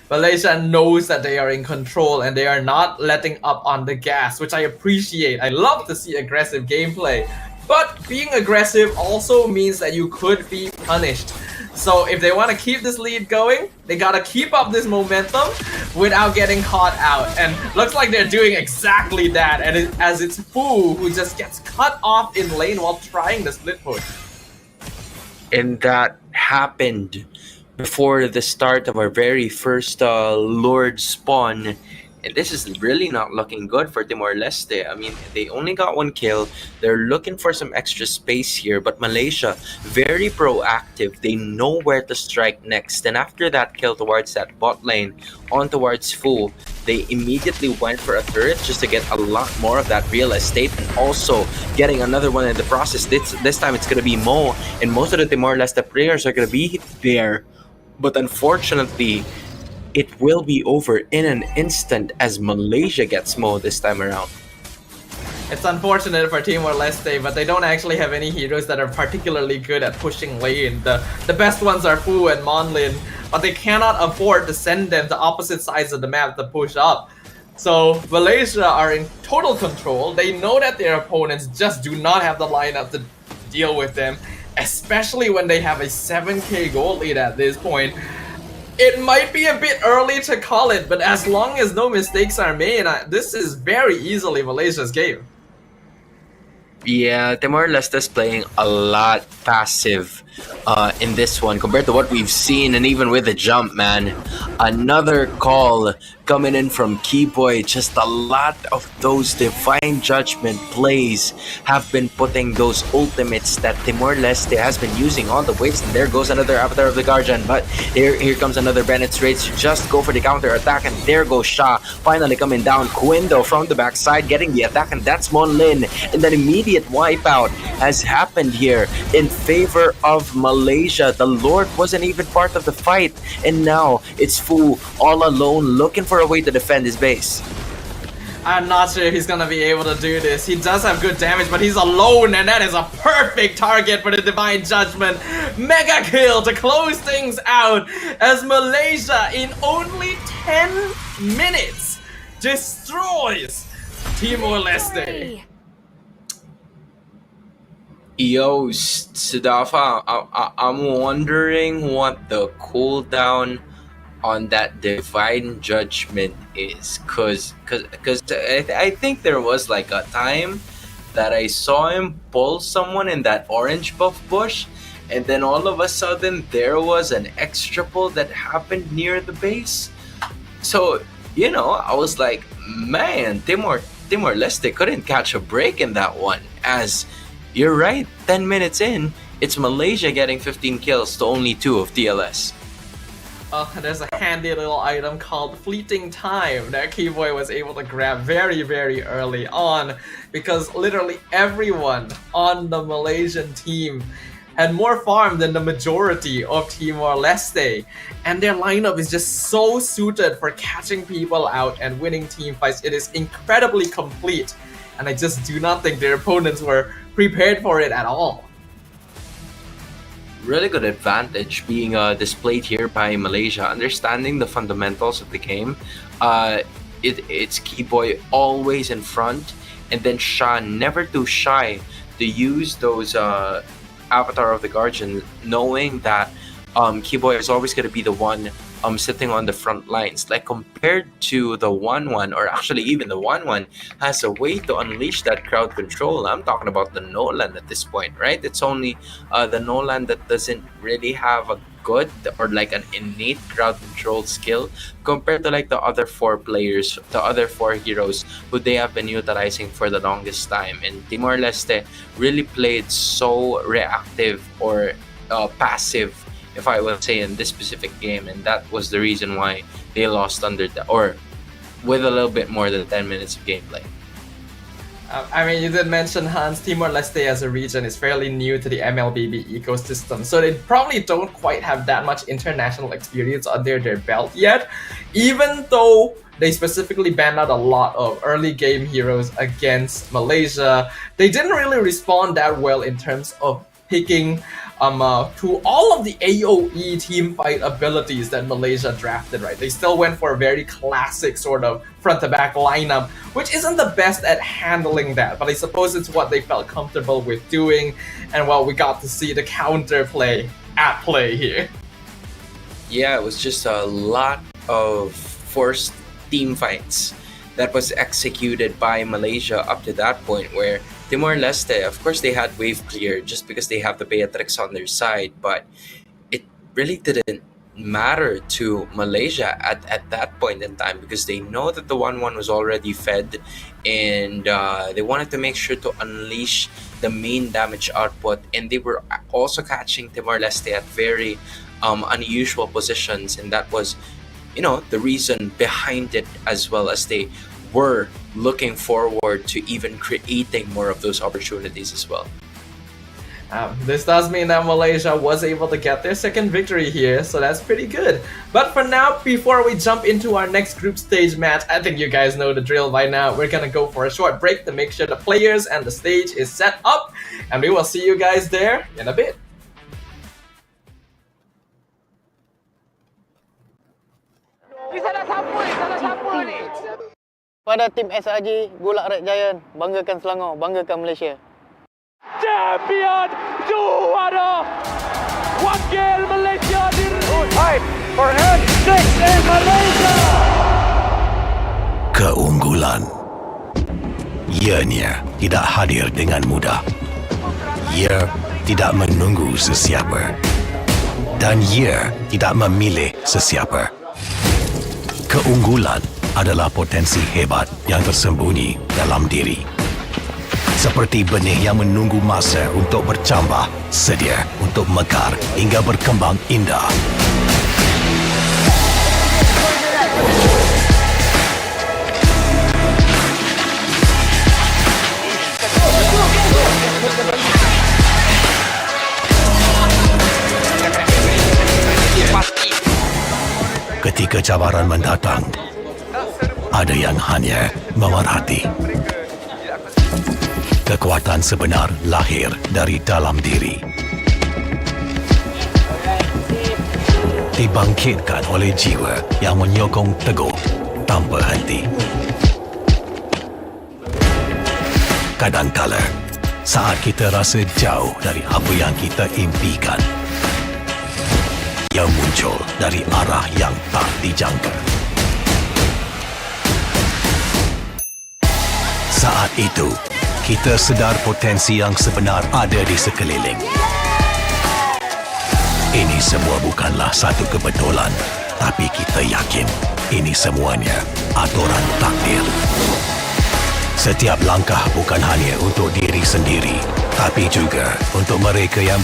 Malaysia knows that they are in control and they are not letting up on the gas, which I appreciate. I love to see aggressive gameplay. But being aggressive also means that you could be punished. So if they want to keep this lead going, they gotta keep up this momentum without getting caught out. And looks like they're doing exactly that. And as it's Fu who just gets cut off in lane while trying the split push. And that happened before the start of our very first Lord spawn. And this is really not looking good for Timor-Leste. I mean, they only got one kill. They're looking for some extra space here. But Malaysia, very proactive. They know where to strike next. And after that kill towards that bot lane, on towards Fu, they immediately went for a turret just to get a lot more of that real estate. And also getting another one in the process. This time it's going to be Mo. And most of the Timor-Leste players are going to be there. But unfortunately, it will be over in an instant as Malaysia gets Mo this time around. It's unfortunate for Timor-Leste, but they don't actually have any heroes that are particularly good at pushing lane. The best ones are Fu and Monlin, but they cannot afford to send them to opposite sides of the map to push up. So Malaysia are in total control. They know that their opponents just do not have the lineup to deal with them, especially when they have a 7k gold lead at this point. It might be a bit early to call it, but as long as no mistakes are made, this is very easily Malaysia's game. Yeah, Timor-Leste is playing a lot passive in this one compared to what we've seen, and even with the jump, man. Another call coming in from Keyboy. Just a lot of those Divine Judgment plays have been putting those ultimates that Timor-Leste has been using on the waves. And there goes another Avatar of the Guardian, but here comes another Bennett's Raids to just go for the counter attack, and there goes Sha finally coming down. Quindo from the backside getting the attack, and that's Mon Lin. And that immediate wipeout has happened here in favor of of Malaysia. The Lord wasn't even part of the fight, and now it's Fu all alone looking for a way to defend his base. I'm not sure if he's gonna be able to do this. He does have good damage, but he's alone, and that is a perfect target for the Divine Judgment. Mega kill to close things out as Malaysia in only 10 minutes destroys Timor-Leste. Yo, Sudafa, I'm wondering what the cooldown on that Divine Judgment is, cause I think there was like a time that I saw him pull someone in that orange buff bush, and then all of a sudden there was an extra pull that happened near the base. So, you know, I was like, man, Timor-Leste couldn't catch a break in that one. As you're right, 10 minutes in, it's Malaysia getting 15 kills to only 2 of TLS. There's a handy little item called Fleeting Time that Keyboy was able to grab very, very early on, because literally everyone on the Malaysian team had more farm than the majority of Timor-Leste, and their lineup is just so suited for catching people out and winning team fights. It is incredibly complete, and I just do not think their opponents were prepared for it at all. Really good advantage being displayed here by Malaysia, understanding the fundamentals of the game. It's Keyboy always in front, and then Shan never too shy to use those Avatar of the Guardian, knowing that Keyboy is always going to be the one sitting on the front lines. Like, compared to the 1-1, or actually even the 1-1 has a way to unleash that crowd control. I'm talking about the Nolan at this point, right? It's only the Nolan that doesn't really have a good or like an innate crowd control skill compared to like the other 4 players, the other 4 heroes who they have been utilizing for the longest time. And Timor-Leste really played so reactive or passive, if I will say, in this specific game, and that was the reason why they lost under or with a little bit more than 10 minutes of gameplay. I mean, you did mention, Hans, Timor-Leste as a region is fairly new to the MLBB ecosystem, so they probably don't quite have that much international experience under their belt yet, even though they specifically banned out a lot of early game heroes against Malaysia. They didn't really respond that well in terms of picking to all of the AoE team fight abilities that Malaysia drafted, right? They still went for a very classic sort of front-to-back lineup, which isn't the best at handling that, but I suppose it's what they felt comfortable with doing, and well, we got to see the counterplay at play here. Yeah, it was just a lot of forced team fights that was executed by Malaysia up to that point, where Timor-Leste, of course, they had wave clear just because they have the Beatrix on their side, but it really didn't matter to Malaysia at that point in time, because they know that the 1-1 was already fed, and they wanted to make sure to unleash the main damage output, and they were also catching Timor-Leste at very unusual positions, and that was, you know, the reason behind it, as well as they were looking forward to even creating more of those opportunities as well. This does mean that Malaysia was able to get their second victory here, so that's pretty good. But for now, before we jump into our next group stage match, I think you guys know the drill by now. We're gonna go for a short break to make sure the players and the stage is set up, and we will see you guys there in a bit. Pada tim SRG, Gulak Red Giant, banggakan Selangor, banggakan Malaysia. Champion juara wakil Malaysia fight for N6 in Malaysia. Keunggulan. Ianya tidak hadir dengan mudah. Ia tidak menunggu sesiapa. Dan ia tidak memilih sesiapa. Keunggulan adalah potensi hebat yang tersembunyi dalam diri. Seperti benih yang menunggu masa untuk bercambah, sedia untuk mekar hingga berkembang indah. ketika cabaran mendatang, ada yang hanya memerhati. Kekuatan sebenar lahir dari dalam diri. Dibangkitkan oleh jiwa yang menyokong teguh tanpa henti. Kadangkala, saat kita rasa jauh dari apa yang kita impikan, ia muncul dari arah yang tak dijangka. Saat itu, kita sedar potensi yang sebenar ada di sekeliling. Ini semua bukanlah satu kebetulan, tapi kita yakin ini semuanya aturan takdir. Setiap langkah bukan hanya untuk diri sendiri, tapi juga untuk mereka yang